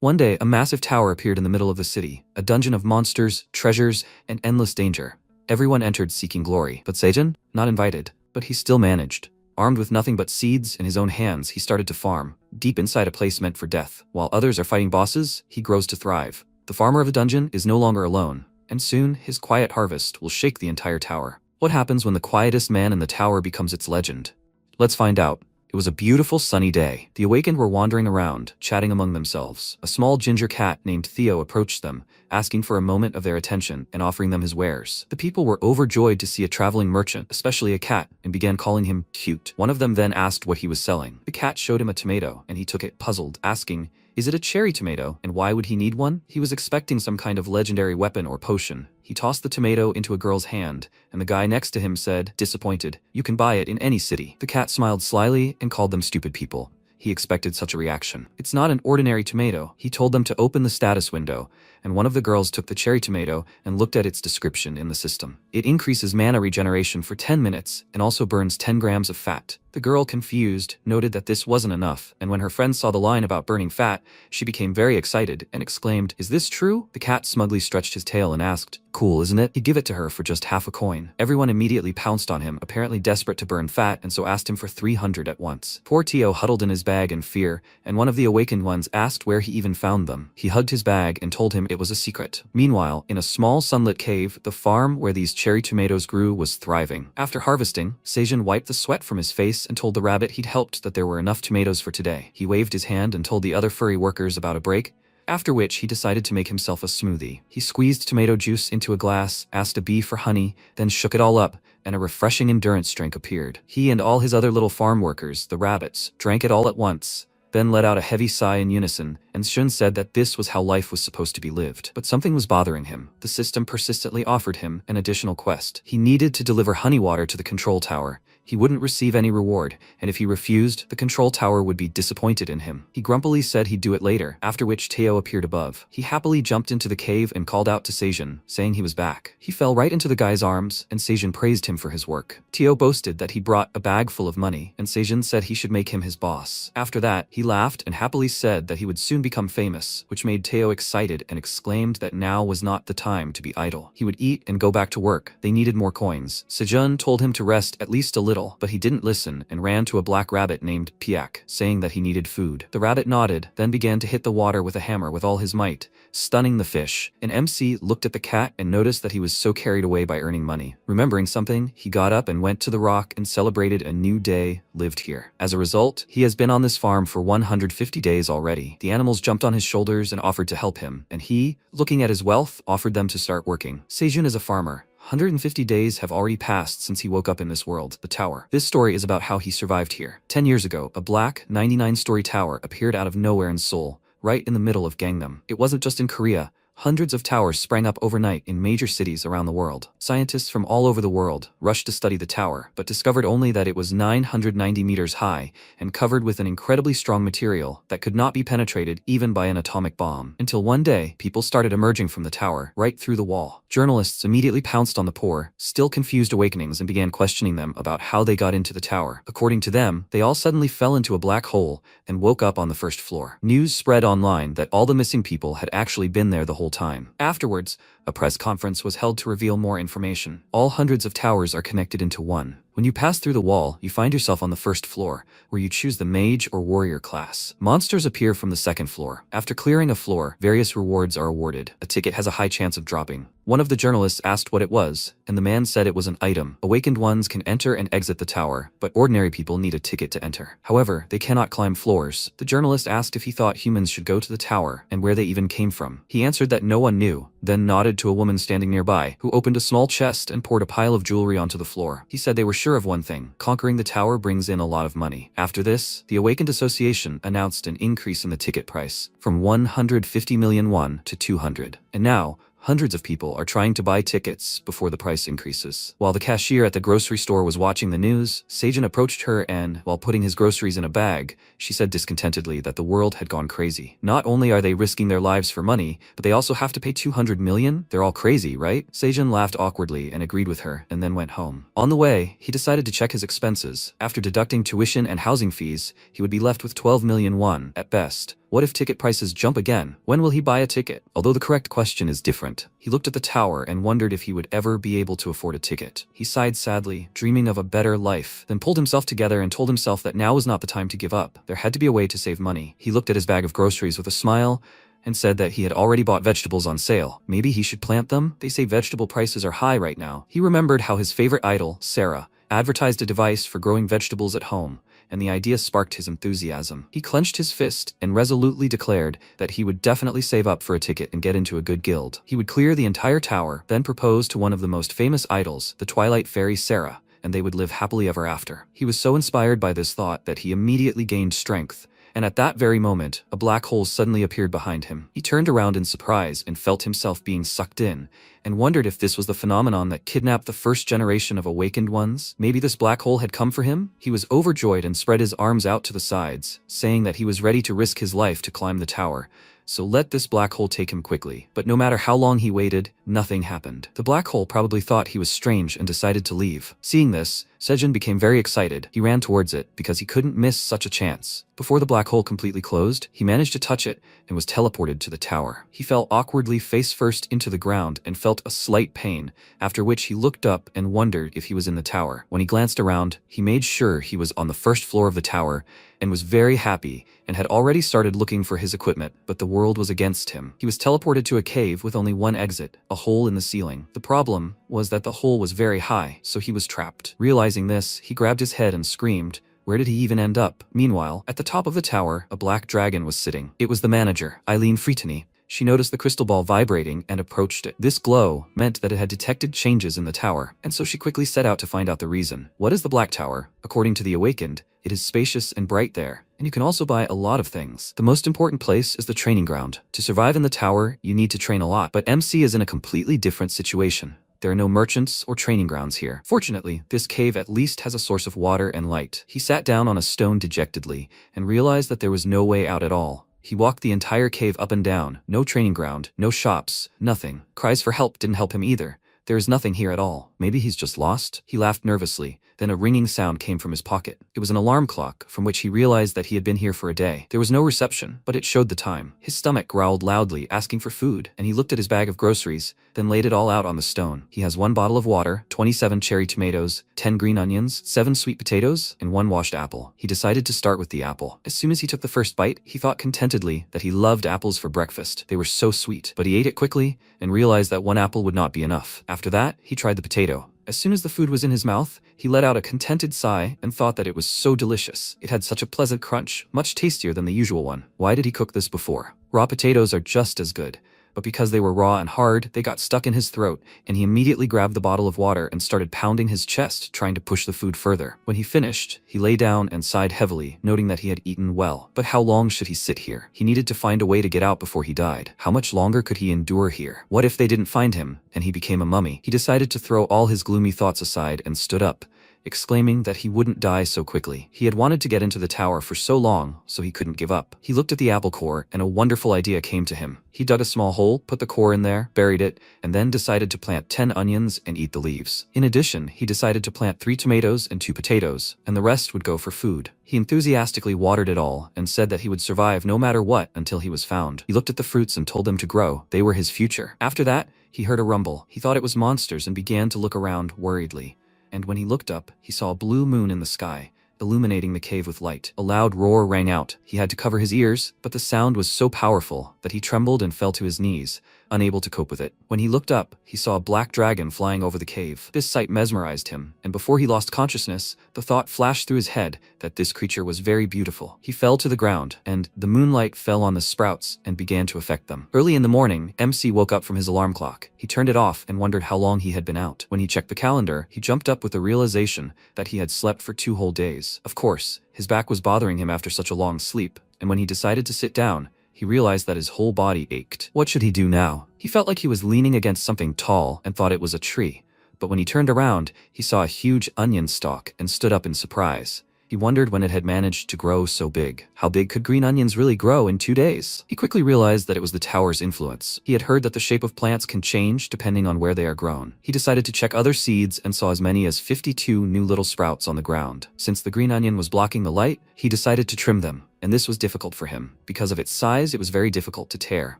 One day, a massive tower appeared in the middle of the city, a dungeon of monsters, treasures, and endless danger. Everyone entered seeking glory, but Seijin? Not invited. But he still managed. Armed with nothing but seeds in his own hands, he started to farm, deep inside a place meant for death. While others are fighting bosses, he grows to thrive. The farmer of the dungeon is no longer alone, and soon his quiet harvest will shake the entire tower. What happens when the quietest man in the tower becomes its legend? Let's find out. It was a beautiful sunny day. The awakened were wandering around, chatting among themselves. A small ginger cat named Theo approached them, asking for a moment of their attention and offering them his wares. The people were overjoyed to see a traveling merchant, especially a cat, and began calling him cute. One of them then asked what he was selling. The cat showed him a tomato, and he took it puzzled, asking, "Is it a cherry tomato, and why would he need one?" He was expecting some kind of legendary weapon or potion. He tossed the tomato into a girl's hand, and the guy next to him said, disappointed, "You can buy it in any city." The cat smiled slyly and called them stupid people. He expected such a reaction. "It's not an ordinary tomato." He told them to open the status window, and one of the girls took the cherry tomato and looked at its description in the system. It increases mana regeneration for 10 minutes and also burns 10 grams of fat. The girl, confused, noted that this wasn't enough, and when her friends saw the line about burning fat, she became very excited and exclaimed, "Is this true?" The cat smugly stretched his tail and asked, "Cool, isn't it?" He'd give it to her for just half a coin. Everyone immediately pounced on him, apparently desperate to burn fat, and so asked him for 300 at once. Poor Tio huddled in his bag in fear, and one of the awakened ones asked where he even found them. He hugged his bag and told him it was a secret. Meanwhile, in a small sunlit cave, the farm where these cherry tomatoes grew was thriving. After harvesting, Seijin wiped the sweat from his face and told the rabbit he'd helped that there were enough tomatoes for today. He waved his hand and told the other furry workers about a break, after which he decided to make himself a smoothie. He squeezed tomato juice into a glass, asked a bee for honey, then shook it all up, and a refreshing endurance drink appeared. He and all his other little farm workers, the rabbits, drank it all at once, then let out a heavy sigh in unison, and Shun said that this was how life was supposed to be lived. But something was bothering him. The system persistently offered him an additional quest. He needed to deliver honey water to the control tower. He wouldn't receive any reward, and if he refused, the control tower would be disappointed in him. He grumpily said he'd do it later, after which Teo appeared above. He happily jumped into the cave and called out to Seijin, saying he was back. He fell right into the guy's arms, and Seijin praised him for his work. Teo boasted that he brought a bag full of money, and Seijin said he should make him his boss. After that, he laughed and happily said that he would soon become famous, which made Teo excited and exclaimed that now was not the time to be idle. He would eat and go back to work. They needed more coins. Seijun told him to rest at least a little, but he didn't listen and ran to a black rabbit named Piak, saying that he needed food. The rabbit nodded, then began to hit the water with a hammer with all his might, stunning the fish. An MC looked at the cat and noticed that he was so carried away by earning money. Remembering something, he got up and went to the rock and celebrated a new day lived here. As a result, he has been on this farm for 150 days already. The animals jumped on his shoulders and offered to help him, and he, looking at his wealth, offered them to start working. Seijun is a farmer. 150 days have already passed since he woke up in this world, the tower. This story is about how he survived here. 10 years ago, a black, 99-story tower appeared out of nowhere in Seoul, right in the middle of Gangnam. It wasn't just in Korea. Hundreds of towers sprang up overnight in major cities around the world. Scientists from all over the world rushed to study the tower, but discovered only that it was 990 meters high and covered with an incredibly strong material that could not be penetrated even by an atomic bomb. Until one day, people started emerging from the tower, right through the wall. Journalists immediately pounced on the poor, still confused awakenings and began questioning them about how they got into the tower. According to them, they all suddenly fell into a black hole and woke up on the first floor. News spread online that all the missing people had actually been there the whole time. Afterwards, a press conference was held to reveal more information. All hundreds of towers are connected into one. When you pass through the wall, you find yourself on the first floor, where you choose the mage or warrior class. Monsters appear from the second floor. After clearing a floor, various rewards are awarded. A ticket has a high chance of dropping. One of the journalists asked what it was, and the man said it was an item. Awakened ones can enter and exit the tower, but ordinary people need a ticket to enter. However, they cannot climb floors. The journalist asked if he thought humans should go to the tower, and where they even came from. He answered that no one knew, then nodded to a woman standing nearby, who opened a small chest and poured a pile of jewelry onto the floor. He said they were sure of one thing: conquering the tower brings in a lot of money. After this, the Awakened Association announced an increase in the ticket price, from 150 million won to 200. And now, hundreds of people are trying to buy tickets before the price increases. While the cashier at the grocery store was watching the news, Seijin approached her and, while putting his groceries in a bag, she said discontentedly that the world had gone crazy. Not only are they risking their lives for money, but they also have to pay 200 million? They're all crazy, right? Seijin laughed awkwardly and agreed with her, and then went home. On the way, he decided to check his expenses. After deducting tuition and housing fees, he would be left with 12 million won, at best. What if ticket prices jump again? When will he buy a ticket? Although the correct question is different. He looked at the tower and wondered if he would ever be able to afford a ticket. He sighed sadly, dreaming of a better life, then pulled himself together and told himself that now was not the time to give up. There had to be a way to save money. He looked at his bag of groceries with a smile and said that he had already bought vegetables on sale. Maybe he should plant them? They say vegetable prices are high right now. He remembered how his favorite idol, Sarah, advertised a device for growing vegetables at home, and the idea sparked his enthusiasm. He clenched his fist and resolutely declared that he would definitely save up for a ticket and get into a good guild. He would clear the entire tower, then propose to one of the most famous idols, the Twilight Fairy Sarah, and they would live happily ever after. He was so inspired by this thought that he immediately gained strength, and at that very moment, a black hole suddenly appeared behind him. He turned around in surprise and felt himself being sucked in, and wondered if this was the phenomenon that kidnapped the first generation of awakened ones. Maybe this black hole had come for him? He was overjoyed and spread his arms out to the sides, saying that he was ready to risk his life to climb the tower. So let this black hole take him quickly. But no matter how long he waited, nothing happened. The black hole probably thought he was strange and decided to leave. Seeing this, Sejin became very excited. He ran towards it because he couldn't miss such a chance. Before the black hole completely closed, he managed to touch it and was teleported to the tower. He fell awkwardly face first into the ground and felt a slight pain, after which he looked up and wondered if he was in the tower. When he glanced around, he made sure he was on the first floor of the tower and was very happy and had already started looking for his equipment, but the world was against him. He was teleported to a cave with only one exit, a hole in the ceiling. The problem was that the hole was very high, so he was trapped. Realizing this, he grabbed his head and screamed. Where did he even end up? Meanwhile, at the top of the tower, a black dragon was sitting. It was the manager, Eileen Fritini. She noticed the crystal ball vibrating and approached it. This glow meant that it had detected changes in the tower, and so she quickly set out to find out the reason. What is the Black Tower? According to the Awakened, it is spacious and bright there, and you can also buy a lot of things. The most important place is the training ground. To survive in the tower, you need to train a lot, but MC is in a completely different situation. There are no merchants or training grounds here. Fortunately, this cave at least has a source of water and light. He sat down on a stone dejectedly and realized that there was no way out at all. He walked the entire cave up and down. No training ground, no shops, nothing. Cries for help didn't help him either. There is nothing here at all. Maybe he's just lost? He laughed nervously. Then a ringing sound came from his pocket. It was an alarm clock, from which he realized that he had been here for a day. There was no reception, but it showed the time. His stomach growled loudly, asking for food, and he looked at his bag of groceries, then laid it all out on the stone. He has 1 bottle of water, 27 cherry tomatoes, 10 green onions, 7 sweet potatoes, and 1 washed apple. He decided to start with the apple. As soon as he took the first bite, he thought contentedly that he loved apples for breakfast. They were so sweet, but he ate it quickly and realized that 1 apple would not be enough. After that, he tried the potato. As soon as the food was in his mouth, he let out a contented sigh and thought that it was so delicious. It had such a pleasant crunch, much tastier than the usual one. Why did he cook this before? Raw potatoes are just as good, but because they were raw and hard, they got stuck in his throat, and he immediately grabbed the bottle of water and started pounding his chest, trying to push the food further. When he finished, he lay down and sighed heavily, noting that he had eaten well. But how long should he sit here? He needed to find a way to get out before he died. How much longer could he endure here? What if they didn't find him, and he became a mummy? He decided to throw all his gloomy thoughts aside and stood up, exclaiming that he wouldn't die so quickly. He had wanted to get into the tower for so long, so he couldn't give up. He looked at the apple core, and a wonderful idea came to him. He dug a small hole, put the core in there, buried it, and then decided to plant 10 onions and eat the leaves. In addition, he decided to plant 3 tomatoes and 2 potatoes, and the rest would go for food. He enthusiastically watered it all and said that he would survive no matter what until he was found. He looked at the fruits and told them to grow. They were his future. After that, he heard a rumble. He thought it was monsters and began to look around worriedly. And when he looked up, he saw a blue moon in the sky, illuminating the cave with light. A loud roar rang out. He had to cover his ears, but the sound was so powerful that he trembled and fell to his knees, unable to cope with it. When he looked up, he saw a black dragon flying over the cave. This sight mesmerized him, and before he lost consciousness, the thought flashed through his head that this creature was very beautiful. He fell to the ground, and the moonlight fell on the sprouts and began to affect them. Early in the morning, MC woke up from his alarm clock. He turned it off and wondered how long he had been out. When he checked the calendar, he jumped up with the realization that he had slept for 2 whole days. Of course, his back was bothering him after such a long sleep, and when he decided to sit down, he realized that his whole body ached. What should he do now? He felt like he was leaning against something tall and thought it was a tree. But when he turned around, he saw a huge onion stalk and stood up in surprise. He wondered when it had managed to grow so big. How big could green onions really grow in 2 days? He quickly realized that it was the tower's influence. He had heard that the shape of plants can change depending on where they are grown. He decided to check other seeds and saw as many as 52 new little sprouts on the ground. Since the green onion was blocking the light, he decided to trim them, and this was difficult for him. Because of its size, it was very difficult to tear.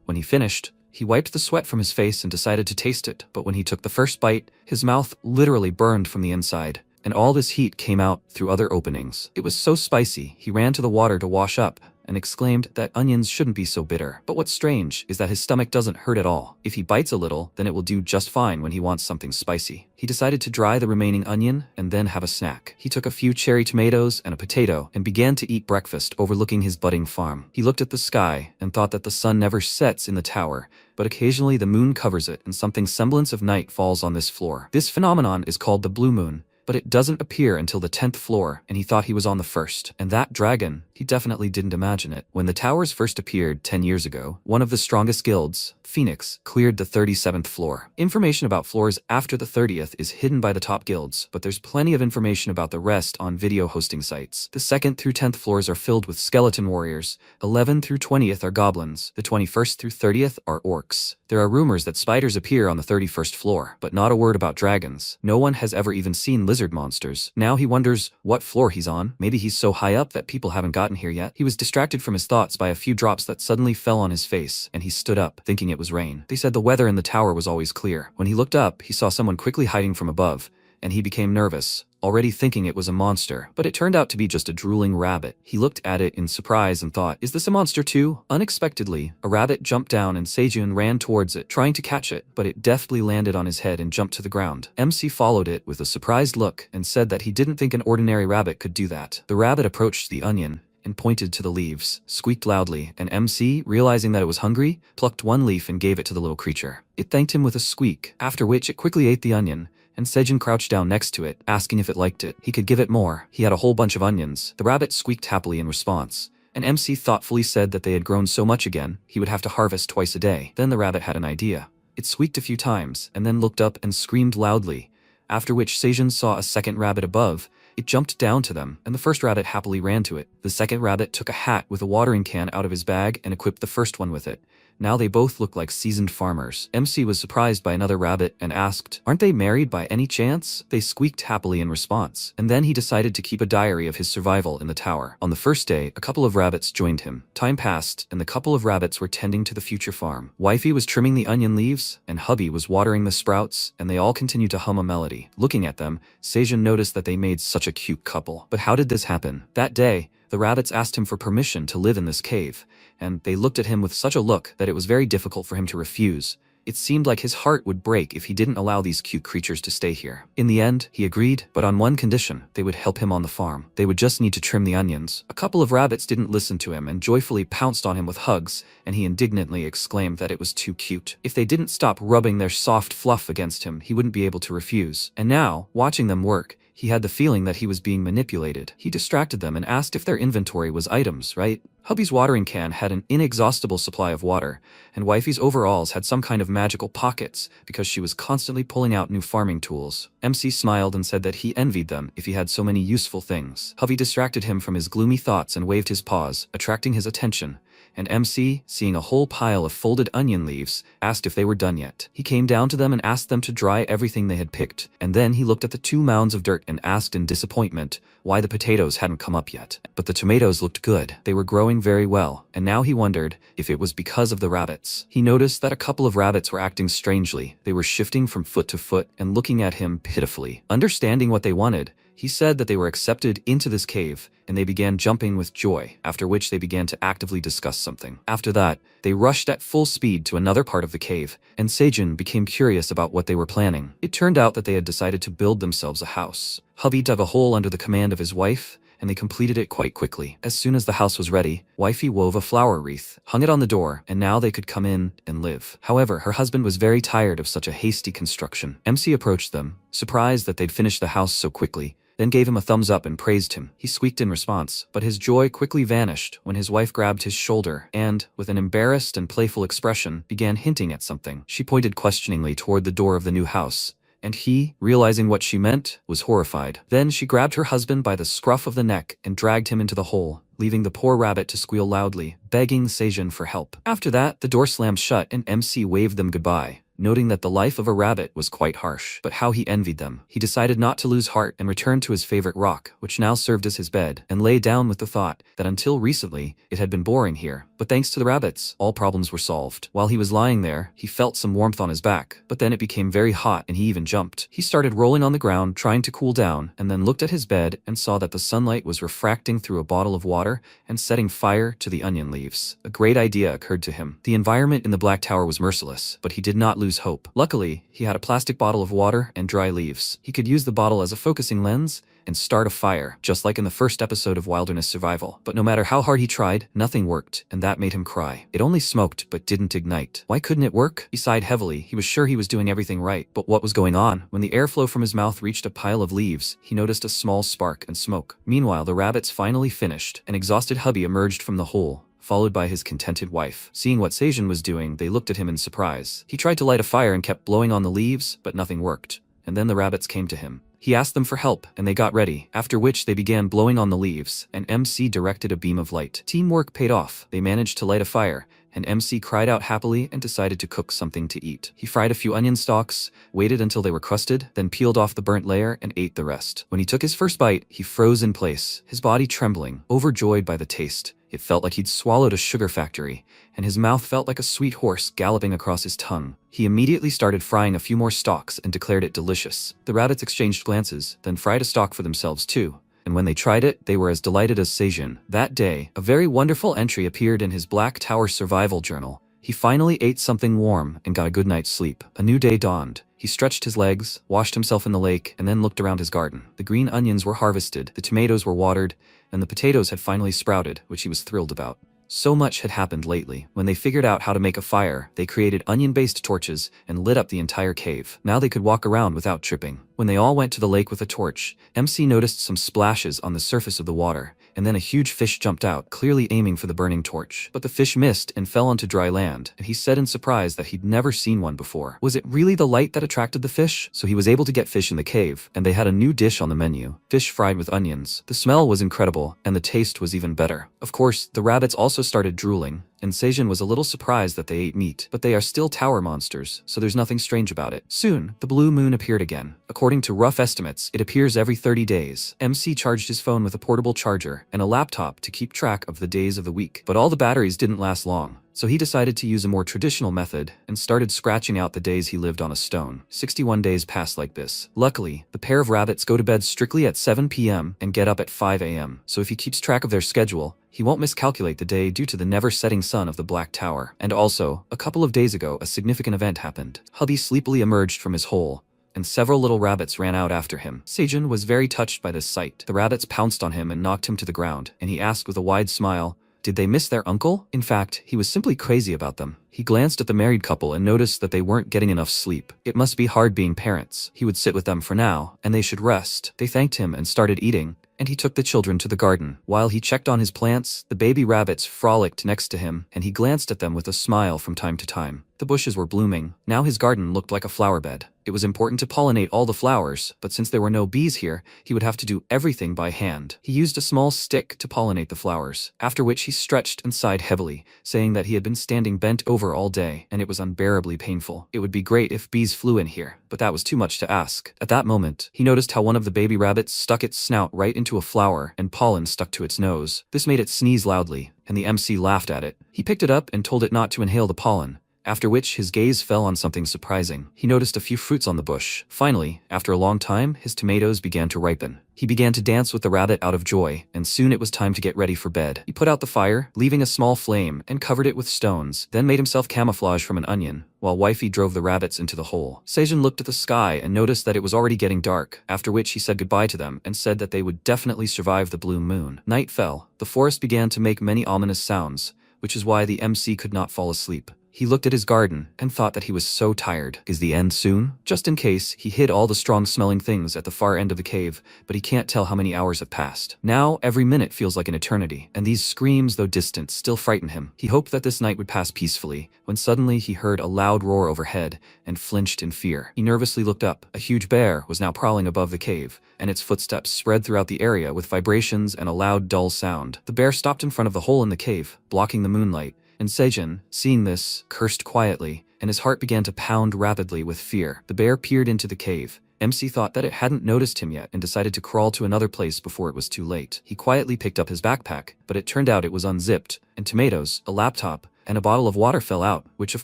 When he finished, he wiped the sweat from his face and decided to taste it, but when he took the first bite, his mouth literally burned from the inside, and all this heat came out through other openings. It was so spicy, he ran to the water to wash up and exclaimed that onions shouldn't be so bitter. But what's strange is that his stomach doesn't hurt at all. If he bites a little, then it will do just fine when he wants something spicy. He decided to dry the remaining onion and then have a snack. He took a few cherry tomatoes and a potato and began to eat breakfast overlooking his budding farm. He looked at the sky and thought that the sun never sets in the tower, but occasionally the moon covers it and something semblance of night falls on this floor. This phenomenon is called the blue moon, but it doesn't appear until the 10th floor, and he thought he was on the first. And that dragon, he definitely didn't imagine it. When the towers first appeared 10 years ago, one of the strongest guilds, Phoenix, cleared the 37th floor. Information about floors after the 30th is hidden by the top guilds, but there's plenty of information about the rest on video hosting sites. The 2nd through 10th floors are filled with skeleton warriors, 11th through 20th are goblins, the 21st through 30th are orcs. There are rumors that spiders appear on the 31st floor, but not a word about dragons. No one has ever even seen lizard monsters. Now he wonders what floor he's on. Maybe he's so high up that people haven't gotten here yet. He was distracted from his thoughts by a few drops that suddenly fell on his face, and he stood up, thinking it was rain. They said the weather in the tower was always clear. When he looked up, he saw someone quickly hiding from above, and he became nervous, already thinking it was a monster, but it turned out to be just a drooling rabbit. He looked at it in surprise and thought, is this a monster too? Unexpectedly, a rabbit jumped down and Sejun ran towards it, trying to catch it, but it deftly landed on his head and jumped to the ground. MC followed it with a surprised look and said that he didn't think an ordinary rabbit could do that. The rabbit approached the onion and pointed to the leaves, squeaked loudly, and MC, realizing that it was hungry, plucked one leaf and gave it to the little creature. It thanked him with a squeak, after which it quickly ate the onion, and Sejun crouched down next to it, asking if it liked it. He could give it more. He had a whole bunch of onions. The rabbit squeaked happily in response, and MC thoughtfully said that they had grown so much again, he would have to harvest twice a day. Then the rabbit had an idea. It squeaked a few times, and then looked up and screamed loudly, after which Sejun saw a second rabbit above. It jumped down to them, and the first rabbit happily ran to it. The second rabbit took a hat with a watering can out of his bag and equipped the first one with it. Now they both looked like seasoned farmers. MC was surprised by another rabbit and asked, aren't they married by any chance? They squeaked happily in response, and then he decided to keep a diary of his survival in the tower. On the first day, a couple of rabbits joined him. Time passed, and the couple of rabbits were tending to the future farm. Wifey was trimming the onion leaves, and hubby was watering the sprouts, and they all continued to hum a melody. Looking at them, Sejun noticed that they made such a cute couple. But how did this happen? That day, the rabbits asked him for permission to live in this cave, and they looked at him with such a look that it was very difficult for him to refuse. It seemed like his heart would break if he didn't allow these cute creatures to stay here. In the end, he agreed, but on one condition: they would help him on the farm. They would just need to trim the onions. A couple of rabbits didn't listen to him and joyfully pounced on him with hugs, and he indignantly exclaimed that it was too cute. If they didn't stop rubbing their soft fluff against him, he wouldn't be able to refuse. And now, watching them work, he had the feeling that he was being manipulated. He distracted them and asked if their inventory was items, right? Hubby's watering can had an inexhaustible supply of water, and wifey's overalls had some kind of magical pockets because she was constantly pulling out new farming tools. MC smiled and said that he envied them if he had so many useful things. Hubby distracted him from his gloomy thoughts and waved his paws, attracting his attention, and MC, seeing a whole pile of folded onion leaves, asked if they were done yet. He came down to them and asked them to dry everything they had picked, and then he looked at the 2 mounds of dirt and asked in disappointment why the potatoes hadn't come up yet. But the tomatoes looked good. They were growing very well, and now he wondered if it was because of the rabbits. He noticed that a couple of rabbits were acting strangely. They were shifting from foot to foot and looking at him pitifully. Understanding what they wanted, he said that they were accepted into this cave, and they began jumping with joy, after which they began to actively discuss something. After that, they rushed at full speed to another part of the cave, and Sejun became curious about what they were planning. It turned out that they had decided to build themselves a house. Hubby dug a hole under the command of his wife, and they completed it quite quickly. As soon as the house was ready, wifey wove a flower wreath, hung it on the door, and now they could come in and live. However, her husband was very tired of such a hasty construction. MC approached them, surprised that they'd finished the house so quickly, then gave him a thumbs up and praised him. He squeaked in response, but his joy quickly vanished when his wife grabbed his shoulder and, with an embarrassed and playful expression, began hinting at something. She pointed questioningly toward the door of the new house, and he, realizing what she meant, was horrified. Then she grabbed her husband by the scruff of the neck and dragged him into the hole, leaving the poor rabbit to squeal loudly, begging Seijun for help. After that, the door slammed shut and MC waved them goodbye, noting that the life of a rabbit was quite harsh. But how he envied them. He decided not to lose heart and returned to his favorite rock, which now served as his bed, and lay down with the thought that until recently, it had been boring here. But thanks to the rabbits, all problems were solved. While he was lying there, he felt some warmth on his back, but then it became very hot and he even jumped. He started rolling on the ground, trying to cool down, and then looked at his bed and saw that the sunlight was refracting through a bottle of water and setting fire to the onion leaves. A great idea occurred to him. The environment in the Black Tower was merciless, but he did not lose hope. Luckily, he had a plastic bottle of water and dry leaves. He could use the bottle as a focusing lens and start a fire, just like in the first episode of Wilderness Survival. But no matter how hard he tried, nothing worked, and that made him cry. It only smoked, but didn't ignite. Why couldn't it work? He sighed heavily. He was sure he was doing everything right, but what was going on? When the airflow from his mouth reached a pile of leaves, he noticed a small spark and smoke. Meanwhile, the rabbits finally finished. An exhausted hubby emerged from the hole, followed by his contented wife. Seeing what Seijun was doing, they looked at him in surprise. He tried to light a fire and kept blowing on the leaves, but nothing worked. And then the rabbits came to him. He asked them for help, and they got ready, after which they began blowing on the leaves, and MC directed a beam of light. Teamwork paid off. They managed to light a fire, and MC cried out happily and decided to cook something to eat. He fried a few onion stalks, waited until they were crusted, then peeled off the burnt layer and ate the rest. When he took his first bite, he froze in place, his body trembling, overjoyed by the taste. It felt like he'd swallowed a sugar factory, and his mouth felt like a sweet horse galloping across his tongue. He immediately started frying a few more stalks and declared it delicious. The rabbits exchanged glances, then fried a stalk for themselves too, and when they tried it, they were as delighted as Seijun. That day, a very wonderful entry appeared in his Black Tower survival journal. He finally ate something warm and got a good night's sleep. A new day dawned. He stretched his legs, washed himself in the lake, and then looked around his garden. The green onions were harvested, the tomatoes were watered, and the potatoes had finally sprouted, which he was thrilled about. So much had happened lately. When they figured out how to make a fire, they created onion-based torches and lit up the entire cave. Now they could walk around without tripping. When they all went to the lake with a torch, MC noticed some splashes on the surface of the water, and then a huge fish jumped out, clearly aiming for the burning torch. But the fish missed and fell onto dry land, and he said in surprise that he'd never seen one before. Was it really the light that attracted the fish? So he was able to get fish in the cave, and they had a new dish on the menu, fish fried with onions. The smell was incredible, and the taste was even better. Of course, the rabbits also started drooling, and Seijun was a little surprised that they ate meat, but they are still tower monsters, so there's nothing strange about it. Soon, the blue moon appeared again. According to rough estimates, it appears every 30 days. MC charged his phone with a portable charger and a laptop to keep track of the days of the week, but all the batteries didn't last long. So he decided to use a more traditional method and started scratching out the days he lived on a stone. 61 days passed like this. Luckily, the pair of rabbits go to bed strictly at 7 p.m. and get up at 5 a.m. So if he keeps track of their schedule, he won't miscalculate the day due to the never-setting sun of the Black Tower. And also, a couple of days ago, a significant event happened. Hubby sleepily emerged from his hole, and several little rabbits ran out after him. Seijun was very touched by this sight. The rabbits pounced on him and knocked him to the ground, and he asked with a wide smile, did they miss their uncle? In fact, he was simply crazy about them. He glanced at the married couple and noticed that they weren't getting enough sleep. It must be hard being parents. He would sit with them for now, and they should rest. They thanked him and started eating, and he took the children to the garden. While he checked on his plants, the baby rabbits frolicked next to him, and he glanced at them with a smile from time to time. The bushes were blooming. Now his garden looked like a flower bed. It was important to pollinate all the flowers, but since there were no bees here, he would have to do everything by hand. He used a small stick to pollinate the flowers, after which he stretched and sighed heavily, saying that he had been standing bent over all day, and it was unbearably painful. It would be great if bees flew in here, but that was too much to ask. At that moment, he noticed how one of the baby rabbits stuck its snout right into a flower, and pollen stuck to its nose. This made it sneeze loudly, and the MC laughed at it. He picked it up and told it not to inhale the pollen, after which his gaze fell on something surprising. He noticed a few fruits on the bush. Finally, after a long time, his tomatoes began to ripen. He began to dance with the rabbit out of joy, and soon it was time to get ready for bed. He put out the fire, leaving a small flame, and covered it with stones, then made himself camouflage from an onion, while wifey drove the rabbits into the hole. Seijun looked at the sky and noticed that it was already getting dark, after which he said goodbye to them and said that they would definitely survive the blue moon. Night fell. The forest began to make many ominous sounds, which is why the MC could not fall asleep. He looked at his garden and thought that he was so tired. Is the end soon? Just in case, he hid all the strong-smelling things at the far end of the cave, but he can't tell how many hours have passed. Now, every minute feels like an eternity, and these screams, though distant, still frighten him. He hoped that this night would pass peacefully, when suddenly he heard a loud roar overhead and flinched in fear. He nervously looked up. A huge bear was now prowling above the cave, and its footsteps spread throughout the area with vibrations and a loud, dull sound. The bear stopped in front of the hole in the cave, blocking the moonlight, and Seijin, seeing this, cursed quietly, and his heart began to pound rapidly with fear. The bear peered into the cave. MC thought that it hadn't noticed him yet and decided to crawl to another place before it was too late. He quietly picked up his backpack, but it turned out it was unzipped, and tomatoes, a laptop, and a bottle of water fell out, which of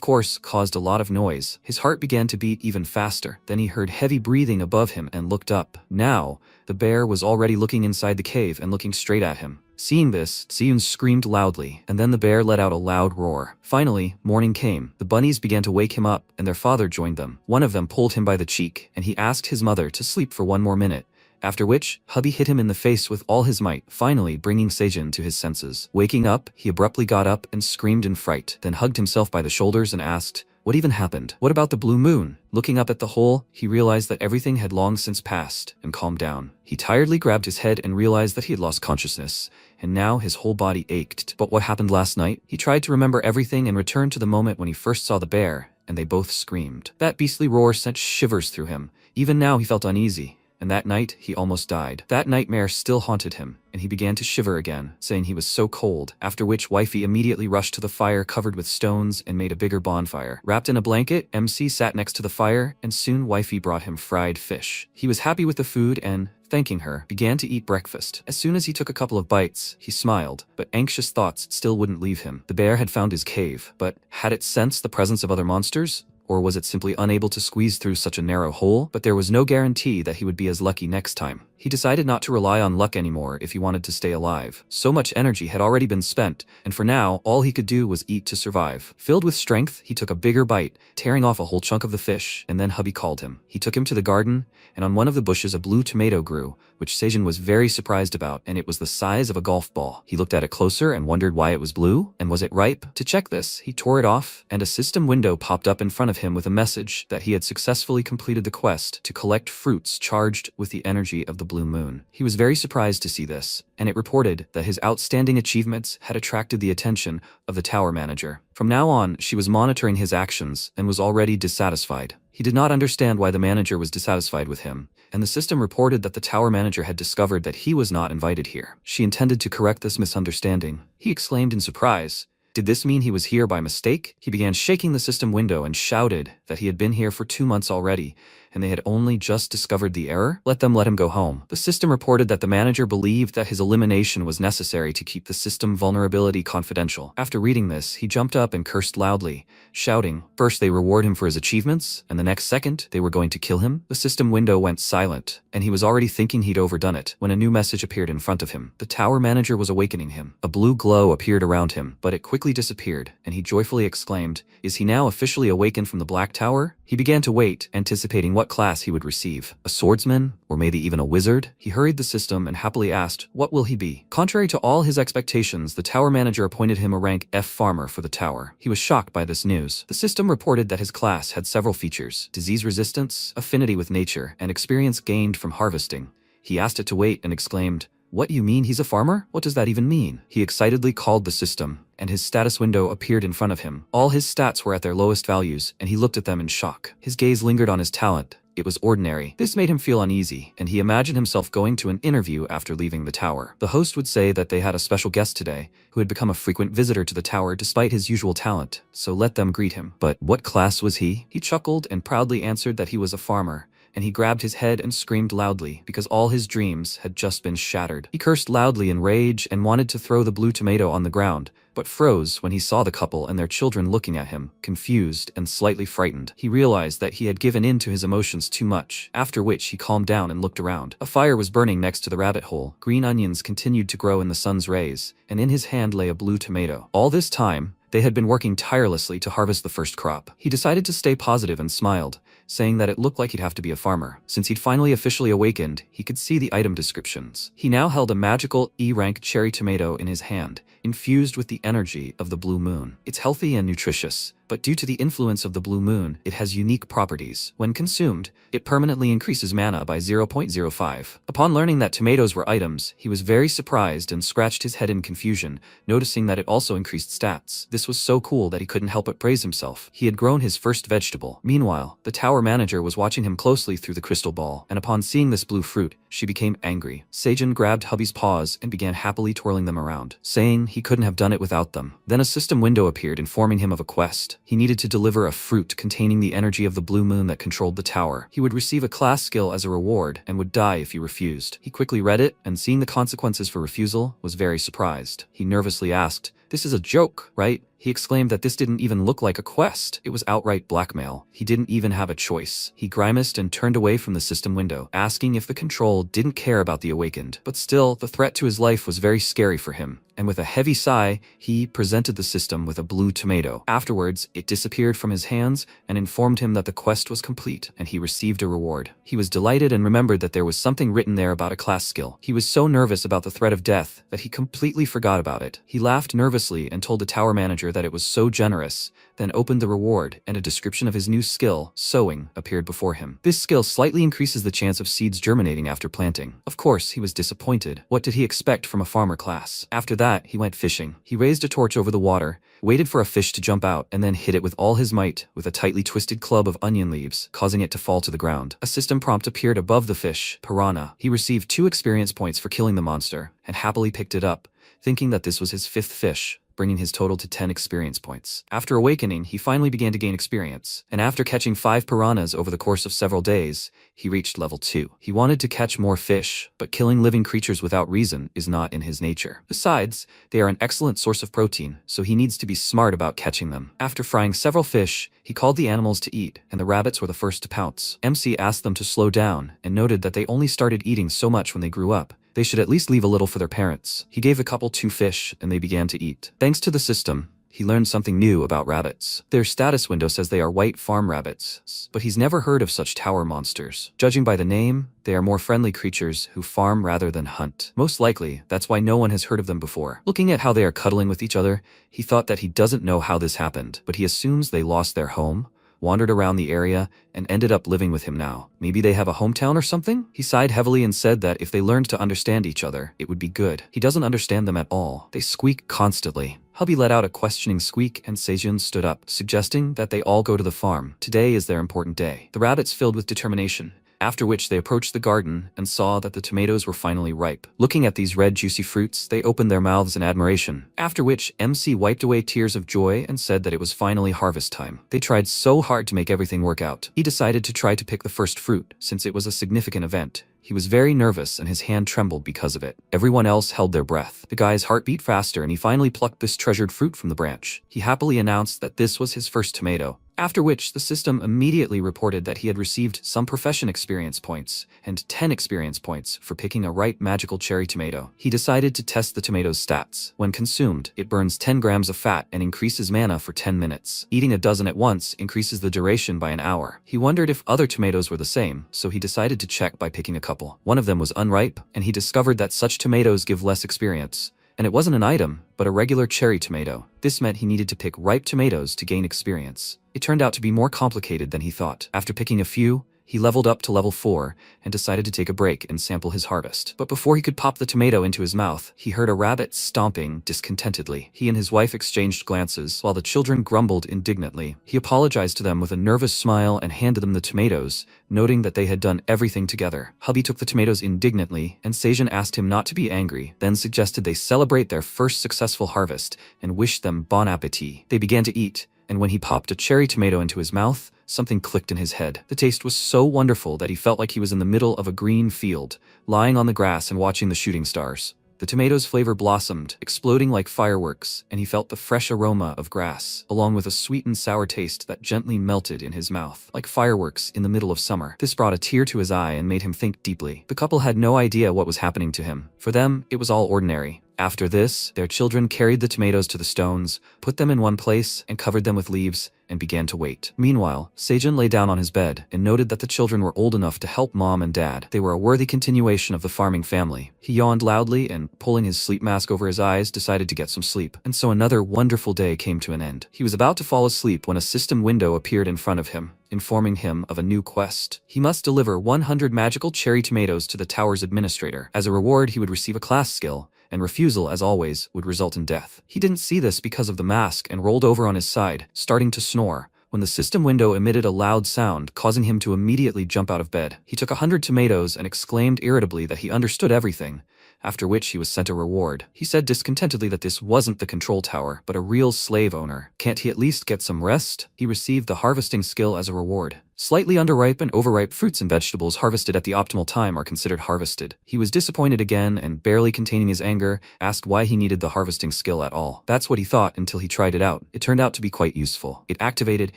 course caused a lot of noise. His heart began to beat even faster. Then he heard heavy breathing above him and looked up. Now, the bear was already looking inside the cave and looking straight at him. Seeing this, Seyun screamed loudly, and then the bear let out a loud roar. Finally, morning came. The bunnies began to wake him up, and their father joined them. One of them pulled him by the cheek, and he asked his mother to sleep for one more minute. After which, hubby hit him in the face with all his might, finally bringing Seijin to his senses. Waking up, he abruptly got up and screamed in fright, then hugged himself by the shoulders and asked, "What even happened? What about the blue moon?" Looking up at the hole, he realized that everything had long since passed, and calmed down. He tiredly grabbed his head and realized that he had lost consciousness, and now his whole body ached. But what happened last night? He tried to remember everything and returned to the moment when he first saw the bear, and they both screamed. That beastly roar sent shivers through him. Even now he felt uneasy. And that night, he almost died. That nightmare still haunted him, and he began to shiver again, saying he was so cold, after which wifey immediately rushed to the fire covered with stones and made a bigger bonfire. Wrapped in a blanket, MC sat next to the fire, and soon wifey brought him fried fish. He was happy with the food and, thanking her, began to eat breakfast. As soon as he took a couple of bites, he smiled, but anxious thoughts still wouldn't leave him. The bear had found his cave, but had it sensed the presence of other monsters? Or was it simply unable to squeeze through such a narrow hole? But there was no guarantee that he would be as lucky next time. He decided not to rely on luck anymore if he wanted to stay alive. So much energy had already been spent, and for now, all he could do was eat to survive. Filled with strength, he took a bigger bite, tearing off a whole chunk of the fish, and then hubby called him. He took him to the garden, and on one of the bushes a blue tomato grew, which Seijin was very surprised about, and it was the size of a golf ball. He looked at it closer and wondered why it was blue, and was it ripe? To check this, he tore it off, and a system window popped up in front of him with a message that he had successfully completed the quest to collect fruits charged with the energy of the blue moon. He was very surprised to see this, and it reported that his outstanding achievements had attracted the attention of the tower manager. From now on, she was monitoring his actions and was already dissatisfied. He did not understand why the manager was dissatisfied with him, and the system reported that the tower manager had discovered that he was not invited here. She intended to correct this misunderstanding. He exclaimed in surprise. Did this mean he was here by mistake? He began shaking the system window and shouted that he had been here for 2 months already, and they had only just discovered the error. Let him go home. The system reported that the manager believed that his elimination was necessary to keep the system vulnerability confidential. After reading this, he jumped up and cursed loudly, shouting, first they reward him for his achievements, and the next second, they were going to kill him. The system window went silent, and he was already thinking he'd overdone it, when a new message appeared in front of him. The tower manager was awakening him. A blue glow appeared around him, but it quickly disappeared, and he joyfully exclaimed, is he now officially awakened from the Black Tower? He began to wait, anticipating what class he would receive. A swordsman? Or maybe even a wizard? He hurried the system and happily asked, what will he be? Contrary to all his expectations, the tower manager appointed him a rank F farmer for the tower. He was shocked by this news. The system reported that his class had several features: disease resistance, affinity with nature, and experience gained from harvesting. He asked it to wait and exclaimed, what, you mean he's a farmer? What does that even mean? He excitedly called the system, and his status window appeared in front of him. All his stats were at their lowest values, and he looked at them in shock. His gaze lingered on his talent. It was ordinary. This made him feel uneasy, and he imagined himself going to an interview after leaving the tower. The host would say that they had a special guest today, who had become a frequent visitor to the tower despite his usual talent, so let them greet him. But what class was he? He chuckled and proudly answered that he was a farmer, and he grabbed his head and screamed loudly because all his dreams had just been shattered. He cursed loudly in rage and wanted to throw the blue tomato on the ground, but froze when he saw the couple and their children looking at him, confused and slightly frightened. He realized that he had given in to his emotions too much, after which he calmed down and looked around. A fire was burning next to the rabbit hole. Green onions continued to grow in the sun's rays, and in his hand lay a blue tomato. All this time, they had been working tirelessly to harvest the first crop. He decided to stay positive and smiled, saying that it looked like he'd have to be a farmer. Since he'd finally officially awakened, he could see the item descriptions. He now held a magical E-rank cherry tomato in his hand, infused with the energy of the blue moon. It's healthy and nutritious, but due to the influence of the blue moon, it has unique properties. When consumed, it permanently increases mana by 0.05. Upon learning that tomatoes were items, he was very surprised and scratched his head in confusion, noticing that it also increased stats. This was so cool that he couldn't help but praise himself. He had grown his first vegetable. Meanwhile, the tower manager was watching him closely through the crystal ball, and upon seeing this blue fruit, she became angry. Seijin grabbed hubby's paws and began happily twirling them around, saying he couldn't have done it without them. Then a system window appeared informing him of a quest. He needed to deliver a fruit containing the energy of the blue moon that controlled the tower. He would receive a class skill as a reward and would die if he refused. He quickly read it, and seeing the consequences for refusal, was very surprised. He nervously asked, "This is a joke, right?" He exclaimed that this didn't even look like a quest. It was outright blackmail. He didn't even have a choice. He grimaced and turned away from the system window, asking if the control didn't care about the awakened. But still, the threat to his life was very scary for him. And with a heavy sigh, he presented the system with a blue tomato. Afterwards, it disappeared from his hands and informed him that the quest was complete, and he received a reward. He was delighted and remembered that there was something written there about a class skill. He was so nervous about the threat of death that he completely forgot about it. He laughed nervously and told the tower manager that it was so generous, then opened the reward, and a description of his new skill, sowing, appeared before him. This skill slightly increases the chance of seeds germinating after planting. Of course, he was disappointed. What did he expect from a farmer class? After that, he went fishing. He raised a torch over the water, waited for a fish to jump out, and then hit it with all his might with a tightly twisted club of onion leaves, causing it to fall to the ground. A system prompt appeared above the fish, piranha. He received 2 experience points for killing the monster, and happily picked it up, thinking that this was his 5th fish, bringing his total to 10 experience points. After awakening, he finally began to gain experience, and after catching 5 piranhas over the course of several days, he reached level 2. He wanted to catch more fish, but killing living creatures without reason is not in his nature. Besides, they are an excellent source of protein, so he needs to be smart about catching them. After frying several fish, he called the animals to eat, and the rabbits were the first to pounce. MC asked them to slow down, and noted that they only started eating so much when they grew up. They should at least leave a little for their parents. He gave the couple 2 fish, and they began to eat. Thanks to the system, he learned something new about rabbits. Their status window says they are white farm rabbits, but he's never heard of such tower monsters. Judging by the name, they are more friendly creatures who farm rather than hunt. Most likely, that's why no one has heard of them before. Looking at how they are cuddling with each other, he thought that he doesn't know how this happened, but he assumes they lost their home, wandered around the area, and ended up living with him now. Maybe they have a hometown or something? He sighed heavily and said that if they learned to understand each other, it would be good. He doesn't understand them at all. They squeak constantly. Hubby let out a questioning squeak, and Seijun stood up, suggesting that they all go to the farm. Today is their important day. The rabbits filled with determination, after which they approached the garden and saw that the tomatoes were finally ripe. Looking at these red juicy fruits, they opened their mouths in admiration, after which MC wiped away tears of joy and said that it was finally harvest time. They tried so hard to make everything work out. He decided to try to pick the first fruit, since it was a significant event. He was very nervous and his hand trembled because of it. Everyone else held their breath. The guy's heart beat faster and he finally plucked this treasured fruit from the branch. He happily announced that this was his first tomato, after which the system immediately reported that he had received some profession experience points and 10 experience points for picking a ripe magical cherry tomato. He decided to test the tomato's stats. When consumed, it burns 10 grams of fat and increases mana for 10 minutes. Eating a dozen at once increases the duration by an hour. He wondered if other tomatoes were the same, so he decided to check by picking a couple. One of them was unripe, and he discovered that such tomatoes give less experience. And it wasn't an item, but a regular cherry tomato. This meant he needed to pick ripe tomatoes to gain experience. It turned out to be more complicated than he thought. After picking a few, he leveled up to level 4 and decided to take a break and sample his harvest. But before he could pop the tomato into his mouth, he heard a rabbit stomping discontentedly. He and his wife exchanged glances while the children grumbled indignantly. He apologized to them with a nervous smile and handed them the tomatoes, noting that they had done everything together. Hubby took the tomatoes indignantly, and Seijun asked him not to be angry, then suggested they celebrate their first successful harvest and wished them bon appetit. They began to eat, and when he popped a cherry tomato into his mouth, something clicked in his head. The taste was so wonderful that he felt like he was in the middle of a green field, lying on the grass and watching the shooting stars. The tomato's flavor blossomed, exploding like fireworks, and he felt the fresh aroma of grass, along with a sweet and sour taste that gently melted in his mouth, like fireworks in the middle of summer. This brought a tear to his eye and made him think deeply. The couple had no idea what was happening to him. For them, it was all ordinary. After this, their children carried the tomatoes to the stones, put them in one place, and covered them with leaves, and began to wait. Meanwhile, Seijun lay down on his bed and noted that the children were old enough to help mom and dad. They were a worthy continuation of the farming family. He yawned loudly and, pulling his sleep mask over his eyes, decided to get some sleep. And so another wonderful day came to an end. He was about to fall asleep when a system window appeared in front of him, informing him of a new quest. He must deliver 100 magical cherry tomatoes to the tower's administrator. As a reward, he would receive a class skill, and refusal, as always, would result in death. He didn't see this because of the mask and rolled over on his side, starting to snore, when the system window emitted a loud sound, causing him to immediately jump out of bed. He took 100 tomatoes and exclaimed irritably that he understood everything, after which he was sent a reward. He said discontentedly that this wasn't the control tower, but a real slave owner. Can't he at least get some rest? He received the harvesting skill as a reward. Slightly underripe and overripe fruits and vegetables harvested at the optimal time are considered harvested. He was disappointed again and, barely containing his anger, asked why he needed the harvesting skill at all. That's what he thought until he tried it out. It turned out to be quite useful. It activated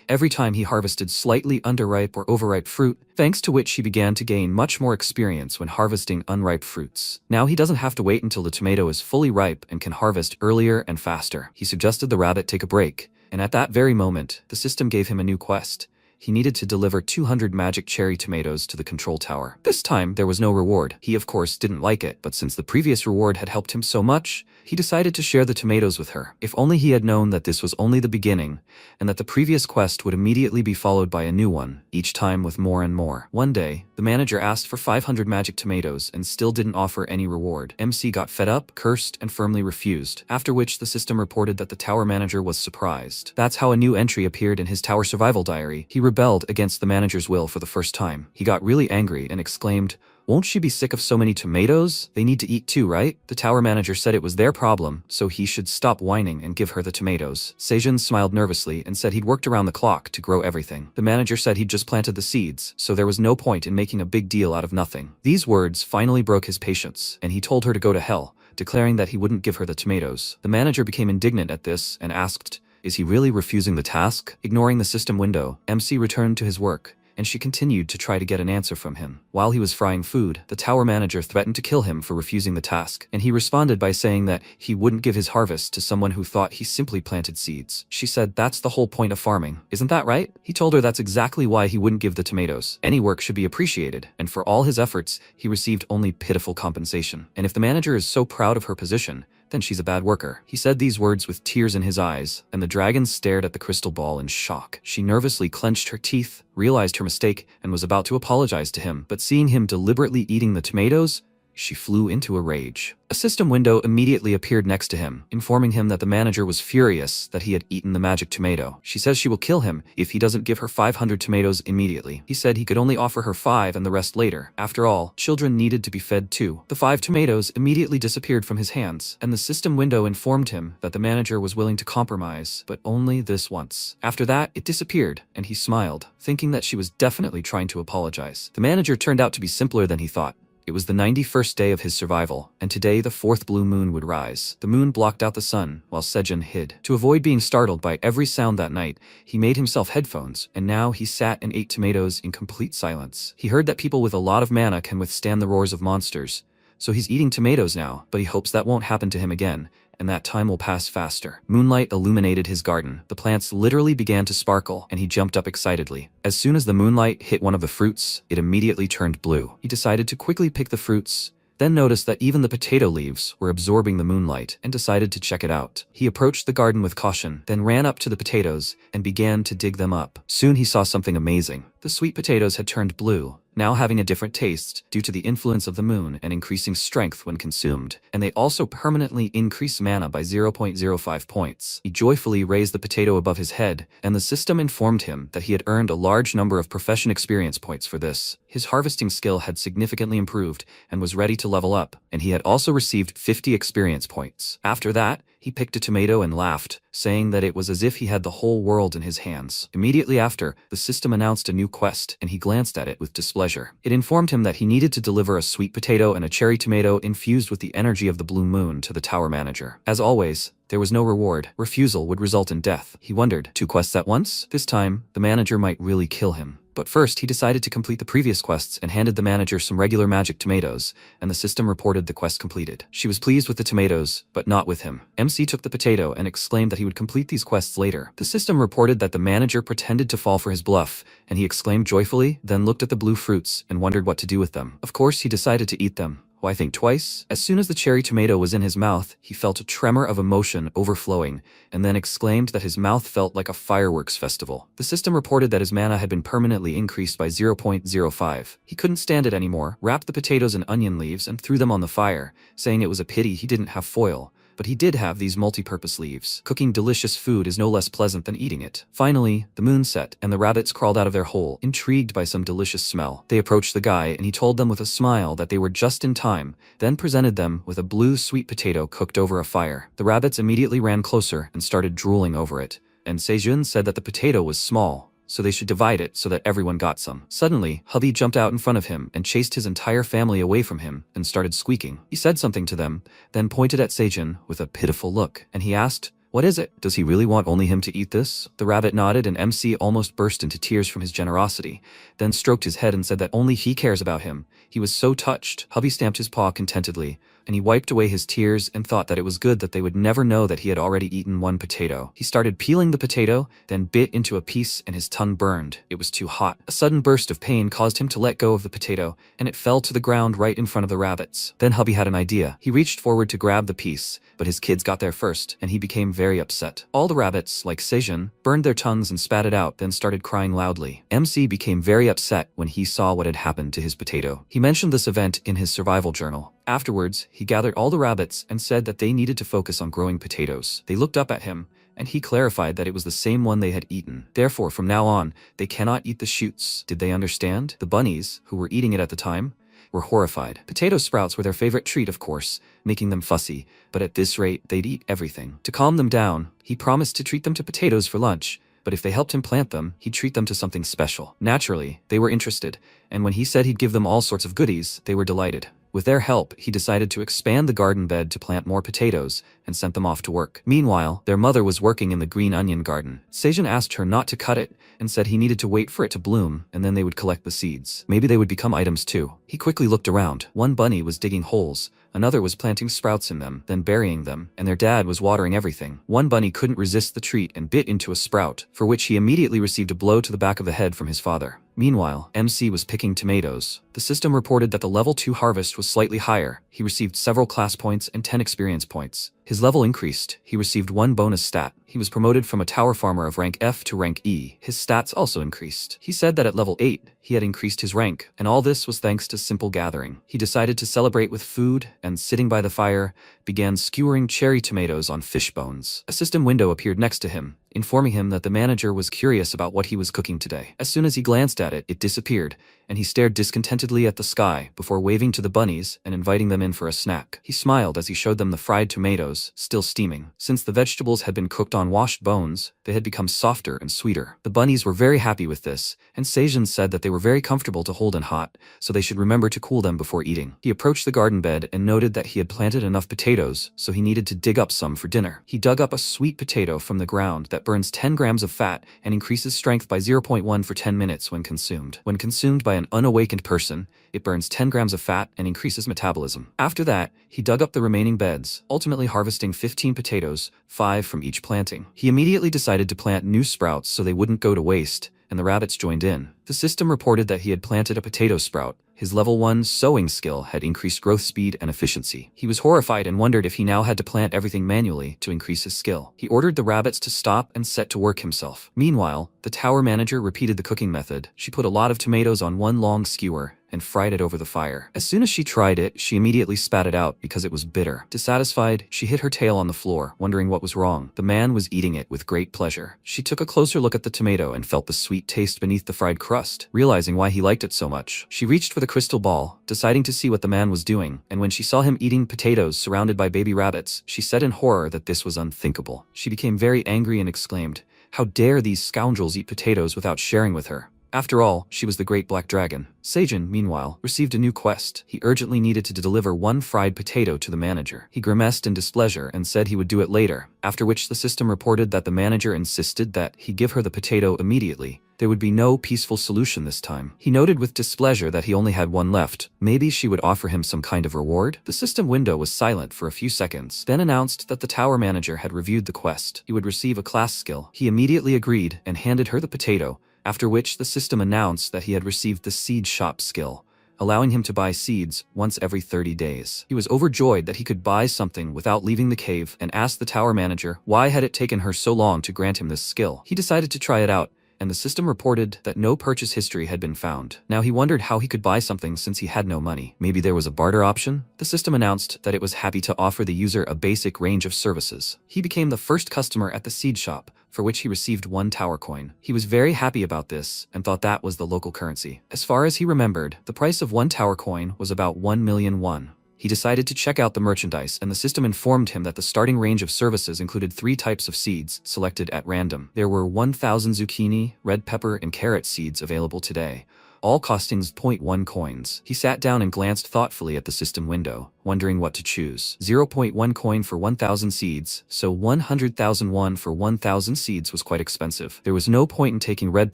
every time he harvested slightly underripe or overripe fruit, thanks to which he began to gain much more experience when harvesting unripe fruits. Now he doesn't have to wait until the tomato is fully ripe and can harvest earlier and faster. He suggested the rabbit take a break, and at that very moment, the system gave him a new quest. He needed to deliver 200 magic cherry tomatoes to the control tower. This time, there was no reward. He of course didn't like it, but since the previous reward had helped him so much, he decided to share the tomatoes with her. If only he had known that this was only the beginning, and that the previous quest would immediately be followed by a new one, each time with more and more. One day, the manager asked for 500 magic tomatoes and still didn't offer any reward. MC got fed up, cursed, and firmly refused, after which the system reported that the tower manager was surprised. That's how a new entry appeared in his tower survival diary. He rebelled against the manager's will for the first time. He got really angry and exclaimed, "Won't she be sick of so many tomatoes? They need to eat too, right?" The tower manager said it was their problem, so he should stop whining and give her the tomatoes. Seijun smiled nervously and said he'd worked around the clock to grow everything. The manager said he'd just planted the seeds, so there was no point in making a big deal out of nothing. These words finally broke his patience, and he told her to go to hell, declaring that he wouldn't give her the tomatoes. The manager became indignant at this and asked, "Is he really refusing the task?" Ignoring the system window, MC returned to his work, and she continued to try to get an answer from him. While he was frying food, the tower manager threatened to kill him for refusing the task, and he responded by saying that he wouldn't give his harvest to someone who thought he simply planted seeds. She said that's the whole point of farming. Isn't that right? He told her that's exactly why he wouldn't give the tomatoes. Any work should be appreciated, and for all his efforts, he received only pitiful compensation. And if the manager is so proud of her position, then she's a bad worker. He said these words with tears in his eyes, and the dragon stared at the crystal ball in shock. She nervously clenched her teeth, realized her mistake, and was about to apologize to him, but seeing him deliberately eating the tomatoes, she flew into a rage. A system window immediately appeared next to him, informing him that the manager was furious that he had eaten the magic tomato. She says she will kill him if he doesn't give her 500 tomatoes immediately. He said he could only offer her 5 and the rest later. After all, children needed to be fed too. The 5 tomatoes immediately disappeared from his hands, and the system window informed him that the manager was willing to compromise, but only this once. After that, it disappeared, and he smiled, thinking that she was definitely trying to apologize. The manager turned out to be simpler than he thought. It was the 91st day of his survival, and today the 4th blue moon would rise. The moon blocked out the sun, while Seijun hid. To avoid being startled by every sound that night, he made himself headphones, and now he sat and ate tomatoes in complete silence. He heard that people with a lot of mana can withstand the roars of monsters, so he's eating tomatoes now, but he hopes that won't happen to him again, and that time will pass faster. Moonlight illuminated his garden. The plants literally began to sparkle, and he jumped up excitedly. As soon as the moonlight hit one of the fruits, it immediately turned blue. He decided to quickly pick the fruits, then noticed that even the potato leaves were absorbing the moonlight, and decided to check it out. He approached the garden with caution, then ran up to the potatoes and began to dig them up. Soon he saw something amazing. The sweet potatoes had turned blue, now having a different taste due to the influence of the moon and increasing strength when consumed, and they also permanently increase mana by 0.05 points. He joyfully raised the potato above his head, and the system informed him that he had earned a large number of profession experience points for this. His harvesting skill had significantly improved and was ready to level up, and he had also received 50 experience points. After that, he picked a tomato and laughed, saying that it was as if he had the whole world in his hands. Immediately after, the system announced a new quest, and he glanced at it with displeasure. It informed him that he needed to deliver a sweet potato and a cherry tomato infused with the energy of the blue moon to the tower manager. As always, there was no reward. Refusal would result in death. He wondered, 2 quests at once? This time, the manager might really kill him. But first, he decided to complete the previous quests and handed the manager some regular magic tomatoes, and the system reported the quest completed. She was pleased with the tomatoes, but not with him. MC took the potato and exclaimed that he would complete these quests later. The system reported that the manager pretended to fall for his bluff, and he exclaimed joyfully, then looked at the blue fruits and wondered what to do with them. Of course, he decided to eat them. Why think twice? As soon as the cherry tomato was in his mouth, he felt a tremor of emotion overflowing, and then exclaimed that his mouth felt like a fireworks festival. The system reported that his mana had been permanently increased by 0.05. He couldn't stand it anymore, wrapped the potatoes in onion leaves and threw them on the fire, saying it was a pity he didn't have foil. But he did have these multi-purpose leaves. Cooking delicious food is no less pleasant than eating it. Finally, the moon set, and the rabbits crawled out of their hole, intrigued by some delicious smell. They approached the guy, and he told them with a smile that they were just in time, then presented them with a blue sweet potato cooked over a fire. The rabbits immediately ran closer and started drooling over it, and Sejun said that the potato was small, so they should divide it so that everyone got some. Suddenly, hubby jumped out in front of him and chased his entire family away from him and started squeaking. He said something to them, then pointed at Sejun with a pitiful look, and he asked, "What is it? Does he really want only him to eat this?" The rabbit nodded, and MC almost burst into tears from his generosity, then stroked his head and said that only he cares about him. He was so touched. Hubby stamped his paw contentedly, and he wiped away his tears and thought that it was good that they would never know that he had already eaten one potato. He started peeling the potato, then bit into a piece and his tongue burned. It was too hot. A sudden burst of pain caused him to let go of the potato, and it fell to the ground right in front of the rabbits. Then hubby had an idea. He reached forward to grab the piece, but his kids got there first, and he became very upset. All the rabbits, like Sejun, burned their tongues and spat it out, then started crying loudly. MC became very upset when he saw what had happened to his potato. He mentioned this event in his survival journal. Afterwards, he gathered all the rabbits and said that they needed to focus on growing potatoes. They looked up at him, and he clarified that it was the same one they had eaten. Therefore, from now on, they cannot eat the shoots. Did they understand? The bunnies, who were eating it at the time, were horrified. Potato sprouts were their favorite treat, of course, making them fussy, but at this rate, they'd eat everything. To calm them down, he promised to treat them to potatoes for lunch, but if they helped him plant them, he'd treat them to something special. Naturally, they were interested, and when he said he'd give them all sorts of goodies, they were delighted. With their help, he decided to expand the garden bed to plant more potatoes and sent them off to work. Meanwhile, their mother was working in the green onion garden. Sejun asked her not to cut it and said he needed to wait for it to bloom, and then they would collect the seeds. Maybe they would become items too. He quickly looked around. One bunny was digging holes, another was planting sprouts in them, then burying them, and their dad was watering everything. One bunny couldn't resist the treat and bit into a sprout, for which he immediately received a blow to the back of the head from his father. Meanwhile, MC was picking tomatoes. The system reported that the level 2 harvest was slightly higher. He received several class points and 10 experience points. His level increased. He received 1 bonus stat. He was promoted from a tower farmer of rank F to rank E. His stats also increased. He said that at level 8, he had increased his rank, and all this was thanks to simple gathering. He decided to celebrate with food, and sitting by the fire, began skewering cherry tomatoes on fish bones. A system window appeared next to him, informing him that the manager was curious about what he was cooking today. As soon as he glanced at it, it disappeared, and he stared discontentedly at the sky before waving to the bunnies and inviting them in for a snack. He smiled as he showed them the fried tomatoes, still steaming. Since the vegetables had been cooked on washed bones, they had become softer and sweeter. The bunnies were very happy with this, and Sejun said that they were very comfortable to hold and hot, so they should remember to cool them before eating. He approached the garden bed and noted that he had planted enough potatoes, so he needed to dig up some for dinner. He dug up a sweet potato from the ground that burns 10 grams of fat and increases strength by 0.1 for 10 minutes when consumed. When consumed by an unawakened person, it burns 10 grams of fat and increases metabolism. After that, he dug up the remaining beds, ultimately harvesting 15 potatoes, 5 from each planting. He immediately decided to plant new sprouts so they wouldn't go to waste, and the rabbits joined in. The system reported that he had planted a potato sprout. His level 1 sowing skill had increased growth speed and efficiency. He was horrified and wondered if he now had to plant everything manually to increase his skill. He ordered the rabbits to stop and set to work himself. Meanwhile, the tower manager repeated the cooking method. She put a lot of tomatoes on one long skewer and fried it over the fire. As soon as she tried it, she immediately spat it out because it was bitter. Dissatisfied, she hit her tail on the floor, wondering what was wrong. The man was eating it with great pleasure. She took a closer look at the tomato and felt the sweet taste beneath the fried crust. Realizing why he liked it so much, she reached for the crystal ball, deciding to see what the man was doing, and when she saw him eating potatoes surrounded by baby rabbits, she said in horror that this was unthinkable. She became very angry and exclaimed, "How dare these scoundrels eat potatoes without sharing with her?" After all, she was the great black dragon. Sejun, meanwhile, received a new quest. He urgently needed to deliver 1 fried potato to the manager. He grimaced in displeasure and said he would do it later, after which the system reported that the manager insisted that he give her the potato immediately. there would be no peaceful solution this time. He noted with displeasure that he only had one left. Maybe she would offer him some kind of reward? The system window was silent for a few seconds, then announced that the tower manager had reviewed the quest. He would receive a class skill. He immediately agreed and handed her the potato, after which the system announced that he had received the seed shop skill, allowing him to buy seeds once every 30 days. He was overjoyed that he could buy something without leaving the cave and asked the tower manager why had it taken her so long to grant him this skill. He decided to try it out, and the system reported that no purchase history had been found. Now he wondered how he could buy something since he had no money. Maybe there was a barter option? The system announced that it was happy to offer the user a basic range of services. He became the first customer at the seed shop, for which he received 1 tower coin. He was very happy about this and thought that was the local currency. As far as he remembered, the price of 1 tower coin was about 1,000,000 won. He decided to check out the merchandise, and the system informed him that the starting range of services included 3 types of seeds, selected at random. There were 1,000 zucchini, red pepper, and carrot seeds available today, all costing 0.1 coins. He sat down and glanced thoughtfully at the system window, wondering what to choose. 0.1 coin for 1,000 seeds, so 100,000 won for 1,000 seeds was quite expensive. There was no point in taking red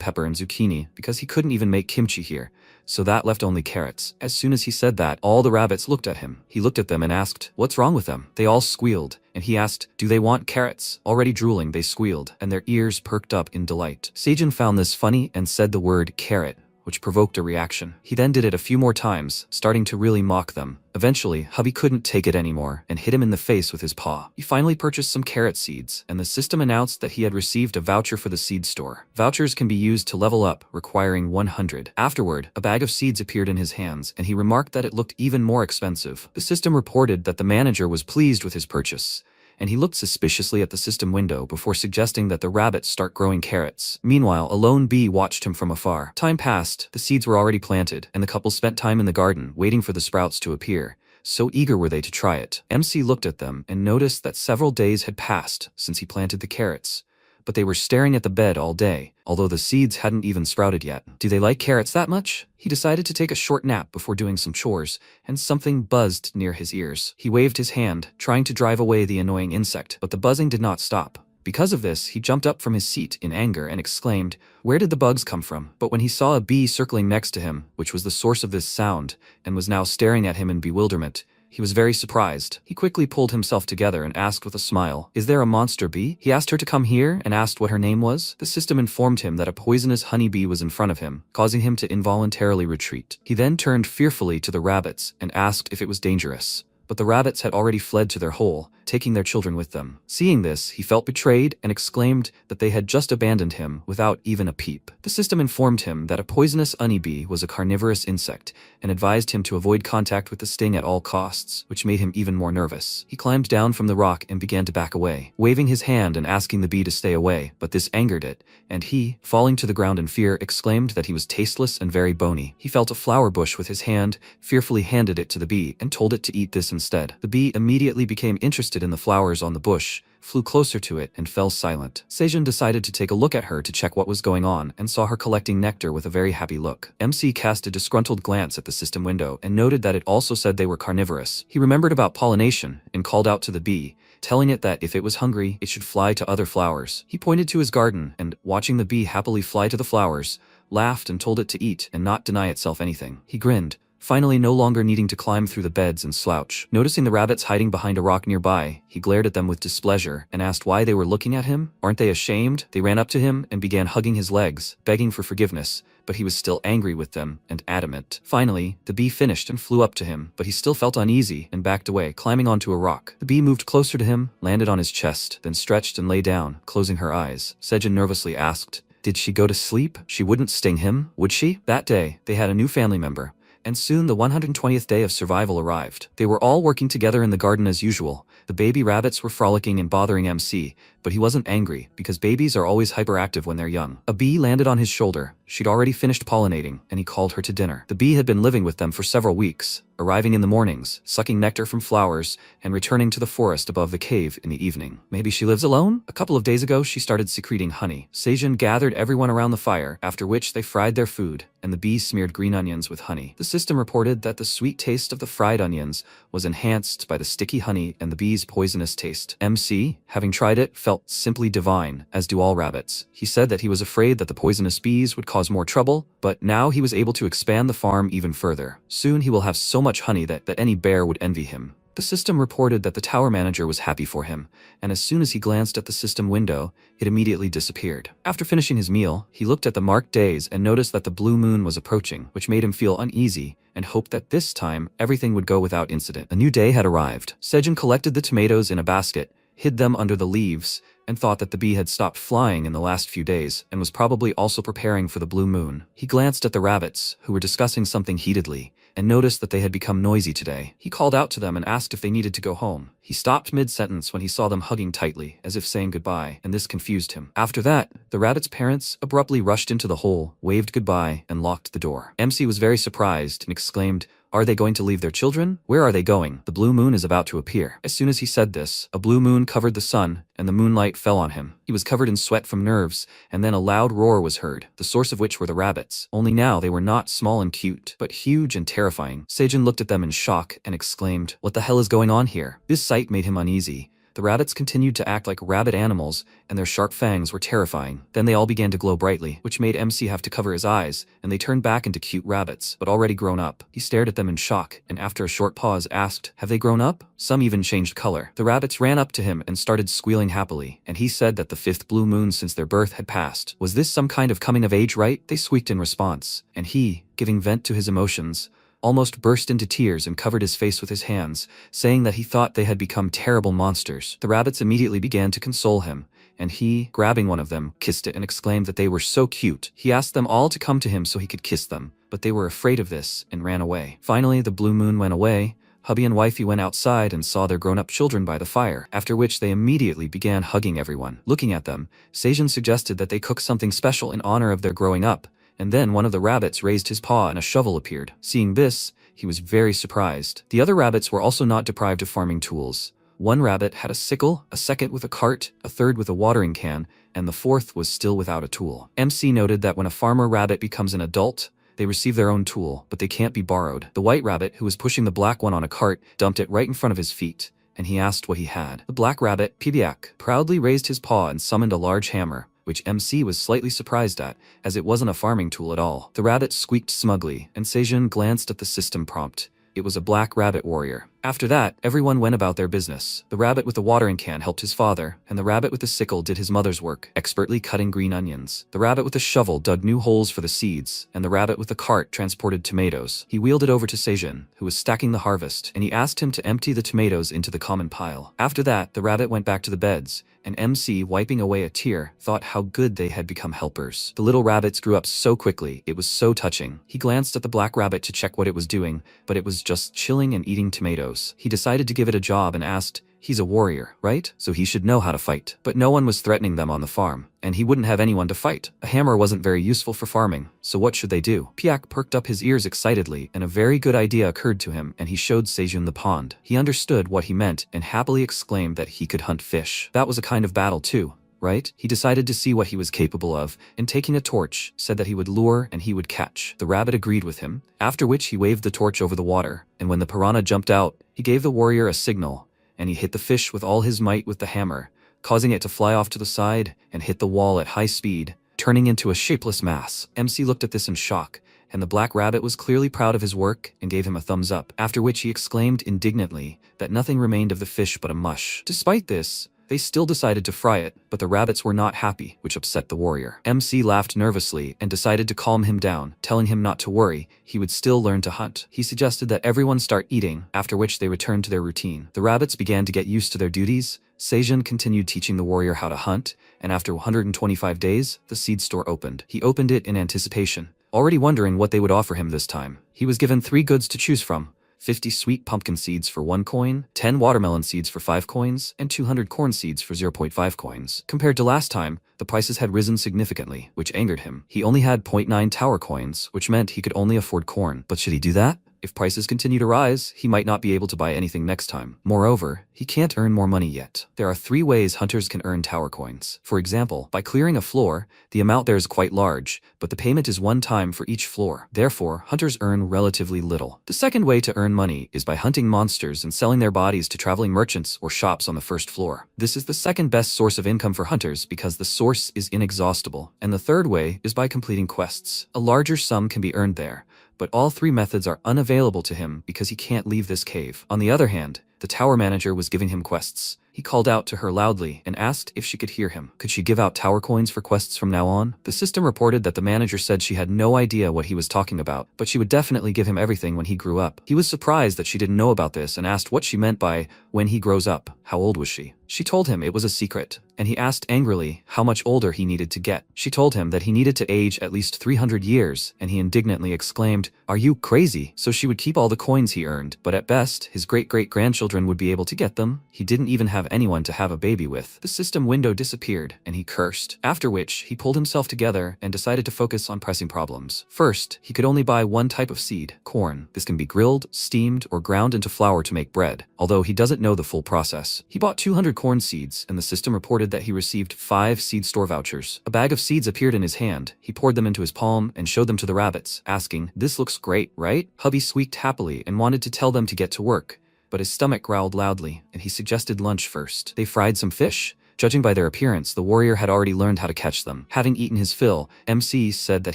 pepper and zucchini, because he couldn't even make kimchi here, so that left only carrots. As soon as he said that, all the rabbits looked at him. He looked at them and asked, "What's wrong with them?" They all squealed, and he asked, "Do they want carrots?" Already drooling, they squealed, and their ears perked up in delight. Seijin found this funny and said the word carrot, which provoked a reaction. He then did it a few more times, starting to really mock them. Eventually, hubby couldn't take it anymore and hit him in the face with his paw. He finally purchased some carrot seeds, and the system announced that he had received a voucher for the seed store. Vouchers can be used to level up, requiring 100. Afterward, a bag of seeds appeared in his hands, and he remarked that it looked even more expensive. The system reported that the manager was pleased with his purchase, and he looked suspiciously at the system window before suggesting that the rabbits start growing carrots. Meanwhile, a lone bee watched him from afar. Time passed, the seeds were already planted, and the couple spent time in the garden waiting for the sprouts to appear. So eager were they to try it. MC looked at them and noticed that several days had passed since he planted the carrots, but they were staring at the bed all day, although the seeds hadn't even sprouted yet. Do they like carrots that much? He decided to take a short nap before doing some chores, and something buzzed near his ears. He waved his hand, trying to drive away the annoying insect, but the buzzing did not stop. Because of this, he jumped up from his seat in anger and exclaimed, "Where did the bugs come from?" But when he saw a bee circling next to him, which was the source of this sound, and was now staring at him in bewilderment, he was very surprised. He quickly pulled himself together and asked with a smile, "Is there a monster bee?" He asked her to come here and asked what her name was. The system informed him that a poisonous honey bee was in front of him, causing him to involuntarily retreat. He then turned fearfully to the rabbits and asked if it was dangerous. But the rabbits had already fled to their hole, taking their children with them. Seeing this, he felt betrayed and exclaimed that they had just abandoned him without even a peep. The system informed him that a poisonous honeybee was a carnivorous insect and advised him to avoid contact with the sting at all costs, which made him even more nervous. He climbed down from the rock and began to back away, waving his hand and asking the bee to stay away, but this angered it, and he, falling to the ground in fear, exclaimed that he was tasteless and very bony. He felt a flower bush with his hand, fearfully handed it to the bee, and told it to eat this instead. The bee immediately became interested in the flowers on the bush, flew closer to it, and fell silent. Seijin decided to take a look at her to check what was going on and saw her collecting nectar with a very happy look. MC cast a disgruntled glance at the system window and noted that it also said they were carnivorous. He remembered about pollination and called out to the bee, telling it that if it was hungry, it should fly to other flowers. He pointed to his garden and, watching the bee happily fly to the flowers, laughed and told it to eat and not deny itself anything. He grinned, finally no longer needing to climb through the beds and slouch. Noticing the rabbits hiding behind a rock nearby, he glared at them with displeasure and asked why they were looking at him. Aren't they ashamed? They ran up to him and began hugging his legs, begging for forgiveness, but he was still angry with them and adamant. Finally, the bee finished and flew up to him, but he still felt uneasy and backed away, climbing onto a rock. The bee moved closer to him, landed on his chest, then stretched and lay down, closing her eyes. Seijin nervously asked, "Did she go to sleep? She wouldn't sting him, would she?" That day, they had a new family member, and soon the 120th day of survival arrived. They were all working together in the garden as usual. The baby rabbits were frolicking and bothering MC, but he wasn't angry, because babies are always hyperactive when they're young. A bee landed on his shoulder, She'd already finished pollinating, and he called her to dinner. The bee had been living with them for several weeks, arriving in the mornings, sucking nectar from flowers, and returning to the forest above the cave in the evening. Maybe she lives alone? A couple of days ago, she started secreting honey. Seijun gathered everyone around the fire, after which they fried their food, and the bee smeared green onions with honey. The system reported that the sweet taste of the fried onions was enhanced by the sticky honey and the bee's poisonous taste. MC, having tried it, felt simply divine, as do all rabbits. He said that he was afraid that the poisonous bees would cause more trouble, but now he was able to expand the farm even further. Soon he will have so much honey that any bear would envy him. The system reported that the tower manager was happy for him, and as soon as he glanced at the system window, it immediately disappeared. After finishing his meal, he looked at the marked days and noticed that the blue moon was approaching, which made him feel uneasy and hoped that this time everything would go without incident. A new day had arrived. Seijun collected the tomatoes in a basket, hid them under the leaves, and thought that the bee had stopped flying in the last few days and was probably also preparing for the blue moon. He glanced at the rabbits, who were discussing something heatedly, and noticed that they had become noisy today. He called out to them and asked if they needed to go home. He stopped mid-sentence when he saw them hugging tightly, as if saying goodbye, and this confused him. After that, the rabbits' parents abruptly rushed into the hole, waved goodbye, and locked the door. MC was very surprised and exclaimed, "Are they going to leave their children? Where are they going? The blue moon is about to appear." As soon as he said this, a blue moon covered the sun, and the moonlight fell on him. He was covered in sweat from nerves, and then a loud roar was heard, the source of which were the rabbits. Only now they were not small and cute, but huge and terrifying. Seijun looked at them in shock and exclaimed, "What the hell is going on here?" This sight made him uneasy. The rabbits continued to act like rabbit animals, and their sharp fangs were terrifying. Then they all began to glow brightly, which made MC have to cover his eyes, and they turned back into cute rabbits, but already grown up. He stared at them in shock, and after a short pause asked, "Have they grown up?" Some even changed color. The rabbits ran up to him and started squealing happily, and he said that the 5th blue moon since their birth had passed. Was this some kind of coming-of-age rite? They squeaked in response, and he, giving vent to his emotions, almost burst into tears and covered his face with his hands, saying that he thought they had become terrible monsters. The rabbits immediately began to console him, and he, grabbing one of them, kissed it and exclaimed that they were so cute. He asked them all to come to him so he could kiss them, but they were afraid of this and ran away. Finally, the blue moon went away. Hubby and wifey went outside and saw their grown-up children by the fire, after which they immediately began hugging everyone. Looking at them, Seijun suggested that they cook something special in honor of their growing up, and then one of the rabbits raised his paw and a shovel appeared. Seeing this, he was very surprised. The other rabbits were also not deprived of farming tools. One rabbit had a sickle, a second with a cart, a third with a watering can, and the fourth was still without a tool. MC noted that when a farmer rabbit becomes an adult, they receive their own tool, but they can't be borrowed. The white rabbit, who was pushing the black one on a cart, dumped it right in front of his feet, and he asked what he had. The black rabbit, Pibiak, proudly raised his paw and summoned a large hammer, which MC was slightly surprised at, as it wasn't a farming tool at all. The rabbit squeaked smugly, and Seijun glanced at the system prompt. It was a black rabbit warrior. After that, everyone went about their business. The rabbit with the watering can helped his father, and the rabbit with the sickle did his mother's work, expertly cutting green onions. The rabbit with the shovel dug new holes for the seeds, and the rabbit with the cart transported tomatoes. He wheeled it over to Seijun, who was stacking the harvest, and he asked him to empty the tomatoes into the common pile. After that, the rabbit went back to the beds, and MC, wiping away a tear, thought how good they had become helpers. The little rabbits grew up so quickly, it was so touching. He glanced at the black rabbit to check what it was doing, but it was just chilling and eating tomatoes. He decided to give it a job and asked, "He's a warrior, right? So he should know how to fight." But no one was threatening them on the farm, and he wouldn't have anyone to fight. A hammer wasn't very useful for farming, so what should they do? Piak perked up his ears excitedly, and a very good idea occurred to him, and he showed Seijun the pond. He understood what he meant and happily exclaimed that he could hunt fish. That was a kind of battle too, right? He decided to see what he was capable of, and taking a torch, said that he would lure and he would catch. The rabbit agreed with him, after which he waved the torch over the water, and when the piranha jumped out, he gave the warrior a signal, and he hit the fish with all his might with the hammer, causing it to fly off to the side and hit the wall at high speed, turning into a shapeless mass. MC looked at this in shock, and the black rabbit was clearly proud of his work and gave him a thumbs up, after which he exclaimed indignantly that nothing remained of the fish but a mush. Despite this, they still decided to fry it, but the rabbits were not happy, which upset the warrior. MC laughed nervously and decided to calm him down, telling him not to worry, he would still learn to hunt. He suggested that everyone start eating, after which they returned to their routine. The rabbits began to get used to their duties. Seijun continued teaching the warrior how to hunt, and after 125 days, the seed store opened. He opened it in anticipation, already wondering what they would offer him this time. He was given 3 goods to choose from: 50 sweet pumpkin seeds for 1 coin, 10 watermelon seeds for 5 coins, and 200 corn seeds for 0.5 coins. Compared to last time, the prices had risen significantly, which angered him. He only had 0.9 tower coins, which meant he could only afford corn. But should he do that? If prices continue to rise, he might not be able to buy anything next time. Moreover, he can't earn more money yet. There are 3 ways hunters can earn tower coins. For example, by clearing a floor, the amount there is quite large, but the payment is 1 time for each floor. Therefore, hunters earn relatively little. The second way to earn money is by hunting monsters and selling their bodies to traveling merchants or shops on the first floor. This is the second best source of income for hunters because the source is inexhaustible. And the third way is by completing quests. A larger sum can be earned there, but all 3 methods are unavailable to him because he can't leave this cave. On the other hand, the tower manager was giving him quests. He called out to her loudly and asked if she could hear him. Could she give out tower coins for quests from now on? The system reported that the manager said she had no idea what he was talking about, but she would definitely give him everything when he grew up. He was surprised that she didn't know about this and asked what she meant by when he grows up. How old was she? She told him it was a secret, and he asked angrily how much older he needed to get. She told him that he needed to age at least 300 years, and he indignantly exclaimed, "Are you crazy?" So she would keep all the coins he earned, but at best, his great-great-grandchildren would be able to get them. He didn't even have anyone to have a baby with. The system window disappeared, and he cursed. After which, he pulled himself together and decided to focus on pressing problems. First, he could only buy 1 type of seed, corn. This can be grilled, steamed, or ground into flour to make bread, although he doesn't know the full process. He bought 200 corn seeds, and the system reported that he received 5 seed store vouchers. A bag of seeds appeared in his hand. He poured them into his palm and showed them to the rabbits, asking, "This looks great, right?" Hubby squeaked happily and wanted to tell them to get to work, but his stomach growled loudly, and he suggested lunch first. They fried some fish. Judging by their appearance, the warrior had already learned how to catch them. Having eaten his fill, MC said that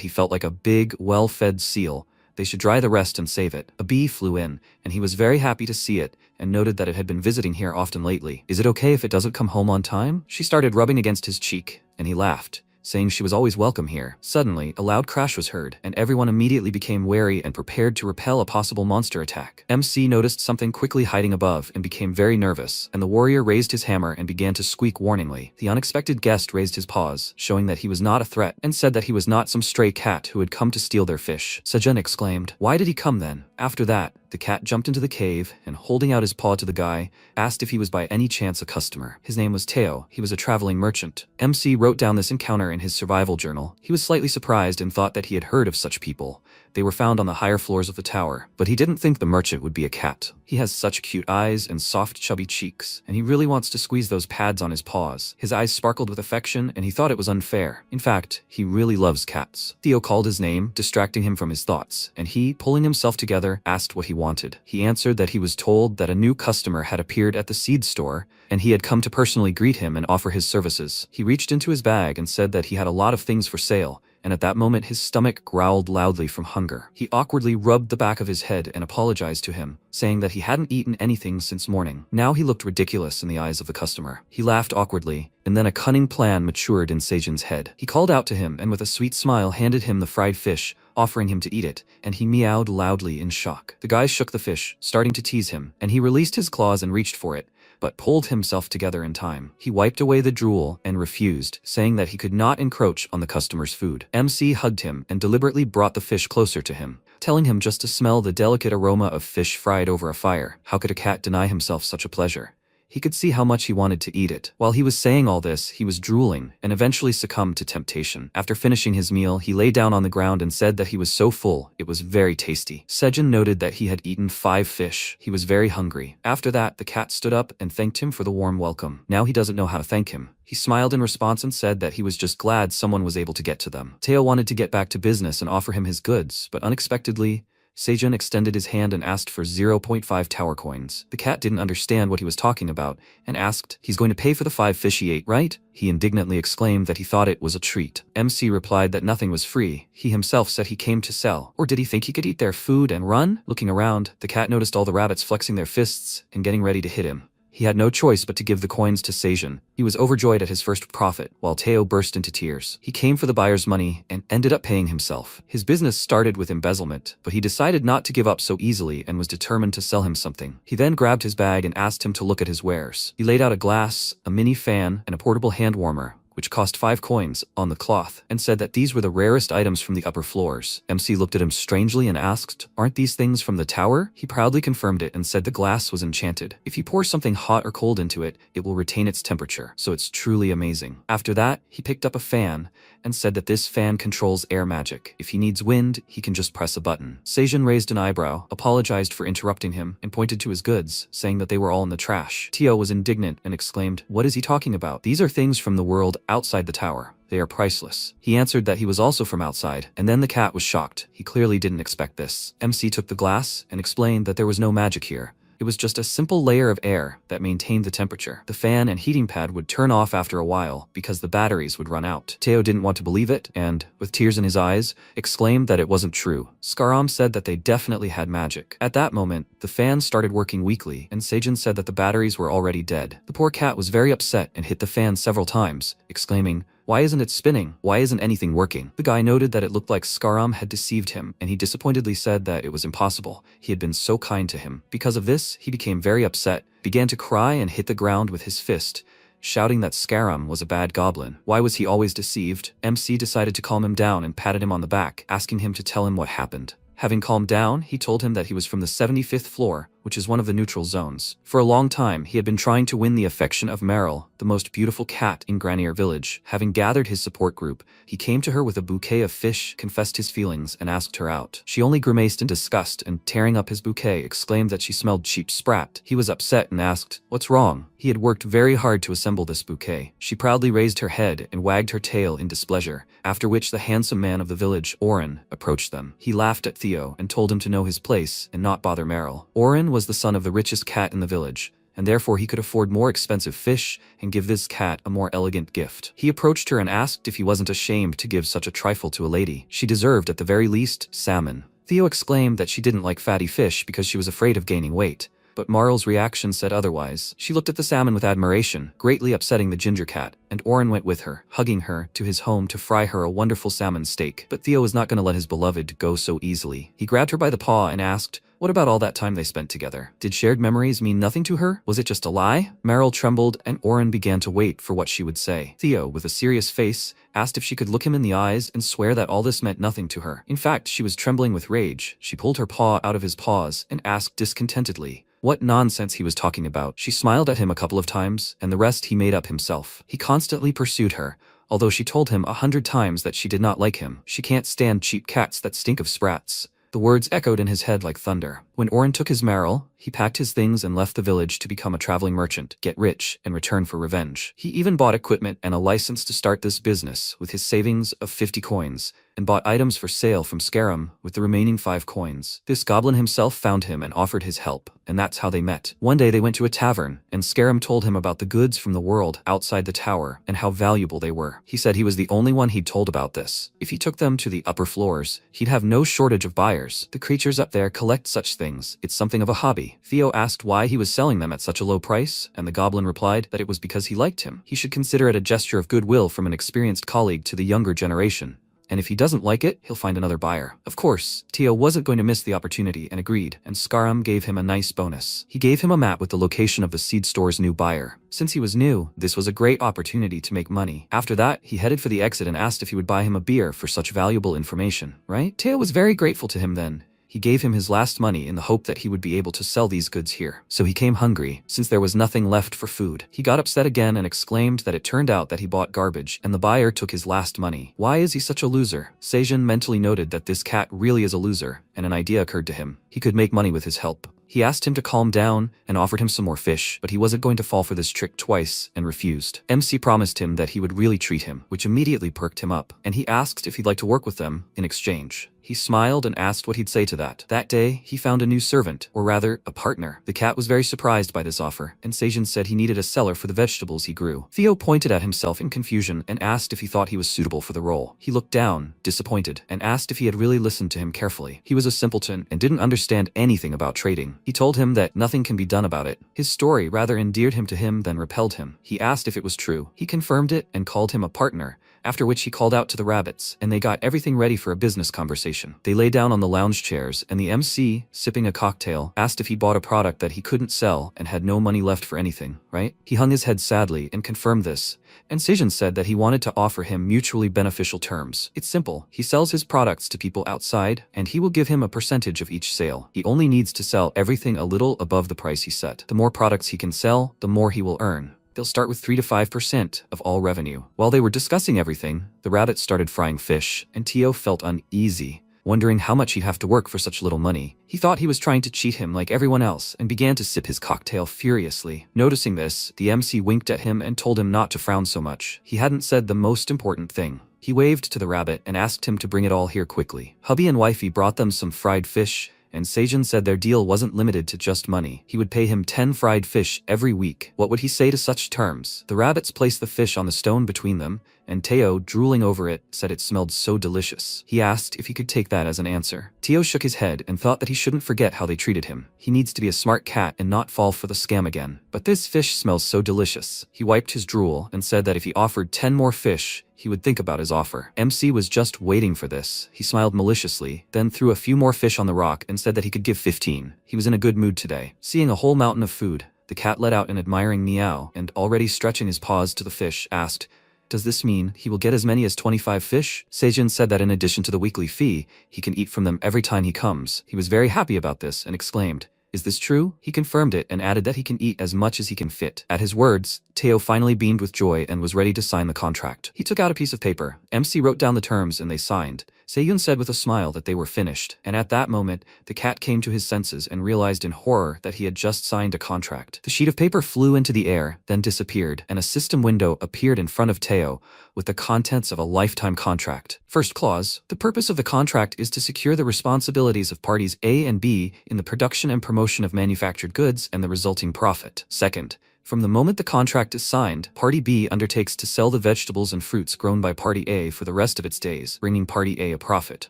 he felt like a big, well-fed seal. They should dry the rest and save it. A bee flew in, and he was very happy to see it, and noted that it had been visiting here often lately. "Is it okay if it doesn't come home on time?" She started rubbing against his cheek, and he laughed, saying she was always welcome here. Suddenly, a loud crash was heard, and everyone immediately became wary and prepared to repel a possible monster attack. MC noticed something quickly hiding above and became very nervous, and the warrior raised his hammer and began to squeak warningly. The unexpected guest raised his paws, showing that he was not a threat, and said that he was not some stray cat who had come to steal their fish. Sejun exclaimed, "Why did he come then?" After that, the cat jumped into the cave and, holding out his paw to the guy, asked if he was by any chance a customer. His name was Teo. He was a traveling merchant. MC wrote down this encounter in his survival journal. He was slightly surprised and thought that he had heard of such people. They were found on the higher floors of the tower, but he didn't think the merchant would be a cat. He has such cute eyes and soft chubby cheeks, and he really wants to squeeze those pads on his paws. His eyes sparkled with affection, and he thought it was unfair. In fact, he really loves cats. Theo called his name, distracting him from his thoughts, and he, pulling himself together, asked what he wanted. He answered that he was told that a new customer had appeared at the seed store, and he had come to personally greet him and offer his services. He reached into his bag and said that he had a lot of things for sale, and at that moment his stomach growled loudly from hunger. He awkwardly rubbed the back of his head and apologized to him, saying that he hadn't eaten anything since morning. Now he looked ridiculous in the eyes of the customer. He laughed awkwardly, and then a cunning plan matured in Sejun's head. He called out to him and with a sweet smile handed him the fried fish, offering him to eat it, and he meowed loudly in shock. The guy shook the fish, starting to tease him, and he released his claws and reached for it, but pulled himself together in time. He wiped away the drool and refused, saying that he could not encroach on the customer's food. MC hugged him and deliberately brought the fish closer to him, telling him just to smell the delicate aroma of fish fried over a fire. How could a cat deny himself such a pleasure? He could see how much he wanted to eat it. While he was saying all this, he was drooling and eventually succumbed to temptation. After finishing his meal, he lay down on the ground and said that he was so full, it was very tasty. Sejun noted that he had eaten 5 fish. He was very hungry. After that, the cat stood up and thanked him for the warm welcome. Now he doesn't know how to thank him. He smiled in response and said that he was just glad someone was able to get to them. Teo wanted to get back to business and offer him his goods, but unexpectedly, Sejun extended his hand and asked for 0.5 tower coins. The cat didn't understand what he was talking about and asked, "He's going to pay for the 5 fish he ate, right?" He indignantly exclaimed that he thought it was a treat. MC replied that nothing was free. He himself said he came to sell. Or did he think he could eat their food and run? Looking around, the cat noticed all the rabbits flexing their fists and getting ready to hit him. He had no choice but to give the coins to Sejun. He was overjoyed at his first profit, while Teo burst into tears. He came for the buyer's money and ended up paying himself. His business started with embezzlement, but he decided not to give up so easily and was determined to sell him something. He then grabbed his bag and asked him to look at his wares. He laid out a glass, a mini fan, and a portable hand warmer, which cost 5 coins, on the cloth, and said that these were the rarest items from the upper floors. MC looked at him strangely and asked, "Aren't these things from the tower?" He proudly confirmed it and said the glass was enchanted. If you pour something hot or cold into it, it will retain its temperature, so it's truly amazing. After that, he picked up a fan and said that this fan controls air magic. If he needs wind, he can just press a button. Seijin raised an eyebrow, apologized for interrupting him, and pointed to his goods, saying that they were all in the trash. Tio was indignant and exclaimed, "What is he talking about? These are things from the world outside the tower. They are priceless." He answered that he was also from outside, and then the cat was shocked. He clearly didn't expect this. MC took the glass and explained that there was no magic here. It was just a simple layer of air that maintained the temperature. The fan and heating pad would turn off after a while because the batteries would run out. Teo didn't want to believe it and, with tears in his eyes, exclaimed that it wasn't true. Skaram said that they definitely had magic. At that moment, the fan started working weakly, and Seijin said that the batteries were already dead. The poor cat was very upset and hit the fan several times, exclaiming, "Why isn't it spinning? Why isn't anything working?" The guy noted that it looked like Skaram had deceived him, and he disappointedly said that it was impossible. He had been so kind to him. Because of this, he became very upset, began to cry and hit the ground with his fist, shouting that Skaram was a bad goblin. Why was he always deceived? MC decided to calm him down and patted him on the back, asking him to tell him what happened. Having calmed down, he told him that he was from the 75th floor, which is one of the neutral zones. For a long time, he had been trying to win the affection of Meryl, the most beautiful cat in Granier Village. Having gathered his support group, he came to her with a bouquet of fish, confessed his feelings, and asked her out. She only grimaced in disgust and, tearing up his bouquet, exclaimed that she smelled cheap sprat. He was upset and asked, "What's wrong?" He had worked very hard to assemble this bouquet. She proudly raised her head and wagged her tail in displeasure, after which the handsome man of the village, Oren, approached them. He laughed at Theo and told him to know his place and not bother Meryl. Oren was the son of the richest cat in the village, and therefore he could afford more expensive fish and give this cat a more elegant gift. He approached her and asked if he wasn't ashamed to give such a trifle to a lady. She deserved, at the very least, salmon. Theo exclaimed that she didn't like fatty fish because she was afraid of gaining weight, but Marl's reaction said otherwise. She looked at the salmon with admiration, greatly upsetting the ginger cat, and Oren went with her, hugging her, to his home to fry her a wonderful salmon steak. But Theo was not going to let his beloved go so easily. He grabbed her by the paw and asked, what about all that time they spent together? Did shared memories mean nothing to her? Was it just a lie? Meryl trembled, and Oren began to wait for what she would say. Theo, with a serious face, asked if she could look him in the eyes and swear that all this meant nothing to her. In fact, she was trembling with rage. She pulled her paw out of his paws and asked discontentedly what nonsense he was talking about. She smiled at him a couple of times, and the rest he made up himself. He constantly pursued her, although she told him 100 times that she did not like him. She can't stand cheap cats that stink of sprats. The words echoed in his head like thunder. When Oren took his Meryl, he packed his things and left the village to become a traveling merchant, get rich, and return for revenge. He even bought equipment and a license to start this business with his savings of 50 coins, and bought items for sale from Scarum with the remaining 5 coins. This goblin himself found him and offered his help, and that's how they met. One day they went to a tavern, and Scarum told him about the goods from the world outside the tower and how valuable they were. He said he was the only one he'd told about this. If he took them to the upper floors, he'd have no shortage of buyers. The creatures up there collect such things. It's something of a hobby. Theo asked why he was selling them at such a low price, and the goblin replied that it was because he liked him. He should consider it a gesture of goodwill from an experienced colleague to the younger generation, and if he doesn't like it, he'll find another buyer. Of course, Theo wasn't going to miss the opportunity and agreed, and Scarum gave him a nice bonus. He gave him a map with the location of the seed store's new buyer. Since he was new, this was a great opportunity to make money. After that, he headed for the exit and asked if he would buy him a beer for such valuable information, right? Theo was very grateful to him then. He gave him his last money in the hope that he would be able to sell these goods here. So he came hungry, since there was nothing left for food. He got upset again and exclaimed that it turned out that he bought garbage, and the buyer took his last money. Why is he such a loser? Seijin mentally noted that this cat really is a loser, and an idea occurred to him. He could make money with his help. He asked him to calm down and offered him some more fish, but he wasn't going to fall for this trick twice and refused. MC promised him that he would really treat him, which immediately perked him up, and he asked if he'd like to work with them in exchange. He smiled and asked what he'd say to that. That day, he found a new servant, or rather, a partner. The cat was very surprised by this offer, and Seijin said he needed a seller for the vegetables he grew. Theo pointed at himself in confusion and asked if he thought he was suitable for the role. He looked down, disappointed, and asked if he had really listened to him carefully. He was a simpleton and didn't understand anything about trading. He told him that nothing can be done about it. His story rather endeared him to him than repelled him. He asked if it was true. He confirmed it and called him a partner, after which he called out to the rabbits, and they got everything ready for a business conversation. They lay down on the lounge chairs, and the MC, sipping a cocktail, asked if he bought a product that he couldn't sell and had no money left for anything, right? He hung his head sadly and confirmed this, and Sejin said that he wanted to offer him mutually beneficial terms. It's simple. He sells his products to people outside, and he will give him a percentage of each sale. He only needs to sell everything a little above the price he set. The more products he can sell, the more he will earn. They'll start with 3 to 5% of all revenue. While they were discussing everything, the rabbit started frying fish, and Tio felt uneasy, wondering how much he'd have to work for such little money. He thought he was trying to cheat him like everyone else and began to sip his cocktail furiously. Noticing this, the MC winked at him and told him not to frown so much. He hadn't said the most important thing. He waved to the rabbit and asked him to bring it all here quickly. Hubby and wifey brought them some fried fish, and Sejin said their deal wasn't limited to just money. He would pay him 10 fried fish every week. What would he say to such terms? The rabbits placed the fish on the stone between them, and Teo, drooling over it, said it smelled so delicious. He asked if he could take that as an answer. Teo shook his head and thought that he shouldn't forget how they treated him. He needs to be a smart cat and not fall for the scam again. But this fish smells so delicious. He wiped his drool and said that if he offered 10 more fish, he would think about his offer. MC was just waiting for this. He smiled maliciously, then threw a few more fish on the rock and said that he could give 15. He was in a good mood today. Seeing a whole mountain of food, the cat let out an admiring meow and, already stretching his paws to the fish, asked, "Does this mean he will get as many as 25 fish?" Sejin said that in addition to the weekly fee, he can eat from them every time he comes. He was very happy about this and exclaimed, "Is this true?" He confirmed it and added that he can eat as much as he can fit. At his words, Teo finally beamed with joy and was ready to sign the contract. He took out a piece of paper. MC wrote down the terms and they signed. Seyun said with a smile that they were finished, and at that moment, the cat came to his senses and realized in horror that he had just signed a contract. The sheet of paper flew into the air, then disappeared, and a system window appeared in front of Teo with the contents of a lifetime contract. First clause, the purpose of the contract is to secure the responsibilities of parties A and B in the production and promotion of manufactured goods and the resulting profit. Second, from the moment the contract is signed, Party B undertakes to sell the vegetables and fruits grown by Party A for the rest of its days, bringing Party A a profit.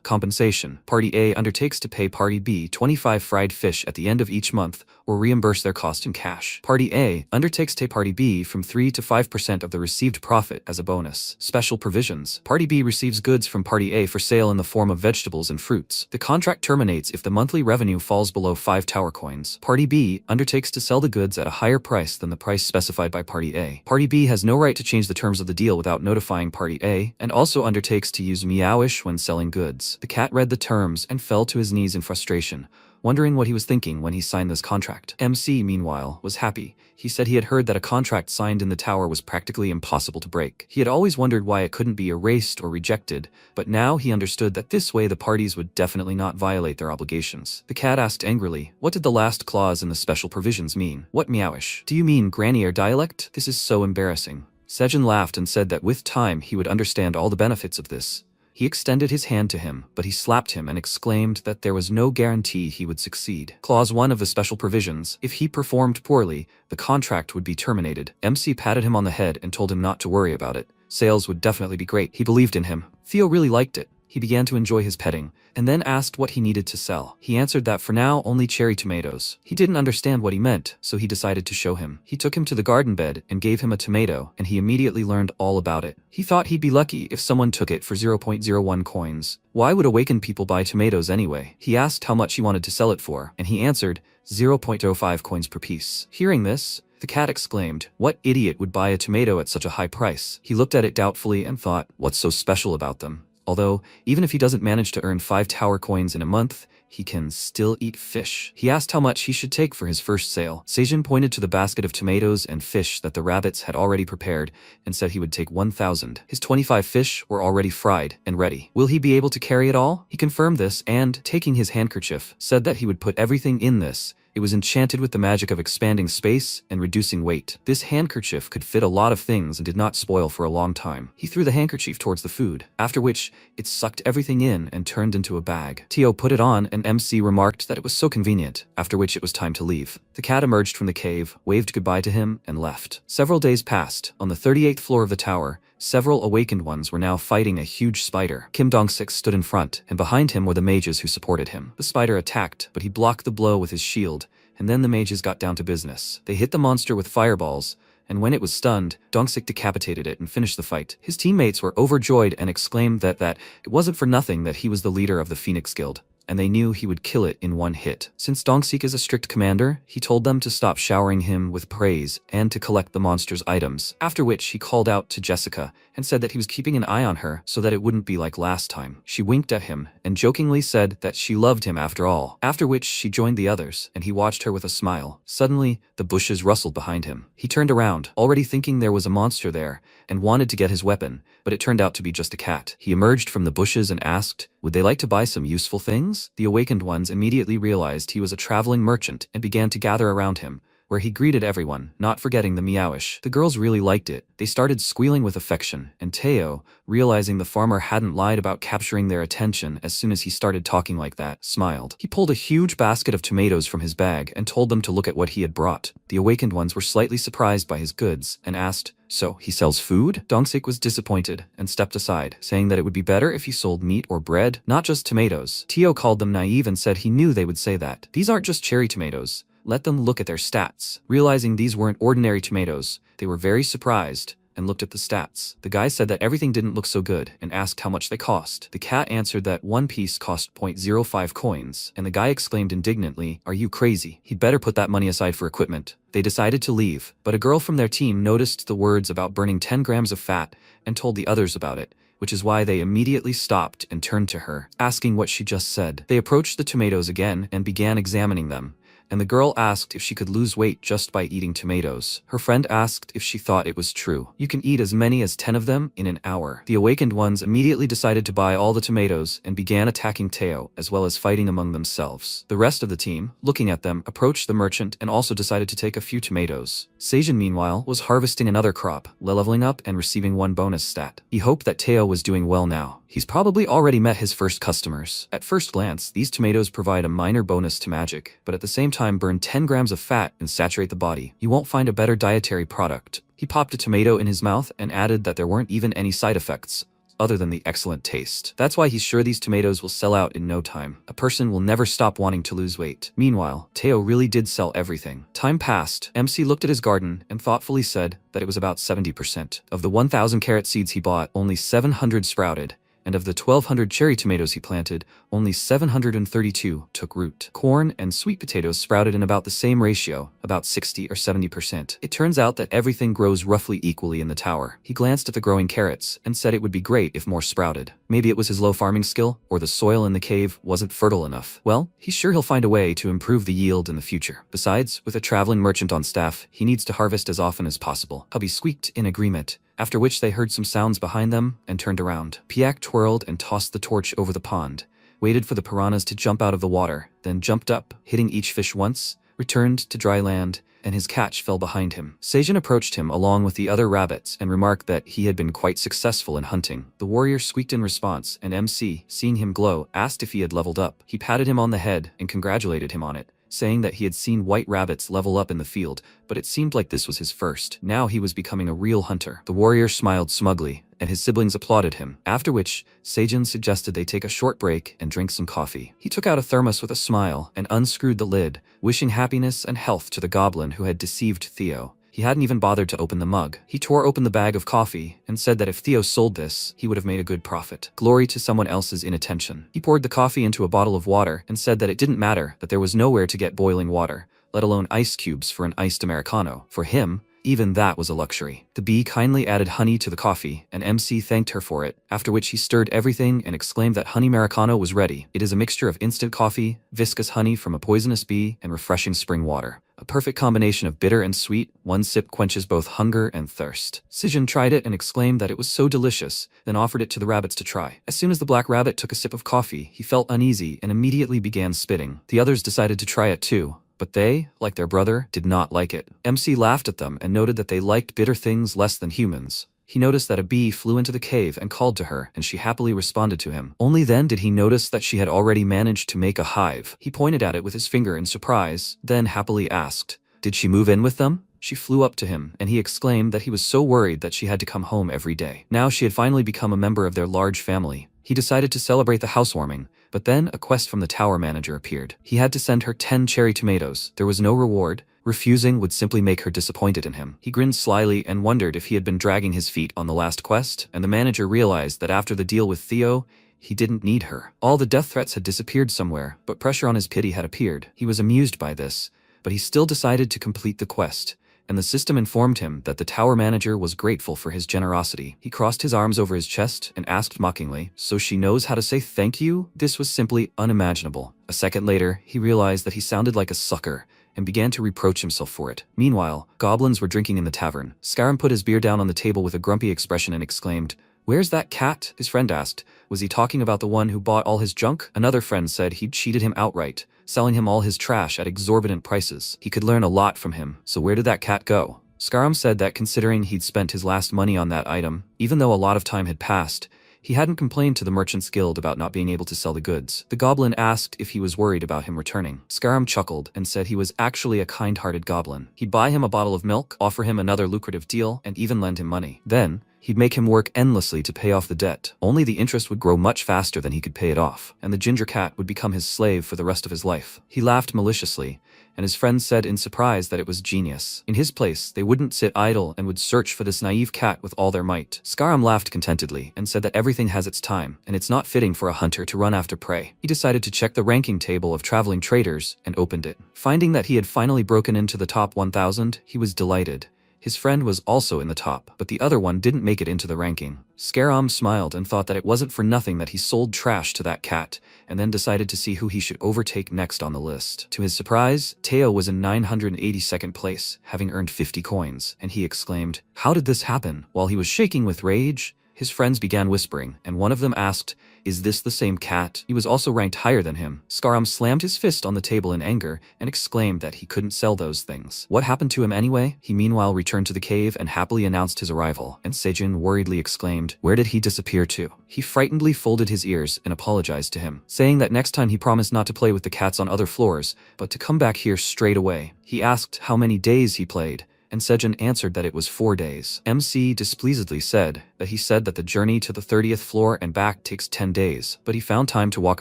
Compensation. Party A undertakes to pay Party B 25 fried fish at the end of each month or reimburse their cost in cash. Party A undertakes to pay Party B from 3 to 5% of the received profit as a bonus. Special provisions. Party B receives goods from Party A for sale in the form of vegetables and fruits. The contract terminates if the monthly revenue falls below 5 tower coins. Party B undertakes to sell the goods at a higher price than the price specified by Party A. Party B has no right to change the terms of the deal without notifying Party A, and also undertakes to use meowish when selling goods. The cat read the terms and fell to his knees in frustration, wondering what he was thinking when he signed this contract. MC, meanwhile, was happy. He said he had heard that a contract signed in the tower was practically impossible to break. He had always wondered why it couldn't be erased or rejected, but now he understood that this way the parties would definitely not violate their obligations. The cat asked angrily, "What did the last clause in the special provisions mean? What meowish? Do you mean granny or dialect? This is so embarrassing." Sejin laughed and said that with time he would understand all the benefits of this. He extended his hand to him, but he slapped him and exclaimed that there was no guarantee he would succeed. Clause 1 of the special provisions, if he performed poorly, the contract would be terminated. MC patted him on the head and told him not to worry about it. Sales would definitely be great. He believed in him. Theo really liked it. He began to enjoy his petting, and then asked what he needed to sell. He answered that for now only cherry tomatoes. He didn't understand what he meant, so he decided to show him. He took him to the garden bed and gave him a tomato, and he immediately learned all about it. He thought he'd be lucky if someone took it for 0.01 coins. Why would Awakened people buy tomatoes anyway? He asked how much he wanted to sell it for, and he answered 0.05 coins per piece. Hearing this, the cat exclaimed, "What idiot would buy a tomato at such a high price?" He looked at it doubtfully and thought, what's so special about them? Although, even if he doesn't manage to earn 5 tower coins in a month, he can still eat fish. He asked how much he should take for his first sale. Sejin pointed to the basket of tomatoes and fish that the rabbits had already prepared and said he would take 1,000. His 25 fish were already fried and ready. Will he be able to carry it all? He confirmed this and, taking his handkerchief, said that he would put everything in this. It was enchanted with the magic of expanding space and reducing weight. This handkerchief could fit a lot of things and did not spoil for a long time. He threw the handkerchief towards the food, after which it sucked everything in and turned into a bag. Tio put it on and MC remarked that it was so convenient, after which it was time to leave. The cat emerged from the cave, waved goodbye to him, and left. Several days passed. On the 38th floor of the tower, several awakened ones were now fighting a huge spider. Kim Dong-sik stood in front, and behind him were the mages who supported him. The spider attacked, but he blocked the blow with his shield, and then the mages got down to business. They hit the monster with fireballs, and when it was stunned, Dongsik decapitated it and finished the fight. His teammates were overjoyed and exclaimed that it wasn't for nothing that he was the leader of the Phoenix Guild, and they knew he would kill it in one hit. Since Dongsik is a strict commander, he told them to stop showering him with praise and to collect the monster's items, after which he called out to Jessica and said that he was keeping an eye on her so that it wouldn't be like last time. She winked at him and jokingly said that she loved him after all, after which she joined the others and he watched her with a smile. Suddenly, the bushes rustled behind him. He turned around, already thinking there was a monster there, and wanted to get his weapon, but it turned out to be just a cat. He emerged from the bushes and asked, would they like to buy some useful things? The awakened ones immediately realized he was a traveling merchant and began to gather around him, where he greeted everyone, not forgetting the meowish. The girls really liked it. They started squealing with affection, and Teo, realizing the farmer hadn't lied about capturing their attention as soon as he started talking like that, smiled. He pulled a huge basket of tomatoes from his bag and told them to look at what he had brought. The awakened ones were slightly surprised by his goods and asked, so, he sells food? Dongsik was disappointed and stepped aside, saying that it would be better if he sold meat or bread, not just tomatoes. Teo called them naive and said he knew they would say that. These aren't just cherry tomatoes. Let them look at their stats. Realizing these weren't ordinary tomatoes, they were very surprised and looked at the stats. The guy said that everything didn't look so good and asked how much they cost. The cat answered that one piece cost 0.05 coins, and the guy exclaimed indignantly, are you crazy? He'd better put that money aside for equipment. They decided to leave, but a girl from their team noticed the words about burning 10 grams of fat and told the others about it, which is why they immediately stopped and turned to her, asking what she just said. They approached the tomatoes again and began examining them, and the girl asked if she could lose weight just by eating tomatoes. Her friend asked if she thought it was true. You can eat as many as 10 of them in an hour. The awakened ones immediately decided to buy all the tomatoes and began attacking Teo, as well as fighting among themselves. The rest of the team, looking at them, approached the merchant and also decided to take a few tomatoes. Seijin, meanwhile, was harvesting another crop, leveling up and receiving one bonus stat. He hoped that Teo was doing well now. He's probably already met his first customers. At first glance, these tomatoes provide a minor bonus to magic, but at the same time burn 10 grams of fat and saturate the body. You won't find a better dietary product. He popped a tomato in his mouth and added that there weren't even any side effects, other than the excellent taste. That's why he's sure these tomatoes will sell out in no time. A person will never stop wanting to lose weight. Meanwhile, Teo really did sell everything. Time passed. MC looked at his garden and thoughtfully said that it was about 70%. Of the 1,000 carrot seeds he bought, only 700 sprouted, and of the 1,200 cherry tomatoes he planted, only 732 took root. Corn and sweet potatoes sprouted in about the same ratio, about 60 or 70%. It turns out that everything grows roughly equally in the tower. He glanced at the growing carrots and said it would be great if more sprouted. Maybe it was his low farming skill, or the soil in the cave wasn't fertile enough. Well, he's sure he'll find a way to improve the yield in the future. Besides, with a traveling merchant on staff, he needs to harvest as often as possible. Hubby squeaked in agreement, after which they heard some sounds behind them and turned around. Piak twirled and tossed the torch over the pond, waited for the piranhas to jump out of the water, then jumped up, hitting each fish once, returned to dry land, and his catch fell behind him. Seijin approached him along with the other rabbits and remarked that he had been quite successful in hunting. The warrior squeaked in response, and MC, seeing him glow, asked if he had leveled up. He patted him on the head and congratulated him on it, saying that he had seen white rabbits level up in the field, but it seemed like this was his first. Now he was becoming a real hunter. The warrior smiled smugly, and his siblings applauded him, after which Seijin suggested they take a short break and drink some coffee. He took out a thermos with a smile and unscrewed the lid, wishing happiness and health to the goblin who had deceived Theo. He hadn't even bothered to open the mug. He tore open the bag of coffee and said that if Theo sold this, he would have made a good profit. Glory to someone else's inattention. He poured the coffee into a bottle of water and said that it didn't matter, that there was nowhere to get boiling water, let alone ice cubes for an iced Americano. For him, even that was a luxury. The bee kindly added honey to the coffee, and MC thanked her for it, after which he stirred everything and exclaimed that honey Americano was ready. It is a mixture of instant coffee, viscous honey from a poisonous bee, and refreshing spring water. A perfect combination of bitter and sweet, one sip quenches both hunger and thirst. Seijin tried it and exclaimed that it was so delicious, then offered it to the rabbits to try. As soon as the black rabbit took a sip of coffee, he felt uneasy and immediately began spitting. The others decided to try it too, but they, like their brother, did not like it. MC laughed at them and noted that they liked bitter things less than humans. He noticed that a bee flew into the cave and called to her, and she happily responded to him. Only then did he notice that she had already managed to make a hive. He pointed at it with his finger in surprise, then happily asked, "Did she move in with them?" She flew up to him, and he exclaimed that he was so worried that she had to come home every day. Now she had finally become a member of their large family. He decided to celebrate the housewarming, but then a quest from the tower manager appeared. He had to send her 10 cherry tomatoes. There was no reward, Refusing would simply make her disappointed in him. He grinned slyly and wondered if he had been dragging his feet on the last quest, and the manager realized that after the deal with Theo, he didn't need her. All the death threats had disappeared somewhere, but pressure on his pity had appeared. He was amused by this, but he still decided to complete the quest, and the system informed him that the tower manager was grateful for his generosity. He crossed his arms over his chest and asked mockingly, "So she knows how to say thank you?" This was simply unimaginable. A second later, he realized that he sounded like a sucker, and began to reproach himself for it. Meanwhile, goblins were drinking in the tavern. Skyrim put his beer down on the table with a grumpy expression and exclaimed, "Where's that cat?" His friend asked. Was he talking about the one who bought all his junk? Another friend said he'd cheated him outright, selling him all his trash at exorbitant prices. He could learn a lot from him, so where did that cat go? Skyrim said that considering he'd spent his last money on that item, even though a lot of time had passed, he hadn't complained to the Merchants Guild about not being able to sell the goods. The goblin asked if he was worried about him returning. Skyrim chuckled and said he was actually a kind-hearted goblin. He'd buy him a bottle of milk, offer him another lucrative deal, and even lend him money. Then, he'd make him work endlessly to pay off the debt. Only the interest would grow much faster than he could pay it off, and the ginger cat would become his slave for the rest of his life. He laughed maliciously, and his friends said in surprise that it was genius. In his place, they wouldn't sit idle and would search for this naive cat with all their might. Skyrim laughed contentedly and said that everything has its time, and it's not fitting for a hunter to run after prey. He decided to check the ranking table of traveling traders and opened it. Finding that he had finally broken into the top 1,000, he was delighted. His friend was also in the top, but the other one didn't make it into the ranking. Skyrim smiled and thought that it wasn't for nothing that he sold trash to that cat, and then decided to see who he should overtake next on the list. To his surprise, Teo was in 982nd place, having earned 50 coins, and he exclaimed, "How did this happen?" While he was shaking with rage, his friends began whispering, and one of them asked, "Is this the same cat?" He was also ranked higher than him. Skyrim slammed his fist on the table in anger and exclaimed that he couldn't sell those things. What happened to him anyway? He meanwhile returned to the cave and happily announced his arrival, and Seijin worriedly exclaimed, "Where did he disappear to?" He frightenedly folded his ears and apologized to him, saying that next time he promised not to play with the cats on other floors, but to come back here straight away. He asked how many days he played, and Sejin answered that it was 4 days. MC displeasedly said that the journey to the 30th floor and back takes 10 days, but he found time to walk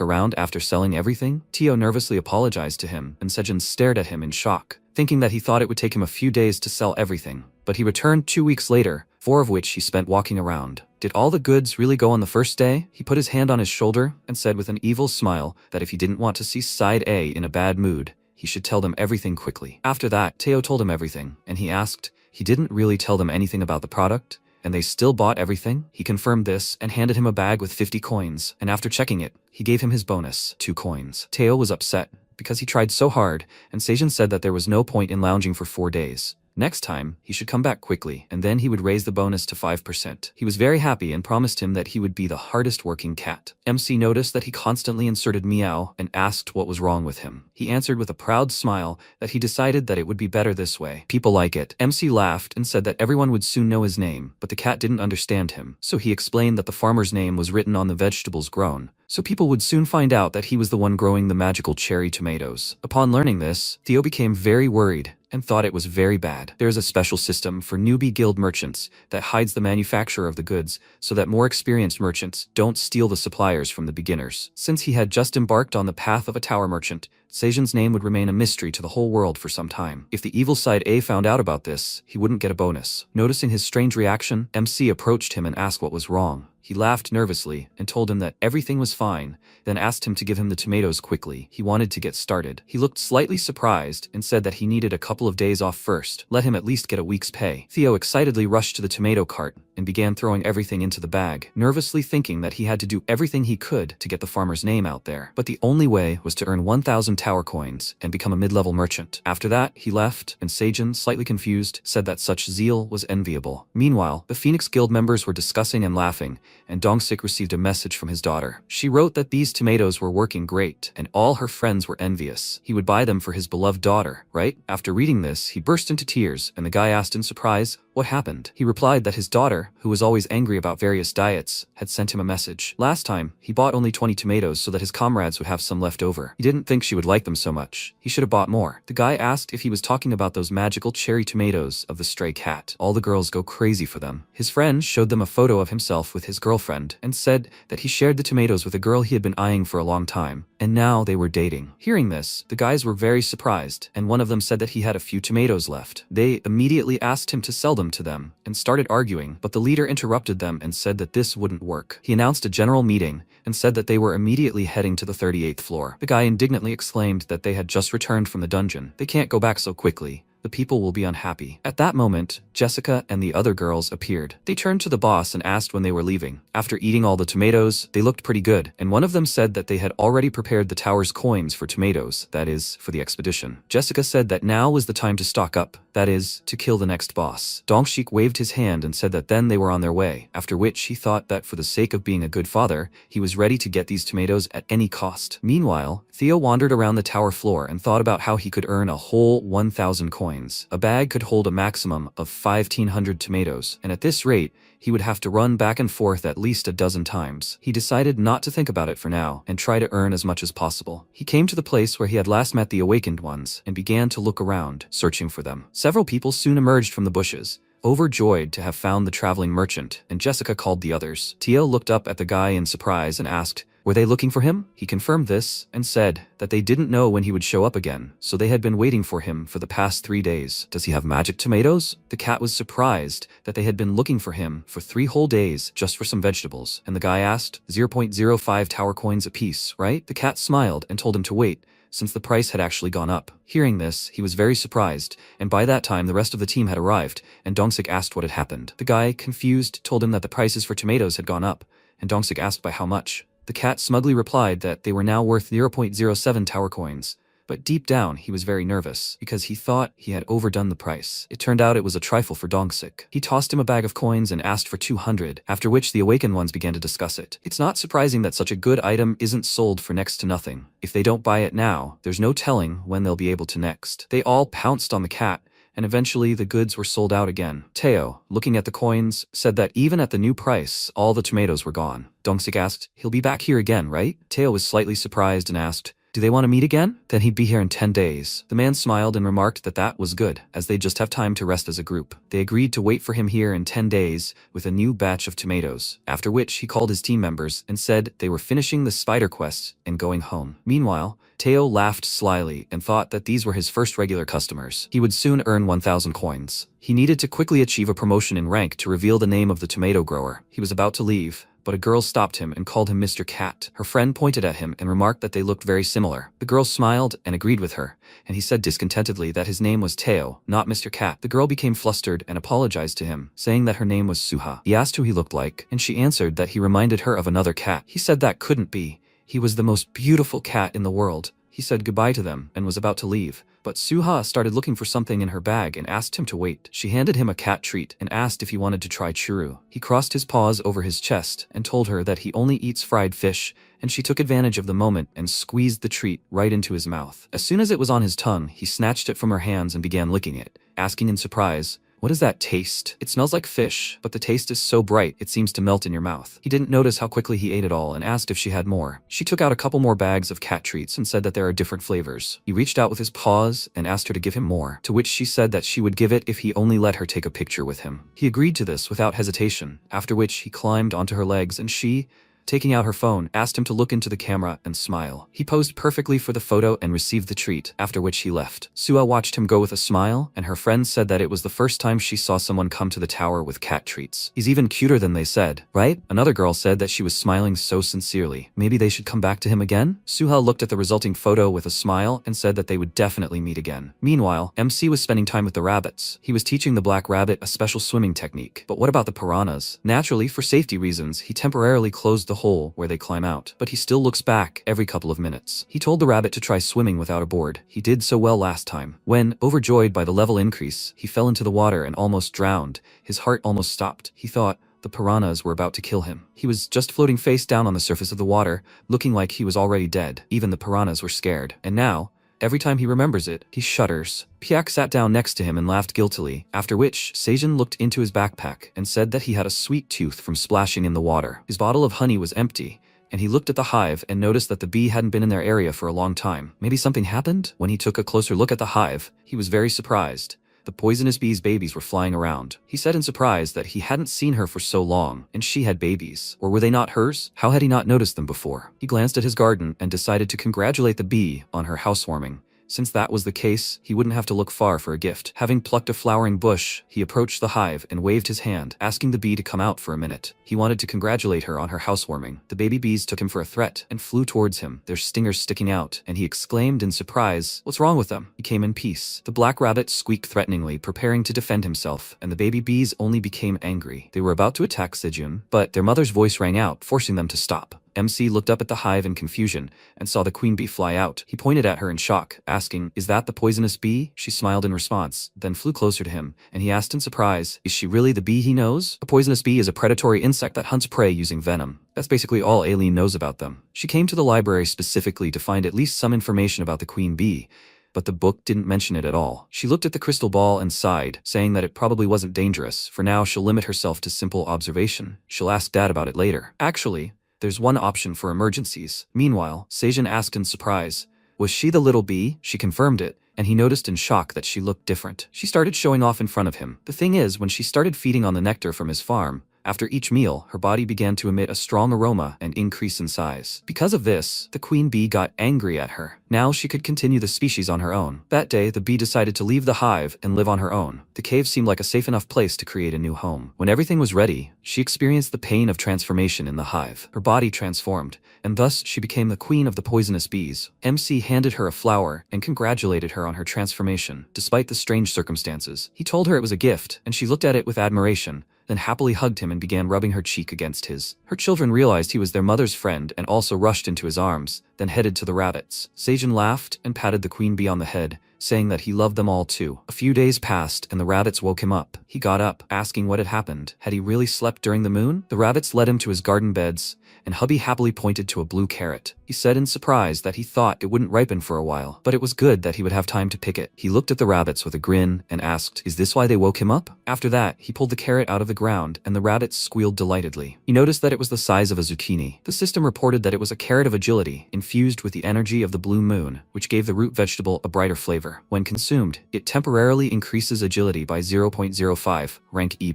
around after selling everything. Teo nervously apologized to him, and Sejin stared at him in shock, thinking that he thought it would take him a few days to sell everything. But he returned 2 weeks later, 4 of which he spent walking around. Did all the goods really go on the first day? He put his hand on his shoulder and said with an evil smile that if he didn't want to see Side A in a bad mood, he should tell them everything quickly. After that, Teo told him everything, and he asked, he didn't really tell them anything about the product, and they still bought everything? He confirmed this and handed him a bag with 50 coins, and after checking it, he gave him his bonus, 2 coins. Teo was upset, because he tried so hard, and Seijin said that there was no point in lounging for 4 days. Next time, he should come back quickly, and then he would raise the bonus to 5%. He was very happy and promised him that he would be the hardest working cat. MC noticed that he constantly inserted meow and asked what was wrong with him. He answered with a proud smile that he decided that it would be better this way. People like it. MC laughed and said that everyone would soon know his name, but the cat didn't understand him, so he explained that the farmer's name was written on the vegetables grown, so people would soon find out that he was the one growing the magical cherry tomatoes. Upon learning this, Theo became very worried and thought it was very bad. There's a special system for newbie guild merchants that hides the manufacturer of the goods so that more experienced merchants don't steal the suppliers from the beginners. Since he had just embarked on the path of a tower merchant, Seijin's name would remain a mystery to the whole world for some time. If the evil side A found out about this, he wouldn't get a bonus. Noticing his strange reaction, MC approached him and asked what was wrong. He laughed nervously and told him that everything was fine, then asked him to give him the tomatoes quickly. He wanted to get started. He looked slightly surprised and said that he needed a couple of days off first. Let him at least get a week's pay. Theo excitedly rushed to the tomato cart and began throwing everything into the bag, nervously thinking that he had to do everything he could to get the farmer's name out there. But the only way was to earn 1,000 tower coins and become a mid-level merchant. After that, he left, and Seijin, slightly confused, said that such zeal was enviable. Meanwhile, the Phoenix Guild members were discussing and laughing, and Dongsik received a message from his daughter. She wrote that these tomatoes were working great, and all her friends were envious. He would buy them for his beloved daughter, right? After reading this, he burst into tears, and the guy asked in surprise, What happened? He replied that his daughter, who was always angry about various diets, had sent him a message. Last time, he bought only 20 tomatoes so that his comrades would have some left over. He didn't think she would like them so much. He should have bought more. The guy asked if he was talking about those magical cherry tomatoes of the stray cat. All the girls go crazy for them. His friend showed them a photo of himself with his girlfriend and said that he shared the tomatoes with a girl he had been eyeing for a long time, and now they were dating. Hearing this, the guys were very surprised, and one of them said that he had a few tomatoes left. They immediately asked him to sell them to them and started arguing, but the leader interrupted them and said that this wouldn't work. He announced a general meeting and said that they were immediately heading to the 38th floor. The guy indignantly exclaimed that they had just returned from the dungeon. They can't go back so quickly. The people will be unhappy. At that moment, Jessica and the other girls appeared. They turned to the boss and asked when they were leaving. After eating all the tomatoes, they looked pretty good, and one of them said that they had already prepared the tower's coins for tomatoes, that is, for the expedition. Jessica said that now was the time to stock up, that is, to kill the next boss. Dongshik waved his hand and said that then they were on their way, after which he thought that for the sake of being a good father, he was ready to get these tomatoes at any cost. Meanwhile, Theo wandered around the tower floor and thought about how he could earn a whole 1,000 coins. A bag could hold a maximum of 1,500 tomatoes, and at this rate, he would have to run back and forth at least a dozen times. He decided not to think about it for now and try to earn as much as possible. He came to the place where he had last met the awakened ones and began to look around, searching for them. Several people soon emerged from the bushes, overjoyed to have found the traveling merchant, and Jessica called the others. Tio looked up at the guy in surprise and asked, "Were they looking for him?" He confirmed this and said that they didn't know when he would show up again, so they had been waiting for him for the past 3 days. "Does he have magic tomatoes?" The cat was surprised that they had been looking for him for 3 whole days just for some vegetables, and the guy asked, 0.05 tower coins apiece, right? The cat smiled and told him to wait, since the price had actually gone up. Hearing this, he was very surprised, and by that time the rest of the team had arrived, and Dongsik asked what had happened. The guy, confused, told him that the prices for tomatoes had gone up, and Dongsik asked by how much. The cat smugly replied that they were now worth 0.07 tower coins, but deep down he was very nervous, because he thought he had overdone the price. It turned out it was a trifle for Dongsik. He tossed him a bag of coins and asked for 200, after which the awakened ones began to discuss it. It's not surprising that such a good item isn't sold for next to nothing. If they don't buy it now, there's no telling when they'll be able to next. They all pounced on the cat, and eventually the goods were sold out again. Teo, looking at the coins, said that even at the new price, all the tomatoes were gone. Dongsik asked, "He'll be back here again, right?" Teo was slightly surprised and asked, "Do they want to meet again?" "Then he'd be here in 10 days. The man smiled and remarked that that was good, as they just have time to rest as a group. They agreed to wait for him here in 10 days with a new batch of tomatoes, after which he called his team members and said they were finishing the spider quest and going home. Meanwhile, Teo laughed slyly and thought that these were his first regular customers. He would soon earn 1,000 coins. He needed to quickly achieve a promotion in rank to reveal the name of the tomato grower. He was about to leave, but a girl stopped him and called him Mr. Cat. Her friend pointed at him and remarked that they looked very similar. The girl smiled and agreed with her, and he said discontentedly that his name was Teo, not Mr. Cat. The girl became flustered and apologized to him, saying that her name was Suha. He asked who he looked like, and she answered that he reminded her of another cat. He said that couldn't be. He was the most beautiful cat in the world. He said goodbye to them and was about to leave, but Suha started looking for something in her bag and asked him to wait. She handed him a cat treat and asked if he wanted to try churu. He crossed his paws over his chest and told her that he only eats fried fish, and she took advantage of the moment and squeezed the treat right into his mouth. As soon as it was on his tongue, he snatched it from her hands and began licking it, asking in surprise, "What does that taste?" "It smells like fish, but the taste is so bright it seems to melt in your mouth." He didn't notice how quickly he ate it all and asked if she had more. She took out a couple more bags of cat treats and said that there are different flavors. He reached out with his paws and asked her to give him more, to which she said that she would give it if he only let her take a picture with him. He agreed to this without hesitation, after which he climbed onto her legs and she, taking out her phone, asked him to look into the camera and smile. He posed perfectly for the photo and received the treat, after which he left. Sua watched him go with a smile, and her friends said that it was the first time she saw someone come to the tower with cat treats. "He's even cuter than they said, right?" Another girl said that she was smiling so sincerely. Maybe they should come back to him again? Suha looked at the resulting photo with a smile and said that they would definitely meet again. Meanwhile, MC was spending time with the rabbits. He was teaching the black rabbit a special swimming technique. But what about the piranhas? Naturally, for safety reasons, he temporarily closed the hole where they climb out, but he still looks back every couple of minutes. He told the rabbit to try swimming without a board. He did so well last time. When, overjoyed by the level increase, he fell into the water and almost drowned, his heart almost stopped. He thought the piranhas were about to kill him. He was just floating face down on the surface of the water, looking like he was already dead. Even the piranhas were scared. And now, Every time he remembers it, he shudders. Piak sat down next to him and laughed guiltily, after which Seijin looked into his backpack and said that he had a sweet tooth from splashing in the water. His bottle of honey was empty, and he looked at the hive and noticed that the bee hadn't been in their area for a long time. Maybe something happened? When he took a closer look at the hive, he was very surprised. The poisonous bee's babies were flying around. He said in surprise that he hadn't seen her for so long, and she had babies. Or were they not hers? How had he not noticed them before? He glanced at his garden and decided to congratulate the bee on her housewarming. Since that was the case, he wouldn't have to look far for a gift. Having plucked a flowering bush, he approached the hive and waved his hand, asking the bee to come out for a minute. He wanted to congratulate her on her housewarming. The baby bees took him for a threat and flew towards him, their stingers sticking out, and he exclaimed in surprise, "What's wrong with them?" He came in peace. The black rabbit squeaked threateningly, preparing to defend himself, and the baby bees only became angry. They were about to attack Sejun, but their mother's voice rang out, forcing them to stop. MC looked up at the hive in confusion and saw the queen bee fly out. He pointed at her in shock, asking, "Is that the poisonous bee?" She smiled in response, then flew closer to him, and he asked in surprise, "Is she really the bee he knows?" A poisonous bee is a predatory insect that hunts prey using venom. That's basically all Aileen knows about them. She came to the library specifically to find at least some information about the queen bee, but the book didn't mention it at all. She looked at the crystal ball and sighed, saying that it probably wasn't dangerous. For now, she'll limit herself to simple observation. She'll ask Dad about it later. Actually, there's one option for emergencies. Meanwhile, Seijin asked in surprise, "Was she the little bee?" She confirmed it, and he noticed in shock that she looked different. She started showing off in front of him. The thing is, when she started feeding on the nectar from his farm, after each meal, her body began to emit a strong aroma and increase in size. Because of this, the queen bee got angry at her. Now she could continue the species on her own. That day, the bee decided to leave the hive and live on her own. The cave seemed like a safe enough place to create a new home. When everything was ready, she experienced the pain of transformation in the hive. Her body transformed, and thus she became the queen of the poisonous bees. MC handed her a flower and congratulated her on her transformation. Despite the strange circumstances, he told her it was a gift, and she looked at it with admiration, then happily hugged him and began rubbing her cheek against his. Her children realized he was their mother's friend and also rushed into his arms, then headed to the rabbits. Seijin laughed and patted the queen bee on the head, saying that he loved them all too. A few days passed and the rabbits woke him up. He got up, asking what had happened. Had he really slept during the moon? The rabbits led him to his garden beds, and hubby happily pointed to a blue carrot. He said in surprise that he thought it wouldn't ripen for a while, but it was good that he would have time to pick it. He looked at the rabbits with a grin and asked, "Is this why they woke him up?" After that, he pulled the carrot out of the ground and the rabbits squealed delightedly. He noticed that it was the size of a zucchini. The system reported that it was a carrot of agility, infused with the energy of the blue moon, which gave the root vegetable a brighter flavor. When consumed, it temporarily increases agility by 0.05, rank E+.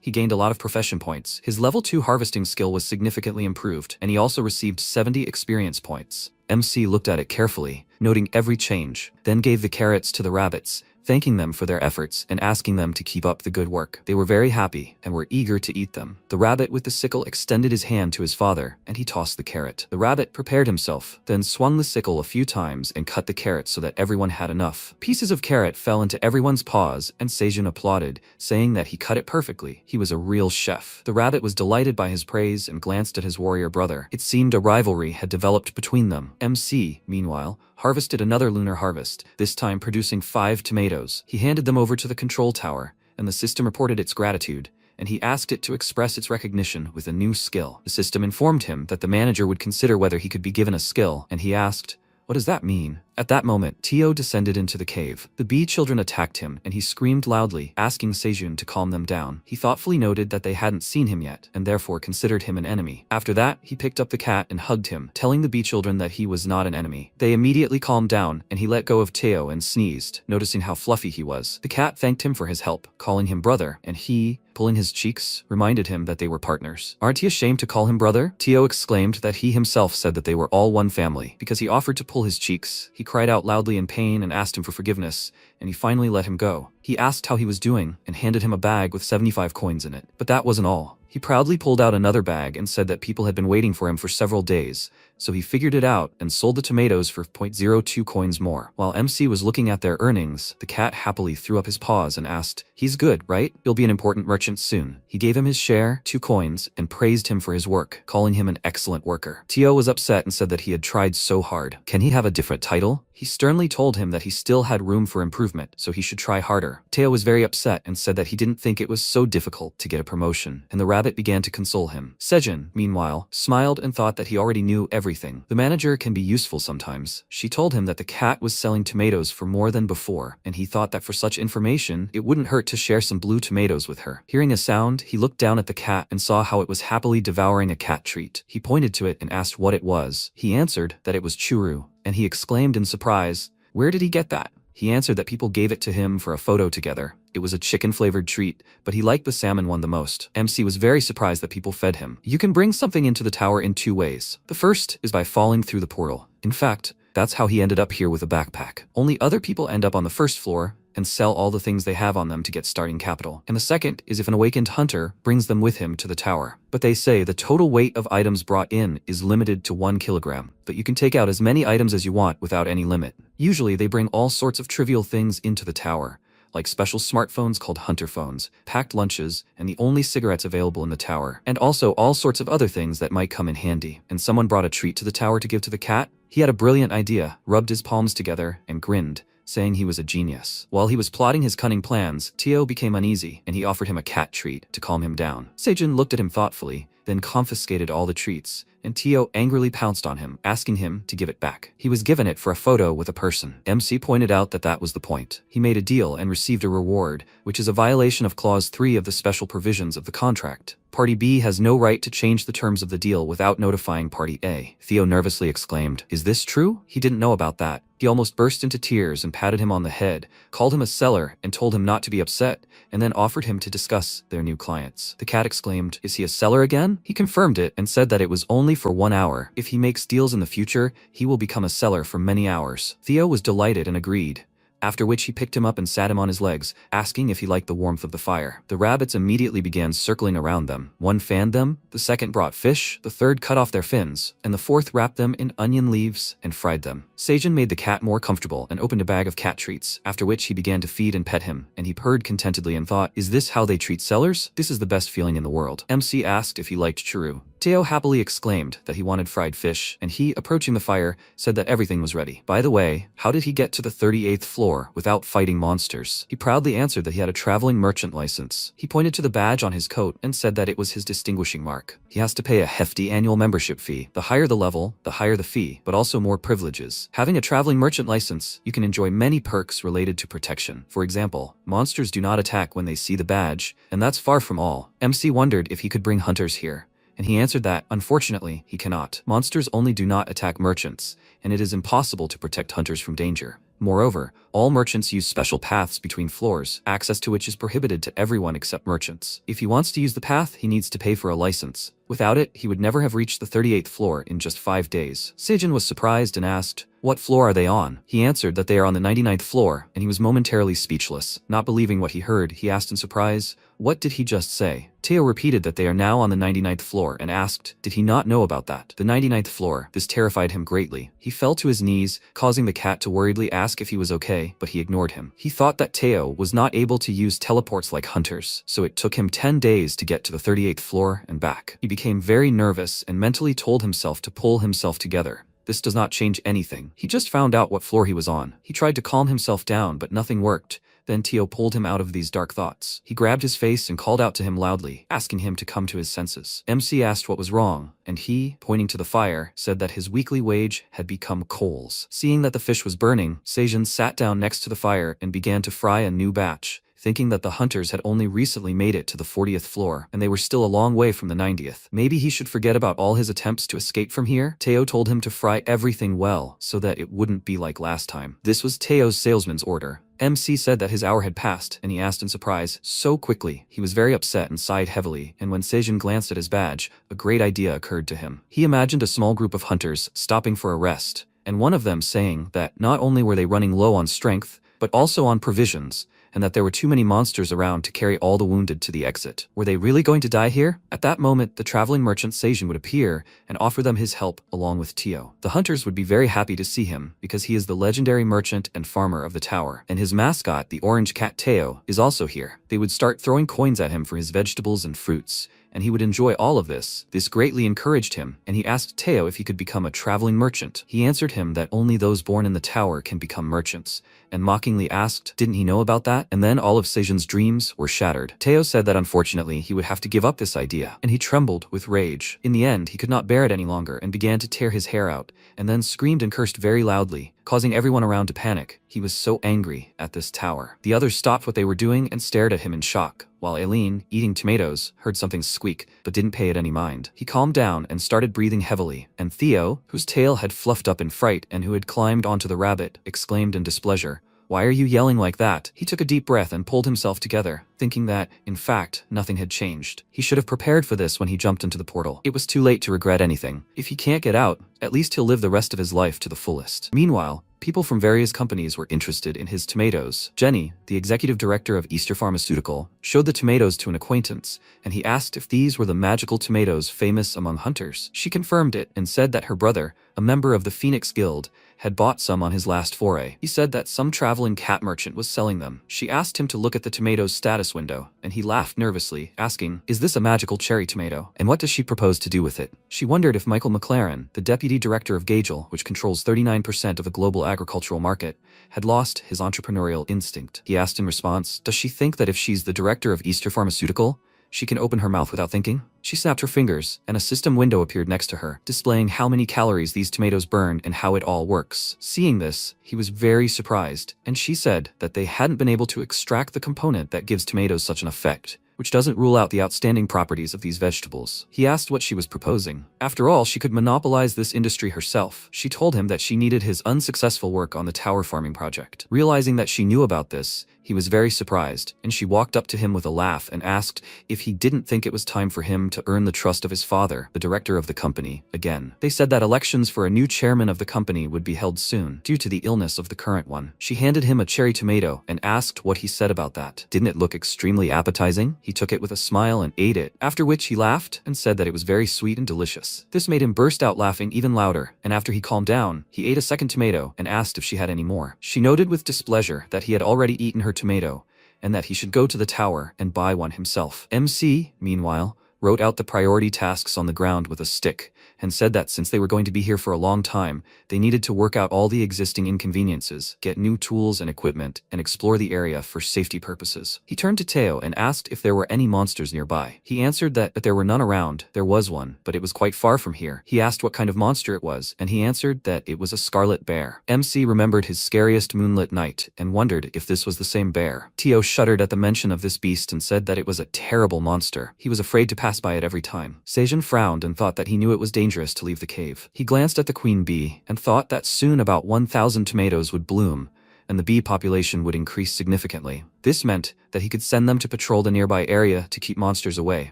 He gained a lot of profession points. His level 2 harvesting skill was significantly improved, and he also received 70 experience points. MC looked at it carefully, noting every change, then gave the carrots to the rabbits, thanking them for their efforts and asking them to keep up the good work. They were very happy and were eager to eat them. The rabbit with the sickle extended his hand to his father, and he tossed the carrot. The rabbit prepared himself, then swung the sickle a few times and cut the carrot so that everyone had enough. Pieces of carrot fell into everyone's paws, and Seijin applauded, saying that he cut it perfectly. He was a real chef. The rabbit was delighted by his praise and glanced at his warrior brother. It seemed a rivalry had developed between them. MC, meanwhile, harvested another lunar harvest, this time producing 5 tomatoes. He handed them over to the control tower, and the system reported its gratitude, and he asked it to express its recognition with a new skill. The system informed him that the manager would consider whether he could be given a skill, and he asked, "What does that mean?" At that moment, Tio descended into the cave. The bee children attacked him, and he screamed loudly, asking Seijun to calm them down. He thoughtfully noted that they hadn't seen him yet, and therefore considered him an enemy. After that, he picked up the cat and hugged him, telling the bee children that he was not an enemy. They immediately calmed down, and he let go of Teo and sneezed, noticing how fluffy he was. The cat thanked him for his help, calling him brother, and he, pulling his cheeks, reminded him that they were partners. "Aren't you ashamed to call him brother?" Tio exclaimed that he himself said that they were all one family. Because he offered to pull his cheeks, he cried out loudly in pain and asked him for forgiveness, and he finally let him go. He asked how he was doing and handed him a bag with 75 coins in it. But that wasn't all. He proudly pulled out another bag and said that people had been waiting for him for several days, so he figured it out and sold the tomatoes for 0.02 coins more. While MC was looking at their earnings, the cat happily threw up his paws and asked, "He's good, right? He'll be an important merchant soon." He gave him his share, 2 coins, and praised him for his work, calling him an excellent worker. Tio was upset and said that he had tried so hard. Can he have a different title? He sternly told him that he still had room for improvement, so he should try harder. Teo was very upset and said that he didn't think it was so difficult to get a promotion, and the rabbit began to console him. Sejin, meanwhile, smiled and thought that he already knew everything. The manager can be useful sometimes. She told him that the cat was selling tomatoes for more than before, and he thought that for such information, it wouldn't hurt to share some blue tomatoes with her. Hearing a sound, he looked down at the cat and saw how it was happily devouring a cat treat. He pointed to it and asked what it was. He answered that it was churu, and he exclaimed in surprise, "Where did he get that?" He answered that people gave it to him for a photo together. It was a chicken-flavored treat, but he liked the salmon one the most. MC was very surprised that people fed him. You can bring something into the tower in 2 ways. The first is by falling through the portal. In fact, that's how he ended up here with a backpack. Only other people end up on the first floor and sell all the things they have on them to get starting capital. And the second is if an awakened hunter brings them with him to the tower. But they say the total weight of items brought in is limited to 1 kilogram, but you can take out as many items as you want without any limit. Usually they bring all sorts of trivial things into the tower, like special smartphones called hunter phones, packed lunches, and the only cigarettes available in the tower, and also all sorts of other things that might come in handy. And someone brought a treat to the tower to give to the cat. He had a brilliant idea, rubbed his palms together, and grinned, saying he was a genius. While he was plotting his cunning plans, Teo became uneasy, and he offered him a cat treat to calm him down. Seijun looked at him thoughtfully, then confiscated all the treats, and Teo angrily pounced on him, asking him to give it back. He was given it for a photo with a person. MC pointed out that that was the point. He made a deal and received a reward, which is a violation of Clause 3 of the special provisions of the contract. Party B has no right to change the terms of the deal without notifying Party A. Theo nervously exclaimed, "Is this true?" He didn't know about that. He almost burst into tears and patted him on the head, called him a seller and told him not to be upset, and then offered him to discuss their new clients. The cat exclaimed, "Is he a seller again?" He confirmed it and said that it was only for 1 hour. If he makes deals in the future, he will become a seller for many hours. Theo was delighted and agreed, after which he picked him up and sat him on his legs, asking if he liked the warmth of the fire. The rabbits immediately began circling around them. One fanned them, the second brought fish, the third cut off their fins, and the fourth wrapped them in onion leaves and fried them. Seijun made the cat more comfortable and opened a bag of cat treats, after which he began to feed and pet him, and he purred contentedly and thought, "Is this how they treat sellers? This is the best feeling in the world." MC asked if he liked churu. Teo happily exclaimed that he wanted fried fish, and he, approaching the fire, said that everything was ready. By the way, how did he get to the 38th floor without fighting monsters? He proudly answered that he had a traveling merchant license. He pointed to the badge on his coat and said that it was his distinguishing mark. He has to pay a hefty annual membership fee. The higher the level, the higher the fee, but also more privileges. Having a traveling merchant license, you can enjoy many perks related to protection. For example, monsters do not attack when they see the badge, and that's far from all. MC wondered if he could bring hunters here, and he answered that, unfortunately, he cannot. Monsters only do not attack merchants, and it is impossible to protect hunters from danger. Moreover, all merchants use special paths between floors, access to which is prohibited to everyone except merchants. If he wants to use the path, he needs to pay for a license. Without it, he would never have reached the 38th floor in just 5 days. Seijun was surprised and asked, "What floor are they on?" He answered that they are on the 99th floor, and he was momentarily speechless. Not believing what he heard, he asked in surprise, "What did he just say?" Teo repeated that they are now on the 99th floor and asked, did he not know about that? The 99th floor. This terrified him greatly. He fell to his knees, causing the cat to worriedly ask if he was okay, but he ignored him. He thought that Teo was not able to use teleports like hunters, so it took him 10 days to get to the 38th floor and back. He became very nervous and mentally told himself to pull himself together. This does not change anything. He just found out what floor he was on. He tried to calm himself down, but nothing worked. Then Teo pulled him out of these dark thoughts. He grabbed his face and called out to him loudly, asking him to come to his senses. MC asked what was wrong, and he, pointing to the fire, said that his weekly wage had become coals. Seeing that the fish was burning, Seijun sat down next to the fire and began to fry a new batch, thinking that the hunters had only recently made it to the 40th floor, and they were still a long way from the 90th. Maybe he should forget about all his attempts to escape from here? Teo told him to fry everything well, so that it wouldn't be like last time. This was Teo's salesman's order. MC said that his hour had passed, and he asked in surprise, so quickly. He was very upset and sighed heavily, and when Seijun glanced at his badge, a great idea occurred to him. He imagined a small group of hunters stopping for a rest, and one of them saying that not only were they running low on strength, but also on provisions, and that there were too many monsters around to carry all the wounded to the exit. Were they really going to die here? At that moment, the traveling merchant Seijun would appear and offer them his help along with Teo. The hunters would be very happy to see him, because he is the legendary merchant and farmer of the tower, and his mascot, the orange cat Teo, is also here. They would start throwing coins at him for his vegetables and fruits, and he would enjoy all of this. This greatly encouraged him, and he asked Teo if he could become a traveling merchant. He answered him that only those born in the tower can become merchants, and mockingly asked, didn't he know about that? And then all of Sejun's dreams were shattered. Teo said that unfortunately he would have to give up this idea, and he trembled with rage. In the end, he could not bear it any longer and began to tear his hair out, and then screamed and cursed very loudly, causing everyone around to panic. He was so angry at this tower. The others stopped what they were doing and stared at him in shock, while Aileen, eating tomatoes, heard something squeak, but didn't pay it any mind. He calmed down and started breathing heavily, and Theo, whose tail had fluffed up in fright and who had climbed onto the rabbit, exclaimed in displeasure, "Why are you yelling like that?" He took a deep breath and pulled himself together, thinking that, in fact, nothing had changed. He should have prepared for this when he jumped into the portal. It was too late to regret anything. If he can't get out, at least he'll live the rest of his life to the fullest. Meanwhile, people from various companies were interested in his tomatoes. Jenny, the executive director of Easter Pharmaceutical, showed the tomatoes to an acquaintance, and he asked if these were the magical tomatoes famous among hunters. She confirmed it and said that her brother, a member of the Phoenix Guild, had bought some on his last foray. He said that some traveling cat merchant was selling them. She asked him to look at the tomato's status window, and he laughed nervously, asking, "Is this a magical cherry tomato? And what does she propose to do with it?" She wondered if Michael McLaren, the deputy director of Gagel, which controls 39% of the global agricultural market, had lost his entrepreneurial instinct. He asked in response, does she think that if she's the director of Easter Pharmaceutical, she can open her mouth without thinking? She snapped her fingers, and a system window appeared next to her, displaying how many calories these tomatoes burn and how it all works. Seeing this, he was very surprised, and she said that they hadn't been able to extract the component that gives tomatoes such an effect, which doesn't rule out the outstanding properties of these vegetables. He asked what she was proposing. After all, she could monopolize this industry herself. She told him that she needed his unsuccessful work on the tower farming project. Realizing that she knew about this, he was very surprised, and she walked up to him with a laugh and asked if he didn't think it was time for him to earn the trust of his father, the director of the company, again. They said that elections for a new chairman of the company would be held soon, due to the illness of the current one. She handed him a cherry tomato and asked what he said about that. Didn't it look extremely appetizing? He took it with a smile and ate it, after which he laughed and said that it was very sweet and delicious. This made him burst out laughing even louder, and after he calmed down, he ate a second tomato and asked if she had any more. She noted with displeasure that he had already eaten her tomato, and that he should go to the tower and buy one himself. MC, meanwhile, wrote out the priority tasks on the ground with a stick, and said that since they were going to be here for a long time, they needed to work out all the existing inconveniences, get new tools and equipment, and explore the area for safety purposes. He turned to Teo and asked if there were any monsters nearby. He answered that there were none around. There was one, but it was quite far from here. He asked what kind of monster it was, and he answered that it was a scarlet bear. MC remembered his scariest moonlit night and wondered if this was the same bear. Teo shuddered at the mention of this beast and said that it was a terrible monster. He was afraid to pass by it every time. Sejun frowned and thought that he knew it was dangerous to leave the cave. He glanced at the queen bee and thought that soon about 1,000 tomatoes would bloom, and the bee population would increase significantly. This meant that he could send them to patrol the nearby area to keep monsters away.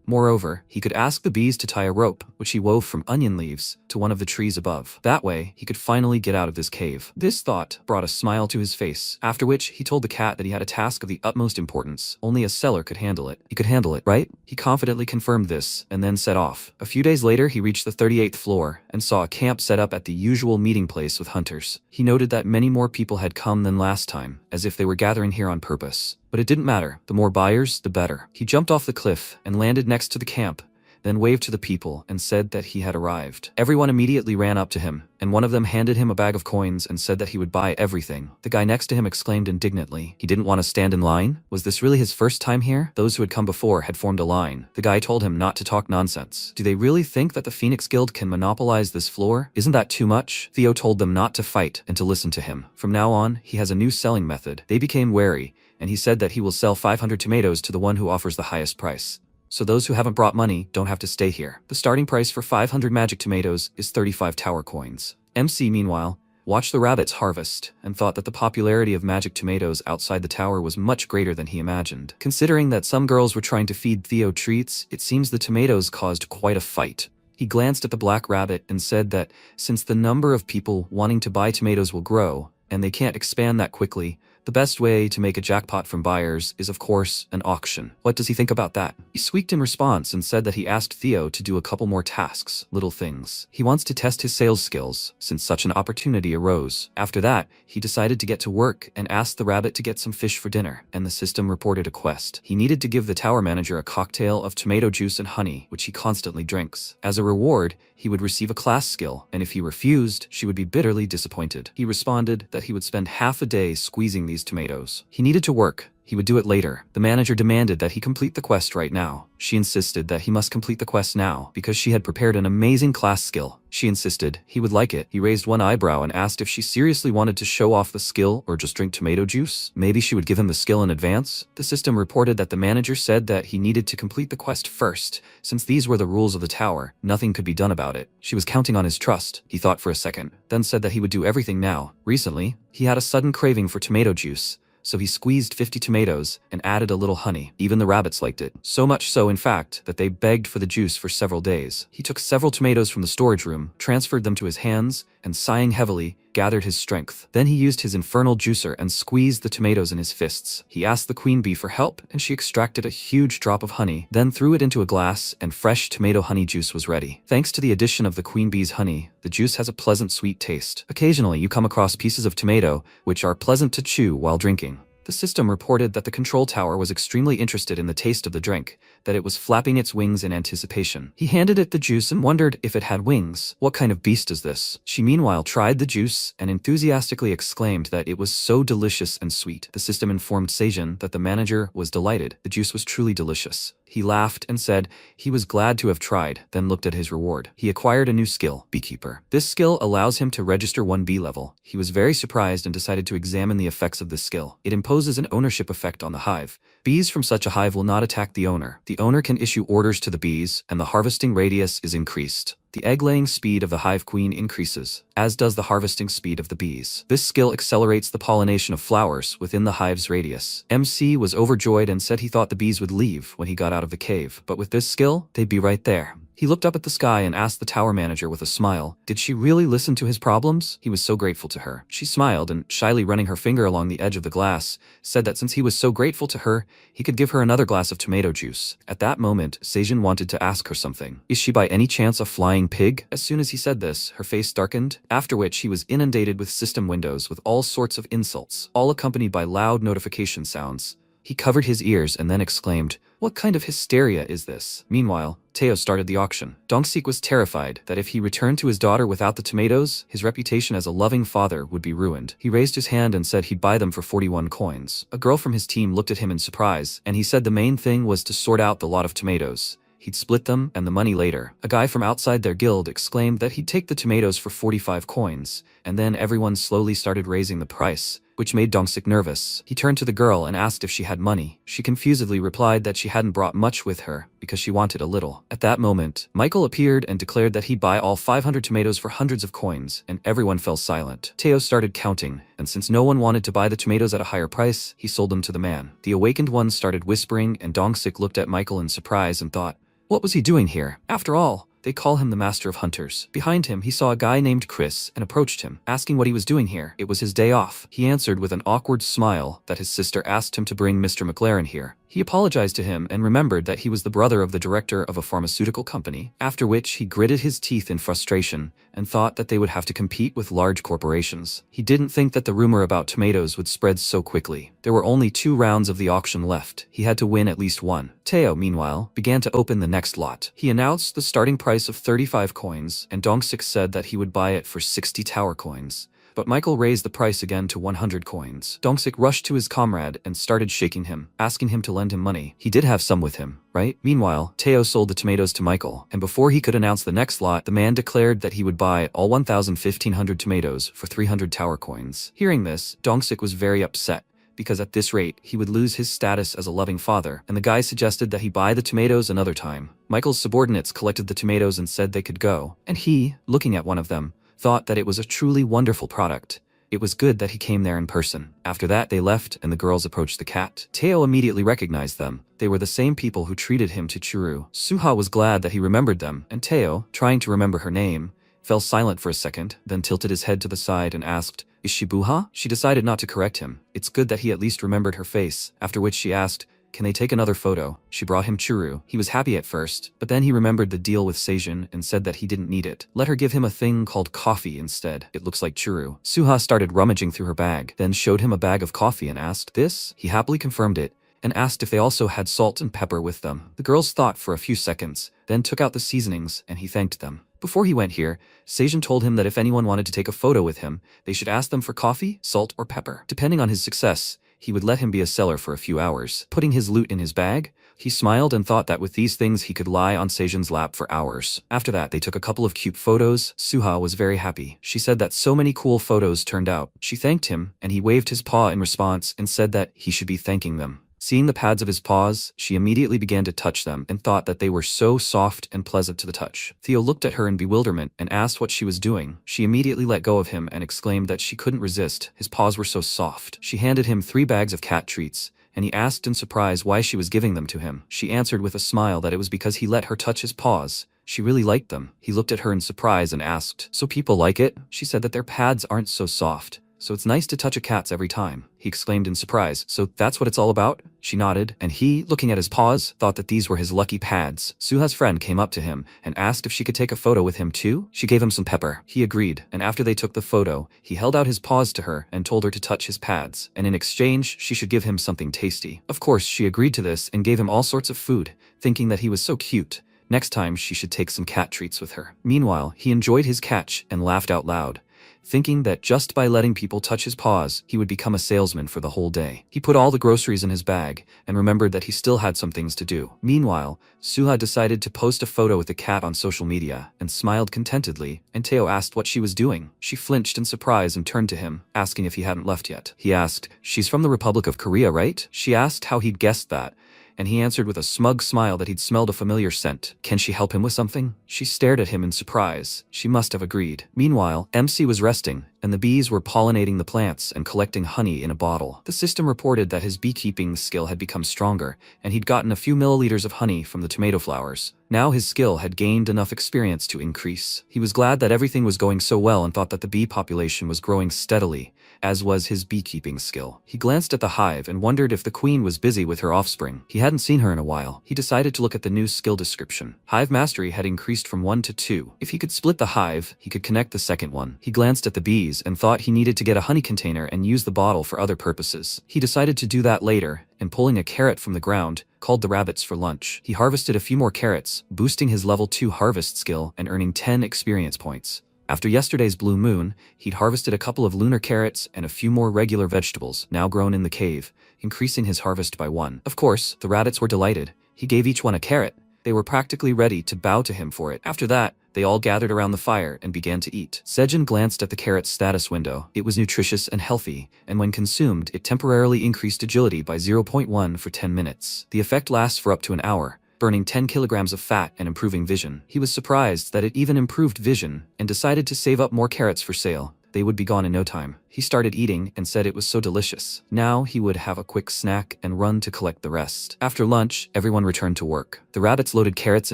Moreover, he could ask the bees to tie a rope, which he wove from onion leaves, to one of the trees above. That way, he could finally get out of this cave. This thought brought a smile to his face, after which he told the cat that he had a task of the utmost importance. Only a seller could handle it. He could handle it, right? He confidently confirmed this, and then set off. A few days later, he reached the 38th floor, and saw a camp set up at the usual meeting place with hunters. He noted that many more people had come than last time, as if they were gathering here on purpose. But it didn't matter. The more buyers, the better. He jumped off the cliff and landed next to the camp, then waved to the people and said that he had arrived. Everyone immediately ran up to him, and one of them handed him a bag of coins and said that he would buy everything. The guy next to him exclaimed indignantly, he didn't want to stand in line? Was this really his first time here? Those who had come before had formed a line. The guy told him not to talk nonsense. Do they really think that the Phoenix Guild can monopolize this floor? Isn't that too much? Theo told them not to fight and to listen to him. From now on, he has a new selling method. They became wary, and he said that he will sell 500 tomatoes to the one who offers the highest price. So those who haven't brought money don't have to stay here. The starting price for 500 magic tomatoes is 35 tower coins. MC, meanwhile, watched the rabbits harvest and thought that the popularity of magic tomatoes outside the tower was much greater than he imagined. Considering that some girls were trying to feed Theo treats, it seems the tomatoes caused quite a fight. He glanced at the black rabbit and said that since the number of people wanting to buy tomatoes will grow, and they can't expand that quickly, The best way to make a jackpot from buyers is of course an auction. What does he think about that? He squeaked in response and said that he asked Theo to do a couple more tasks, little things. He wants to test his sales skills, since such an opportunity arose. After that, he decided to get to work and asked the rabbit to get some fish for dinner, and the system reported a quest. He needed to give the tower manager a cocktail of tomato juice and honey, which he constantly drinks. As a reward, he would receive a class skill, and if he refused, she would be bitterly disappointed. He responded that he would spend half a day squeezing these tomatoes. He needed to work. He would do it later. The manager demanded that he complete the quest right now. She insisted that he must complete the quest now because she had prepared an amazing class skill. She insisted he would like it. He raised one eyebrow and asked if she seriously wanted to show off the skill or just drink tomato juice. Maybe she would give him the skill in advance. The system reported that the manager said that he needed to complete the quest first. Since these were the rules of the tower, nothing could be done about it. She was counting on his trust. He thought for a second, then said that he would do everything now. Recently, he had a sudden craving for tomato juice. So he squeezed 50 tomatoes and added a little honey. Even the rabbits liked it. So much so, in fact, that they begged for the juice for several days. He took several tomatoes from the storage room, transferred them to his hands, and sighing heavily, gathered his strength. Then he used his infernal juicer and squeezed the tomatoes in his fists. He asked the queen bee for help, and she extracted a huge drop of honey, then threw it into a glass, and fresh tomato honey juice was ready. Thanks to the addition of the queen bee's honey, the juice has a pleasant sweet taste. Occasionally, you come across pieces of tomato, which are pleasant to chew while drinking. The system reported that the control tower was extremely interested in the taste of the drink, that it was flapping its wings in anticipation. He handed it the juice and wondered if it had wings. What kind of beast is this? She meanwhile tried the juice and enthusiastically exclaimed that it was so delicious and sweet. The system informed Seijin that the manager was delighted. The juice was truly delicious. He laughed and said he was glad to have tried, then looked at his reward. He acquired a new skill, Beekeeper. This skill allows him to register one bee level. He was very surprised and decided to examine the effects of this skill. It imposes an ownership effect on the hive. Bees from such a hive will not attack the owner. The owner can issue orders to the bees, and the harvesting radius is increased. The egg-laying speed of the hive queen increases, as does the harvesting speed of the bees. This skill accelerates the pollination of flowers within the hive's radius. MC was overjoyed and said he thought the bees would leave when he got out of the cave, but with this skill, they'd be right there. He looked up at the sky and asked the tower manager with a smile, did she really listen to his problems? He was so grateful to her. She smiled and, shyly running her finger along the edge of the glass, said that since he was so grateful to her, he could give her another glass of tomato juice. At that moment, Seijin wanted to ask her something. Is she by any chance a flying pig? As soon as he said this, her face darkened, after which he was inundated with system windows with all sorts of insults, all accompanied by loud notification sounds. He covered his ears and then exclaimed, what kind of hysteria is this? Meanwhile, Teo started the auction. Dongsik was terrified that if he returned to his daughter without the tomatoes, his reputation as a loving father would be ruined. He raised his hand and said he'd buy them for 41 coins. A girl from his team looked at him in surprise, and he said the main thing was to sort out the lot of tomatoes. He'd split them and the money later. A guy from outside their guild exclaimed that he'd take the tomatoes for 45 coins, and then everyone slowly started raising the price, which made Dongsik nervous. He turned to the girl and asked if she had money. She confusedly replied that she hadn't brought much with her because she wanted a little. At that moment, Michael appeared and declared that he'd buy all 500 tomatoes for hundreds of coins, and everyone fell silent. Teo started counting, and since no one wanted to buy the tomatoes at a higher price, he sold them to the man. The awakened one started whispering, and Dongsik looked at Michael in surprise and thought, what was he doing here? After all, they call him the Master of Hunters. Behind him, he saw a guy named Chris and approached him, asking what he was doing here. It was his day off. He answered with an awkward smile that his sister asked him to bring Mr. McLaren here. He apologized to him and remembered that he was the brother of the director of a pharmaceutical company, after which he gritted his teeth in frustration and thought that they would have to compete with large corporations. He didn't think that the rumor about tomatoes would spread so quickly. There were only 2 rounds of the auction left. He had to win at least one. Teo, meanwhile, began to open the next lot. He announced the starting price of 35 coins, and Dongsik said that he would buy it for 60 tower coins. But Michael raised the price again to 100 coins. Dongsik rushed to his comrade and started shaking him, asking him to lend him money. He did have some with him, right? Meanwhile, Teo sold the tomatoes to Michael, and before he could announce the next lot, the man declared that he would buy all 1,500 tomatoes for 300 tower coins. Hearing this, Dongsik was very upset, because at this rate, he would lose his status as a loving father, and the guy suggested that he buy the tomatoes another time. Michael's subordinates collected the tomatoes and said they could go, and he, looking at one of them, thought that it was a truly wonderful product. It was good that he came there in person. After that, they left and the girls approached the cat. Teo immediately recognized them. They were the same people who treated him to Churu. Suha was glad that he remembered them, and Teo, trying to remember her name, fell silent for a second, then tilted his head to the side and asked, Is she Buha? She decided not to correct him. It's good that he at least remembered her face, after which she asked, can they take another photo? She brought him churu. He was happy at first, but then he remembered the deal with Seijin and said that he didn't need it. Let her give him a thing called coffee instead. It looks like churu. Suha started rummaging through her bag, then showed him a bag of coffee and asked, this? He happily confirmed it, and asked if they also had salt and pepper with them. The girls thought for a few seconds, then took out the seasonings, and he thanked them. Before he went here, Seijin told him that if anyone wanted to take a photo with him, they should ask them for coffee, salt, or pepper. Depending on his success, he would let him be a seller for a few hours. Putting his loot in his bag, he smiled and thought that with these things he could lie on Seijin's lap for hours. After that, they took a couple of cute photos. Suha was very happy. She said that so many cool photos turned out. She thanked him, and he waved his paw in response and said that he should be thanking them. Seeing the pads of his paws, she immediately began to touch them and thought that they were so soft and pleasant to the touch. Theo looked at her in bewilderment and asked what she was doing. She immediately let go of him and exclaimed that she couldn't resist. His paws were so soft. She handed him 3 bags of cat treats, and he asked in surprise why she was giving them to him. She answered with a smile that it was because he let her touch his paws. She really liked them. He looked at her in surprise and asked, so people like it? She said that their pads aren't so soft. So it's nice to touch a cat's every time. He exclaimed in surprise. So that's what it's all about? She nodded, and he, looking at his paws, thought that these were his lucky pads. Suha's friend came up to him and asked if she could take a photo with him too. She gave him some pepper. He agreed, and after they took the photo, he held out his paws to her and told her to touch his pads, and in exchange, she should give him something tasty. Of course, she agreed to this and gave him all sorts of food, thinking that he was so cute. Next time, she should take some cat treats with her. Meanwhile, he enjoyed his catch and laughed out loud, thinking that just by letting people touch his paws, he would become a salesman for the whole day. He put all the groceries in his bag and remembered that he still had some things to do. Meanwhile, Suha decided to post a photo with the cat on social media and smiled contentedly, and Teo asked what she was doing. She flinched in surprise and turned to him, asking if he hadn't left yet. He asked, she's from the Republic of Korea, right? She asked how he'd guessed that, and he answered with a smug smile that he'd smelled a familiar scent. Can she help him with something? She stared at him in surprise. She must have agreed. Meanwhile, MC was resting, and the bees were pollinating the plants and collecting honey in a bottle. The system reported that his beekeeping skill had become stronger, and he'd gotten a few milliliters of honey from the tomato flowers. Now his skill had gained enough experience to increase. He was glad that everything was going so well and thought that the bee population was growing steadily, as was his beekeeping skill. He glanced at the hive and wondered if the queen was busy with her offspring. He hadn't seen her in a while. He decided to look at the new skill description. Hive mastery had increased from 1 to 2. If he could split the hive, he could connect the second one. He glanced at the bees and thought he needed to get a honey container and use the bottle for other purposes. He decided to do that later, and pulling a carrot from the ground, called the rabbits for lunch. He harvested a few more carrots, boosting his level 2 harvest skill and earning 10 experience points. After yesterday's blue moon, he'd harvested a couple of lunar carrots and a few more regular vegetables, now grown in the cave, increasing his harvest by 1. Of course, the rabbits were delighted. He gave each one a carrot. They were practically ready to bow to him for it. After that, they all gathered around the fire and began to eat. Seijin glanced at the carrot's status window. It was nutritious and healthy, and when consumed, it temporarily increased agility by 0.1 for 10 minutes. The effect lasts for up to an hour, burning 10 kilograms of fat and improving vision. He was surprised that it even improved vision and decided to save up more carrots for sale. They would be gone in no time. He started eating and said it was so delicious. Now he would have a quick snack and run to collect the rest. After lunch, everyone returned to work. The rabbits loaded carrots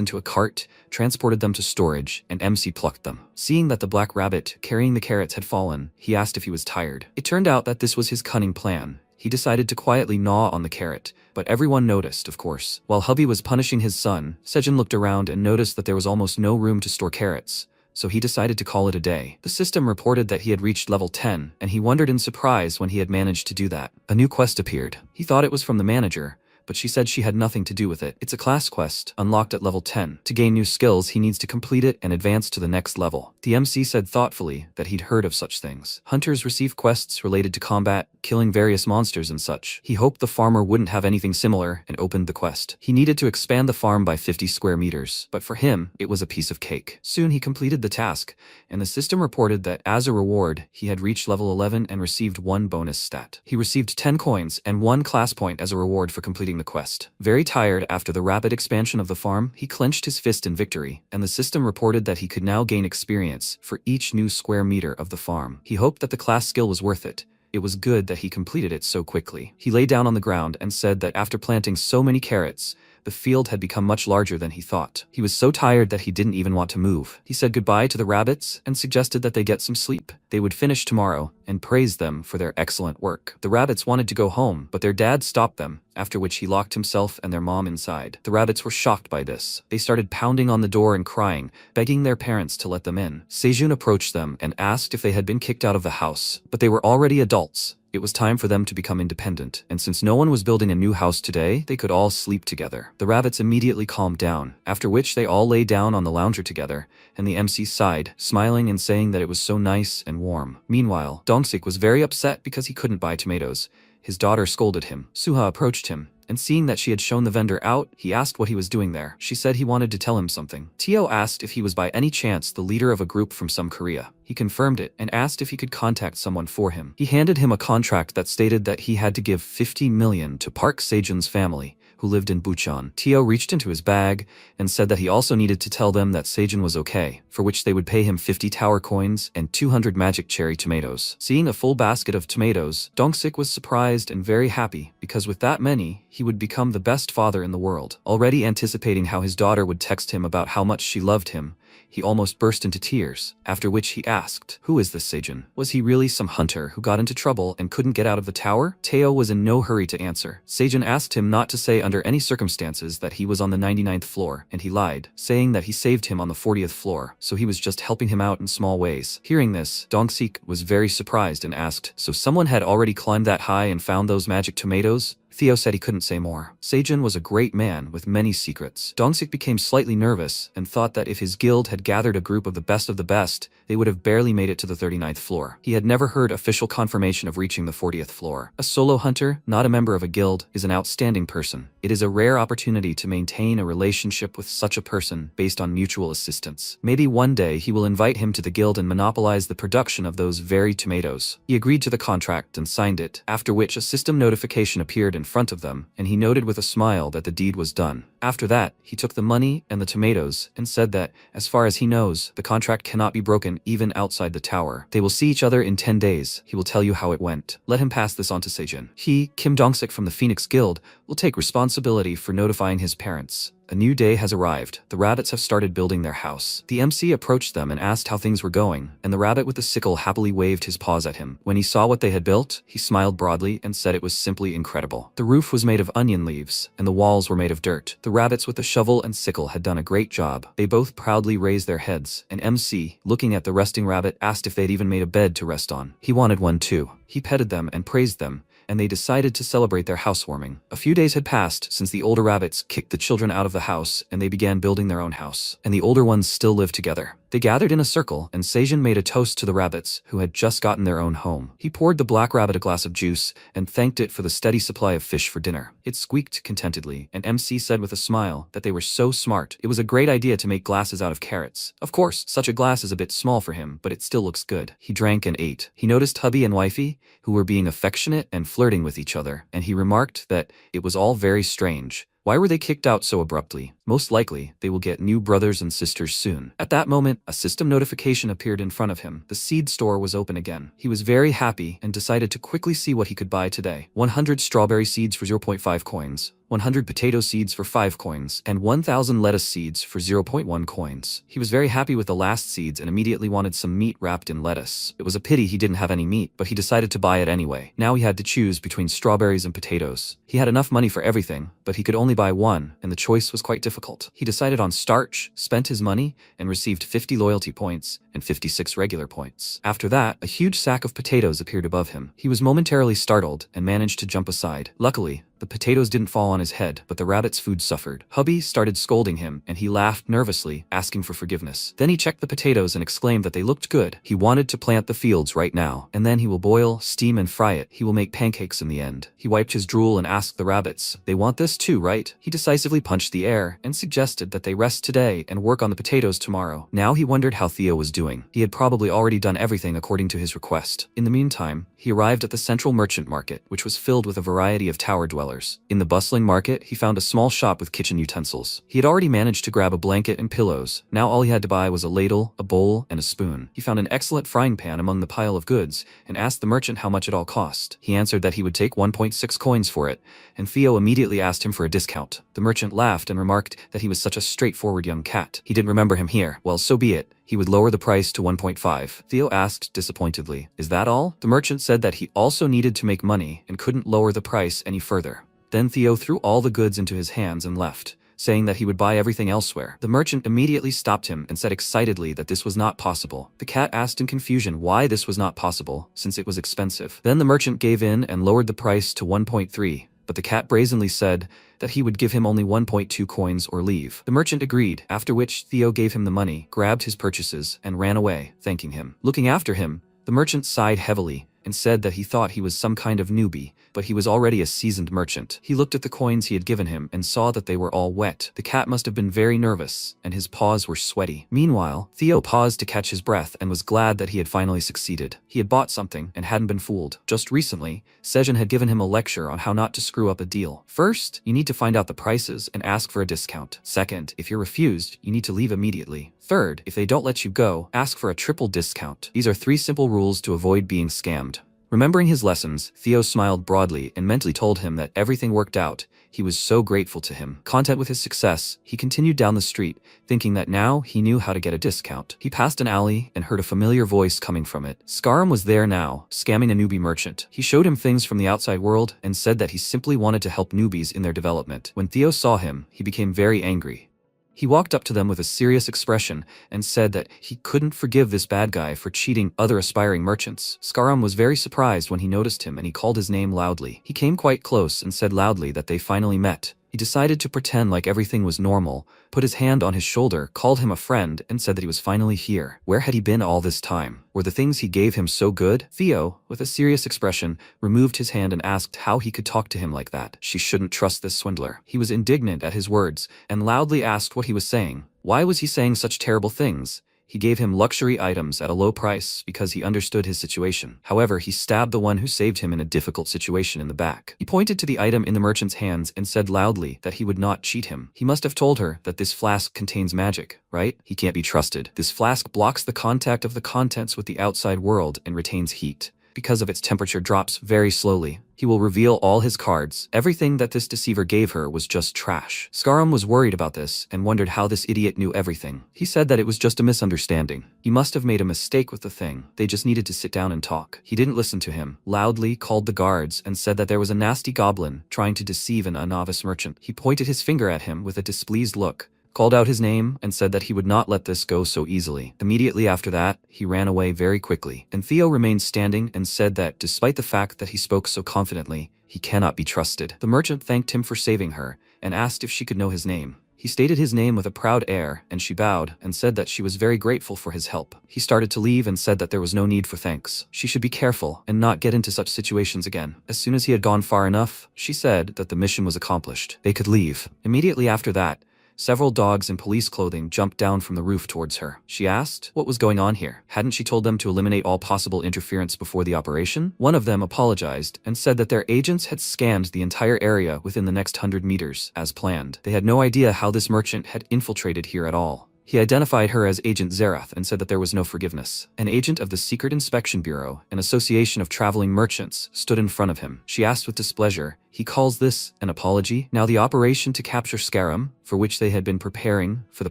into a cart, transported them to storage, and MC plucked them. Seeing that the black rabbit carrying the carrots had fallen, he asked if he was tired. It turned out that this was his cunning plan. He decided to quietly gnaw on the carrot, but everyone noticed, of course. While hubby was punishing his son, Seijin looked around and noticed that there was almost no room to store carrots, so he decided to call it a day. The system reported that he had reached level 10, and he wondered in surprise when he had managed to do that. A new quest appeared. He thought it was from the manager, but she said she had nothing to do with it. It's a class quest, unlocked at level 10. To gain new skills, he needs to complete it and advance to the next level. The MC said thoughtfully that he'd heard of such things. Hunters receive quests related to combat, killing various monsters and such. He hoped the farmer wouldn't have anything similar and opened the quest. He needed to expand the farm by 50 square meters, but for him, it was a piece of cake. Soon he completed the task, and the system reported that as a reward, he had reached level 11 and received 1 bonus stat. He received 10 coins and 1 class point as a reward for completing the quest. Very tired after the rapid expansion of the farm, he clenched his fist in victory, and the system reported that he could now gain experience for each new square meter of the farm. He hoped that the class skill was worth it. It was good that he completed it so quickly. He lay down on the ground and said that after planting so many carrots, the field had become much larger than he thought. He was so tired that he didn't even want to move. He said goodbye to the rabbits and suggested that they get some sleep. they would finish tomorrow and praised them for their excellent work. The rabbits wanted to go home, but their dad stopped them, after which he locked himself and their mom inside. The rabbits were shocked by this. They started pounding on the door and crying, begging their parents to let them in. Sejun approached them and asked if they had been kicked out of the house, but they were already adults. It was time for them to become independent, and since no one was building a new house today, they could all sleep together. The rabbits immediately calmed down, after which they all lay down on the lounger together, and the MC sighed, smiling and saying that it was so nice and warm. Meanwhile, Dongsik was very upset because he couldn't buy tomatoes. His daughter scolded him. Suha approached him, and seeing that she had shown the vendor out, he asked what he was doing there. She said he wanted to tell him something. Teo asked if he was by any chance the leader of a group from some Korea. He confirmed it and asked if he could contact someone for him. He handed him a contract that stated that he had to give 50 million to Park Sejun's family, who lived in Bucheon. Teo reached into his bag and said that he also needed to tell them that Sejun was okay, for which they would pay him 50 tower coins and 200 magic cherry tomatoes. Seeing a full basket of tomatoes, Dongsik was surprised and very happy, because with that many, he would become the best father in the world. Already anticipating how his daughter would text him about how much she loved him, he almost burst into tears, after which he asked, "Who is this Sejun? Was he really some hunter who got into trouble and couldn't get out of the tower?" Teo was in no hurry to answer. Sejun asked him not to say under any circumstances that he was on the 99th floor, and he lied, saying that he saved him on the 40th floor, so he was just helping him out in small ways. Hearing this, Dongsik was very surprised and asked, "So someone had already climbed that high and found those magic tomatoes?" Theo said he couldn't say more. Sejun was a great man with many secrets. Dongsik became slightly nervous and thought that if his guild had gathered a group of the best, they would have barely made it to the 39th floor. He had never heard official confirmation of reaching the 40th floor. A solo hunter, not a member of a guild, is an outstanding person. It is a rare opportunity to maintain a relationship with such a person based on mutual assistance. Maybe one day he will invite him to the guild and monopolize the production of those very tomatoes. He agreed to the contract and signed it, after which a system notification appeared in front of them, and he noted with a smile that the deed was done. After that, he took the money and the tomatoes and said that, as far as he knows, the contract cannot be broken even outside the tower. They will see each other in 10 days. He will tell you how it went. Let him pass this on to Sejun. He, Kim Dongsik from the Phoenix Guild, will take responsibility for notifying his parents. A new day has arrived. The rabbits have started building their house. The MC approached them and asked how things were going, and the rabbit with the sickle happily waved his paws at him. When he saw what they had built, he smiled broadly and said it was simply incredible. The roof was made of onion leaves, and the walls were made of dirt. The rabbits with the shovel and sickle had done a great job. They both proudly raised their heads, and MC, looking at the resting rabbit, asked if they'd even made a bed to rest on. He wanted one too. He petted them and praised them, and they decided to celebrate their housewarming. A few days had passed since the older rabbits kicked the children out of the house, and they began building their own house, and the older ones still lived together. They gathered in a circle, and Sejun made a toast to the rabbits, who had just gotten their own home. He poured the black rabbit a glass of juice, and thanked it for the steady supply of fish for dinner. It squeaked contentedly, and MC said with a smile that they were so smart. It was a great idea to make glasses out of carrots. Of course, such a glass is a bit small for him, but it still looks good. He drank and ate. He noticed hubby and wifey, who were being affectionate and flirting with each other, and he remarked that it was all very strange. Why were they kicked out so abruptly? Most likely, they will get new brothers and sisters soon. At that moment, a system notification appeared in front of him. The seed store was open again. He was very happy and decided to quickly see what he could buy today. 100 strawberry seeds for 0.5 coins. 100 potato seeds for 5 coins, and 1,000 lettuce seeds for 0.1 coins. He was very happy with the last seeds and immediately wanted some meat wrapped in lettuce. It was a pity he didn't have any meat, but he decided to buy it anyway. Now he had to choose between strawberries and potatoes. He had enough money for everything, but he could only buy one, and the choice was quite difficult. He decided on starch, spent his money, and received 50 loyalty points and 56 regular points. After that, a huge sack of potatoes appeared above him. He was momentarily startled and managed to jump aside. Luckily, the potatoes didn't fall on his head, but the rabbit's food suffered. Hubby started scolding him, and he laughed nervously, asking for forgiveness. Then he checked the potatoes and exclaimed that they looked good. He wanted to plant the fields right now, and then he will boil, steam, and fry it. He will make pancakes in the end. He wiped his drool and asked the rabbits, "They want this too, right?" He decisively punched the air and suggested that they rest today and work on the potatoes tomorrow. Now he wondered how Theo was doing. He had probably already done everything according to his request. In the meantime, he arrived at the central merchant market, which was filled with a variety of tower dwellers. In the bustling market, he found a small shop with kitchen utensils. He had already managed to grab a blanket and pillows. Now all he had to buy was a ladle, a bowl, and a spoon. He found an excellent frying pan among the pile of goods and asked the merchant how much it all cost. He answered that he would take 1.6 coins for it, and Theo immediately asked him for a discount. The merchant laughed and remarked that he was such a straightforward young cat. He didn't remember him here. Well, so be it. he would lower the price to 1.5. Theo asked disappointedly, "Is that all?" The merchant said that he also needed to make money and couldn't lower the price any further. Then Theo threw all the goods into his hands and left, saying that he would buy everything elsewhere. The merchant immediately stopped him and said excitedly that this was not possible. The cat asked in confusion why this was not possible, since it was expensive. Then the merchant gave in and lowered the price to 1.3, but the cat brazenly said that he would give him only 1.2 coins or leave. The merchant agreed, after which Theo gave him the money, grabbed his purchases, and ran away, thanking him. Looking after him, the merchant sighed heavily and said that he thought he was some kind of newbie, but he was already a seasoned merchant. He looked at the coins he had given him and saw that they were all wet. The cat must have been very nervous, and his paws were sweaty. Meanwhile, Theo paused to catch his breath and was glad that he had finally succeeded. He had bought something and hadn't been fooled. Just recently, Sejin had given him a lecture on how not to screw up a deal. First, you need to find out the prices and ask for a discount. Second, if you're refused, you need to leave immediately. Third, if they don't let you go, ask for a triple discount. These are 3 simple rules to avoid being scammed. Remembering his lessons, Theo smiled broadly and mentally told him that everything worked out. He was so grateful to him. Content with his success, he continued down the street, thinking that now he knew how to get a discount. He passed an alley and heard a familiar voice coming from it. Scarum was there now, scamming a newbie merchant. He showed him things from the outside world and said that he simply wanted to help newbies in their development. When Theo saw him, he became very angry. He walked up to them with a serious expression and said that he couldn't forgive this bad guy for cheating other aspiring merchants. Scarum was very surprised when he noticed him and he called his name loudly. He came quite close and said loudly that they finally met. He decided to pretend like everything was normal, put his hand on his shoulder, called him a friend, and said that he was finally here. Where had he been all this time? Were the things he gave him so good? Theo, with a serious expression, removed his hand and asked how he could talk to him like that. She shouldn't trust this swindler. He was indignant at his words, and loudly asked what he was saying. Why was he saying such terrible things? He gave him luxury items at a low price because he understood his situation. However, he stabbed the one who saved him in a difficult situation in the back. He pointed to the item in the merchant's hands and said loudly that he would not cheat him. He must have told her that this flask contains magic, right? He can't be trusted. This flask blocks the contact of the contents with the outside world and retains heat. Because of its temperature drops very slowly. He will reveal all his cards. Everything that this deceiver gave her was just trash. Scarum was worried about this and wondered how this idiot knew everything. He said that it was just a misunderstanding. He must have made a mistake with the thing. They just needed to sit down and talk. He didn't listen to him, loudly called the guards and said that there was a nasty goblin trying to deceive a novice merchant. He pointed his finger at him with a displeased look, called out his name, and said that he would not let this go so easily. Immediately after that, he ran away very quickly, and Theo remained standing and said that despite the fact that he spoke so confidently, he cannot be trusted. The merchant thanked him for saving her and asked if she could know his name. He stated his name with a proud air, and she bowed and said that she was very grateful for his help. He started to leave and said that there was no need for thanks. She should be careful and not get into such situations again. As soon as he had gone far enough, she said that the mission was accomplished. They could leave. Immediately after that, several dogs in police clothing jumped down from the roof towards her. She asked what was going on here. Hadn't she told them to eliminate all possible interference before the operation? One of them apologized and said that their agents had scanned the entire area within the next 100 meters, as planned. They had no idea how this merchant had infiltrated here at all. He identified her as Agent Zerath and said that there was no forgiveness. An agent of the Secret Inspection Bureau, an association of traveling merchants, stood in front of him. She asked with displeasure, "He calls this an apology?" Now the operation to capture Scarum, for which they had been preparing for the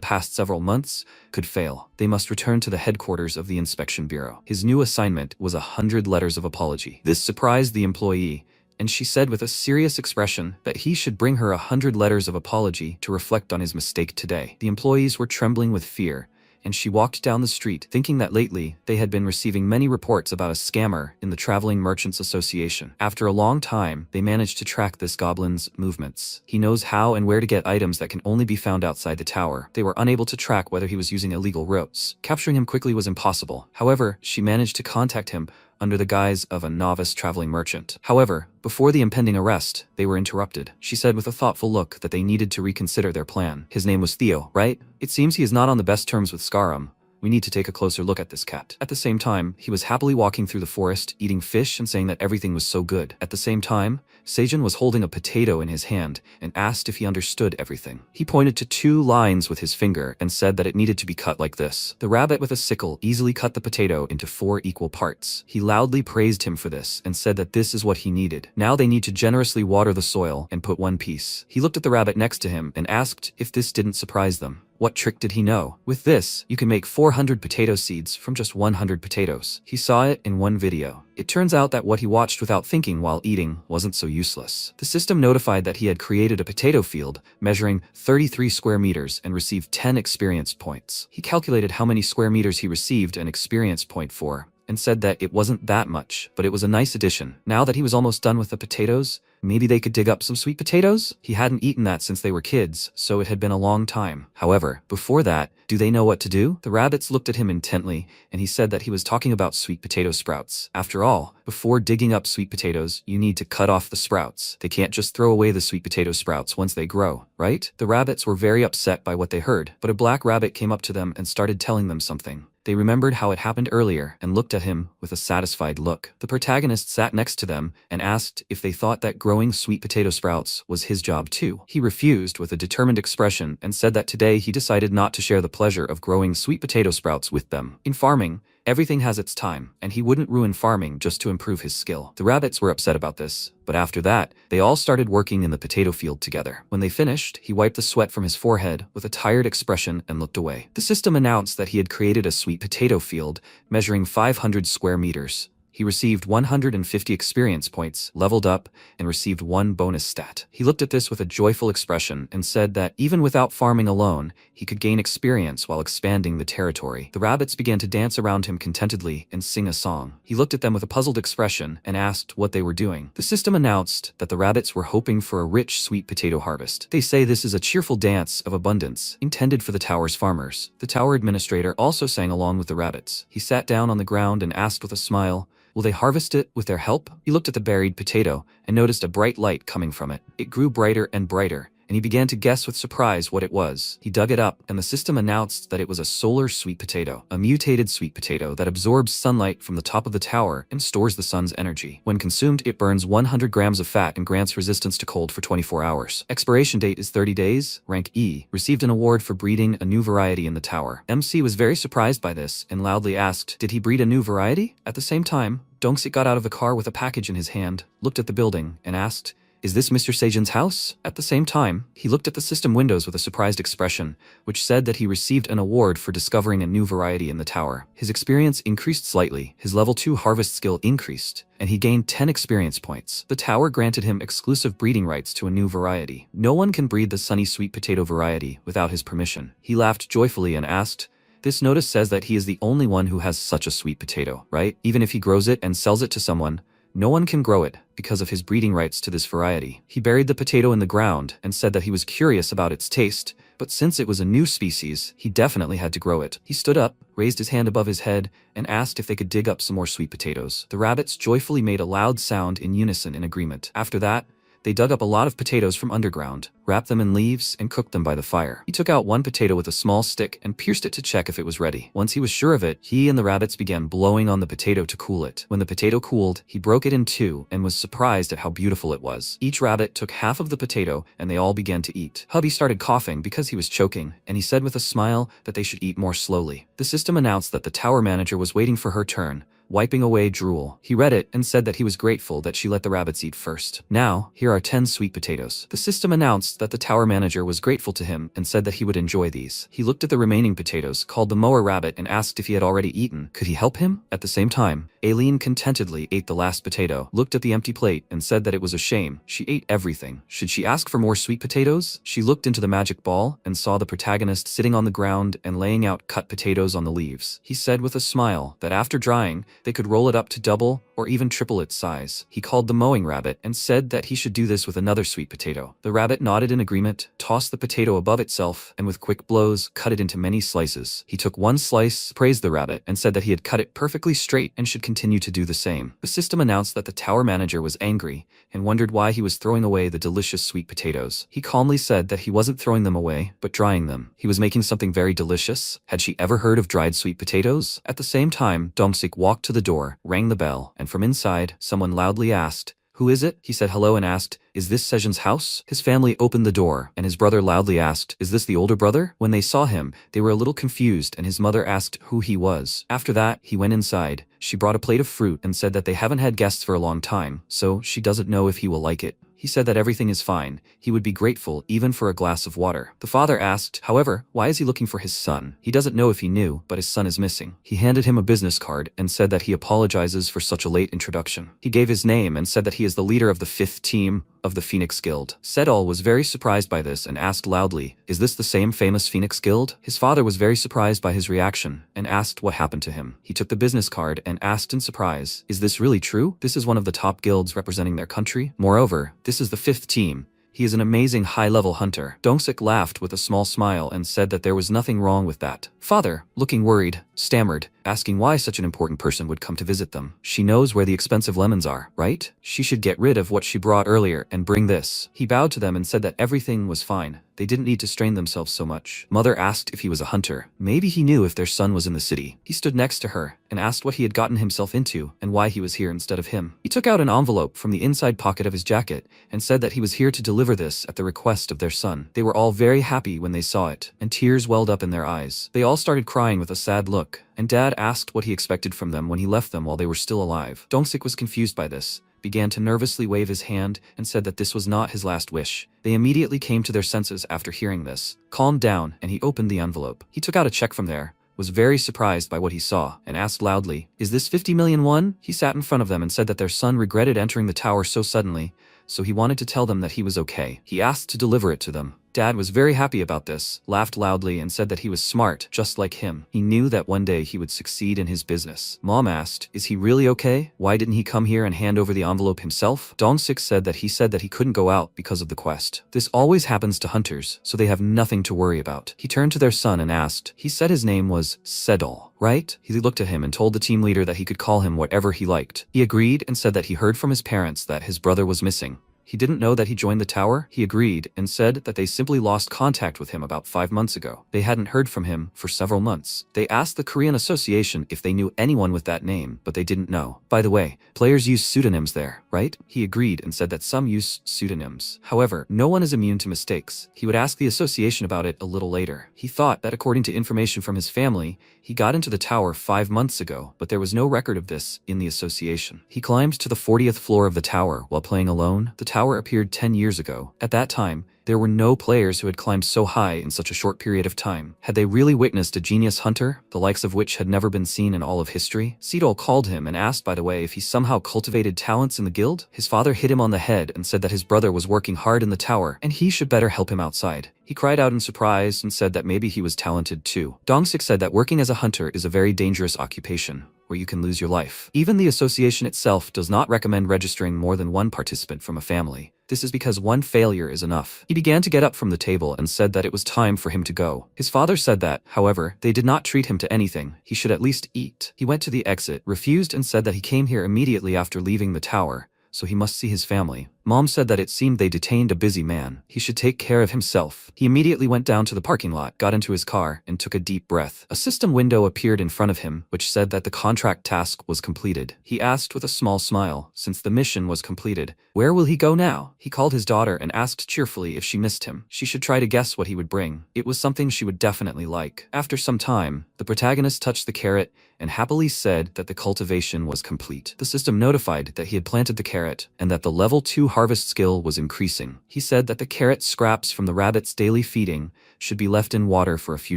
past several months, could fail. They must return to the headquarters of the Inspection Bureau. His new assignment was 100 letters of apology. This surprised the employee, and she said with a serious expression that he should bring her 100 letters of apology to reflect on his mistake today. The employees were trembling with fear, and she walked down the street, thinking that lately they had been receiving many reports about a scammer in the Traveling Merchants Association. After a long time, they managed to track this goblin's movements. He knows how and where to get items that can only be found outside the tower. They were unable to track whether he was using illegal routes. Capturing him quickly was impossible. However, she managed to contact him under the guise of a novice traveling merchant. However, before the impending arrest, they were interrupted. She said with a thoughtful look that they needed to reconsider their plan. His name was Theo, right? It seems he is not on the best terms with Scarum. We need to take a closer look at this cat. At the same time, he was happily walking through the forest, eating fish and saying that everything was so good. At the same time, Sejin was holding a potato in his hand and asked if he understood everything. He pointed to 2 lines with his finger and said that it needed to be cut like this. The rabbit with a sickle easily cut the potato into 4 equal parts. He loudly praised him for this and said that this is what he needed. Now they need to generously water the soil and put 1 piece. He looked at the rabbit next to him and asked if this didn't surprise them. What trick did he know? With this, you can make 400 potato seeds from just 100 potatoes. He saw it in one video. It turns out that what he watched without thinking while eating wasn't so useless. The system notified that he had created a potato field measuring 33 square meters and received 10 experience points. He calculated how many square meters he received an experience point for, and said that it wasn't that much, but it was a nice addition. Now that he was almost done with the potatoes, maybe they could dig up some sweet potatoes? He hadn't eaten that since they were kids, so it had been a long time. However, before that, do they know what to do? The rabbits looked at him intently, and he said that he was talking about sweet potato sprouts. After all, before digging up sweet potatoes, you need to cut off the sprouts. They can't just throw away the sweet potato sprouts once they grow, right? The rabbits were very upset by what they heard, but a black rabbit came up to them and started telling them something. They remembered how it happened earlier and looked at him with a satisfied look. The protagonist sat next to them and asked if they thought that growing sweet potato sprouts was his job too. He refused with a determined expression and said that today he decided not to share the pleasure of growing sweet potato sprouts with them. In farming, everything has its time, and he wouldn't ruin farming just to improve his skill. The rabbits were upset about this, but after that, they all started working in the potato field together. When they finished, he wiped the sweat from his forehead with a tired expression and looked away. The system announced that he had created a sweet potato field measuring 500 square meters. He received 150 experience points, leveled up, and received 1 bonus stat. He looked at this with a joyful expression and said that even without farming alone, he could gain experience while expanding the territory. The rabbits began to dance around him contentedly and sing a song. He looked at them with a puzzled expression and asked what they were doing. The system announced that the rabbits were hoping for a rich sweet potato harvest. They say this is a cheerful dance of abundance intended for the tower's farmers. The tower administrator also sang along with the rabbits. He sat down on the ground and asked with a smile, "Will they harvest it with their help?" He looked at the buried potato and noticed a bright light coming from it. It grew brighter and brighter, and he began to guess with surprise what it was. He dug it up, and the system announced that it was a solar sweet potato, a mutated sweet potato that absorbs sunlight from the top of the tower and stores the sun's energy. When consumed, it burns 100 grams of fat and grants resistance to cold for 24 hours. Expiration date is 30 days. Rank E. Received an award for breeding a new variety in the tower. MC was very surprised by this and loudly asked, did he breed a new variety? At the same time, Dongsik got out of the car with a package in his hand, looked at the building, and asked, "Is this Mr. Sejin's house?" At the same time, he looked at the system windows with a surprised expression, which said that he received an award for discovering a new variety in the tower. His experience increased slightly, his level 2 harvest skill increased, and he gained 10 experience points. The tower granted him exclusive breeding rights to a new variety. No one can breed the sunny sweet potato variety without his permission. He laughed joyfully and asked, "This notice says that he is the only one who has such a sweet potato, right? Even if he grows it and sells it to someone, no one can grow it because of his breeding rights to this variety." He buried the potato in the ground and said that he was curious about its taste, but since it was a new species, he definitely had to grow it. He stood up, raised his hand above his head, and asked if they could dig up some more sweet potatoes. The rabbits joyfully made a loud sound in unison in agreement. After that, they dug up a lot of potatoes from underground, wrapped them in leaves, and cooked them by the fire. He took out one potato with a small stick and pierced it to check if it was ready. Once he was sure of it, he and the rabbits began blowing on the potato to cool it. When the potato cooled, he broke it in two and was surprised at how beautiful it was. Each rabbit took half of the potato and they all began to eat. Hubby started coughing because he was choking, and he said with a smile that they should eat more slowly. The system announced that the tower manager was waiting for her turn, wiping away drool. He read it and said that he was grateful that she let the rabbits eat first. "Now, here are 10 sweet potatoes." The system announced that the tower manager was grateful to him and said that he would enjoy these. He looked at the remaining potatoes, called the mower rabbit, and asked if he had already eaten. Could he help him? At the same time, Aileen contentedly ate the last potato, looked at the empty plate, and said that it was a shame. She ate everything. Should she ask for more sweet potatoes? She looked into the magic ball and saw the protagonist sitting on the ground and laying out cut potatoes on the leaves. He said with a smile that after drying, they could roll it up to double or even triple its size. He called the mowing rabbit and said that he should do this with another sweet potato. The rabbit nodded in agreement, tossed the potato above itself, and with quick blows, cut it into many slices. He took one slice, praised the rabbit, and said that he had cut it perfectly straight and should continue to do the same. The system announced that the tower manager was angry and wondered why he was throwing away the delicious sweet potatoes. He calmly said that he wasn't throwing them away, but drying them. He was making something very delicious. Had she ever heard of dried sweet potatoes? At the same time, Domsik walked to the door, rang the bell, and from inside, someone loudly asked, "Who is it?" He said hello and asked, "Is this Sejin's house?" His family opened the door, and his brother loudly asked, "Is this the older brother?" When they saw him, they were a little confused, and his mother asked who he was. After that, he went inside. She brought a plate of fruit and said that they haven't had guests for a long time, so she doesn't know if he will like it. He said that everything is fine. He would be grateful even for a glass of water. The father asked, however, why is he looking for his son? He doesn't know if he knew, but his son is missing. He handed him a business card and said that he apologizes for such a late introduction. He gave his name and said that he is the leader of the 5th team of the Phoenix Guild. Sedol was very surprised by this and asked loudly, is this the same famous Phoenix Guild? His father was very surprised by his reaction and asked what happened to him. He took the business card and asked in surprise, is this really true? This is one of the top guilds representing their country. Moreover, this is the 5th team. He is an amazing high-level hunter. Dongsik laughed with a small smile and said that there was nothing wrong with that. Father, looking worried, stammered, asking why such an important person would come to visit them. She knows where the expensive lemons are, right? She should get rid of what she brought earlier and bring this. He bowed to them and said that everything was fine. They didn't need to strain themselves so much. Mother asked if he was a hunter. Maybe he knew if their son was in the city. He stood next to her and asked what he had gotten himself into and why he was here instead of him. He took out an envelope from the inside pocket of his jacket and said that he was here to deliver this at the request of their son. They were all very happy when they saw it, and tears welled up in their eyes. They all started crying with a sad look, and Dad asked what he expected from them when he left them while they were still alive. Dongsik was confused by this, began to nervously wave his hand, and said that this was not his last wish. They immediately came to their senses after hearing this, calmed down, and he opened the envelope. He took out a check from there, was very surprised by what he saw, and asked loudly, is this 50 million won? He sat in front of them and said that their son regretted entering the tower so suddenly, so he wanted to tell them that he was okay. He asked to deliver it to them. Dad was very happy about this, laughed loudly and said that he was smart, just like him. He knew that one day he would succeed in his business. Mom asked, is he really okay? Why didn't he come here and hand over the envelope himself? Dongsik said that he couldn't go out because of the quest. This always happens to hunters, so they have nothing to worry about. He turned to their son and asked, he said his name was Sedol, right? He looked at him and told the team leader that he could call him whatever he liked. He agreed and said that he heard from his parents that his brother was missing. He didn't know that he joined the tower. He agreed and said that they simply lost contact with him about 5 months ago. They hadn't heard from him for several months. They asked the Korean Association if they knew anyone with that name, but they didn't know. By the way, players use pseudonyms there, right? He agreed and said that some use pseudonyms. However, no one is immune to mistakes. He would ask the association about it a little later. He thought that according to information from his family, he got into the tower 5 months ago, but there was no record of this in the association. He climbed to the 40th floor of the tower while playing alone. The tower appeared 10 years ago. At that time, there were no players who had climbed so high in such a short period of time. Had they really witnessed a genius hunter, the likes of which had never been seen in all of history? Sedol called him and asked, by the way, if he somehow cultivated talents in the guild. His father hit him on the head and said that his brother was working hard in the tower and he should better help him outside. He cried out in surprise and said that maybe he was talented too. Dongsik said that working as a hunter is a very dangerous occupation, where you can lose your life. Even the association itself does not recommend registering more than one participant from a family. This is because one failure is enough. He began to get up from the table and said that it was time for him to go. His father said that, however, they did not treat him to anything. He should at least eat. He went to the exit, refused and said that he came here immediately after leaving the tower, so he must see his family. Mom said that it seemed they detained a busy man. He should take care of himself. He immediately went down to the parking lot, got into his car, and took a deep breath. A system window appeared in front of him, which said that the contract task was completed. He asked with a small smile, since the mission was completed, where will he go now? He called his daughter and asked cheerfully if she missed him. She should try to guess what he would bring. It was something she would definitely like. After some time, the protagonist touched the carrot and happily said that the cultivation was complete. The system notified that he had planted the carrot and that the level 2 harvest skill was increasing. He said that the carrot scraps from the rabbit's daily feeding should be left in water for a few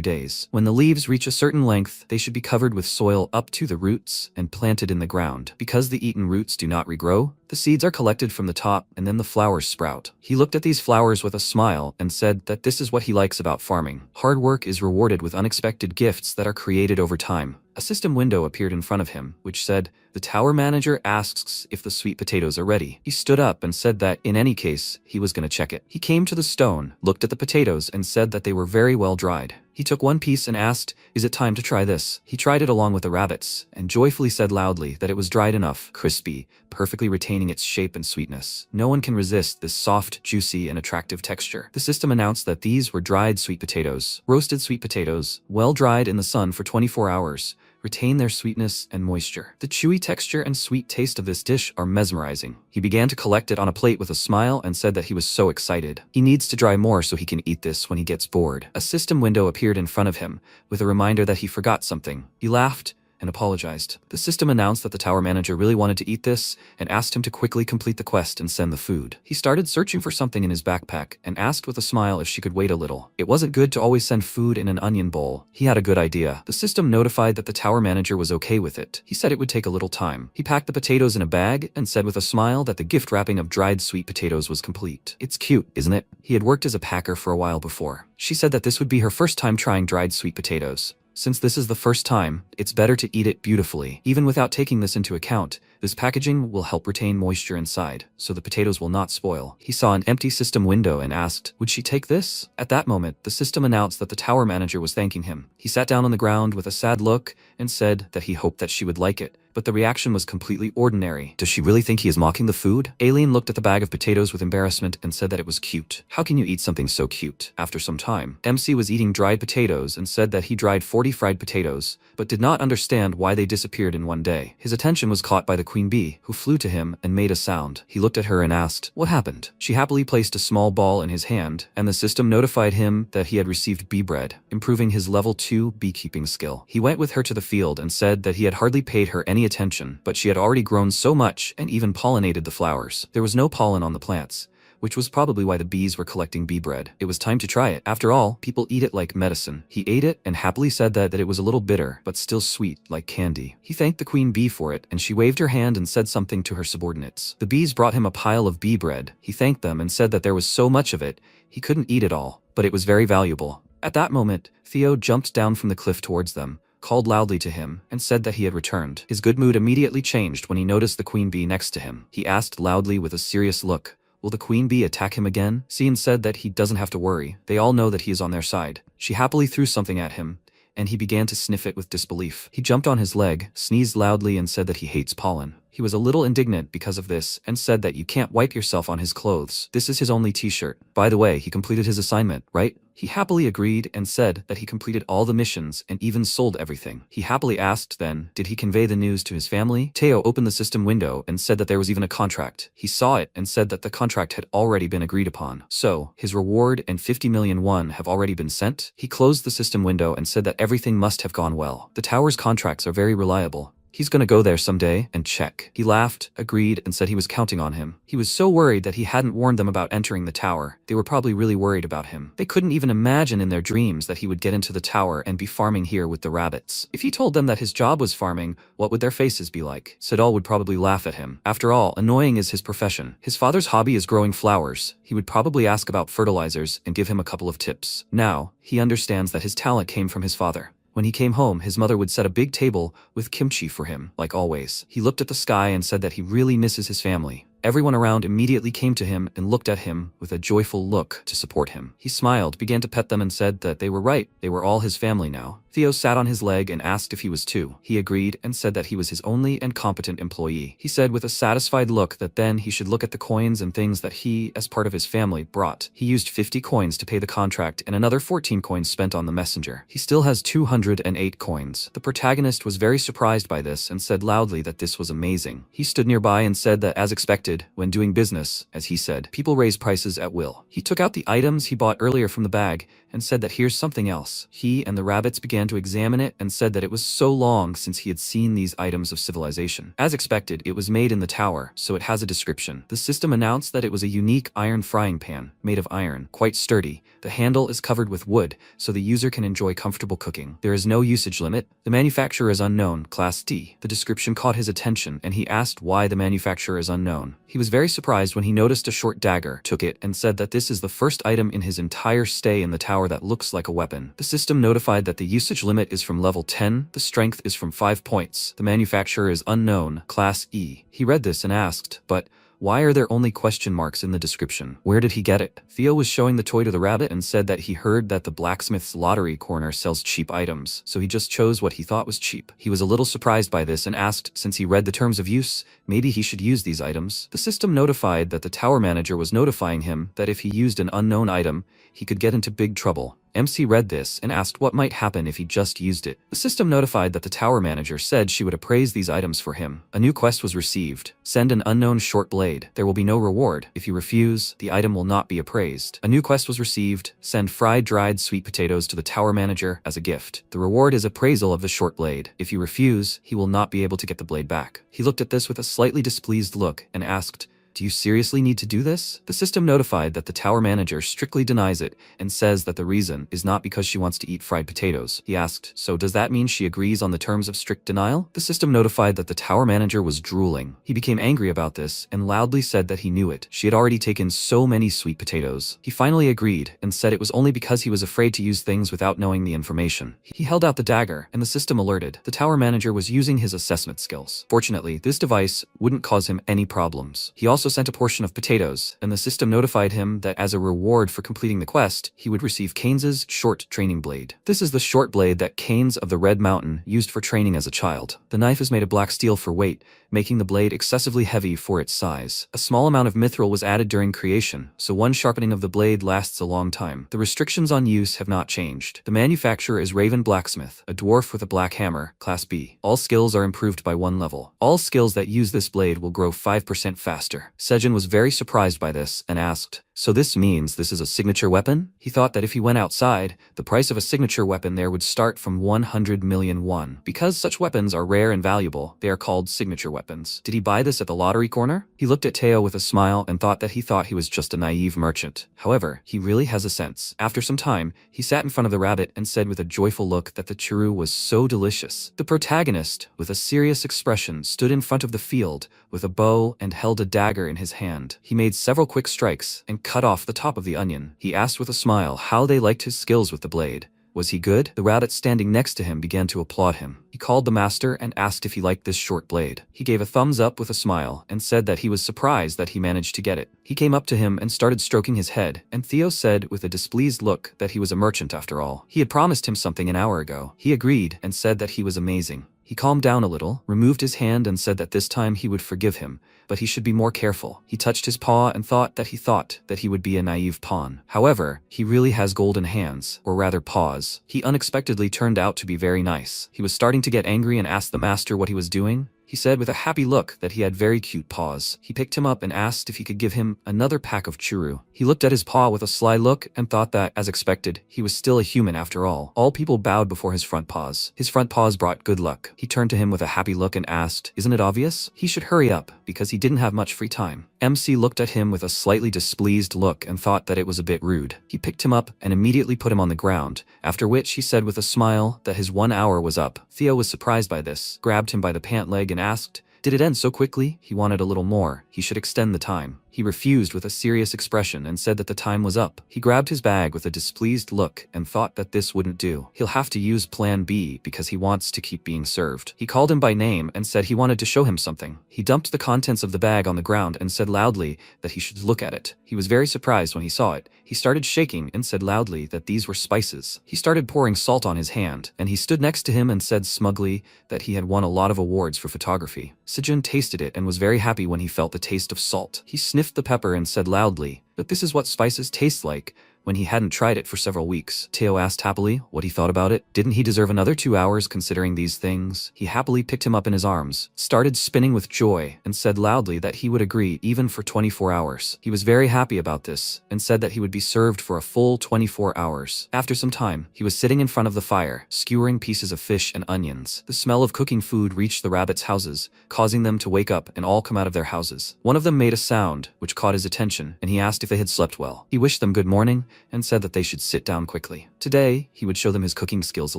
days. When the leaves reach a certain length, they should be covered with soil up to the roots and planted in the ground. Because the eaten roots do not regrow, the seeds are collected from the top and then the flowers sprout. He looked at these flowers with a smile and said that this is what he likes about farming. Hard work is rewarded with unexpected gifts that are created over time. A system window appeared in front of him, which said, the tower manager asks if the sweet potatoes are ready. He stood up and said that, in any case, he was going to check it. He came to the stone, looked at the potatoes, and said that they were very well dried. He took one piece and asked, is it time to try this? He tried it along with the rabbits, and joyfully said loudly that it was dried enough, crispy, perfectly retaining its shape and sweetness. No one can resist this soft, juicy, and attractive texture. The system announced that these were dried sweet potatoes. Roasted sweet potatoes, well dried in the sun for 24 hours, retain their sweetness and moisture. The chewy texture and sweet taste of this dish are mesmerizing. He began to collect it on a plate with a smile and said that he was so excited. He needs to dry more so he can eat this when he gets bored. A system window appeared in front of him, with a reminder that he forgot something. He laughed and apologized. The system announced that the tower manager really wanted to eat this and asked him to quickly complete the quest and send the food. He started searching for something in his backpack and asked with a smile if she could wait a little. It wasn't good to always send food in an onion bowl. He had a good idea. The system notified that the tower manager was okay with it. He said it would take a little time. He packed the potatoes in a bag and said with a smile that the gift wrapping of dried sweet potatoes was complete. It's cute, isn't it? He had worked as a packer for a while before. She said that this would be her first time trying dried sweet potatoes. Since this is the first time, it's better to eat it beautifully. Even without taking this into account, this packaging will help retain moisture inside, so the potatoes will not spoil. He saw an empty system window and asked, would she take this? At that moment, the system announced that the tower manager was thanking him. He sat down on the ground with a sad look and said that he hoped that she would like it. But the reaction was completely ordinary. Does she really think he is mocking the food? Alien looked at the bag of potatoes with embarrassment and said that it was cute. How can you eat something so cute? After some time, MC was eating dried potatoes and said that he dried 40 fried potatoes, but did not understand why they disappeared in one day. His attention was caught by the queen bee, who flew to him and made a sound. He looked at her and asked, what happened? She happily placed a small ball in his hand, and the system notified him that he had received bee bread, improving his level 2 beekeeping skill. He went with her to the field and said that he had hardly paid her any attention, but she had already grown so much and even pollinated the flowers. There was no pollen on the plants, which was probably why the bees were collecting bee bread. It was time to try it. After all, people eat it like medicine. He ate it and happily said that it was a little bitter, but still sweet, like candy. He thanked the queen bee for it, and she waved her hand and said something to her subordinates. The bees brought him a pile of bee bread. He thanked them and said that there was so much of it, he couldn't eat it all, but it was very valuable. At that moment, Theo jumped down from the cliff towards them, called loudly to him, and said that he had returned. His good mood immediately changed when he noticed the queen bee next to him. He asked loudly with a serious look, will the queen bee attack him again? Cian said that he doesn't have to worry. They all know that he is on their side. She happily threw something at him, and he began to sniff it with disbelief. He jumped on his leg, sneezed loudly, and said that he hates pollen. He was a little indignant because of this and said that you can't wipe yourself on his clothes. This is his only t-shirt. By the way, he completed his assignment, right? He happily agreed and said that he completed all the missions and even sold everything. He happily asked then, did he convey the news to his family? Teo opened the system window and said that there was even a contract. He saw it and said that the contract had already been agreed upon. So, his reward and 50 million won have already been sent? He closed the system window and said that everything must have gone well. The tower's contracts are very reliable. He's gonna go there someday and check. He laughed, agreed, and said he was counting on him. He was so worried that he hadn't warned them about entering the tower. They were probably really worried about him. They couldn't even imagine in their dreams that he would get into the tower and be farming here with the rabbits. If he told them that his job was farming, what would their faces be like? Sedal would probably laugh at him. After all, annoying is his profession. His father's hobby is growing flowers. He would probably ask about fertilizers and give him a couple of tips. Now, he understands that his talent came from his father. When he came home, his mother would set a big table with kimchi for him, like always. He looked at the sky and said that he really misses his family. Everyone around immediately came to him and looked at him with a joyful look to support him. He smiled, began to pet them, and said that they were right. They were all his family now. Theo sat on his leg and asked if he was too. He agreed and said that he was his only and competent employee. He said with a satisfied look that then he should look at the coins and things that he, as part of his family, brought. He used 50 coins to pay the contract and another 14 coins spent on the messenger. He still has 208 coins. The protagonist was very surprised by this and said loudly that this was amazing. He stood nearby and said that as expected, when doing business, as he said, people raise prices at will. He took out the items he bought earlier from the bag and said that here's something else. He and the rabbits began to examine it and said that it was so long since he had seen these items of civilization. As expected, it was made in the tower, so it has a description. The system announced that it was a unique iron frying pan, made of iron, quite sturdy. The handle is covered with wood, so the user can enjoy comfortable cooking. There is no usage limit. The manufacturer is unknown, Class D. The description caught his attention, and he asked why the manufacturer is unknown. He was very surprised when he noticed a short dagger, took it, and said that this is the first item in his entire stay in the tower that looks like a weapon. The system notified that the usage limit is from level 10, the strength is from 5 points. The manufacturer is unknown, Class E. He read this and asked, but why are there only question marks in the description? Where did he get it? Theo was showing the toy to the rabbit and said that he heard that the blacksmith's lottery corner sells cheap items, so he just chose what he thought was cheap. He was a little surprised by this and asked, since he read the terms of use, maybe he should use these items. The system notified that the tower manager was notifying him that if he used an unknown item, he could get into big trouble. MC read this and asked what might happen if he just used it. The system notified that the tower manager said she would appraise these items for him. A new quest was received. Send an unknown short blade. There will be no reward. If you refuse, the item will not be appraised. A new quest was received. Send fried dried sweet potatoes to the tower manager as a gift. The reward is appraisal of the short blade. If you refuse, he will not be able to get the blade back. He looked at this with a slightly displeased look and asked, "Do you seriously need to do this?" The system notified that the tower manager strictly denies it and says that the reason is not because she wants to eat fried potatoes. He asked, "So does that mean she agrees on the terms of strict denial?" The system notified that the tower manager was drooling. He became angry about this and loudly said that he knew it. She had already taken so many sweet potatoes. He finally agreed and said it was only because he was afraid to use things without knowing the information. He held out the dagger and the system alerted. The tower manager was using his assessment skills. Fortunately, this device wouldn't cause him any problems. He also sent a portion of potatoes, and the system notified him that as a reward for completing the quest, he would receive Keynes' short training blade. This is the short blade that Keynes of the Red Mountain used for training as a child. The knife is made of black steel for weight, making the blade excessively heavy for its size. A small amount of mithril was added during creation, so one sharpening of the blade lasts a long time. The restrictions on use have not changed. The manufacturer is Raven Blacksmith, a dwarf with a black hammer, Class B. All skills are improved by 1 level. All skills that use this blade will grow 5% faster. Sejin was very surprised by this and asked, "So this means this is a signature weapon?" He thought that if he went outside, the price of a signature weapon there would start from 100 million won. Because such weapons are rare and valuable, they are called signature weapons. Did he buy this at the lottery corner? He looked at Teo with a smile and thought that he was just a naive merchant. However, he really has a sense. After some time, he sat in front of the rabbit and said with a joyful look that the churu was so delicious. The protagonist, with a serious expression, stood in front of the field with a bow and held a dagger in his hand. He made several quick strikes and cut off the top of the onion. He asked with a smile how they liked his skills with the blade. Was he good? The rabbit standing next to him began to applaud him. He called the master and asked if he liked this short blade. He gave a thumbs up with a smile and said that he was surprised that he managed to get it. He came up to him and started stroking his head, and Theo said with a displeased look that he was a merchant after all. He had promised him something an hour ago. He agreed and said that he was amazing. He calmed down a little, removed his hand and said that this time he would forgive him, but he should be more careful. He touched his paw and thought that he would be a naive pawn. However, he really has golden hands, or rather paws. He unexpectedly turned out to be very nice. He was starting to get angry and asked the master what he was doing. He said with a happy look that he had very cute paws. He picked him up and asked if he could give him another pack of churu. He looked at his paw with a sly look and thought that, as expected, he was still a human after all. All people bowed before his front paws. His front paws brought good luck. He turned to him with a happy look and asked, "Isn't it obvious?" He should hurry up, because he didn't have much free time. MC looked at him with a slightly displeased look and thought that it was a bit rude. He picked him up and immediately put him on the ground, after which he said with a smile that his 1 hour was up. Theo was surprised by this, grabbed him by the pant leg and asked, "Did it end so quickly?" He wanted a little more. He should extend the time. He refused with a serious expression and said that the time was up. He grabbed his bag with a displeased look and thought that this wouldn't do. He'll have to use plan B because he wants to keep being served. He called him by name and said he wanted to show him something. He dumped the contents of the bag on the ground and said loudly that he should look at it. He was very surprised when he saw it. He started shaking and said loudly that these were spices. He started pouring salt on his hand, and he stood next to him and said smugly that he had won a lot of awards for photography. Sejun tasted it and was very happy when he felt the taste of salt. He sniffed the pepper and said loudly that this is what spices taste like, when he hadn't tried it for several weeks. Teo asked happily what he thought about it. Didn't he deserve another 2 hours considering these things? He happily picked him up in his arms, started spinning with joy, and said loudly that he would agree even for 24 hours. He was very happy about this, and said that he would be served for a full 24 hours. After some time, he was sitting in front of the fire, skewering pieces of fish and onions. The smell of cooking food reached the rabbits' houses, causing them to wake up and all come out of their houses. One of them made a sound, which caught his attention, and he asked if they had slept well. He wished them good morning, and said that they should sit down quickly. Today, he would show them his cooking skills a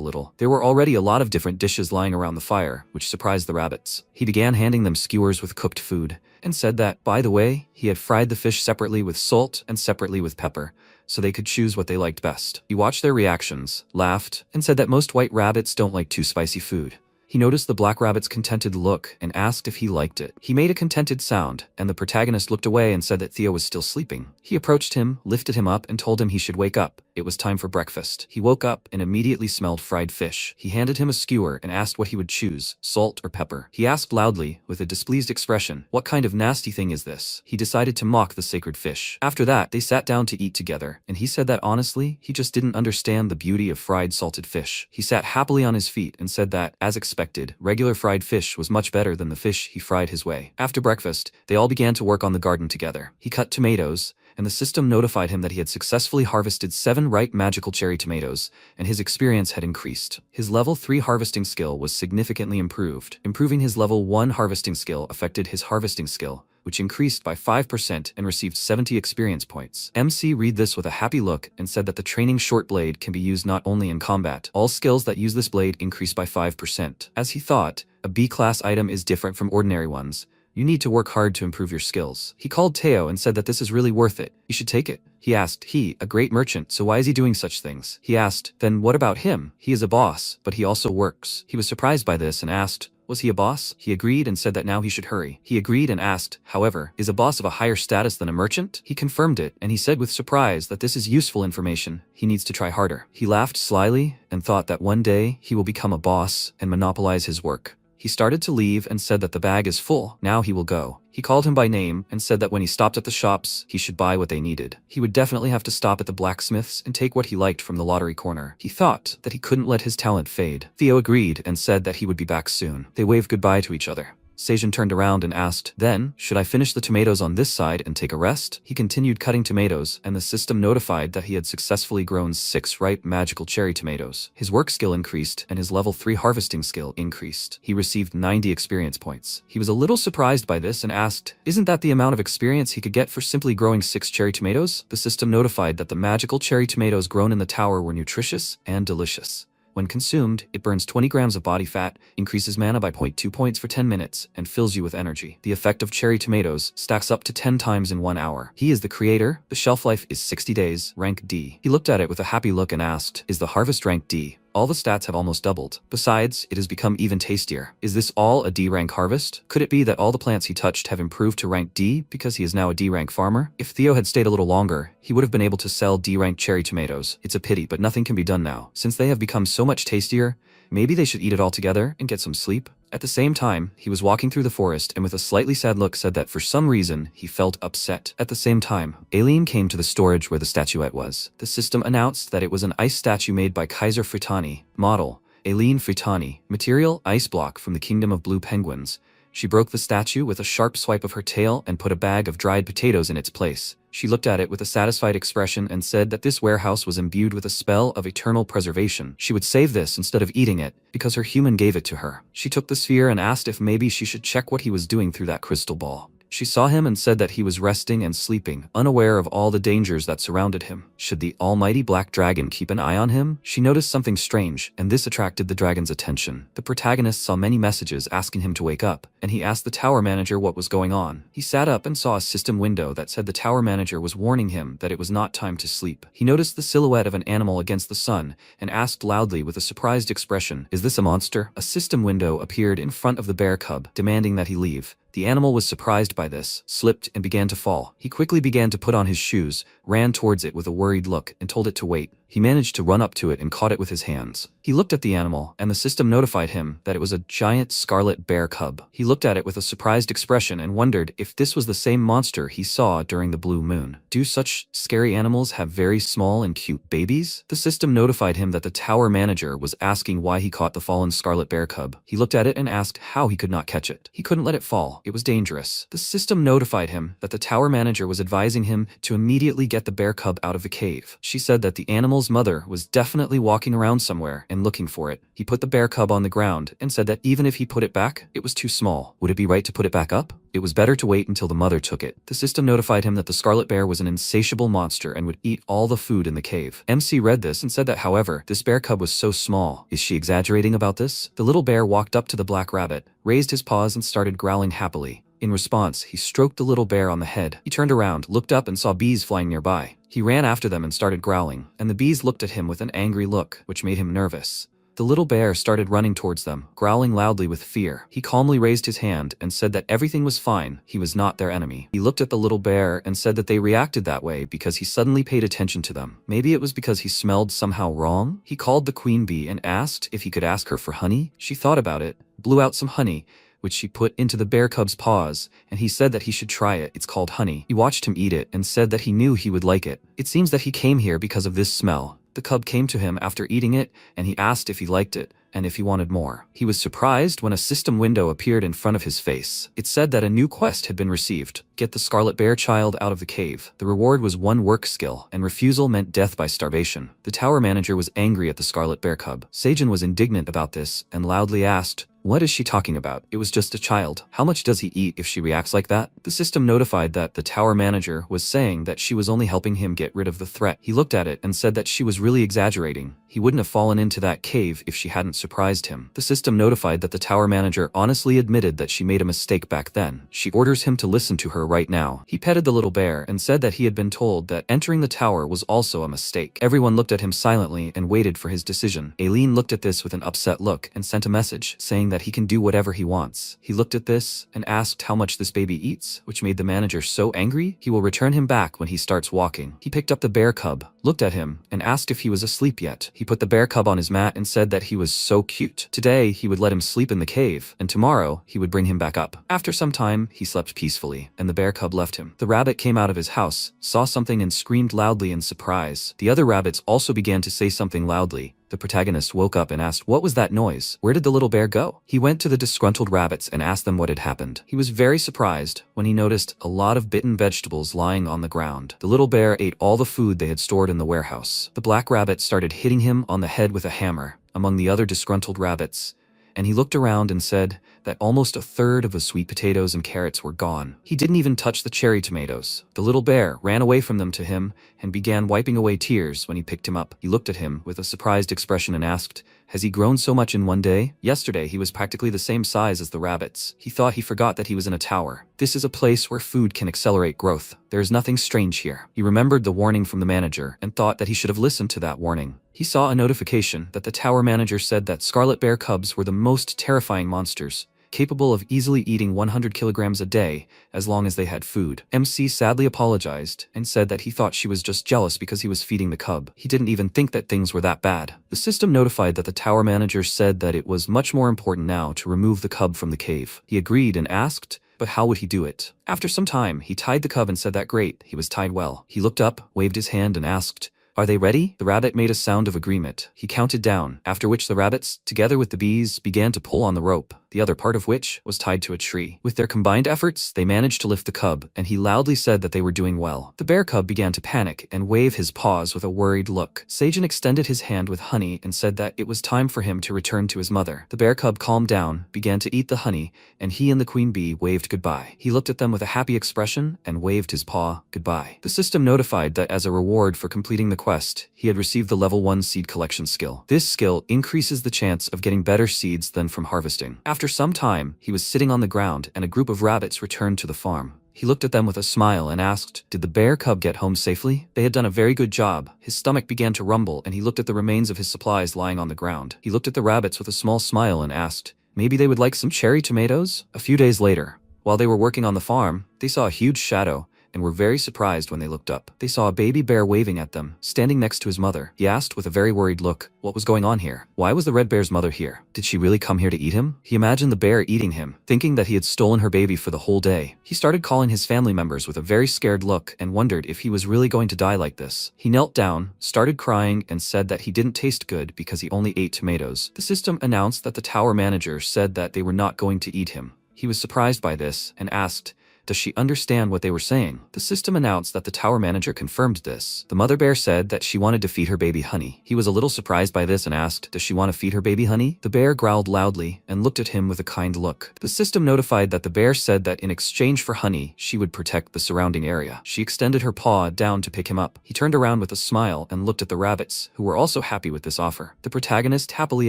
little. There were already a lot of different dishes lying around the fire, which surprised the rabbits. He began handing them skewers with cooked food, and said that, by the way, he had fried the fish separately with salt and separately with pepper, so they could choose what they liked best. He watched their reactions, laughed, and said that most white rabbits don't like too spicy food. He noticed the black rabbit's contented look and asked if he liked it. He made a contented sound, and the protagonist looked away and said that Theo was still sleeping. He approached him, lifted him up, and told him he should wake up. It was time for breakfast. He woke up and immediately smelled fried fish. He handed him a skewer and asked what he would choose, salt or pepper. He asked loudly, with a displeased expression, "What kind of nasty thing is this?" He decided to mock the sacred fish. After that, they sat down to eat together, and he said that honestly, he just didn't understand the beauty of fried salted fish. He sat happily on his feet and said that, as expected, regular fried fish was much better than the fish he fried his way. After breakfast, they all began to work on the garden together. He cut tomatoes, and the system notified him that he had successfully harvested 7 ripe magical cherry tomatoes, and his experience had increased. His level 3 harvesting skill was significantly improved. Improving his level 1 harvesting skill affected his harvesting skill, which increased by 5% and received 70 experience points. MC read this with a happy look and said that the training short blade can be used not only in combat. All skills that use this blade increase by 5%. As he thought, a B-class item is different from ordinary ones. You need to work hard to improve your skills. He called Teo and said that this is really worth it. You should take it. He asked, he, a great merchant, so why is he doing such things? He asked, then what about him? He is a boss, but he also works. He was surprised by this and asked, was he a boss? He agreed and said that now he should hurry. He agreed and asked, however, is a boss of a higher status than a merchant? He confirmed it, and he said with surprise that this is useful information. He needs to try harder. He laughed slyly and thought that one day he will become a boss and monopolize his work. He started to leave and said that the bag is full, now he will go. He called him by name and said that when he stopped at the shops, he should buy what they needed. He would definitely have to stop at the blacksmith's and take what he liked from the lottery corner. He thought that he couldn't let his talent fade. Theo agreed and said that he would be back soon. They waved goodbye to each other. Sejin turned around and asked, then, should I finish the tomatoes on this side and take a rest? He continued cutting tomatoes, and the system notified that he had successfully grown 6 ripe magical cherry tomatoes. His work skill increased, and his level 3 harvesting skill increased. He received 90 experience points. He was a little surprised by this and asked, isn't that the amount of experience he could get for simply growing 6 cherry tomatoes? The system notified that the magical cherry tomatoes grown in the tower were nutritious and delicious. When consumed, it burns 20 grams of body fat, increases mana by 0.2 points for 10 minutes, and fills you with energy. The effect of cherry tomatoes stacks up to 10 times in 1 hour. He is the creator. The shelf life is 60 days, rank D. He looked at it with a happy look and asked, is the harvest rank D? All the stats have almost doubled. Besides, it has become even tastier. Is this all a D-rank harvest? Could it be that all the plants he touched have improved to rank D because he is now a D-rank farmer? If Theo had stayed a little longer, he would have been able to sell D-rank cherry tomatoes. It's a pity, but nothing can be done now. Since they have become so much tastier, maybe they should eat it all together and get some sleep? At the same time, he was walking through the forest and with a slightly sad look said that for some reason, he felt upset. At the same time, Aileen came to the storage where the statuette was. The system announced that it was an ice statue made by Kaiser Fritani. Model, Aileen Fritani. Material, ice block from the Kingdom of Blue Penguins. She broke the statue with a sharp swipe of her tail and put a bag of dried potatoes in its place. She looked at it with a satisfied expression and said that this warehouse was imbued with a spell of eternal preservation. She would save this instead of eating it, because her human gave it to her. She took the sphere and asked if maybe she should check what he was doing through that crystal ball. She saw him and said that he was resting and sleeping, unaware of all the dangers that surrounded him. Should the almighty black dragon keep an eye on him? She noticed something strange, and this attracted the dragon's attention. The protagonist saw many messages asking him to wake up, and he asked the tower manager what was going on. He sat up and saw a system window that said the tower manager was warning him that it was not time to sleep. He noticed the silhouette of an animal against the sun, and asked loudly with a surprised expression, is this a monster? A system window appeared in front of the bear cub, demanding that he leave. The animal was surprised by this, slipped, and began to fall. He quickly began to put on his shoes, ran towards it with a worried look, and told it to wait. He managed to run up to it and caught it with his hands. He looked at the animal, and the system notified him that it was a giant scarlet bear cub. He looked at it with a surprised expression and wondered if this was the same monster he saw during the blue moon. Do such scary animals have very small and cute babies? The system notified him that the tower manager was asking why he caught the fallen scarlet bear cub. He looked at it and asked how he could not catch it. He couldn't let it fall. It was dangerous. The system notified him that the tower manager was advising him to immediately get the bear cub out of the cave. She said that the animal's mother was definitely walking around somewhere and looking for it. He put the bear cub on the ground and said that even if he put it back, it was too small. Would it be right to put it back up? It was better to wait until the mother took it. The system notified him that the scarlet bear was an insatiable monster and would eat all the food in the cave. MC read this and said that, however, this bear cub was so small. Is she exaggerating about this? The little bear walked up to the black rabbit, raised his paws and started growling happily. In response, he stroked the little bear on the head. He turned around, looked up and saw bees flying nearby. He ran after them and started growling, and the bees looked at him with an angry look, which made him nervous. The little bear started running towards them, growling loudly with fear. He calmly raised his hand and said that everything was fine, he was not their enemy. He looked at the little bear and said that they reacted that way because he suddenly paid attention to them. Maybe it was because he smelled somehow wrong? He called the queen bee and asked if he could ask her for honey. She thought about it, blew out some honey, which she put into the bear cub's paws, and he said that he should try it. It's called honey. He watched him eat it and said that he knew he would like it. It seems that he came here because of this smell. The cub came to him after eating it, and he asked if he liked it, and if he wanted more. He was surprised when a system window appeared in front of his face. It said that a new quest had been received. Get the Scarlet Bear child out of the cave. The reward was 1 work skill, and refusal meant death by starvation. The tower manager was angry at the Scarlet Bear cub. Seijin was indignant about this, and loudly asked, "What is she talking about? It was just a child. How much does he eat if she reacts like that?" The system notified that the tower manager was saying that she was only helping him get rid of the threat. He looked at it and said that she was really exaggerating. He wouldn't have fallen into that cave if she hadn't surprised him. The system notified that the tower manager honestly admitted that she made a mistake back then. She orders him to listen to her right now. He petted the little bear and said that he had been told that entering the tower was also a mistake. Everyone looked at him silently and waited for his decision. Aileen looked at this with an upset look and sent a message saying that he can do whatever he wants. He looked at this and asked how much this baby eats, which made the manager so angry. He will return him back when he starts walking. He picked up the bear cub, looked at him, and asked if he was asleep yet. He put the bear cub on his mat and said that he was so cute. Today, he would let him sleep in the cave, and tomorrow, he would bring him back up. After some time, he slept peacefully, and the bear cub left him. The rabbit came out of his house, saw something and screamed loudly in surprise. The other rabbits also began to say something loudly. The protagonist woke up and asked, "What was that noise? Where did the little bear go?" He went to the disgruntled rabbits and asked them what had happened. He was very surprised when he noticed a lot of bitten vegetables lying on the ground. The little bear ate all the food they had stored in the warehouse. The black rabbit started hitting him on the head with a hammer, among the other disgruntled rabbits, and he looked around and said that almost a third of the sweet potatoes and carrots were gone. He didn't even touch the cherry tomatoes. The little bear ran away from them to him and began wiping away tears when he picked him up. He looked at him with a surprised expression and asked, "Has he grown so much in one day? Yesterday he was practically the same size as the rabbits." He thought he forgot that he was in a tower. This is a place where food can accelerate growth. There is nothing strange here. He remembered the warning from the manager and thought that he should have listened to that warning. He saw a notification that the tower manager said that scarlet bear cubs were the most terrifying monsters, capable of easily eating 100 kilograms a day as long as they had food. MC sadly apologized and said that he thought she was just jealous because he was feeding the cub. He didn't even think that things were that bad. The system notified that the tower manager said that it was much more important now to remove the cub from the cave. He agreed and asked, but how would he do it? After some time, he tied the cub and said that great, he was tied well. He looked up, waved his hand and asked, "Are they ready?" The rabbit made a sound of agreement. He counted down, after which the rabbits, together with the bees, began to pull on the rope, the other part of which was tied to a tree. With their combined efforts, they managed to lift the cub, and he loudly said that they were doing well. The bear cub began to panic and wave his paws with a worried look. Seijin extended his hand with honey and said that it was time for him to return to his mother. The bear cub calmed down, began to eat the honey, and he and the queen bee waved goodbye. He looked at them with a happy expression and waved his paw goodbye. The system notified that as a reward for completing the quest, he had received the level 1 seed collection skill. This skill increases the chance of getting better seeds than from harvesting. After some time, he was sitting on the ground and a group of rabbits returned to the farm. He looked at them with a smile and asked, "Did the bear cub get home safely?" They had done a very good job. His stomach began to rumble and he looked at the remains of his supplies lying on the ground. He looked at the rabbits with a small smile and asked, "Maybe they would like some cherry tomatoes?" A few days later, while they were working on the farm, they saw a huge shadow and were very surprised when they looked up. They saw a baby bear waving at them, standing next to his mother. He asked with a very worried look, what was going on here? Why was the red bear's mother here? Did she really come here to eat him? He imagined the bear eating him, thinking that he had stolen her baby for the whole day. He started calling his family members with a very scared look and wondered if he was really going to die like this. He knelt down, started crying, and said that he didn't taste good because he only ate tomatoes. The system announced that the tower manager said that they were not going to eat him. He was surprised by this and asked, "Does she understand what they were saying?" The system announced that the tower manager confirmed this. The mother bear said that she wanted to feed her baby honey. He was a little surprised by this and asked, "Does she want to feed her baby honey?" The bear growled loudly and looked at him with a kind look. The system notified that the bear said that in exchange for honey, she would protect the surrounding area. She extended her paw down to pick him up. He turned around with a smile and looked at the rabbits, who were also happy with this offer. The protagonist happily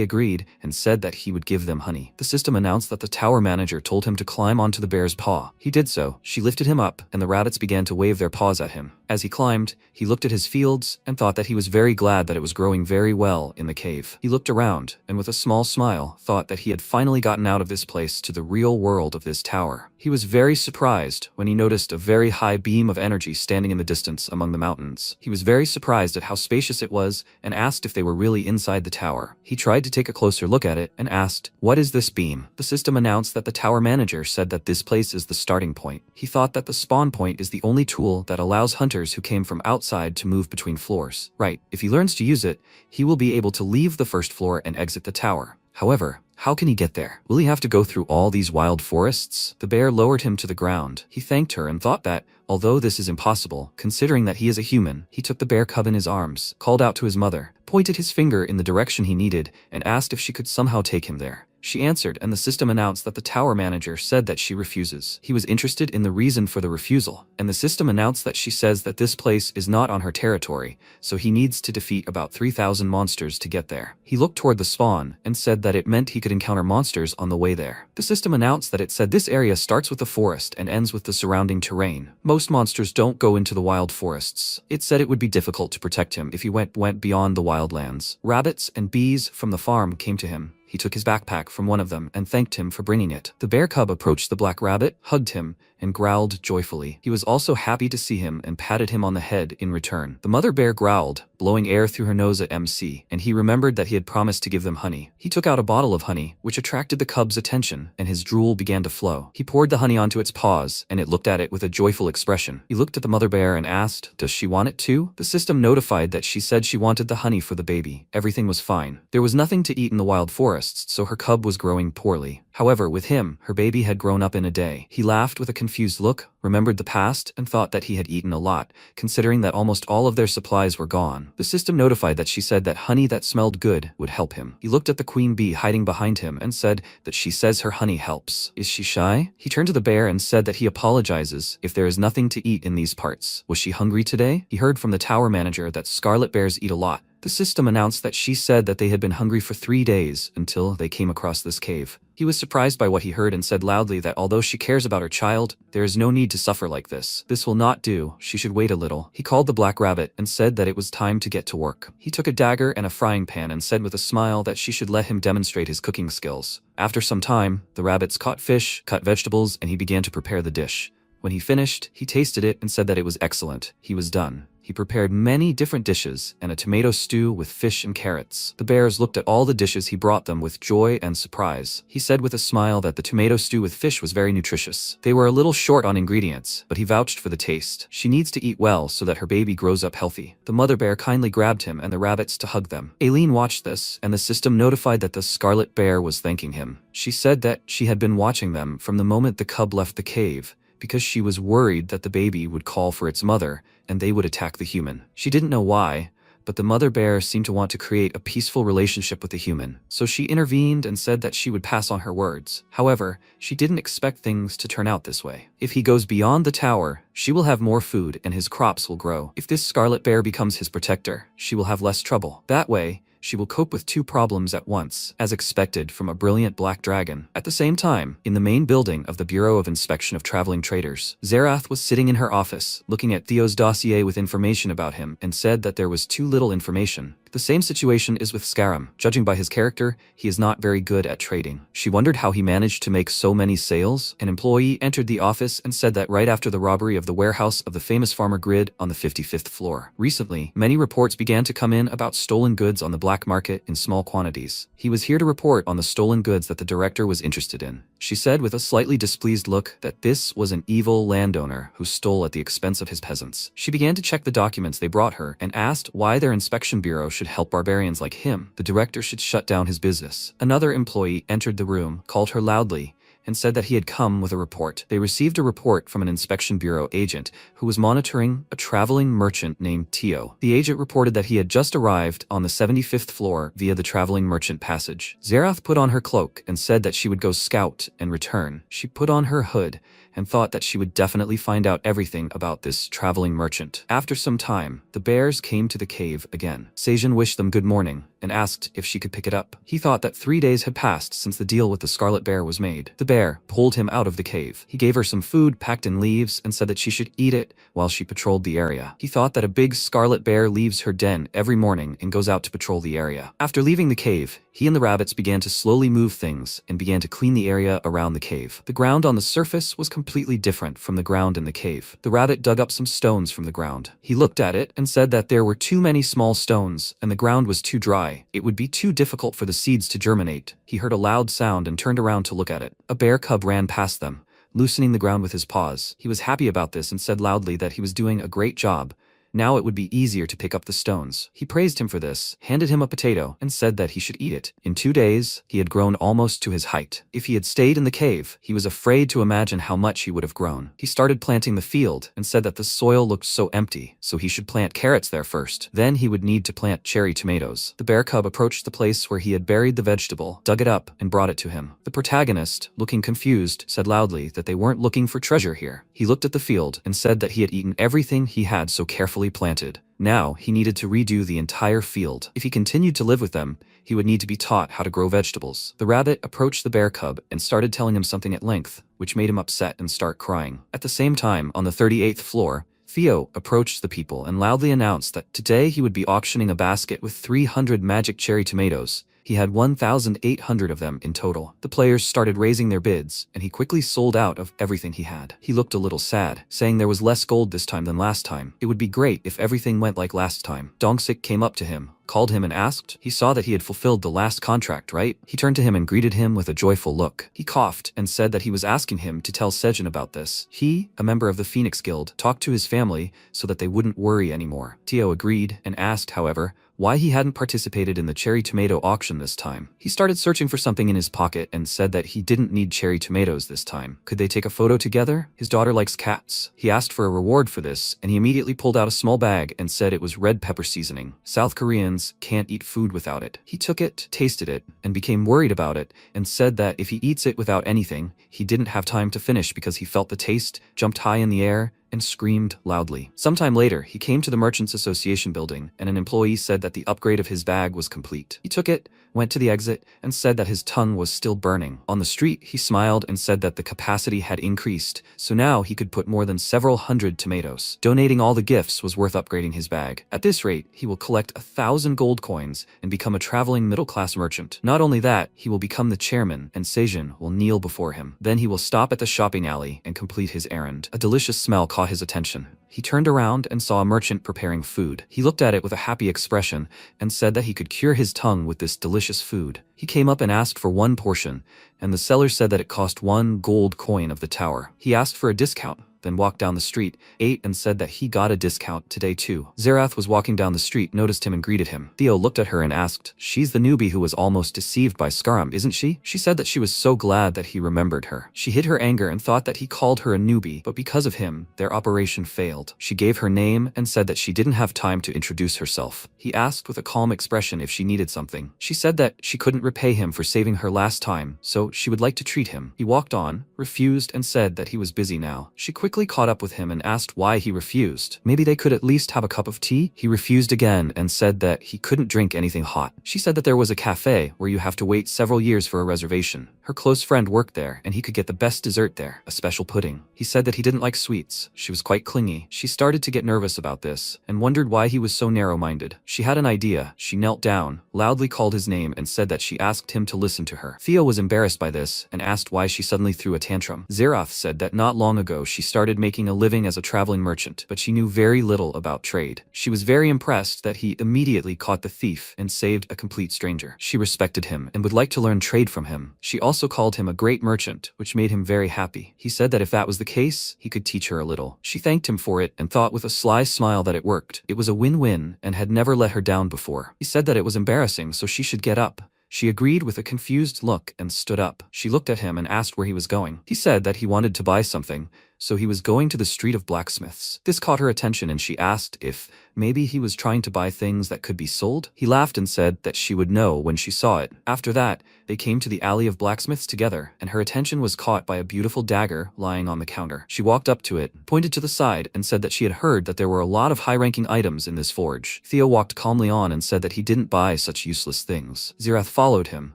agreed and said that he would give them honey. The system announced that the tower manager told him to climb onto the bear's paw. He did so, window. She lifted him up, and the rabbits began to wave their paws at him. As he climbed, he looked at his fields and thought that he was very glad that it was growing very well in the cave. He looked around, and with a small smile, thought that he had finally gotten out of this place to the real world of this tower. He was very surprised when he noticed a very high beam of energy standing in the distance among the mountains. He was very surprised at how spacious it was and asked if they were really inside the tower. He tried to take a closer look at it and asked, "What is this beam?" The system announced that the tower manager said that this place is the starting point. He thought that the spawn point is the only tool that allows hunters who came from outside to move between floors. Right, if he learns to use it, he will be able to leave the first floor and exit the tower. However, how can he get there? Will he have to go through all these wild forests? The bear lowered him to the ground. He thanked her and thought that, although this is impossible, considering that he is a human, he took the bear cub in his arms, called out to his mother, pointed his finger in the direction he needed, and asked if she could somehow take him there. She answered, and the system announced that the tower manager said that she refuses. He was interested in the reason for the refusal, and the system announced that she says that this place is not on her territory, so he needs to defeat about 3,000 monsters to get there. He looked toward the spawn and said that it meant he could encounter monsters on the way there. The system announced that it said this area starts with the forest and ends with the surrounding terrain. Most monsters don't go into the wild forests. It said it would be difficult to protect him if he went beyond the wildlands. Rabbits and bees from the farm came to him. He took his backpack from one of them and thanked him for bringing it. The bear cub approached the black rabbit, hugged him, and growled joyfully. He was also happy to see him and patted him on the head in return. The mother bear growled, blowing air through her nose at MC, and he remembered that he had promised to give them honey. He took out a bottle of honey, which attracted the cub's attention, and his drool began to flow. He poured the honey onto its paws, and it looked at it with a joyful expression. He looked at the mother bear and asked, "Does she want it too?" The system notified that she said she wanted the honey for the baby. Everything was fine. There was nothing to eat in the wild forests, so her cub was growing poorly. However, with him, her baby had grown up in a day. He laughed with a confused look, remembered the past, and thought that he had eaten a lot, considering that almost all of their supplies were gone. The system notified that she said that honey that smelled good would help him. He looked at the queen bee hiding behind him and said that she says her honey helps. Is she shy? He turned to the bear and said that he apologizes if there is nothing to eat in these parts. Was she hungry today? He heard from the tower manager that scarlet bears eat a lot. The system announced that she said that they had been hungry for 3 days until they came across this cave. He was surprised by what he heard and said loudly that although she cares about her child, there is no need to suffer like this. This will not do, she should wait a little. He called the black rabbit and said that it was time to get to work. He took a dagger and a frying pan and said with a smile that she should let him demonstrate his cooking skills. After some time, the rabbits caught fish, cut vegetables, and he began to prepare the dish. When he finished, he tasted it and said that it was excellent. He was done. He prepared many different dishes and a tomato stew with fish and carrots. The bears looked at all the dishes he brought them with joy and surprise. He said with a smile that the tomato stew with fish was very nutritious. They were a little short on ingredients, but he vouched for the taste. She needs to eat well so that her baby grows up healthy. The mother bear kindly grabbed him and the rabbits to hug them. Aileen watched this, and the system notified that the scarlet bear was thanking him. She said that she had been watching them from the moment the cub left the cave, because she was worried that the baby would call for its mother and they would attack the human. She didn't know why, but the mother bear seemed to want to create a peaceful relationship with the human, so she intervened and said that she would pass on her words. However, she didn't expect things to turn out this way. If he goes beyond the tower, she will have more food and his crops will grow. If this scarlet bear becomes his protector, she will have less trouble. That way, she will cope with 2 problems at once, as expected from a brilliant black dragon. At the same time, in the main building of the Bureau of Inspection of Traveling Traders, Zerath was sitting in her office, looking at Theo's dossier with information about him, and said that there was too little information. The same situation is with Scarum. Judging by his character, he is not very good at trading. She wondered how he managed to make so many sales. An employee entered the office and said that right after the robbery of the warehouse of the famous farmer Grid on the 55th floor. Recently, many reports began to come in about stolen goods on the black market in small quantities. He was here to report on the stolen goods that the director was interested in. She said with a slightly displeased look that this was an evil landowner who stole at the expense of his peasants. She began to check the documents they brought her and asked why their inspection bureau should help barbarians like him. The director should shut down his business. Another employee entered the room, called her loudly, and said that he had come with a report. They received a report from an inspection bureau agent who was monitoring a traveling merchant named Tio. The agent reported that he had just arrived on the 75th floor via the traveling merchant passage. Zerath put on her cloak and said that she would go scout and return. She put on her hood and thought that she would definitely find out everything about this traveling merchant. After some time, the bears came to the cave again. Seijin wished them good morning and asked if she could pick it up. He thought that 3 days had passed since the deal with the scarlet bear was made. The bear pulled him out of the cave. He gave her some food packed in leaves and said that she should eat it while she patrolled the area. He thought that a big scarlet bear leaves her den every morning and goes out to patrol the area. After leaving the cave, he and the rabbits began to slowly move things and began to clean the area around the cave. The ground on the surface was completely different from the ground in the cave. The rabbit dug up some stones from the ground. He looked at it and said that there were too many small stones and the ground was too dry. It would be too difficult for the seeds to germinate. He heard a loud sound and turned around to look at it. A bear cub ran past them, loosening the ground with his paws. He was happy about this and said loudly that he was doing a great job. Now it would be easier to pick up the stones. He praised him for this, handed him a potato, and said that he should eat it. In 2 days, he had grown almost to his height. If he had stayed in the cave, he was afraid to imagine how much he would have grown. He started planting the field and said that the soil looked so empty, so he should plant carrots there first. Then he would need to plant cherry tomatoes. The bear cub approached the place where he had buried the vegetable, dug it up, and brought it to him. The protagonist, looking confused, said loudly that they weren't looking for treasure here. He looked at the field and said that he had eaten everything he had so carefully planted. Now, he needed to redo the entire field. If he continued to live with them, he would need to be taught how to grow vegetables. The rabbit approached the bear cub and started telling him something at length, which made him upset and start crying. At the same time, on the 38th floor, Theo approached the people and loudly announced that today he would be auctioning a basket with 300 magic cherry tomatoes. He had 1,800 of them in total. The players started raising their bids, and he quickly sold out of everything he had. He looked a little sad, saying there was less gold this time than last time. It would be great if everything went like last time. Dongsik came up to him, called him and asked. He saw that he had fulfilled the last contract, right? He turned to him and greeted him with a joyful look. He coughed and said that he was asking him to tell Seijin about this. He, a member of the Phoenix Guild, talked to his family so that they wouldn't worry anymore. Tio agreed and asked, however, why he hadn't participated in the cherry tomato auction this time. He started searching for something in his pocket and said that he didn't need cherry tomatoes this time. Could they take a photo together? His daughter likes cats. He asked for a reward for this, and he immediately pulled out a small bag and said it was red pepper seasoning. South Koreans can't eat food without it. He took it, tasted it, and became worried about it, and said that if he eats it without anything, he didn't have time to finish because he felt the taste, jumped high in the air, and screamed loudly. Sometime later, he came to the Merchants Association building, and an employee said that the upgrade of his bag was complete. He took it, went to the exit, and said that his tongue was still burning. On the street, he smiled and said that the capacity had increased, so now he could put more than several hundred tomatoes. Donating all the gifts was worth upgrading his bag. At this rate, he will collect 1,000 gold coins and become a traveling middle-class merchant. Not only that, he will become the chairman, and Seijin will kneel before him. Then he will stop at the shopping alley and complete his errand. A delicious smell caught his attention. He turned around and saw a merchant preparing food. He looked at it with a happy expression and said that he could cure his tongue with this delicious food. He came up and asked for 1 portion, and the seller said that it cost 1 gold coin of the tower. He asked for a discount, then walked down the street, ate and said that he got a discount today too. Zerath was walking down the street, noticed him and greeted him. Theo looked at her and asked, she's the newbie who was almost deceived by Skaram, isn't she? She said that she was so glad that he remembered her. She hid her anger and thought that he called her a newbie, but because of him, their operation failed. She gave her name and said that she didn't have time to introduce herself. He asked with a calm expression if she needed something. She said that she couldn't repay him for saving her last time, so she would like to treat him. He walked on, refused and said that he was busy now. She quickly caught up with him and asked why he refused. Maybe they could at least have a cup of tea? He refused again and said that he couldn't drink anything hot. She said that there was a cafe where you have to wait several years for a reservation. Her close friend worked there and he could get the best dessert there, a special pudding. He said that he didn't like sweets. She was quite clingy. She started to get nervous about this and wondered why he was so narrow-minded. She had an idea. She knelt down, loudly called his name and said that she asked him to listen to her. Theo was embarrassed by this and asked why she suddenly threw a tantrum. Zerath said that not long ago she started making a living as a traveling merchant, but she knew very little about trade. She was very impressed that he immediately caught the thief and saved a complete stranger. She respected him and would like to learn trade from him. She also called him a great merchant, which made him very happy. He said that if that was the case, he could teach her a little. She thanked him for it and thought with a sly smile that it worked. It was a win-win and had never let her down before. He said that it was embarrassing, so she should get up. She agreed with a confused look and stood up. She looked at him and asked where he was going. He said that he wanted to buy something, so he was going to the street of blacksmiths. This caught her attention and she asked if maybe he was trying to buy things that could be sold. He laughed and said that she would know when she saw it. After that, they came to the alley of blacksmiths together, and her attention was caught by a beautiful dagger lying on the counter. She walked up to it, pointed to the side, and said that she had heard that there were a lot of high-ranking items in this forge. Theo walked calmly on and said that he didn't buy such useless things. Zirath followed him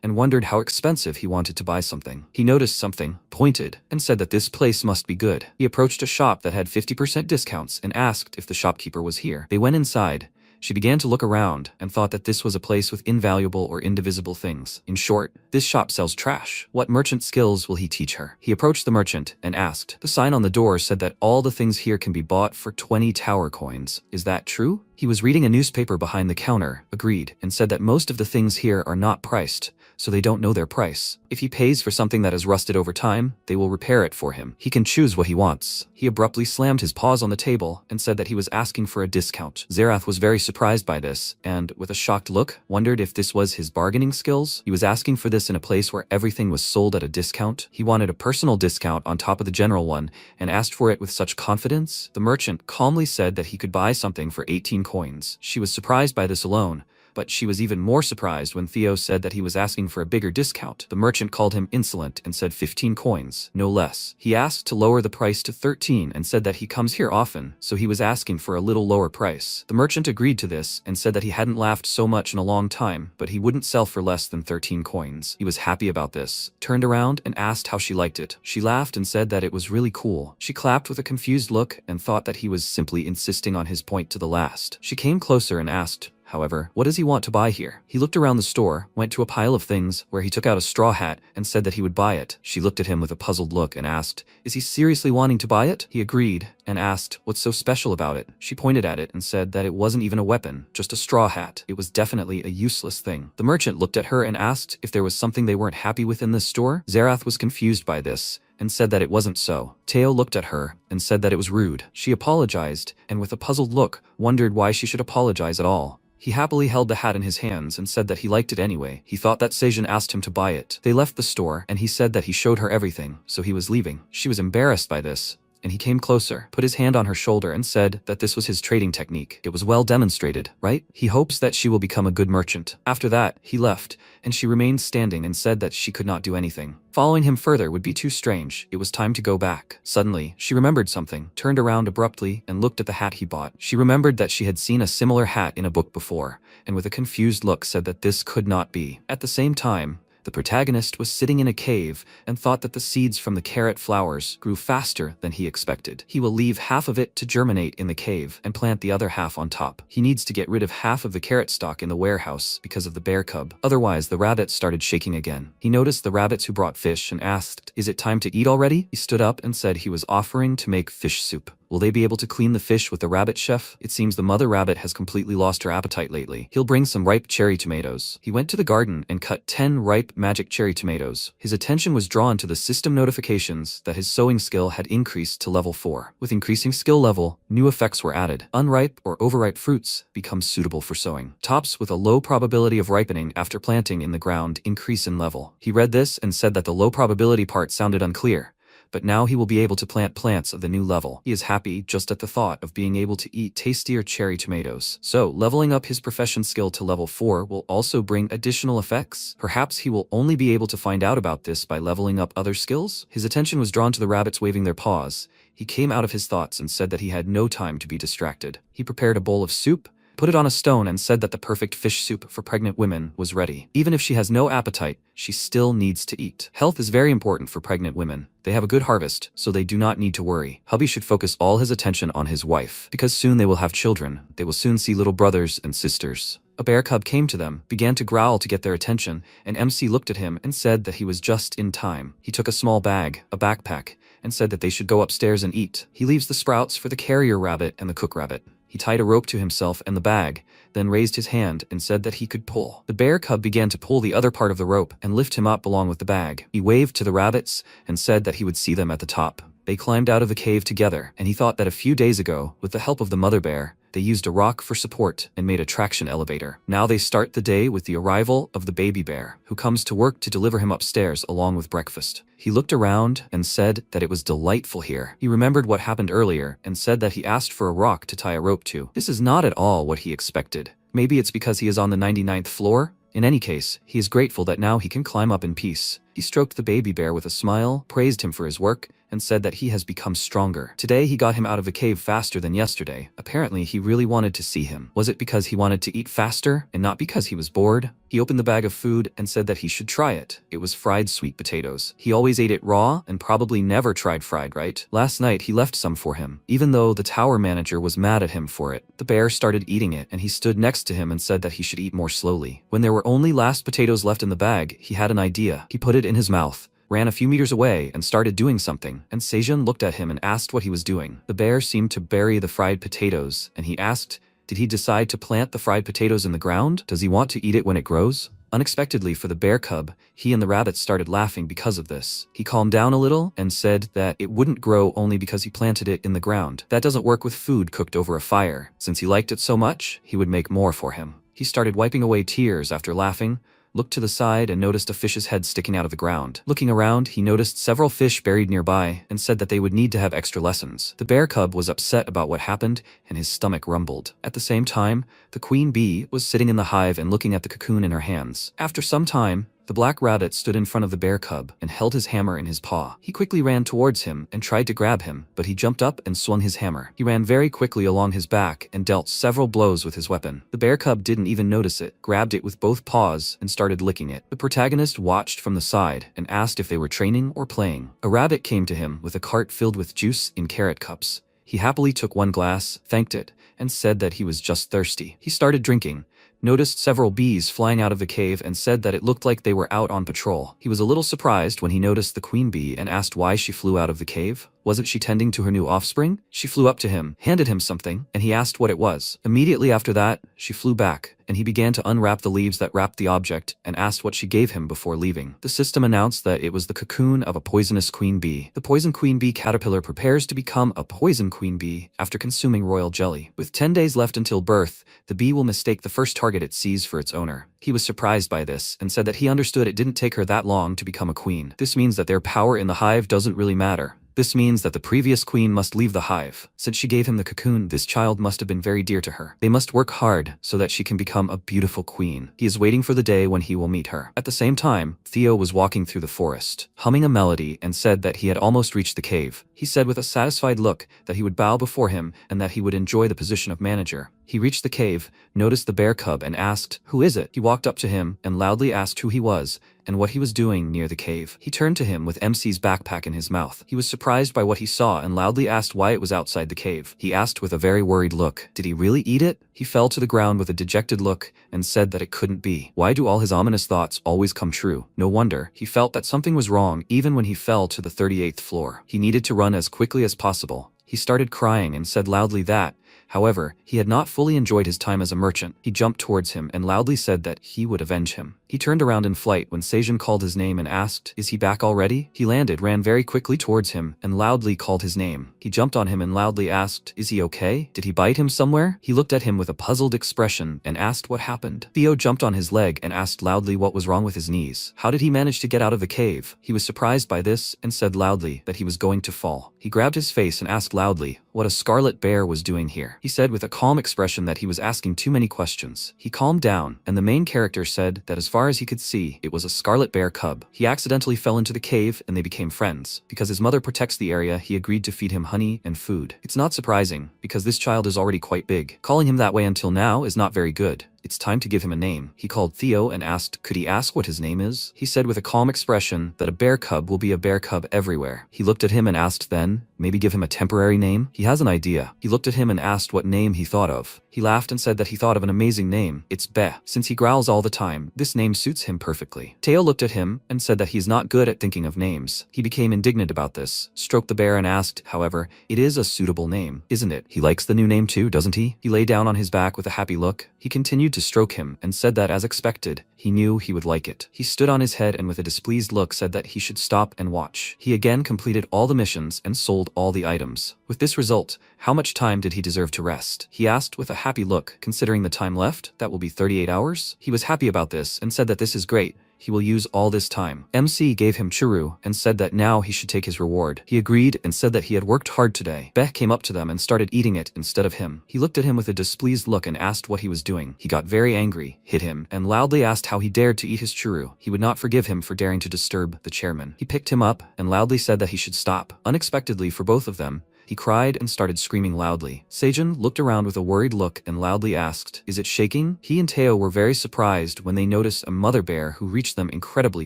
and wondered how expensive he wanted to buy something. He noticed something, pointed, and said that this place must be good. He approached a shop that had 50% discounts and asked if the shopkeeper was here. They went inside. She began to look around and thought that this was a place with invaluable or indivisible things. In short, this shop sells trash. What merchant skills will he teach her? He approached the merchant and asked. The sign on the door said that all the things here can be bought for 20 tower coins. Is that true? He was reading a newspaper behind the counter, agreed, and said that most of the things here are not priced, so they don't know their price. If he pays for something that has rusted over time, they will repair it for him. He can choose what he wants. He abruptly slammed his paws on the table and said that he was asking for a discount. Zirath was very surprised by this and, with a shocked look, wondered if this was his bargaining skills. He was asking for this in a place where everything was sold at a discount. He wanted a personal discount on top of the general one and asked for it with such confidence. The merchant calmly said that he could buy something for 18 coins. She was surprised by this alone, but she was even more surprised when Theo said that he was asking for a bigger discount. The merchant called him insolent and said 15 coins, no less. He asked to lower the price to 13 and said that he comes here often, so he was asking for a little lower price. The merchant agreed to this and said that he hadn't laughed so much in a long time, but he wouldn't sell for less than 13 coins. He was happy about this, turned around and asked how she liked it. She laughed and said that it was really cool. She clapped with a confused look and thought that he was simply insisting on his point to the last. She came closer and asked, however, what does he want to buy here? He looked around the store, went to a pile of things, where he took out a straw hat and said that he would buy it. She looked at him with a puzzled look and asked, is he seriously wanting to buy it? He agreed and asked, what's so special about it? She pointed at it and said that it wasn't even a weapon, just a straw hat. It was definitely a useless thing. The merchant looked at her and asked if there was something they weren't happy with in this store. Zirath was confused by this and said that it wasn't so. Theo looked at her and said that it was rude. She apologized and with a puzzled look, wondered why she should apologize at all. He happily held the hat in his hands and said that he liked it anyway. He thought that Seijin asked him to buy it. They left the store and he said that he showed her everything, so he was leaving. She was embarrassed by this, and he came closer, put his hand on her shoulder and said that this was his trading technique. It was well demonstrated, right? He hopes that she will become a good merchant. After that, he left, and she remained standing and said that she could not do anything. Following him further would be too strange. It was time to go back. Suddenly, she remembered something, turned around abruptly, and looked at the hat he bought. She remembered that she had seen a similar hat in a book before, and with a confused look said that this could not be. At the same time, the protagonist was sitting in a cave and thought that the seeds from the carrot flowers grew faster than he expected. He will leave half of it to germinate in the cave and plant the other half on top. He needs to get rid of half of the carrot stalk in the warehouse because of the bear cub. Otherwise, the rabbit started shaking again. He noticed the rabbits who brought fish and asked, is it time to eat already? He stood up and said he was offering to make fish soup. Will they be able to clean the fish with the rabbit chef? It seems the mother rabbit has completely lost her appetite lately. He'll bring some ripe cherry tomatoes. He went to the garden and cut 10 ripe magic cherry tomatoes. His attention was drawn to the system notifications that his sewing skill had increased to level 4. With increasing skill level, new effects were added. Unripe or overripe fruits become suitable for sowing. Tops with a low probability of ripening after planting in the ground increase in level. He read this and said that the low probability part sounded unclear, but now he will be able to plant plants of the new level. He is happy just at the thought of being able to eat tastier cherry tomatoes. So, leveling up his profession skill to level 4 will also bring additional effects. Perhaps he will only be able to find out about this by leveling up other skills? His attention was drawn to the rabbits waving their paws. He came out of his thoughts and said that he had no time to be distracted. He prepared a bowl of soup, put it on a stone and said that the perfect fish soup for pregnant women was ready. Even if she has no appetite, she still needs to eat. Health is very important for pregnant women. They have a good harvest, so they do not need to worry. Hubby should focus all his attention on his wife, because soon they will have children. They will soon see little brothers and sisters. A bear cub came to them, began to growl to get their attention, and MC looked at him and said that he was just in time. He took a small bag, a backpack, and said that they should go upstairs and eat. He leaves the sprouts for the carrier rabbit and the cook rabbit. He tied a rope to himself and the bag, then raised his hand and said that he could pull. The bear cub began to pull the other part of the rope and lift him up along with the bag. He waved to the rabbits and said that he would see them at the top. They climbed out of the cave together, and he thought that a few days ago, with the help of the mother bear, They used a rock for support and made a traction elevator. Now they start the day with the arrival of the baby bear, who comes to work to deliver him upstairs along with breakfast. He looked around and said that it was delightful here. He remembered what happened earlier and said that he asked for a rock to tie a rope to. This is not at all what he expected. Maybe it's because he is on the 99th floor? In any case, he is grateful that now he can climb up in peace. He stroked the baby bear with a smile, praised him for his work, and said that he has become stronger. Today he got him out of the cave faster than yesterday. Apparently he really wanted to see him. Was it because he wanted to eat faster and not because he was bored? He opened the bag of food and said that he should try it. It was fried sweet potatoes. He always ate it raw and probably never tried fried, right? Last night he left some for him. Even though the tower manager was mad at him for it, the bear started eating it and he stood next to him and said that he should eat more slowly. When there were only last potatoes left in the bag, he had an idea. He put it in his mouth, ran a few meters away and started doing something, and Sejun looked at him and asked what he was doing. The bear seemed to bury the fried potatoes, and he asked, did he decide to plant the fried potatoes in the ground? Does he want to eat it when it grows? Unexpectedly for the bear cub, he and the rabbit started laughing because of this. He calmed down a little and said that it wouldn't grow only because he planted it in the ground. That doesn't work with food cooked over a fire. Since he liked it so much, he would make more for him. He started wiping away tears after laughing, looked to the side and noticed a fish's head sticking out of the ground. Looking around, he noticed several fish buried nearby and said that they would need to have extra lessons. The bear cub was upset about what happened and his stomach rumbled. At the same time, the queen bee was sitting in the hive and looking at the cocoon in her hands. After some time, the black rabbit stood in front of the bear cub and held his hammer in his paw. He quickly ran towards him and tried to grab him, but he jumped up and swung his hammer. He ran very quickly along his back and dealt several blows with his weapon. The bear cub didn't even notice it, grabbed it with both paws and started licking it. The protagonist watched from the side and asked if they were training or playing. A rabbit came to him with a cart filled with juice in carrot cups. He happily took one glass, thanked it, and said that he was just thirsty. He started drinking, noticed several bees flying out of the cave and said that it looked like they were out on patrol. He was a little surprised when he noticed the queen bee and asked why she flew out of the cave. Wasn't she tending to her new offspring? She flew up to him, handed him something, and he asked what it was. Immediately after that, she flew back, and he began to unwrap the leaves that wrapped the object and asked what she gave him before leaving. The system announced that it was the cocoon of a poisonous queen bee. The poison queen bee caterpillar prepares to become a poison queen bee after consuming royal jelly. With 10 days left until birth, the bee will mistake the first target it sees for its owner. He was surprised by this and said that he understood it didn't take her that long to become a queen. This means that their power in the hive doesn't really matter. This means that the previous queen must leave the hive. Since she gave him the cocoon, this child must have been very dear to her. They must work hard so that she can become a beautiful queen. He is waiting for the day when he will meet her. At the same time, Theo was walking through the forest, humming a melody, and said that he had almost reached the cave. He said with a satisfied look that he would bow before him and that he would enjoy the position of manager. He reached the cave, noticed the bear cub and asked, "Who is it?" He walked up to him and loudly asked who he was and what he was doing near the cave. He turned to him with MC's backpack in his mouth. He was surprised by what he saw and loudly asked why it was outside the cave. He asked with a very worried look, did he really eat it? He fell to the ground with a dejected look and said that it couldn't be. Why do all his ominous thoughts always come true? No wonder. He felt that something was wrong even when he fell to the 38th floor. He needed to run as quickly as possible. He started crying and said loudly that, however, he had not fully enjoyed his time as a merchant. He jumped towards him and loudly said that he would avenge him. He turned around in flight when Sejun called his name and asked, "Is he back already?" He landed, ran very quickly towards him, and loudly called his name. He jumped on him and loudly asked, "Is he okay? Did he bite him somewhere?" He looked at him with a puzzled expression and asked what happened. Theo jumped on his leg and asked loudly what was wrong with his knees. How did he manage to get out of the cave? He was surprised by this and said loudly that he was going to fall. He grabbed his face and asked loudly what a scarlet bear was doing here. He said with a calm expression that he was asking too many questions. He calmed down, and the main character said that as far as he could see, it was a scarlet bear cub. He accidentally fell into the cave and they became friends. Because his mother protects the area, he agreed to feed him honey and food. It's not surprising, because this child is already quite big. Calling him that way until now is not very good. It's time to give him a name. He called Theo and asked, could he ask what his name is? He said with a calm expression that a bear cub will be a bear cub everywhere. He looked at him and asked then, maybe give him a temporary name? He has an idea. He looked at him and asked what name he thought of. He laughed and said that he thought of an amazing name. It's Be. Since he growls all the time, this name suits him perfectly. Theo looked at him and said that he's not good at thinking of names. He became indignant about this, stroked the bear and asked, however, it is a suitable name, isn't it? He likes the new name too, doesn't he? He lay down on his back with a happy look. He continued continued to stroke him and said that as expected, he knew he would like it. He stood on his head and with a displeased look said that he should stop and watch. He again completed all the missions and sold all the items. With this result, how much time did he deserve to rest? He asked with a happy look, considering the time left, that will be 38 hours? He was happy about this and said that this is great. He will use all this time. MC gave him churu and said that now he should take his reward. He agreed and said that he had worked hard today. Beh came up to them and started eating it instead of him. He looked at him with a displeased look and asked what he was doing. He got very angry, hit him, and loudly asked how he dared to eat his churu. He would not forgive him for daring to disturb the chairman. He picked him up and loudly said that he should stop. Unexpectedly for both of them, he cried and started screaming loudly. Seijun looked around with a worried look and loudly asked, "Is it shaking?" He and Teo were very surprised when they noticed a mother bear who reached them incredibly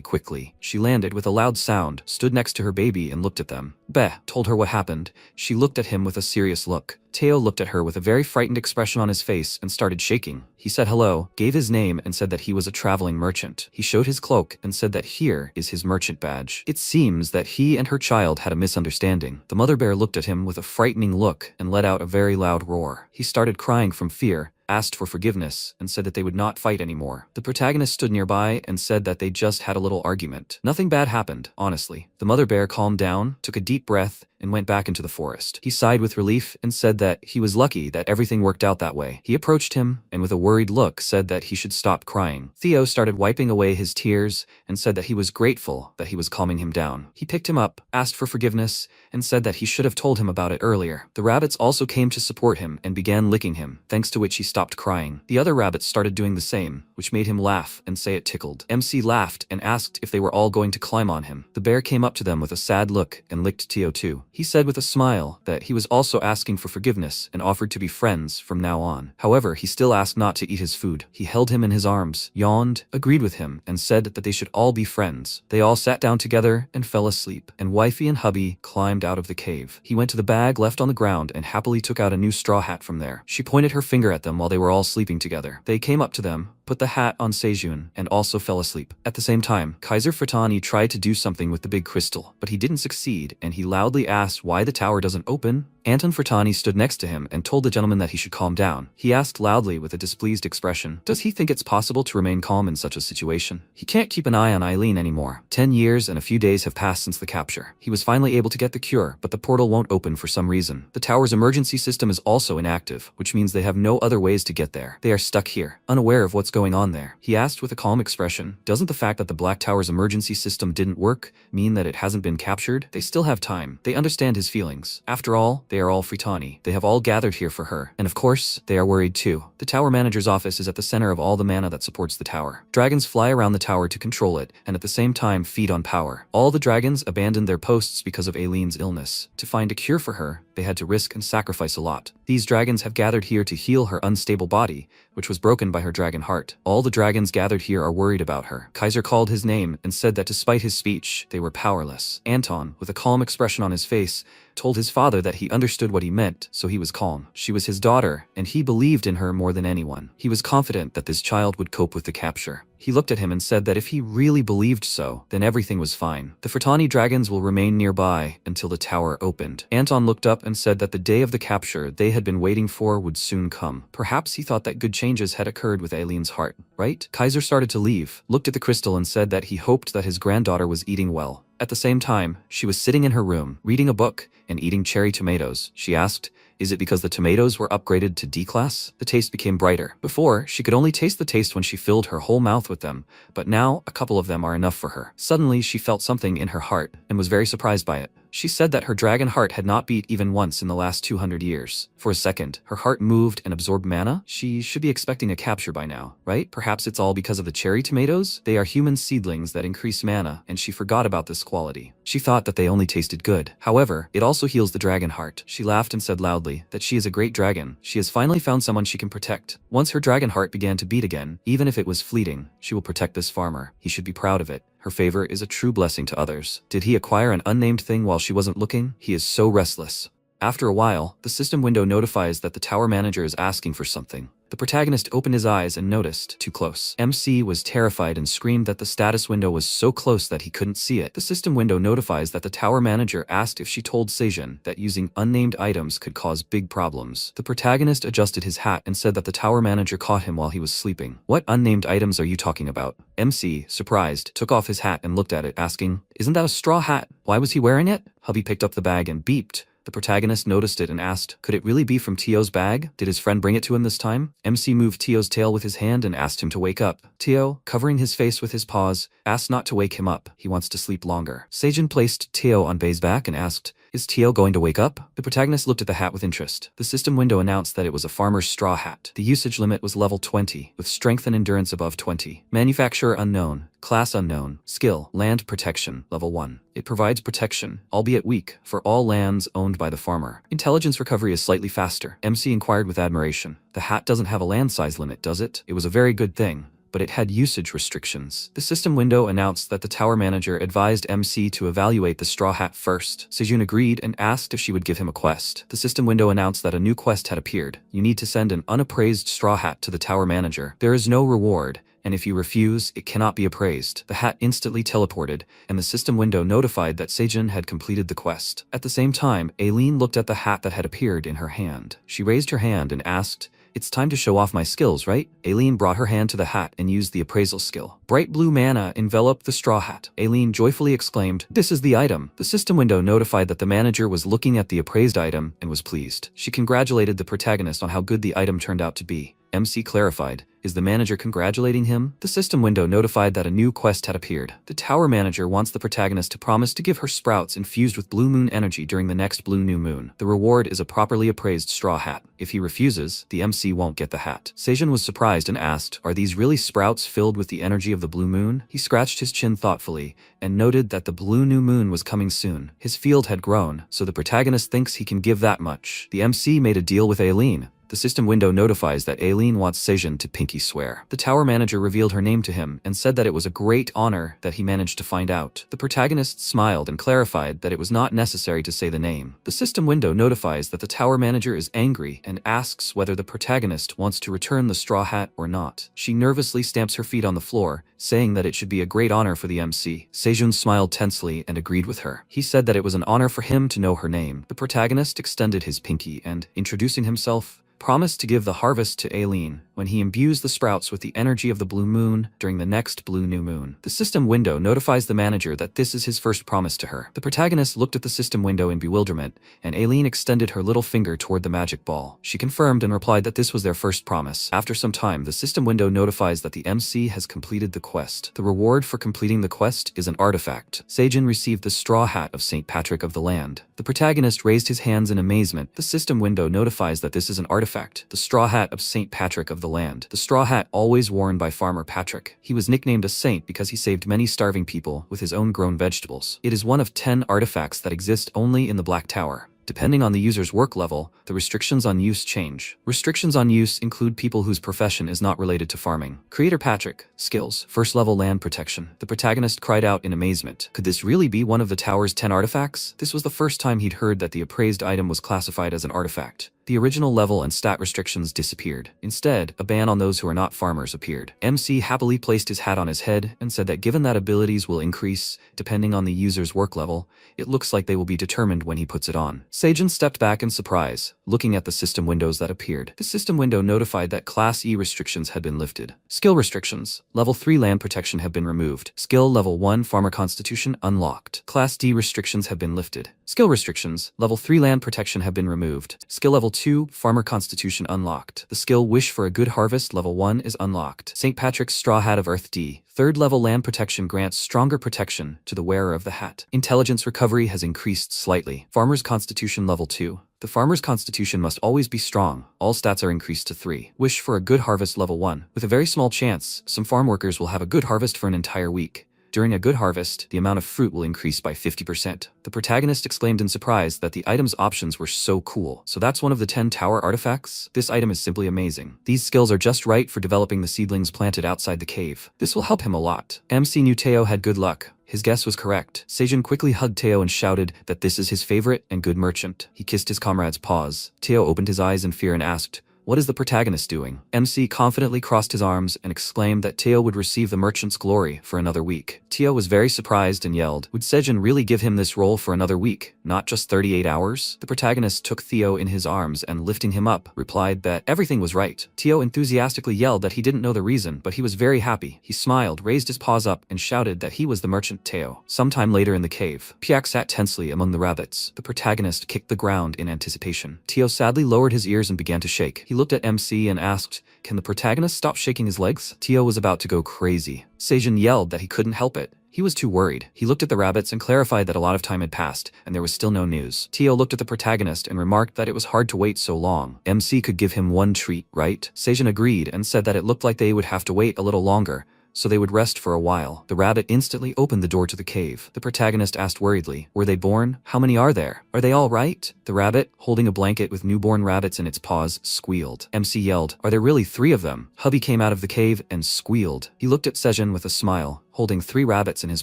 quickly. She landed with a loud sound, stood next to her baby and looked at them. Beh told her what happened. She looked at him with a serious look. Teo looked at her with a very frightened expression on his face and started shaking. He said hello, gave his name and said that he was a traveling merchant. He showed his cloak and said that here is his merchant badge. It seems that he and her child had a misunderstanding. The mother bear looked at him with a frightening look and let out a very loud roar. He started crying from fear, asked for forgiveness, and said that they would not fight anymore. The protagonist stood nearby and said that they just had a little argument. Nothing bad happened, honestly. The mother bear calmed down, took a deep breath, and went back into the forest. He sighed with relief and said that he was lucky that everything worked out that way. He approached him and with a worried look said that he should stop crying. Theo started wiping away his tears and said that he was grateful that he was calming him down. He picked him up, asked for forgiveness, and said that he should have told him about it earlier. The rabbits also came to support him and began licking him, thanks to which he stopped crying. The other rabbits started doing the same, which made him laugh and say it tickled. MC laughed and asked if they were all going to climb on him. The bear came up to them with a sad look and licked Theo too. He said with a smile that he was also asking for forgiveness and offered to be friends from now on. However, he still asked not to eat his food. He held him in his arms, yawned, agreed with him, and said that they should all be friends. They all sat down together and fell asleep, and wifey and hubby climbed out of the cave. He went to the bag left on the ground and happily took out a new straw hat from there. She pointed her finger at them while they were all sleeping together. They came up to them, put the hat on Seijun, and also fell asleep. At the same time, Kaiser Furtani tried to do something with the big crystal, but he didn't succeed, and he loudly asked why the tower doesn't open. Anton Furtani stood next to him and told the gentleman that he should calm down. He asked loudly with a displeased expression, does he think it's possible to remain calm in such a situation? He can't keep an eye on Eileen anymore. 10 years and a few days have passed since the capture. He was finally able to get the cure, but the portal won't open for some reason. The tower's emergency system is also inactive, which means they have no other ways to get there. They are stuck here, unaware of what's going on there. He asked with a calm expression, doesn't the fact that the Black Tower's emergency system didn't work mean that it hasn't been captured? They still have time. They understand his feelings. After all, they are all Fritani. They have all gathered here for her. And of course, they are worried too. The tower manager's office is at the center of all the mana that supports the tower. Dragons fly around the tower to control it, and at the same time feed on power. All the dragons abandoned their posts because of Aileen's illness. To find a cure for her, they had to risk and sacrifice a lot. These dragons have gathered here to heal her unstable body, which was broken by her dragon heart. All the dragons gathered here are worried about her. Kaiser called his name and said that despite his speech, they were powerless. Anton, with a calm expression on his face, told his father that he understood what he meant, so he was calm. She was his daughter, and he believed in her more than anyone. He was confident that this child would cope with the capture. He looked at him and said that if he really believed so, then everything was fine. The Furtani dragons will remain nearby until the tower opened. Anton looked up and said that the day of the capture they had been waiting for would soon come. Perhaps he thought that good changes had occurred with Aileen's heart, right? Kaiser started to leave, looked at the crystal and said that he hoped that his granddaughter was eating well. At the same time, she was sitting in her room, reading a book and eating cherry tomatoes. She asked, is it because the tomatoes were upgraded to D-class? The taste became brighter. Before, she could only taste the taste when she filled her whole mouth with them, but now a couple of them are enough for her. Suddenly, she felt something in her heart and was very surprised by it. She said that her dragon heart had not beat even once in the last 200 years. For a second, her heart moved and absorbed mana. She should be expecting a capture by now, right? Perhaps it's all because of the cherry tomatoes? They are human seedlings that increase mana, and she forgot about this quality. She thought that they only tasted good. However, it also heals the dragon heart. She laughed and said loudly that she is a great dragon. She has finally found someone she can protect. Once her dragon heart began to beat again, even if it was fleeting, she will protect this farmer. He should be proud of it. Her favor is a true blessing to others. Did he acquire an unnamed thing while she wasn't looking? He is so restless. After a while, the system window notifies that the tower manager is asking for something. The protagonist opened his eyes and noticed, too close. MC was terrified and screamed that the status window was so close that he couldn't see it. The system window notifies that the tower manager asked if she told Seijun that using unnamed items could cause big problems. The protagonist adjusted his hat and said that the tower manager caught him while he was sleeping. What unnamed items are you talking about? MC, surprised, took off his hat and looked at it, asking, "Isn't that a straw hat? Why was he wearing it?" Hubby picked up the bag and beeped. The protagonist noticed it and asked, could it really be from Tio's bag? Did his friend bring it to him this time? MC moved Tio's tail with his hand and asked him to wake up. Tio, covering his face with his paws, asked not to wake him up. He wants to sleep longer. Seijun placed Tio on Bei's back and asked, is Tio going to wake up? The protagonist looked at the hat with interest. The system window announced that it was a farmer's straw hat. The usage limit was level 20, with strength and endurance above 20. Manufacturer unknown. Class unknown. Skill, land protection, level 1. It provides protection, albeit weak, for all lands owned by the farmer. Intelligence recovery is slightly faster. MC inquired with admiration. The hat doesn't have a land size limit, does it? It was a very good thing, but it had usage restrictions. The system window announced that the tower manager advised MC to evaluate the straw hat first. Seijun agreed and asked if she would give him a quest. The system window announced that a new quest had appeared. You need to send an unappraised straw hat to the tower manager. There is no reward, and if you refuse, it cannot be appraised. The hat instantly teleported, and the system window notified that Seijun had completed the quest. At the same time, Aileen looked at the hat that had appeared in her hand. She raised her hand and asked, it's time to show off my skills, right? Aileen brought her hand to the hat and used the appraisal skill. Bright blue mana enveloped the straw hat. Aileen joyfully exclaimed, this is the item. The system window notified that the manager was looking at the appraised item and was pleased. She congratulated the protagonist on how good the item turned out to be. MC clarified, is the manager congratulating him? The system window notified that a new quest had appeared. The tower manager wants the protagonist to promise to give her sprouts infused with blue moon energy during the next blue new moon. The reward is a properly appraised straw hat. If he refuses, the MC won't get the hat. Seijun was surprised and asked, are these really sprouts filled with the energy of the blue moon? He scratched his chin thoughtfully and noted that the blue new moon was coming soon. His field had grown, so the protagonist thinks he can give that much. The MC made a deal with Aileen. The system window notifies that Aileen wants Seijun to pinky swear. The tower manager revealed her name to him and said that it was a great honor that he managed to find out. The protagonist smiled and clarified that it was not necessary to say the name. The system window notifies that the tower manager is angry and asks whether the protagonist wants to return the straw hat or not. She nervously stamps her feet on the floor, saying that it should be a great honor for the MC. Seijun smiled tensely and agreed with her. He said that it was an honor for him to know her name. The protagonist extended his pinky and, introducing himself, promised to give the harvest to Aileen when he imbues the sprouts with the energy of the blue moon during the next blue new moon. The system window notifies the manager that this is his first promise to her. The protagonist looked at the system window in bewilderment, and Aileen extended her little finger toward the magic ball. She confirmed and replied that this was their first promise. After some time, the system window notifies that the MC has completed the quest. The reward for completing the quest is an artifact. Seijun received the straw hat of St. Patrick of the Land. The protagonist raised his hands in amazement. The system window notifies that this is an artifact, the straw hat of St. Patrick of the Land. The straw hat always worn by Farmer Patrick. He was nicknamed a saint because he saved many starving people with his own grown vegetables. It is one of 10 artifacts that exist only in the Black Tower. Depending on the user's work level, the restrictions on use change. Restrictions on use include people whose profession is not related to farming. Creator Patrick. Skills. First level land protection. The protagonist cried out in amazement. Could this really be one of the tower's 10 artifacts? This was the first time he'd heard that the appraised item was classified as an artifact. The original level and stat restrictions disappeared. Instead, a ban on those who are not farmers appeared. MC happily placed his hat on his head and said that given that abilities will increase depending on the user's work level, it looks like they will be determined when he puts it on. Seijun stepped back in surprise, looking at the system windows that appeared. The system window notified that Class E restrictions had been lifted. Skill restrictions. Level 3 land protection have been removed. Skill Level 1 farmer constitution unlocked. Class D restrictions have been lifted. Skill restrictions. Level 3 land protection have been removed. Skill Level 2 farmer constitution unlocked. The skill wish for a good harvest level 1 is unlocked. St. Patrick's straw hat of Earth D. Third level land protection grants stronger protection to the wearer of the hat. Intelligence recovery has increased slightly. Farmer's constitution level 2. The farmer's constitution must always be strong. All stats are increased to 3. Wish for a good harvest level 1. With a very small chance, some farm workers will have a good harvest for an entire week. During a good harvest, the amount of fruit will increase by 50%. The protagonist exclaimed in surprise that the item's options were so cool. So that's one of the 10 tower artifacts? This item is simply amazing. These skills are just right for developing the seedlings planted outside the cave. This will help him a lot. MC knew Teo had good luck. His guess was correct. Seijun quickly hugged Teo and shouted that this is his favorite and good merchant. He kissed his comrade's paws. Teo opened his eyes in fear and asked, What is the protagonist doing? MC confidently crossed his arms and exclaimed that Teo would receive the merchant's glory for another week. Teo was very surprised and yelled, would Sejin really give him this role for another week, not just 38 hours? The protagonist took Teo in his arms and lifting him up, replied that everything was right. Teo enthusiastically yelled that he didn't know the reason, but he was very happy. He smiled, raised his paws up, and shouted that he was the merchant Teo. Sometime later in the cave, Piak sat tensely among the rabbits. The protagonist kicked the ground in anticipation. Teo sadly lowered his ears and began to shake. He looked at MC and asked, can the protagonist stop shaking his legs? Teo was about to go crazy. Sejin yelled that he couldn't help it. He was too worried. He looked at the rabbits and clarified that a lot of time had passed, and there was still no news. Teo looked at the protagonist and remarked that it was hard to wait so long. MC could give him one treat, right? Sejin agreed and said that it looked like they would have to wait a little longer, so they would rest for a while. The rabbit instantly opened the door to the cave. The protagonist asked worriedly, were they born? How many are there? Are they all right? The rabbit, holding a blanket with newborn rabbits in its paws, squealed. MC yelled, are there really 3 of them? Hubby came out of the cave and squealed. He looked at Sejin with a smile, holding 3 rabbits in his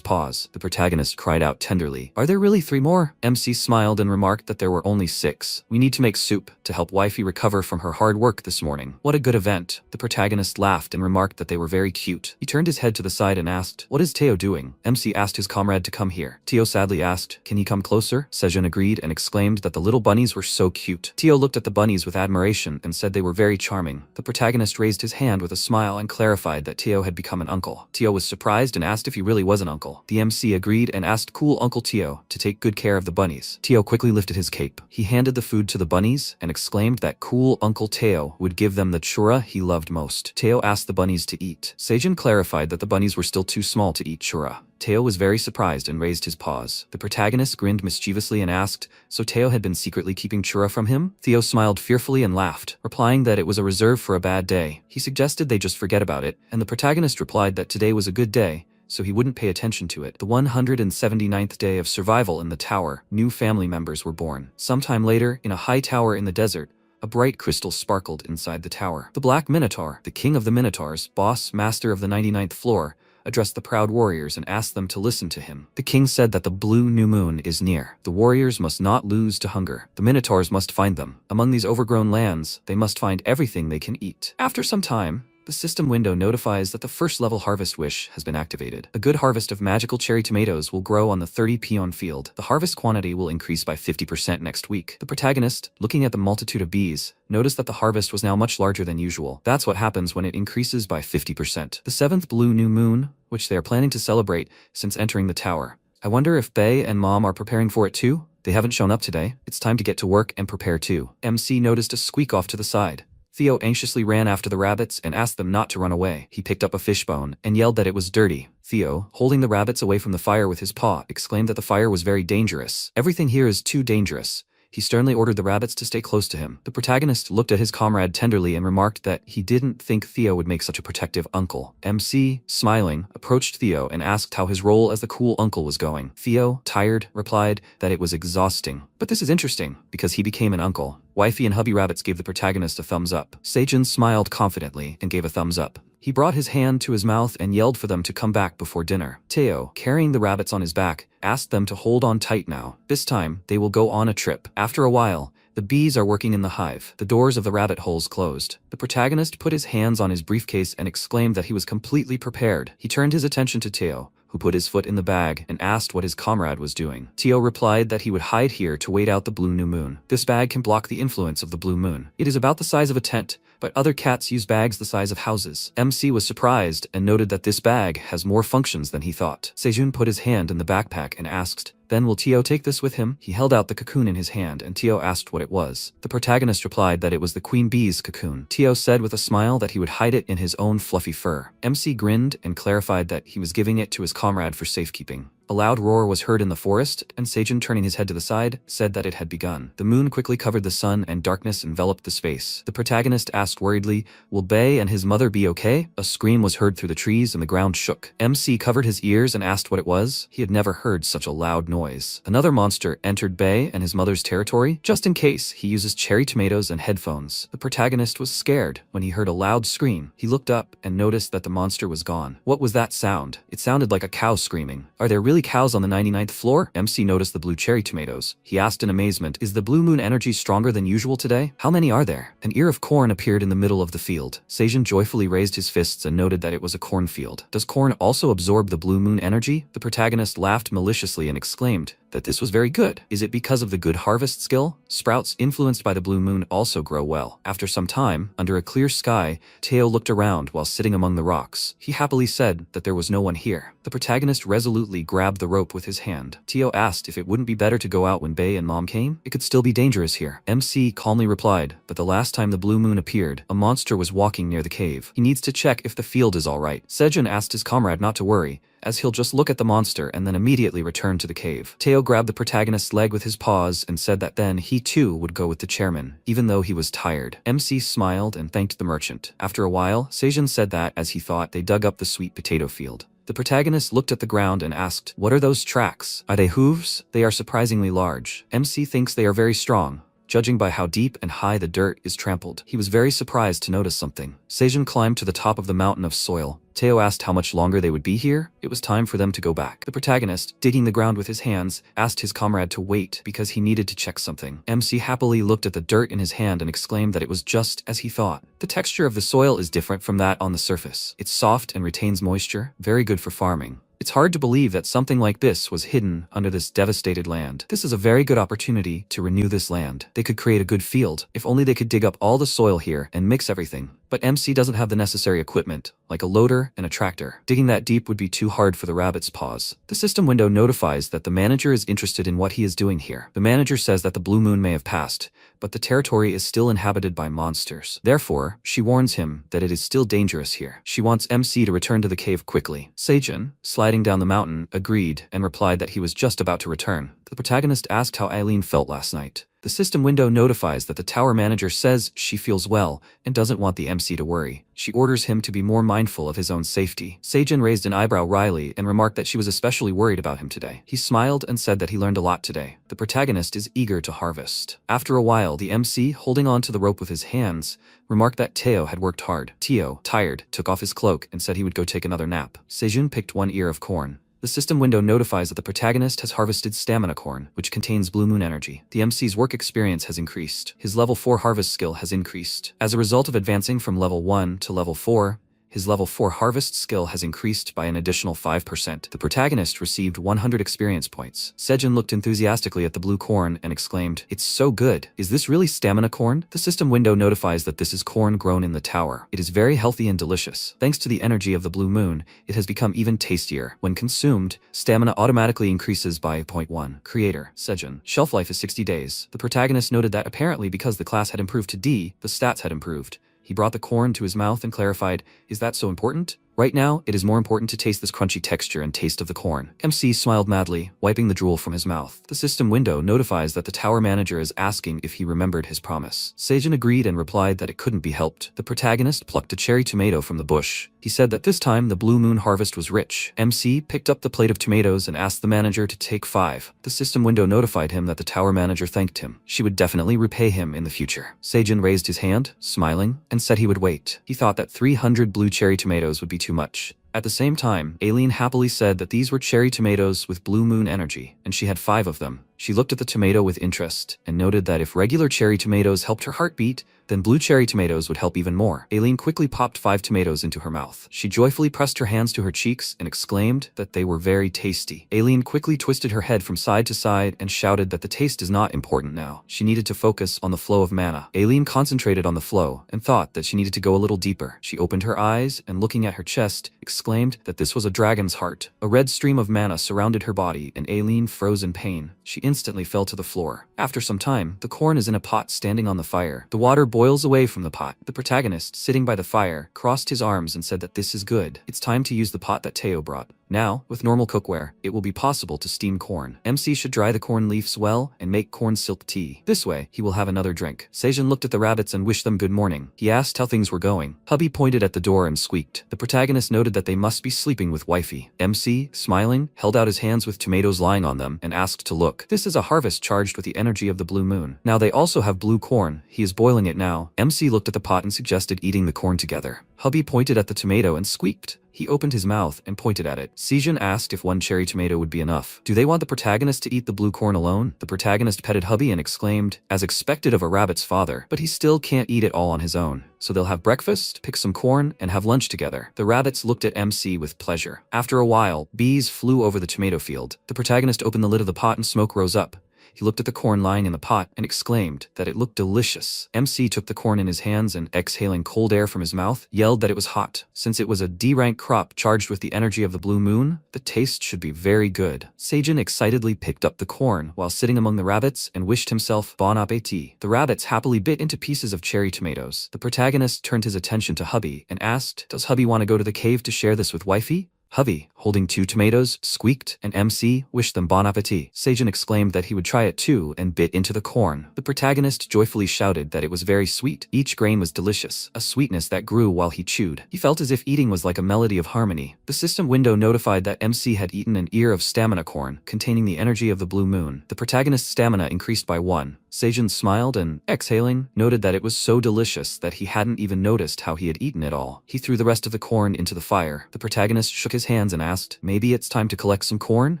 paws. The protagonist cried out tenderly, are there really 3 more? MC smiled and remarked that there were only 6. We need to make soup to help wifey recover from her hard work this morning. What a good event. The protagonist laughed and remarked that they were very cute. He turned his head to the side and asked, what is Teo doing? MC asked his comrade to come here. Teo sadly asked, can he come closer? Sejin agreed and exclaimed that the little bunnies were so cute. Teo looked at the bunnies with admiration and said they were very charming. The protagonist raised his hand with a smile and clarified that Teo had become an uncle. Teo was surprised and asked if he really was an uncle. The MC agreed and asked cool Uncle Teo to take good care of the bunnies. Teo quickly lifted his cape. He handed the food to the bunnies and exclaimed that cool Uncle Teo would give them the chura he loved most. Teo asked the bunnies to eat. Sejin clarified that the bunnies were still too small to eat chura. Teo was very surprised and raised his paws. The protagonist grinned mischievously and asked, so Teo had been secretly keeping chura from him? Theo smiled fearfully and laughed, replying that it was a reserve for a bad day. He suggested they just forget about it, and the protagonist replied that today was a good day, so he wouldn't pay attention to it. The 179th day of survival in the tower, new family members were born. Sometime later, in a high tower in the desert, a bright crystal sparkled inside the tower. The Black Minotaur, the king of the Minotaurs, boss master of the 99th floor, addressed the proud warriors and asked them to listen to him. The king said that the blue new moon is near. The warriors must not lose to hunger. The Minotaurs must find them. Among these overgrown lands, they must find everything they can eat. After some time, the system window notifies that the first level harvest wish has been activated. A good harvest of magical cherry tomatoes will grow on the 30 peon field. The harvest quantity will increase by 50% next week. The protagonist, looking at the multitude of bees, noticed that the harvest was now much larger than usual. That's what happens when it increases by 50%. The 7th blue new moon, which they are planning to celebrate since entering the tower. I wonder if Bae and Mom are preparing for it too? They haven't shown up today. It's time to get to work and prepare too. MC noticed a squeak off to the side. Theo anxiously ran after the rabbits and asked them not to run away. He picked up a fishbone and yelled that it was dirty. Theo, holding the rabbits away from the fire with his paw, exclaimed that the fire was very dangerous. Everything here is too dangerous. He sternly ordered the rabbits to stay close to him. The protagonist looked at his comrade tenderly and remarked that he didn't think Theo would make such a protective uncle. MC, smiling, approached Theo and asked how his role as the cool uncle was going. Theo, tired, replied that it was exhausting. But this is interesting, because he became an uncle. Wifey and hubby rabbits gave the protagonist a thumbs up. Sejin smiled confidently and gave a thumbs up. He brought his hand to his mouth and yelled for them to come back before dinner. Teo, carrying the rabbits on his back, asked them to hold on tight now. This time, they will go on a trip. After a while, the bees are working in the hive. The doors of the rabbit holes closed. The protagonist put his hands on his briefcase and exclaimed that he was completely prepared. He turned his attention to Teo, who put his foot in the bag and asked what his comrade was doing. Teo replied that he would hide here to wait out the blue new moon. This bag can block the influence of the blue moon. It is about the size of a tent, but other cats use bags the size of houses. MC was surprised and noted that this bag has more functions than he thought. Sejun put his hand in the backpack and asked, then will Teo take this with him? He held out the cocoon in his hand and Teo asked what it was. The protagonist replied that it was the queen bee's cocoon. Teo said with a smile that he would hide it in his own fluffy fur. MC grinned and clarified that he was giving it to his comrade for safekeeping. A loud roar was heard in the forest, and Sejun, turning his head to the side, said that it had begun. The moon quickly covered the sun and darkness enveloped the space. The protagonist asked worriedly, will Bae and his mother be okay? A scream was heard through the trees and the ground shook. MC covered his ears and asked what it was. He had never heard such a loud noise. Another monster entered Bae and his mother's territory. Just in case, he uses cherry tomatoes and headphones. The protagonist was scared when he heard a loud scream. He looked up and noticed that the monster was gone. What was that sound? It sounded like a cow screaming. Are there really really cows on the 99th floor? MC noticed the blue cherry tomatoes. He asked in amazement, is the blue moon energy stronger than usual today? How many are there? An ear of corn appeared in the middle of the field. Seijin joyfully raised his fists and noted that it was a cornfield. Does corn also absorb the blue moon energy? The protagonist laughed maliciously and exclaimed that this was very good. Is it because of the good harvest skill? Sprouts influenced by the blue moon also grow well. After some time, under a clear sky, Teo looked around while sitting among the rocks. He happily said that there was no one here. The protagonist resolutely grabbed the rope with his hand. Teo asked if it wouldn't be better to go out when Bae and Mom came. It could still be dangerous here. MC calmly replied, but the last time the blue moon appeared, a monster was walking near the cave. He needs to check if the field is alright. Sejun asked his comrade not to worry, as he'll just look at the monster and then immediately return to the cave. Teo grabbed the protagonist's leg with his paws and said that then he too would go with the chairman, even though he was tired. MC smiled and thanked the merchant. After a while, Seijin said that, as he thought, they dug up the sweet potato field. The protagonist looked at the ground and asked, what are those tracks? Are they hooves? They are surprisingly large. MC thinks they are very strong, judging by how deep and high the dirt is trampled. He was very surprised to notice something. Seijin climbed to the top of the mountain of soil. Teo asked how much longer they would be here. It was time for them to go back. The protagonist, digging the ground with his hands, asked his comrade to wait because he needed to check something. MC happily looked at the dirt in his hand and exclaimed that it was just as he thought. The texture of the soil is different from that on the surface. It's soft and retains moisture, very good for farming. It's hard to believe that something like this was hidden under this devastated land. This is a very good opportunity to renew this land. They could create a good field, if only they could dig up all the soil here and mix everything. But MC doesn't have the necessary equipment, like a loader and a tractor. Digging that deep would be too hard for the rabbit's paws. The system window notifies that the manager is interested in what he is doing here. The manager says that the blue moon may have passed, but the territory is still inhabited by monsters. Therefore, she warns him that it is still dangerous here. She wants MC to return to the cave quickly. Seijin, sliding down the mountain, agreed and replied that he was just about to return. The protagonist asked how Eileen felt last night. The system window notifies that the tower manager says she feels well and doesn't want the MC to worry. She orders him to be more mindful of his own safety. Seijin raised an eyebrow wryly and remarked that she was especially worried about him today. He smiled and said that he learned a lot today. The protagonist is eager to harvest. After a while, the MC, holding on to the rope with his hands, remarked that Teo had worked hard. Teo, tired, took off his cloak and said he would go take another nap. Seijun picked one ear of corn. The system window notifies that the protagonist has harvested stamina corn, which contains blue moon energy. The MC's work experience has increased. His level 4 harvest skill has increased. As a result of advancing from level 1 to level 4, his level 4 harvest skill has increased by an additional 5%. The protagonist received 100 experience points. Seijin looked enthusiastically at the blue corn and exclaimed, "It's so good. Is this really stamina corn?" The system window notifies that this is corn grown in the tower. It is very healthy and delicious. Thanks to the energy of the blue moon, it has become even tastier. When consumed, stamina automatically increases by 0.1. Creator, Seijin. Shelf life is 60 days. The protagonist noted that apparently because the class had improved to D, the stats had improved. He brought the corn to his mouth and clarified, "Is that so important?" Right now, it is more important to taste this crunchy texture and taste of the corn. MC smiled madly, wiping the drool from his mouth. The system window notifies that the tower manager is asking if he remembered his promise. Seijin agreed and replied that it couldn't be helped. The protagonist plucked a cherry tomato from the bush. He said that this time the blue moon harvest was rich. MC picked up the plate of tomatoes and asked the manager to take 5. The system window notified him that the tower manager thanked him. She would definitely repay him in the future. Seijin raised his hand, smiling, and said he would wait. He thought that 300 blue cherry tomatoes would be too much. At the same time, Aileen happily said that these were cherry tomatoes with blue moon energy, and she had 5 of them. She looked at the tomato with interest, and noted that if regular cherry tomatoes helped her heart beat, then blue cherry tomatoes would help even more. Aileen quickly popped 5 tomatoes into her mouth. She joyfully pressed her hands to her cheeks and exclaimed that they were very tasty. Aileen quickly twisted her head from side to side and shouted that the taste is not important now. She needed to focus on the flow of mana. Aileen concentrated on the flow and thought that she needed to go a little deeper. She opened her eyes and, looking at her chest, exclaimed that this was a dragon's heart. A red stream of mana surrounded her body and Aileen froze in pain. She instantly fell to the floor. After some time, the corn is in a pot standing on the fire. The water boils away from the pot. The protagonist, sitting by the fire, crossed his arms and said that this is good. It's time to use the pot that Teo brought. Now, with normal cookware, it will be possible to steam corn. MC should dry the corn leaves well and make corn silk tea. This way, he will have another drink. Seijin looked at the rabbits and wished them good morning. He asked how things were going. Hubby pointed at the door and squeaked. The protagonist noted that they must be sleeping with wifey. MC, smiling, held out his hands with tomatoes lying on them and asked to look. This is a harvest charged with the energy of the blue moon. Now they also have blue corn. He is boiling it now. MC looked at the pot and suggested eating the corn together. Hubby pointed at the tomato and squeaked. He opened his mouth and pointed at it. Sejin asked if one cherry tomato would be enough. Do they want the protagonist to eat the blue corn alone? The protagonist petted Hubby and exclaimed, as expected of a rabbit's father, but he still can't eat it all on his own. So they'll have breakfast, pick some corn, and have lunch together. The rabbits looked at MC with pleasure. After a while, bees flew over the tomato field. The protagonist opened the lid of the pot and smoke rose up. He looked at the corn lying in the pot and exclaimed that it looked delicious. MC took the corn in his hands and, exhaling cold air from his mouth, yelled that it was hot. Since it was a D-rank crop charged with the energy of the blue moon, the taste should be very good. Sejin excitedly picked up the corn while sitting among the rabbits and wished himself bon appetit. The rabbits happily bit into pieces of cherry tomatoes. The protagonist turned his attention to Hubby and asked, does Hubby want to go to the cave to share this with wifey? Hubby, holding 2 tomatoes, squeaked, and MC wished them bon appetit. Sejin exclaimed that he would try it too and bit into the corn. The protagonist joyfully shouted that it was very sweet. Each grain was delicious, a sweetness that grew while he chewed. He felt as if eating was like a melody of harmony. The system window notified that MC had eaten an ear of stamina corn, containing the energy of the blue moon. The protagonist's stamina increased by 1. Sejin smiled and, exhaling, noted that it was so delicious that he hadn't even noticed how he had eaten it all. He threw the rest of the corn into the fire. The protagonist shook his hands and asked, maybe it's time to collect some corn?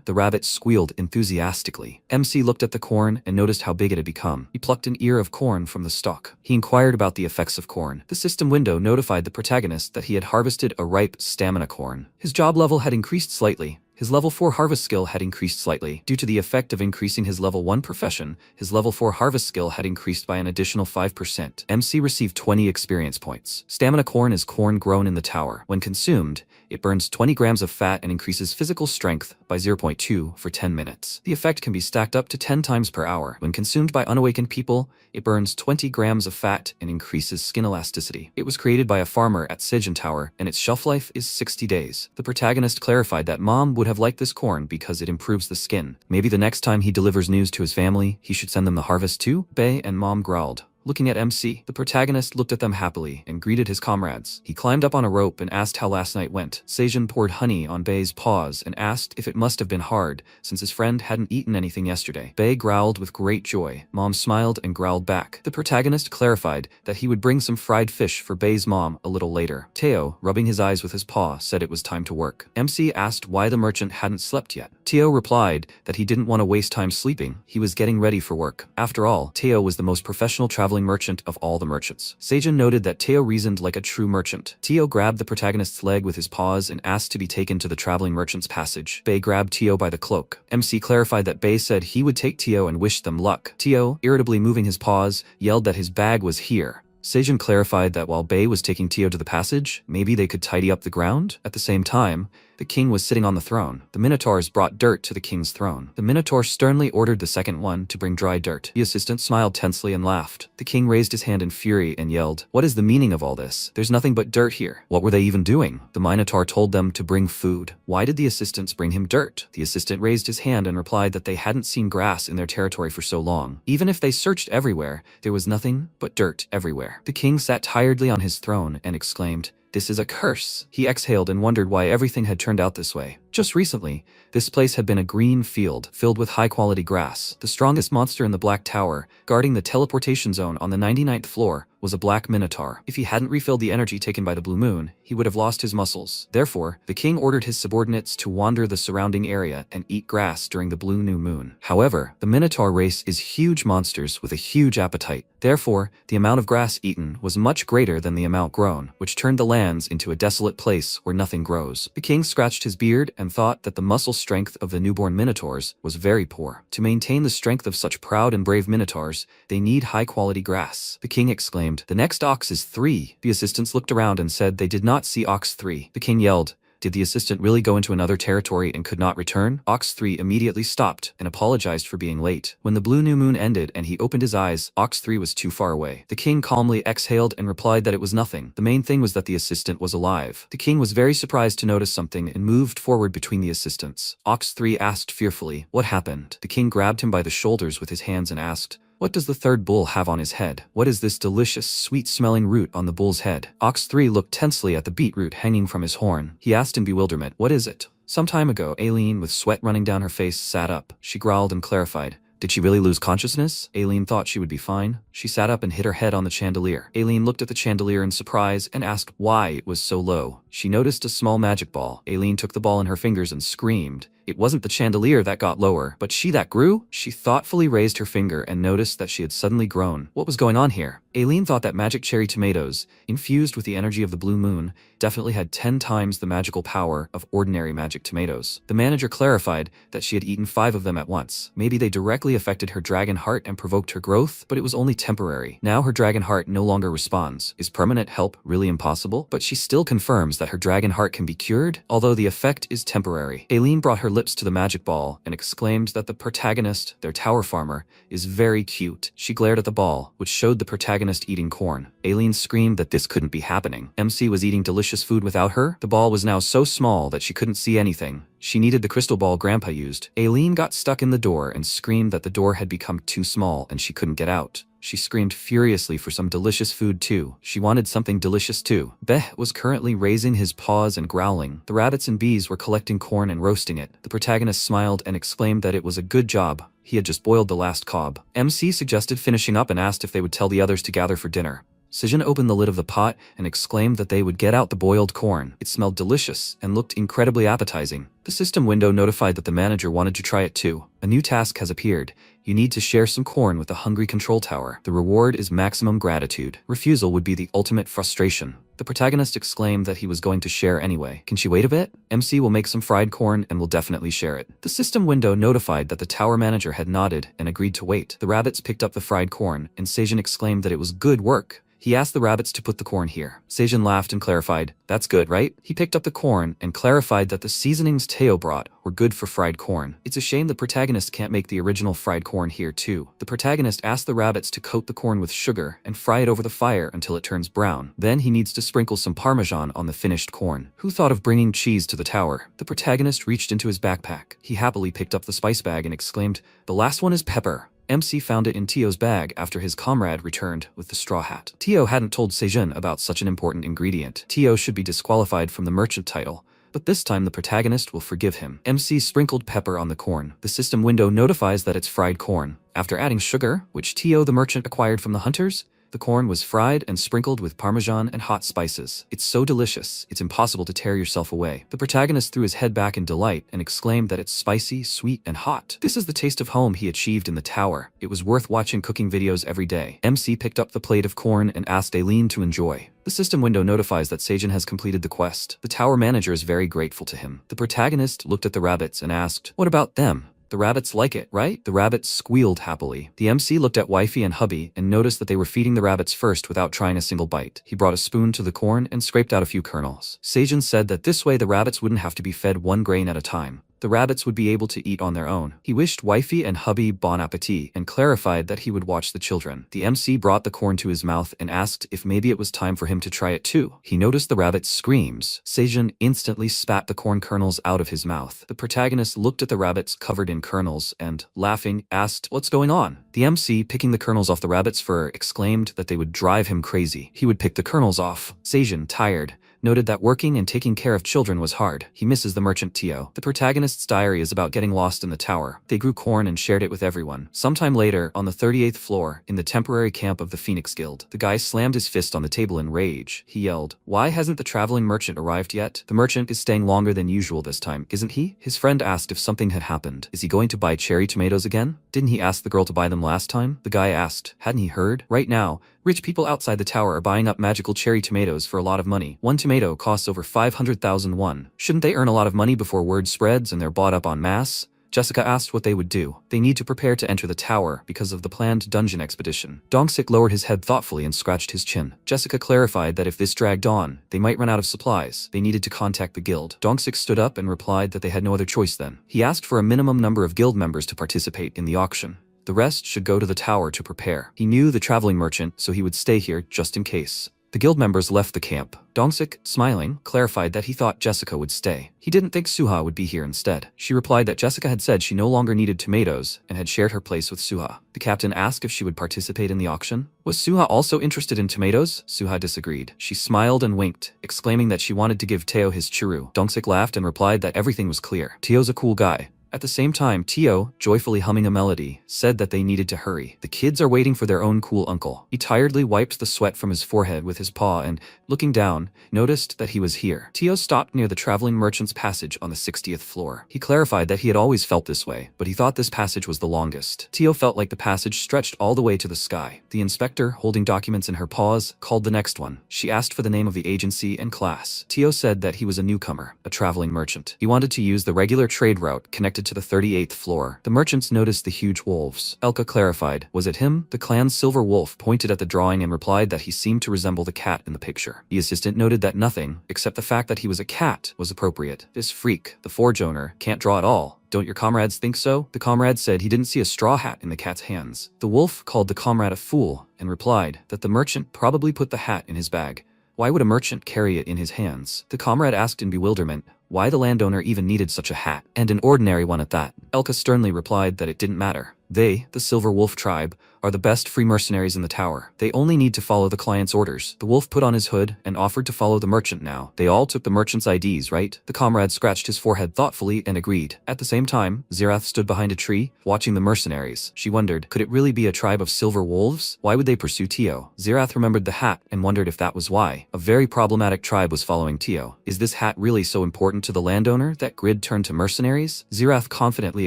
The rabbit squealed enthusiastically. MC looked at the corn and noticed how big it had become. He plucked an ear of corn from the stalk. He inquired about the effects of corn. The system window notified the protagonist that he had harvested a ripe stamina corn. His job level had increased slightly. His level 4 harvest skill had increased slightly. Due to the effect of increasing his level 1 profession, his level 4 harvest skill had increased by an additional 5%. MC received 20 experience points. Stamina corn is corn grown in the tower. When consumed, it burns 20 grams of fat and increases physical strength by 0.2 for 10 minutes. The effect can be stacked up to 10 times per hour. When consumed by unawakened people, it burns 20 grams of fat and increases skin elasticity. It was created by a farmer at Sejin Tower, and its shelf life is 60 days. The protagonist clarified that mom would have liked this corn because it improves the skin. Maybe the next time he delivers news to his family, he should send them the harvest too? Bae and mom growled. Looking at MC, the protagonist looked at them happily and greeted his comrades. He climbed up on a rope and asked how last night went. Sejin poured honey on Bae's paws and asked if it must have been hard, since his friend hadn't eaten anything yesterday. Bae growled with great joy. Mom smiled and growled back. The protagonist clarified that he would bring some fried fish for Bae's mom a little later. Teo, rubbing his eyes with his paw, said it was time to work. MC asked why the merchant hadn't slept yet. Teo replied that he didn't want to waste time sleeping. He was getting ready for work. After all, Teo was the most professional traveling merchant of all the merchants. Sejin noted that Teo reasoned like a true merchant. Teo grabbed the protagonist's leg with his paws and asked to be taken to the traveling merchant's passage. Bae grabbed Teo by the cloak. MC clarified that Bae said he would take Teo and wished them luck. Teo, irritably moving his paws, yelled that his bag was here. Sejin clarified that while Bae was taking Teo to the passage, maybe they could tidy up the ground. At the same time, the king was sitting on the throne. The minotaurs brought dirt to the king's throne. The minotaur sternly ordered the second one to bring dry dirt. The assistant smiled tensely and laughed. The king raised his hand in fury and yelled, "What is the meaning of all this? There's nothing but dirt here." What were they even doing? The minotaur told them to bring food. Why did the assistants bring him dirt? The assistant raised his hand and replied that they hadn't seen grass in their territory for so long. Even if they searched everywhere, there was nothing but dirt everywhere. The king sat tiredly on his throne and exclaimed, "This is a curse." He exhaled and wondered why everything had turned out this way. Just recently, this place had been a green field filled with high-quality grass. The strongest monster in the Black Tower, guarding the teleportation zone on the 99th floor, was a black minotaur. If he hadn't refilled the energy taken by the blue moon, he would have lost his muscles. Therefore, the king ordered his subordinates to wander the surrounding area and eat grass during the blue new moon. However, the minotaur race is huge monsters with a huge appetite. Therefore, the amount of grass eaten was much greater than the amount grown, which turned the lands into a desolate place where nothing grows. The king scratched his beard and thought that the muscle strength of the newborn minotaurs was very poor. To maintain the strength of such proud and brave minotaurs, they need high-quality grass. The king exclaimed, "The next ox is 3. The assistants looked around and said they did not see ox 3. The king yelled, "Did the assistant really go into another territory and could not return?" Ox 3 immediately stopped and apologized for being late. When the blue new moon ended and he opened his eyes, Ox 3 was too far away. The king calmly exhaled and replied that it was nothing. The main thing was that the assistant was alive. The king was very surprised to notice something and moved forward between the assistants. Ox 3 asked fearfully, "What happened?" The king grabbed him by the shoulders with his hands and asked, "What does the third bull have on his head? What is this delicious, sweet-smelling root on the bull's head?" Ox 3 looked tensely at the beetroot hanging from his horn. He asked in bewilderment, "What is it?" Some time ago, Aileen, with sweat running down her face, sat up. She growled and clarified, Did she really lose consciousness? Aileen thought she would be fine. She sat up and hit her head on the chandelier. Aileen looked at the chandelier in surprise and asked why it was so low. She noticed a small magic ball. Aileen took the ball in her fingers and screamed. It wasn't the chandelier that got lower, but she that grew. She thoughtfully raised her finger and noticed that she had suddenly grown. What was going on here? Aileen thought that magic cherry tomatoes, infused with the energy of the blue moon, definitely had 10 times the magical power of ordinary magic tomatoes. The manager clarified that she had eaten 5 of them at once. Maybe they directly affected her dragon heart and provoked her growth, but it was only temporary. Now her dragon heart no longer responds. Is permanent help really impossible? But she still confirms that her dragon heart can be cured, although the effect is temporary. Aileen brought her lips to the magic ball and exclaimed that the protagonist, their tower farmer, is very cute. She glared at the ball, which showed the protagonist eating corn. Aileen screamed that this couldn't be happening. MC was eating delicious food without her. The ball was now so small that she couldn't see anything. She needed the crystal ball Grandpa used. Aileen got stuck in the door and screamed that the door had become too small and she couldn't get out. She screamed furiously for some delicious food too. She wanted something delicious too. Beh was currently raising his paws and growling. The rabbits and bees were collecting corn and roasting it. The protagonist smiled and exclaimed that it was a good job. He had just boiled the last cob. MC suggested finishing up and asked if they would tell the others to gather for dinner. Sejin opened the lid of the pot and exclaimed that they would get out the boiled corn. It smelled delicious and looked incredibly appetizing. The system window notified that the manager wanted to try it too. A new task has appeared. You need to share some corn with the hungry control tower. The reward is maximum gratitude. Refusal would be the ultimate frustration. The protagonist exclaimed that he was going to share anyway. Can she wait a bit? MC will make some fried corn and will definitely share it. The system window notified that the tower manager had nodded and agreed to wait. The rabbits picked up the fried corn and Sejin exclaimed that it was good work. He asked the rabbits to put the corn here. Sejin laughed and clarified, "That's good, right?" He picked up the corn and clarified that the seasonings Teo brought were good for fried corn. It's a shame the protagonist can't make the original fried corn here too. The protagonist asked the rabbits to coat the corn with sugar and fry it over the fire until it turns brown. Then he needs to sprinkle some parmesan on the finished corn. Who thought of bringing cheese to the tower? The protagonist reached into his backpack. He happily picked up the spice bag and exclaimed, "The last one is pepper." MC found it in Teo's bag after his comrade returned with the straw hat. Teo hadn't told Sejin about such an important ingredient. Teo should be disqualified from the merchant title, but this time the protagonist will forgive him. MC sprinkled pepper on the corn. The system window notifies that it's fried corn. After adding sugar, which Teo the merchant acquired from the hunters, the corn was fried and sprinkled with parmesan and hot spices. It's so delicious, it's impossible to tear yourself away. The protagonist threw his head back in delight and exclaimed that it's spicy, sweet, and hot. This is the taste of home he achieved in the tower. It was worth watching cooking videos every day. MC picked up the plate of corn and asked Aileen to enjoy. The system window notifies that Sejin has completed the quest. The tower manager is very grateful to him. The protagonist looked at the rabbits and asked, "What about them? The rabbits like it, right?" The rabbits squealed happily. The MC looked at wifey and hubby and noticed that they were feeding the rabbits first without trying a single bite. He brought a spoon to the corn and scraped out a few kernels. Sejin said that this way the rabbits wouldn't have to be fed one grain at a time. The rabbits would be able to eat on their own. He wished wifey and hubby bon appetit and clarified that he would watch the children. The MC brought the corn to his mouth and asked if maybe it was time for him to try it too. He noticed the rabbit's screams. Sejin instantly spat the corn kernels out of his mouth. The protagonist looked at the rabbits covered in kernels and, laughing, asked, "What's going on?" The MC, picking the kernels off the rabbit's fur, exclaimed that they would drive him crazy. He would pick the kernels off. Sejin, tired, noted that working and taking care of children was hard. He misses the merchant Teo. The protagonist's diary is about getting lost in the tower. They grew corn and shared it with everyone. Sometime later, on the 38th floor, in the temporary camp of the Phoenix Guild, the guy slammed his fist on the table in rage. He yelled, "Why hasn't the traveling merchant arrived yet? The merchant is staying longer than usual this time, isn't he?" His friend asked if something had happened. Is he going to buy cherry tomatoes again? Didn't he ask the girl to buy them last time? The guy asked, hadn't he heard? Right now, rich people outside the tower are buying up magical cherry tomatoes for a lot of money. One tomato costs over 500,000 won. Shouldn't they earn a lot of money before word spreads and they're bought up en masse? Jessica asked what they would do. They need to prepare to enter the tower because of the planned dungeon expedition. Dongsik lowered his head thoughtfully and scratched his chin. Jessica clarified that if this dragged on, they might run out of supplies. They needed to contact the guild. Dongsik stood up and replied that they had no other choice then. He asked for a minimum number of guild members to participate in the auction. The rest should go to the tower to prepare. He knew the traveling merchant, so he would stay here just in case. The guild members left the camp. Dongsik, smiling, clarified that he thought Jessica would stay. He didn't think Suha would be here instead. She replied that Jessica had said she no longer needed tomatoes and had shared her place with Suha. The captain asked if she would participate in the auction. Was Suha also interested in tomatoes? Suha disagreed. She smiled and winked, exclaiming that she wanted to give Teo his churu. Dongsik laughed and replied that everything was clear. Teo's a cool guy. At the same time, Tio, joyfully humming a melody, said that they needed to hurry. The kids are waiting for their own cool uncle. He tiredly wiped the sweat from his forehead with his paw and, looking down, noticed that he was here. Tio stopped near the traveling merchant's passage on the 60th floor. He clarified that he had always felt this way, but he thought this passage was the longest. Tio felt like the passage stretched all the way to the sky. The inspector, holding documents in her paws, called the next one. She asked for the name of the agency and class. Tio said that he was a newcomer, a traveling merchant. He wanted to use the regular trade route connected to the 38th floor. The merchants noticed the huge wolves. Elka clarified, was it him? The clan's silver wolf pointed at the drawing and replied that he seemed to resemble the cat in the picture. The assistant noted that nothing, except the fact that he was a cat, was appropriate. This freak, the forge owner, can't draw at all. Don't your comrades think so? The comrade said he didn't see a straw hat in the cat's hands. The wolf called the comrade a fool and replied that the merchant probably put the hat in his bag. Why would a merchant carry it in his hands? The comrade asked in bewilderment why the landowner even needed such a hat, and an ordinary one at that. Elka sternly replied that it didn't matter. They, the Silver Wolf tribe, are the best free mercenaries in the tower. They only need to follow the client's orders. The wolf put on his hood and offered to follow the merchant now. They all took the merchant's IDs, right? The comrade scratched his forehead thoughtfully and agreed. At the same time, Zirath stood behind a tree, watching the mercenaries. She wondered, could it really be a tribe of silver wolves? Why would they pursue Tio? Zirath remembered the hat and wondered if that was why. A very problematic tribe was following Tio. Is this hat really so important to the landowner that Grid turned to mercenaries? Zirath confidently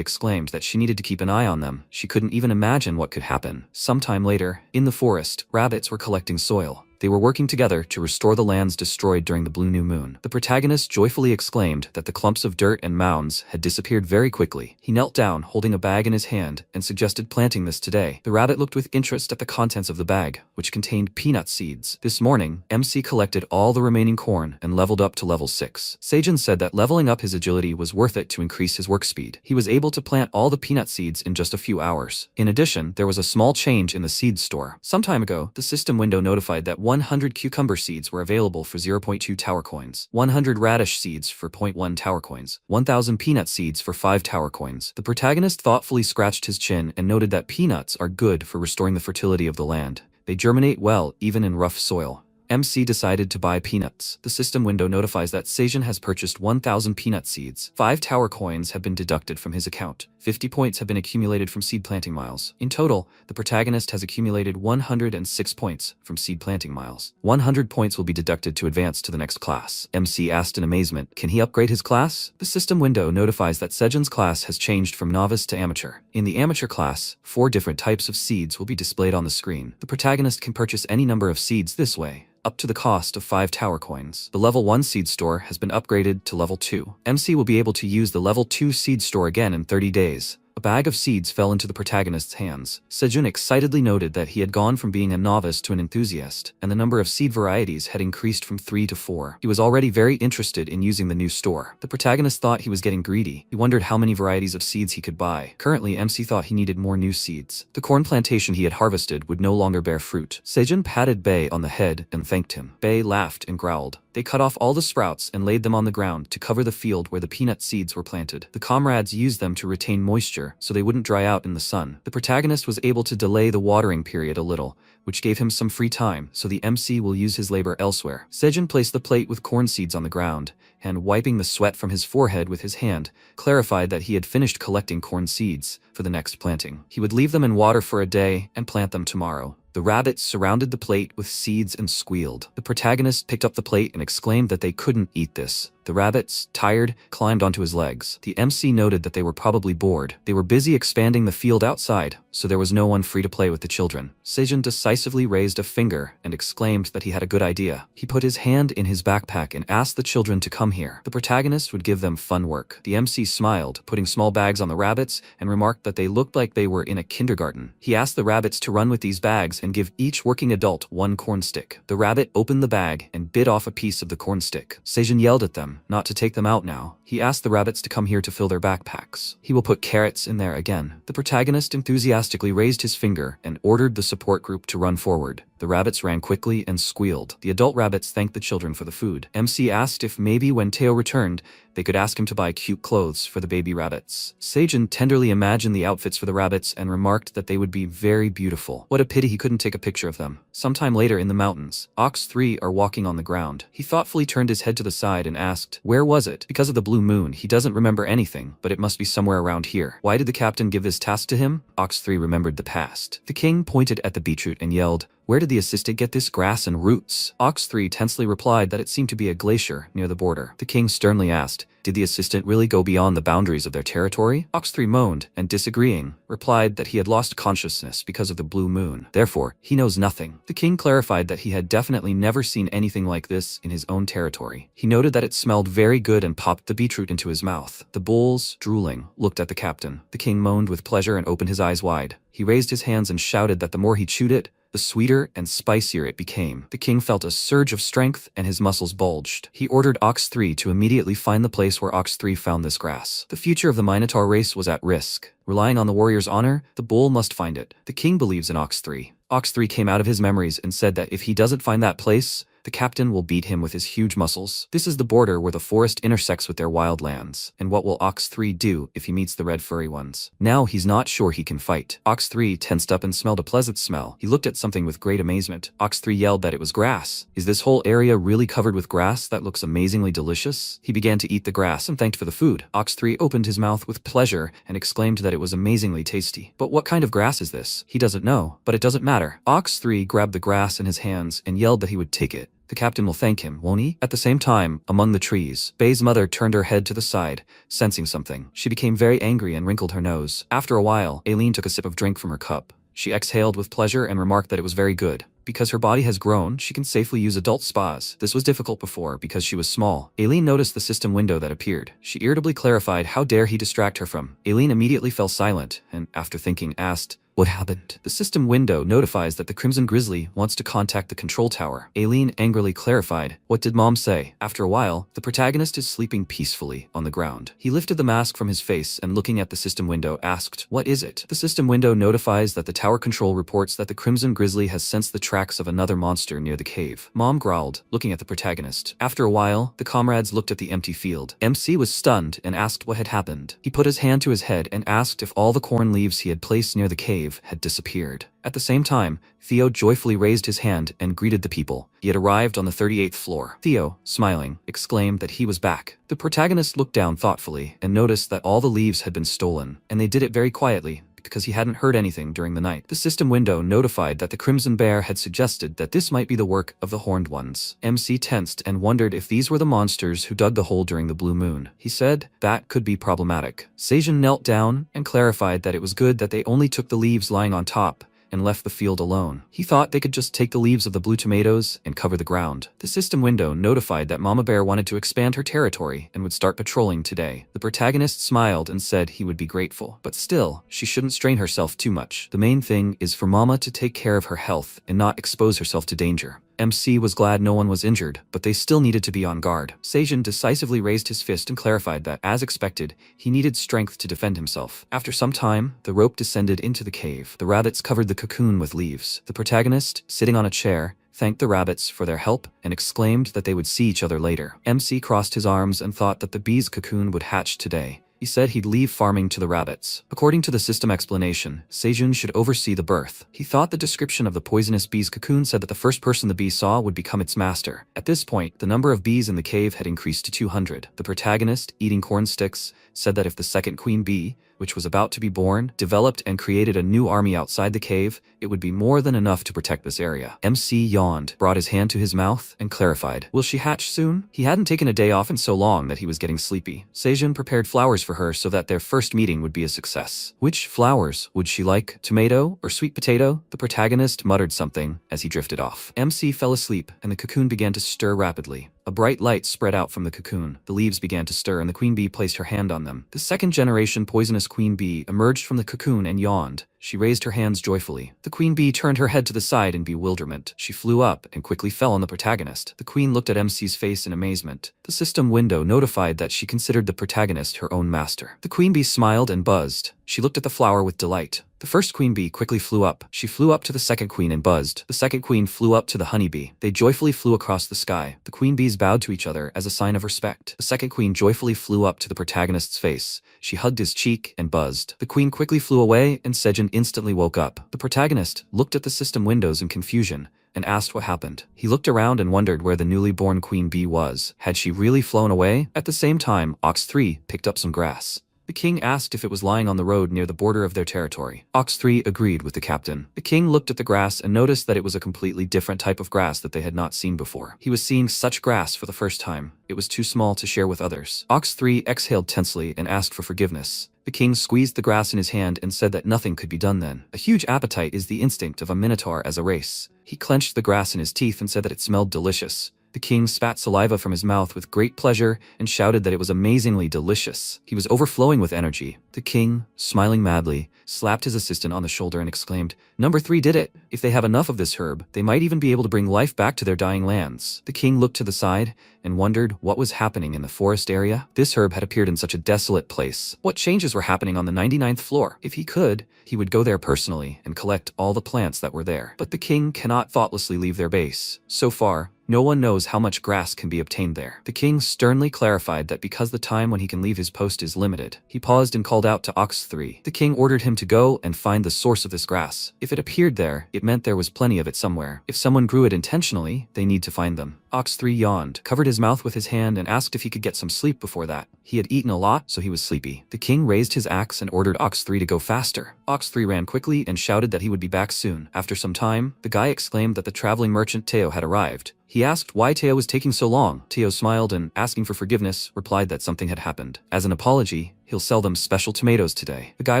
exclaimed that she needed to keep an eye on them. She couldn't even imagine what could happen. Sometime later, in the forest, rabbits were collecting soil. They were working together to restore the lands destroyed during the blue new moon. The protagonist joyfully exclaimed that the clumps of dirt and mounds had disappeared very quickly. He knelt down, holding a bag in his hand, and suggested planting this today. The rabbit looked with interest at the contents of the bag, which contained peanut seeds. This morning, MC collected all the remaining corn and leveled up to level 6. Seijin said that leveling up his agility was worth it to increase his work speed. He was able to plant all the peanut seeds in just a few hours. In addition, there was a small change in the seed store. Some time ago, the system window notified that 100 cucumber seeds were available for 0.2 tower coins, 100 radish seeds for 0.1 tower coins, 1,000 peanut seeds for 5 tower coins. The protagonist thoughtfully scratched his chin and noted that peanuts are good for restoring the fertility of the land. They germinate well even in rough soil. MC decided to buy peanuts. The system window notifies that Seijin has purchased 1,000 peanut seeds. 5 tower coins have been deducted from his account. 50 points have been accumulated from seed planting miles. In total, the protagonist has accumulated 106 points from seed planting miles. 100 points will be deducted to advance to the next class. MC asked in amazement, can he upgrade his class? The system window notifies that Seijin's class has changed from novice to amateur. In the amateur class, 4 different types of seeds will be displayed on the screen. The protagonist can purchase any number of seeds this way, up to the cost of 5 tower coins. The level 1 seed store has been upgraded to level 2. MC will be able to use the level 2 seed store again in 30 days. A bag of seeds fell into the protagonist's hands. Seijun excitedly noted that he had gone from being a novice to an enthusiast, and the number of seed varieties had increased from 3 to 4. He was already very interested in using the new store. The protagonist thought he was getting greedy. He wondered how many varieties of seeds he could buy. Currently, MC thought he needed more new seeds. The corn plantation he had harvested would no longer bear fruit. Seijun patted Bei on the head and thanked him. Bei laughed and growled. They cut off all the sprouts and laid them on the ground to cover the field where the peanut seeds were planted. The comrades used them to retain moisture so they wouldn't dry out in the sun. The protagonist was able to delay the watering period a little, which gave him some free time, so the MC will use his labor elsewhere. Seijin placed the plate with corn seeds on the ground, and wiping the sweat from his forehead with his hand, clarified that he had finished collecting corn seeds for the next planting. He would leave them in water for a day and plant them tomorrow. The rabbits surrounded the plate with seeds and squealed. The protagonist picked up the plate and exclaimed that they couldn't eat this. The rabbits, tired, climbed onto his legs. The MC noted that they were probably bored. They were busy expanding the field outside, so there was no one free to play with the children. Seijin decisively raised a finger and exclaimed that he had a good idea. He put his hand in his backpack and asked the children to come here. The protagonist would give them fun work. The MC smiled, putting small bags on the rabbits, and remarked that they looked like they were in a kindergarten. He asked the rabbits to run with these bags and give each working adult 1 corn stick. The rabbit opened the bag and bit off a piece of the corn stick. Seijin yelled at them not to take them out now. He asked the rabbits to come here to fill their backpacks. He will put carrots in there again. The protagonist enthusiastically raised his finger and ordered the support group to run forward. The rabbits ran quickly and squealed. The adult rabbits thanked the children for the food. MC asked if maybe when Teo returned, they could ask him to buy cute clothes for the baby rabbits. Seijin tenderly imagined the outfits for the rabbits and remarked that they would be very beautiful. What a pity he couldn't take a picture of them. Sometime later in the mountains, Ox 3 are walking on the ground. He thoughtfully turned his head to the side and asked asked, "Where was it?" Because of the blue moon, he doesn't remember anything, but it must be somewhere around here. Why did the captain give this task to him? Ox 3 remembered the past. The king pointed at the beetroot and yelled, "Where did the assistant get this grass and roots?" Ox 3 tensely replied that it seemed to be a glacier near the border. The king sternly asked, "Did the assistant really go beyond the boundaries of their territory?" Ox 3 moaned, and disagreeing, replied that he had lost consciousness because of the blue moon. Therefore, he knows nothing. The king clarified that he had definitely never seen anything like this in his own territory. He noted that it smelled very good and popped the beetroot into his mouth. The bulls, drooling, looked at the captain. The king moaned with pleasure and opened his eyes wide. He raised his hands and shouted that the more he chewed it, the sweeter and spicier it became. The king felt a surge of strength and his muscles bulged. He ordered Ox 3 to immediately find the place where Ox 3 found this grass. The future of the Minotaur race was at risk. Relying on the warrior's honor, the bull must find it. The king believes in Ox 3. Ox 3 came out of his memories and said that if he doesn't find that place, the captain will beat him with his huge muscles. This is the border where the forest intersects with their wild lands. And what will Ox 3 do if he meets the red furry ones? Now he's not sure he can fight. Ox 3 tensed up and smelled a pleasant smell. He looked at something with great amazement. Ox 3 yelled that it was grass. Is this whole area really covered with grass that looks amazingly delicious? He began to eat the grass and thanked for the food. Ox 3 opened his mouth with pleasure and exclaimed that it was amazingly tasty. But what kind of grass is this? He doesn't know, but it doesn't matter. Ox 3 grabbed the grass in his hands and yelled that he would take it. The captain will thank him, won't he? At the same time, among the trees, Bei's mother turned her head to the side, sensing something. She became very angry and wrinkled her nose. After a while, Aileen took a sip of drink from her cup. She exhaled with pleasure and remarked that it was very good. Because her body has grown, she can safely use adult spas. This was difficult before because she was small. Aileen noticed the system window that appeared. She irritably clarified how dare he distract her from. Aileen immediately fell silent and, after thinking, asked, "What happened?" The system window notifies that the Crimson Grizzly wants to contact the control tower. Aileen angrily clarified, "What did Mom say?" After a while, the protagonist is sleeping peacefully on the ground. He lifted the mask from his face and looking at the system window asked, "What is it?" The system window notifies that the tower control reports that the Crimson Grizzly has sensed the tracks of another monster near the cave. Mom growled, looking at the protagonist. After a while, the comrades looked at the empty field. MC was stunned and asked what had happened. He put his hand to his head and asked if all the corn leaves he had placed near the cave had disappeared. At the same time, Theo joyfully raised his hand and greeted the people. He had arrived on the 38th floor. Theo, smiling, exclaimed that he was back. The protagonist looked down thoughtfully and noticed that all the leaves had been stolen, and they did it very quietly, because he hadn't heard anything during the night. The system window notified that the Crimson Bear had suggested that this might be the work of the Horned Ones. MC tensed and wondered if these were the monsters who dug the hole during the blue moon. He said that could be problematic. Seijun knelt down and clarified that it was good that they only took the leaves lying on top and left the field alone. He thought they could just take the leaves of the blue tomatoes and cover the ground. The system window notified that Mama Bear wanted to expand her territory and would start patrolling today. The protagonist smiled and said he would be grateful. But still, she shouldn't strain herself too much. The main thing is for Mama to take care of her health and not expose herself to danger. MC was glad no one was injured, but they still needed to be on guard. Seijun decisively raised his fist and clarified that, as expected, he needed strength to defend himself. After some time, the rope descended into the cave. The rabbits covered the cocoon with leaves. The protagonist, sitting on a chair, thanked the rabbits for their help and exclaimed that they would see each other later. MC crossed his arms and thought that the bee's cocoon would hatch today. He said he'd leave farming to the rabbits. According to the system explanation, Seijun should oversee the birth. He thought the description of the poisonous bee's cocoon said that the first person the bee saw would become its master. At this point, the number of bees in the cave had increased to 200. The protagonist, eating corn sticks, said that if the second queen bee, which was about to be born, developed and created a new army outside the cave, it would be more than enough to protect this area. MC yawned, brought his hand to his mouth, and clarified, "Will she hatch soon?" He hadn't taken a day off in so long that he was getting sleepy. Seijun prepared flowers for her so that their first meeting would be a success. Which flowers would she like, tomato or sweet potato? The protagonist muttered something as he drifted off. MC fell asleep, and the cocoon began to stir rapidly. A bright light spread out from the cocoon. The leaves began to stir and the queen bee placed her hand on them. The second generation poisonous queen bee emerged from the cocoon and yawned. She raised her hands joyfully. The queen bee turned her head to the side in bewilderment. She flew up and quickly fell on the protagonist. The queen looked at MC's face in amazement. The system window notified that she considered the protagonist her own master. The queen bee smiled and buzzed. She looked at the flower with delight. The first queen bee quickly flew up. She flew up to the second queen and buzzed. The second queen flew up to the honeybee. They joyfully flew across the sky. The queen bees bowed to each other as a sign of respect. The second queen joyfully flew up to the protagonist's face. She hugged his cheek and buzzed. The queen quickly flew away and Seijun instantly woke up. The protagonist looked at the system windows in confusion, and asked what happened. He looked around and wondered where the newly born queen bee was. Had she really flown away? At the same time, Ox 3 picked up some grass. The king asked if it was lying on the road near the border of their territory. Ox 3 agreed with the captain. The king looked at the grass and noticed that it was a completely different type of grass that they had not seen before. He was seeing such grass for the first time. It was too small to share with others. Ox 3 exhaled tensely and asked for forgiveness. The king squeezed the grass in his hand and said that nothing could be done then. A huge appetite is the instinct of a minotaur as a race. He clenched the grass in his teeth and said that it smelled delicious. The king spat saliva from his mouth with great pleasure and shouted that it was amazingly delicious. He was overflowing with energy. The king, smiling madly, slapped his assistant on the shoulder and exclaimed, "Number 3 did it. If they have enough of this herb, they might even be able to bring life back to their dying lands." The king looked to the side and wondered what was happening in the forest area. This herb had appeared in such a desolate place. What changes were happening on the 99th floor? If he could, he would go there personally and collect all the plants that were there. But the king cannot thoughtlessly leave their base. So far, no one knows how much grass can be obtained there. The king sternly clarified that because the time when he can leave his post is limited. He paused and called out to Ox 3. The king ordered him to go and find the source of this grass. If it appeared there, it meant there was plenty of it somewhere. If someone grew it intentionally, they need to find them. Ox 3 yawned, covered his mouth with his hand and asked if he could get some sleep before that. He had eaten a lot, so he was sleepy. The king raised his axe and ordered Ox 3 to go faster. Ox 3 ran quickly and shouted that he would be back soon. After some time, the guy exclaimed that the traveling merchant Teo had arrived. He asked why Teo was taking so long. Teo smiled and, asking for forgiveness, replied that something had happened. As an apology, he'll sell them special tomatoes today. The guy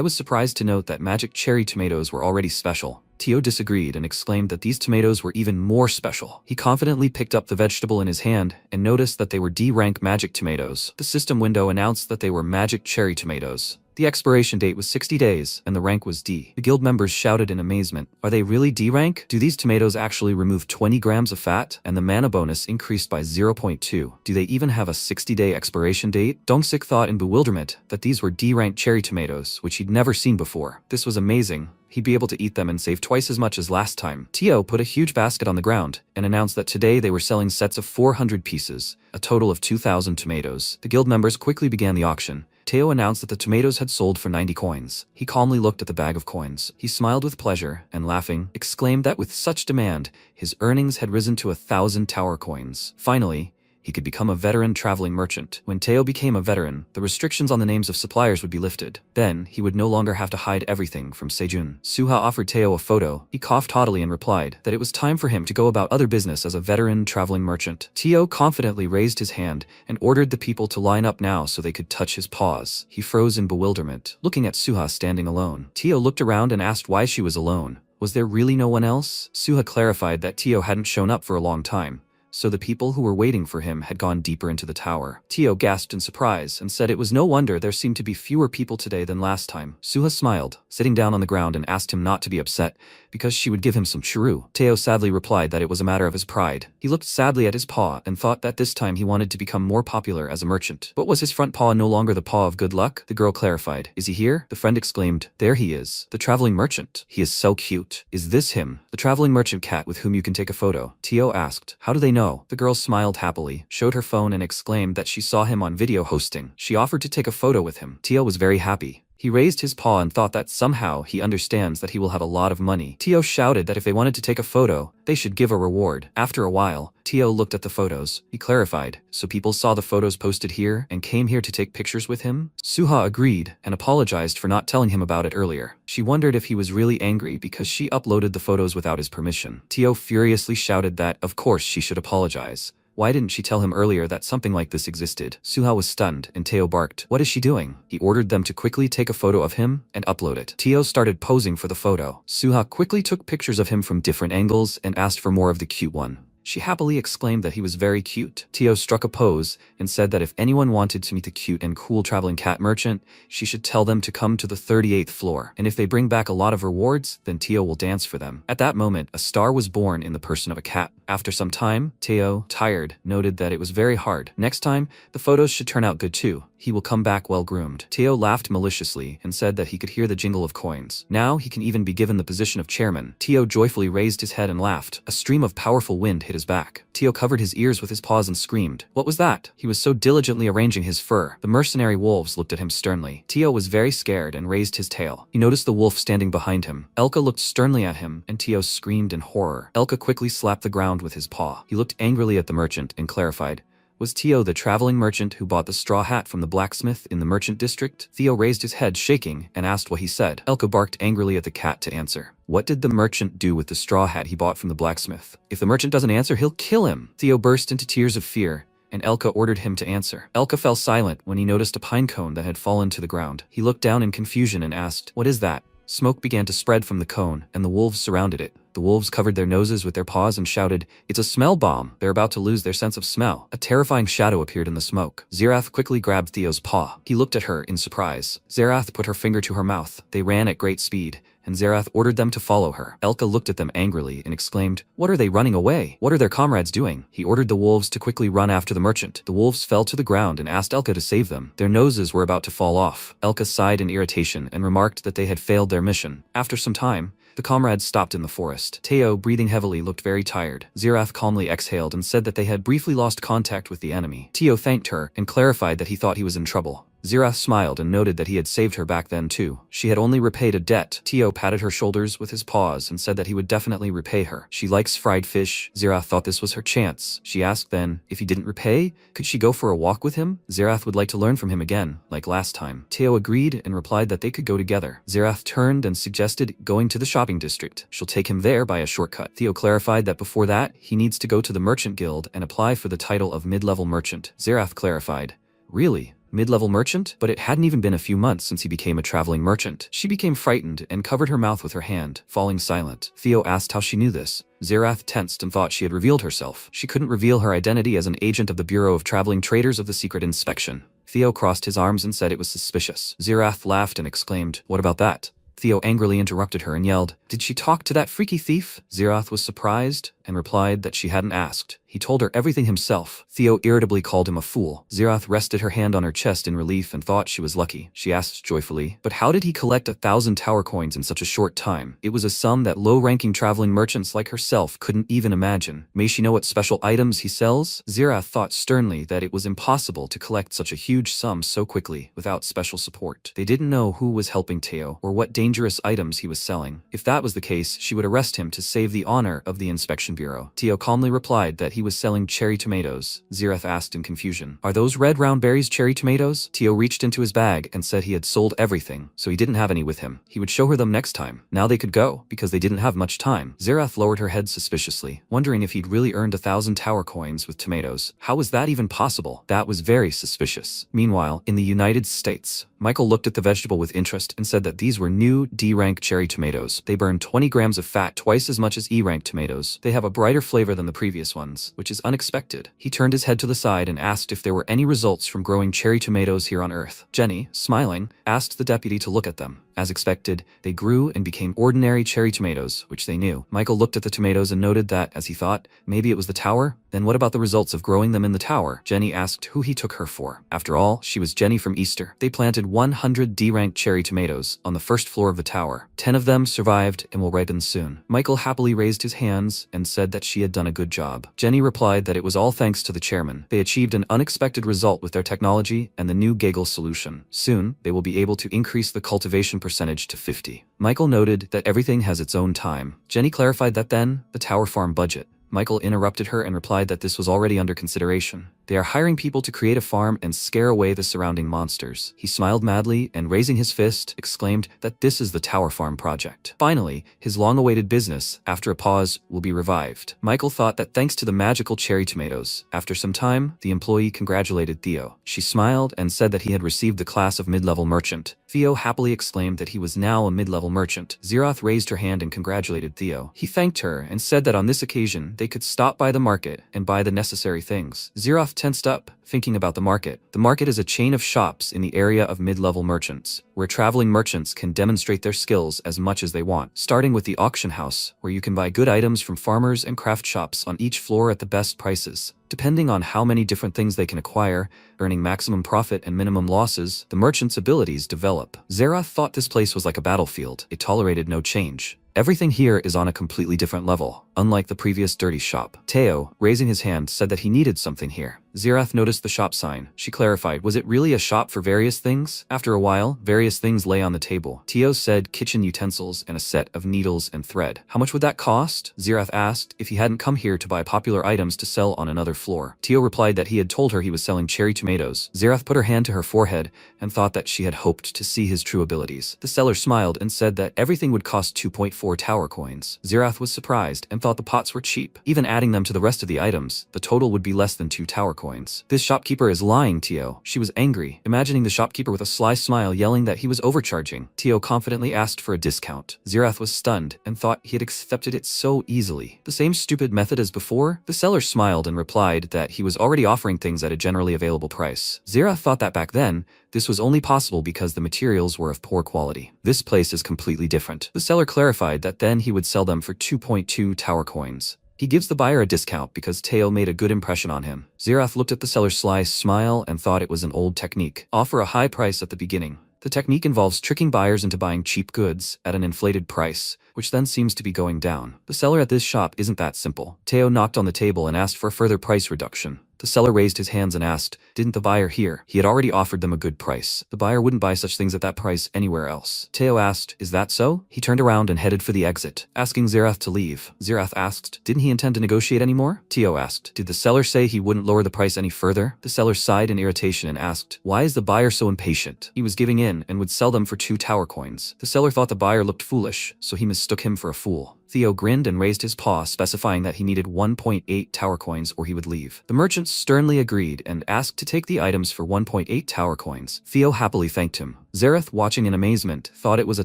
was surprised to note that magic cherry tomatoes were already special. Teo disagreed and exclaimed that these tomatoes were even more special. He confidently picked up the vegetable in his hand and noticed that they were D-rank magic tomatoes. The system window announced that they were magic cherry tomatoes. The expiration date was 60 days, and the rank was D. The guild members shouted in amazement, "Are they really D rank? Do these tomatoes actually remove 20 grams of fat? And the mana bonus increased by 0.2. Do they even have a 60-day expiration date?" Dongsik thought in bewilderment that these were D rank cherry tomatoes, which he'd never seen before. This was amazing. He'd be able to eat them and save twice as much as last time. Teo put a huge basket on the ground and announced that today they were selling sets of 400 pieces, a total of 2,000 tomatoes. The guild members quickly began the auction. Teo announced that the tomatoes had sold for 90 coins. He calmly looked at the bag of coins. He smiled with pleasure and, laughing, exclaimed that with such demand, his earnings had risen to 1,000 tower coins. Finally, he could become a veteran traveling merchant. When Teo became a veteran, the restrictions on the names of suppliers would be lifted. Then, he would no longer have to hide everything from Sejun. Suha offered Teo a photo. He coughed haughtily and replied that it was time for him to go about other business as a veteran traveling merchant. Teo confidently raised his hand and ordered the people to line up now so they could touch his paws. He froze in bewilderment, looking at Suha standing alone. Teo looked around and asked why she was alone. Was there really no one else? Suha clarified that Teo hadn't shown up for a long time, so the people who were waiting for him had gone deeper into the tower. Teo gasped in surprise and said it was no wonder there seemed to be fewer people today than last time. Suha smiled, sitting down on the ground, and asked him not to be upset because she would give him some churu. Teo sadly replied that it was a matter of his pride. He looked sadly at his paw and thought that this time he wanted to become more popular as a merchant. But was his front paw no longer the paw of good luck? The girl clarified. "Is he here?" The friend exclaimed. "There he is. The traveling merchant. He is so cute." "Is this him? The traveling merchant cat with whom you can take a photo?" Teo asked. "How do they know?" The girl smiled happily, showed her phone, and exclaimed that she saw him on video hosting. She offered to take a photo with him. Teo was very happy. He raised his paw and thought that somehow he understands that he will have a lot of money. Teo shouted that if they wanted to take a photo, they should give a reward. After a while, Teo looked at the photos. He clarified, "So people saw the photos posted here and came here to take pictures with him?" Suha agreed and apologized for not telling him about it earlier. She wondered if he was really angry because she uploaded the photos without his permission. Teo furiously shouted that, of course, she should apologize. Why didn't she tell him earlier that something like this existed? Suha was stunned, and Teo barked. "What is she doing?" He ordered them to quickly take a photo of him and upload it. Teo started posing for the photo. Suha quickly took pictures of him from different angles and asked for more of the cute one. She happily exclaimed that he was very cute. Teo struck a pose and said that if anyone wanted to meet the cute and cool traveling cat merchant, she should tell them to come to the 38th floor. And if they bring back a lot of rewards, then Teo will dance for them. At that moment, a star was born in the person of a cat. After some time, Teo, tired, noted that it was very hard. Next time, the photos should turn out good too. He will come back well groomed. Teo laughed maliciously and said that he could hear the jingle of coins. Now he can even be given the position of chairman. Teo joyfully raised his head and laughed. A stream of powerful wind hit hit his back. Teo covered his ears with his paws and screamed. What was that? He was so diligently arranging his fur. The mercenary wolves looked at him sternly. Teo was very scared and raised his tail. He noticed the wolf standing behind him. Elka looked sternly at him, and Teo screamed in horror. Elka quickly slapped the ground with his paw. He looked angrily at the merchant and clarified. Was Teo the traveling merchant who bought the straw hat from the blacksmith in the merchant district? Theo raised his head shaking and asked what he said. Elka barked angrily at the cat to answer. What did the merchant do with the straw hat he bought from the blacksmith? If the merchant doesn't answer, he'll kill him. Theo burst into tears of fear, and Elka ordered him to answer. Elka fell silent when he noticed a pine cone that had fallen to the ground. He looked down in confusion and asked, What is that? Smoke began to spread from the cone, and the wolves surrounded it. The wolves covered their noses with their paws and shouted, It's a smell bomb! They're about to lose their sense of smell. A terrifying shadow appeared in the smoke. Zerath quickly grabbed Theo's paw. He looked at her in surprise. Zerath put her finger to her mouth. They ran at great speed, and Zerath ordered them to follow her. Elka looked at them angrily and exclaimed, What are they running away? What are their comrades doing? He ordered the wolves to quickly run after the merchant. The wolves fell to the ground and asked Elka to save them. Their noses were about to fall off. Elka sighed in irritation and remarked that they had failed their mission. After some time, the comrades stopped in the forest. Teo, breathing heavily, looked very tired. Zerath calmly exhaled and said that they had briefly lost contact with the enemy. Teo thanked her and clarified that he thought he was in trouble. Zerath smiled and noted that he had saved her back then too. She had only repaid a debt. Teo patted her shoulders with his paws and said that he would definitely repay her. She likes fried fish. Zerath thought this was her chance. She asked then, if he didn't repay, could she go for a walk with him? Zerath would like to learn from him again, like last time. Teo agreed and replied that they could go together. Zerath turned and suggested going to the shopping district. She'll take him there by a shortcut. Theo clarified that before that, he needs to go to the merchant guild and apply for the title of mid-level merchant. Zerath clarified, Really? Mid-level merchant? But it hadn't even been a few months since he became a traveling merchant. She became frightened and covered her mouth with her hand, falling silent. Theo asked how she knew this. Zerath tensed and thought she had revealed herself. She couldn't reveal her identity as an agent of the Bureau of Traveling Traders of the Secret Inspection. Theo crossed his arms and said it was suspicious. Zerath laughed and exclaimed, What about that? Theo angrily interrupted her and yelled, Did she talk to that freaky thief? Zerath was surprised and replied that she hadn't asked. He told her everything himself. Theo irritably called him a fool. Zerath rested her hand on her chest in relief and thought she was lucky. She asked joyfully, But how did he collect 1,000 tower coins in such a short time? It was a sum that low-ranking traveling merchants like herself couldn't even imagine. May she know what special items he sells? Zerath thought sternly that it was impossible to collect such a huge sum so quickly without special support. They didn't know who was helping Teo or what dangerous items he was selling. If that was the case, she would arrest him to save the honor of the inspection bureau. Teo calmly replied that he was selling cherry tomatoes. Zerath asked in confusion, Are those red round berries cherry tomatoes? Teo reached into his bag and said he had sold everything, so he didn't have any with him. He would show her them next time. Now they could go, because they didn't have much time. Zerath lowered her head suspiciously, wondering if he'd really earned 1,000 tower coins with tomatoes. How was that even possible? That was very suspicious. Meanwhile, in the United States, Michael looked at the vegetable with interest and said that these were new D-rank cherry tomatoes. They burn 20 grams of fat, twice as much as E-rank tomatoes. They have a brighter flavor than the previous ones, which is unexpected. He turned his head to the side and asked if there were any results from growing cherry tomatoes here on Earth. Jenny, smiling, asked the deputy to look at them. As expected, they grew and became ordinary cherry tomatoes, which they knew. Michael looked at the tomatoes and noted that, as he thought, maybe it was the tower? Then what about the results of growing them in the tower? Jenny asked who he took her for. After all, she was Jenny from Easter. They planted 100 D-rank cherry tomatoes on the first floor of the tower. 10 of them survived and will ripen soon. Michael happily raised his hands and said that she had done a good job. Jenny replied that it was all thanks to the chairman. They achieved an unexpected result with their technology and the new Gaggle solution. Soon, they will be able to increase the cultivation percentage to 50. Michael noted that everything has its own time. Jenny clarified that then, the tower farm budget. Michael interrupted her and replied that this was already under consideration. They are hiring people to create a farm and scare away the surrounding monsters. He smiled madly and, raising his fist, exclaimed that this is the Tower Farm project. Finally, his long-awaited business, after a pause, will be revived. Michael thought that thanks to the magical cherry tomatoes. After some time, the employee congratulated Theo. She smiled and said that he had received the class of mid-level merchant. Theo happily exclaimed that he was now a mid-level merchant. Zerath raised her hand and congratulated Theo. He thanked her and said that on this occasion, they could stop by the market and buy the necessary things. Zerath tensed up, thinking about the market. The market is a chain of shops in the area of mid-level merchants, where traveling merchants can demonstrate their skills as much as they want. Starting with the auction house, where you can buy good items from farmers and craft shops on each floor at the best prices. Depending on how many different things they can acquire, earning maximum profit and minimum losses, the merchant's abilities develop. Zerath thought this place was like a battlefield. It tolerated no change. Everything here is on a completely different level, unlike the previous dirty shop. Teo, raising his hand, said that he needed something here. Zirath noticed the shop sign. She clarified, was it really a shop for various things? After a while, various things lay on the table. Teo said kitchen utensils and a set of needles and thread. How much would that cost? Zirath asked if he hadn't come here to buy popular items to sell on another floor. Teo replied that he had told her he was selling cherry tomatoes. Zirath put her hand to her forehead and thought that she had hoped to see his true abilities. The seller smiled and said that everything would cost 2.4 tower coins. Zirath was surprised and thought the pots were cheap. Even adding them to the rest of the items, the total would be less than 2 tower coins. This shopkeeper is lying, Teo. She was angry, imagining the shopkeeper with a sly smile yelling that he was overcharging. Teo confidently asked for a discount. Zirath was stunned and thought he had accepted it so easily. The same stupid method as before? The seller smiled and replied that he was already offering things at a generally available price. Zirath thought that back then, this was only possible because the materials were of poor quality. This place is completely different. The seller clarified that then he would sell them for 2.2 tower coins. He gives the buyer a discount because Teo made a good impression on him. Zirath looked at the seller's sly smile and thought it was an old technique. Offer a high price at the beginning. The technique involves tricking buyers into buying cheap goods at an inflated price, which then seems to be going down. The seller at this shop isn't that simple. Teo knocked on the table and asked for a further price reduction. The seller raised his hands and asked, didn't the buyer hear? He had already offered them a good price. The buyer wouldn't buy such things at that price anywhere else. Teo asked, is that so? He turned around and headed for the exit, asking Zirath to leave. Zirath asked, didn't he intend to negotiate anymore? Teo asked, did the seller say he wouldn't lower the price any further? The seller sighed in irritation and asked, why is the buyer so impatient? He was giving in and would sell them for 2 tower coins. The seller thought the buyer looked foolish, so he mistook him for a fool. Theo grinned and raised his paw, specifying that he needed 1.8 tower coins or he would leave. The merchant sternly agreed and asked to take the items for 1.8 tower coins. Theo happily thanked him. Zirath, watching in amazement, thought it was a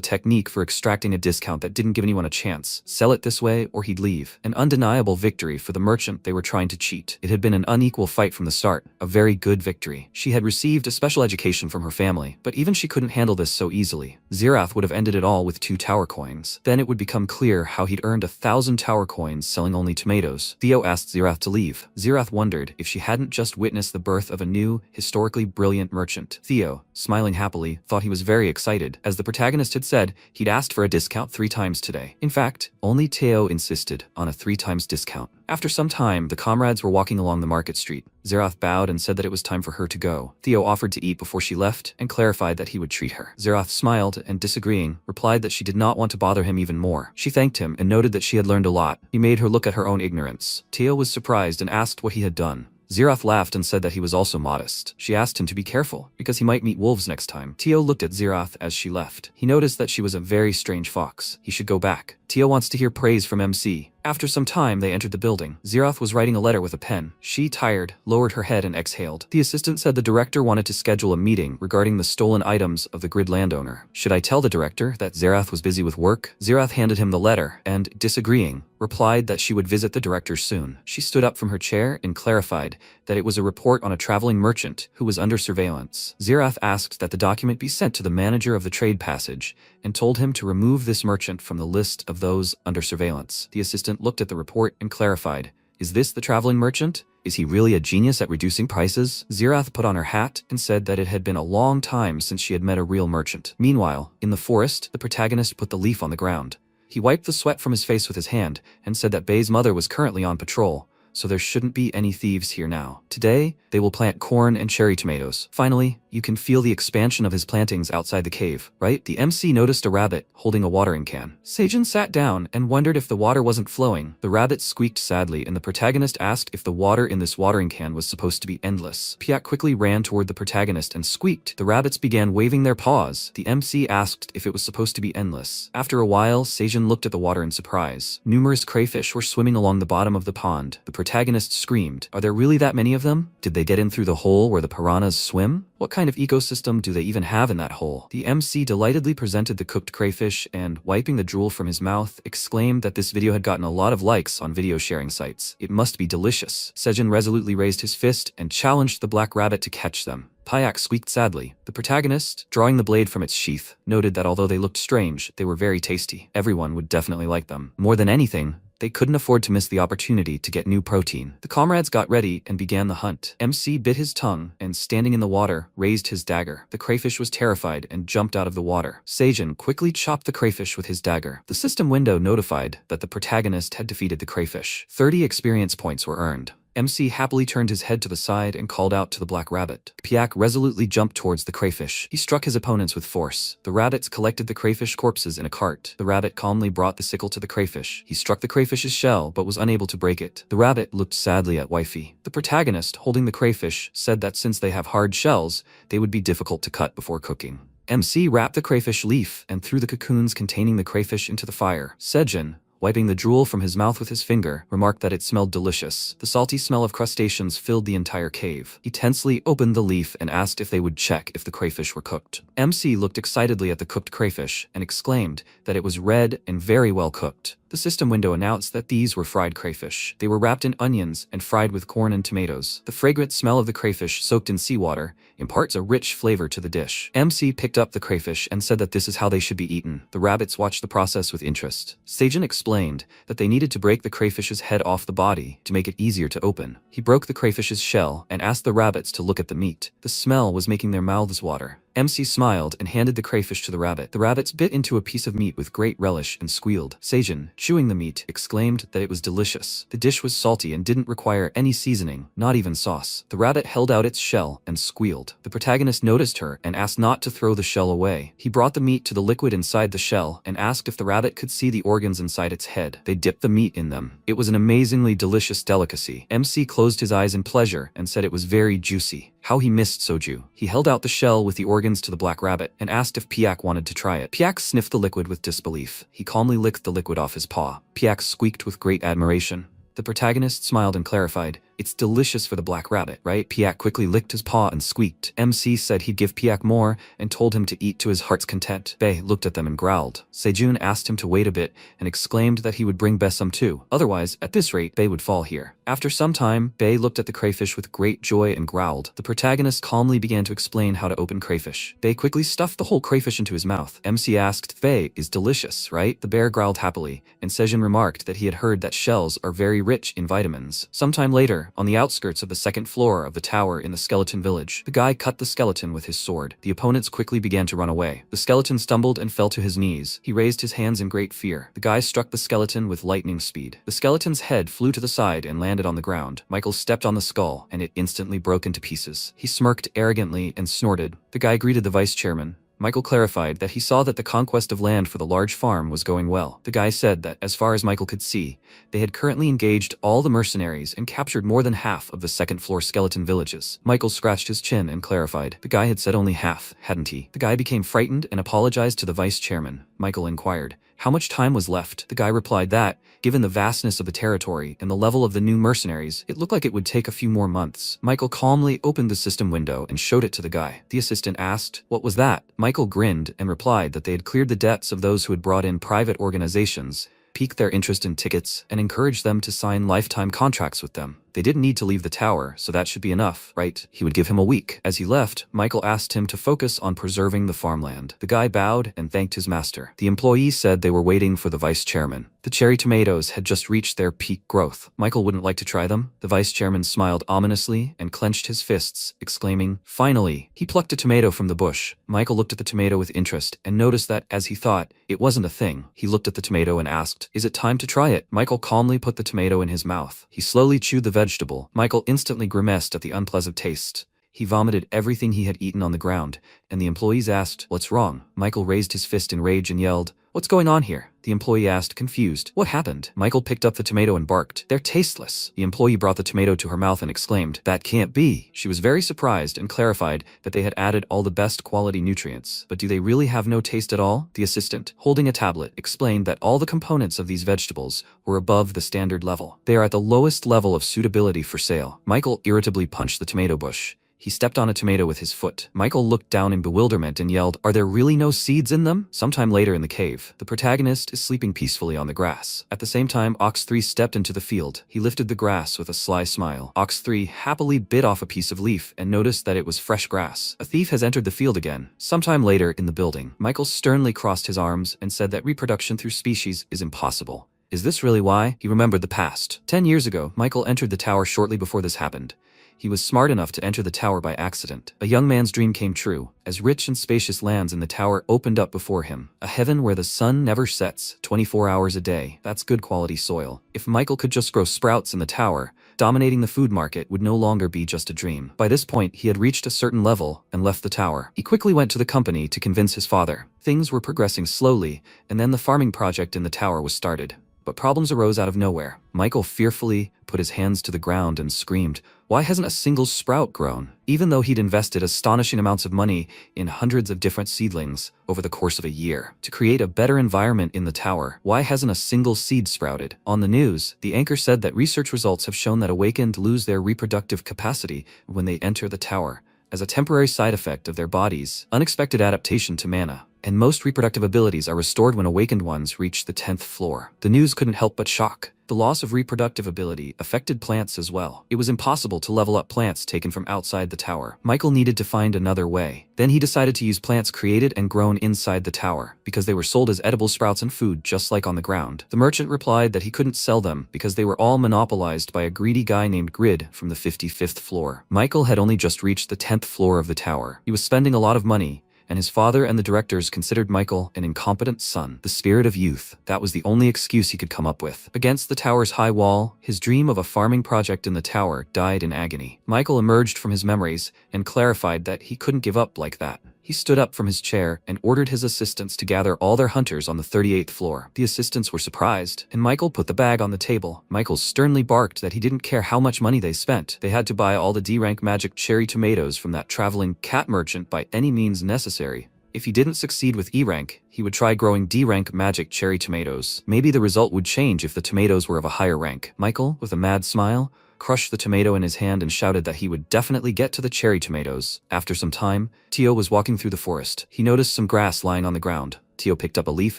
technique for extracting a discount that didn't give anyone a chance. Sell it this way or he'd leave. An undeniable victory for the merchant they were trying to cheat. It had been an unequal fight from the start, a very good victory. She had received a special education from her family, but even she couldn't handle this so easily. Zirath would have ended it all with 2 tower coins. Then it would become clear how he'd earned 1,000 tower coins selling only tomatoes. Theo asked Zirath to leave. Zirath wondered if she hadn't just witnessed the birth of a new, historically brilliant merchant. Theo, smiling happily, thought he was very excited. As the protagonist had said, he'd asked for a discount 3 times today. In fact, only Teo insisted on a 3 times discount. After some time, the comrades were walking along the market street. Zirath bowed and said that it was time for her to go. Theo offered to eat before she left and clarified that he would treat her. Zirath smiled and, disagreeing, replied that she did not want to bother him even more. She thanked him and noted that she had learned a lot. He made her look at her own ignorance. Theo was surprised and asked what he had done. Zirath laughed and said that he was also modest. She asked him to be careful, because he might meet wolves next time. Teo looked at Zirath as she left. He noticed that she was a very strange fox. He should go back. Teo wants to hear praise from MC. After some time, they entered the building. Zirath was writing a letter with a pen. She, tired, lowered her head and exhaled. The assistant said the director wanted to schedule a meeting regarding the stolen items of the grid landowner. Should I tell the director that Zirath was busy with work? Zirath handed him the letter and, disagreeing, replied that she would visit the director soon. She stood up from her chair and clarified that it was a report on a traveling merchant who was under surveillance. Zirath asked that the document be sent to the manager of the trade passage and told him to remove this merchant from the list of those under surveillance. The assistant looked at the report and clarified, is this the traveling merchant? Is he really a genius at reducing prices? Zirath put on her hat and said that it had been a long time since she had met a real merchant. Meanwhile, in the forest, the protagonist put the leaf on the ground. He wiped the sweat from his face with his hand and said that Bay's mother was currently on patrol, so there shouldn't be any thieves here now. Today, they will plant corn and cherry tomatoes. Finally, you can feel the expansion of his plantings outside the cave, right? The MC noticed a rabbit holding a watering can. Seijin sat down and wondered if the water wasn't flowing. The rabbit squeaked sadly and the protagonist asked if the water in this watering can was supposed to be endless. Piak quickly ran toward the protagonist and squeaked. The rabbits began waving their paws. The MC asked if it was supposed to be endless. After a while, Seijin looked at the water in surprise. Numerous crayfish were swimming along the bottom of the pond. The protagonist screamed, are there really that many of them? Did they get in through the hole where the piranhas swim? What kind of ecosystem do they even have in that hole? The MC delightedly presented the cooked crayfish and, wiping the drool from his mouth, exclaimed that this video had gotten a lot of likes on video sharing sites. It must be delicious. Seijin resolutely raised his fist and challenged the black rabbit to catch them. Payak squeaked sadly. The protagonist, drawing the blade from its sheath, noted that although they looked strange, they were very tasty. Everyone would definitely like them. More than anything, They couldn't afford to miss the opportunity to get new protein. The comrades got ready and began the hunt. MC bit his tongue and, standing in the water, raised his dagger. The crayfish was terrified and jumped out of the water. Seijin quickly chopped the crayfish with his dagger. The system window notified that the protagonist had defeated the crayfish. 30 experience points were earned. MC happily turned his head to the side and called out to the black rabbit. Piak resolutely jumped towards the crayfish. He struck his opponents with force. The rabbits collected the crayfish corpses in a cart. The rabbit calmly brought the sickle to the crayfish. He struck the crayfish's shell but was unable to break it. The rabbit looked sadly at wifey. The protagonist, holding the crayfish, said that since they have hard shells, they would be difficult to cut before cooking. MC wrapped the crayfish leaf and threw the cocoons containing the crayfish into the fire. Seijin, wiping the drool from his mouth with his finger, remarked that it smelled delicious. The salty smell of crustaceans filled the entire cave. He tensely opened the leaf and asked if they would check if the crayfish were cooked. MC looked excitedly at the cooked crayfish and exclaimed that it was red and very well cooked. The system window announced that these were fried crayfish. They were wrapped in onions and fried with corn and tomatoes. The fragrant smell of the crayfish soaked in seawater imparts a rich flavor to the dish. MC picked up the crayfish and said that this is how they should be eaten. The rabbits watched the process with interest. Seijin explained that they needed to break the crayfish's head off the body to make it easier to open. He broke the crayfish's shell and asked the rabbits to look at the meat. The smell was making their mouths water. MC smiled and handed the crayfish to the rabbit. The rabbits bit into a piece of meat with great relish and squealed. Seijin, chewing the meat, exclaimed that it was delicious. The dish was salty and didn't require any seasoning, not even sauce. The rabbit held out its shell and squealed. The protagonist noticed her and asked not to throw the shell away. He brought the meat to the liquid inside the shell and asked if the rabbit could see the organs inside its head. They dipped the meat in them. It was an amazingly delicious delicacy. MC closed his eyes in pleasure and said it was very juicy. How he missed soju. He held out the shell with the organs to the black rabbit and asked if Piak wanted to try it. Piak sniffed the liquid with disbelief. He calmly licked the liquid off his paw. Piak squeaked with great admiration. The protagonist smiled and clarified, "It's delicious for the black rabbit, right?" Piak quickly licked his paw and squeaked. MC said he'd give Piak more and told him to eat to his heart's content. Bei looked at them and growled. Seijun asked him to wait a bit and exclaimed that he would bring Bei some too. Otherwise, at this rate, Bei would fall here. After some time, Bei looked at the crayfish with great joy and growled. The protagonist calmly began to explain how to open crayfish. Bei quickly stuffed the whole crayfish into his mouth. MC asked, "Bei is delicious, right?" The bear growled happily, and Seijun remarked that he had heard that shells are very rich in vitamins. Sometime later, on the outskirts of the second floor of the tower in the skeleton village, the guy cut the skeleton with his sword. The opponents quickly began to run away. The skeleton stumbled and fell to his knees. He raised his hands in great fear. The guy struck the skeleton with lightning speed. The skeleton's head flew to the side and landed on the ground. Michael stepped on the skull, and it instantly broke into pieces. He smirked arrogantly and snorted. The guy greeted the vice chairman. Michael clarified that he saw that the conquest of land for the large farm was going well. The guy said that, as far as Michael could see, they had currently engaged all the mercenaries and captured more than half of the second-floor skeleton villages. Michael scratched his chin and clarified. The guy had said only half, hadn't he? The guy became frightened and apologized to the vice chairman. Michael inquired how much time was left. The guy replied that, given the vastness of the territory and the level of the new mercenaries, it looked like it would take a few more months. Michael calmly opened the system window and showed it to the guy. The assistant asked, "What was that?" Michael grinned and replied that they had cleared the debts of those who had brought in private organizations, piqued their interest in tickets, and encouraged them to sign lifetime contracts with them. They didn't need to leave the tower, so that should be enough, right? He would give him a week. As he left, Michael asked him to focus on preserving the farmland. The guy bowed and thanked his master. The employees said they were waiting for the vice chairman. The cherry tomatoes had just reached their peak growth. Michael wouldn't like to try them? The vice chairman smiled ominously and clenched his fists, exclaiming, "Finally!" He plucked a tomato from the bush. Michael looked at the tomato with interest and noticed that, as he thought, it wasn't a thing. He looked at the tomato and asked, "Is it time to try it?" Michael calmly put the tomato in his mouth. He slowly chewed the vegetable. Michael instantly grimaced at the unpleasant taste. He vomited everything he had eaten on the ground, and the employees asked, "What's wrong?" Michael raised his fist in rage and yelled, "What's going on here?" The employee asked, confused, "What happened?" Michael picked up the tomato and barked, "They're tasteless." The employee brought the tomato to her mouth and exclaimed, "That can't be." She was very surprised and clarified that they had added all the best quality nutrients. "But do they really have no taste at all?" The assistant, holding a tablet, explained that all the components of these vegetables were above the standard level. They are at the lowest level of suitability for sale. Michael irritably punched the tomato bush. He stepped on a tomato with his foot. Michael looked down in bewilderment and yelled, "Are there really no seeds in them?" Sometime later in the cave, the protagonist is sleeping peacefully on the grass. At the same time, Ox 3 stepped into the field. He lifted the grass with a sly smile. Ox 3 happily bit off a piece of leaf and noticed that it was fresh grass. A thief has entered the field again. Sometime later in the building, Michael sternly crossed his arms and said that reproduction through species is impossible. Is this really why? He remembered the past. 10 years ago, Michael entered the tower shortly before this happened. He was smart enough to enter the tower by accident. A young man's dream came true, as rich and spacious lands in the tower opened up before him. A heaven where the sun never sets, 24 hours a day. That's good quality soil. If Michael could just grow sprouts in the tower, dominating the food market would no longer be just a dream. By this point, he had reached a certain level and left the tower. He quickly went to the company to convince his father. Things were progressing slowly, and then the farming project in the tower was started. But problems arose out of nowhere. Michael fearfully put his hands to the ground and screamed, "Why hasn't a single sprout grown?" Even though he'd invested astonishing amounts of money in hundreds of different seedlings over the course of a year to create a better environment in the tower, why hasn't a single seed sprouted? On the news, the anchor said that research results have shown that Awakened lose their reproductive capacity when they enter the tower, as a temporary side effect of their body's unexpected adaptation to mana. And most reproductive abilities are restored when awakened ones reach the 10th floor. The news couldn't help but shock. The loss of reproductive ability affected plants as well. It was impossible to level up plants taken from outside the tower. Michael needed to find another way. Then he decided to use plants created and grown inside the tower, because they were sold as edible sprouts and food just like on the ground. The merchant replied that he couldn't sell them because they were all monopolized by a greedy guy named Grid from the 55th floor. Michael had only just reached the 10th floor of the tower. He was spending a lot of money, and his father and the directors considered Michael an incompetent son. The spirit of youth, that was the only excuse he could come up with. Against the tower's high wall, his dream of a farming project in the tower died in agony. Michael emerged from his memories and clarified that he couldn't give up like that. He stood up from his chair and ordered his assistants to gather all their hunters on the 38th floor. The assistants were surprised, and Michael put the bag on the table. Michael sternly barked that he didn't care how much money they spent. They had to buy all the D-rank magic cherry tomatoes from that traveling cat merchant by any means necessary. If he didn't succeed with E-rank, he would try growing D-rank magic cherry tomatoes. Maybe the result would change if the tomatoes were of a higher rank. Michael, with a mad smile, crushed the tomato in his hand and shouted that he would definitely get to the cherry tomatoes. After some time, Tio was walking through the forest. He noticed some grass lying on the ground. Tio picked up a leaf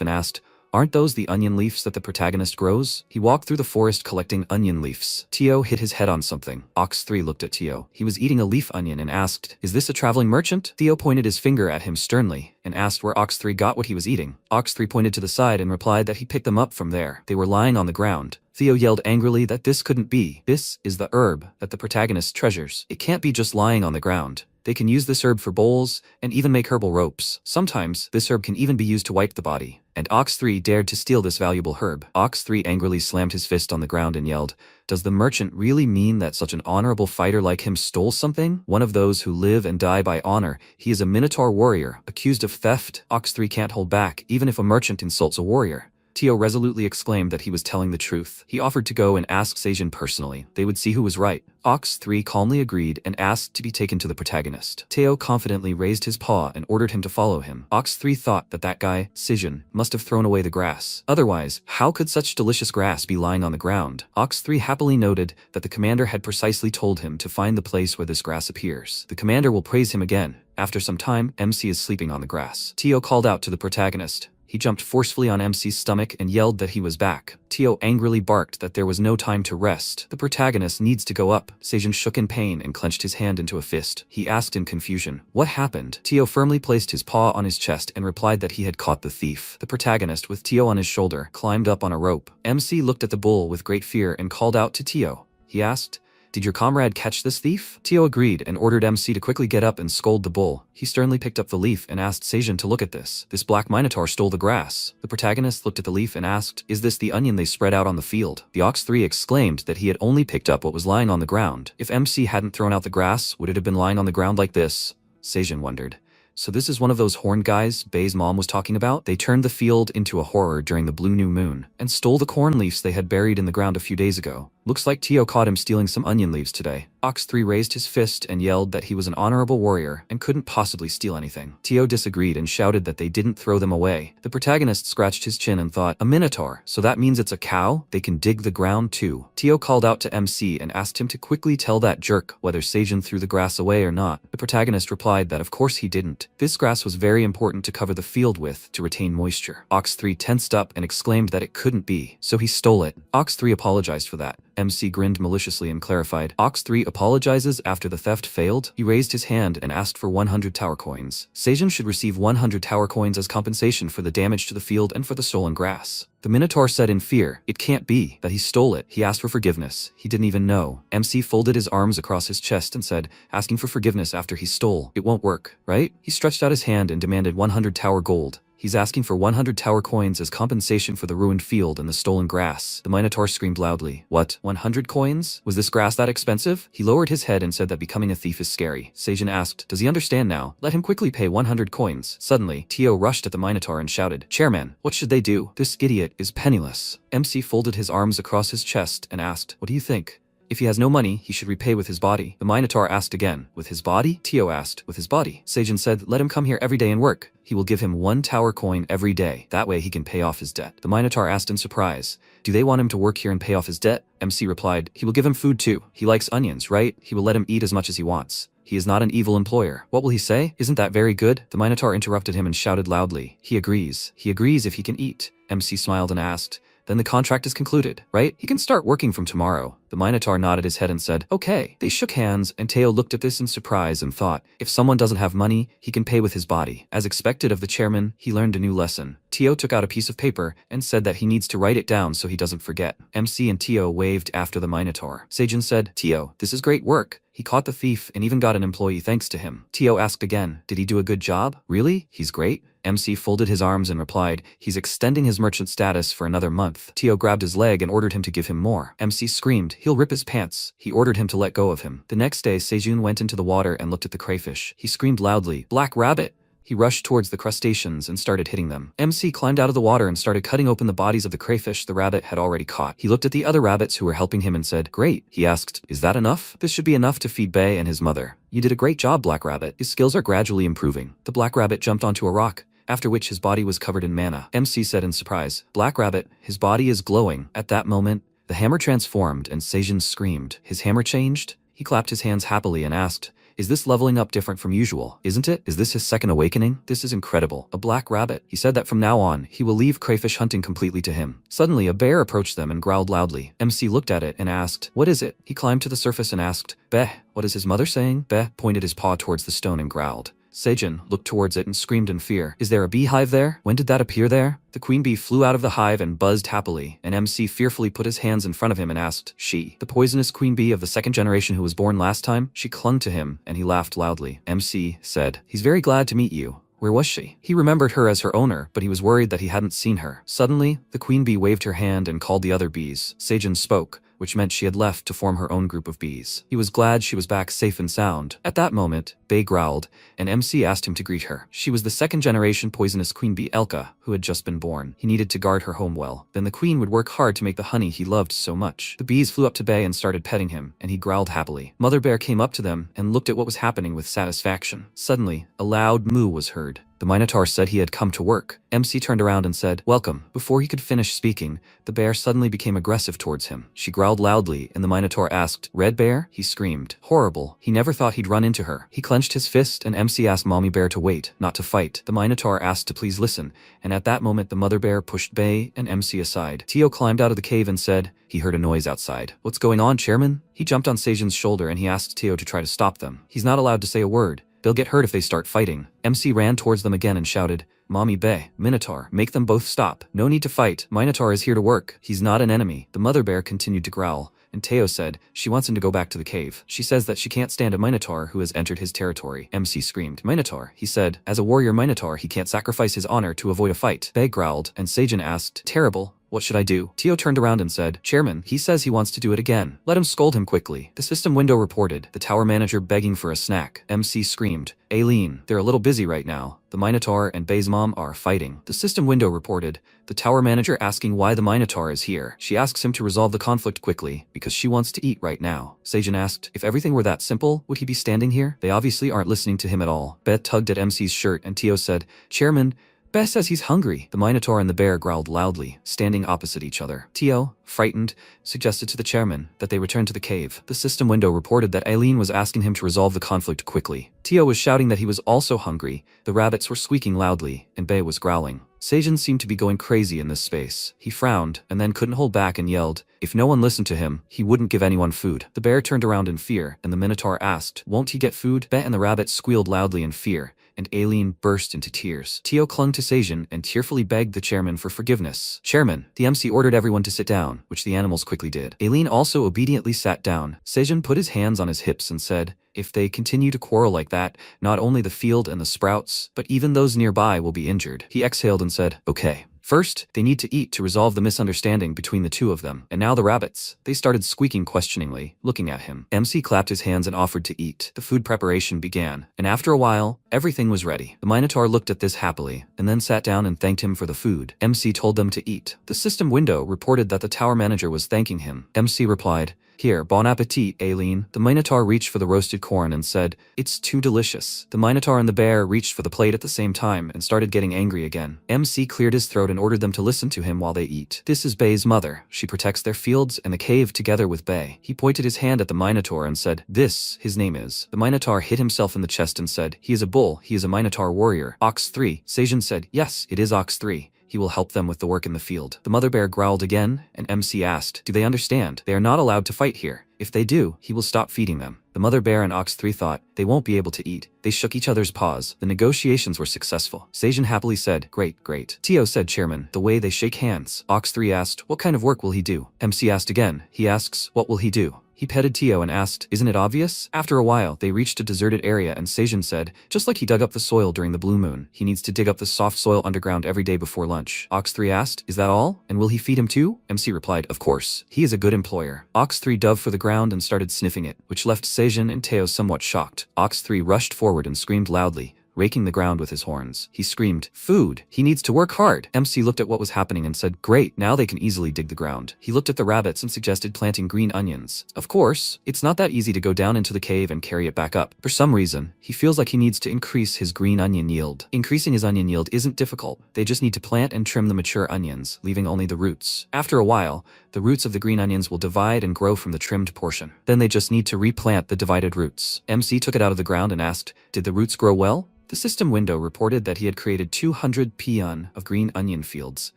and asked, "Aren't those the onion leaves that the protagonist grows?" He walked through the forest collecting onion leaves. Tio hit his head on something. Ox 3 looked at Tio. He was eating a leaf onion and asked, "Is this a traveling merchant?" Theo pointed his finger at him sternly and asked where Ox 3 got what he was eating. Ox 3 pointed to the side and replied that he picked them up from there. They were lying on the ground. Theo yelled angrily that this couldn't be. This is the herb that the protagonist treasures. It can't be just lying on the ground. They can use this herb for bowls and even make herbal ropes. Sometimes, this herb can even be used to wipe the body. And Ox 3 dared to steal this valuable herb. Ox 3 angrily slammed his fist on the ground and yelled, "Does the merchant really mean that such an honorable fighter like him stole something? One of those who live and die by honor. He is a Minotaur warrior, accused of theft." Ox 3 can't hold back, even if a merchant insults a warrior. Tio resolutely exclaimed that he was telling the truth. He offered to go and ask Seijin personally. They would see who was right. Ox 3 calmly agreed and asked to be taken to the protagonist. Teo confidently raised his paw and ordered him to follow him. Ox 3 thought that that guy, Seijin, must have thrown away the grass. Otherwise, how could such delicious grass be lying on the ground? Ox 3 happily noted that the commander had precisely told him to find the place where this grass appears. The commander will praise him again. After some time, MC is sleeping on the grass. Teo called out to the protagonist. He jumped forcefully on MC's stomach and yelled that he was back. Tio angrily barked that there was no time to rest. The protagonist needs to go up. Seijin shook in pain and clenched his hand into a fist. He asked in confusion, "What happened?" Tio firmly placed his paw on his chest and replied that he had caught the thief. The protagonist, with Tio on his shoulder, climbed up on a rope. MC looked at the bull with great fear and called out to Tio. He asked, "Did your comrade catch this thief?" Tio agreed and ordered MC to quickly get up and scold the bull. He sternly picked up the leaf and asked Seijin to look at this. This black minotaur stole the grass. The protagonist looked at the leaf and asked, "Is this the onion they spread out on the field?" The Ox 3 exclaimed that he had only picked up what was lying on the ground. If MC hadn't thrown out the grass, would it have been lying on the ground like this? Seijin wondered. So this is one of those horned guys Bay's mom was talking about? They turned the field into a horror during the blue new moon and stole the corn leaves they had buried in the ground a few days ago. Looks like Tio caught him stealing some onion leaves today. Ox 3 raised his fist and yelled that he was an honorable warrior and couldn't possibly steal anything. Tio disagreed and shouted that they didn't throw them away. The protagonist scratched his chin and thought, "A minotaur, so that means it's a cow? They can dig the ground too." Tio called out to MC and asked him to quickly tell that jerk whether Seijin threw the grass away or not. The protagonist replied that of course he didn't. This grass was very important to cover the field with to retain moisture. Ox 3 tensed up and exclaimed that it couldn't be, so he stole it. Ox 3 apologized for that. MC grinned maliciously and clarified. Ox 3 apologizes after the theft failed. He raised his hand and asked for 100 tower coins. Seijin should receive 100 tower coins as compensation for the damage to the field and for the stolen grass. The Minotaur said in fear, it can't be that he stole it. He asked for forgiveness. He didn't even know. MC folded his arms across his chest and said, asking for forgiveness after he stole. It won't work, right? He stretched out his hand and demanded 100 tower gold. He's asking for 100 tower coins as compensation for the ruined field and the stolen grass. The Minotaur screamed loudly. What? 100 coins? Was this grass that expensive? He lowered his head and said that becoming a thief is scary. Seijin asked, does he understand now? Let him quickly pay 100 coins. Suddenly, Tio rushed at the Minotaur and shouted, Chairman, what should they do? This idiot is penniless. MC folded his arms across his chest and asked, what do you think? If he has no money, he should repay with his body. The Minotaur asked again, with his body? Tio asked, with his body. Seijin said, let him come here every day and work. He will give him 1 tower coin every day. That way he can pay off his debt. The Minotaur asked in surprise, do they want him to work here and pay off his debt? MC replied, he will give him food too. He likes onions, right? He will let him eat as much as he wants. He is not an evil employer. What will he say? Isn't that very good? The Minotaur interrupted him and shouted loudly, he agrees. He agrees if he can eat. MC smiled and asked, then the contract is concluded, right? He can start working from tomorrow. The Minotaur nodded his head and said, okay. They shook hands, and Teo looked at this in surprise and thought, if someone doesn't have money, he can pay with his body. As expected of the chairman, he learned a new lesson. Teo took out a piece of paper and said that he needs to write it down so he doesn't forget. MC and Teo waved after the Minotaur. Seijin said, Teo, this is great work. He caught the thief and even got an employee thanks to him. Teo asked again, did he do a good job? Really? He's great? MC folded his arms and replied, he's extending his merchant status for another month. Teo grabbed his leg and ordered him to give him more. MC screamed, he'll rip his pants. He ordered him to let go of him. The next day, Seijun went into the water and looked at the crayfish. He screamed loudly, Black Rabbit! He rushed towards the crustaceans and started hitting them. MC climbed out of the water and started cutting open the bodies of the crayfish the rabbit had already caught. He looked at the other rabbits who were helping him and said, great. He asked, is that enough? This should be enough to feed Bay and his mother. You did a great job, Black Rabbit. His skills are gradually improving. The Black Rabbit jumped onto a rock, after which his body was covered in mana. MC said in surprise, Black Rabbit, his body is glowing. At that moment, the hammer transformed and Seijin screamed. His hammer changed? He clapped his hands happily and asked, is this leveling up different from usual? Isn't it? Is this his second awakening? This is incredible. A black rabbit. He said that from now on, he will leave crayfish hunting completely to him. Suddenly, a bear approached them and growled loudly. MC looked at it and asked, what is it? He climbed to the surface and asked, Beh, what is his mother saying? Beh pointed his paw towards the stone and growled. Seijin looked towards it and screamed in fear. Is there a beehive there? When did that appear there? The queen bee flew out of the hive and buzzed happily, and MC fearfully put his hands in front of him and asked, she, the poisonous queen bee of the second generation who was born last time? She clung to him, and he laughed loudly. MC said, he's very glad to meet you. Where was she? He remembered her as her owner, but he was worried that he hadn't seen her. Suddenly, the queen bee waved her hand and called the other bees. Seijin spoke, which meant she had left to form her own group of bees. He was glad she was back safe and sound. At that moment, Bay growled, and MC asked him to greet her. She was the second-generation poisonous queen bee Elka, who had just been born. He needed to guard her home well. Then the queen would work hard to make the honey he loved so much. The bees flew up to Bay and started petting him, and he growled happily. Mother Bear came up to them and looked at what was happening with satisfaction. Suddenly, a loud moo was heard. The Minotaur said he had come to work. MC turned around and said, welcome. Before he could finish speaking, the bear suddenly became aggressive towards him. She growled loudly, and the Minotaur asked, Red Bear? He screamed. Horrible. He never thought he'd run into her. He clenched his fist, and MC asked Mommy Bear to wait, not to fight. The Minotaur asked to please listen, and at that moment the Mother Bear pushed Bay and MC aside. Tio climbed out of the cave and said, he heard a noise outside. What's going on, Chairman? He jumped on Seijin's shoulder and he asked Tio to try to stop them. He's not allowed to say a word. They'll get hurt if they start fighting. MC ran towards them again and shouted, Mommy Bay, Minotaur, make them both stop. No need to fight. Minotaur is here to work. He's not an enemy. The Mother Bear continued to growl, and Teo said, she wants him to go back to the cave. She says that she can't stand a Minotaur who has entered his territory. MC screamed, Minotaur, he said, as a warrior Minotaur he can't sacrifice his honor to avoid a fight. Bay growled, and Seijin asked, terrible. What should I do? Tio turned around and said, Chairman, he says he wants to do it again. Let him scold him quickly. The system window reported, the tower manager begging for a snack. MC screamed, Aileen, they're a little busy right now. The Minotaur and Bay's mom are fighting. The system window reported, the tower manager asking why the Minotaur is here. She asks him to resolve the conflict quickly, because she wants to eat right now. Seijin asked, if everything were that simple, would he be standing here? They obviously aren't listening to him at all. Beth tugged at MC's shirt and Tio said, Chairman, Beth says he's hungry. The Minotaur and the bear growled loudly, standing opposite each other. Tio, frightened, suggested to the chairman that they return to the cave. The system window reported that Aileen was asking him to resolve the conflict quickly. Tio was shouting that he was also hungry, the rabbits were squeaking loudly, and Bei was growling. Seijin seemed to be going crazy in this space. He frowned, and then couldn't hold back and yelled. If no one listened to him, he wouldn't give anyone food. The bear turned around in fear, and the Minotaur asked, "Won't he get food?" Bei and the rabbit squealed loudly in fear, and Aileen burst into tears. Tio clung to Seijin and tearfully begged the chairman for forgiveness. "Chairman," the MC ordered everyone to sit down, which the animals quickly did. Aileen also obediently sat down. Seijin put his hands on his hips and said, "If they continue to quarrel like that, not only the field and the sprouts, but even those nearby will be injured." He exhaled and said, "Okay. First, they need to eat to resolve the misunderstanding between the two of them." And now the rabbits. They started squeaking questioningly, looking at him. MC clapped his hands and offered to eat. The food preparation began, and after a while, everything was ready. The Minotaur looked at this happily, and then sat down and thanked him for the food. MC told them to eat. The system window reported that the tower manager was thanking him. MC replied, "Here, bon appetit, Aileen." The Minotaur reached for the roasted corn and said, "It's too delicious." The Minotaur and the bear reached for the plate at the same time and started getting angry again. MC cleared his throat and ordered them to listen to him while they eat. "This is Bei's mother. She protects their fields and the cave together with Bei." He pointed his hand at the Minotaur and said, "This, his name is." The Minotaur hit himself in the chest and said, "He is a bull. He is a Minotaur warrior." Ox 3. Seijin said, "Yes, it is Ox 3. He will help them with the work in the field." The mother bear growled again, and MC asked, "Do they understand? They are not allowed to fight here. If they do, he will stop feeding them." The mother bear and Ox 3 thought, they won't be able to eat. They shook each other's paws. The negotiations were successful. Seijin happily said, "Great, great." Tio said, "Chairman, the way they shake hands." Ox 3 asked, "What kind of work will he do?" MC asked again. He asks, "What will he do?" He petted Tio and asked, "Isn't it obvious?" After a while, they reached a deserted area and Seijin said, "Just like he dug up the soil during the blue moon, he needs to dig up the soft soil underground every day before lunch." Ox 3 asked, "Is that all? And will he feed him too?" MC replied, "Of course. He is a good employer." Ox 3 dove for the ground and started sniffing it, which left Seijin and Teo somewhat shocked. Ox 3 rushed forward and screamed loudly, raking the ground with his horns. He screamed, "Food! He needs to work hard!" MC looked at what was happening and said, "Great, now they can easily dig the ground." He looked at the rabbits and suggested planting green onions. Of course, it's not that easy to go down into the cave and carry it back up. For some reason, he feels like he needs to increase his green onion yield. Increasing his onion yield isn't difficult. They just need to plant and trim the mature onions, leaving only the roots. After a while, the roots of the green onions will divide and grow from the trimmed portion. Then they just need to replant the divided roots. MC took it out of the ground and asked, "Did the roots grow well?" The system window reported that he had created 200 peon of green onion fields.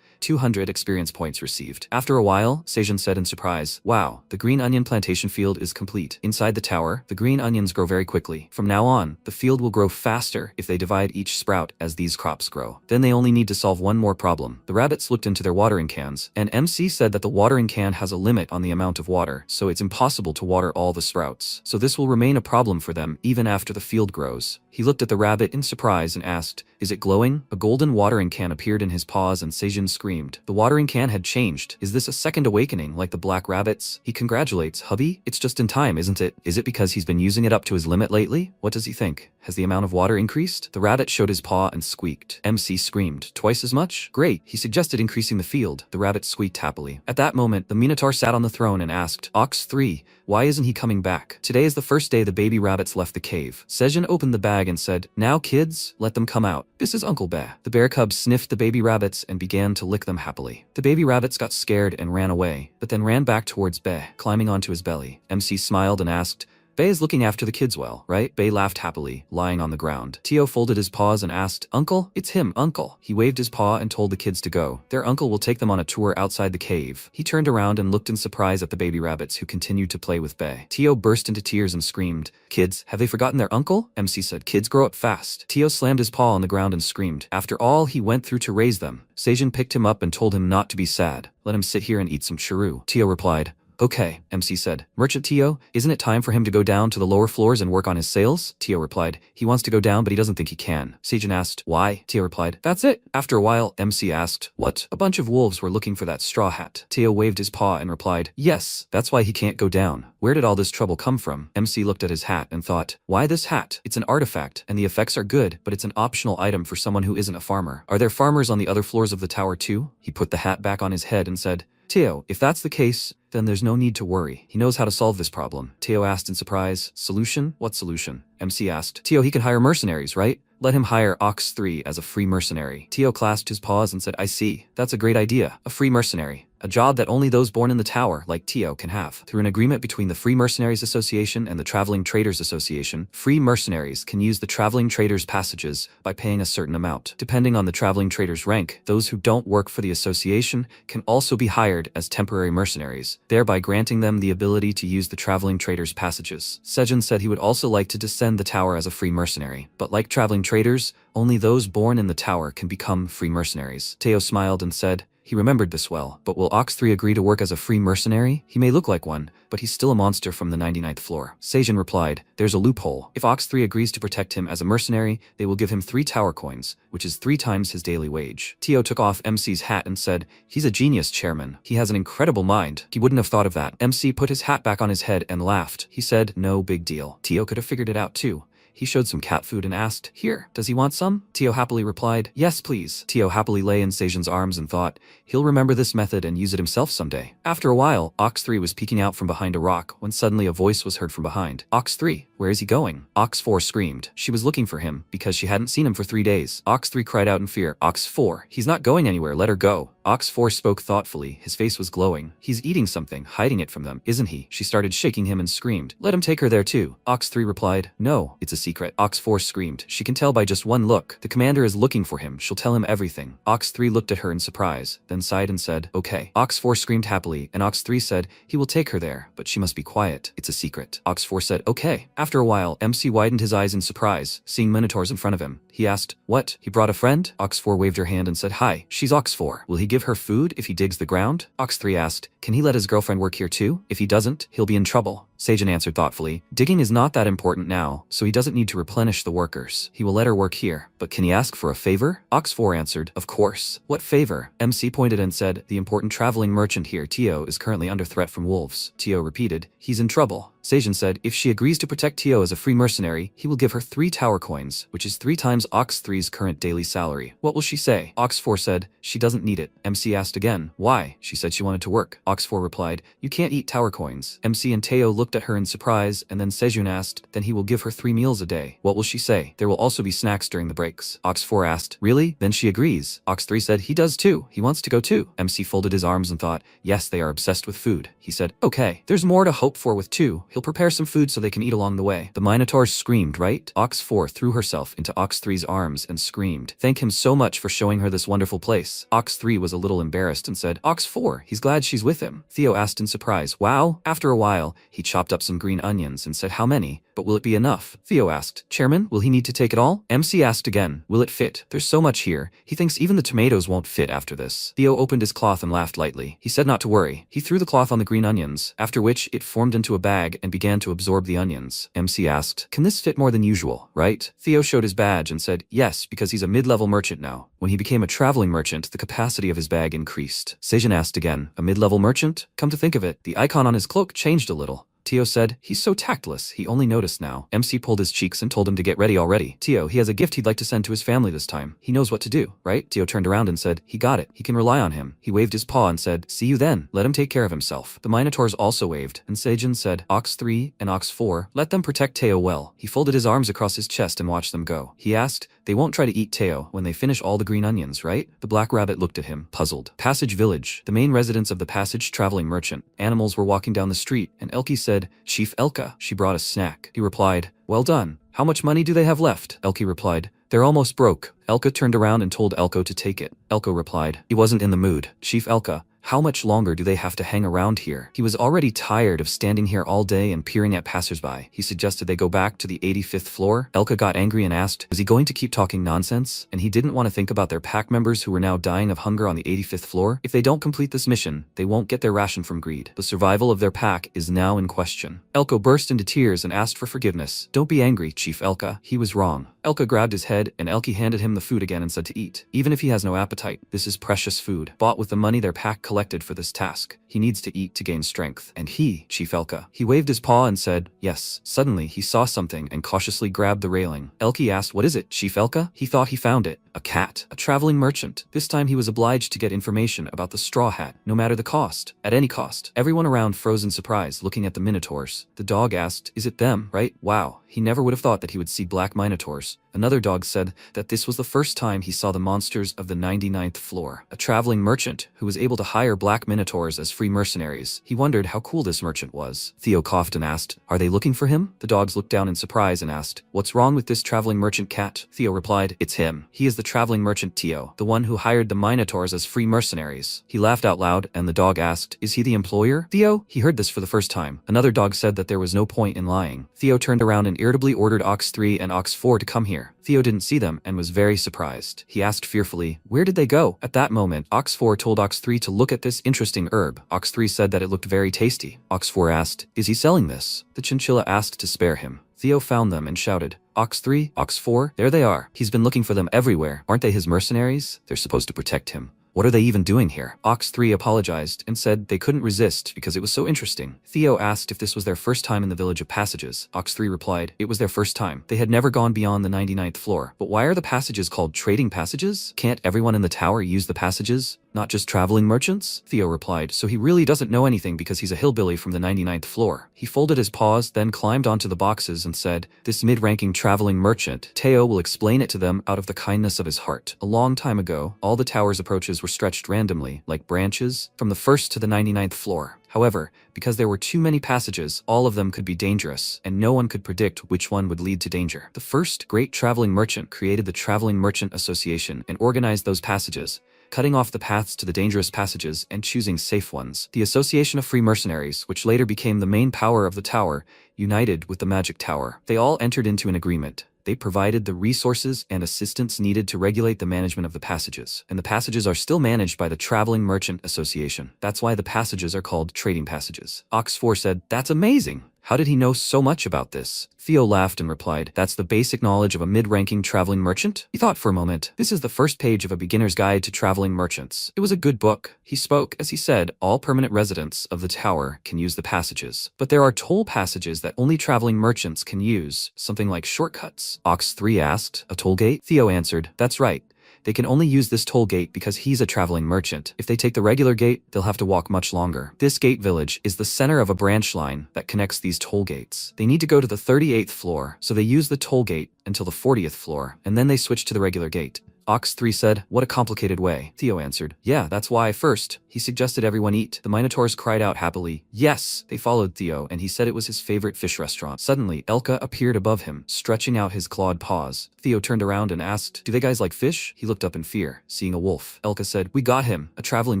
200 experience points received. After a while, Seijin said in surprise, "Wow, the green onion plantation field is complete." Inside the tower, the green onions grow very quickly. From now on, the field will grow faster if they divide each sprout as these crops grow. Then they only need to solve one more problem. The rabbits looked into their watering cans, and MC said that the watering can has a limit on the amount of water, so it's impossible to water all the sprouts. So this will remain a problem for them even after the field grows. He looked at the rabbit in surprise and asked, "Is it glowing?" A golden watering can appeared in his paws and Seijin screamed. The watering can had changed. Is this a second awakening like the black rabbits? He congratulates, "Hubby, it's just in time, isn't it?" Is it because he's been using it up to his limit lately? What does he think? Has the amount of water increased? The rabbit showed his paw and squeaked. MC screamed, "Twice as much? Great." He suggested increasing the field. The rabbit squeaked happily. At that moment, the Minotaur sat on the throne and asked, "Ox 3, why isn't he coming back?" Today is the first day the baby rabbits left the cave. Seijin opened the bag and said, "Now kids, let them come out. This is Uncle Bear." The bear cubs sniffed the baby rabbits and began to lick them happily. The baby rabbits got scared and ran away, but then ran back towards Bei, climbing onto his belly. MC smiled and asked, "Bei is looking after the kids well, right?" Bei laughed happily, lying on the ground. Tio folded his paws and asked, "Uncle, it's him, Uncle." He waved his paw and told the kids to go. Their uncle will take them on a tour outside the cave. He turned around and looked in surprise at the baby rabbits who continued to play with Bei. Tio burst into tears and screamed, "Kids, have they forgotten their uncle?" MC said, "Kids grow up fast." Tio slammed his paw on the ground and screamed. After all he went through to raise them, Seijin picked him up and told him not to be sad. "Let him sit here and eat some churu." Tio replied, "Okay," MC said. "Merchant Tio, isn't it time for him to go down to the lower floors and work on his sales?" Tio replied, "He wants to go down but he doesn't think he can." Seijin asked, "Why?" Tio replied, "That's it." After a while, MC asked, "What?" A bunch of wolves were looking for that straw hat. Tio waved his paw and replied, "Yes, that's why he can't go down." Where did all this trouble come from? MC looked at his hat and thought, "Why this hat? It's an artifact, and the effects are good, but it's an optional item for someone who isn't a farmer. Are there farmers on the other floors of the tower too?" He put the hat back on his head and said, "Tio, if that's the case, then there's no need to worry. He knows how to solve this problem." Tio asked in surprise, "Solution? What solution?" MC asked, "Tio, he can hire mercenaries, right? Let him hire Ox 3 as a free mercenary." Tio clasped his paws and said, "I see. That's a great idea. A free mercenary. a job that only those born in the tower, like Tio, can have. Through an agreement between the Free Mercenaries Association and the Traveling Traders Association, free mercenaries can use the Traveling Traders' passages by paying a certain amount. Depending on the Traveling Traders' rank, those who don't work for the association can also be hired as temporary mercenaries, thereby granting them the ability to use the Traveling Traders' passages. Sejun said he would also like to descend the tower as a free mercenary, but like Traveling Traders, only those born in the tower can become free mercenaries. Teo smiled and said, he remembered this well, but will Ox 3 agree to work as a free mercenary? He may look like one, but he's still a monster from the 99th floor. Sejun replied, there's a loophole. If Ox 3 agrees to protect him as a mercenary, they will give him 3 tower coins, which is 3 times his daily wage. Tio took off MC's hat and said, he's a genius, chairman. He has an incredible mind. He wouldn't have thought of that. MC put his hat back on his head and laughed. He said, no big deal. Tio could have figured it out too. He showed some cat food and asked, here, does he want some? Tio happily replied, yes please. Tio happily lay in Sejun's arms and thought, he'll remember this method and use it himself someday. After a while, Ox 3 was peeking out from behind a rock when suddenly a voice was heard from behind. Ox 3, where is he going? Ox 4 screamed. She was looking for him, because she hadn't seen him for 3 days. Ox 3 cried out in fear, Ox 4, he's not going anywhere, let her go. Ox 4 spoke thoughtfully, his face was glowing. He's eating something, hiding it from them, isn't he? She started shaking him and screamed, let him take her there too. Ox 3 replied, no, it's a secret. Ox 4 screamed, she can tell by just one look. The commander is looking for him, she'll tell him everything. Ox 3 looked at her in surprise, then sighed and said, okay. Ox 4 screamed happily, and Ox 3 said, he will take her there, but she must be quiet. It's a secret. Ox 4 said, okay. After a while, MC widened his eyes in surprise, seeing minotaurs in front of him. He asked, what? He brought a friend? Ox 4 waved her hand and said, hi, she's Ox 4. Will he give her food if he digs the ground? Ox 3 asked, can he let his girlfriend work here too? If he doesn't, he'll be in trouble. Sejun answered thoughtfully, digging is not that important now, so he doesn't need to replenish the workers. He will let her work here, but can he ask for a favor? Ox 4 answered, of course. What favor? MC pointed and said, the important traveling merchant here, Tio, is currently under threat from wolves. Tio repeated, he's in trouble. Sejun said, if she agrees to protect Tio as a free mercenary, he will give her 3 tower coins, which is 3 times Ox 3's current daily salary. What will she say? Ox 4 said, she doesn't need it. MC asked again, why? She said she wanted to work. Ox 4 replied, you can't eat tower coins. MC and Teo looked at her in surprise, and then Sejun asked, then he will give her 3 meals a day. What will she say? There will also be snacks during the breaks. Ox 4 asked, really? Then she agrees. Ox 3 said, he does too. He wants to go too. MC folded his arms and thought, yes, they are obsessed with food. He said, okay, there's more to hope for with 2. He'll prepare some food so they can eat along the way. The minotaurs screamed, right? Ox 4 threw herself into Ox 3's arms and screamed, thank him so much for showing her this wonderful place. Ox 3 was a little embarrassed and said, Ox 4, he's glad she's with him. Theo asked in surprise, wow? After a while, he chopped up some green onions and said, how many? But will it be enough? Theo asked, chairman, will he need to take it all? MC asked again, will it fit? There's so much here. He thinks even the tomatoes won't fit after this. Theo opened his cloth and laughed lightly. He said not to worry. He threw the cloth on the green onions, after which it formed into a bag and began to absorb the onions. MC asked, can this fit more than usual, right? Theo showed his badge and said, yes, because he's a mid-level merchant now. When he became a traveling merchant, the capacity of his bag increased. Sejun asked again, a mid-level merchant? Come to think of it, the icon on his cloak changed a little. Tio said, he's so tactless, he only noticed now. MC pulled his cheeks and told him to get ready already. Tio, he has a gift he'd like to send to his family this time. He knows what to do, right? Tio turned around and said, he got it. He can rely on him. He waved his paw and said, see you then. Let him take care of himself. The minotaurs also waved, and Sejun said, Ox 3 and Ox 4, let them protect Teo well. He folded his arms across his chest and watched them go. He asked, they won't try to eat Teo when they finish all the green onions, right? The black rabbit looked at him, puzzled. Passage Village, the main residence of the Passage traveling merchant. Animals were walking down the street, and Elke said, Chief Elke. She brought a snack. He replied, well done. How much money do they have left? Elke replied, they're almost broke. Elke turned around and told Elko to take it. Elko replied, he wasn't in the mood. Chief Elke, how much longer do they have to hang around here? He was already tired of standing here all day and peering at passersby. He suggested they go back to the 85th floor. Elke got angry and asked, was he going to keep talking nonsense? And he didn't want to think about their pack members who were now dying of hunger on the 85th floor. If they don't complete this mission, they won't get their ration from greed. The survival of their pack is now in question. Elko burst into tears and asked for forgiveness. Don't be angry, Chief Elke. He was wrong. Elke grabbed his head and Elke handed him the food again and said to eat. Even if he has no appetite, this is precious food, bought with the money their pack collected for this task. He needs to eat to gain strength. And he, Chief Elke. He waved his paw and said, yes. Suddenly, he saw something and cautiously grabbed the railing. Elke asked, what is it, Chief Elke? He thought he found it. A cat. A traveling merchant. This time he was obliged to get information about the straw hat, no matter the cost. At any cost. Everyone around froze in surprise, looking at the minotaurs. The dog asked, is it them, right? Wow. He never would have thought that he would see black minotaurs. Another dog said that this was the first time he saw the monsters of the 99th floor. A traveling merchant who was able to hire hire black minotaurs as free mercenaries. He wondered how cool this merchant was. Theo coughed and asked, "Are they looking for him?" The dogs looked down in surprise and asked, "What's wrong with this traveling merchant cat?" Theo replied, "It's him. He is the traveling merchant Theo, the one who hired the minotaurs as free mercenaries." He laughed out loud, and the dog asked, "Is he the employer, Theo?" He heard this for the first time. Another dog said that there was no point in lying. Theo turned around and irritably ordered Ox 3 and Ox 4 to come here. Theo didn't see them and was very surprised. He asked fearfully, "Where did they go?" At that moment, Ox 4 told Ox 3 to look at this interesting herb. Ox 3 said that it looked very tasty. Ox 4 asked, "Is he selling this?" The chinchilla asked to spare him. Theo found them and shouted, "Ox 3, Ox 4, there they are. He's been looking for them everywhere. Aren't they his mercenaries? They're supposed to protect him. What are they even doing here?" Ox 3 apologized and said they couldn't resist because it was so interesting. Theo asked if this was their first time in the Village of Passages. Ox 3 replied, it was their first time. They had never gone beyond the 99th floor. But why are the passages called trading passages? Can't everyone in the tower use the passages? Not just traveling merchants? Theo replied, so he really doesn't know anything because he's a hillbilly from the 99th floor. He folded his paws, then climbed onto the boxes and said, "This mid-ranking traveling merchant, Theo will explain it to them out of the kindness of his heart. A long time ago, all the tower's approaches were stretched randomly, like branches, from the 1st to the 99th floor. However, because there were too many passages, all of them could be dangerous, and no one could predict which one would lead to danger. The first great traveling merchant created the Traveling Merchant Association and organized those passages, cutting off the paths to the dangerous passages and choosing safe ones. The Association of Free Mercenaries, which later became the main power of the tower, united with the Magic Tower. They all entered into an agreement. They provided the resources and assistance needed to regulate the management of the passages, and the passages are still managed by the Traveling Merchant Association. That's why the passages are called trading passages. Ox 4 said, "That's amazing. How did he know so much about this?" Theo laughed and replied, "That's the basic knowledge of a mid-ranking traveling merchant." He thought for a moment. This is the first page of a beginner's guide to traveling merchants. It was a good book. He spoke as he said, all permanent residents of the tower can use the passages. But there are toll passages that only traveling merchants can use, something like shortcuts. Ox 3 asked, "A toll gate?" Theo answered, "That's right. They can only use this toll gate because he's a traveling merchant. If they take the regular gate, they'll have to walk much longer. This gate village is the center of a branch line that connects these toll gates. They need to go to the 38th floor, so they use the toll gate until the 40th floor, and then they switch to the regular gate." Ox 3 said, "What a complicated way." Theo answered, "Yeah, that's why first, he suggested everyone eat." The Minotaurs cried out happily, "Yes!" They followed Theo, and he said it was his favorite fish restaurant. Suddenly, Elka appeared above him, stretching out his clawed paws. Theo turned around and asked, "Do they guys like fish?" He looked up in fear, seeing a wolf. Elka said, "We got him, a traveling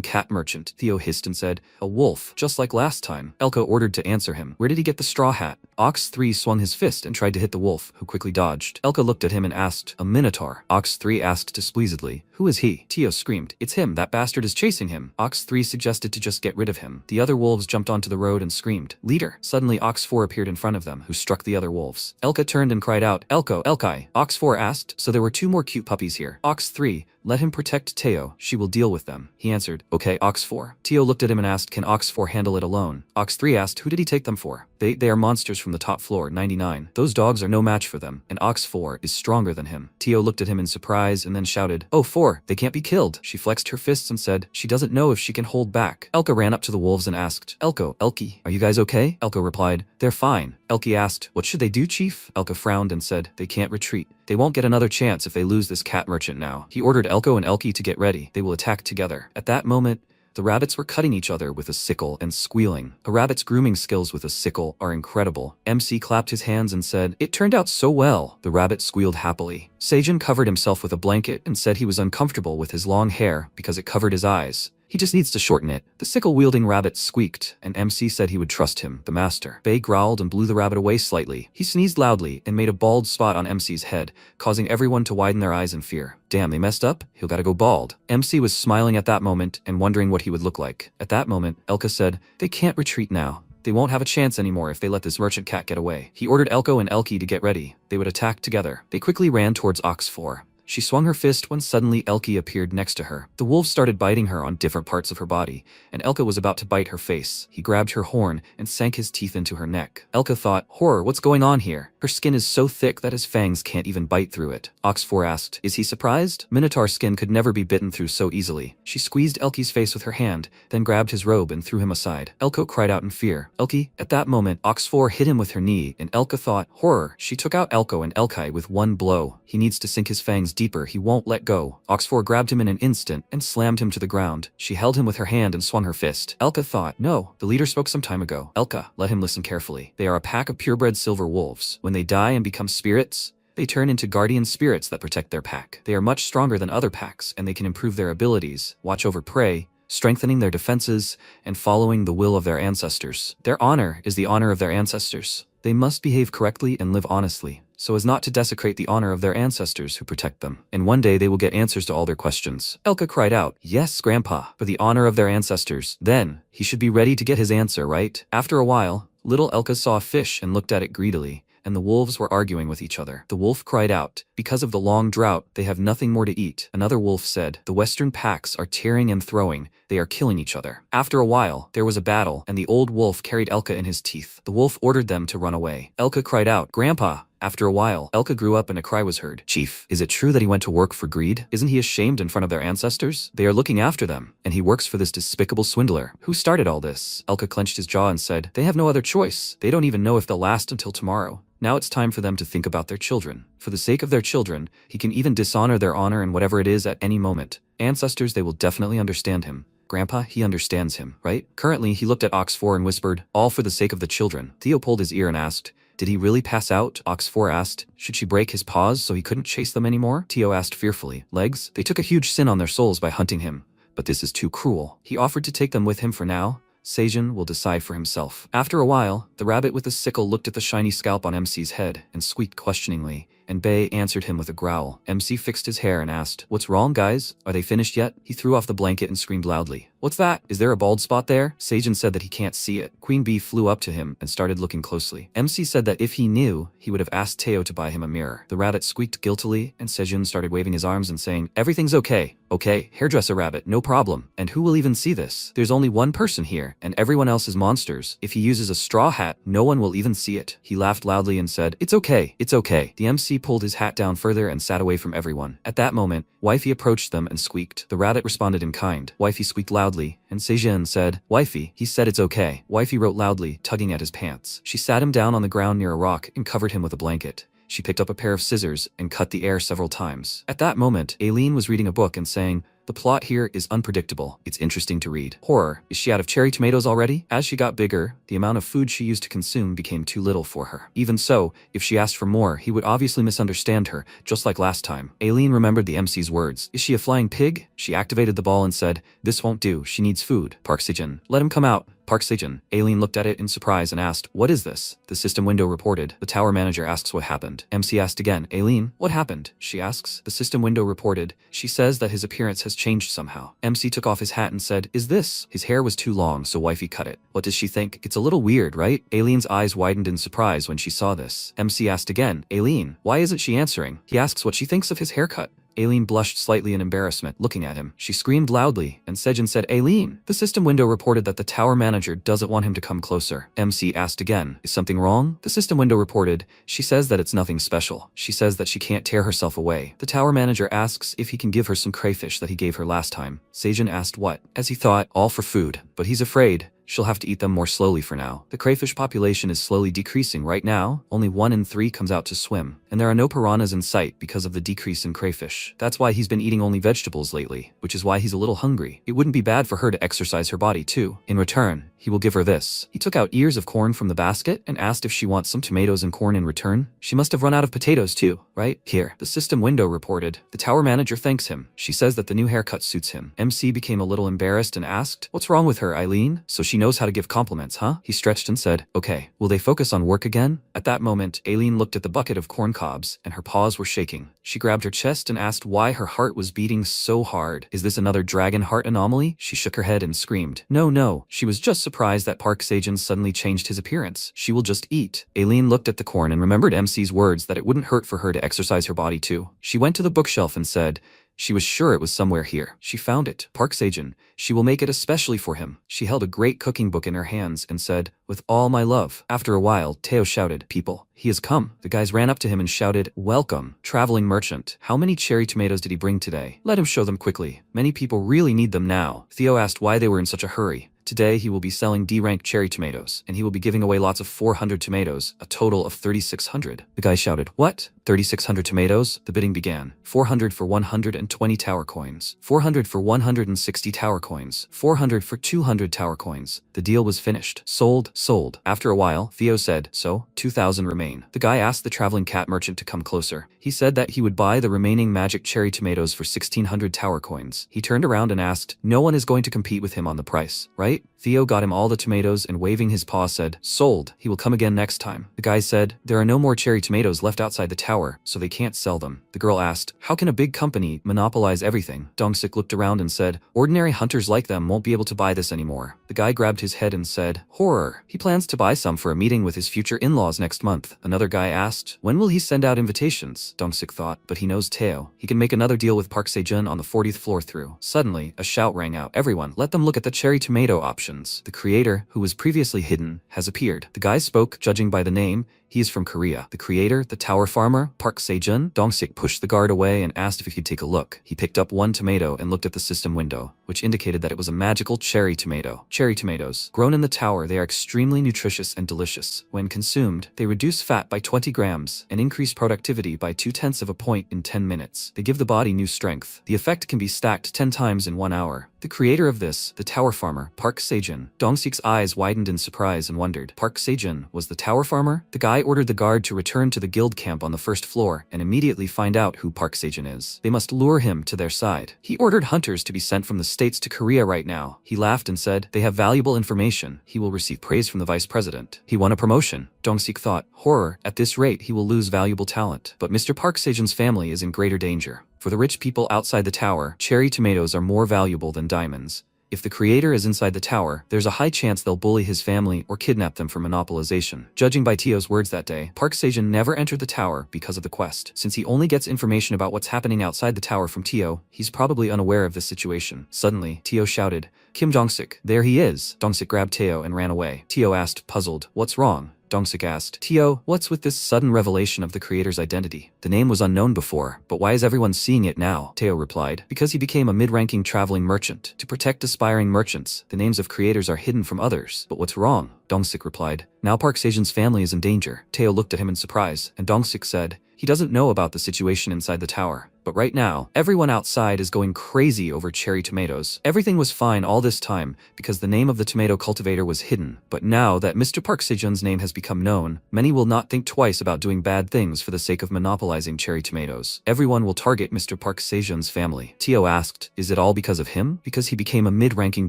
cat merchant." Theo hissed and said, "A wolf, just like last time." Elka ordered to answer him, "Where did he get the straw hat?" Ox 3 swung his fist and tried to hit the wolf, who quickly dodged. Elka looked at him and asked, "A minotaur?" Ox 3 asked displeasedly, "Who is he?" Theo screamed, "It's him, that bastard is chasing him." Ox 3 suggested to just get rid of him. The other wolves jumped onto the road and screamed, "Leader!" Suddenly Ox 4 appeared in front of them, who struck the other wolves. Elka turned and cried out, "Elko, Elkai!" Ox 4 asked, "So there were 2 more cute puppies here." Ox 3, "Let him protect Teo, she will deal with them." He answered, "Okay, Ox 4. Theo looked at him and asked, "Can Ox 4 handle it alone?" Ox 3 asked, "Who did he take them for?" They are monsters from the top floor, 99. Those dogs are no match for them, and Ox 4 is stronger than him." Theo looked at him in surprise and then shouted, "Oh 4, they can't be killed." She flexed her fists and said, "She doesn't know if she can hold back." Elka ran up to the wolves and asked, Elki, are you guys okay?" Elka replied, "They're fine." Elki asked, "What should they do, Chief?" Elka frowned and said, "They can't retreat. They won't get another chance if they lose this cat merchant now." He ordered Elko and Elki to get ready. They will attack together. At that moment, the rabbits were cutting each other with a sickle and squealing. A rabbit's grooming skills with a sickle are incredible. MC clapped his hands and said, "It turned out so well." The rabbit squealed happily. Seijin covered himself with a blanket and said he was uncomfortable with his long hair because it covered his eyes. He just needs to shorten it. The sickle-wielding rabbit squeaked, and MC said he would trust him, the master. Bay growled and blew the rabbit away slightly. He sneezed loudly and made a bald spot on MC's head, causing everyone to widen their eyes in fear. Damn, they messed up? He'll gotta go bald. MC was smiling at that moment and wondering what he would look like. At that moment, Elka said, "They can't retreat now. They won't have a chance anymore if they let this merchant cat get away." He ordered Elko and Elki to get ready. They would attack together. They quickly ran towards Ox 4. She swung her fist when suddenly Elki appeared next to her. The wolves started biting her on different parts of her body, and Elka was about to bite her face. He grabbed her horn and sank his teeth into her neck. Elka thought, "Horror, what's going on here?" Her skin is so thick that his fangs can't even bite through it. Ox 4 asked, "Is he surprised?" Minotaur skin could never be bitten through so easily. She squeezed Elki's face with her hand, then grabbed his robe and threw him aside. Elko cried out in fear, "Elki!" At that moment, Ox 4 hit him with her knee, and Elka thought, "Horror!" She took out Elko and Elkai with one blow. He needs to sink his fangs deeper, he won't let go. Ox4 grabbed him in an instant and slammed him to the ground. She held him with her hand and swung her fist. Elka thought, no, the leader spoke some time ago. Elka, let him listen carefully. They are a pack of purebred silver wolves. When they die and become spirits, they turn into guardian spirits that protect their pack. They are much stronger than other packs, and they can improve their abilities, watch over prey, strengthening their defenses, and following the will of their ancestors. Their honor is the honor of their ancestors. They must behave correctly and live honestly, so as not to desecrate the honor of their ancestors who protect them. And one day they will get answers to all their questions. Elka cried out, yes, Grandpa, for the honor of their ancestors. Then, he should be ready to get his answer, right? After a while, little Elka saw a fish and looked at it greedily, and the wolves were arguing with each other. The wolf cried out, because of the long drought, they have nothing more to eat. Another wolf said, the western packs are tearing and throwing, they are killing each other. After a while, there was a battle, and the old wolf carried Elka in his teeth. The wolf ordered them to run away. Elka cried out, Grandpa. After a while, Elka grew up and a cry was heard. Chief, is it true that he went to work for greed? Isn't he ashamed in front of their ancestors? They are looking after them, and he works for this despicable swindler. Who started all this? Elka clenched his jaw and said, they have no other choice. They don't even know if they'll last until tomorrow. Now it's time for them to think about their children. For the sake of their children, he can even dishonor their honor and whatever it is at any moment. Ancestors, they will definitely understand him. Grandpa, he understands him, right? Currently, he looked at Ox4 and whispered, all for the sake of the children. Theo pulled his ear and asked, did he really pass out? Ox4 asked, should she break his paws so he couldn't chase them anymore? Theo asked fearfully, legs? They took a huge sin on their souls by hunting him, but this is too cruel. He offered to take them with him for now. Seijin will decide for himself. After a while, the rabbit with the sickle looked at the shiny scalp on MC's head and squeaked questioningly, and Bei answered him with a growl. MC fixed his hair and asked, what's wrong, guys? Are they finished yet? He threw off the blanket and screamed loudly. What's that? Is there a bald spot there? Seijin said that he can't see it. Queen Bee flew up to him and started looking closely. MC said that if he knew, he would have asked Teo to buy him a mirror. The rabbit squeaked guiltily, and Seijin started waving his arms and saying, everything's okay. Okay, hairdresser rabbit, no problem. And who will even see this? There's only one person here, and everyone else is monsters. If he uses a straw hat, no one will even see it. He laughed loudly and said, it's okay, it's okay. The MC pulled his hat down further and sat away from everyone. At that moment, Wifey approached them and squeaked. The rabbit responded in kind. Wifey squeaked loudly, and Seijin said, Wifey, he said it's okay. Wifey wrote loudly, tugging at his pants. She sat him down on the ground near a rock and covered him with a blanket. She picked up a pair of scissors and cut the air several times. At that moment, Aileen was reading a book and saying, the plot here is unpredictable. It's interesting to read. Horror. Is she out of cherry tomatoes already? As she got bigger, the amount of food she used to consume became too little for her. Even so, if she asked for more, he would obviously misunderstand her, just like last time. Aileen remembered the MC's words. Is she a flying pig? She activated the ball and said, this won't do. She needs food. Park Sejin. Let him come out. Park Sejin. Aileen looked at it in surprise and asked, what is this? The system window reported. The tower manager asks what happened. MC asked again, Aileen, what happened? She asks. The system window reported. She says that his appearance has changed somehow. MC took off his hat and said, is this? His hair was too long, so Wifey cut it. What does she think? It's a little weird, right? Aileen's eyes widened in surprise when she saw this. MC asked again, Aileen, why isn't she answering? He asks what she thinks of his haircut. Aileen blushed slightly in embarrassment, looking at him. She screamed loudly, and Seijin said, Aileen. The system window reported that the tower manager doesn't want him to come closer. MC asked again, is something wrong? The system window reported, she says that it's nothing special. She says that she can't tear herself away. The tower manager asks if he can give her some crayfish that he gave her last time. Seijin asked what? As he thought, all for food, but he's afraid she'll have to eat them more slowly for now. The crayfish population is slowly decreasing right now. Only 1 in 3 comes out to swim, and there are no piranhas in sight because of the decrease in crayfish. That's why he's been eating only vegetables lately, which is why he's a little hungry. It wouldn't be bad for her to exercise her body too. In return, he will give her this. He took out ears of corn from the basket and asked if she wants some tomatoes and corn in return. She must have run out of potatoes too, right? Here. The system window reported. The tower manager thanks him. She says that the new haircut suits him. MC became a little embarrassed and asked, what's wrong with her, Aileen? So she knows how to give compliments, huh? He stretched and said, okay, will they focus on work again? At that moment, Aileen looked at the bucket of corn cobs and her paws were shaking. She grabbed her chest and asked why her heart was beating so hard. Is this another dragon heart anomaly? She shook her head and screamed. No. She was just surprised that Park Sejin suddenly changed his appearance. She will just eat. Aileen looked at the corn and remembered MC's words that it wouldn't hurt for her to exercise her body too. She went to the bookshelf and said, she was sure it was somewhere here. She found it. Park Sejin. She will make it especially for him. She held a great cooking book in her hands and said, with all my love. After a while, Teo shouted, people, he has come. The guys ran up to him and shouted, welcome, traveling merchant. How many cherry tomatoes did he bring today? Let him show them quickly. Many people really need them now. Theo asked why they were in such a hurry. Today he will be selling D-rank cherry tomatoes, and he will be giving away lots of 400 tomatoes, a total of 3,600. The guy shouted, "What? 3,600 tomatoes?" The bidding began. 400 for 120 tower coins. 400 for 160 tower coins. 400 for 200 tower coins. The deal was finished. Sold, sold. After a while, Theo said, "So, 2,000 remain." The guy asked the traveling cat merchant to come closer. He said that he would buy the remaining magic cherry tomatoes for 1,600 tower coins. He turned around and asked, "No one is going to compete with him on the price, right?" Theo got him all the tomatoes and waving his paw said, "Sold. He will come again next time." The guy said, "There are no more cherry tomatoes left outside the tower, so they can't sell them." The girl asked, "How can a big company monopolize everything?" Dongsik looked around and said, "Ordinary hunters like them won't be able to buy this anymore." The guy grabbed his head and said, "Horror. He plans to buy some for a meeting with his future in-laws next month." Another guy asked, "When will he send out invitations?" Dongsik thought, but he knows Theo. He can make another deal with Park Sejun on the 40th floor through. Suddenly, a shout rang out, "Everyone, let them look at the cherry tomato options." The creator, who was previously hidden, has appeared. The guy spoke, judging by the name. He is from Korea. The creator, the tower farmer, Park Sejun. Dongsik pushed the guard away and asked if he could take a look. He picked up one tomato and looked at the system window, which indicated that it was a magical cherry tomato. Cherry tomatoes. Grown in the tower, they are extremely nutritious and delicious. When consumed, they reduce fat by 20 grams and increase productivity by 0.2 of a point in 10 minutes. They give the body new strength. The effect can be stacked 10 times in 1 hour. The creator of this, the tower farmer, Park Sejun. Dongsik's eyes widened in surprise and wondered. Park Sejun was the tower farmer? The guy ordered the guard to return to the guild camp on the first floor and immediately find out who Park Sejun is. They must lure him to their side. He ordered hunters to be sent from the States to Korea right now. He laughed and said, "They have valuable information. He will receive praise from the vice president." He won a promotion. Dongsik thought, "Horror, at this rate he will lose valuable talent." But Mr. Park Sejun's family is in greater danger. For the rich people outside the tower, cherry tomatoes are more valuable than diamonds. If the creator is inside the tower, there's a high chance they'll bully his family or kidnap them for monopolization. Judging by Teo's words that day, Park Sejun never entered the tower because of the quest. Since he only gets information about what's happening outside the tower from Teo, he's probably unaware of this situation. Suddenly, Teo shouted, "Kim Dongsik, there he is!" Dongsik grabbed Teo and ran away. Teo asked, puzzled, "What's wrong?" Dongsik asked, "Teo, what's with this sudden revelation of the creator's identity? The name was unknown before, but why is everyone seeing it now?" Teo replied, "Because he became a mid-ranking traveling merchant. To protect aspiring merchants, the names of creators are hidden from others." "But what's wrong?" Dongsik replied, "Now Park Sejun's family is in danger." Teo looked at him in surprise, and Dongsik said, he doesn't know about the situation inside the tower. But right now, everyone outside is going crazy over cherry tomatoes. Everything was fine all this time because the name of the tomato cultivator was hidden. But now that Mr. Park Sejun's name has become known, many will not think twice about doing bad things for the sake of monopolizing cherry tomatoes. Everyone will target Mr. Park Sejun's family. Teo asked, "Is it all because of him? Because he became a mid-ranking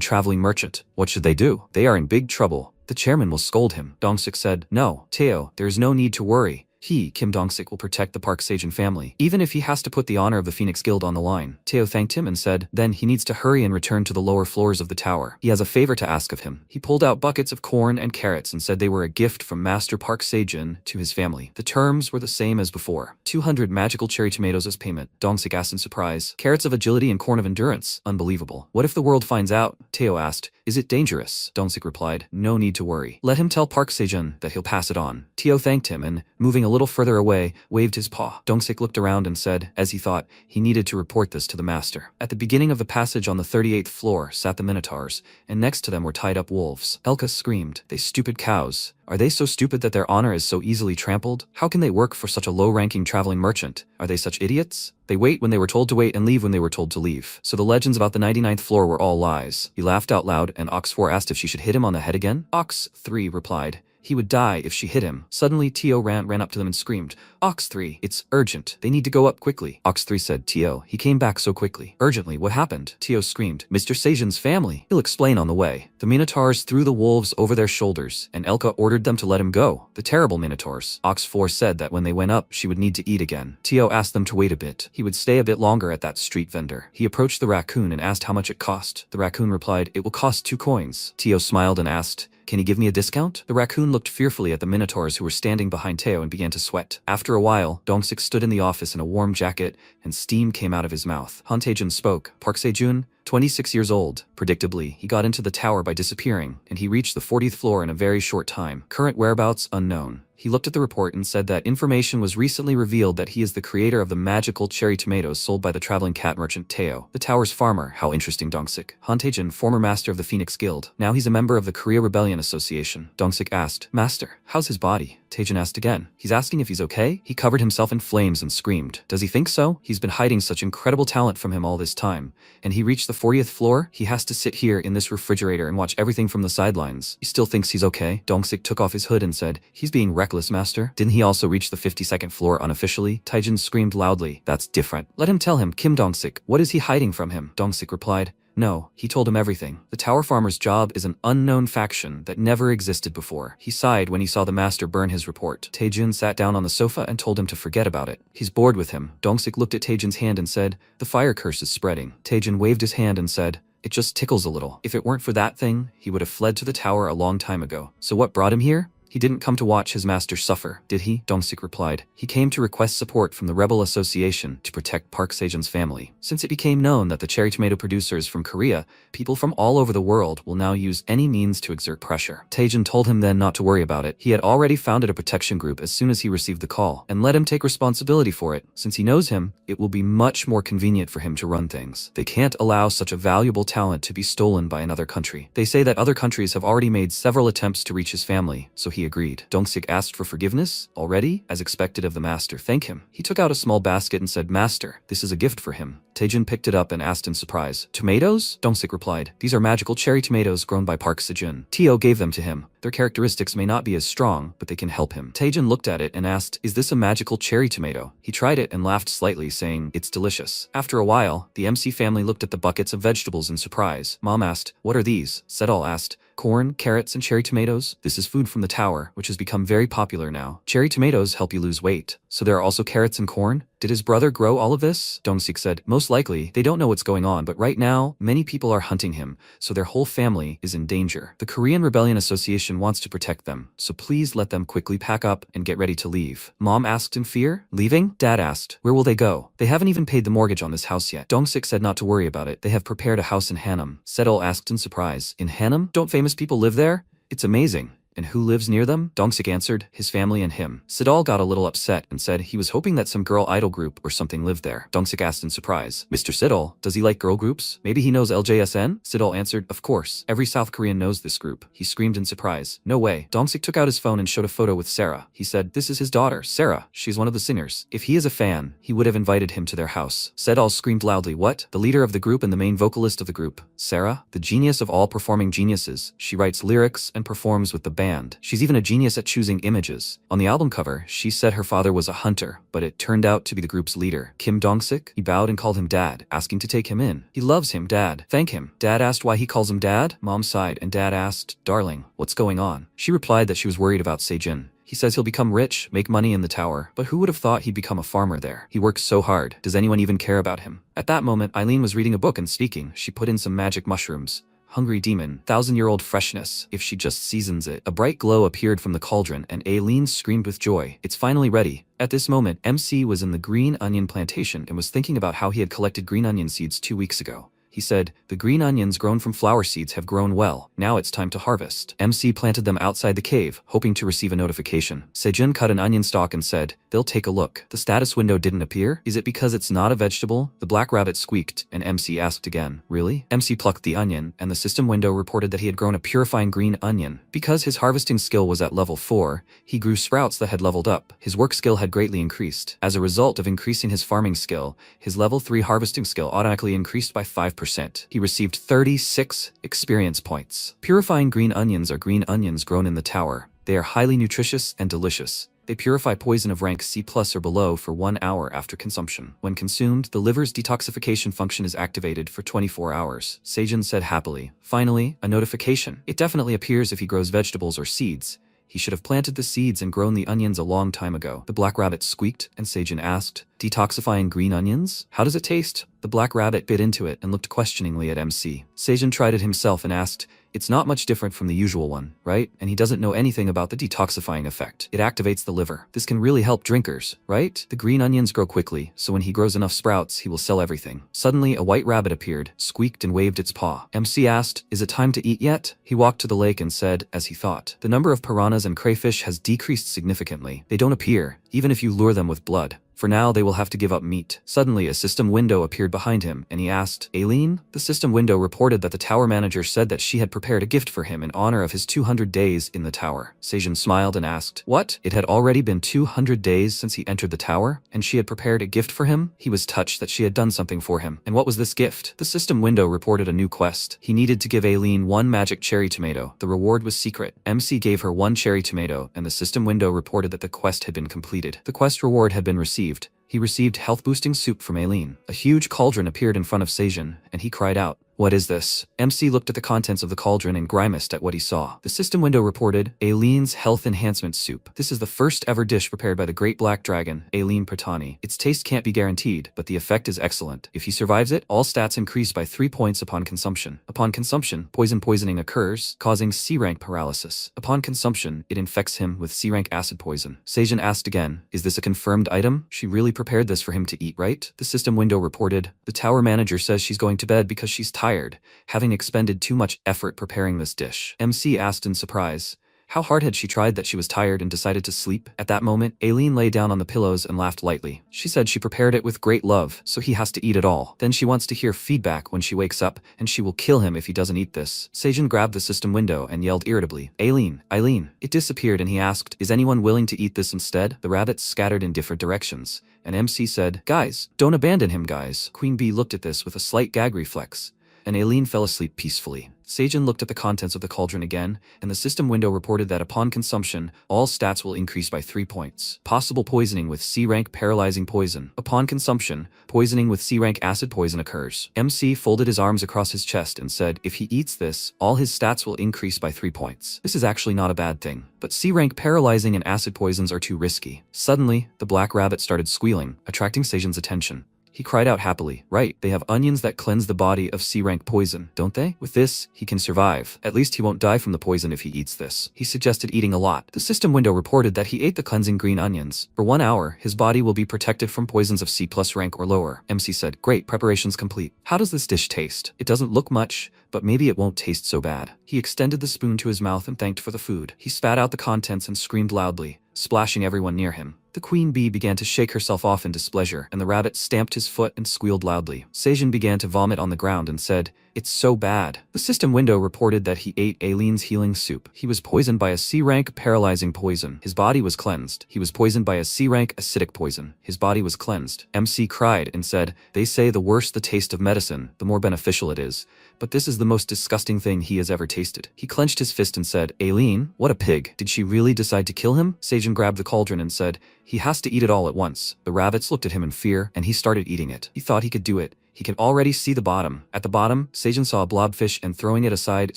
traveling merchant. What should they do? They are in big trouble. The chairman will scold him." Dongsik said, "No, Teo, there is no need to worry. He, Kim Dongsik, will protect the Park Sejun family, even if he has to put the honor of the Phoenix Guild on the line." Teo thanked him and said, then he needs to hurry and return to the lower floors of the tower. He has a favor to ask of him. He pulled out buckets of corn and carrots and said they were a gift from Master Park Sejun to his family. The terms were the same as before. 200 magical cherry tomatoes as payment. Dongsik asked in surprise. Carrots of agility and corn of endurance. Unbelievable. What if the world finds out? Teo asked. Is it dangerous? Dongsik replied, no need to worry. Let him tell Park Sejun that he'll pass it on. Teo thanked him and, moving a little further away, waved his paw. Dongsik looked around and said, as he thought, he needed to report this to the master. At the beginning of the passage on the 38th floor sat the minotaurs, and next to them were tied up wolves. Elka screamed, they stupid cows. Are they so stupid that their honor is so easily trampled? How can they work for such a low-ranking traveling merchant? Are they such idiots? They wait when they were told to wait and leave when they were told to leave. So the legends about the 99th floor were all lies. He laughed out loud, and Ox 4 asked if she should hit him on the head again. Ox 3 replied, he would die if she hit him. Suddenly, Teo ran up to them and screamed, Ox 3, it's urgent. They need to go up quickly. Ox 3 said, Teo, he came back so quickly. Urgently, what happened? Teo screamed, Mr. Sejun's family. He'll explain on the way. The minotaurs threw the wolves over their shoulders, and Elka ordered them to let him go. The terrible minotaurs. Ox 4 said that when they went up, she would need to eat again. Teo asked them to wait a bit. He would stay a bit longer at that street vendor. He approached the raccoon and asked how much it cost. The raccoon replied, it will cost 2 coins. Teo smiled and asked, can he give me a discount? The raccoon looked fearfully at the minotaurs who were standing behind Teo and began to sweat. After a while, Dongsik stood in the office in a warm jacket, and steam came out of his mouth. Han Taejun spoke. Park Sejun, 26 years old. Predictably, he got into the tower by disappearing, and he reached the 40th floor in a very short time. Current whereabouts unknown. He looked at the report and said that information was recently revealed that he is the creator of the magical cherry tomatoes sold by the traveling cat merchant Teo, the tower's farmer. How interesting. Dongsik. Han Taejin, former master of the Phoenix Guild. Now he's a member of the Korea Rebellion Association. Dongsik asked, Master, how's his body? Taejin asked again. He's asking if he's okay? He covered himself in flames and screamed. Does he think so? He's been hiding such incredible talent from him all this time. And he reached the 40th floor? He has to sit here in this refrigerator and watch everything from the sidelines. He still thinks he's okay? Dongsik took off his hood and said, he's being reckless, Master. Didn't he also reach the 52nd floor unofficially? Taejin screamed loudly. That's different. Let him tell him, Kim Dongsik. What is he hiding from him? Dongsik replied. No, he told him everything. The tower farmer's job is an unknown faction that never existed before. He sighed when he saw the master burn his report. Taejin sat down on the sofa and told him to forget about it. He's bored with him. Dongsik looked at Taejin's hand and said, the fire curse is spreading. Taejin waved his hand and said, it just tickles a little. If it weren't for that thing, he would have fled to the tower a long time ago. So what brought him here? He didn't come to watch his master suffer, did he? Dongsik replied. He came to request support from the Rebel Association to protect Park Sejun's family. Since it became known that the cherry tomato producers from Korea, people from all over the world will now use any means to exert pressure. Taejin told him then not to worry about it. He had already founded a protection group as soon as he received the call, and let him take responsibility for it. Since he knows him, it will be much more convenient for him to run things. They can't allow such a valuable talent to be stolen by another country. They say that other countries have already made several attempts to reach his family, so he agreed. Dongsik asked for forgiveness, already, as expected of the master. Thank him. He took out a small basket and said, Master, this is a gift for him. Taejin picked it up and asked in surprise, tomatoes? Dongsik replied, these are magical cherry tomatoes grown by Park Sejun. Teo gave them to him. Their characteristics may not be as strong, but they can help him. Taejin looked at it and asked, is this a magical cherry tomato? He tried it and laughed slightly, saying, it's delicious. After a while, the MC family looked at the buckets of vegetables in surprise. Mom asked, what are these? Sedal asked, corn, carrots, and cherry tomatoes. This is food from the tower, which has become very popular now. Cherry tomatoes help you lose weight. So there are also carrots and corn? Did his brother grow all of this? Dongsik said, most likely, they don't know what's going on, but right now, many people are hunting him, so their whole family is in danger. The Korean Rebellion Association wants to protect them, so please let them quickly pack up and get ready to leave. Mom asked in fear. Leaving? Dad asked, where will they go? They haven't even paid the mortgage on this house yet. Dongsik said not to worry about it. They have prepared a house in Hanam. Sedal asked in surprise. In Hanam? Don't famous people live there? It's amazing. And who lives near them? Dongsik answered, his family and him. Sedal got a little upset and said he was hoping that some girl idol group or something lived there. Dongsik asked in surprise, Mr. Sedal, does he like girl groups? Maybe he knows LJSN? Sedal answered, of course. Every South Korean knows this group. He screamed in surprise. No way. Dongsik took out his phone and showed a photo with Sarah. He said, this is his daughter, Sarah. She's one of the singers. If he is a fan, he would have invited him to their house. Sedal screamed loudly, what? The leader of the group and the main vocalist of the group. Sarah? The genius of all performing geniuses. She writes lyrics and performs with the band. She's even a genius at choosing images. On the album cover, she said her father was a hunter, but it turned out to be the group's leader, Kim Dongsik. He bowed and called him Dad, asking to take him in. He loves him, Dad. Thank him. Dad asked why he calls him Dad. Mom sighed, and Dad asked, Darling, what's going on? She replied that she was worried about Sejun. He says he'll become rich, make money in the tower, but who would have thought he'd become a farmer there? He works so hard. Does anyone even care about him? At that moment, Eileen was reading a book and speaking. She put in some magic mushrooms. Hungry demon, 1,000-year-old freshness, if she just seasons it. A bright glow appeared from the cauldron and Aileen screamed with joy. It's finally ready. At this moment, MC was in the green onion plantation and was thinking about how he had collected green onion seeds 2 weeks ago. He said, the green onions grown from flower seeds have grown well. Now it's time to harvest. MC planted them outside the cave, hoping to receive a notification. Sejun cut an onion stalk and said, they'll take a look. The status window didn't appear. Is it because it's not a vegetable? The black rabbit squeaked, and MC asked again, really? MC plucked the onion, and the system window reported that he had grown a purifying green onion. Because his harvesting skill was at level 4, he grew sprouts that had leveled up. His work skill had greatly increased. As a result of increasing his farming skill, his level 3 harvesting skill automatically increased by 5%. He received 36 experience points. Purifying green onions are green onions grown in the tower. They are highly nutritious and delicious. They purify poison of rank C+ or below for 1 hour after consumption. When consumed, the liver's detoxification function is activated for 24 hours. Sejun said happily. Finally, a notification. It definitely appears if he grows vegetables or seeds. He should have planted the seeds and grown the onions a long time ago. The black rabbit squeaked, and Sejun asked, detoxifying green onions? How does it taste? The black rabbit bit into it and looked questioningly at MC. Sejun tried it himself and asked, It's not much different from the usual one, right? And he doesn't know anything about the detoxifying effect. It activates the liver. This can really help drinkers, right? The green onions grow quickly, so when he grows enough sprouts, he will sell everything. Suddenly, a white rabbit appeared, squeaked and waved its paw. MC asked, "Is it time to eat yet?" He walked to the lake and said, as he thought, "The number of piranhas and crayfish has decreased significantly. They don't appear, even if you lure them with blood. For now, they will have to give up meat." Suddenly, a system window appeared behind him, and he asked, "Aileen?" The system window reported that the tower manager said that she had prepared a gift for him in honor of his 200 days in the tower. Sejin smiled and asked, "What? It had already been 200 days since he entered the tower? And she had prepared a gift for him?" He was touched that she had done something for him. And what was this gift? The system window reported a new quest. He needed to give Aileen 1 magic cherry tomato. The reward was secret. MC gave her 1 cherry tomato, and the system window reported that the quest had been completed. The quest reward had been received. He received health-boosting soup from Aileen. A huge cauldron appeared in front of Sejin, and he cried out, "What is this?" MC looked at the contents of the cauldron and grimaced at what he saw. The system window reported, "Aileen's Health Enhancement Soup. This is the first ever dish prepared by the Great Black Dragon, Aileen Pratani. Its taste can't be guaranteed, but the effect is excellent. If he survives it, all stats increase by 3 points upon consumption. Upon consumption, poisoning occurs, causing C-rank paralysis. Upon consumption, it infects him with C-rank acid poison." Sejin asked again, "Is this a confirmed item? She really prepared this for him to eat, right?" The system window reported, "The tower manager says she's going to bed because she's tired, having expended too much effort preparing this dish." MC asked in surprise, how hard had she tried that she was tired and decided to sleep? At that moment, Aileen lay down on the pillows and laughed lightly. She said she prepared it with great love, so he has to eat it all. Then she wants to hear feedback when she wakes up, and she will kill him if he doesn't eat this. Sejin grabbed the system window and yelled irritably, "Aileen, Aileen." It disappeared and he asked, "Is anyone willing to eat this instead?" The rabbits scattered in different directions, and MC said, "Guys, don't abandon him, guys." Queen Bee looked at this with a slight gag reflex, and Aileen fell asleep peacefully. Sejin looked at the contents of the cauldron again, and the system window reported that upon consumption, all stats will increase by 3 points. Possible poisoning with C-rank paralyzing poison. Upon consumption, poisoning with C-rank acid poison occurs. MC folded his arms across his chest and said, if he eats this, all his stats will increase by 3 points. This is actually not a bad thing, but C-rank paralyzing and acid poisons are too risky. Suddenly, the black rabbit started squealing, attracting Sejin's attention. He cried out happily, "Right, they have onions that cleanse the body of C-rank poison, don't they? With this, he can survive. At least he won't die from the poison if he eats this." He suggested eating a lot. The system window reported that he ate the cleansing green onions. For 1 hour, his body will be protected from poisons of C+ rank or lower. MC said, "Great, preparations complete. How does this dish taste? It doesn't look much, but maybe it won't taste so bad." He extended the spoon to his mouth and thanked for the food. He spat out the contents and screamed loudly, splashing everyone near him. The queen bee began to shake herself off in displeasure, and the rabbit stamped his foot and squealed loudly. Sejin began to vomit on the ground and said, "It's so bad." The system window reported that he ate Aileen's healing soup. He was poisoned by a C-rank paralyzing poison. His body was cleansed. He was poisoned by a C-rank acidic poison. His body was cleansed. MC cried and said, "They say the worse the taste of medicine, the more beneficial it is. But this is the most disgusting thing he has ever tasted." He clenched his fist and said, "Aileen, what a pig. Did she really decide to kill him?" Sejin grabbed the cauldron and said, "He has to eat it all at once." The rabbits looked at him in fear, and he started eating it. He thought he could do it. He could already see the bottom. At the bottom, Sejin saw a blobfish and throwing it aside,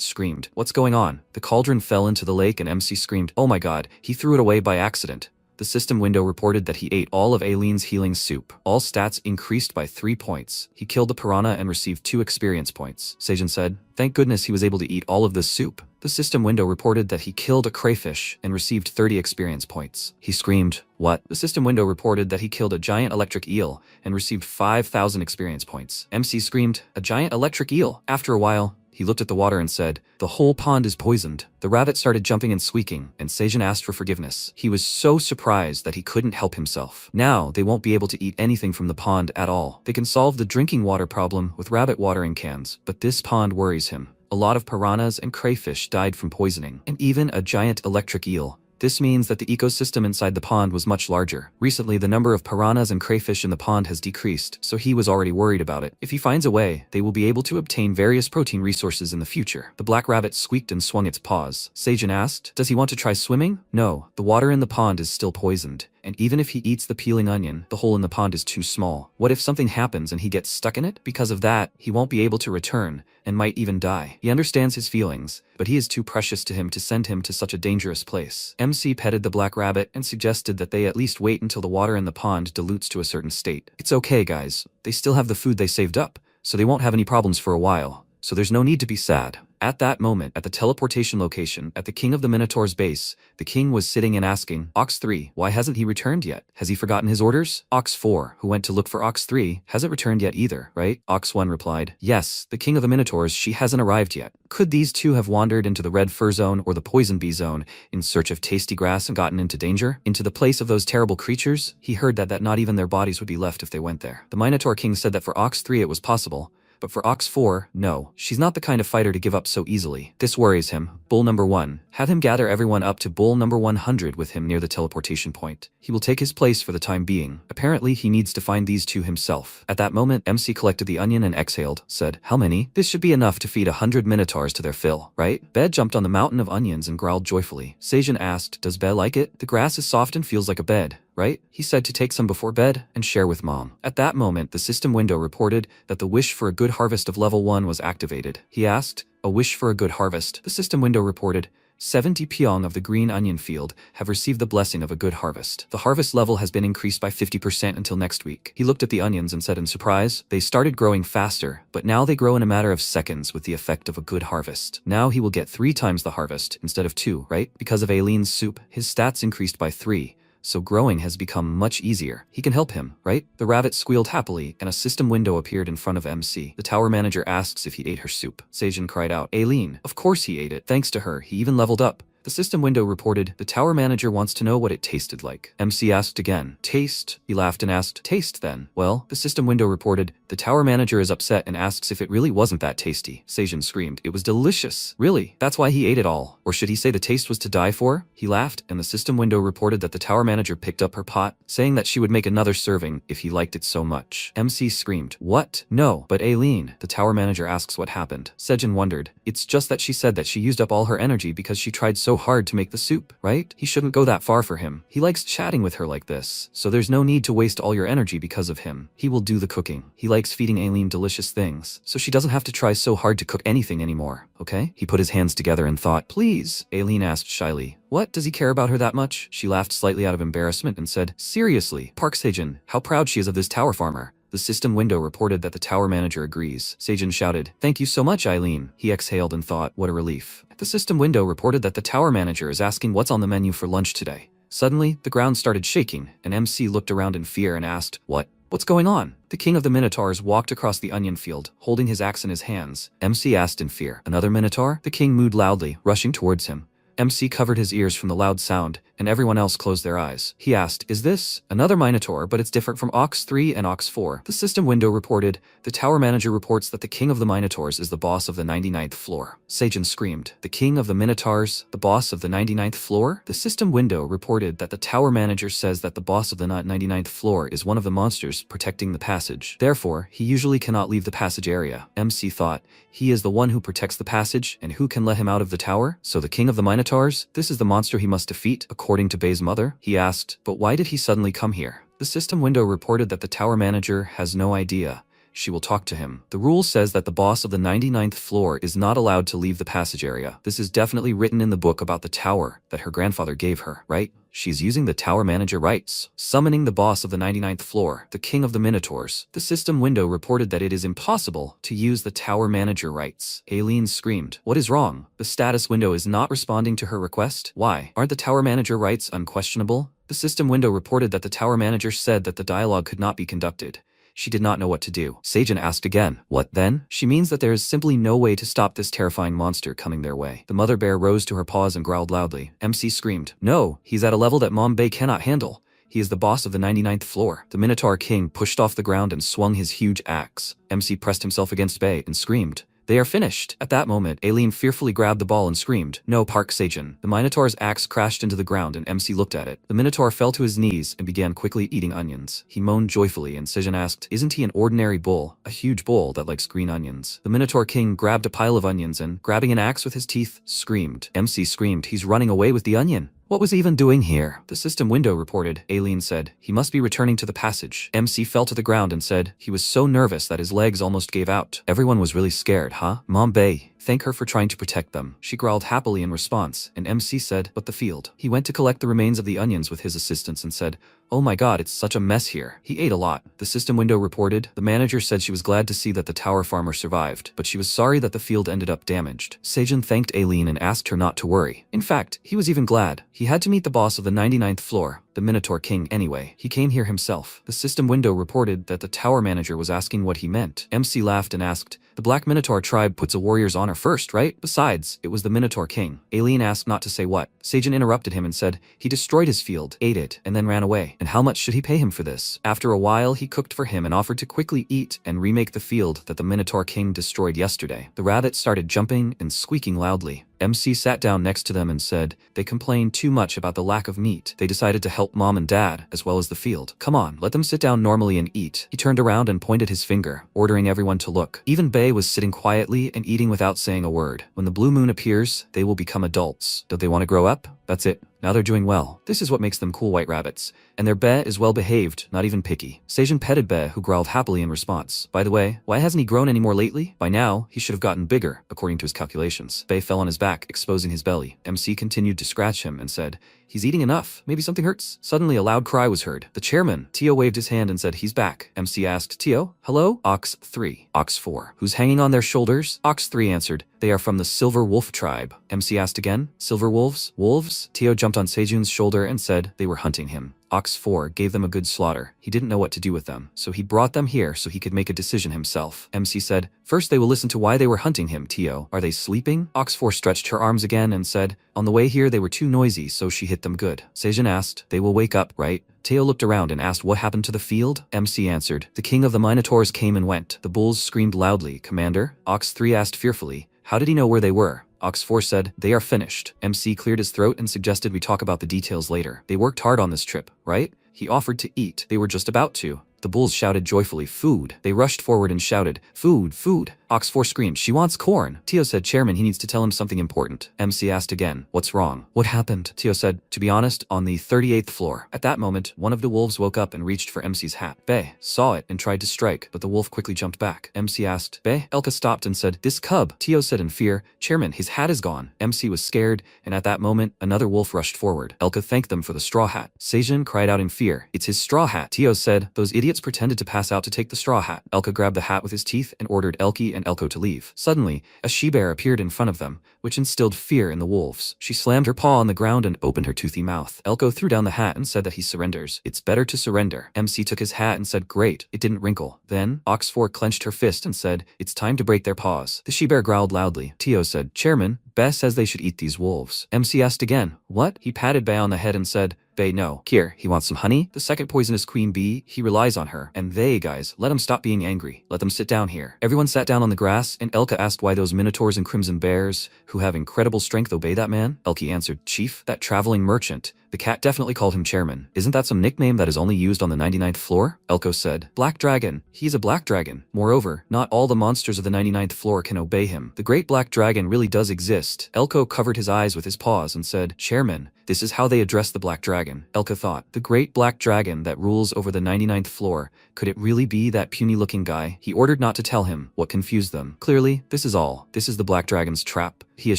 screamed, "What's going on?" The cauldron fell into the lake and MC screamed, "Oh my god, he threw it away by accident." The system window reported that he ate all of Aileen's healing soup. All stats increased by 3 points. He killed the piranha and received 2 experience points. Sejin said, "Thank goodness he was able to eat all of this soup." The system window reported that he killed a crayfish and received 30 experience points. He screamed, "What?" The system window reported that he killed a giant electric eel and received 5,000 experience points. MC screamed, "A giant electric eel?" After a while, he looked at the water and said, "The whole pond is poisoned." The rabbit started jumping and squeaking, and Sejin asked for forgiveness. He was so surprised that he couldn't help himself. Now, they won't be able to eat anything from the pond at all. They can solve the drinking water problem with rabbit watering cans, but this pond worries him. A lot of piranhas and crayfish died from poisoning, and even a giant electric eel. This means that the ecosystem inside the pond was much larger. Recently, the number of piranhas and crayfish in the pond has decreased, so he was already worried about it. If he finds a way, they will be able to obtain various protein resources in the future. The black rabbit squeaked and swung its paws. Sejin asked, "Does he want to try swimming?" "No, the water in the pond is still poisoned. And even if he eats the peeling onion, the hole in the pond is too small. What if something happens and he gets stuck in it? Because of that, he won't be able to return, and might even die." He understands his feelings, but he is too precious to him to send him to such a dangerous place. MC petted the black rabbit and suggested that they at least wait until the water in the pond dilutes to a certain state. "It's okay, guys. They still have the food they saved up, so they won't have any problems for a while. So there's no need to be sad." At that moment, at the teleportation location, at the King of the Minotaur's base, the king was sitting and asking, Ox 3, why hasn't he returned yet? Has he forgotten his orders? Ox 4, who went to look for Ox 3, hasn't returned yet either, right? Ox 1 replied, yes, the King of the Minotaurs, she hasn't arrived yet. Could these two have wandered into the red fur zone or the poison bee zone in search of tasty grass and gotten into danger? Into the place of those terrible creatures? He heard that not even their bodies would be left if they went there. The Minotaur King said that for Ox 3 it was possible, but for Ox 4, no. She's not the kind of fighter to give up so easily. This worries him. Bull number 1. Have him gather everyone up to bull number 100 with him near the teleportation point. He will take his place for the time being. Apparently, he needs to find these two himself. At that moment, MC collected the onion and exhaled, said, how many? This should be enough to feed 100 minotaurs to their fill, right? Bed jumped on the mountain of onions and growled joyfully. Sejin asked, does Bed like it? The grass is soft and feels like a bed, right? He said to take some before bed and share with mom. At that moment, the system window reported that the wish for a good harvest of level 1 was activated. He asked, a wish for a good harvest. The system window reported, 70 pyong of the green onion field have received the blessing of a good harvest. The harvest level has been increased by 50% until next week. He looked at the onions and said in surprise, they started growing faster, but now they grow in a matter of seconds with the effect of a good harvest. Now he will get 3 times the harvest instead of 2, right? Because of Aileen's soup, his stats increased by 3. So growing has become much easier. He can help him, right? The rabbit squealed happily, and a system window appeared in front of MC. The tower manager asks if he ate her soup. Sejin cried out, Aileen, of course he ate it. Thanks to her, he even leveled up. The system window reported, the tower manager wants to know what it tasted like. MC asked again, taste? He laughed and asked, taste then. Well, the system window reported, the tower manager is upset and asks if it really wasn't that tasty. Sejin screamed, it was delicious. Really? That's why he ate it all. Or should he say the taste was to die for? He laughed, and the system window reported that the tower manager picked up her pot, saying that she would make another serving if he liked it so much. MC screamed, what? No, but Aileen. The tower manager asks what happened. Sejin wondered, it's just that she said that she used up all her energy because she tried so hard to make the soup, right? He shouldn't go that far for him. He likes chatting with her like this, so there's no need to waste all your energy because of him. He will do the cooking. He likes feeding Aileen delicious things, so she doesn't have to try so hard to cook anything anymore, okay? He put his hands together and thought, please, Aileen asked shyly. What, does he care about her that much? She laughed slightly out of embarrassment and said, seriously, Park Sejin, how proud she is of this tower farmer. The system window reported that the tower manager agrees. Sejin shouted, thank you so much, Aileen. He exhaled and thought, what a relief. The system window reported that the tower manager is asking what's on the menu for lunch today. Suddenly, the ground started shaking, and MC looked around in fear and asked, what? What's going on? The king of the Minotaurs walked across the onion field, holding his axe in his hands. MC asked in fear, another Minotaur? The king mooed loudly, rushing towards him. MC covered his ears from the loud sound, and everyone else closed their eyes. He asked, is this another Minotaur, but it's different from Ox 3 and Ox 4? The system window reported, the tower manager reports that the king of the Minotaurs is the boss of the 99th floor. Sejin screamed, the king of the Minotaurs, the boss of the 99th floor? The system window reported that the tower manager says that the boss of the 99th floor is one of the monsters protecting the passage. Therefore, he usually cannot leave the passage area. MC thought, he is the one who protects the passage, and who can let him out of the tower? So the king of the Minotaurs? This is the monster he must defeat, according to Bei's mother? He asked, but why did he suddenly come here? The system window reported that the tower manager has no idea. She will talk to him. The rule says that the boss of the 99th floor is not allowed to leave the passage area. This is definitely written in the book about the tower that her grandfather gave her, right? She's using the tower manager rights, summoning the boss of the 99th floor, the king of the Minotaurs. The system window reported that it is impossible to use the tower manager rights. Aileen screamed, what is wrong? The status window is not responding to her request? Why? Aren't the tower manager rights unquestionable? The system window reported that the tower manager said that the dialogue could not be conducted. She did not know what to do. Sejin asked again, what then? She means that there is simply no way to stop this terrifying monster coming their way. The mother bear rose to her paws and growled loudly. MC screamed, no, he's at a level that Mom Bei cannot handle. He is the boss of the 99th floor. The Minotaur King pushed off the ground and swung his huge axe. MC pressed himself against Bei and screamed, they are finished. At that moment, Aileen fearfully grabbed the ball and screamed, no, Park Sejin. The Minotaur's axe crashed into the ground and MC looked at it. The Minotaur fell to his knees and began quickly eating onions. He moaned joyfully and Sejin asked, isn't he an ordinary bull, a huge bull that likes green onions? The Minotaur King grabbed a pile of onions and, grabbing an axe with his teeth, screamed. MC screamed, he's running away with the onion. What was he even doing here? The system window reported. Aileen said, he must be returning to the passage. MC fell to the ground and said, he was so nervous that his legs almost gave out. Everyone was really scared, huh? Mom Bei, Thank her for trying to protect them. She growled happily in response, and MC said, but the field. He went to collect the remains of the onions with his assistants and said, oh my god, it's such a mess here. He ate a lot. The system window reported. The manager said she was glad to see that the tower farmer survived, but she was sorry that the field ended up damaged. Seijun thanked Aileen and asked her not to worry. In fact, he was even glad. He had to meet the boss of the 99th floor, the Minotaur King anyway. He came here himself. The system window reported that the tower manager was asking what he meant. MC laughed and asked, the Black Minotaur tribe puts a warrior's honor first, right? Besides, it was the Minotaur King. Aileen asked not to say what. Seijun interrupted him and said, he destroyed his field, ate it, and then ran away. And how much should he pay him for this? After a while, he cooked for him and offered to quickly eat and remake the field that the Minotaur King destroyed yesterday. The rabbit started jumping and squeaking loudly. MC sat down next to them and said, they complained too much about the lack of meat. They decided to help mom and dad, as well as the field. Come on, let them sit down normally and eat. He turned around and pointed his finger, ordering everyone to look. Even Bae was sitting quietly and eating without saying a word. When the blue moon appears, they will become adults. Don't they want to grow up? That's it. Now they're doing well. This is what makes them cool white rabbits. And their Bae is well behaved, not even picky. Seijun petted Bae, who growled happily in response. By the way, why hasn't he grown any more lately? By now, he should have gotten bigger, according to his calculations. Bae fell on his back, exposing his belly. MC continued to scratch him and said, he's eating enough. Maybe something hurts. Suddenly a loud cry was heard. The chairman, Tio, waved his hand and said, he's back. MC asked, Tio, hello? Ox 3. Ox 4. Who's hanging on their shoulders? Ox 3 answered, they are from the Silver Wolf tribe. MC asked again, silver wolves? Wolves? Tio jumped on Seijun's shoulder and said they were hunting him. Ox 4 gave them a good slaughter. He didn't know what to do with them, so he brought them here so he could make a decision himself. MC said, first they will listen to why they were hunting him, Tio. Are they sleeping? Ox 4 stretched her arms again and said, on the way here they were too noisy, so she hit them good. Seijun asked, they will wake up, right? Teo looked around and asked what happened to the field. MC answered, the king of the Minotaurs came and went. The bulls screamed loudly, Commander? Ox 3 asked fearfully, how did he know where they were? Ox 4 said, they are finished. MC cleared his throat and suggested we talk about the details later. They worked hard on this trip, right? He offered to eat. They were just about to. The bulls shouted joyfully, food. They rushed forward and shouted, food, food. Ox 4 screamed, she wants corn. Tio said, chairman, he needs to tell him something important. MC asked again, what's wrong? What happened? Tio said, to be honest, on the 38th floor. At that moment, one of the wolves woke up and reached for MC's hat. Bae saw it and tried to strike, but the wolf quickly jumped back. MC asked, Bae? Elka stopped and said, this cub. Tio said in fear, chairman, his hat is gone. MC was scared, and at that moment, another wolf rushed forward. Elka thanked them for the straw hat. Seijun cried out in fear, it's his straw hat. Tio said, those idiots pretended to pass out to take the straw hat. Elka grabbed the hat with his teeth and ordered Elki and Elko to leave. Suddenly, a she-bear appeared in front of them, which instilled fear in the wolves. She slammed her paw on the ground and opened her toothy mouth. Elko threw down the hat and said that he surrenders. It's better to surrender. MC took his hat and said, great, it didn't wrinkle. Then, Ox 4 clenched her fist and said, it's time to break their paws. The she-bear growled loudly. Tio said, chairman, Bess says they should eat these wolves. MC asked again, what? He patted Bae on the head and said, Bae, no. Kier, he wants some honey? The second poisonous queen bee, he relies on her. And they, guys, let him stop being angry. Let them sit down here. Everyone sat down on the grass, and Elka asked why those minotaurs and crimson bears, who have incredible strength, obey that man. Elki answered, Chief, that traveling merchant. The cat definitely called him chairman. Isn't that some nickname that is only used on the 99th floor? Elko said, Black Dragon. He's a black dragon. Moreover, not all the monsters of the 99th floor can obey him. The great black dragon really does exist. Elko covered his eyes with his paws and said, Chairman, this is how they address the black dragon. Elka thought, the great black dragon that rules over the 99th floor, could it really be that puny-looking guy? He ordered not to tell him what confused them. Clearly, this is all. This is the black dragon's trap. He is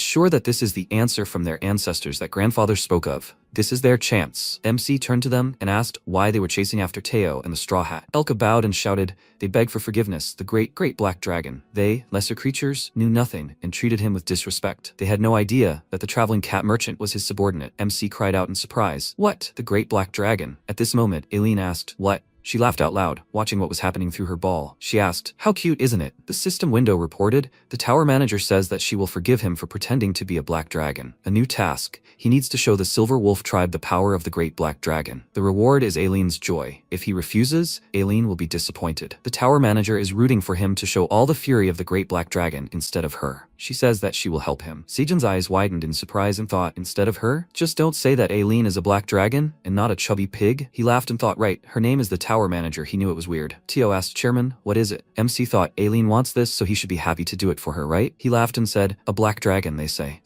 sure that this is the answer from their ancestors that grandfather spoke of. This is their chance. MC turned to them and asked why they were chasing after Teo and the straw hat. Elka bowed and shouted, they begged for forgiveness, the great black dragon. They, lesser creatures, knew nothing and treated him with disrespect. They had no idea that the traveling cat merchant was his subordinate. MC cried out in surprise. What? The great black dragon? At this moment, Aileen asked, what? She laughed out loud, watching what was happening through her ball. She asked, how cute isn't it? The system window reported, the tower manager says that she will forgive him for pretending to be a black dragon. A new task. He needs to show the Silver Wolf tribe the power of the great black dragon. The reward is Aileen's joy. If he refuses, Aileen will be disappointed. The tower manager is rooting for him to show all the fury of the great black dragon instead of her. She says that she will help him. Seijun's eyes widened in surprise and thought, instead of her? Just don't say that Aileen is a black dragon and not a chubby pig. He laughed and thought, right, her name is the tower tower manager, he knew it was weird. Tio asked, Chairman, what is it? MC thought, Aileen wants this, so he should be happy to do it for her, right? He laughed and said, a black dragon, they say.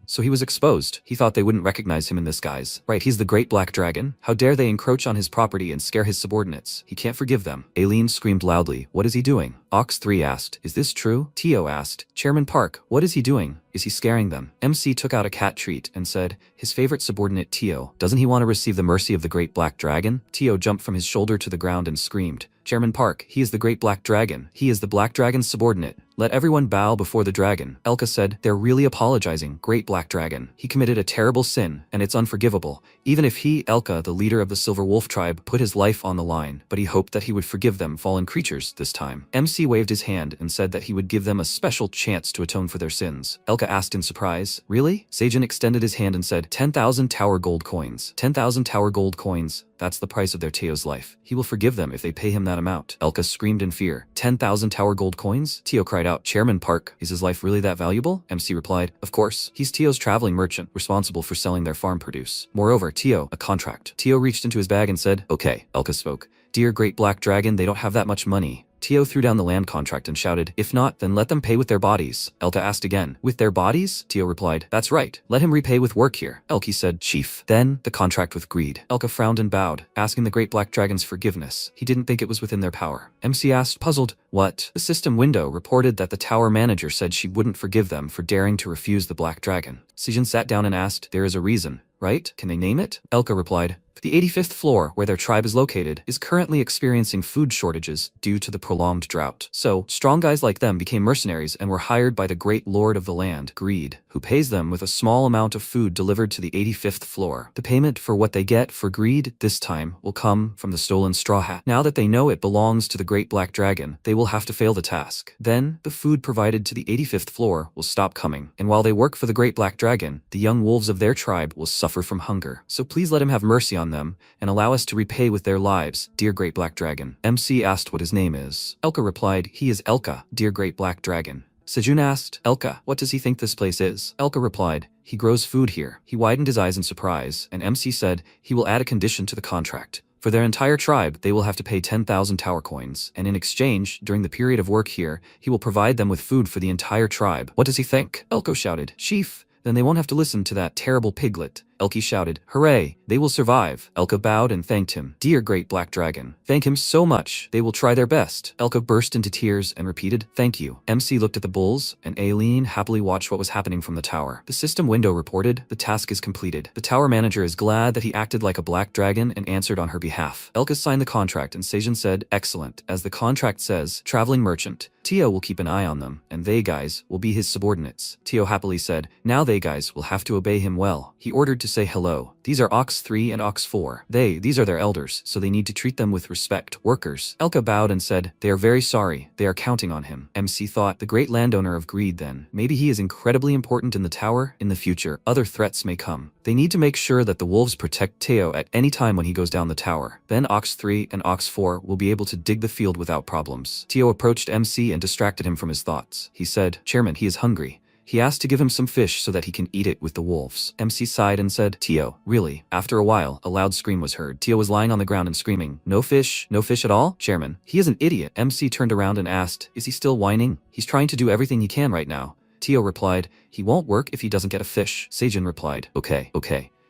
So he was exposed. He thought they wouldn't recognize him in this guise. Right, he's the great black dragon. How dare they encroach on his property and scare his subordinates? He can't forgive them. Aileen screamed loudly, what is he doing? Ox 3 asked, is this true? Tio asked, Chairman Park, what is he doing? Is he scaring them? MC took out a cat treat and said, his favorite subordinate Tio, doesn't he want to receive the mercy of the great black dragon? Tio jumped from his shoulder to the ground and screamed, Chairman Park, he is the great black dragon. He is the black dragon's subordinate. Let everyone bow before the dragon. Elka said, they're really apologizing, great black dragon. He committed a terrible sin, and it's unforgivable. Even if he, Elka, the leader of the Silver Wolf tribe, put his life on the line, but he hoped that he would forgive them fallen creatures this time. MC waved his hand and said that he would give them a special chance to atone for their sins. Elka asked in surprise, really? Seijin extended his hand and said, 10,000 tower gold coins. 10,000 tower gold coins. That's the price of their Tio's life. He will forgive them if they pay him that amount. Elka screamed in fear. 10,000 tower gold coins? Tio cried out, Chairman Park, is his life really that valuable? MC replied, of course. He's Tio's traveling merchant, responsible for selling their farm produce. Moreover, Tio, a contract. Tio reached into his bag and said, okay, Elka spoke. Dear great black dragon, they don't have that much money. Tio threw down the land contract and shouted, if not, then let them pay with their bodies. Elka asked again, with their bodies? Tio replied, that's right. Let him repay with work here. Elki said, Chief. Then, the contract with greed. Elka frowned and bowed, asking the great black dragon's forgiveness. He didn't think it was within their power. MC asked, puzzled, what? The system window reported that the tower manager said she wouldn't forgive them for daring to refuse the black dragon. Seijin sat down and asked, there is a reason, right? Can they name it? Elka replied, the 85th floor, where their tribe is located, is currently experiencing food shortages due to the prolonged drought. So, strong guys like them became mercenaries and were hired by the great lord of the land, Greed, who pays them with a small amount of food delivered to the 85th floor. The payment for what they get for greed this time will come from the stolen straw hat. Now that they know it belongs to the great black dragon, they will have to fail the task. Then, the food provided to the 85th floor will stop coming. And while they work for the great black dragon, the young wolves of their tribe will suffer from hunger. So please let him have mercy on them and allow us to repay with their lives, dear great black dragon. MC asked what his name is. Elka replied, he is Elka, dear great black dragon. Sejun asked, Elka, what does he think this place is? Elka replied, he grows food here. He widened his eyes in surprise, and MC said he will add a condition to the contract. For their entire tribe, they will have to pay 10,000 tower coins, and in exchange, during the period of work here, he will provide them with food for the entire tribe. What does he think? Elko shouted, Chief, then they won't have to listen to that terrible piglet. Elki shouted, hooray, they will survive. Elka bowed and thanked him. Dear great black dragon, thank him so much. They will try their best. Elka burst into tears and repeated, thank you. MC looked at the bulls, and Aileen happily watched what was happening from the tower. The system window reported, the task is completed. The tower manager is glad that he acted like a black dragon and answered on her behalf. Elka signed the contract and Seijin said, excellent. As the contract says, traveling merchant. Tio will keep an eye on them, and they guys will be his subordinates. Tio happily said, now they guys will have to obey him well. He ordered to say hello. These are Ox 3 and Ox 4. These are their elders, so they need to treat them with respect. Workers. Elka bowed and said, they are very sorry. They are counting on him. MC thought, the great landowner of greed then. Maybe he is incredibly important in the tower. In the future, other threats may come. They need to make sure that the wolves protect Teo at any time when he goes down the tower. Then Ox 3 and Ox 4 will be able to dig the field without problems. Teo approached MC and distracted him from his thoughts. He said, Chairman, he is hungry. He asked to give him some fish so that he can eat it with the wolves. MC sighed and said, Tio, really? After a while, a loud scream was heard. Tio was lying on the ground and screaming, no fish at all? Chairman, he is an idiot. MC turned around and asked, is he still whining? He's trying to do everything he can right now. Tio replied, he won't work if he doesn't get a fish. Seijin replied, okay.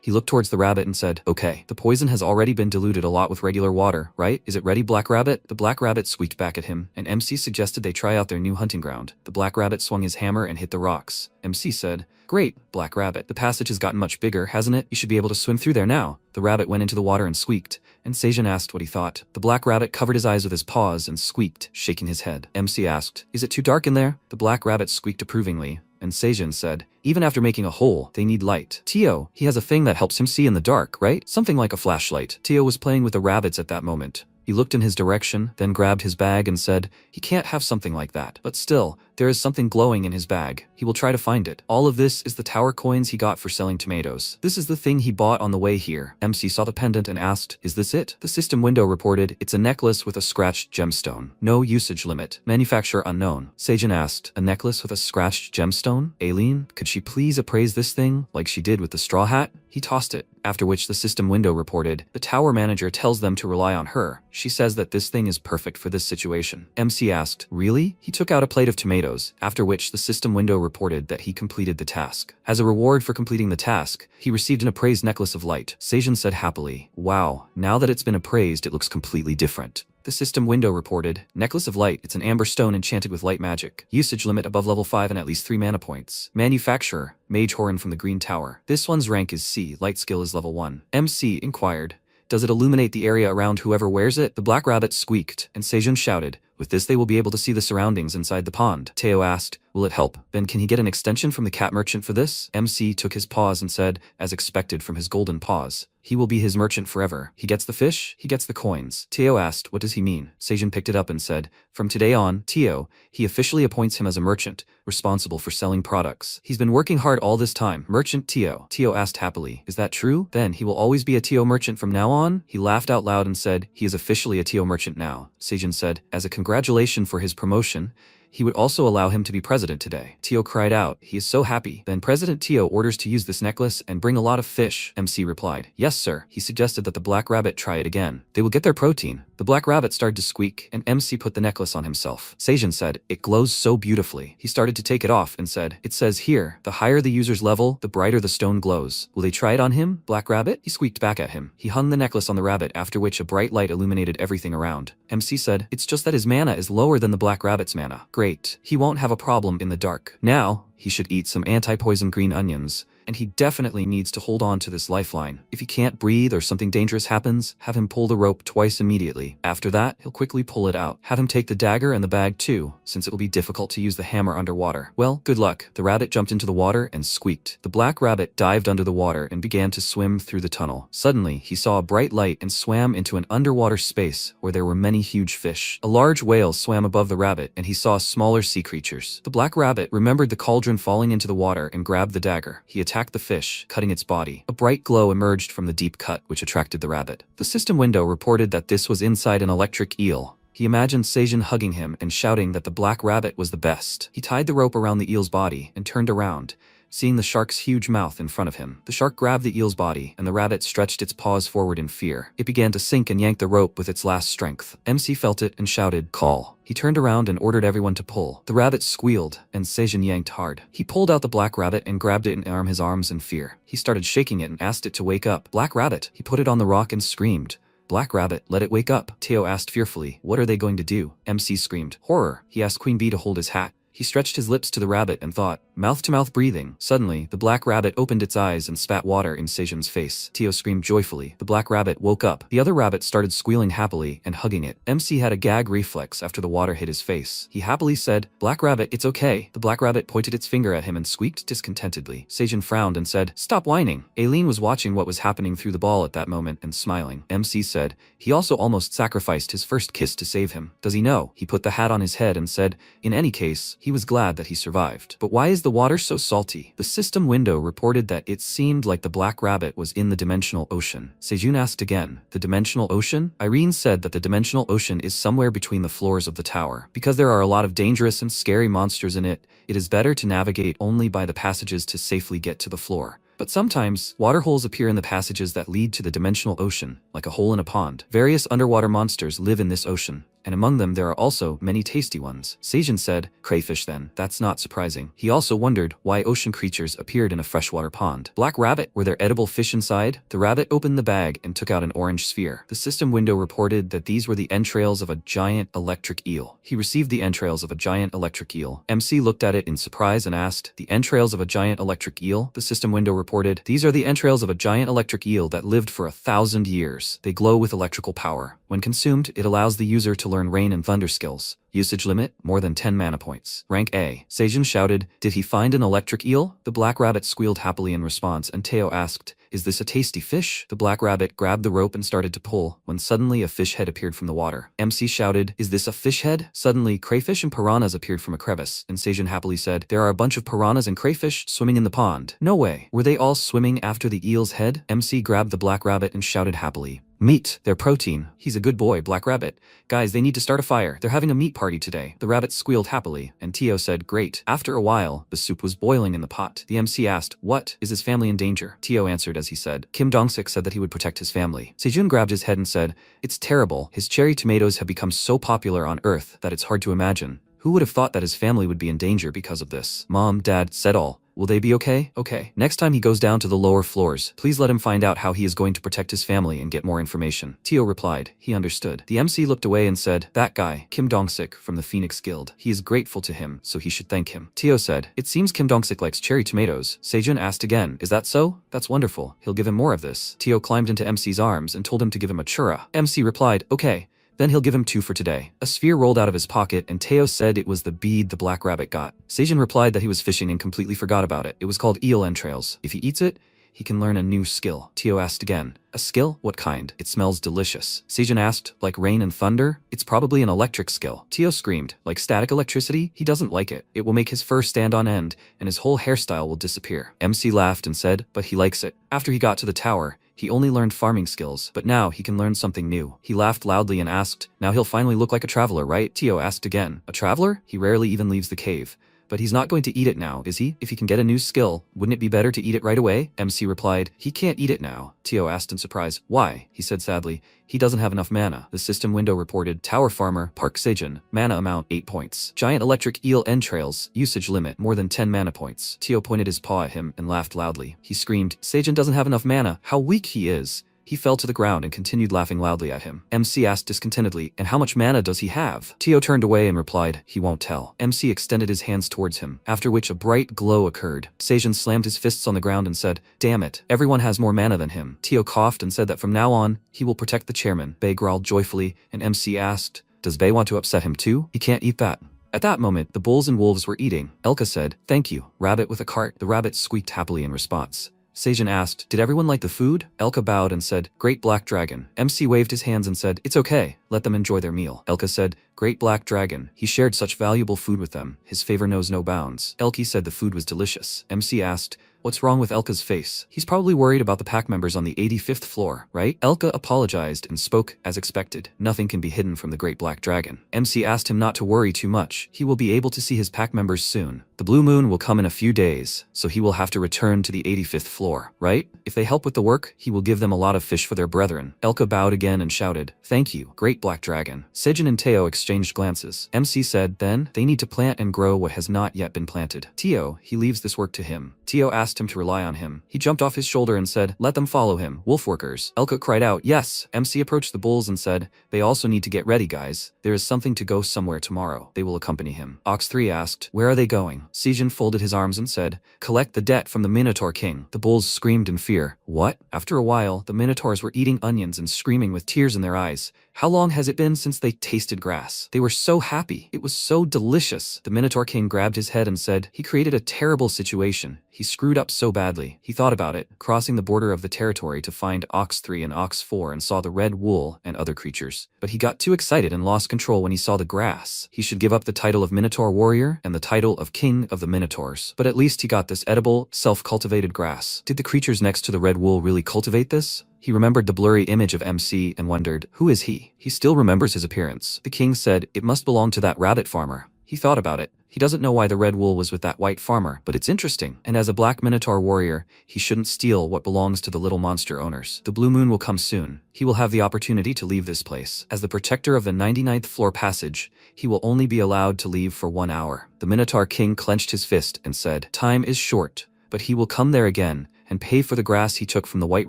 He looked towards the rabbit and said, okay, the poison has already been diluted a lot with regular water, right? Is it ready, Black Rabbit? The Black Rabbit squeaked back at him, and MC suggested they try out their new hunting ground. The Black Rabbit swung his hammer and hit the rocks. MC said, great, Black Rabbit. The passage has gotten much bigger, hasn't it? You should be able to swim through there now. The rabbit went into the water and squeaked, and Seijin asked what he thought. The Black Rabbit covered his eyes with his paws and squeaked, shaking his head. MC asked, is it too dark in there? The Black Rabbit squeaked approvingly, and Seijin said, even after making a hole, they need light. Tio, he has a thing that helps him see in the dark, right? Something like a flashlight. Tio was playing with the rabbits at that moment. He looked in his direction, then grabbed his bag and said, he can't have something like that. But still, There is something glowing in his bag. He will try to find it. All of this is the tower coins he got for selling tomatoes. This is the thing he bought on the way here. MC saw the pendant and asked, "Is this it?" The system window reported, "It's a necklace with a scratched gemstone. No usage limit. Manufacturer unknown." Seijin asked, "A necklace with a scratched gemstone? Aileen, could she please appraise this thing, like she did with the straw hat?" He tossed it, after which the system window reported, "The tower manager tells them to rely on her. She says that this thing is perfect for this situation." MC asked, "Really?" He took out a plate of tomatoes, after which the system window reported that he completed the task. As a reward for completing the task, he received an appraised necklace of light. Seijin said happily, "Wow, now that it's been appraised, it looks completely different." The system window reported, "Necklace of Light, it's an amber stone enchanted with light magic. Usage limit above level 5 and at least 3 mana points. Manufacturer, Mage Horan from the Green Tower. This one's rank is C, light skill is level 1. MC inquired, "Does it illuminate the area around whoever wears it?" The black rabbit squeaked, and Seijun shouted, "With this they will be able to see the surroundings inside the pond." Teo asked, "Will it help? Then can he get an extension from the cat merchant for this?" MC took his paws and said, as expected from his golden paws, "He will be his merchant forever. He gets the fish, he gets the coins." Teo asked, "What does he mean?" Seijun picked it up and said, "From today on, Teo, he officially appoints him as a merchant, responsible for selling products. He's been working hard all this time. Merchant Teo." Teo asked happily, "Is that true? Then he will always be a Teo merchant from now on?" He laughed out loud and said, "He is officially a Teo merchant now." Seijun said, as a congratulation for his promotion, he would also allow him to be president today. Teo cried out, he is so happy. Then President Teo orders to use this necklace and bring a lot of fish. MC replied, "Yes, sir." He suggested that the black rabbit try it again. They will get their protein. The black rabbit started to squeak, and MC put the necklace on himself. Seijun said, "It glows so beautifully." He started to take it off and said, "It says here, the higher the user's level, the brighter the stone glows. Will they try it on him, black rabbit?" He squeaked back at him. He hung the necklace on the rabbit, after which a bright light illuminated everything around. MC said, "It's just that his mana is lower than the black rabbit's mana." Great. He won't have a problem in the dark. Now, he should eat some anti-poison green onions, and he definitely needs to hold on to this lifeline. If he can't breathe or something dangerous happens, have him pull the rope twice immediately. After that, he'll quickly pull it out. Have him take the dagger and the bag too, since it will be difficult to use the hammer underwater. Well, good luck. The rabbit jumped into the water and squeaked. The black rabbit dived under the water and began to swim through the tunnel. Suddenly, he saw a bright light and swam into an underwater space where there were many huge fish. A large whale swam above the rabbit, and he saw smaller sea creatures. The black rabbit remembered the cauldron falling into the water and grabbed the dagger. He attacked the fish, cutting its body. A bright glow emerged from the deep cut, which attracted the rabbit. The system window reported that this was inside an electric eel. He imagined Seijun hugging him and shouting that the black rabbit was the best. He tied the rope around the eel's body and turned around, seeing the shark's huge mouth in front of him. The shark grabbed the eel's body, and the rabbit stretched its paws forward in fear. It began to sink and yanked the rope with its last strength. MC felt it and shouted, "Call." He turned around and ordered everyone to pull. The rabbit squealed, and Seijun yanked hard. He pulled out the black rabbit and grabbed it in his arms in fear. He started shaking it and asked it to wake up. "Black rabbit." He put it on the rock and screamed, "Black rabbit, let it wake up." Teo asked fearfully, "What are they going to do?" MC screamed, "Horror." He asked Queen Bee to hold his hat. He stretched his lips to the rabbit and thought, mouth-to-mouth breathing. Suddenly, the black rabbit opened its eyes and spat water in Seijun's face. Teo screamed joyfully. The black rabbit woke up. The other rabbit started squealing happily and hugging it. MC had a gag reflex after the water hit his face. He happily said, "Black rabbit, it's okay." The black rabbit pointed its finger at him and squeaked discontentedly. Seijun frowned and said, "Stop whining." Aileen was watching what was happening through the ball at that moment and smiling. MC said, "He also almost sacrificed his first kiss to save him. Does he know?" He put the hat on his head and said, in any case, he was glad that he survived. But why is the water so salty? The system window reported that it seemed like the black rabbit was in the dimensional ocean. Seijun asked again, "The dimensional ocean?" Irene said that the dimensional ocean is somewhere between the floors of the tower. Because there are a lot of dangerous and scary monsters in it, it is better to navigate only by the passages to safely get to the floor. But sometimes, water holes appear in the passages that lead to the dimensional ocean, like a hole in a pond. Various underwater monsters live in this ocean, and among them there are also many tasty ones. Seijun said, "Crayfish then." That's not surprising. He also wondered why ocean creatures appeared in a freshwater pond. Black rabbit, were there edible fish inside? The rabbit opened the bag and took out an orange sphere. The system window reported that these were the entrails of a giant electric eel. He received the entrails of a giant electric eel. MC looked at it in surprise and asked, "The entrails of a giant electric eel?" The system window reported, "These are the entrails of a giant electric eel that lived for 1,000 years. They glow with electrical power. When consumed, it allows the user to learn rain and thunder skills. Usage limit, more than 10 mana points. Rank A." Seijun shouted, "Did he find an electric eel?" The black rabbit squealed happily in response, and Teo asked, Is this a tasty fish? The black rabbit grabbed the rope and started to pull, when suddenly a fish head appeared from the water. MC shouted, "Is this a fish head?" Suddenly, crayfish and piranhas appeared from a crevice, and Seijun happily said, "There are a bunch of piranhas and crayfish swimming in the pond." No way. Were they all swimming after the eel's head? MC grabbed the black rabbit and shouted happily, "Meat, their protein." He's a good boy, Black Rabbit. Guys, they need to start a fire. They're having a meat party today. The rabbit squealed happily, and Tio said, "Great." After a while, the soup was boiling in the pot. The MC asked, "What? Is his family in danger?" Tio answered as he said, "Kim Dong-sik said that he would protect his family." Seijun grabbed his head and said, "It's terrible. His cherry tomatoes have become so popular on Earth that it's hard to imagine. Who would have thought that his family would be in danger because of this?" Mom, Dad, said all. "Will they be okay?" "Okay. Next time he goes down to the lower floors, please let him find out how he is going to protect his family and get more information." Tio replied. He understood. The MC looked away and said, "That guy, Kim Dong-sik from the Phoenix Guild. He is grateful to him, so he should thank him." Tio said, "It seems Kim Dong-sik likes cherry tomatoes." Seijun asked again, "Is that so? That's wonderful. He'll give him more of this." Tio climbed into MC's arms and told him to give him a churra. MC replied, "Okay. Then he'll give him 2 for today." A sphere rolled out of his pocket and Teo said it was the bead the black rabbit got. Seijun replied that he was fishing and completely forgot about it. It was called eel entrails. If he eats it, he can learn a new skill. Teo asked again, "A skill? What kind?" "It smells delicious." Seijun asked, "Like rain and thunder?" "It's probably an electric skill." Teo screamed, "Like static electricity?" He doesn't like it. It will make his fur stand on end and his whole hairstyle will disappear. MC laughed and said, "But he likes it." After he got to the tower, he only learned farming skills, but now he can learn something new. He laughed loudly and asked, "Now he'll finally look like a traveler, right?" Tio asked again, "A traveler? He rarely even leaves the cave. But he's not going to eat it now, is he? If he can get a new skill, wouldn't it be better to eat it right away?" MC replied, "He can't eat it now." Tio asked in surprise, "Why?" He said sadly, "He doesn't have enough mana." The system window reported, Tower Farmer, Park Seijun, mana amount 8 points. Giant electric eel entrails, usage limit more than 10 mana points. Tio pointed his paw at him and laughed loudly. He screamed, "Seijun doesn't have enough mana, how weak he is." He fell to the ground and continued laughing loudly at him. MC asked discontentedly, "And how much mana does he have?" Tio turned away and replied, "He won't tell." MC extended his hands towards him, after which a bright glow occurred. Seijun slammed his fists on the ground and said, "Damn it, everyone has more mana than him." Tio coughed and said that from now on, he will protect the chairman. Bei growled joyfully, and MC asked, "Does Bei want to upset him too? He can't eat that." At that moment, the bulls and wolves were eating. Elka said, "Thank you, rabbit with a cart." The rabbit squeaked happily in response. Seijun asked, "Did everyone like the food?" Elka bowed and said, "Great Black Dragon." MC waved his hands and said, "It's okay, let them enjoy their meal." Elka said, "Great Black Dragon. He shared such valuable food with them. His favor knows no bounds." Elki said the food was delicious. MC asked, "What's wrong with Elka's face?" "He's probably worried about the pack members on the 85th floor, right?" Elka apologized and spoke as expected. "Nothing can be hidden from the Great Black Dragon." MC asked him not to worry too much. He will be able to see his pack members soon. The blue moon will come in a few days, so he will have to return to the 85th floor, right? If they help with the work, he will give them a lot of fish for their brethren. Elka bowed again and shouted, "Thank you, Great Black Dragon." Seijun and Teo exchanged glances. MC said, "Then, they need to plant and grow what has not yet been planted. Teo, he leaves this work to him." Teo asked him to rely on him. He jumped off his shoulder and said, "Let them follow him, wolf workers." Elka cried out, "Yes." MC approached the bulls and said, "They also need to get ready, guys. There is something to go somewhere tomorrow. They will accompany him." Ox 3 asked, "Where are they going?" Seijun folded his arms and said, "Collect the debt from the Minotaur King." The bulls screamed in fear. What? After a while, the Minotaurs were eating onions and screaming with tears in their eyes. How long has it been since they tasted grass? They were so happy. It was so delicious. The Minotaur King grabbed his head and said, he created a terrible situation. He screwed up so badly. He thought about it, crossing the border of the territory to find Ox 3 and Ox 4 and saw the red wool and other creatures. But he got too excited and lost control when he saw the grass. He should give up the title of Minotaur Warrior and the title of King of the Minotaurs. But at least he got this edible, self-cultivated grass. Did the creatures next to the red wool really cultivate this? He remembered the blurry image of MC and wondered, who is he? He still remembers his appearance. The king said, it must belong to that rabbit farmer. He thought about it. He doesn't know why the red wool was with that white farmer, but it's interesting. And as a black Minotaur warrior, he shouldn't steal what belongs to the little monster owners. The blue moon will come soon. He will have the opportunity to leave this place. As the protector of the 99th floor passage, he will only be allowed to leave for 1 hour. The Minotaur king clenched his fist and said, time is short, but he will come there again and pay for the grass he took from the white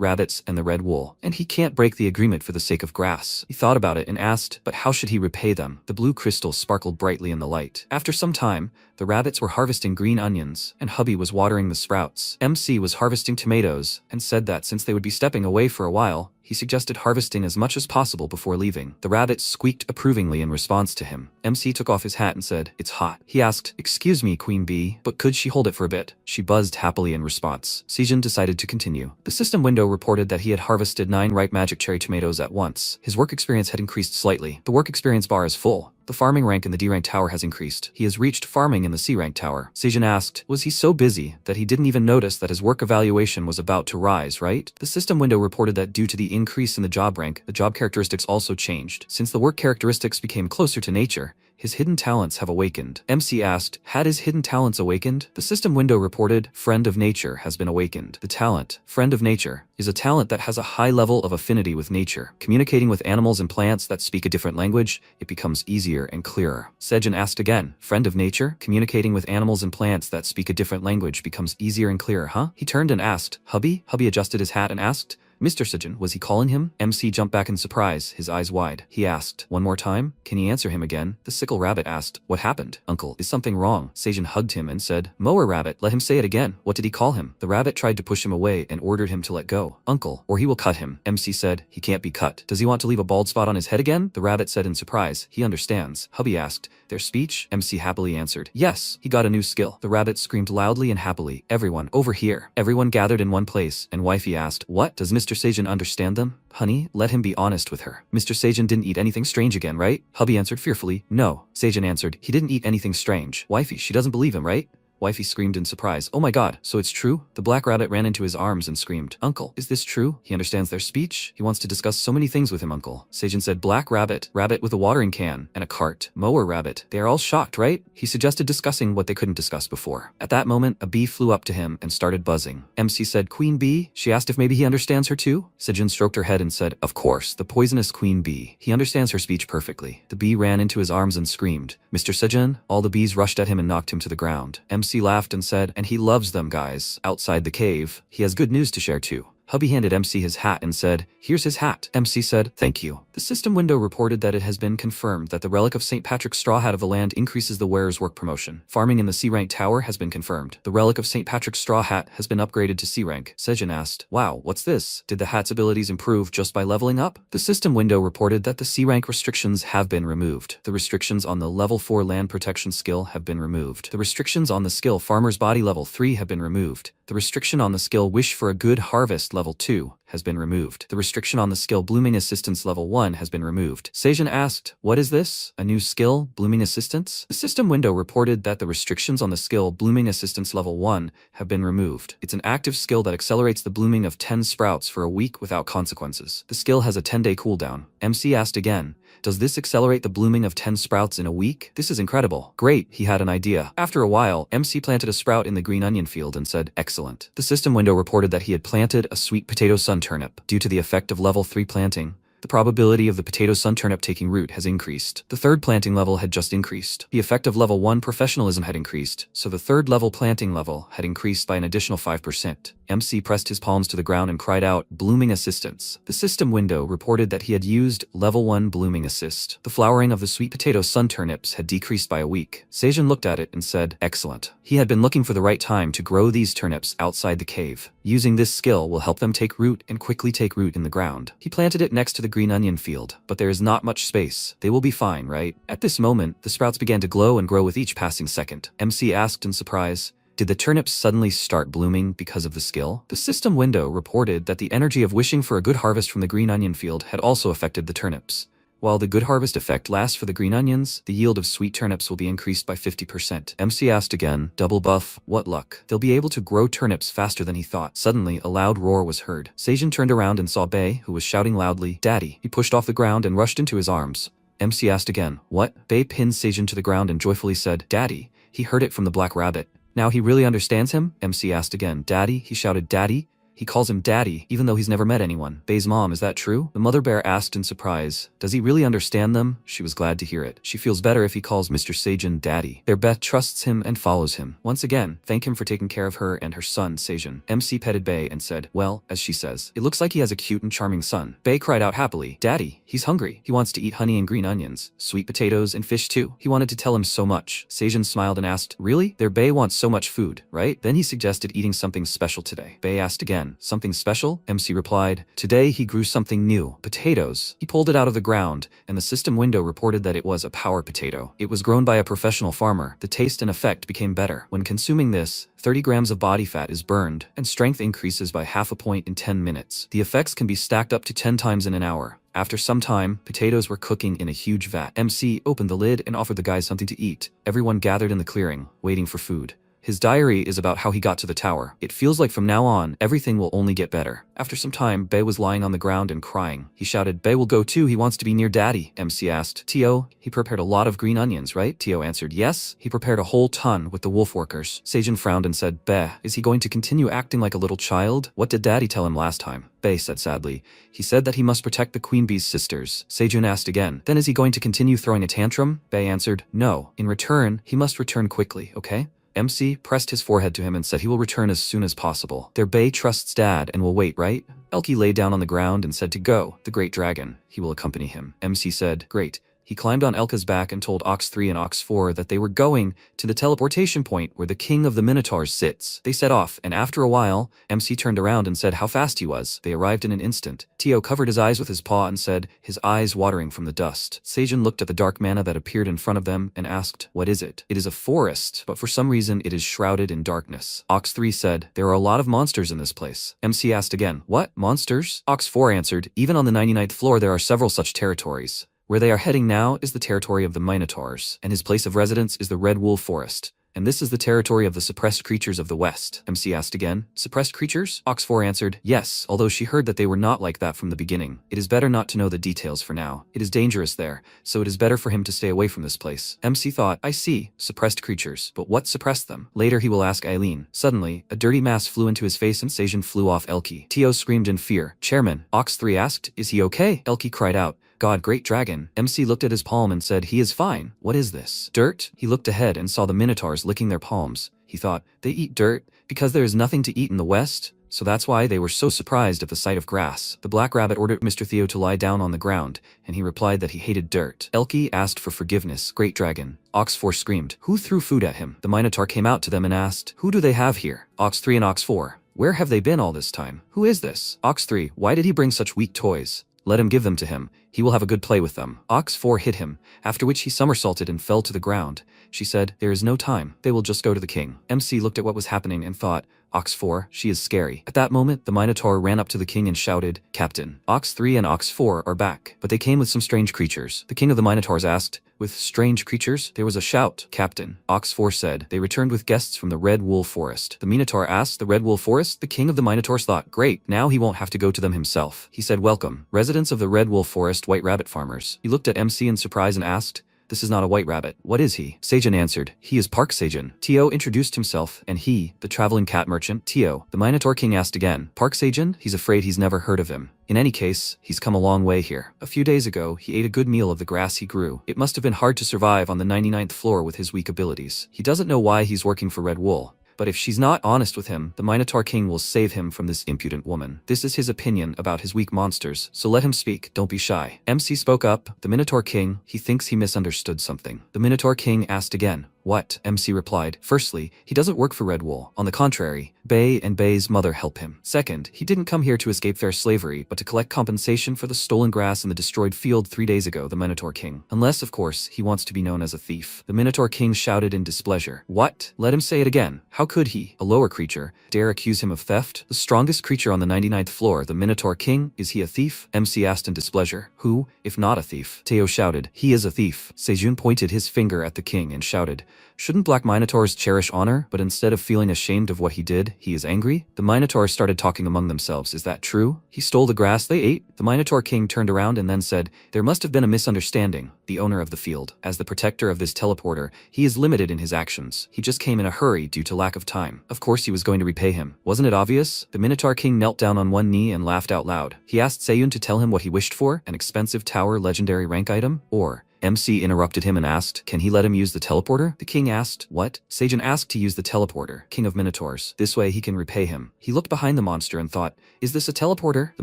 rabbits and the red wool. And he can't break the agreement for the sake of grass. He thought about it and asked, but how should he repay them? The blue crystal sparkled brightly in the light. After some time, The rabbits were harvesting green onions, and hubby was watering the sprouts. MC was harvesting tomatoes, and said that since they would be stepping away for a while, he suggested harvesting as much as possible before leaving. The rabbits squeaked approvingly in response to him. MC took off his hat and said, "It's hot." He asked, "Excuse me, Queen Bee, but could she hold it for a bit?" She buzzed happily in response. Sejin decided to continue. The system window reported that he had harvested 9 ripe magic cherry tomatoes at once. His work experience had increased slightly. The work experience bar is full. The farming rank in the D-rank tower has increased. He has reached farming in the C-rank tower. Sejin asked, was he so busy that he didn't even notice that his work evaluation was about to rise, right? The system window reported that due to the increase in the job rank, the job characteristics also changed. Since the work characteristics became closer to nature, his hidden talents have awakened. MC asked, had his hidden talents awakened? The system window reported, Friend of Nature has been awakened. The talent, Friend of Nature, is a talent that has a high level of affinity with nature. Communicating with animals and plants that speak a different language, it becomes easier and clearer. Sejin asked again, Friend of Nature? Communicating with animals and plants that speak a different language becomes easier and clearer, huh? He turned and asked, Hubby? Hubby adjusted his hat and asked, Mr. Sejin, was he calling him? MC jumped back in surprise, his eyes wide. He asked, one more time? Can he answer him again? The sickle rabbit asked, what happened? Uncle, is something wrong? Sejin hugged him and said, Mower rabbit, let him say it again. What did he call him? The rabbit tried to push him away and ordered him to let go. Uncle, or he will cut him. MC said, he can't be cut. Does he want to leave a bald spot on his head again? The rabbit said in surprise, he understands. Hubby asked, their speech? MC happily answered, yes, he got a new skill. The rabbit screamed loudly and happily, everyone, over here. Everyone gathered in one place, and wifey asked, what? Does Mr. Sejin understand them? Honey, let him be honest with her. Mr. Sejin didn't eat anything strange again, right? Hubby answered fearfully, no. Sejin answered, he didn't eat anything strange. Wifey, she doesn't believe him, right? Wifey screamed in surprise. Oh my god, so it's true? The black rabbit ran into his arms and screamed, Uncle, is this true? He understands their speech? He wants to discuss so many things with him, Uncle. Sejin said, Black rabbit, rabbit with a watering can, and a cart, mower rabbit. They are all shocked, right? He suggested discussing what they couldn't discuss before. At that moment, a bee flew up to him and started buzzing. MC said, Queen Bee? She asked if maybe he understands her too? Sejin stroked her head and said, of course, the poisonous Queen Bee. He understands her speech perfectly. The bee ran into his arms and screamed, Mr. Sejin? All the bees rushed at him and knocked him to the ground. MC laughed and said, and he loves them, guys. Outside the cave, he has good news to share too. Hubby handed MC his hat and said, here's his hat. MC said, thank you. The system window reported that it has been confirmed that the relic of St. Patrick's straw hat of the land increases the wearer's work promotion. Farming in the C-rank tower has been confirmed. The relic of St. Patrick's straw hat has been upgraded to C-rank. Sejin asked, wow, what's this? Did the hat's abilities improve just by leveling up? The system window reported that the C-rank restrictions have been removed. The restrictions on the level 4 land protection skill have been removed. The restrictions on the skill farmer's body level 3 have been removed. The restriction on the skill wish for a good harvest level 2 has been removed. The restriction on the skill Blooming Assistance level 1 has been removed. Sejin asked, what is this? A new skill, Blooming Assistance? The system window reported that the restrictions on the skill Blooming Assistance level 1 have been removed. It's an active skill that accelerates the blooming of 10 sprouts for a week without consequences. The skill has a 10-day cooldown. MC asked again, does this accelerate the blooming of 10 sprouts in a week? This is incredible. Great, he had an idea. After a while, MC planted a sprout in the green onion field and said, excellent. The system window reported that he had planted a sweet potato sun turnip. Due to the effect of level 3 planting, the probability of the potato sun turnip taking root has increased. The third planting level had just increased. The effect of level 1 professionalism had increased, so the third level planting level had increased by an additional 5%. MC pressed his palms to the ground and cried out, Blooming Assistance. The system window reported that he had used level 1 Blooming Assist. The flowering of the sweet potato sun turnips had decreased by a week. Sejin looked at it and said, excellent. He had been looking for the right time to grow these turnips outside the cave. Using this skill will help them take root and quickly take root in the ground. He planted it next to the green onion field, but there is not much space. They will be fine, right? At this moment, the sprouts began to glow and grow with each passing second. MC asked in surprise, did the turnips suddenly start blooming because of the skill? The system window reported that the energy of wishing for a good harvest from the green onion field had also affected the turnips. While the good harvest effect lasts for the green onions, the yield of sweet turnips will be increased by 50%. MC asked again, double buff, what luck? They'll be able to grow turnips faster than he thought. Suddenly, a loud roar was heard. Sejin turned around and saw Bae, who was shouting loudly, Daddy. He pushed off the ground and rushed into his arms. MC asked again, what? Bae pinned Sejin to the ground and joyfully said, Daddy. He heard it from the black rabbit. Now he really understands him? MC asked again, Daddy? He shouted, Daddy? He calls him daddy, even though he's never met anyone. Bei's mom, is that true? The mother bear asked in surprise. Does he really understand them? She was glad to hear it. She feels better if he calls Mr. Seijin daddy. Their Beth trusts him and follows him. Once again, thank him for taking care of her and her son, Seijin. MC petted Bei and said, well, as she says, it looks like he has a cute and charming son. Bei cried out happily, Daddy, he's hungry. He wants to eat honey and green onions, sweet potatoes and fish too. He wanted to tell him so much. Seijin smiled and asked, really? Their Bei wants so much food, right? Then he suggested eating something special today. Bei asked again, something special? MC replied, today he grew something new, potatoes. He pulled it out of the ground, and the system window reported that it was a power potato. It was grown by a professional farmer. The taste and effect became better. When consuming this, 30 grams of body fat is burned, and strength increases by half a point in 10 minutes. The effects can be stacked up to 10 times in an hour. After some time, potatoes were cooking in a huge vat. MC opened the lid and offered the guys something to eat. Everyone gathered in the clearing, waiting for food. His diary is about how he got to the tower. It feels like from now on, everything will only get better. After some time, Bei was lying on the ground and crying. He shouted, Bei will go too, he wants to be near daddy. MC asked, Tio, he prepared a lot of green onions, right? Tio answered, yes, he prepared a whole ton with the wolf workers. Seijin frowned and said, Bei, is he going to continue acting like a little child? What did daddy tell him last time? Bei said sadly, he said that he must protect the queen bee's sisters. Seijun asked again, then is he going to continue throwing a tantrum? Bei answered, no. In return, he must return quickly, okay? MC pressed his forehead to him and said he will return as soon as possible. Their Bei trusts dad and will wait, right? Elki lay down on the ground and said to go, the great dragon. He will accompany him. MC said, great. He climbed on Elka's back and told Ox 3 and Ox 4 that they were going to the teleportation point where the king of the Minotaurs sits. They set off, and after a while, MC turned around and said how fast he was. They arrived in an instant. Tio covered his eyes with his paw and said, his eyes watering from the dust. Seijin looked at the dark mana that appeared in front of them and asked, what is it? It is a forest, but for some reason it is shrouded in darkness. Ox 3 said, there are a lot of monsters in this place. MC asked again, what? Monsters? Ox 4 answered, even on the 99th floor there are several such territories. Where they are heading now is the territory of the Minotaurs, and his place of residence is the Red Wool Forest. And this is the territory of the suppressed creatures of the West. MC asked again, suppressed creatures? Ox 4 answered, yes, although she heard that they were not like that from the beginning. It is better not to know the details for now. It is dangerous there, so it is better for him to stay away from this place. MC thought, I see, suppressed creatures, but what suppressed them? Later he will ask Eileen. Suddenly, a dirty mass flew into his face and Seijin flew off Elki. Tio screamed in fear. Chairman, Ox 3 asked, is he okay? Elki cried out, God, great dragon. MC looked at his palm and said, he is fine. What is this? Dirt? He looked ahead and saw the Minotaurs licking their palms. He thought, they eat dirt? Because there is nothing to eat in the West? So that's why they were so surprised at the sight of grass. The black rabbit ordered Mr. Theo to lie down on the ground, and he replied that he hated dirt. Elki asked for forgiveness. Great dragon. Ox 4 screamed, who threw food at him? The Minotaur came out to them and asked, who do they have here? Ox 3 and Ox 4. Where have they been all this time? Who is this? Ox 3, why did he bring such weak toys? Let him give them to him. He will have a good play with them. Ox 4 hit him, after which he somersaulted and fell to the ground. She said, there is no time. They will just go to the king. MC looked at what was happening and thought, Ox 4, she is scary. At that moment, the Minotaur ran up to the king and shouted, Captain, Ox 3 and Ox 4 are back. But they came with some strange creatures. The king of the Minotaurs asked, with strange creatures? There was a shout. Captain, Ox 4 said, they returned with guests from the Red Wool Forest. The Minotaur asked, the Red Wool Forest? The king of the Minotaurs thought, great, now he won't have to go to them himself. He said, welcome, residents of the Red Wool Forest white rabbit farmers. He looked at MC in surprise and asked, this is not a white rabbit. What is he? Seijin answered, he is Park Seijin. Tio introduced himself, and he, the traveling cat merchant, Tio. The Minotaur king asked again, Park Seijin? He's afraid he's never heard of him. In any case, he's come a long way here. A few days ago, he ate a good meal of the grass he grew. It must have been hard to survive on the 99th floor with his weak abilities. He doesn't know why he's working for Red Wool. But if she's not honest with him, the Minotaur King will save him from this impudent woman. This is his opinion about his weak monsters, so let him speak, don't be shy. MC spoke up, the Minotaur King, he thinks he misunderstood something. The Minotaur King asked again, what? MC replied, firstly, he doesn't work for Red Wool. On the contrary, Bei and Bei's mother help him. Second, he didn't come here to escape fair slavery, but to collect compensation for the stolen grass in the destroyed field 3 days ago, the Minotaur King. Unless, of course, he wants to be known as a thief. The Minotaur King shouted in displeasure. What? Let him say it again. How could he, a lower creature, dare accuse him of theft? The strongest creature on the 99th floor, the Minotaur King, is he a thief? MC asked in displeasure. Who, if not a thief? Teo shouted. He is a thief. Seijun pointed his finger at the king and shouted, shouldn't black Minotaurs cherish honor, but instead of feeling ashamed of what he did, he is angry? The Minotaurs started talking among themselves. Is that true? He stole the grass they ate? The Minotaur King turned around and then said, there must have been a misunderstanding. the owner of the field. As the protector of this teleporter, he is limited in his actions. He just came in a hurry due to lack of time. Of course he was going to repay him. Wasn't it obvious? The Minotaur King knelt down on one knee and laughed out loud. He asked Seiyun to tell him what he wished for, an expensive tower legendary rank item, or... MC interrupted him and asked, can he let him use the teleporter? The king asked, what? Seijun asked to use the teleporter, king of Minotaurs. This way he can repay him. He looked behind the monster and thought, is this a teleporter? The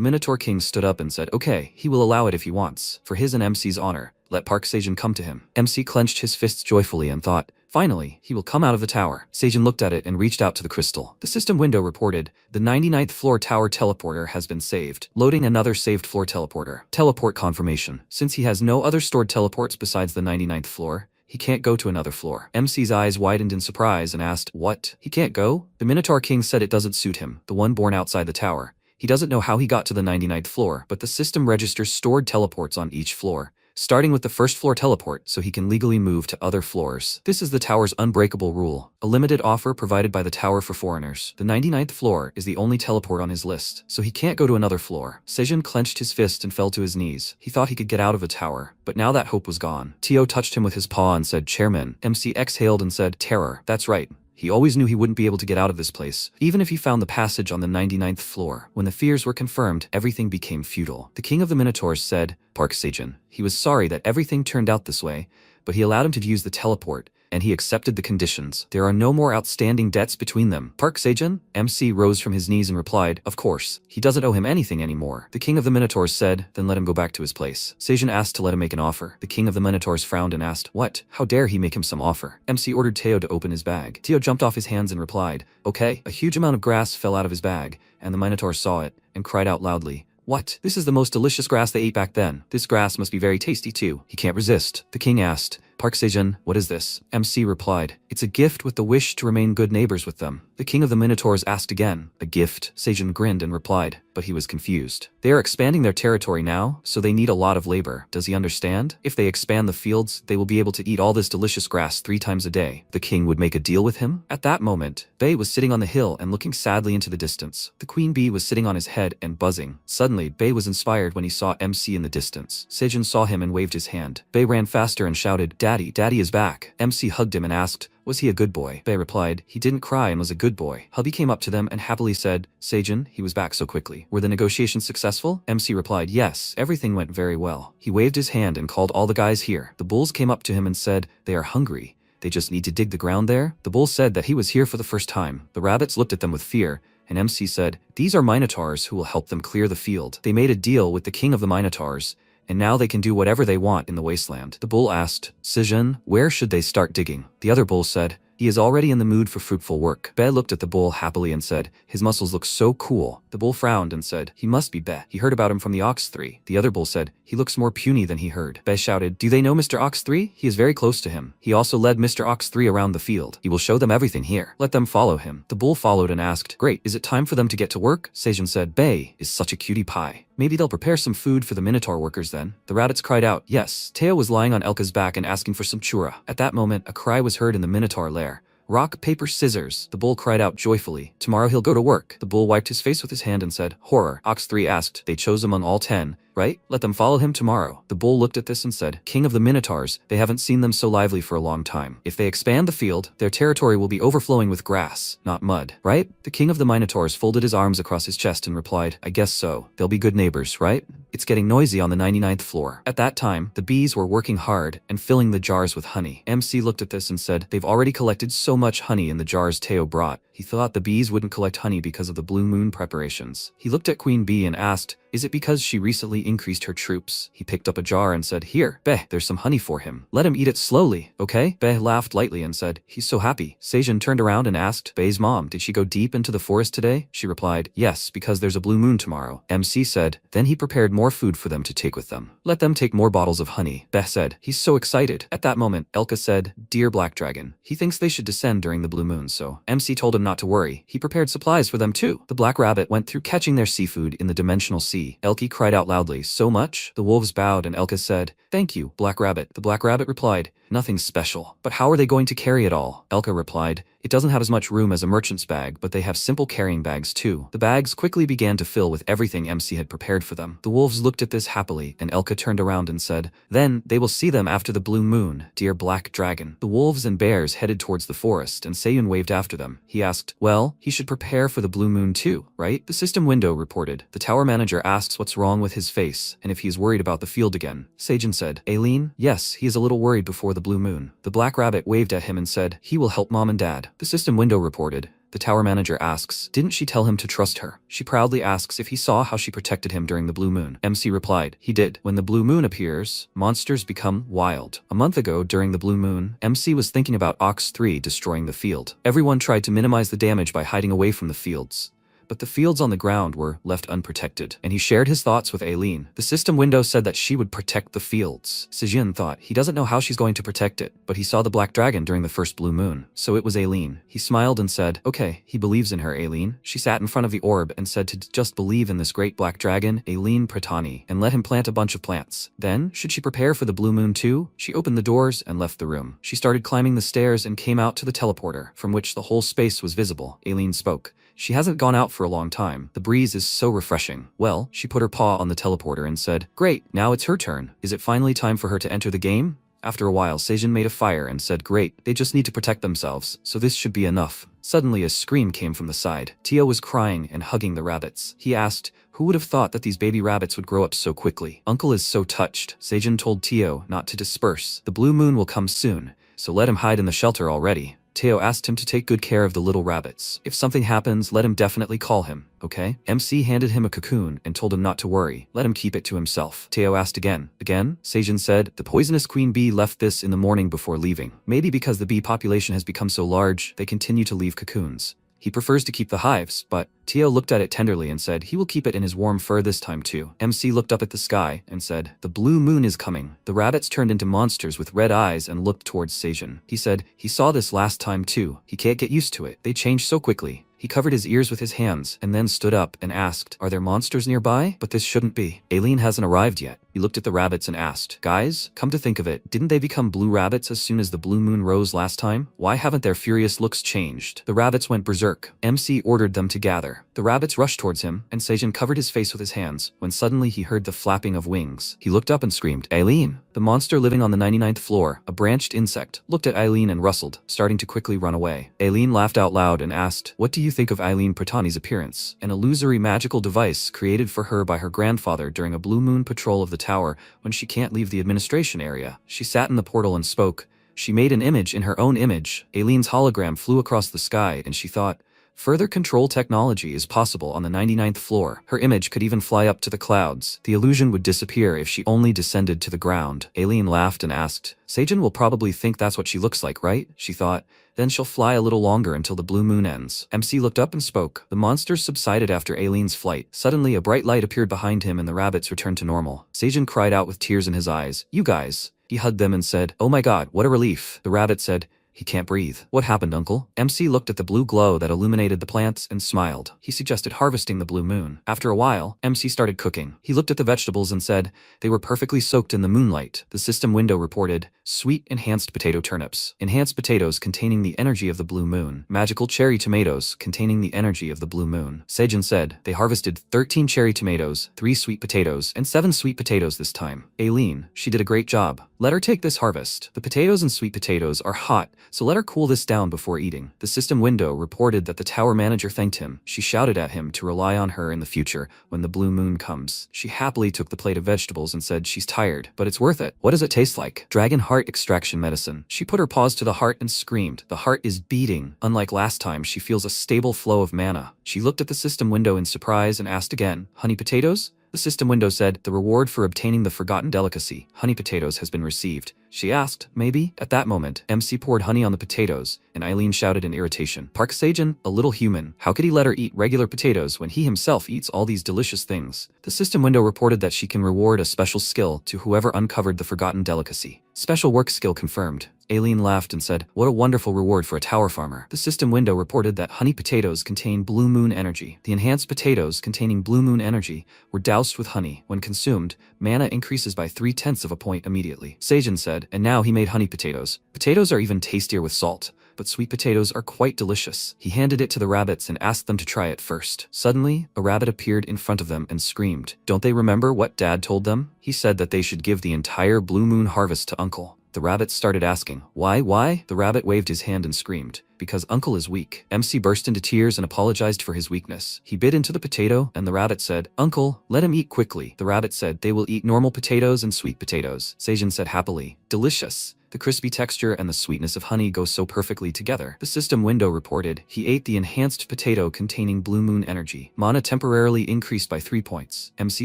Minotaur King stood up and said, okay, he will allow it if he wants. For his and MC's honor, let Park Seijun come to him. MC clenched his fists joyfully and thought, finally, he will come out of the tower. Seijun looked at it and reached out to the crystal. The system window reported, the 99th floor tower teleporter has been saved. Loading another saved floor teleporter. Teleport confirmation. Since he has no other stored teleports besides the 99th floor, he can't go to another floor. MC's eyes widened in surprise and asked, what? He can't go? The Minotaur King said it doesn't suit him, the one born outside the tower. He doesn't know how he got to the 99th floor, but the system registers stored teleports on each floor, starting with the first floor teleport so he can legally move to other floors. This is the tower's unbreakable rule, a limited offer provided by the tower for foreigners. The 99th floor is the only teleport on his list, so he can't go to another floor. Seijun clenched his fist and fell to his knees. He thought he could get out of the tower, but now that hope was gone. Tio touched him with his paw and said, Chairman. MC exhaled and said, terror. That's right. He always knew he wouldn't be able to get out of this place, even if he found the passage on the 99th floor. When the fears were confirmed, everything became futile. The king of the Minotaurs said, Park Seijun. He was sorry that everything turned out this way, but he allowed him to use the teleport, and he accepted the conditions. There are no more outstanding debts between them. Park Seijun? MC rose from his knees and replied, of course, he doesn't owe him anything anymore. The king of the Minotaurs said, then let him go back to his place. Seijun asked to let him make an offer. The king of the Minotaurs frowned and asked, what? How dare he make him some offer? MC ordered Teo to open his bag. Teo jumped off his hands and replied, okay. A huge amount of grass fell out of his bag, and the Minotaur saw it, and cried out loudly, what? This is the most delicious grass they ate back then. This grass must be very tasty too. He can't resist. The king asked, Park Seijun, what is this? MC replied, it's a gift with the wish to remain good neighbors with them. The king of the Minotaurs asked again, a gift? Seijun grinned and replied, but he was confused. They are expanding their territory now, so they need a lot of labor. Does he understand? If they expand the fields, they will be able to eat all this delicious grass 3 times a day. The king would make a deal with him? At that moment, Bei was sitting on the hill and looking sadly into the distance. The queen bee was sitting on his head and buzzing. Suddenly, Bei was inspired when he saw MC in the distance. Seijun saw him and waved his hand. Bei ran faster and shouted, Daddy, Daddy is back. MC hugged him and asked, was he a good boy? Bei replied, he didn't cry and was a good boy. Hubby came up to them and happily said, Seijun, he was back so quickly. Were the negotiations successful? MC replied, yes, everything went very well. He waved his hand and called all the guys here. The bulls came up to him and said, they are hungry. They just need to dig the ground there. The bull said that he was here for the first time. The rabbits looked at them with fear, and MC said, these are Minotaurs who will help them clear the field. They made a deal with the king of the Minotaurs, and now they can do whatever they want in the wasteland. The bull asked, Seijun, where should they start digging? The other bull said, he is already in the mood for fruitful work. Bei looked at the bull happily and said, his muscles look so cool. The bull frowned and said, he must be Bei. He heard about him from the Ox 3. The other bull said, he looks more puny than he heard. Bei shouted, do they know Mr. Ox 3? He is very close to him. He also led Mr. Ox 3 around the field. He will show them everything here. Let them follow him. The bull followed and asked, great, is it time for them to get to work? Seijun said, Bei is such a cutie pie. Maybe they'll prepare some food for the Minotaur workers then. The rabbits cried out, yes. Teo was lying on Elka's back and asking for some chura. At that moment, a cry was heard in the Minotaur lair. Rock, paper, scissors. The bull cried out joyfully. Tomorrow he'll go to work. The bull wiped his face with his hand and said, horror. Ox 3 asked, they chose among all 10, right? Let them follow him tomorrow. The bull looked at this and said, king of the Minotaurs, they haven't seen them so lively for a long time. If they expand the field, their territory will be overflowing with grass, not mud, right? The king of the Minotaurs folded his arms across his chest and replied, I guess so. They'll be good neighbors, right? It's getting noisy on the 99th floor. At that time, the bees were working hard and filling the jars with honey. MC looked at this and said, they've already collected so much honey in the jars Teo brought. He thought the bees wouldn't collect honey because of the blue moon preparations. He looked at Queen Bee and asked, is it because she recently increased her troops? He picked up a jar and said, here, Bei, there's some honey for him. Let him eat it slowly, okay? Bei laughed lightly and said, he's so happy. Seijun turned around and asked, Bei's mom, did she go deep into the forest today? She replied, yes, because there's a blue moon tomorrow. MC said, then he prepared more food for them to take with them. Let them take more bottles of honey. Bei said, he's so excited. At that moment, Elka said, dear Black Dragon, he thinks they should descend during the blue moon, so MC told him not to worry. He prepared supplies for them too. The Black Rabbit went through catching their seafood in the dimensional sea. Elki cried out loudly, so much? The wolves bowed and Elka said, thank you, Black Rabbit. The Black Rabbit replied, Nothing special. But how are they going to carry it all? Elka replied, it doesn't have as much room as a merchant's bag, but they have simple carrying bags too. The bags quickly began to fill with everything MC had prepared for them. The wolves looked at this happily, and Elka turned around and said, then, they will see them after the blue moon, dear black dragon. The wolves and bears headed towards the forest, and Seyun waved after them. He asked, well, he should prepare for the blue moon too, right? The system window reported. The tower manager asks what's wrong with his face, and if he is worried about the field again. Sejin said, Aileen, yes, he is a little worried before the blue moon. The black rabbit waved at him and said, he will help mom and dad. The system window reported. The tower manager asks, didn't she tell him to trust her? She proudly asks if he saw how she protected him during the blue moon. MC replied, he did. When the blue moon appears, monsters become wild. A month ago, during the blue moon, MC was thinking about Ox 3 destroying the field. Everyone tried to minimize the damage by hiding away from the fields. But the fields on the ground were left unprotected, and he shared his thoughts with Aileen. The system window said that she would protect the fields. Sejin thought he doesn't know how she's going to protect it, but he saw the black dragon during the first blue moon, so it was Aileen. He smiled and said, okay, he believes in her, Aileen. She sat in front of the orb and said to just believe in this great black dragon, Aileen Pratani, and let him plant a bunch of plants. Then, should she prepare for the blue moon too? She opened the doors and left the room. She started climbing the stairs and came out to the teleporter, from which the whole space was visible. Aileen spoke. She hasn't gone out for a long time. The breeze is so refreshing. Well, she put her paw on the teleporter and said, great, now it's her turn. Is it finally time for her to enter the game? After a while, Sejin made a fire and said, great, they just need to protect themselves, so this should be enough. Suddenly a scream came from the side. Tio was crying and hugging the rabbits. He asked, who would have thought that these baby rabbits would grow up so quickly? Uncle is so touched. Sejin told Tio not to disperse. The blue moon will come soon, so let him hide in the shelter already. Teo asked him to take good care of the little rabbits. If something happens, let him definitely call him, okay? MC handed him a cocoon and told him not to worry. Let him keep it to himself. Teo asked again. Again? Sejin said, the poisonous queen bee left this in the morning before leaving. Maybe because the bee population has become so large, they continue to leave cocoons. He prefers to keep the hives, but Tio looked at it tenderly and said he will keep it in his warm fur this time too. MC looked up at the sky and said, the blue moon is coming. The rabbits turned into monsters with red eyes and looked towards Sejin. He said he saw this last time too. He can't get used to it. They change so quickly. He covered his ears with his hands and then stood up and asked, are there monsters nearby? But this shouldn't be. Aileen hasn't arrived yet. He looked at the rabbits and asked, guys, come to think of it, didn't they become blue rabbits as soon as the blue moon rose last time? Why haven't their furious looks changed? The rabbits went berserk. MC ordered them to gather. The rabbits rushed towards him, and Sejin covered his face with his hands, when suddenly he heard the flapping of wings. He looked up and screamed, Aileen! The monster living on the 99th floor, a branched insect, looked at Aileen and rustled, starting to quickly run away. Aileen laughed out loud and asked, what do you think of Aileen Pratani's appearance? An illusory magical device created for her by her grandfather during a blue moon patrol of the tower when she can't leave the administration area. She sat in the portal and spoke. She made an image in her own image. Aileen's hologram flew across the sky and she thought, further control technology is possible on the 99th floor. Her image could even fly up to the clouds. The illusion would disappear if she only descended to the ground. Aileen laughed and asked, Sejin will probably think that's what she looks like, right? She thought. Then she'll fly a little longer until the blue moon ends. MC looked up and spoke. The monsters subsided after Aileen's flight. Suddenly a bright light appeared behind him and the rabbits returned to normal. Sejin cried out with tears in his eyes, you guys. He hugged them and said, oh my god, what a relief. The rabbit said, he can't breathe. What happened, Uncle? MC looked at the blue glow that illuminated the plants and smiled. He suggested harvesting the blue moon. After a while, MC started cooking. He looked at the vegetables and said, they were perfectly soaked in the moonlight. The system window reported, sweet enhanced potato turnips. Enhanced potatoes containing the energy of the blue moon. Magical cherry tomatoes containing the energy of the blue moon. Sejin said, they harvested 13 cherry tomatoes, 3 sweet potatoes, and 7 sweet potatoes this time. Aileen, she did a great job. Let her take this harvest. The potatoes and sweet potatoes are hot, so let her cool this down before eating. The system window reported that the tower manager thanked him. She shouted at him to rely on her in the future when the blue moon comes. She happily took the plate of vegetables and said she's tired, but it's worth it. What does it taste like? Dragon heart extraction medicine. She put her paws to the heart and screamed. The heart is beating. Unlike last time, she feels a stable flow of mana. She looked at the system window in surprise and asked again, honey potatoes? The system window said, the reward for obtaining the forgotten delicacy, honey potatoes, has been received. She asked, maybe? At that moment, MC poured honey on the potatoes, and Aileen shouted in irritation, Park Sejin, a little human, how could he let her eat regular potatoes when he himself eats all these delicious things? The system window reported that she can reward a special skill to whoever uncovered the forgotten delicacy. Special work skill confirmed. Aileen laughed and said, "What a wonderful reward for a tower farmer." The system window reported that honey potatoes contain blue moon energy. The enhanced potatoes containing blue moon energy were doused with honey. When consumed, mana increases by 3/10 of a point immediately. Seijin said, and now he made honey potatoes. Potatoes are even tastier with salt, but sweet potatoes are quite delicious. He handed it to the rabbits and asked them to try it first. Suddenly, a rabbit appeared in front of them and screamed. Don't they remember what Dad told them? He said that they should give the entire blue moon harvest to Uncle. The rabbits started asking, why? The rabbit waved his hand and screamed, because Uncle is weak. MC burst into tears and apologized for his weakness. He bit into the potato, and the rabbit said, Uncle, let him eat quickly. The rabbit said, they will eat normal potatoes and sweet potatoes. Seijin said happily, delicious. The crispy texture and the sweetness of honey go so perfectly together. The system window reported, he ate the enhanced potato containing blue moon energy. Mana temporarily increased by 3 points. MC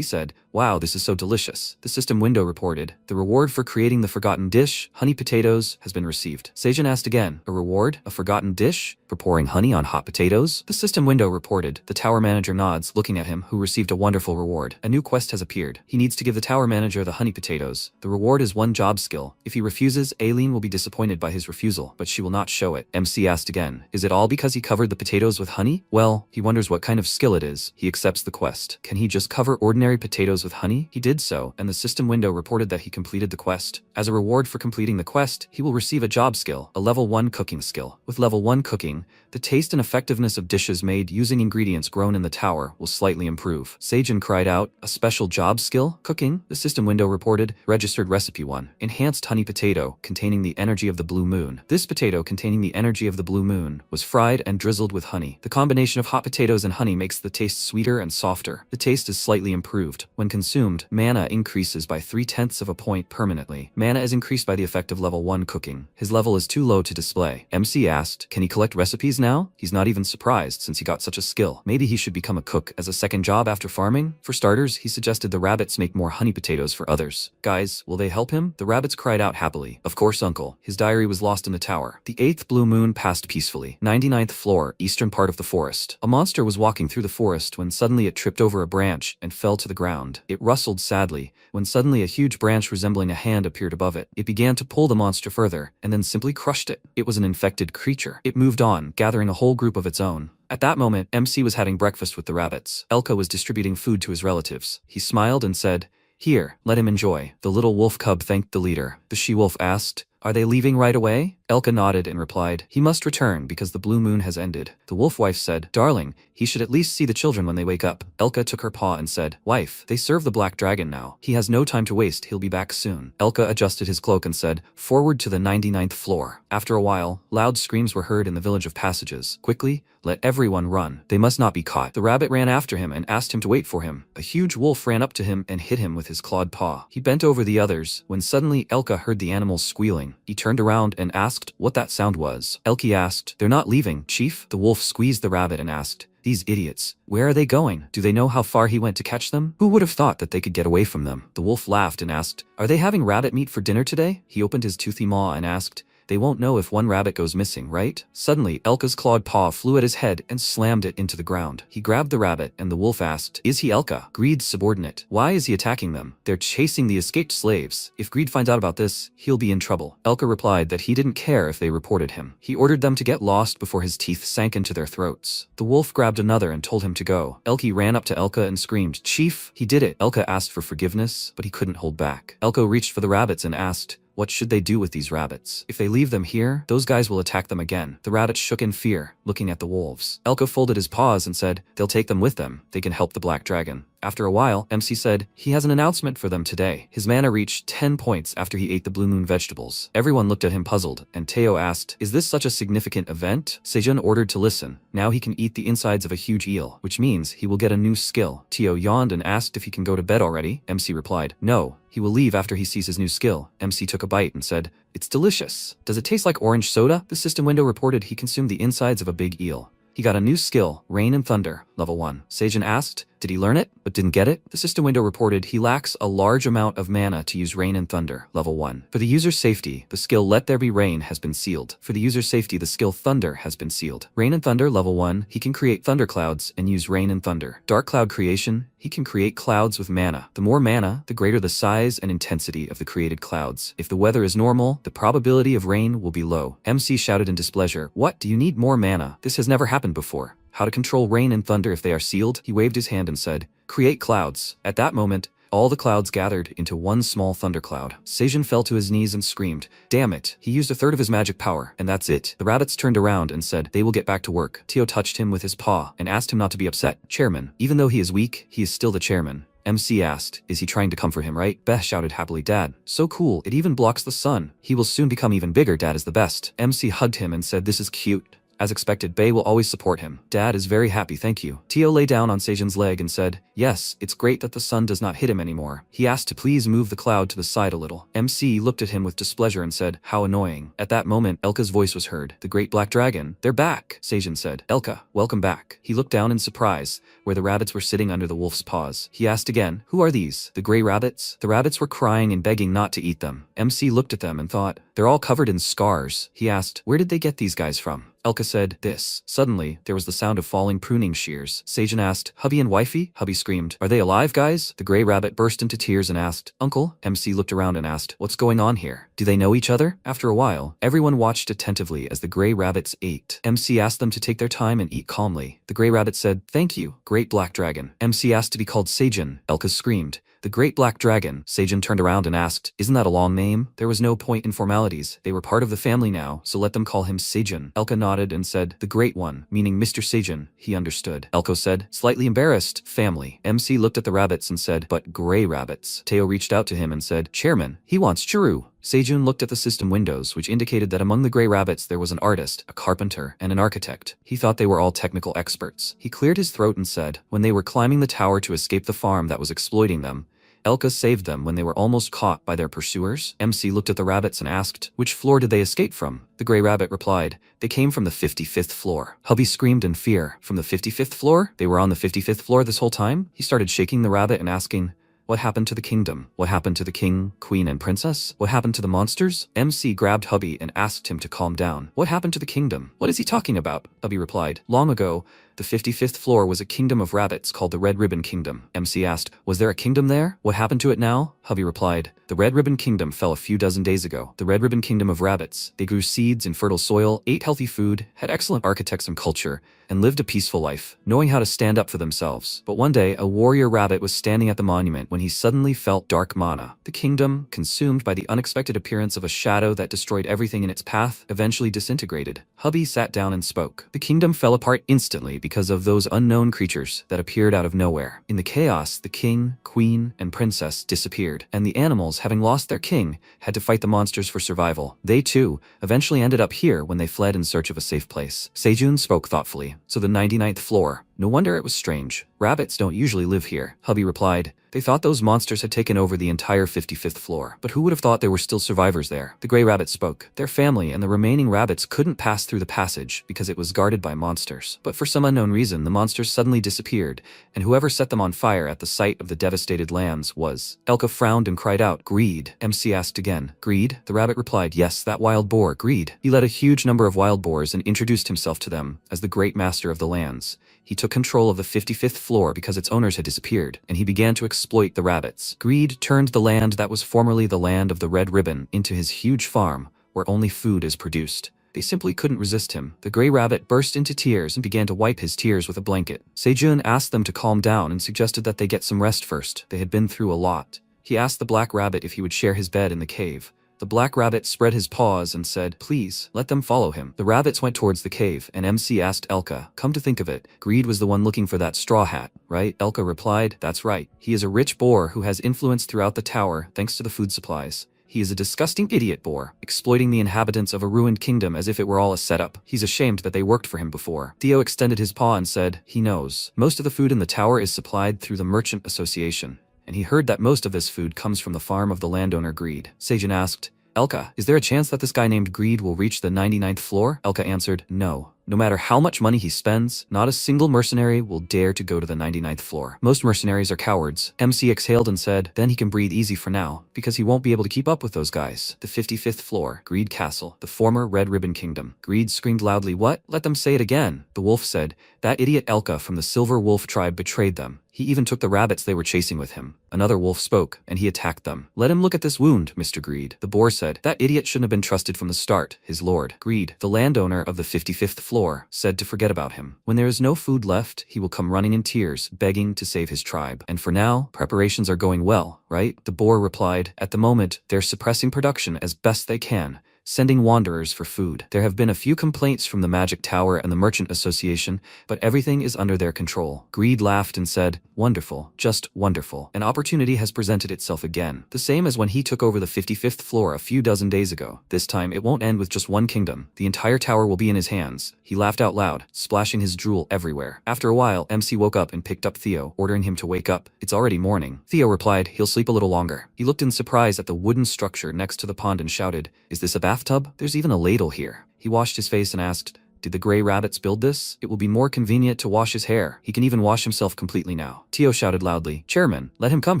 said, wow, this is so delicious. The system window reported, the reward for creating the forgotten dish, honey potatoes, has been received. Seijin asked again, a reward? A forgotten dish? For pouring honey on hot potatoes? The system window reported, the tower manager nods, looking at him, who received a wonderful reward. A new quest has appeared. He needs to give the tower manager the honey potatoes. The reward is 1 job skill. If he refuses, Aileen will be disappointed by his refusal, but she will not show it. MC asked again, is it all because he covered the potatoes with honey? Well, he wonders what kind of skill it is. He accepts the quest. Can he just cover ordinary potatoes with honey? He did so, and the system window reported that he completed the quest. As a reward for completing the quest, he will receive a job skill, a level 1 cooking skill. With level 1 cooking, the taste and effectiveness of dishes made using ingredients grown in the tower will slightly improve. Seijin cried out, a special job skill? Cooking? The system window reported, registered recipe 1, enhanced honey potato containing the energy of the blue moon. This potato containing the energy of the blue moon was fried and drizzled with honey. The combination of hot potatoes and honey makes the taste sweeter and softer. The taste is slightly improved. When consumed, mana increases by 3/10 of a point permanently. Mana is increased by the effect of level 1 cooking. His level is too low to display. MC asked, can he collect recipes now? He's not even surprised since he got such a skill. Maybe he should become a cook as a second job after farming? For starters, he suggested the rabbits make more honey potatoes for others. Guys, will they help him? The rabbits cried out happily. Of course, Uncle. His diary was lost in the tower. The 8th blue moon passed peacefully. 99th floor, eastern part of the forest. A monster was walking through the forest when suddenly it tripped over a branch and fell to the ground. It rustled sadly when suddenly a huge branch resembling a hand appeared above it. It began to pull the monster further and then simply crushed it. It was an infected creature. It moved on, gathering a whole group of its own. At that moment, MC was having breakfast with the rabbits. Elka was distributing food to his relatives. He smiled and said, here, let him enjoy. The little wolf cub thanked the leader. The she-wolf asked, are they leaving right away? Elka nodded and replied, he must return because the blue moon has ended. The wolf wife said, darling, he should at least see the children when they wake up. Elka took her paw and said, wife, they serve the black dragon now. He has no time to waste, he'll be back soon. Elka adjusted his cloak and said, forward to the 99th floor. After a while, loud screams were heard in the village of passages. Quickly, let everyone run. They must not be caught. The rabbit ran after him and asked him to wait for him. A huge wolf ran up to him and hit him with his clawed paw. He bent over the others when suddenly Elka heard the animals squealing. He turned around and asked what that sound was. Elki asked, they're not leaving, chief? The wolf squeezed the rabbit and asked, these idiots, where are they going? Do they know how far he went to catch them? Who would have thought that they could get away from them? The wolf laughed and asked, are they having rabbit meat for dinner today? He opened his toothy maw and asked, they won't know if one rabbit goes missing, right? Suddenly, Elka's clawed paw flew at his head and slammed it into the ground. He grabbed the rabbit and the wolf asked, is he Elka, Greed's subordinate? Why is he attacking them? They're chasing the escaped slaves. If Greed finds out about this, he'll be in trouble. Elka replied that he didn't care if they reported him. He ordered them to get lost before his teeth sank into their throats. The wolf grabbed another and told him to go. Elki ran up to Elka and screamed, chief, he did it. Elka asked for forgiveness, but he couldn't hold back. Elka reached for the rabbits and asked, what should they do with these rabbits? If they leave them here, those guys will attack them again. The rabbits shook in fear, looking at the wolves. Elka folded his paws and said, they'll take them with them. They can help the black dragon. After a while, MC said, he has an announcement for them today. His mana reached 10 points after he ate the blue moon vegetables. Everyone looked at him puzzled, and Teo asked, is this such a significant event? Seijun ordered to listen. Now he can eat the insides of a huge eel, which means he will get a new skill. Teo yawned and asked if he can go to bed already. MC replied, no, he will leave after he sees his new skill. MC took a bite and said, it's delicious. Does it taste like orange soda? The system window reported he consumed the insides of a big eel. He got a new skill, Rain and Thunder, level 1. Seijun asked, Did he learn it, but didn't get it? The system window reported he lacks a large amount of mana to use Rain and Thunder, level 1. For the user's safety, the skill Let There Be Rain has been sealed. For the user's safety, the skill Thunder has been sealed. Rain and Thunder, level 1, he can create thunderclouds and use Rain and Thunder. Dark Cloud creation, he can create clouds with mana. The more mana, the greater the size and intensity of the created clouds. If the weather is normal, the probability of rain will be low. MC shouted in displeasure, "What? Do you need more mana? This has never happened before. How to control rain and thunder if they are sealed?" He waved his hand and said, "Create clouds." At that moment, all the clouds gathered into one small thundercloud. Seijun fell to his knees and screamed, "Damn it, he used a third of his magic power, and that's it." The rabbits turned around and said they will get back to work. Tio touched him with his paw and asked him not to be upset. "Chairman, even though he is weak, he is still the chairman." MC asked, "Is he trying to comfort him, right?" Beth shouted happily, "Dad, so cool, it even blocks the sun. He will soon become even bigger, Dad is the best." MC hugged him and said, "This is cute." As expected, Bei will always support him. Dad is very happy, thank you. Tio lay down on Seijun's leg and said, "Yes, it's great that the sun does not hit him anymore." He asked to please move the cloud to the side a little. MC looked at him with displeasure and said, "How annoying." At that moment, Elka's voice was heard. "The great black dragon, they're back," Seijun said. "Elka, welcome back." He looked down in surprise, where the rabbits were sitting under the wolf's paws. He asked again, "Who are these? The gray rabbits?" The rabbits were crying and begging not to eat them. MC looked at them and thought, "They're all covered in scars." He asked, "Where did they get these guys from?" Elka said, "This." Suddenly, there was the sound of falling pruning shears. Seijun asked, "Hubby and wifey?" Hubby screamed, "Are they alive, guys?" The gray rabbit burst into tears and asked, "Uncle?" MC looked around and asked, "What's going on here? Do they know each other?" After a while, everyone watched attentively as the gray rabbits ate. MC asked them to take their time and eat calmly. The gray rabbit said, "Thank you, great black dragon." MC asked to be called Seijun. Elka screamed, "The Great Black Dragon." Seijun turned around and asked, "Isn't that a long name?" There was no point in formalities. They were part of the family now, so let them call him Seijun. Elka nodded and said, "The Great One," meaning Mr. Seijun. He understood. Elko said, slightly embarrassed, "Family." MC looked at the rabbits and said, "But gray rabbits." Teo reached out to him and said, "Chairman, he wants churu." Seijun looked at the system windows, which indicated that among the gray rabbits there was an artist, a carpenter, and an architect. He thought they were all technical experts. He cleared his throat and said, "When they were climbing the tower to escape the farm that was exploiting them, Elka saved them when they were almost caught by their pursuers." MC looked at the rabbits and asked, "Which floor did they escape from?" The gray rabbit replied, "They came from the 55th floor." Hubby screamed in fear. "From the 55th floor? They were on the 55th floor this whole time?" He started shaking the rabbit and asking, "What happened to the kingdom? What happened to the king, queen, and princess? What happened to the monsters?" MC grabbed Hubby and asked him to calm down. "What happened to the kingdom? What is he talking about?" Hubby replied, "Long ago, the 55th floor was a kingdom of rabbits called the Red Ribbon Kingdom." MC asked, "Was there a kingdom there? What happened to it now?" Hubby replied, "The Red Ribbon Kingdom fell a few dozen days ago. The Red Ribbon Kingdom of rabbits. They grew seeds in fertile soil, ate healthy food, had excellent architects and culture, and lived a peaceful life, knowing how to stand up for themselves. But one day, a warrior rabbit was standing at the monument when he suddenly felt dark mana. The kingdom, consumed by the unexpected appearance of a shadow that destroyed everything in its path, eventually disintegrated." Hubby sat down and spoke. "The kingdom fell apart instantly because of those unknown creatures that appeared out of nowhere. In the chaos, the king, queen, and princess disappeared, and the animals, having lost their king, had to fight the monsters for survival. They, too, eventually ended up here when they fled in search of a safe place." Seijun spoke thoughtfully. "So the 99th floor. No wonder it was strange. Rabbits don't usually live here." Hubby replied, "They thought those monsters had taken over the entire 55th floor. But who would have thought there were still survivors there?" The gray rabbit spoke. "Their family and the remaining rabbits couldn't pass through the passage because it was guarded by monsters. But for some unknown reason, the monsters suddenly disappeared, and whoever set them on fire at the sight of the devastated lands was..." Elka frowned and cried out, "Greed." MC asked again, "Greed?" The rabbit replied, "Yes, that wild boar, Greed. He led a huge number of wild boars and introduced himself to them as the great master of the lands. He took control of the 55th floor because its owners had disappeared, and he began to exploit the rabbits. Greed turned the land that was formerly the land of the Red Ribbon into his huge farm, where only food is produced. They simply couldn't resist him." The gray rabbit burst into tears and began to wipe his tears with a blanket. Seijun asked them to calm down and suggested that they get some rest first. They had been through a lot. He asked the black rabbit if he would share his bed in the cave. The black rabbit spread his paws and said, "Please, let them follow him." The rabbits went towards the cave, and MC asked Elka, "Come to think of it, Greed was the one looking for that straw hat, right?" Elka replied, "That's right. He is a rich boar who has influence throughout the tower thanks to the food supplies. He is a disgusting idiot boar, exploiting the inhabitants of a ruined kingdom as if it were all a setup. He's ashamed that they worked for him before." Theo extended his paw and said, "He knows. Most of the food in the tower is supplied through the Merchant Association, and he heard that most of this food comes from the farm of the landowner Greed." Seijun asked, "Elka, is there a chance that this guy named Greed will reach the 99th floor?" Elka answered, "No. No matter how much money he spends, not a single mercenary will dare to go to the 99th floor. Most mercenaries are cowards. MC exhaled and said, then he can breathe easy for now, because he won't be able to keep up with those guys. The 55th floor, Greed Castle, the former Red Ribbon Kingdom. Greed screamed loudly, what? Let them say it again. The wolf said, that idiot Elka from the Silver Wolf tribe betrayed them. He even took the rabbits they were chasing with him. Another wolf spoke, and he attacked them. Let him look at this wound, Mr. Greed. The boar said, that idiot shouldn't have been trusted from the start, his lord. Greed, the landowner of the 55th floor, said to forget about him. When there is no food left, he will come running in tears, begging to save his tribe. And for now, preparations are going well, right? The boar replied, at the moment, they're suppressing production as best they can, sending wanderers for food. There have been a few complaints from the Magic Tower and the Merchant Association, but everything is under their control. Greed laughed and said, wonderful, just wonderful. An opportunity has presented itself again, the same as when he took over the 55th floor a few dozen days ago. This time it won't end with just one kingdom. The entire tower will be in his hands. He laughed out loud, splashing his drool everywhere. After a while, MC woke up and picked up Theo, ordering him to wake up. It's already morning. Theo replied, he'll sleep a little longer. He looked in surprise at the wooden structure next to the pond and shouted, is this a bathtub? There's even a ladle here. He washed his face and asked, did the gray rabbits build this? It will be more convenient to wash his hair. He can even wash himself completely now. Tio shouted loudly, Chairman, let him come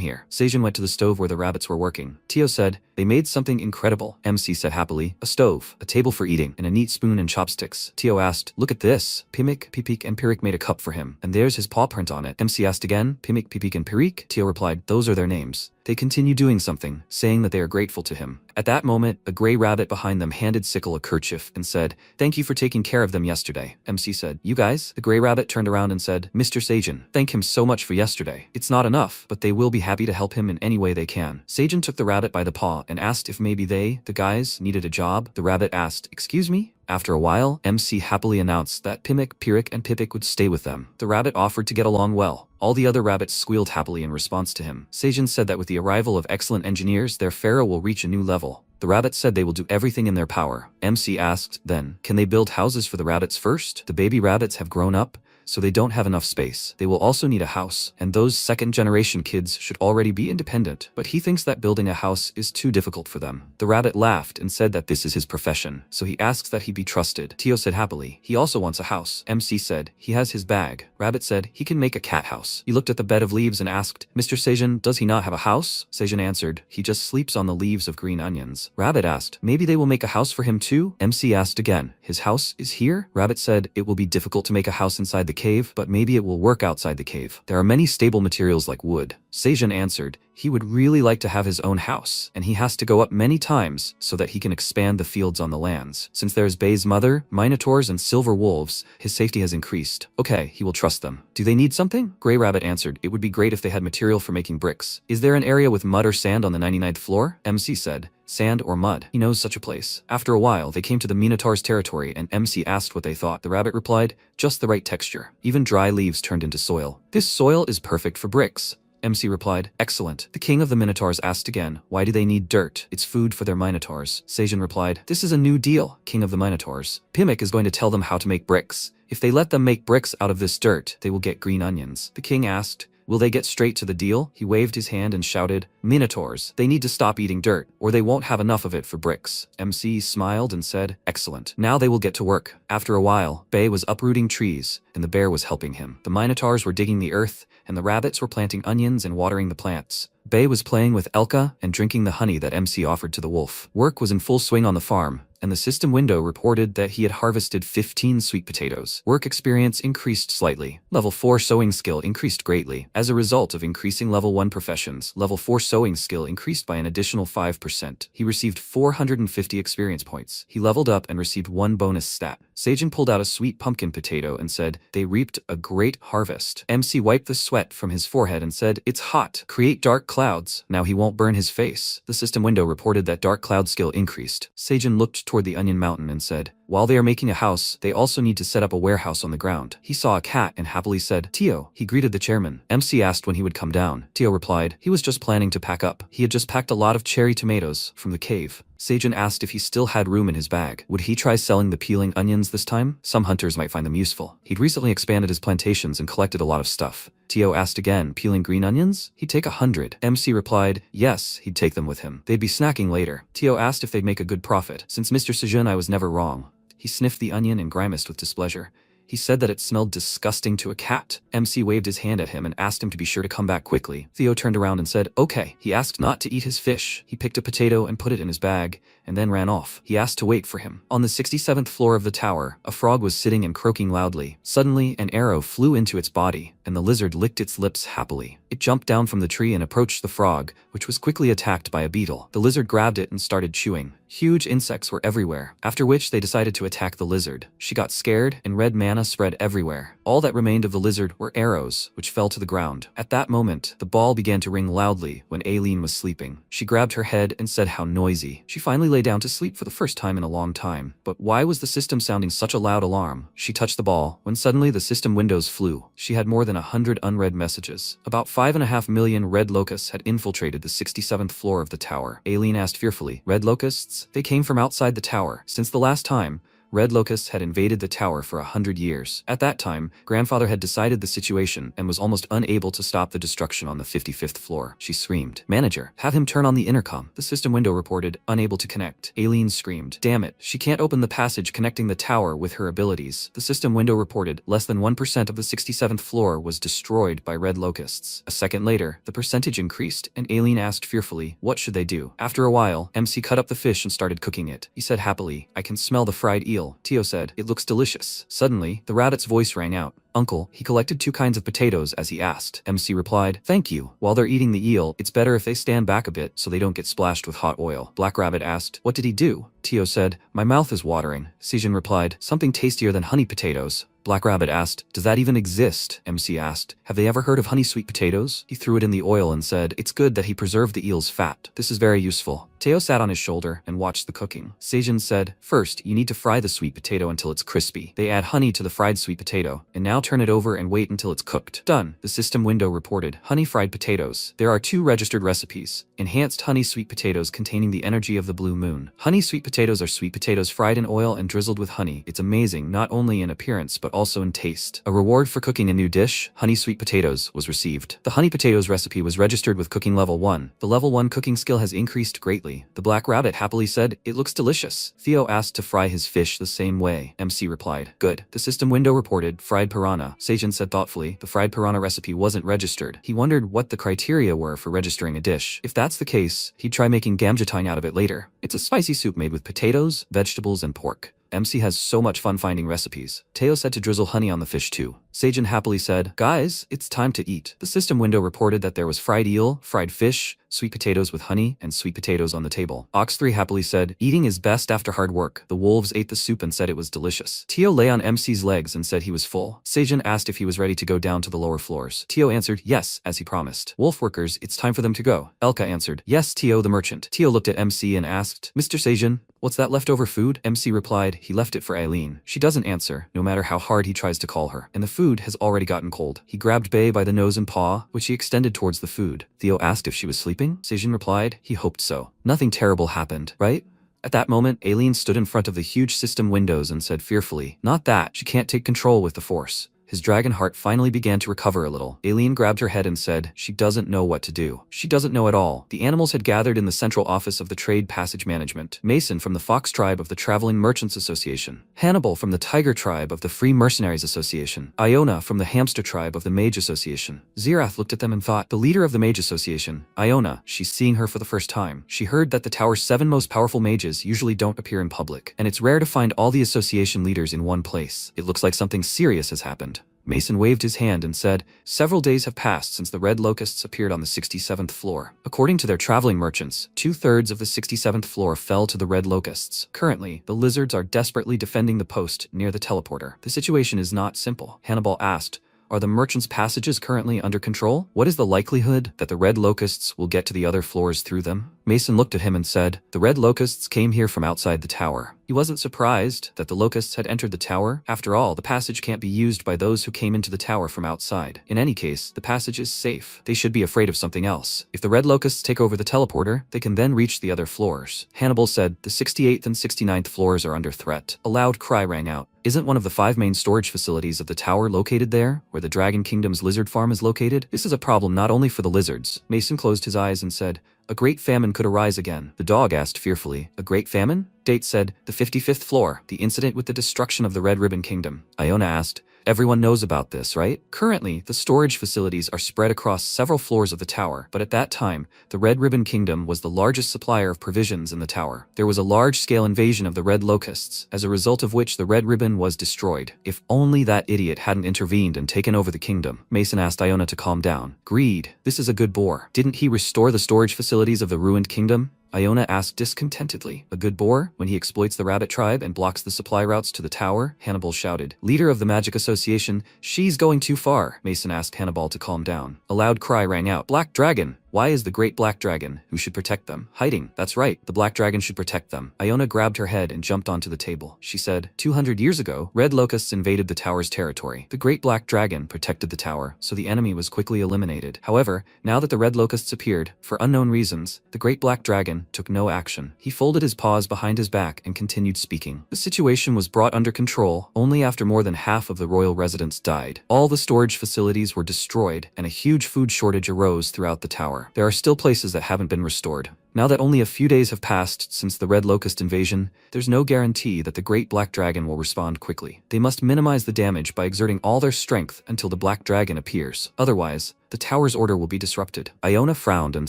here. Seijin went to the stove where the rabbits were working. Tio said, they made something incredible. MC said happily, a stove, a table for eating, and a neat spoon and chopsticks. Tio asked, look at this. Pimik, Pipik, and Pirik made a cup for him, and there's his paw print on it. MC asked again, Pimik, Pipik, and Pirik? Tio replied, those are their names. They continue doing something, saying that they are grateful to him. At that moment, a gray rabbit behind them handed Sickle a kerchief and said, thank you for taking care of them yesterday. MC said, you guys? The gray rabbit turned around and said, Mr. Seijin, thank him so much for yesterday. It's not enough, but they will be happy to help him in any way they can. Seijin took the rabbit by the paw and asked if maybe they, the guys, needed a job. The rabbit asked, excuse me? After a while, MC happily announced that Pimik, Pirik, and Pipik would stay with them. The rabbit offered to get along well. All the other rabbits squealed happily in response to him. Seijin said that with the arrival of excellent engineers, their pharaoh will reach a new level. The rabbits said they will do everything in their power. MC asked, then, can they build houses for the rabbits first? The baby rabbits have grown up, so they don't have enough space. They will also need a house, and those second-generation kids should already be independent, but he thinks that building a house is too difficult for them. The rabbit laughed and said that this is his profession, so he asks that he be trusted. Tio said happily, he also wants a house. MC said, he has his bag. Rabbit said, he can make a cat house. He looked at the bed of leaves and asked, Mr. Seijin, does he not have a house? Seijin answered, he just sleeps on the leaves of green onions. Rabbit asked, maybe they will make a house for him too? MC asked again, his house is here? Rabbit said, it will be difficult to make a house inside the cave, but maybe it will work outside the cave. There are many stable materials like wood. Seijin answered, he would really like to have his own house, and he has to go up many times so that he can expand the fields on the lands. Since there is Bay's mother, minotaurs, and silver wolves, his safety has increased. Okay, he will trust them. Do they need something? Gray Rabbit answered, it would be great if they had material for making bricks. Is there an area with mud or sand on the 99th floor? MC said, sand or mud. He knows such a place. After a while, they came to the Minotaur's territory and MC asked what they thought. The rabbit replied, just the right texture. Even dry leaves turned into soil. This soil is perfect for bricks. MC replied, excellent. The king of the Minotaurs asked again, why do they need dirt? It's food for their Minotaurs. Seijin replied, this is a new deal, king of the Minotaurs. Pimik is going to tell them how to make bricks. If they let them make bricks out of this dirt, they will get green onions. The king asked, will they get straight to the deal? He waved his hand and shouted, Minotaurs, they need to stop eating dirt, or they won't have enough of it for bricks. MC smiled and said, excellent. Now they will get to work. After a while, Bay was uprooting trees, and the bear was helping him. The Minotaurs were digging the earth, and the rabbits were planting onions and watering the plants. Bay was playing with Elka and drinking the honey that MC offered to the wolf. Work was in full swing on the farm, and the system window reported that he had harvested 15 sweet potatoes. Work experience increased slightly. Level 4 sewing skill increased greatly. As a result of increasing level 1 professions, level 4 sewing skill increased by an additional 5%. He received 450 experience points. He leveled up and received 1 bonus stat. Seijin pulled out a sweet pumpkin potato and said, they reaped a great harvest. MC wiped the sweat from his forehead and said, it's hot. Create dark clouds. Now he won't burn his face. The system window reported that dark cloud skill increased. Seijin looked toward the onion mountain and said, while they are making a house, they also need to set up a warehouse on the ground. He saw a cat and happily said, Tio. He greeted the chairman. MC asked when he would come down. Tio replied, he was just planning to pack up. He had just packed a lot of cherry tomatoes from the cave. Seijin asked if he still had room in his bag. Would he try selling the peeling onions this time? Some hunters might find them useful. He'd recently expanded his plantations and collected a lot of stuff. Tio asked again, peeling green onions? He'd take 100. MC replied, yes, he'd take them with him. They'd be snacking later. Tio asked if they'd make a good profit. Since Mr. Seijin I was never wrong. He sniffed the onion and grimaced with displeasure. He said that it smelled disgusting to a cat. MC waved his hand at him and asked him to be sure to come back quickly. Theo turned around and said, okay. He asked not to eat his fish. He picked a potato and put it in his bag, and then ran off. He asked to wait for him. On the 67th floor of the tower, a frog was sitting and croaking loudly. Suddenly, an arrow flew into its body, and the lizard licked its lips happily. It jumped down from the tree and approached the frog, which was quickly attacked by a beetle. The lizard grabbed it and started chewing. Huge insects were everywhere, after which they decided to attack the lizard. She got scared, and red mana spread everywhere. All that remained of the lizard were arrows, which fell to the ground. At that moment, the ball began to ring loudly when Aileen was sleeping. She grabbed her head and said how noisy. She finally lay down to sleep for the first time in a long time. But why was the system sounding such a loud alarm? She touched the ball, when suddenly the system windows flew. She had more than 100 unread messages. About 5.5 million red locusts had infiltrated the 67th floor of the tower. Aileen asked fearfully, red locusts? They came from outside the tower. Since the last time, red locusts had invaded the tower for 100 years. At that time, grandfather had decided the situation and was almost unable to stop the destruction on the 55th floor. She screamed, manager, have him turn on the intercom. The system window reported, unable to connect. Aileen screamed, damn it, she can't open the passage connecting the tower with her abilities. The system window reported, less than 1% of the 67th floor was destroyed by red locusts. A second later, the percentage increased, and Aileen asked fearfully, what should they do? After a while, MC cut up the fish and started cooking it. He said happily, I can smell the fried eel. Theo said, it looks delicious. Suddenly, the rabbit's voice rang out. Uncle, he collected 2 kinds of potatoes as he asked. MC replied, thank you. While they're eating the eel, it's better if they stand back a bit so they don't get splashed with hot oil. Black Rabbit asked, what did he do? Theo said, my mouth is watering. Sijin replied, something tastier than honey potatoes. Black Rabbit asked, does that even exist? MC asked, have they ever heard of honey sweet potatoes? He threw it in the oil and said, it's good that he preserved the eel's fat. This is very useful. Theo sat on his shoulder and watched the cooking. Sejin said, first, you need to fry the sweet potato until it's crispy. They add honey to the fried sweet potato, and now turn it over and wait until it's cooked. Done. The system window reported, honey fried potatoes. There are 2 registered recipes. Enhanced honey sweet potatoes containing the energy of the blue moon. Honey sweet potatoes are sweet potatoes fried in oil and drizzled with honey. It's amazing, not only in appearance but also in taste. A reward for cooking a new dish, honey sweet potatoes, was received. The honey potatoes recipe was registered with cooking level 1. The level 1 cooking skill has increased greatly. The Black Rabbit happily said, it looks delicious. Theo asked to fry his fish the same way. MC replied, good. The system window reported, fried piranha. Sejin said thoughtfully, the fried piranha recipe wasn't registered. He wondered what the criteria were for registering a dish. If that's the case, he'd try making gamjatine out of it later. It's a spicy soup made with potatoes, vegetables, and pork. MC has so much fun finding recipes. Teo said to drizzle honey on the fish too. Sejin happily said, guys, it's time to eat. The system window reported that there was fried eel, fried fish, sweet potatoes with honey, and sweet potatoes on the table. Ox 3 happily said, eating is best after hard work. The wolves ate the soup and said it was delicious. Teo lay on MC's legs and said he was full. Sejin asked if he was ready to go down to the lower floors. Teo answered, yes, as he promised. Wolf workers, it's time for them to go. Elka answered, yes, Teo the merchant. Teo looked at MC and asked, Mr. Sejin, what's that leftover food? MC replied, he left it for Aileen. She doesn't answer, no matter how hard he tries to call her. And the food has already gotten cold. He grabbed Bae by the nose and paw, which he extended towards the food. Theo asked if she was sleeping. Sejin replied, he hoped so. Nothing terrible happened, right? At that moment, Aileen stood in front of the huge system windows and said fearfully, not that, she can't take control with the force. His dragon heart finally began to recover a little. Aileen grabbed her head and said, she doesn't know what to do. She doesn't know at all. The animals had gathered in the central office of the Trade Passage Management. Mason from the Fox Tribe of the Traveling Merchants Association. Hannibal from the Tiger Tribe of the Free Mercenaries Association. Iona from the Hamster Tribe of the Mage Association. Zirath looked at them and thought, the leader of the Mage Association, Iona, she's seeing her for the first time. She heard that the tower's 7 most powerful mages usually don't appear in public, and it's rare to find all the association leaders in one place. It looks like something serious has happened. Mason waved his hand and said, several days have passed since the red locusts appeared on the 67th floor. According to their traveling merchants, 2/3 of the 67th floor fell to the red locusts. Currently, the lizards are desperately defending the post near the teleporter. The situation is not simple. Hannibal asked, are the merchants' passages currently under control? What is the likelihood that the red locusts will get to the other floors through them? Mason looked at him and said, the red locusts came here from outside the tower. He wasn't surprised that the locusts had entered the tower. After all, the passage can't be used by those who came into the tower from outside. In any case, the passage is safe. They should be afraid of something else. If the red locusts take over the teleporter, they can then reach the other floors. Hannibal said, the 68th and 69th floors are under threat. A loud cry rang out. Isn't one of the 5 main storage facilities of the tower located there, where the Dragon Kingdom's lizard farm is located? This is a problem not only for the lizards. Mason closed his eyes and said, A great famine could arise again. The dog asked fearfully. A great famine? Date said, the 55th floor, the incident with the destruction of the Red Ribbon Kingdom. Iona asked, everyone knows about this, right? Currently, the storage facilities are spread across several floors of the tower, but at that time, the Red Ribbon Kingdom was the largest supplier of provisions in the tower. There was a large-scale invasion of the Red Locusts, as a result of which the Red Ribbon was destroyed. If only that idiot hadn't intervened and taken over the kingdom. Mason asked Iona to calm down. Greed. This is a good boar. Didn't he restore the storage facilities of the ruined kingdom? Iona asked discontentedly. A good boar? When he exploits the rabbit tribe and blocks the supply routes to the tower? Hannibal shouted. Leader of the Magic Association, she's going too far. Mason asked Hannibal to calm down. A loud cry rang out. Black Dragon! Why is the Great Black Dragon, who should protect them, hiding? That's right, the Black Dragon should protect them. Iona grabbed her head and jumped onto the table. She said, 200 years ago, Red Locusts invaded the tower's territory. The Great Black Dragon protected the tower, so the enemy was quickly eliminated. However, now that the Red Locusts appeared, for unknown reasons, the Great Black Dragon took no action. He folded his paws behind his back and continued speaking. The situation was brought under control only after more than half of the royal residents died. All the storage facilities were destroyed, and a huge food shortage arose throughout the tower. There are still places that haven't been restored. Now that only a few days have passed since the Red Locust invasion, there's no guarantee that the Great Black Dragon will respond quickly. They must minimize the damage by exerting all their strength until the Black Dragon appears. Otherwise, the tower's order will be disrupted. Iona frowned and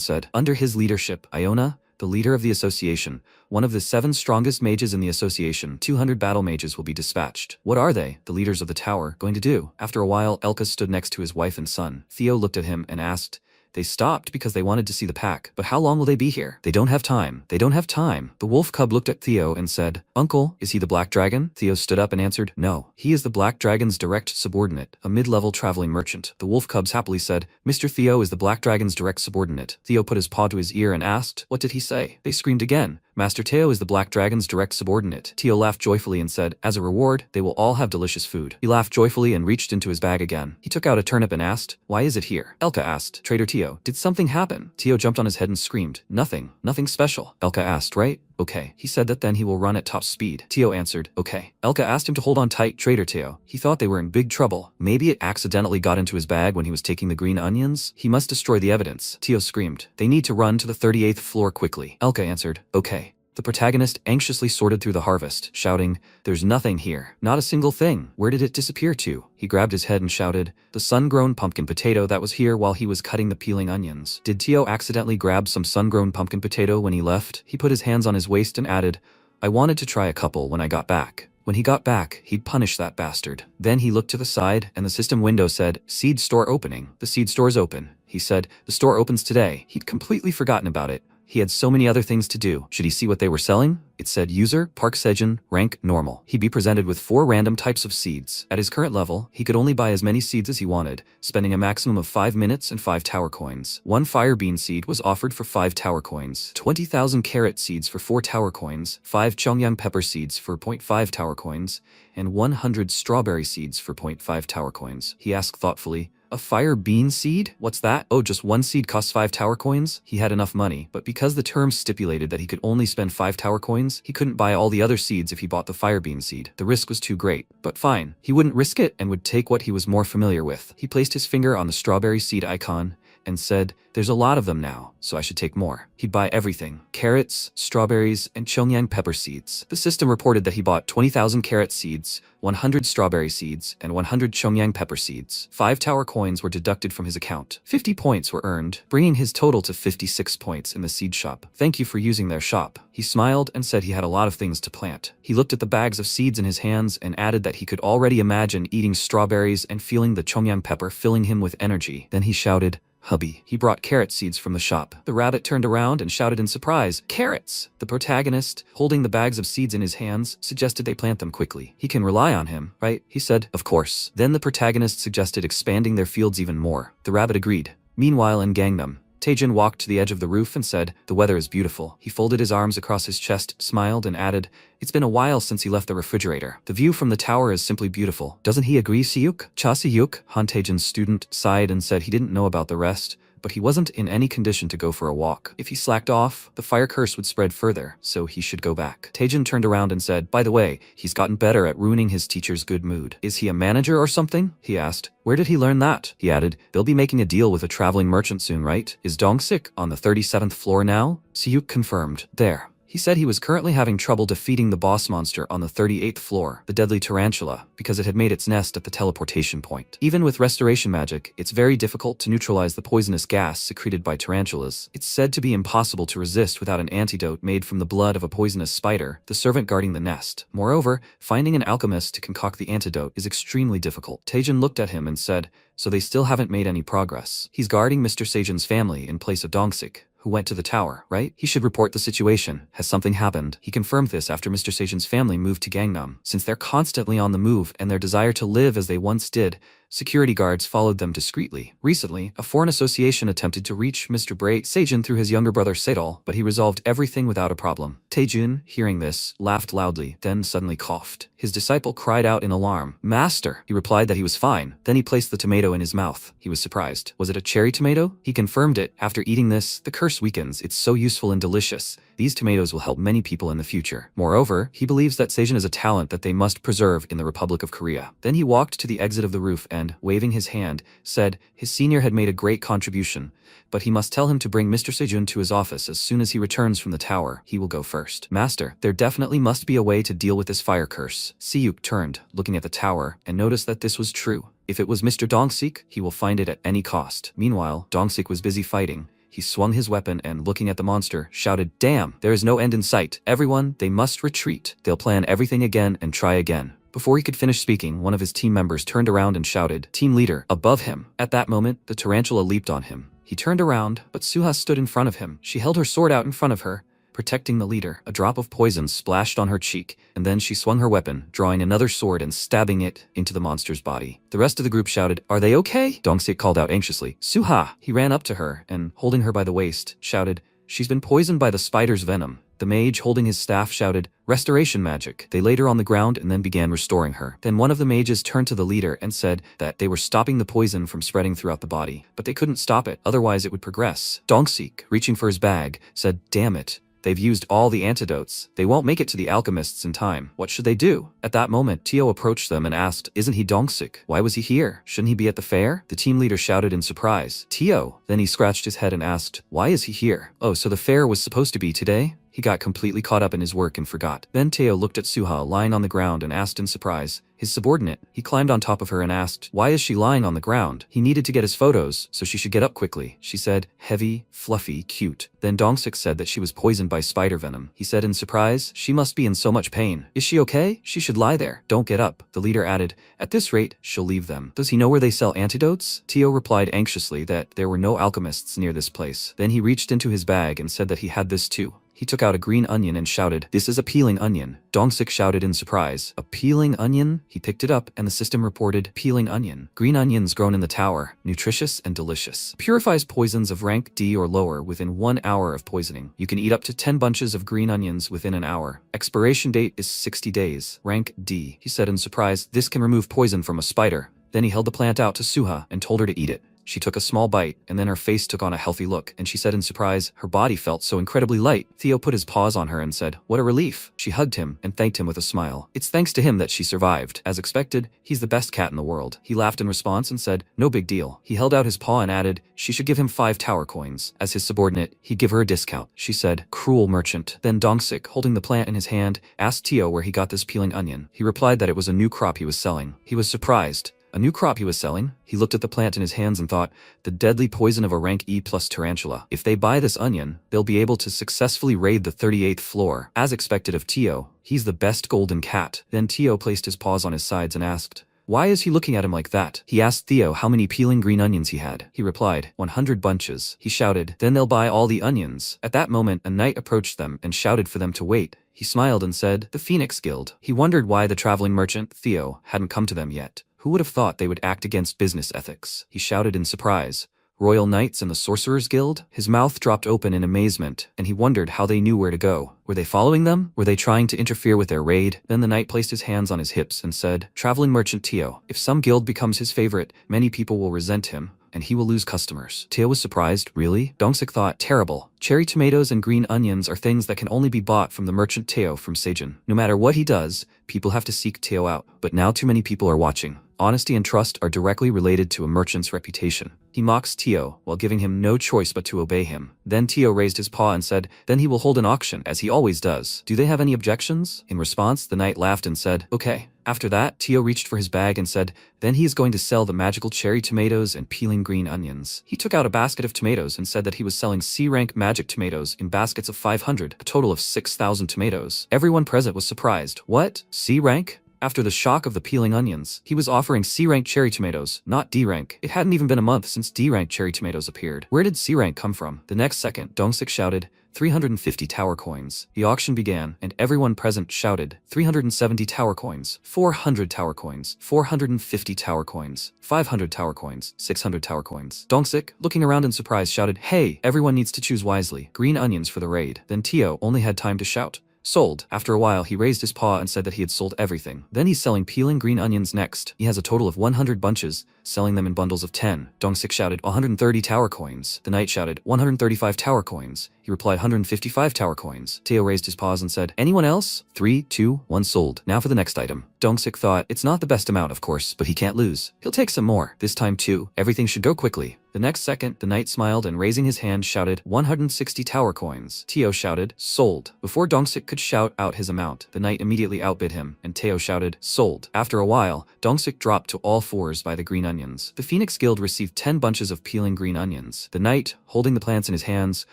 said, under his leadership, Iona, the leader of the association, one of the 7 strongest mages in the association, 200 battle mages will be dispatched. What are they, the leaders of the tower, going to do? After a while, Elka stood next to his wife and son. Theo looked at him and asked, they stopped because they wanted to see the pack. But how long will they be here? They don't have time. They don't have time. The wolf cub looked at Theo and said, Uncle, is he the Black Dragon? Theo stood up and answered, no. He is the Black Dragon's direct subordinate, a mid-level traveling merchant. The wolf cubs happily said, Mr. Theo is the Black Dragon's direct subordinate. Theo put his paw to his ear and asked, what did he say? They screamed again. Master Theo is the Black Dragon's direct subordinate. Theo laughed joyfully and said, as a reward, they will all have delicious food. He laughed joyfully and reached into his bag again. He took out a turnip and asked, why is it here? Elka asked, Trader Theo, did something happen? Theo jumped on his head and screamed, nothing special. Elka asked, right? Okay. He said that then he will run at top speed. Theo answered, okay. Elka asked him to hold on tight, Trader Theo. He thought they were in big trouble. Maybe it accidentally got into his bag when he was taking the green onions? He must destroy the evidence. Theo screamed, they need to run to the 38th floor quickly. Elka answered, okay. The protagonist anxiously sorted through the harvest, shouting, there's nothing here. Not a single thing. Where did it disappear to? He grabbed his head and shouted, the sun-grown pumpkin potato that was here while he was cutting the peeling onions. Did Theo accidentally grab some sun-grown pumpkin potato when he left? He put his hands on his waist and added, I wanted to try a couple when I got back. When he got back, he'd punish that bastard. Then he looked to the side, and the system window said, seed store opening. The seed store's open. He said, the store opens today. He'd completely forgotten about it. He had so many other things to do. Should he see what they were selling? It said user, Park Sejin, rank, normal. He'd be presented with 4 random types of seeds. At his current level, he could only buy as many seeds as he wanted, spending a maximum of 5 minutes and 5 tower coins. 1 fire bean seed was offered for 5 tower coins, 20,000 carrot seeds for 4 tower coins, 5 chongyang pepper seeds for 0.5 tower coins, and 100 strawberry seeds for 0.5 tower coins. He asked thoughtfully, a fire bean seed? What's that? Oh, just 1 seed costs 5 tower coins? He had enough money, but because the terms stipulated that he could only spend 5 tower coins, he couldn't buy all the other seeds if he bought the fire bean seed. The risk was too great, but fine. He wouldn't risk it and would take what he was more familiar with. He placed his finger on the strawberry seed icon and said, there's a lot of them now, so I should take more. He'd buy everything, carrots, strawberries, and chongyang pepper seeds. The system reported that he bought 20,000 carrot seeds, 100 strawberry seeds, and 100 chongyang pepper seeds. 5 tower coins were deducted from his account. 50 points were earned, bringing his total to 56 points in the seed shop. Thank you for using their shop. He smiled and said he had a lot of things to plant. He looked at the bags of seeds in his hands and added that he could already imagine eating strawberries and feeling the chongyang pepper filling him with energy. Then he shouted, hubby. He brought carrot seeds from the shop. The rabbit turned around and shouted in surprise, carrots! The protagonist, holding the bags of seeds in his hands, suggested they plant them quickly. He can rely on him, right? He said, of course. Then the protagonist suggested expanding their fields even more. The rabbit agreed. Meanwhile in Gangnam, Taejin walked to the edge of the roof and said, the weather is beautiful. He folded his arms across his chest, smiled, and added, it's been a while since he left the refrigerator. The view from the tower is simply beautiful. Doesn't he agree, Siyuk? Cha Siyuk, Han Taejin's student, sighed and said he didn't know about the rest, but he wasn't in any condition to go for a walk. If he slacked off, the fire curse would spread further, so he should go back. Taejin turned around and said, "By the way, he's gotten better at ruining his teacher's good mood. Is he a manager or something?" he asked. "Where did he learn that?" He added, "They'll be making a deal with a traveling merchant soon, right? Is Dongsik on the 37th floor now?" Siyuk confirmed. "There." He said he was currently having trouble defeating the boss monster on the 38th floor, the deadly tarantula, because it had made its nest at the teleportation point. Even with restoration magic, it's very difficult to neutralize the poisonous gas secreted by tarantulas. It's said to be impossible to resist without an antidote made from the blood of a poisonous spider, the servant guarding the nest. Moreover, finding an alchemist to concoct the antidote is extremely difficult. Taejin looked at him and said, "So they still haven't made any progress. He's guarding Mr. Sejin's family in place of Dongsik, who went to the tower, right? He should report the situation. Has something happened?" He confirmed this after Mr. Sejin's family moved to Gangnam. Since they're constantly on the move and their desire to live as they once did, security guards followed them discreetly. Recently, a foreign association attempted to reach Mr. Bray Sejin through his younger brother Sedol, but he resolved everything without a problem. Taejun, hearing this, laughed loudly, then suddenly coughed. His disciple cried out in alarm. "Master!" He replied that he was fine. Then he placed the tomato in his mouth. He was surprised. Was it a cherry tomato? He confirmed it. After eating this, the curse weakens. It's so useful and delicious. These tomatoes will help many people in the future. Moreover, he believes that Sejin is a talent that they must preserve in the Republic of Korea. Then he walked to the exit of the roof and, waving his hand, said his senior had made a great contribution, but he must tell him to bring Mr. Sejun to his office as soon as he returns from the tower. He will go first. "Master, there definitely must be a way to deal with this fire curse." Siyuk turned, looking at the tower, and noticed that this was true. If it was Mr. Dongsik, he will find it at any cost. Meanwhile, Dongsik was busy fighting. He swung his weapon and, looking at the monster, shouted, "Damn, there is no end in sight. Everyone, they must retreat. They'll plan everything again and try again." Before he could finish speaking, one of his team members turned around and shouted, "Team leader, above him." At that moment, the tarantula leaped on him. He turned around, but Suha stood in front of him. She held her sword out in front of her, protecting the leader. A drop of poison splashed on her cheek, and then she swung her weapon, drawing another sword and stabbing it into the monster's body. The rest of the group shouted, "Are they okay?" Dongsik called out anxiously, "Suha!" He ran up to her and, holding her by the waist, shouted, "She's been poisoned by the spider's venom." The mage holding his staff shouted, "Restoration magic." They laid her on the ground and then began restoring her. Then one of the mages turned to the leader and said that they were stopping the poison from spreading throughout the body, but they couldn't stop it, otherwise it would progress. Dongsik, reaching for his bag, said, "Damn it. They've used all the antidotes. They won't make it to the alchemists in time. What should they do?" At that moment, Tio approached them and asked, "Isn't he Dongsik? Why was he here? Shouldn't he be at the fair?" The team leader shouted in surprise, "Tio!" Then he scratched his head and asked, "Why is he here? Oh, so the fair was supposed to be today?" He got completely caught up in his work and forgot. Then Teo looked at Suha lying on the ground and asked in surprise, his subordinate. He climbed on top of her and asked, "Why is she lying on the ground?" He needed to get his photos, so she should get up quickly. She said, "Heavy, fluffy, cute." Then Dongsik said that she was poisoned by spider venom. He said in surprise, "She must be in so much pain. Is she okay? She should lie there. Don't get up." The leader added, "At this rate, she'll leave them." "Does he know where they sell antidotes?" Teo replied anxiously that there were no alchemists near this place. Then he reached into his bag and said that he had this too. He took out a green onion and shouted, "This is a peeling onion." Dongsik shouted in surprise, "A peeling onion?" He picked it up and the system reported, "Peeling onion. Green onions grown in the tower. Nutritious and delicious. Purifies poisons of rank D or lower within 1 hour of poisoning. You can eat up to 10 bunches of green onions within an hour. Expiration date is 60 days. Rank D." He said in surprise, "This can remove poison from a spider." Then he held the plant out to Suha and told her to eat it. She took a small bite, and then her face took on a healthy look, and she said in surprise, her body felt so incredibly light. Theo put his paws on her and said, "What a relief." She hugged him and thanked him with a smile. It's thanks to him that she survived. As expected, he's the best cat in the world. He laughed in response and said, "No big deal." He held out his paw and added, she should give him 5 tower coins. As his subordinate, he'd give her a discount. She said, "Cruel merchant." Then Dongsik, holding the plant in his hand, asked Theo where he got this peeling onion. He replied that it was a new crop he was selling. He was surprised. A new crop he was selling? He looked at the plant in his hands and thought, the deadly poison of a rank E+ tarantula. If they buy this onion, they'll be able to successfully raid the 38th floor. As expected of Tio, he's the best golden cat. Then Tio placed his paws on his sides and asked, "Why is he looking at him like that?" He asked Theo how many peeling green onions he had. He replied, 100 bunches. He shouted, "Then they'll buy all the onions." At that moment, a knight approached them and shouted for them to wait. He smiled and said, "The Phoenix Guild." He wondered why the traveling merchant, Theo, hadn't come to them yet. Who would have thought they would act against business ethics? He shouted in surprise, "Royal Knights and the Sorcerers Guild?" His mouth dropped open in amazement, and he wondered how they knew where to go. Were they following them? Were they trying to interfere with their raid? Then the knight placed his hands on his hips and said, "Traveling merchant Tio, if some guild becomes his favorite, many people will resent him, and he will lose customers. Teo was surprised. Really? Dongsik thought, terrible. Cherry tomatoes and green onions are things that can only be bought from the merchant Teo from Seijin. No matter what he does, people have to seek Teo out. But now too many people are watching. Honesty and trust are directly related to a merchant's reputation. He mocks Teo while giving him no choice but to obey him. Then Teo raised his paw and said, then he will hold an auction, as he always does. Do they have any objections? In response, the knight laughed and said, okay. After that, Teo reached for his bag and said, then he is going to sell the magical cherry tomatoes and peeling green onions. He took out a basket of tomatoes and said that he was selling C-rank magic tomatoes in baskets of 500, a total of 6,000 tomatoes. Everyone present was surprised. What? C-rank? After the shock of the peeling onions, he was offering C-rank cherry tomatoes, not D-rank. It hadn't even been a month since D-rank cherry tomatoes appeared. Where did C-rank come from? The next second, Dongsik shouted, 350 tower coins. The auction began, and everyone present shouted, 370 tower coins, 400 tower coins, 450 tower coins, 500 tower coins, 600 tower coins. Dongsik, looking around in surprise, shouted, hey, everyone needs to choose wisely. Green onions for the raid. Then Teo only had time to shout, sold. After a while, he raised his paw and said that he had sold everything. Then he's selling peeling green onions next. He has a total of 100 bunches, selling them in bundles of 10. Dongsik shouted, 130 tower coins. The knight shouted, 135 tower coins. He replied, 155 tower coins. Teo raised his paws and said, anyone else? 3, 2, 1 sold. Now for the next item. Dongsik thought, it's not the best amount, of course, but he can't lose. He'll take some more. This time too. Everything should go quickly. The next second, the knight smiled and raising his hand shouted, 160 tower coins. Teo shouted, sold. Before Dongsik could shout out his amount, the knight immediately outbid him, and Teo shouted, sold. After a while, Dongsik dropped to all fours by the green onions. The Phoenix Guild received 10 bunches of peeling green onions. The knight, holding the plants in his hands,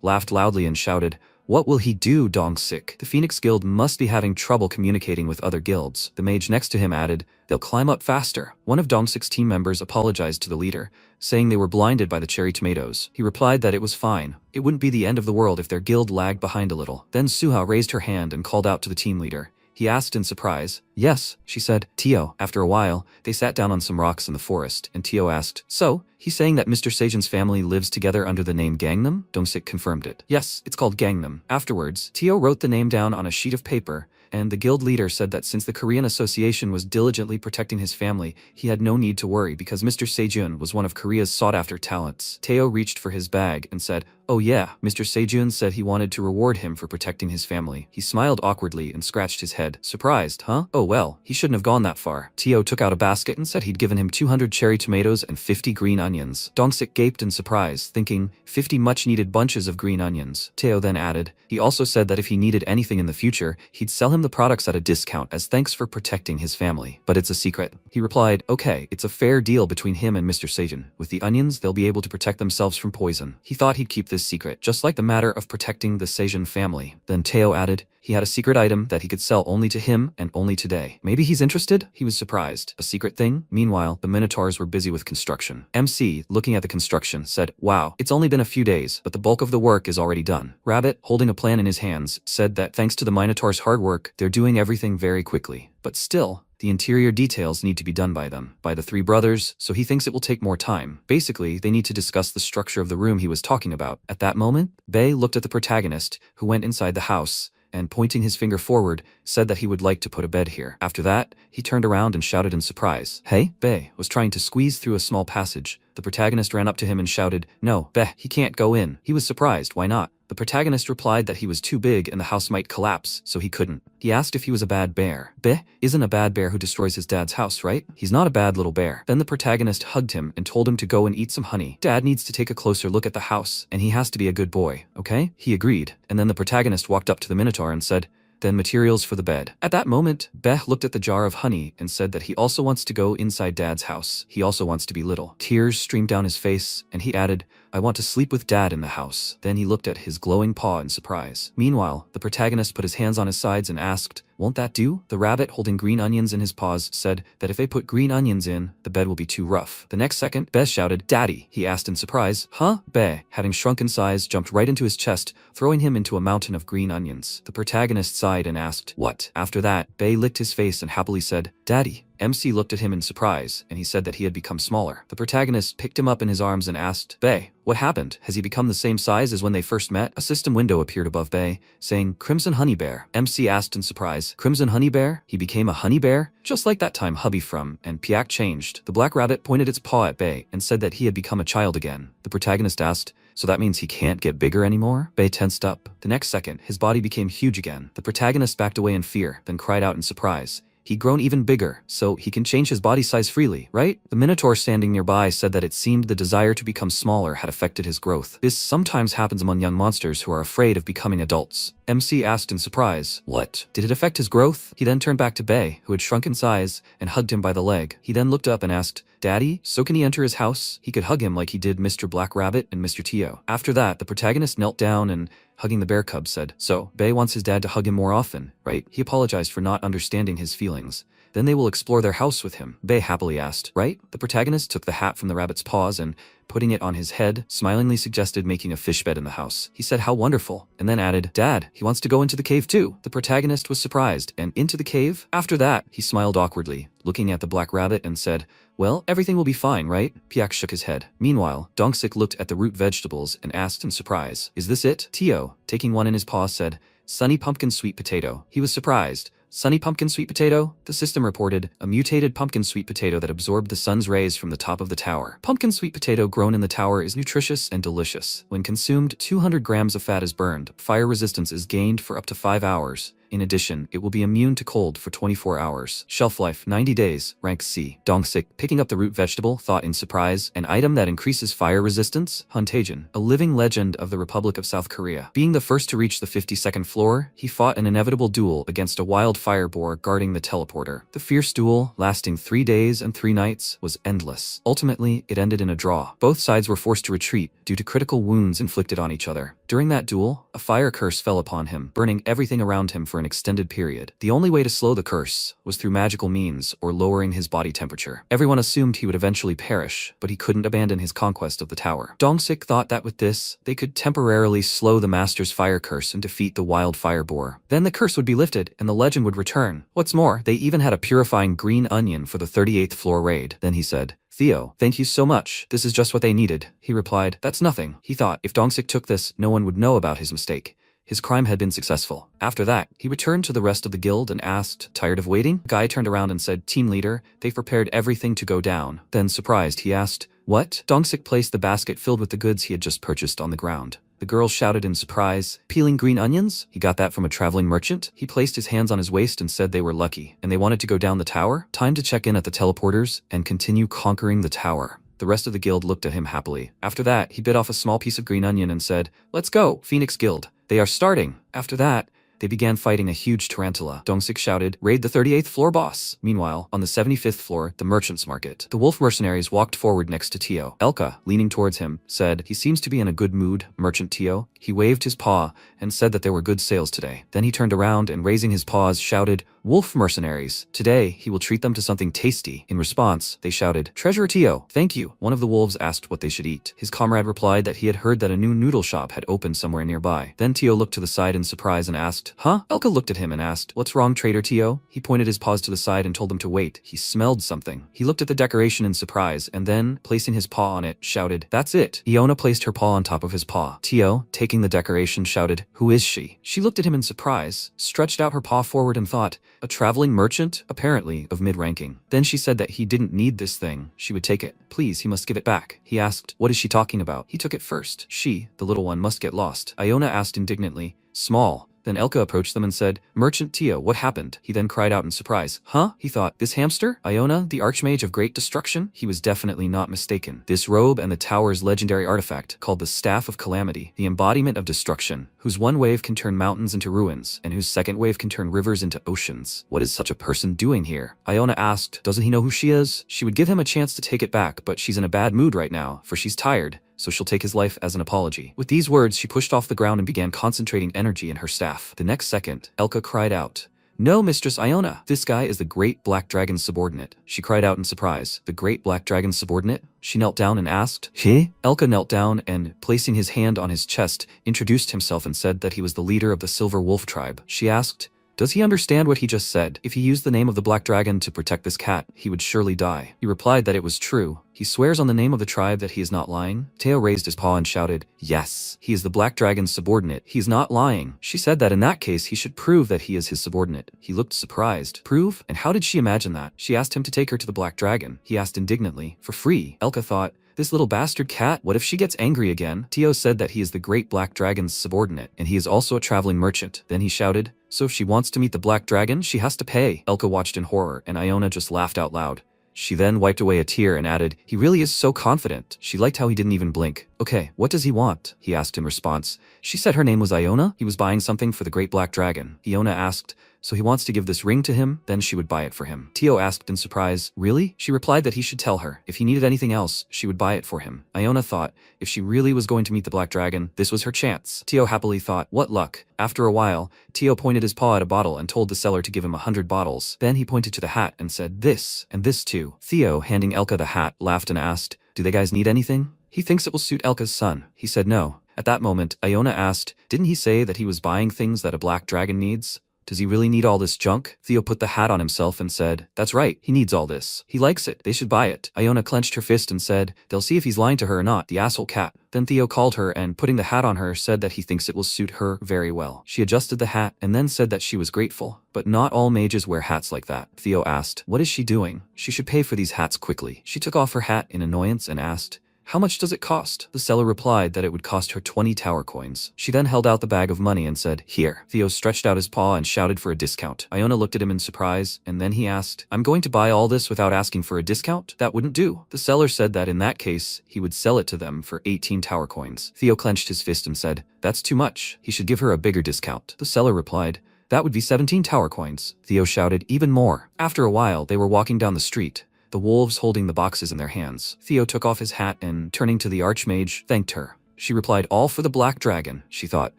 laughed loudly and shouted, what will he do, Dongsik? The Phoenix Guild must be having trouble communicating with other guilds. The mage next to him added, they'll climb up faster. One of Dongsik's team members apologized to the leader, saying they were blinded by the cherry tomatoes. He replied that it was fine. It wouldn't be the end of the world if their guild lagged behind a little. Then Suha raised her hand and called out to the team leader. He asked in surprise. Yes, she said. Teo. After a while, they sat down on some rocks in the forest, and Teo asked, so, he's saying that Mr. Seijin's family lives together under the name Gangnam? Dongsik confirmed it. Yes, it's called Gangnam. Afterwards, Teo wrote the name down on a sheet of paper, and the guild leader said that since the Korean Association was diligently protecting his family, he had no need to worry because Mr. Seijun was one of Korea's sought-after talents. Teo reached for his bag and said, oh yeah, Mr. Seijun said he wanted to reward him for protecting his family. He smiled awkwardly and scratched his head. Surprised, huh? Oh well, he shouldn't have gone that far. Teo took out a basket and said he'd given him 200 cherry tomatoes and 50 green onions. Dongsik gaped in surprise, thinking, 50 much-needed bunches of green onions. Teo then added, he also said that if he needed anything in the future, he'd sell him the products at a discount as thanks for protecting his family. But it's a secret. He replied, okay, it's a fair deal between him and Mr. Seijun. With the onions, they'll be able to protect themselves from poison. He thought he'd keep this secret, just like the matter of protecting the Seijun family. Then Teo added, he had a secret item that he could sell only to him and only today. Maybe he's interested? He was surprised. A secret thing? Meanwhile, the Minotaurs were busy with construction. MC, looking at the construction, said, wow, it's only been a few days, but the bulk of the work is already done. Rabbit, holding a plan in his hands, said that thanks to the Minotaurs' hard work, they're doing everything very quickly. But still, the interior details need to be done by them, by the three brothers, so he thinks it will take more time. Basically, they need to discuss the structure of the room he was talking about. At that moment, Bae looked at the protagonist, who went inside the house, and pointing his finger forward, said that he would like to put a bed here. After that, he turned around and shouted in surprise. Hey, Bae was trying to squeeze through a small passage. The protagonist ran up to him and shouted, no, Bae, he can't go in. He was surprised, why not? The protagonist replied that he was too big and the house might collapse, so he couldn't. He asked if he was a bad bear. Bae isn't a bad bear who destroys his dad's house, right? He's not a bad little bear. Then the protagonist hugged him and told him to go and eat some honey. Dad needs to take a closer look at the house, and he has to be a good boy, okay? He agreed, and then the protagonist walked up to the Minotaur and said, then materials for the bed. At that moment, Bae looked at the jar of honey and said that he also wants to go inside Dad's house. He also wants to be little. Tears streamed down his face, and he added, I want to sleep with Dad in the house. Then he looked at his glowing paw in surprise. Meanwhile, the protagonist put his hands on his sides and asked, won't that do? The rabbit, holding green onions in his paws, said that if they put green onions in, the bed will be too rough. The next second, Bae shouted, Daddy! He asked in surprise. Huh? Bae, having shrunk in size, jumped right into his chest, throwing him into a mountain of green onions. The protagonist sighed and asked, what? After that, Bae licked his face and happily said, Daddy. MC looked at him in surprise, and he said that he had become smaller. The protagonist picked him up in his arms and asked, "Bae, what happened? Has he become the same size as when they first met?" A system window appeared above Bae, saying, "Crimson Honey Bear." MC asked in surprise, "Crimson Honey Bear? He became a honey bear?" Just like that time hubby from, and Piak changed. The black rabbit pointed its paw at Bae and said that he had become a child again. The protagonist asked, "So that means he can't get bigger anymore?" Bae tensed up. The next second, his body became huge again. The protagonist backed away in fear, then cried out in surprise. He'd grown even bigger, so he can change his body size freely, right? The Minotaur standing nearby said that it seemed the desire to become smaller had affected his growth. This sometimes happens among young monsters who are afraid of becoming adults. MC asked in surprise, "What? Did it affect his growth?" He then turned back to Bae, who had shrunk in size, and hugged him by the leg. He then looked up and asked, "Daddy, so can he enter his house?" He could hug him like he did Mr. Black Rabbit and Mr. Tio. After that, the protagonist knelt down and, hugging the bear cub, said, "So, Bae wants his dad to hug him more often, right?" He apologized for not understanding his feelings. Then they will explore their house with him. Bae happily asked, "Right?" The protagonist took the hat from the rabbit's paws and, putting it on his head, smilingly suggested making a fish bed in the house. He said how wonderful, and then added, "Dad, he wants to go into the cave too." The protagonist was surprised, and into the cave? After that, he smiled awkwardly, looking at the black rabbit and said, "Well, everything will be fine, right?" Piak shook his head. Meanwhile, Dongsik looked at the root vegetables and asked in surprise, "Is this it?" Tio, taking one in his paw, said, "Sunny pumpkin sweet potato." He was surprised. Sunny pumpkin sweet potato? The system reported, a mutated pumpkin sweet potato that absorbed the sun's rays from the top of the tower. Pumpkin sweet potato grown in the tower is nutritious and delicious. When consumed, 200 grams of fat is burned. Fire resistance is gained for up to 5 hours. In addition, it will be immune to cold for 24 hours. Shelf life, 90 days, rank C. Dongsik, picking up the root vegetable, thought in surprise, an item that increases fire resistance? Huntajan, a living legend of the Republic of South Korea. Being the first to reach the 52nd floor, he fought an inevitable duel against a wild fire boar guarding the teleporter. The fierce duel, lasting 3 days and 3 nights, was endless. Ultimately, it ended in a draw. Both sides were forced to retreat due to critical wounds inflicted on each other. During that duel, a fire curse fell upon him, burning everything around him for an extended period. The only way to slow the curse was through magical means or lowering his body temperature. Everyone assumed he would eventually perish, but he couldn't abandon his conquest of the tower. Dongsik thought that with this, they could temporarily slow the master's fire curse and defeat the wild fire boar. Then the curse would be lifted and the legend would return. What's more, they even had a purifying green onion for the 38th floor raid. Then he said, "Theo, thank you so much. This is just what they needed." He replied, "That's nothing." He thought if Dongsik took this, no one would know about his mistake. His crime had been successful. After that, he returned to the rest of the guild and asked, "Tired of waiting?" The guy turned around and said, "Team leader, they've prepared everything to go down." Then, surprised, he asked, "What?" Dongsik placed the basket filled with the goods he had just purchased on the ground. The girl shouted in surprise, "Peeling green onions? He got that from a traveling merchant?" He placed his hands on his waist and said they were lucky, and they wanted to go down the tower? Time to check in at the teleporters and continue conquering the tower. The rest of the guild looked at him happily. After that, he bit off a small piece of green onion and said, "Let's go, Phoenix Guild. They are starting." After that, they began fighting a huge tarantula. Dongsik shouted, "Raid the 38th floor, boss." Meanwhile, on the 75th floor, the merchant's market. The wolf mercenaries walked forward next to Tio. Elka, leaning towards him, said, "He seems to be in a good mood, Merchant Tio." He waved his paw and said that there were good sales today. Then he turned around and, raising his paws, shouted, "Wolf mercenaries, today he will treat them to something tasty." In response, they shouted, "Treasurer Tio, thank you." One of the wolves asked what they should eat. His comrade replied that he had heard that a new noodle shop had opened somewhere nearby. Then Tio looked to the side in surprise and asked, "Huh?" Elka looked at him and asked, "What's wrong, Trader Tio?" He pointed his paws to the side and told them to wait. He smelled something. He looked at the decoration in surprise and then, placing his paw on it, shouted, "That's it." Iona placed her paw on top of his paw. Tio, taking the decoration, shouted, "Who is she?" She looked at him in surprise, stretched out her paw forward and thought, "A traveling merchant, apparently, of mid-ranking." Then she said that he didn't need this thing. She would take it. Please, he must give it back. He asked, "What is she talking about?" He took it first. She, the little one, must get lost. Iona asked indignantly, "Small." Then Elka approached them and said, "Merchant Tio, what happened?" He then cried out in surprise. "Huh?" He thought, "This hamster? Iona, the archmage of great destruction?" He was definitely not mistaken. This robe and the tower's legendary artifact, called the Staff of Calamity, the embodiment of destruction, whose one wave can turn mountains into ruins, and whose second wave can turn rivers into oceans. What is such a person doing here? Iona asked, "Doesn't he know who she is?" She would give him a chance to take it back, but she's in a bad mood right now, for she's tired. So she'll take his life as an apology. With these words, she pushed off the ground and began concentrating energy in her staff. The next second, Elka cried out, "No, Mistress Iona! This guy is the Great Black Dragon's subordinate." She cried out in surprise. "The Great Black Dragon's subordinate?" She knelt down and asked, "He?" Elka knelt down and, placing his hand on his chest, introduced himself and said that he was the leader of the Silver Wolf tribe. She asked, Does he understand what he just said? If he used the name of the black dragon to protect this cat, he would surely die. He replied that it was true. He swears on the name of the tribe that he is not lying. Teo raised his paw and shouted, "Yes, he is the black dragon's subordinate. He's not lying." She said that in that case he should prove that he is his subordinate. He looked surprised. Prove? And how did she imagine that? She asked him to take her to the black dragon. He asked indignantly, "For free?" Elka thought, "This little bastard cat, what if she gets angry again?" Teo said that he is the great black dragon's subordinate, and he is also a traveling merchant. Then he shouted, "So if she wants to meet the black dragon, she has to pay." Elka watched in horror, and Iona just laughed out loud. She then wiped away a tear and added, "He really is so confident." She liked how he didn't even blink. "Okay, what does he want?" he asked in response. She said her name was Iona. He was buying something for the great black dragon. Iona asked, "So he wants to give this ring to him? Then she would buy it for him." Teo asked in surprise, "Really?" She replied that he should tell her. If he needed anything else, she would buy it for him. Iona thought, if she really was going to meet the black dragon, this was her chance. Teo happily thought, what luck. After a while, Teo pointed his paw at a bottle and told the seller to give him 100 bottles. Then he pointed to the hat and said, "This, and this too." Theo, handing Elka the hat, laughed and asked, "Do they guys need anything?" "He thinks it will suit Elka's son." He said no. At that moment, Iona asked, "Didn't he say that he was buying things that a black dragon needs? Does he really need all this junk?" Theo put the hat on himself and said, "That's right, he needs all this. He likes it. They should buy it." Iona clenched her fist and said, "They'll see if he's lying to her or not, the asshole cat." Then Theo called her and, putting the hat on her, said that he thinks it will suit her very well. She adjusted the hat and then said that she was grateful. "But not all mages wear hats like that." Theo asked, "What is she doing? She should pay for these hats quickly." She took off her hat in annoyance and asked, "How much does it cost?" The seller replied that it would cost her 20 tower coins. She then held out the bag of money and said, "Here." Theo stretched out his paw and shouted for a discount. Iona looked at him in surprise, and then he asked, "I'm going to buy all this without asking for a discount? That wouldn't do." The seller said that in that case, he would sell it to them for 18 tower coins. Theo clenched his fist and said, "That's too much. He should give her a bigger discount." The seller replied, "That would be 17 tower coins." Theo shouted, "Even more." After a while, they were walking down the street, the wolves holding the boxes in their hands. Theo took off his hat and, turning to the archmage, thanked her. She replied, "All for the black dragon." She thought,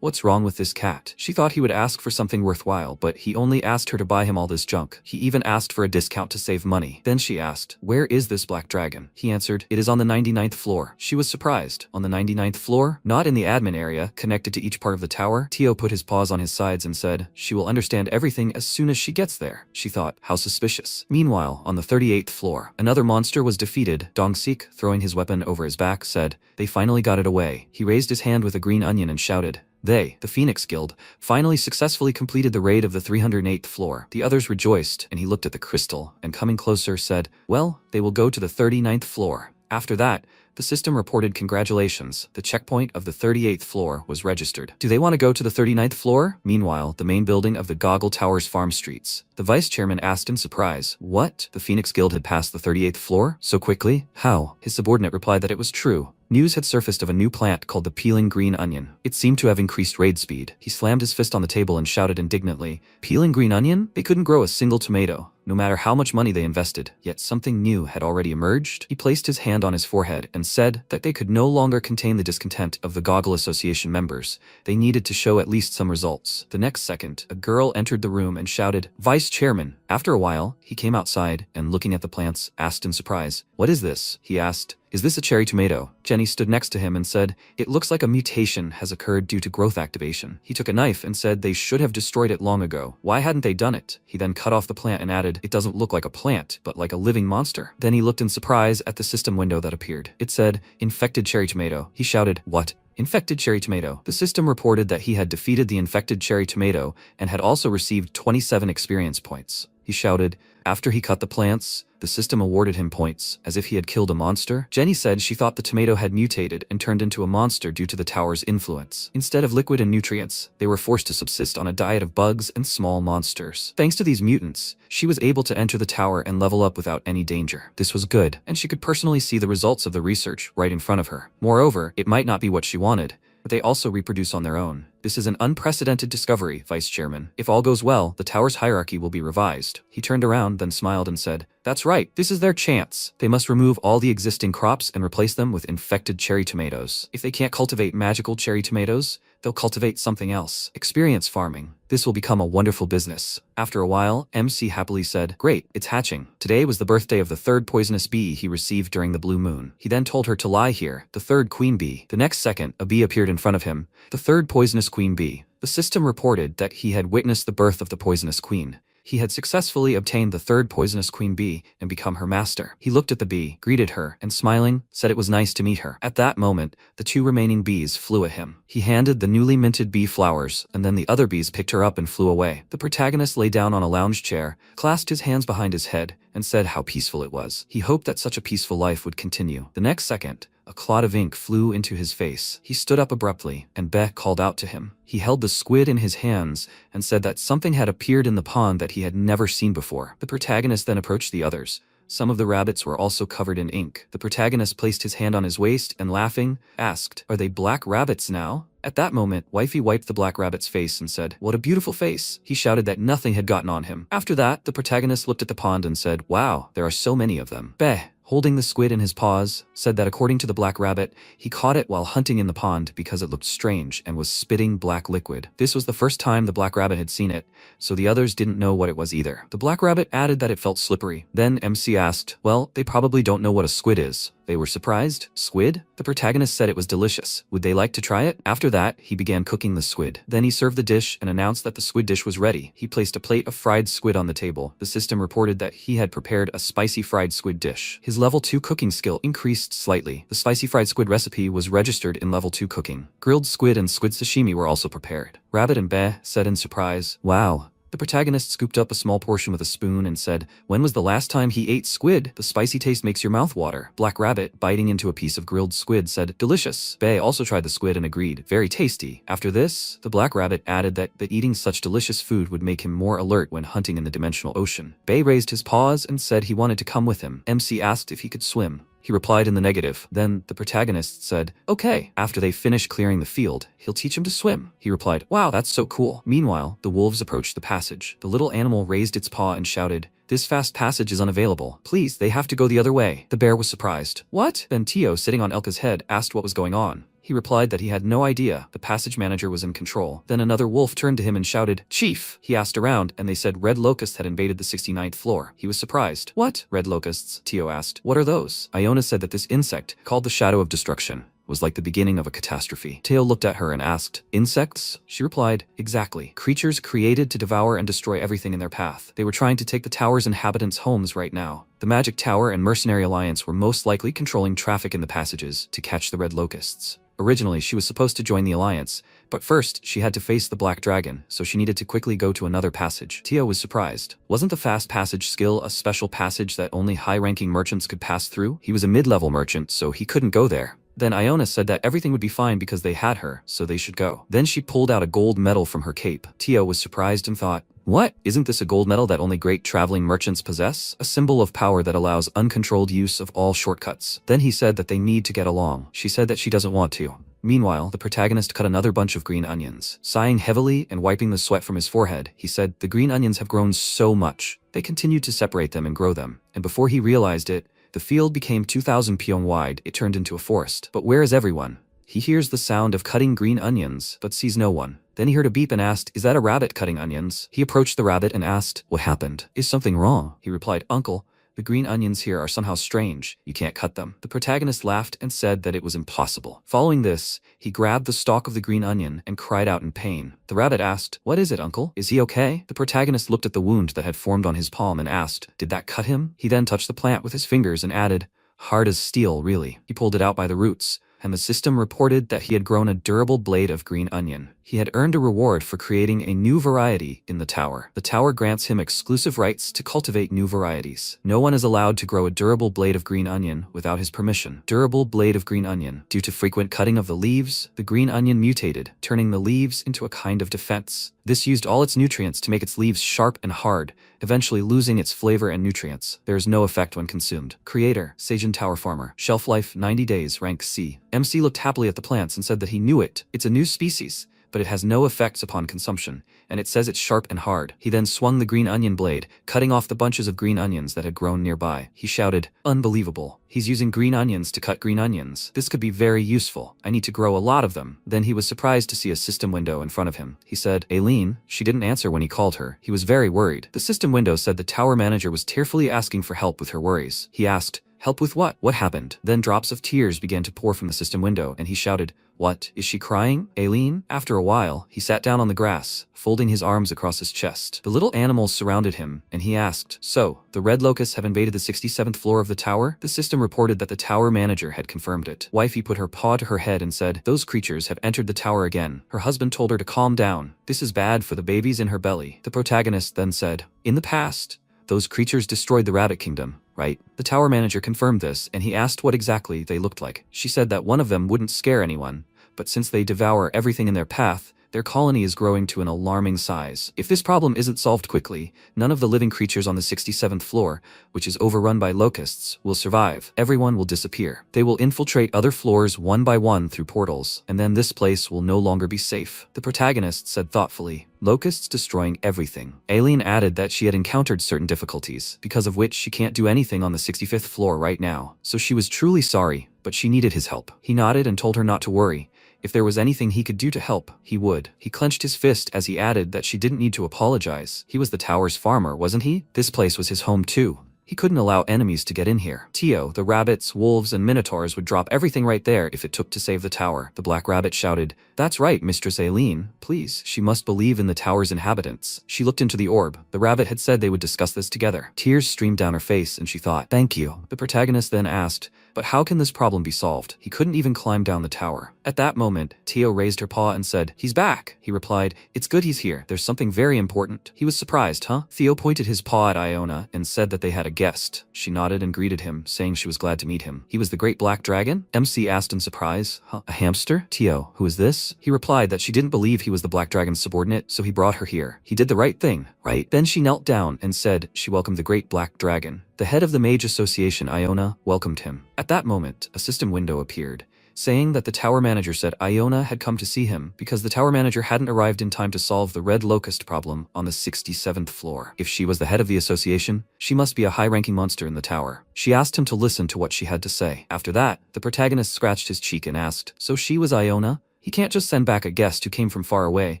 what's wrong with this cat? She thought he would ask for something worthwhile, but he only asked her to buy him all this junk. He even asked for a discount to save money. Then she asked, "Where is this black dragon?" He answered, "It is on the 99th floor." She was surprised. On the 99th floor? Not in the admin area, connected to each part of the tower? Teo put his paws on his sides and said, "She will understand everything as soon as she gets there." She thought, how suspicious. Meanwhile, on the 38th floor, another monster was defeated. Dongsik, throwing his weapon over his back, said, "They finally got it away." He raised his hand with a green onion and shouted, They, the Phoenix Guild, finally successfully completed the raid of the 308th floor. The others rejoiced, and he looked at the crystal, and coming closer said, "Well, they will go to the 39th floor." After that, the system reported congratulations. The checkpoint of the 38th floor was registered. Do they want to go to the 39th floor? Meanwhile, the main building of the Goggle Tower's farm streets. The vice chairman asked in surprise, "What? The Phoenix Guild had passed the 38th floor? So quickly? How?" His subordinate replied that it was true. News had surfaced of a new plant called the peeling green onion. It seemed to have increased raid speed. He slammed his fist on the table and shouted indignantly, "Peeling green onion? They couldn't grow a single tomato, no matter how much money they invested. Yet something new had already emerged." He placed his hand on his forehead and said that they could no longer contain the discontent of the Goggle Association members. They needed to show at least some results. The next second, a girl entered the room and shouted, "Vice Chairman." After a while, he came outside and, looking at the plants, asked in surprise, "What is this?" He asked, "Is this a cherry tomato?" Jenny stood next to him and said, "It looks like a mutation has occurred due to growth activation." He took a knife and said they should have destroyed it long ago. Why hadn't they done it? He then cut off the plant and added, "It doesn't look like a plant, but like a living monster." Then he looked in surprise at the system window that appeared. It said, "Infected cherry tomato." He shouted, "What? Infected cherry tomato?" The system reported that he had defeated the infected cherry tomato and had also received 27 experience points. He shouted, after he cut the plants, the system awarded him points, as if he had killed a monster. Jenny said she thought the tomato had mutated and turned into a monster due to the tower's influence. Instead of liquid and nutrients, they were forced to subsist on a diet of bugs and small monsters. Thanks to these mutants, she was able to enter the tower and level up without any danger. This was good, and she could personally see the results of the research right in front of her. Moreover, it might not be what she wanted, but they also reproduce on their own. This is an unprecedented discovery, Vice Chairman. If all goes well, the tower's hierarchy will be revised. He turned around, then smiled and said, "That's right, this is their chance. They must remove all the existing crops and replace them with infected cherry tomatoes. If they can't cultivate magical cherry tomatoes, they'll cultivate something else. Experience farming. This will become a wonderful business." After a while, MC happily said, "Great, it's hatching." Today was the birthday of the third poisonous bee he received during the blue moon. He then told her to lie here, the third queen bee. The next second, a bee appeared in front of him, the third poisonous queen bee. The system reported that he had witnessed the birth of the poisonous queen. He had successfully obtained the third poisonous queen bee and become her master. He looked at the bee, greeted her, and smiling, said it was nice to meet her. At that moment, the 2 remaining bees flew at him. He handed the newly minted bee flowers, and then the other bees picked her up and flew away. The protagonist lay down on a lounge chair, clasped his hands behind his head, and said how peaceful it was. He hoped that such a peaceful life would continue. The next second, a clot of ink flew into his face. He stood up abruptly, and Be called out to him. He held the squid in his hands and said that something had appeared in the pond that he had never seen before. The protagonist then approached the others. Some of the rabbits were also covered in ink. The protagonist placed his hand on his waist and, laughing, asked, "Are they black rabbits now?" At that moment, Wifey wiped the black rabbit's face and said, "What a beautiful face." He shouted that nothing had gotten on him. After that, the protagonist looked at the pond and said, "Wow, there are so many of them." Be, holding the squid in his paws, said that according to the black rabbit, he caught it while hunting in the pond because it looked strange and was spitting black liquid. This was the first time the black rabbit had seen it, so the others didn't know what it was either. The black rabbit added that it felt slippery. Then MC asked, "Well, they probably don't know what a squid is." They were surprised. Squid? The protagonist said it was delicious. Would they like to try it? After that, he began cooking the squid. Then he served the dish and announced that the squid dish was ready. He placed a plate of fried squid on the table. The system reported that he had prepared a spicy fried squid dish. His level 2 cooking skill increased slightly. The spicy fried squid recipe was registered in level 2 cooking. Grilled squid and squid sashimi were also prepared. Rabbit and Be said in surprise, "Wow." The protagonist scooped up a small portion with a spoon and said, "When was the last time he ate squid? The spicy taste makes your mouth water." Black Rabbit, biting into a piece of grilled squid, said, "Delicious." Be also tried the squid and agreed, "Very tasty." After this, the Black Rabbit added that eating such delicious food would make him more alert when hunting in the dimensional ocean. Be raised his paws and said he wanted to come with him. MC asked if he could swim. He replied in the negative. Then the protagonist said, "Okay." After they finished clearing the field, he'll teach him to swim. He replied, "Wow, that's so cool." Meanwhile, the wolves approached the passage. The little animal raised its paw and shouted, "This fast passage is unavailable. Please, they have to go the other way." The bear was surprised. "What?" Then Tio, sitting on Elka's head, asked what was going on. He replied that he had no idea. The passage manager was in control. Then another wolf turned to him and shouted, "Chief!" He asked around, and they said red locusts had invaded the 69th floor. He was surprised. "What? Red locusts?" Tio asked. "What are those?" Iona said that this insect, called the Shadow of Destruction, was like the beginning of a catastrophe. Teo looked at her and asked, "Insects?" She replied, "Exactly. Creatures created to devour and destroy everything in their path. They were trying to take the tower's inhabitants' homes right now. The Magic Tower and Mercenary Alliance were most likely controlling traffic in the passages to catch the red locusts. Originally, she was supposed to join the Alliance, but first, she had to face the Black Dragon, so she needed to quickly go to another passage. Tio was surprised. Wasn't the Fast Passage skill a special passage that only high-ranking merchants could pass through? He was a mid-level merchant, so he couldn't go there. Then Iona said that everything would be fine because they had her, so they should go. Then she pulled out a gold medal from her cape. Tio was surprised and thought, "What? Isn't this a gold medal that only great traveling merchants possess? A symbol of power that allows uncontrolled use of all shortcuts." Then he said that they need to get along. She said that she doesn't want to. Meanwhile, the protagonist cut another bunch of green onions. Sighing heavily and wiping the sweat from his forehead, he said, "The green onions have grown so much." They continued to separate them and grow them, and before he realized it, the field became 2,000 pyong wide. It turned into a forest. But where is everyone? He hears the sound of cutting green onions, but sees no one. Then he heard a beep and asked, "Is that a rabbit cutting onions?" He approached the rabbit and asked, "What happened? Is something wrong?" He replied, "Uncle, the green onions here are somehow strange. You can't cut them." The protagonist laughed and said that it was impossible. Following this, he grabbed the stalk of the green onion and cried out in pain. The rabbit asked, "What is it, uncle? Is he okay?" The protagonist looked at the wound that had formed on his palm and asked, "Did that cut him?" He then touched the plant with his fingers and added, "Hard as steel, really." He pulled it out by the roots, and the system reported that he had grown a durable blade of green onion. He had earned a reward for creating a new variety in the tower. The tower grants him exclusive rights to cultivate new varieties. No one is allowed to grow a durable blade of green onion without his permission. Durable blade of green onion. Due to frequent cutting of the leaves, the green onion mutated, turning the leaves into a kind of defense. This used all its nutrients to make its leaves sharp and hard, eventually losing its flavor and nutrients. There is no effect when consumed. Creator, Seijin Tower Farmer. Shelf life, 90 days, rank C. MC looked happily at the plants and said that he knew it. It's a new species, but it has no effects upon consumption, and it says it's sharp and hard. He then swung the green onion blade, cutting off the bunches of green onions that had grown nearby. He shouted, "Unbelievable. He's using green onions to cut green onions. This could be very useful. I need to grow a lot of them." Then he was surprised to see a system window in front of him. He said, "Aileen." She didn't answer when he called her. He was very worried. The system window said the tower manager was tearfully asking for help with her worries. He asked, "Help with what? What happened?" Then drops of tears began to pour from the system window, and he shouted, What, is she crying, Aileen? After a while, he sat down on the grass, folding his arms across his chest. The little animals surrounded him, and he asked, "So, the red locusts have invaded the 67th floor of the tower?" The system reported that the tower manager had confirmed it. Wifey put her paw to her head and said, "Those creatures have entered the tower again." Her husband told her to calm down. "This is bad for the babies in her belly." The protagonist then said, "In the past, those creatures destroyed the rabbit kingdom, right?" The tower manager confirmed this, and he asked what exactly they looked like. She said that one of them wouldn't scare anyone, but since they devour everything in their path, their colony is growing to an alarming size. If this problem isn't solved quickly, none of the living creatures on the 67th floor, which is overrun by locusts, will survive. Everyone will disappear. They will infiltrate other floors one by one through portals, and then this place will no longer be safe. The protagonist said thoughtfully, "Locusts destroying everything." Aileen added that she had encountered certain difficulties, because of which she can't do anything on the 65th floor right now. So she was truly sorry, but she needed his help. He nodded and told her not to worry. If there was anything he could do to help, he would. He clenched his fist as he added that she didn't need to apologize. He was the tower's farmer, wasn't he? This place was his home too. He couldn't allow enemies to get in here. Tio, the rabbits, wolves, and minotaurs would drop everything right there if it took to save the tower. The black rabbit shouted, "That's right, Mistress Aileen. Please, she must believe in the tower's inhabitants." She looked into the orb. The rabbit had said they would discuss this together. Tears streamed down her face, and she thought, "Thank you." The protagonist then asked, "But how can this problem be solved?" He couldn't even climb down the tower. At that moment, Tio raised her paw and said, "He's back." He replied, "It's good he's here. There's something very important." He was surprised, huh? Theo pointed his paw at Iona and said that they had a guest. She nodded and greeted him, saying she was glad to meet him. "He was the great black dragon?" MC asked in surprise. "Huh? A hamster?" "Tio, who is this?" He replied that she didn't believe he was the black dragon's subordinate, so he brought her here. He did the right thing, right? Then she knelt down and said she welcomed the great black dragon. The head of the Mage Association, Iona, welcomed him. At that moment, a system window appeared, saying that the tower manager said Iona had come to see him because the tower manager hadn't arrived in time to solve the red locust problem on the 67th floor. If she was the head of the association, she must be a high-ranking monster in the tower. She asked him to listen to what she had to say. After that, the protagonist scratched his cheek and asked, "So she was Iona? He can't just send back a guest who came from far away,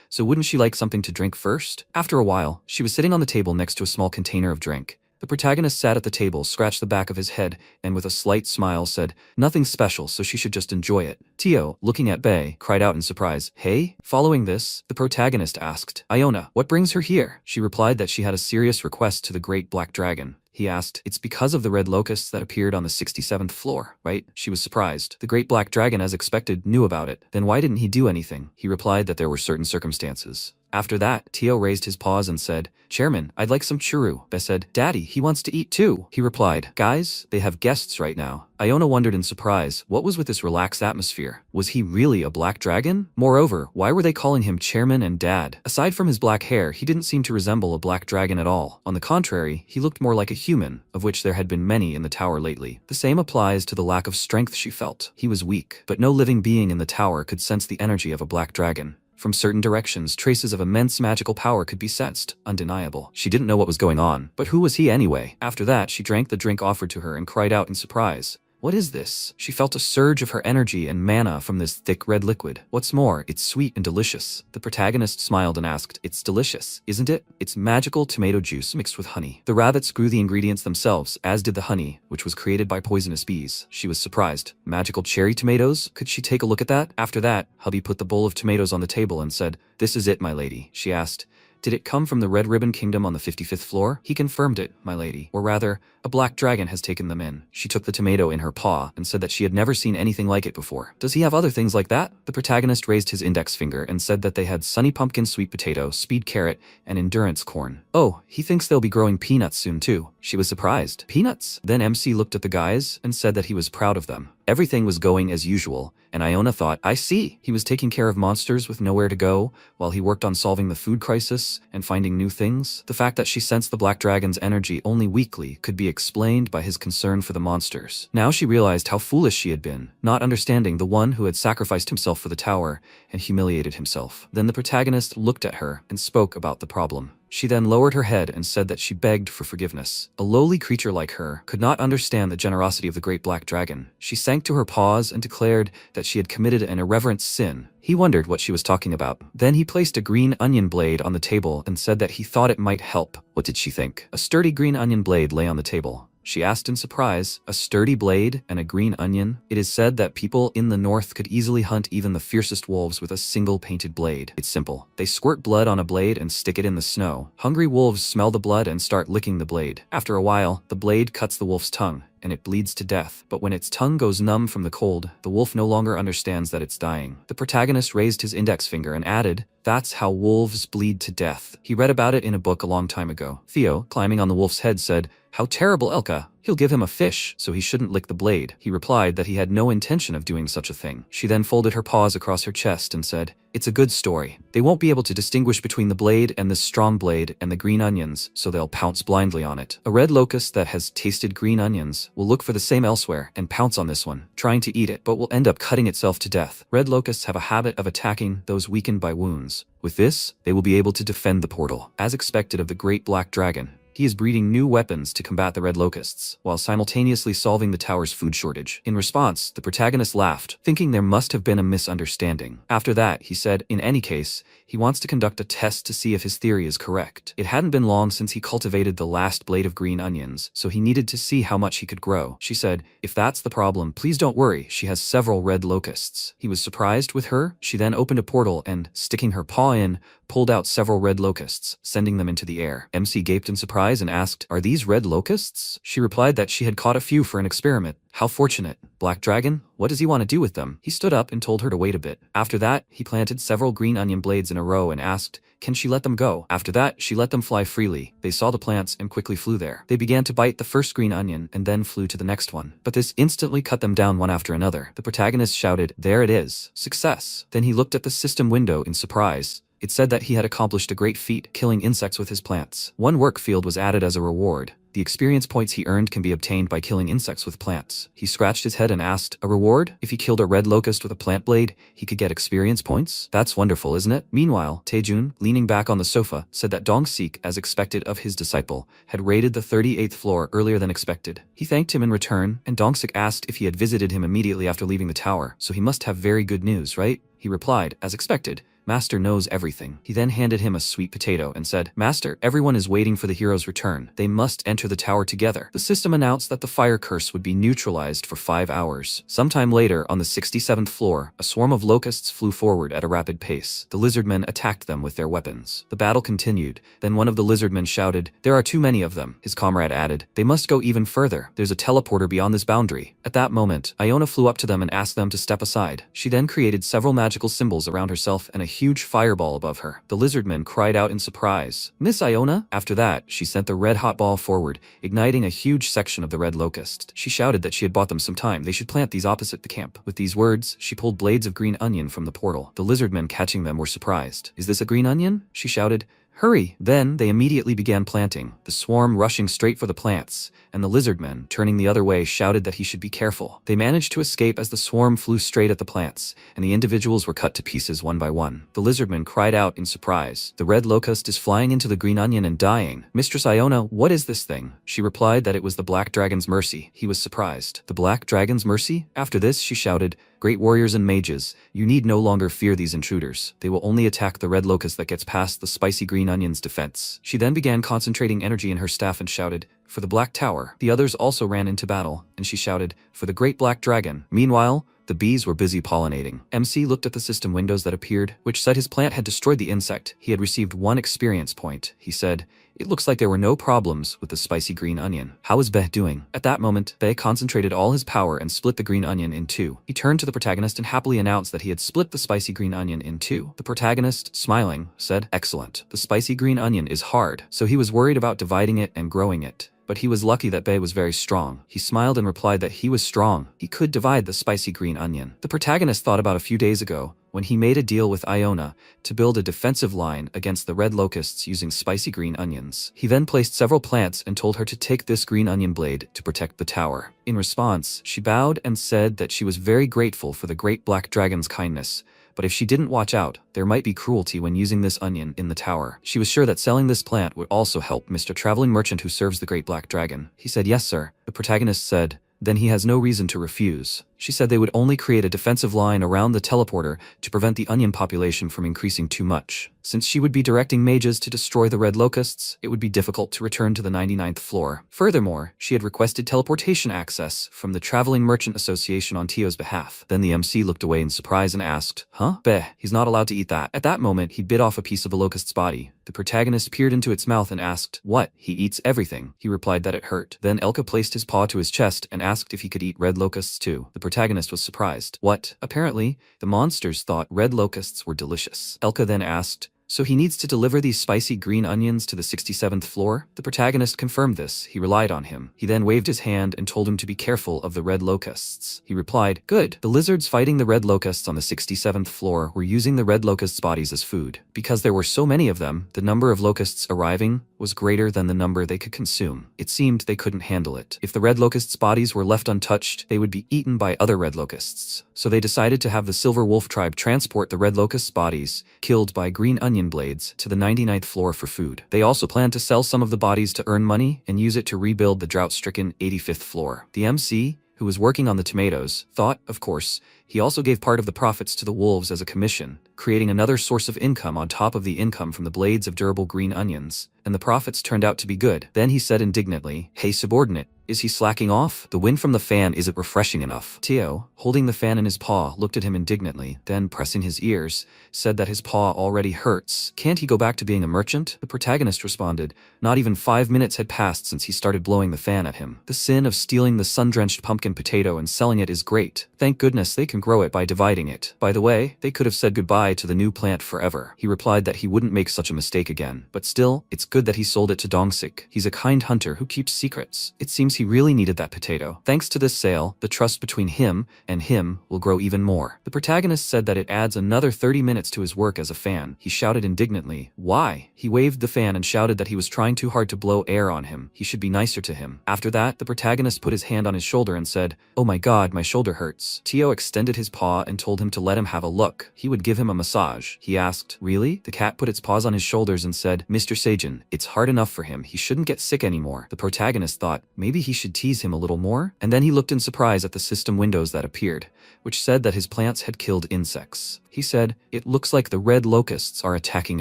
so wouldn't she like something to drink first?" After a while, she was sitting on the table next to a small container of drink. The protagonist sat at the table, scratched the back of his head, and with a slight smile said, "Nothing special, so she should just enjoy it." Tio, looking at Bae, cried out in surprise, "Hey?" Following this, the protagonist asked, "Iona, what brings her here?" She replied that she had a serious request to the great black dragon. He asked, "It's because of the red locusts that appeared on the 67th floor, right?" She was surprised. The great black dragon, as expected, knew about it. Then why didn't he do anything? He replied that there were certain circumstances. After that, Tio raised his paws and said, "Chairman, I'd like some churu." Bess said, "Daddy, he wants to eat too." He replied, "Guys, they have guests right now." Iona wondered in surprise, what was with this relaxed atmosphere? Was he really a black dragon? Moreover, why were they calling him Chairman and Dad? Aside from his black hair, he didn't seem to resemble a black dragon at all. On the contrary, he looked more like a human, of which there had been many in the tower lately. The same applies to the lack of strength she felt. He was weak, but no living being in the tower could sense the energy of a black dragon. From certain directions, traces of immense magical power could be sensed, undeniable. She didn't know what was going on, but who was he anyway? After that, she drank the drink offered to her and cried out in surprise, "What is this?" She felt a surge of her energy and mana from this thick red liquid. What's more, it's sweet and delicious. The protagonist smiled and asked, "It's delicious, isn't it?" "It's magical tomato juice mixed with honey." The rabbits grew the ingredients themselves, as did the honey, which was created by poisonous bees. She was surprised. Magical cherry tomatoes? Could she take a look at that? After that, hubby put the bowl of tomatoes on the table and said, "This is it, my lady." She asked, "Did it come from the Red Ribbon Kingdom on the 55th floor?" He confirmed it, my lady. Or rather, a black dragon has taken them in. She took the tomato in her paw and said that she had never seen anything like it before. Does he have other things like that? The protagonist raised his index finger and said that they had sunny pumpkin, sweet potato, speed carrot, and endurance corn. Oh, he thinks they'll be growing peanuts soon too. She was surprised. Peanuts? Then MC looked at the guys and said that he was proud of them. Everything was going as usual, and Iona thought, I see. He was taking care of monsters with nowhere to go, while he worked on solving the food crisis and finding new things. The fact that she sensed the black dragon's energy only weakly could be explained by his concern for the monsters. Now she realized how foolish she had been, not understanding the one who had sacrificed himself for the tower and humiliated himself. Then the protagonist looked at her and spoke about the problem. She then lowered her head and said that she begged for forgiveness. A lowly creature like her could not understand the generosity of the great black dragon. She sank to her paws and declared that she had committed an irreverent sin. He wondered what she was talking about. Then he placed a green onion blade on the table and said that he thought it might help. What did she think? A sturdy green onion blade lay on the table. she asked in surprise. A sturdy blade and a green onion? It is said that people in the north could easily hunt even the fiercest wolves with a single painted blade. It's simple. They squirt blood on a blade and stick it in the snow. Hungry wolves smell the blood and start licking the blade. After a while, the blade cuts the wolf's tongue, and it bleeds to death. But when its tongue goes numb from the cold, the wolf no longer understands that it's dying. The protagonist raised his index finger and added, "That's how wolves bleed to death." He read about it in a book a long time ago. Theo, climbing on the wolf's head, said, "How terrible, Elka. He'll give him a fish, so he shouldn't lick the blade." He replied that he had no intention of doing such a thing. She then folded her paws across her chest and said, "It's a good story. They won't be able to distinguish between the blade and this strong blade and the green onions, so they'll pounce blindly on it. A red locust that has tasted green onions will look for the same elsewhere and pounce on this one, trying to eat it, but will end up cutting itself to death. Red locusts have a habit of attacking those weakened by wounds. With this, they will be able to defend the portal." As expected of the great black dragon, he is breeding new weapons to combat the red locusts, while simultaneously solving the tower's food shortage. In response, the protagonist laughed, thinking there must have been a misunderstanding. After that, he said, in any case, he wants to conduct a test to see if his theory is correct. It hadn't been long since he cultivated the last blade of green onions, so he needed to see how much he could grow. She said, "If that's the problem, please don't worry, she has several red locusts." He was surprised with her. She then opened a portal and, sticking her paw in, pulled out several red locusts, sending them into the air. MC gaped in surprise and asked, "Are these red locusts?" She replied that she had caught a few for an experiment. "How fortunate. Black Dragon, what does he want to do with them?" He stood up and told her to wait a bit. After that, he planted several green onion blades in a row and asked, "Can she let them go?" After that, she let them fly freely. They saw the plants and quickly flew there. They began to bite the first green onion and then flew to the next one. But this instantly cut them down one after another. The protagonist shouted, "There it is. Success." Then he looked at the system window in surprise. It said that he had accomplished a great feat, killing insects with his plants. One work field was added as a reward. The experience points he earned can be obtained by killing insects with plants. He scratched his head and asked, "A reward? If he killed a red locust with a plant blade, he could get experience points? That's wonderful, isn't it?" Meanwhile, Taejun, leaning back on the sofa, said that Dong-sik, as expected of his disciple, had raided the 38th floor earlier than expected. He thanked him in return, and Dong-sik asked if he had visited him immediately after leaving the tower, so he must have very good news, right? He replied, as expected, "Master knows everything." He then handed him a sweet potato and said, "Master, everyone is waiting for the hero's return. They must enter the tower together." The system announced that the fire curse would be neutralized for 5 hours. Sometime later, on the 67th floor, a swarm of locusts flew forward at a rapid pace. The lizardmen attacked them with their weapons. The battle continued. Then one of the lizardmen shouted, "There are too many of them." His comrade added, "They must go even further. There's a teleporter beyond this boundary." At that moment, Iona flew up to them and asked them to step aside. She then created several magical symbols around herself and a huge fireball above her. The lizardmen cried out in surprise, "Miss Iona?" After that, she sent the red-hot ball forward, igniting a huge section of the red locust. She shouted that she had bought them some time. They should plant these opposite the camp. With these words, she pulled blades of green onion from the portal. The lizardmen catching them were surprised. "Is this a green onion?" she shouted. "Hurry!" Then they immediately began planting, the swarm rushing straight for the plants, and the lizardmen, turning the other way, shouted that he should be careful. They managed to escape as the swarm flew straight at the plants, and the individuals were cut to pieces one by one. The lizardmen cried out in surprise. "The red locust is flying into the green onion and dying. Mistress Iona, what is this thing?" She replied that it was the Black Dragon's mercy. He was surprised. "The Black Dragon's mercy?" After this, she shouted, "Great warriors and mages, you need no longer fear these intruders. They will only attack the red locust that gets past the spicy green onion's defense." She then began concentrating energy in her staff and shouted, "For the Black Tower." The others also ran into battle, and she shouted, "For the Great Black Dragon." Meanwhile, the bees were busy pollinating. MC looked at the system windows that appeared, which said his plant had destroyed the insect. He had received 1 experience point. He said, "It looks like there were no problems with the spicy green onion. How is Bae doing?" At that moment, Bae concentrated all his power and split the green onion in 2. He turned to the protagonist and happily announced that he had split the spicy green onion in 2. The protagonist, smiling, said, "Excellent. The spicy green onion is hard," so he was worried about dividing it and growing it. But he was lucky that Bae was very strong. He smiled and replied that he was strong. He could divide the spicy green onion. The protagonist thought about a few days ago, when he made a deal with Iona to build a defensive line against the red locusts using spicy green onions. He then placed several plants and told her to take this green onion blade to protect the tower. In response, she bowed and said that she was very grateful for the Great Black Dragon's kindness, but if she didn't watch out, there might be cruelty when using this onion in the tower. She was sure that selling this plant would also help Mr. Traveling Merchant who serves the Great Black Dragon. He said, "Yes, sir." The protagonist said, "Then he has no reason to refuse." She said they would only create a defensive line around the teleporter to prevent the onion population from increasing too much. Since she would be directing mages to destroy the red locusts, it would be difficult to return to the 99th floor. Furthermore, she had requested teleportation access from the Traveling Merchant Association on Tio's behalf. Then the MC looked away in surprise and asked, "Huh? Beh, he's not allowed to eat that." At that moment, he bit off a piece of a locust's body. The protagonist peered into its mouth and asked, "What? He eats everything." He replied that it hurt. Then Elka placed his paw to his chest and asked if he could eat red locusts too. The protagonist was surprised. What? Apparently, the monsters thought red locusts were delicious. Elka then asked, "So he needs to deliver these spicy green onions to the 67th floor?" The protagonist confirmed this. He relied on him. He then waved his hand and told him to be careful of the red locusts. He replied, "Good." The lizards fighting the red locusts on the 67th floor were using the red locusts' bodies as food. Because there were so many of them, the number of locusts arriving was greater than the number they could consume. It seemed they couldn't handle it. If the red locusts' bodies were left untouched, they would be eaten by other red locusts. So they decided to have the Silver Wolf tribe transport the red locusts' bodies, killed by green onion blades, to the 99th floor for food. They also planned to sell some of the bodies to earn money and use it to rebuild the drought-stricken 85th floor. The MC, who was working on the tomatoes, thought, of course, he also gave part of the profits to the wolves as a commission, creating another source of income on top of the income from the blades of durable green onions, and the profits turned out to be good. Then he said indignantly, "Hey subordinate, is he slacking off? The wind from the fan isn't refreshing enough." Tio, holding the fan in his paw, looked at him indignantly, then pressing his ears, said that his paw already hurts. "Can't he go back to being a merchant?" The protagonist responded, "Not even 5 minutes had passed since he started blowing the fan at him. The sin of stealing the sun-drenched pumpkin potato and selling it is great. Thank goodness they can grow it by dividing it. By the way, they could have said goodbye to the new plant forever." He replied that he wouldn't make such a mistake again. But still, it's good that he sold it to Dongsik. He's a kind hunter who keeps secrets. It seems he really needed that potato. Thanks to this sale, the trust between him and him will grow even more. The protagonist said that it adds another 30 minutes to his work as a fan. He shouted indignantly, "Why?" He waved the fan and shouted that he was trying too hard to blow air on him. He should be nicer to him. After that, the protagonist put his hand on his shoulder and said, "Oh my god, my shoulder hurts." Tio extended his paw and told him to let him have a look. He would give him a massage. He asked, "Really?" The cat put its paws on his shoulders and said, "Mr. Seijin, it's hard enough for him. He shouldn't get sick anymore." The protagonist thought, maybe he should tease him a little more? And then he looked in surprise at the system windows that appeared, which said that his plants had killed insects. He said, "It looks like the red locusts are attacking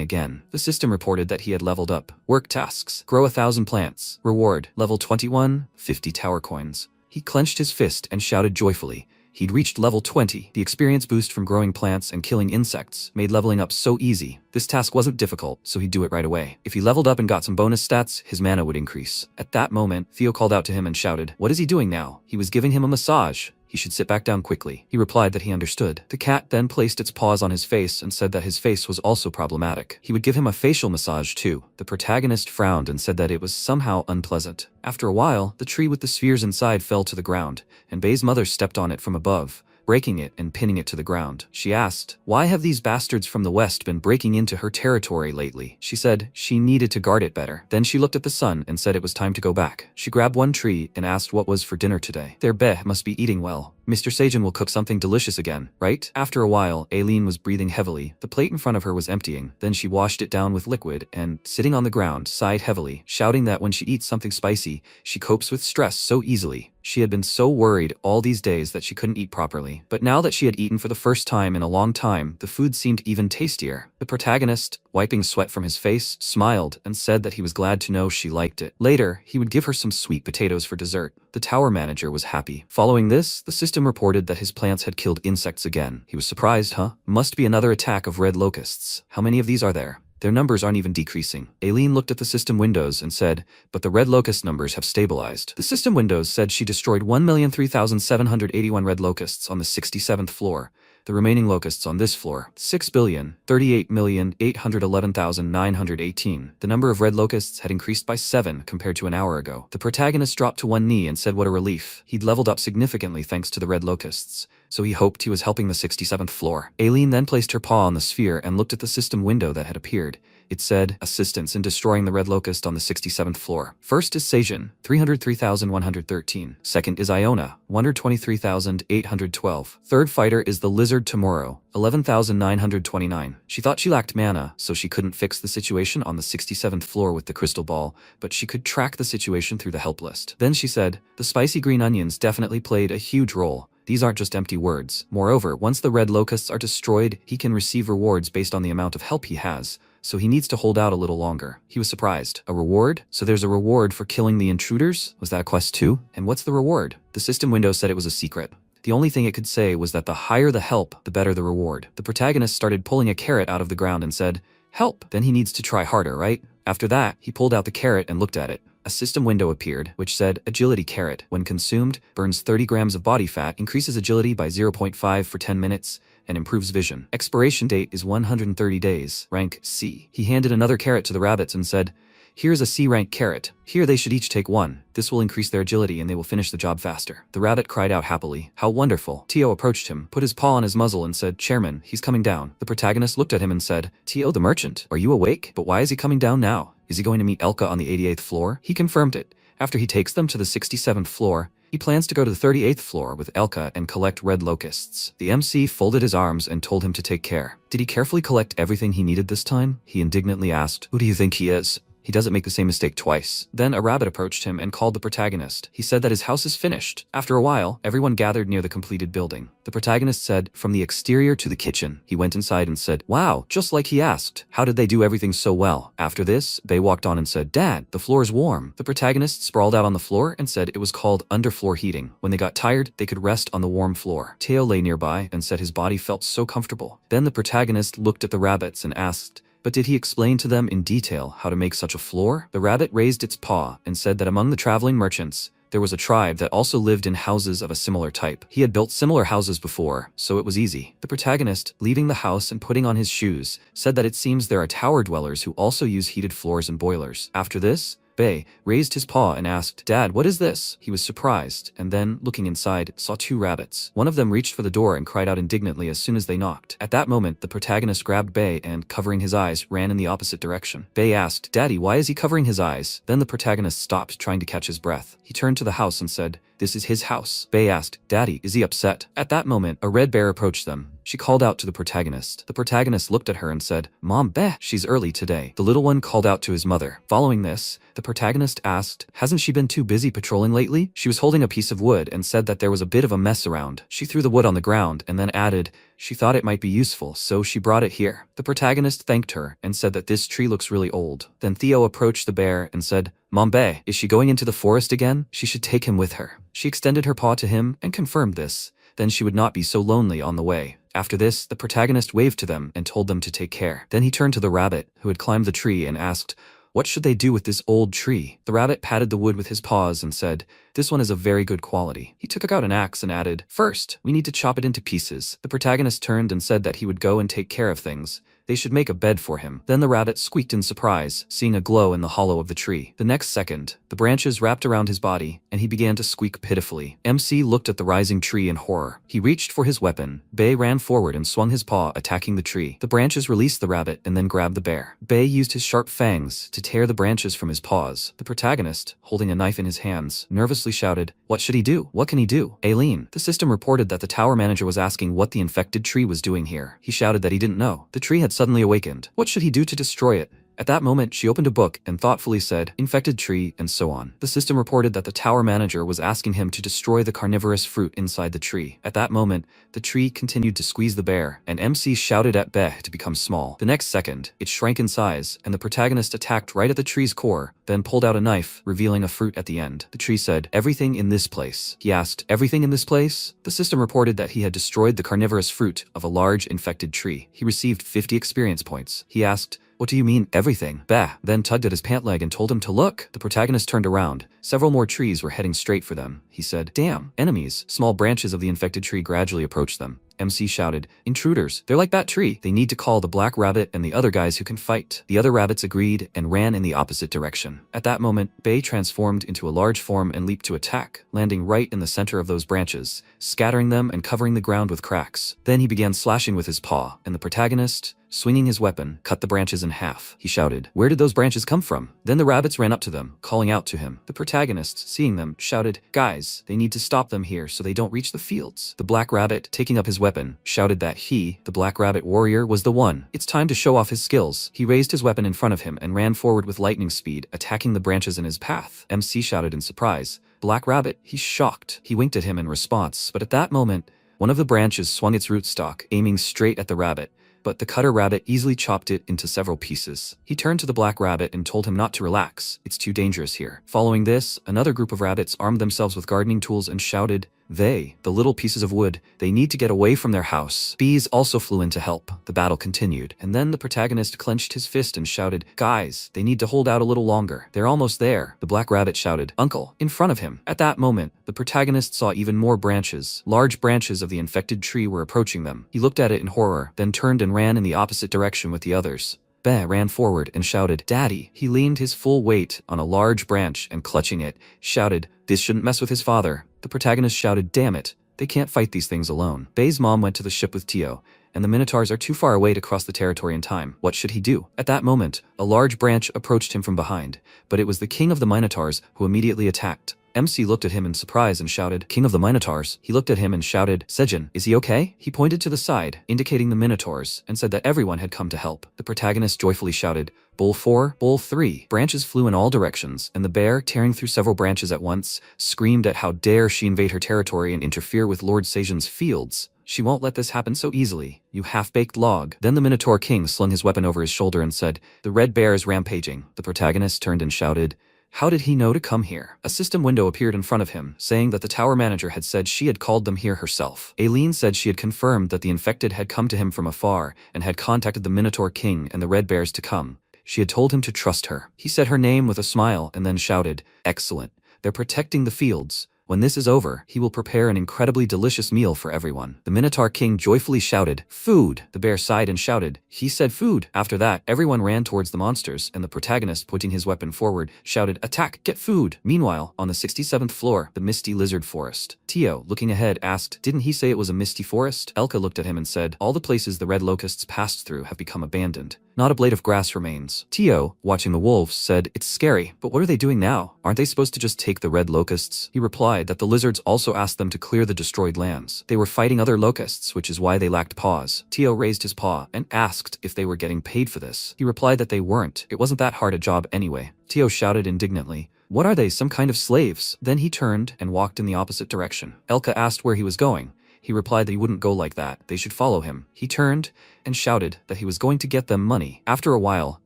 again." The system reported that he had leveled up. Work tasks. Grow 1,000 plants. Reward. Level 21, 50 tower coins. He clenched his fist and shouted joyfully. He'd reached level 20. The experience boost from growing plants and killing insects made leveling up so easy. This task wasn't difficult, so he'd do it right away. If he leveled up and got some bonus stats, his mana would increase. At that moment, Theo called out to him and shouted, "What is he doing now?" He was giving him a massage. He should sit back down quickly. He replied that he understood. The cat then placed its paws on his face and said that his face was also problematic. He would give him a facial massage too. The protagonist frowned and said that it was somehow unpleasant. After a while, the tree with the spheres inside fell to the ground, and Bei's mother stepped on it from above, breaking it and pinning it to the ground. She asked, "Why have these bastards from the west been breaking into her territory lately?" She said she needed to guard it better. Then she looked at the sun and said it was time to go back. She grabbed one tree and asked what was for dinner today. Their Beh must be eating well. Mr. Seijin will cook something delicious again, right? After a while, Aileen was breathing heavily. The plate in front of her was emptying. Then she washed it down with liquid and, sitting on the ground, sighed heavily, shouting that when she eats something spicy, she copes with stress so easily. She had been so worried all these days that she couldn't eat properly. But now that she had eaten for the first time in a long time, the food seemed even tastier. The protagonist, wiping sweat from his face, smiled and said that he was glad to know she liked it. Later, he would give her some sweet potatoes for dessert. The tower manager was happy. Following this, the system reported that his plants had killed insects again. He was surprised, Must be another attack of red locusts. How many of these are there? Their numbers aren't even decreasing. Aileen looked at the system windows and said, "But the red locust numbers have stabilized." The system windows said she destroyed 1,003,781 red locusts on the 67th floor. The remaining locusts on this floor, 6,038,811,918. The number of red locusts had increased by 7 compared to an hour ago. The protagonist dropped to one knee and said what a relief. He'd leveled up significantly thanks to the red locusts, so he hoped he was helping the 67th floor. Aileen then placed her paw on the sphere and looked at the system window that had appeared. It said, "Assistance in destroying the red locust on the 67th floor. First is Seijin, 303,113. Second is Iona, 123,812. Third fighter is the lizard Tomorrow, 11,929. She thought she lacked mana, so she couldn't fix the situation on the 67th floor with the crystal ball, but she could track the situation through the help list. Then she said, "The spicy green onions definitely played a huge role. these aren't just empty words. Moreover, once the red locusts are destroyed, he can receive rewards based on the amount of help he has, so he needs to hold out a little longer. He was surprised. A reward? So there's a reward for killing the intruders? Was that a quest too? And what's the reward? The system window said it was a secret. The only thing it could say was that the higher the help, the better the reward. The protagonist started pulling a carrot out of the ground and said, "Help!" Then he needs to try harder, right? After that, he pulled out the carrot and looked at it. A system window appeared, which said, Agility Carrot. When consumed, burns 30 grams of body fat, increases agility by 0.5 for 10 minutes, and improves vision. Expiration date is 130 days. Rank C. He handed another carrot to the rabbits and said, "Here's a C-rank carrot. Here they should each take one. This will increase their agility and they will finish the job faster." The rabbit cried out happily, "How wonderful." Tio approached him, put his paw on his muzzle and said, "Chairman, he's coming down." The protagonist looked at him and said, "Tio the merchant, are you awake? But why is he coming down now? Is he going to meet Elka on the 88th floor?" He confirmed it. After he takes them to the 67th floor, he plans to go to the 38th floor with Elka and collect red locusts. The MC folded his arms and told him to take care. Did he carefully collect everything he needed this time? He indignantly asked, "Who do you think he is? He doesn't make the same mistake twice." Then a rabbit approached him and called the protagonist. He said that his house is finished. After a while, everyone gathered near the completed building. The protagonist said, "From the exterior to the kitchen." He went inside and said, "Wow, just like he asked. How did they do everything so well?" After this, Bei walked on and said, "Dad, the floor is warm." The protagonist sprawled out on the floor and said it was called underfloor heating. When they got tired, they could rest on the warm floor. Teo lay nearby and said his body felt so comfortable. Then the protagonist looked at the rabbits and asked, "But did he explain to them in detail how to make such a floor?" The rabbit raised its paw and said that among the traveling merchants, there was a tribe that also lived in houses of a similar type. He had built similar houses before, so it was easy. The protagonist, leaving the house and putting on his shoes, said that it seems there are tower dwellers who also use heated floors and boilers. After this, Bei raised his paw and asked, "Dad, what is this?" He was surprised, and then, looking inside, saw two rabbits. One of them reached for the door and cried out indignantly as soon as they knocked. At that moment, the protagonist grabbed Bei and, covering his eyes, ran in the opposite direction. Bei asked, "Daddy, why is he covering his eyes?" Then the protagonist stopped, trying to catch his breath. He turned to the house and said, "This is his house." Bei asked, "Daddy, is he upset?" At that moment, a red bear approached them. She called out to the protagonist. The protagonist looked at her and said, "Mom, she's early today." The little one called out to his mother. Following this, the protagonist asked, "Hasn't she been too busy patrolling lately?" She was holding a piece of wood and said that there was a bit of a mess around. She threw the wood on the ground and then added, she thought it might be useful, so she brought it here. The protagonist thanked her and said that this tree looks really old. Then Theo approached the bear and said, "Mom, is she going into the forest again? She should take him with her." She extended her paw to him and confirmed this. Then she would not be so lonely on the way. After this, the protagonist waved to them and told them to take care. Then he turned to the rabbit, who had climbed the tree, and asked, "What should they do with this old tree?" The rabbit patted the wood with his paws and said, "This one is of very good quality." He took out an axe and added, "First, we need to chop it into pieces." The protagonist turned and said that he would go and take care of things. They should make a bed for him. Then the rabbit squeaked in surprise, seeing a glow in the hollow of the tree. The next second, the branches wrapped around his body, and he began to squeak pitifully. MC looked at the rising tree in horror. He reached for his weapon. Bei ran forward and swung his paw, attacking the tree. The branches released the rabbit and then grabbed the bear. Bei used his sharp fangs to tear the branches from his paws. The protagonist, holding a knife in his hands, nervously shouted, "What should he do? What can he do?" Aileen. The system reported that the tower manager was asking what the infected tree was doing here. He shouted that he didn't know. The tree had suddenly awakened. What should he do to destroy it? At that moment, she opened a book and thoughtfully said, "Infected tree," and so on. The system reported that the tower manager was asking him to destroy the carnivorous fruit inside the tree. At that moment, the tree continued to squeeze the bear, and MC shouted at Bei to become small. The next second, it shrank in size, and the protagonist attacked right at the tree's core, then pulled out a knife, revealing a fruit at the end. The tree said, "Everything in this place." He asked, "Everything in this place?" The system reported that he had destroyed the carnivorous fruit of a large infected tree. He received 50 experience points. He asked, "What do you mean, everything?" Bei then tugged at his pant leg and told him to look. The protagonist turned around. Several more trees were heading straight for them. He said, "Damn, enemies." Small branches of the infected tree gradually approached them. MC shouted, "Intruders. They're like that tree. They need to call the black rabbit and the other guys who can fight." The other rabbits agreed and ran in the opposite direction. At that moment, Bei transformed into a large form and leaped to attack, landing right in the center of those branches, scattering them and covering the ground with cracks. Then he began slashing with his paw, and the protagonist, swinging his weapon, cut the branches in half. He shouted, "Where did those branches come from?" Then the rabbits ran up to them, calling out to him. The protagonist, seeing them, shouted, "Guys, they need to stop them here so they don't reach the fields." The black rabbit, taking up his weapon, shouted that he, the black rabbit warrior, was the one. It's time to show off his skills. He raised his weapon in front of him and ran forward with lightning speed, attacking the branches in his path. MC shouted in surprise, Black Rabbit, he's shocked. He winked at him in response, but at that moment, one of the branches swung its rootstock, aiming straight at the rabbit, but the cutter rabbit easily chopped it into several pieces. He turned to the Black Rabbit and told him not to relax. It's too dangerous here. Following this, another group of rabbits armed themselves with gardening tools and shouted, the little pieces of wood, they need to get away from their house. Bees also flew in to help. The battle continued, and then the protagonist clenched his fist and shouted, guys, they need to hold out a little longer. They're almost there. The Black Rabbit shouted, Uncle, in front of him. At that moment, the protagonist saw even more branches. Large branches of the infected tree were approaching them. He looked at it in horror, then turned and ran in the opposite direction with the others. Be ran forward and shouted, Daddy. He leaned his full weight on a large branch and clutching it, shouted, this shouldn't mess with his father. The protagonist shouted, damn it, they can't fight these things alone. Be's mom went to the ship with Tio, and the Minotaurs are too far away to cross the territory in time. What should he do? At that moment, a large branch approached him from behind, but it was the king of the Minotaurs who immediately attacked. MC looked at him in surprise and shouted, King of the Minotaurs. He looked at him and shouted, Sejin, is he okay? He pointed to the side, indicating the Minotaurs, and said that everyone had come to help. The protagonist joyfully shouted, Bull 4, Bull 3. Branches flew in all directions, and the bear, tearing through several branches at once, screamed at how dare she invade her territory and interfere with Lord Sejin's fields. She won't let this happen so easily, you half-baked log. Then the Minotaur King slung his weapon over his shoulder and said, the red bear is rampaging. The protagonist turned and shouted, how did he know to come here? A system window appeared in front of him, saying that the tower manager had said she had called them here herself. Aileen said she had confirmed that the infected had come to him from afar and had contacted the Minotaur King and the Red Bears to come. She had told him to trust her. He said her name with a smile and then shouted, excellent. They're protecting the fields. When this is over, he will prepare an incredibly delicious meal for everyone. The Minotaur King joyfully shouted, food! The bear sighed and shouted, he said food! After that, everyone ran towards the monsters, and the protagonist, pointing his weapon forward, shouted, attack! Get food! Meanwhile, on the 67th floor, the misty lizard forest. Tio, looking ahead, asked, didn't he say it was a misty forest? Elka looked at him and said, all the places the red locusts passed through have become abandoned. Not a blade of grass remains. Tio, watching the wolves, said, it's scary, but what are they doing now? Aren't they supposed to just take the red locusts? He replied that the lizards also asked them to clear the destroyed lands. They were fighting other locusts, which is why they lacked paws. Tio raised his paw and asked if they were getting paid for this. He replied that they weren't. It wasn't that hard a job anyway. Tio shouted indignantly, what are they, some kind of slaves? Then he turned and walked in the opposite direction. Elka asked where he was going. He replied that he wouldn't go like that. They should follow him. He turned and shouted that he was going to get them money. After a while,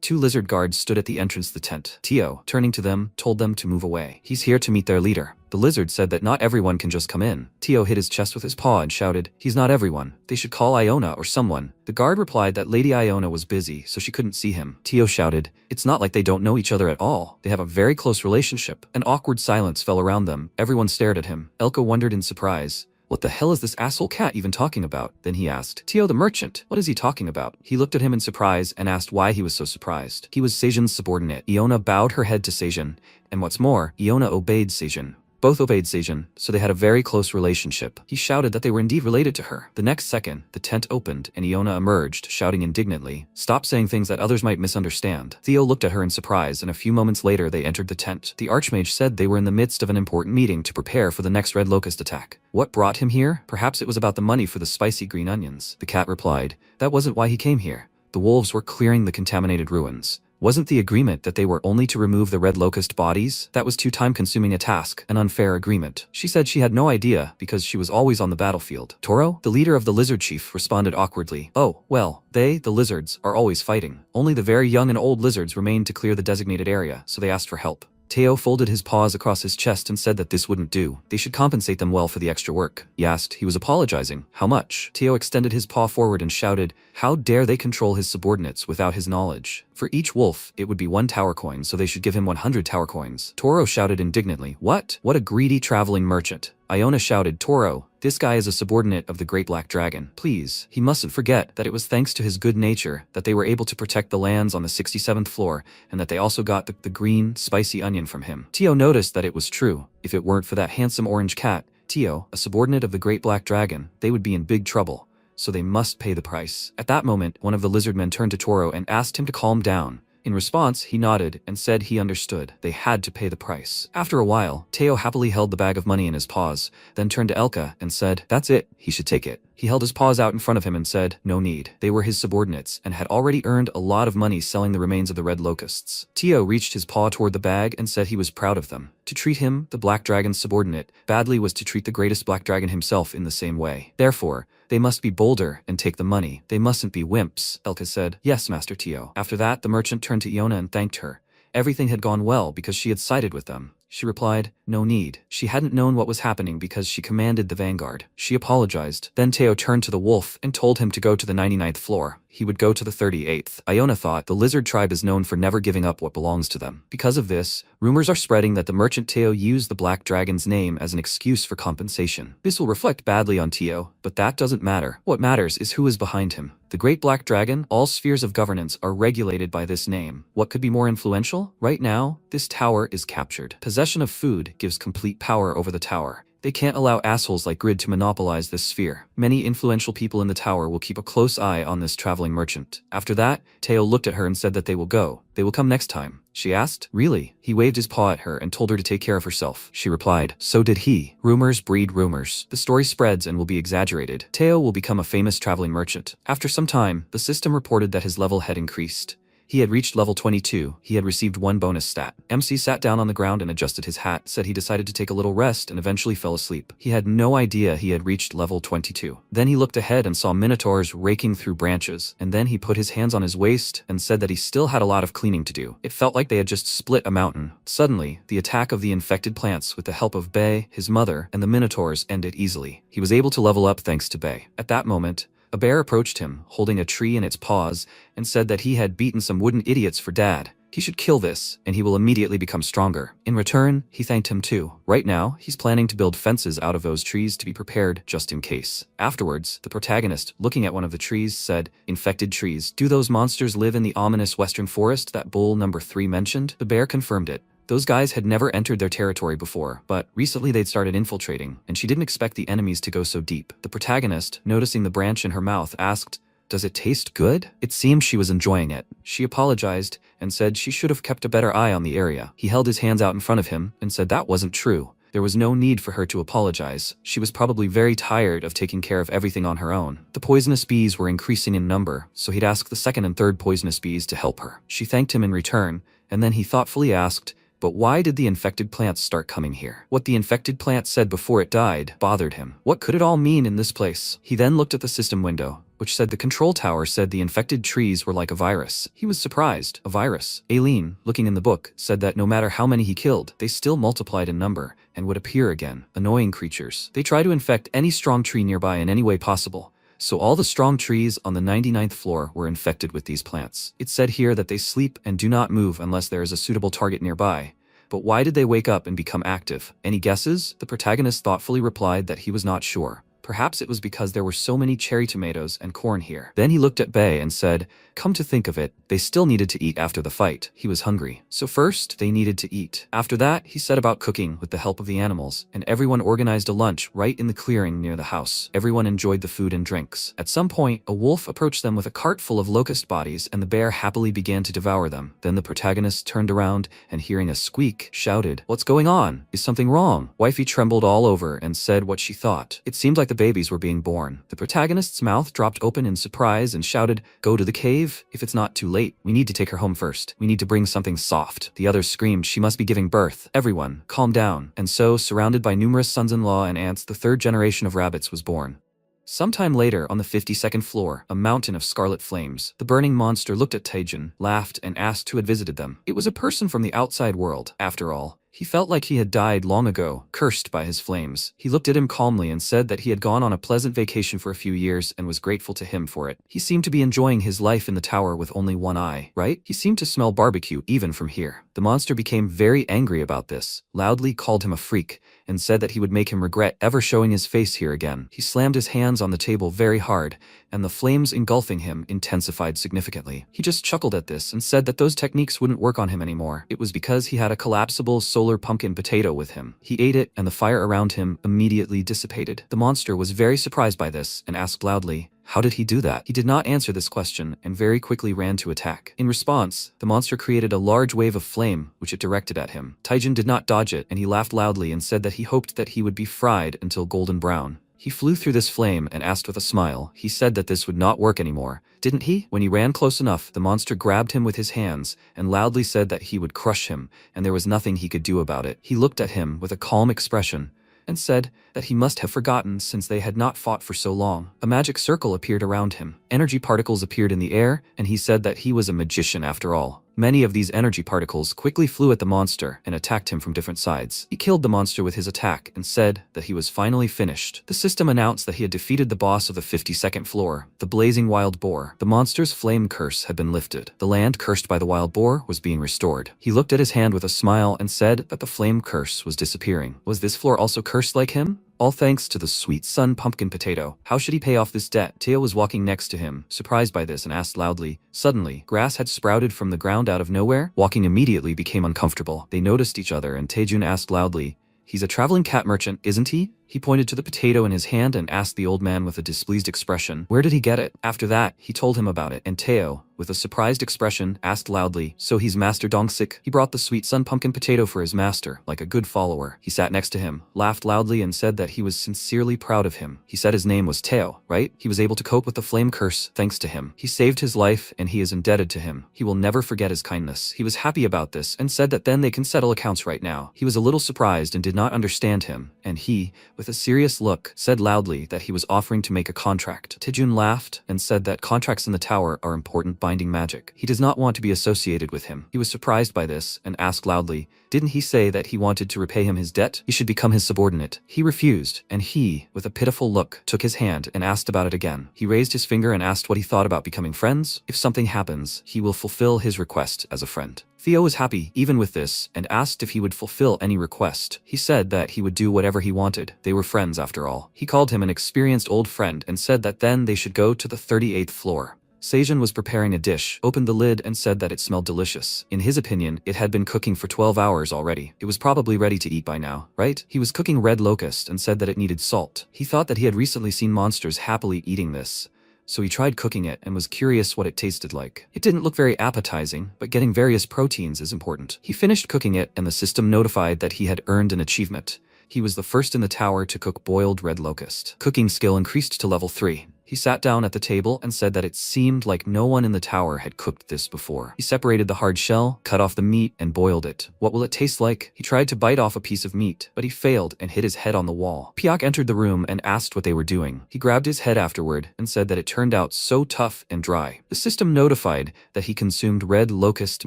two lizard guards stood at the entrance to the tent. Tio, turning to them, told them to move away. He's here to meet their leader. The lizard said that not everyone can just come in. Tio hit his chest with his paw and shouted, he's not everyone. They should call Iona or someone. The guard replied that Lady Iona was busy, so she couldn't see him. Tio shouted, it's not like they don't know each other at all. They have a very close relationship. An awkward silence fell around them. Everyone stared at him. Elka wondered in surprise. What the hell is this asshole cat even talking about? Then he asked, Tio the merchant, what is he talking about? He looked at him in surprise and asked why he was so surprised. He was Sejin's subordinate. Iona bowed her head to Sejin, and what's more, Iona obeyed Sejin. Both obeyed Sejin, so they had a very close relationship. He shouted that they were indeed related to her. The next second, the tent opened and Iona emerged, shouting indignantly, stop saying things that others might misunderstand. Theo looked at her in surprise, and a few moments later they entered the tent. The Archmage said they were in the midst of an important meeting to prepare for the next red locust attack. What brought him here? Perhaps it was about the money for the spicy green onions. The cat replied, that wasn't why he came here. The wolves were clearing the contaminated ruins. Wasn't the agreement that they were only to remove the red locust bodies? That was too time-consuming a task, an unfair agreement. She said she had no idea because she was always on the battlefield. Toro, the leader of the lizard chief, responded awkwardly. Oh, well, they, the lizards, are always fighting. Only the very young and old lizards remained to clear the designated area, so they asked for help. Teo folded his paws across his chest and said that this wouldn't do. They should compensate them well for the extra work. He asked. He was apologizing. How much? Teo extended his paw forward and shouted, how dare they control his subordinates without his knowledge? For each wolf, it would be 1 tower coin, so they should give him 100 tower coins. Toro shouted indignantly, what? What a greedy traveling merchant. Iona shouted, Toro, this guy is a subordinate of the Great Black Dragon. Please, he mustn't forget that it was thanks to his good nature that they were able to protect the lands on the 67th floor, and that they also got the green, spicy onion from him. Teo noticed that it was true. If it weren't for that handsome orange cat, Teo, a subordinate of the Great Black Dragon, they would be in big trouble. So they must pay the price. At that moment, one of the lizard men turned to Toro and asked him to calm down. In response, he nodded and said he understood. They had to pay the price. After a while, Teo happily held the bag of money in his paws, then turned to Elka and said, that's it, he should take it. He held his paws out in front of him and said, "No need." They were his subordinates and had already earned a lot of money selling the remains of the red locusts. Tio reached his paw toward the bag and said he was proud of them. To treat him, the Black Dragon's subordinate, badly was to treat the greatest Black Dragon himself in the same way. Therefore, they must be bolder and take the money. They mustn't be wimps. Elka said, "Yes, Master Tio." After that, the merchant turned to Iona and thanked her. Everything had gone well because she had sided with them. She replied, "No need." She hadn't known what was happening because she commanded the vanguard. She apologized. Then Teo turned to the wolf and told him to go to the 99th floor. He would go to the 38th. Iona thought the lizard tribe is known for never giving up what belongs to them. Because of this, rumors are spreading that the merchant Teo used the Black Dragon's name as an excuse for compensation. This will reflect badly on Teo, but that doesn't matter. What matters is who is behind him. The Great Black Dragon, all spheres of governance are regulated by this name. What could be more influential? Right now, this tower is captured. Possession of food gives complete power over the tower. They can't allow assholes like Grid to monopolize this sphere. Many influential people in the tower will keep a close eye on this traveling merchant. After that, Teo looked at her and said that they will go. They will come next time. She asked, "Really?" He waved his paw at her and told her to take care of herself. She replied, "So did he." Rumors breed rumors. The story spreads and will be exaggerated. Teo will become a famous traveling merchant. After some time, the system reported that his level had increased. He had reached level 22. He had received 1 bonus stat. MC sat down on the ground and adjusted his hat, said he decided to take a little rest and eventually fell asleep. He had no idea he had reached level 22. Then he looked ahead and saw minotaurs raking through branches, and then he put his hands on his waist and said that he still had a lot of cleaning to do. It felt like they had just split a mountain. Suddenly, the attack of the infected plants with the help of Bei, his mother, and the minotaurs ended easily. He was able to level up thanks to Bei. At that moment, a bear approached him, holding a tree in its paws, and said that he had beaten some wooden idiots for Dad. He should kill this, and he will immediately become stronger. In return, he thanked him too. Right now, he's planning to build fences out of those trees to be prepared just in case. Afterwards, the protagonist, looking at one of the trees, said, "Infected trees. Do those monsters live in the ominous western forest that bull number 3 mentioned?" The bear confirmed it. Those guys had never entered their territory before, but recently they'd started infiltrating, and she didn't expect the enemies to go so deep. The protagonist, noticing the branch in her mouth, asked, "Does it taste good?" It seemed she was enjoying it. She apologized and said she should have kept a better eye on the area. He held his hands out in front of him and said that wasn't true. There was no need for her to apologize. She was probably very tired of taking care of everything on her own. The poisonous bees were increasing in number, so he'd ask the second and third poisonous bees to help her. She thanked him in return, and then he thoughtfully asked, "But why did the infected plants start coming here?" What the infected plant said before it died bothered him. What could it all mean in this place? He then looked at the system window, which said the control tower said the infected trees were like a virus. He was surprised. A virus. Aileen, looking in the book, said that no matter how many he killed, they still multiplied in number and would appear again. Annoying creatures. They try to infect any strong tree nearby in any way possible. So all the strong trees on the 99th floor were infected with these plants. It said here that they sleep and do not move unless there is a suitable target nearby. But why did they wake up and become active? Any guesses? The protagonist thoughtfully replied that he was not sure. Perhaps it was because there were so many cherry tomatoes and corn here. Then he looked at Bei and said, "Come to think of it, they still needed to eat after the fight." He was hungry. So first, they needed to eat. After that, he set about cooking with the help of the animals, and everyone organized a lunch right in the clearing near the house. Everyone enjoyed the food and drinks. At some point, a wolf approached them with a cart full of locust bodies, and the bear happily began to devour them. Then the protagonist turned around and, hearing a squeak, shouted, "What's going on? Is something wrong?" Wifey trembled all over and said what she thought. It seemed like the babies were being born. The protagonist's mouth dropped open in surprise and shouted, "Go to the cave? If it's not too late, we need to take her home first. We need to bring something soft." The others screamed she must be giving birth. Everyone, calm down. And so, surrounded by numerous sons-in-law and aunts, the 3rd generation of rabbits was born. Sometime later, on the 52nd floor, a mountain of scarlet flames. The burning monster looked at Taejin, laughed, and asked who had visited them. It was a person from the outside world, after all. He felt like he had died long ago, cursed by his flames. He looked at him calmly and said that he had gone on a pleasant vacation for a few years and was grateful to him for it. He seemed to be enjoying his life in the tower with only one eye, right? He seemed to smell barbecue even from here. The monster became very angry about this, loudly called him a freak, and said that he would make him regret ever showing his face here again. He slammed his hands on the table very hard, and the flames engulfing him intensified significantly. He just chuckled at this and said that those techniques wouldn't work on him anymore. It was because he had a collapsible solar pumpkin potato with him. He ate it, and the fire around him immediately dissipated. The monster was very surprised by this and asked loudly, "How did he do that?" He did not answer this question and very quickly ran to attack. In response, the monster created a large wave of flame, which it directed at him. Taejin did not dodge it, and he laughed loudly and said that he hoped that he would be fried until golden brown. He flew through this flame and asked with a smile. He said that this would not work anymore, didn't he? When he ran close enough, the monster grabbed him with his hands and loudly said that he would crush him, and there was nothing he could do about it. He looked at him with a calm expression and said that he must have forgotten since they had not fought for so long. A magic circle appeared around him. Energy particles appeared in the air, and he said that he was a magician after all. Many of these energy particles quickly flew at the monster and attacked him from different sides. He killed the monster with his attack and said that he was finally finished. The system announced that he had defeated the boss of the 52nd floor, the blazing wild boar. The monster's flame curse had been lifted. The land cursed by the wild boar was being restored. He looked at his hand with a smile and said that the flame curse was disappearing. Was this floor also cursed like him? All thanks to the sweet sun pumpkin potato. How should he pay off this debt? Teo was walking next to him, surprised by this, and asked loudly. Suddenly, grass had sprouted from the ground out of nowhere. Walking immediately became uncomfortable. They noticed each other, and Taejun asked loudly, "He's a traveling cat merchant, isn't he?" He pointed to the potato in his hand and asked the old man with a displeased expression, "Where did he get it?" After that, he told him about it, and Teo, with a surprised expression, asked loudly, "So he's Master Dongsik?" He brought the sweet sun pumpkin potato for his master, like a good follower. He sat next to him, laughed loudly, and said that he was sincerely proud of him. He said his name was Teo, right? He was able to cope with the flame curse thanks to him. He saved his life, and he is indebted to him. He will never forget his kindness. He was happy about this, and said that then they can settle accounts right now. He was a little surprised and did not understand him, and he, with a serious look, said loudly that he was offering to make a contract. Taejun laughed and said that contracts in the tower are important binding magic. He does not want to be associated with him. He was surprised by this and asked loudly, "Didn't he say that he wanted to repay him his debt? He should become his subordinate." He refused, and he, with a pitiful look, took his hand and asked about it again. He raised his finger and asked what he thought about becoming friends. If something happens, he will fulfill his request as a friend. Theo was happy even with this and asked if he would fulfill any request. He said that he would do whatever he wanted. They were friends after all. He called him an experienced old friend and said that then they should go to the 38th floor. Sejun was preparing a dish, opened the lid and said that it smelled delicious. In his opinion, it had been cooking for 12 hours already. It was probably ready to eat by now, right? He was cooking red locust and said that it needed salt. He thought that he had recently seen monsters happily eating this, so he tried cooking it and was curious what it tasted like. It didn't look very appetizing, but getting various proteins is important. He finished cooking it and the system notified that he had earned an achievement. He was the first in the tower to cook boiled red locust. Cooking skill increased to level 3. He sat down at the table and said that it seemed like no one in the tower had cooked this before. He separated the hard shell, cut off the meat, and boiled it. What will it taste like? He tried to bite off a piece of meat, but he failed and hit his head on the wall. Pyeok entered the room and asked what they were doing. He grabbed his head afterward and said that it turned out so tough and dry. The system notified that he consumed red locust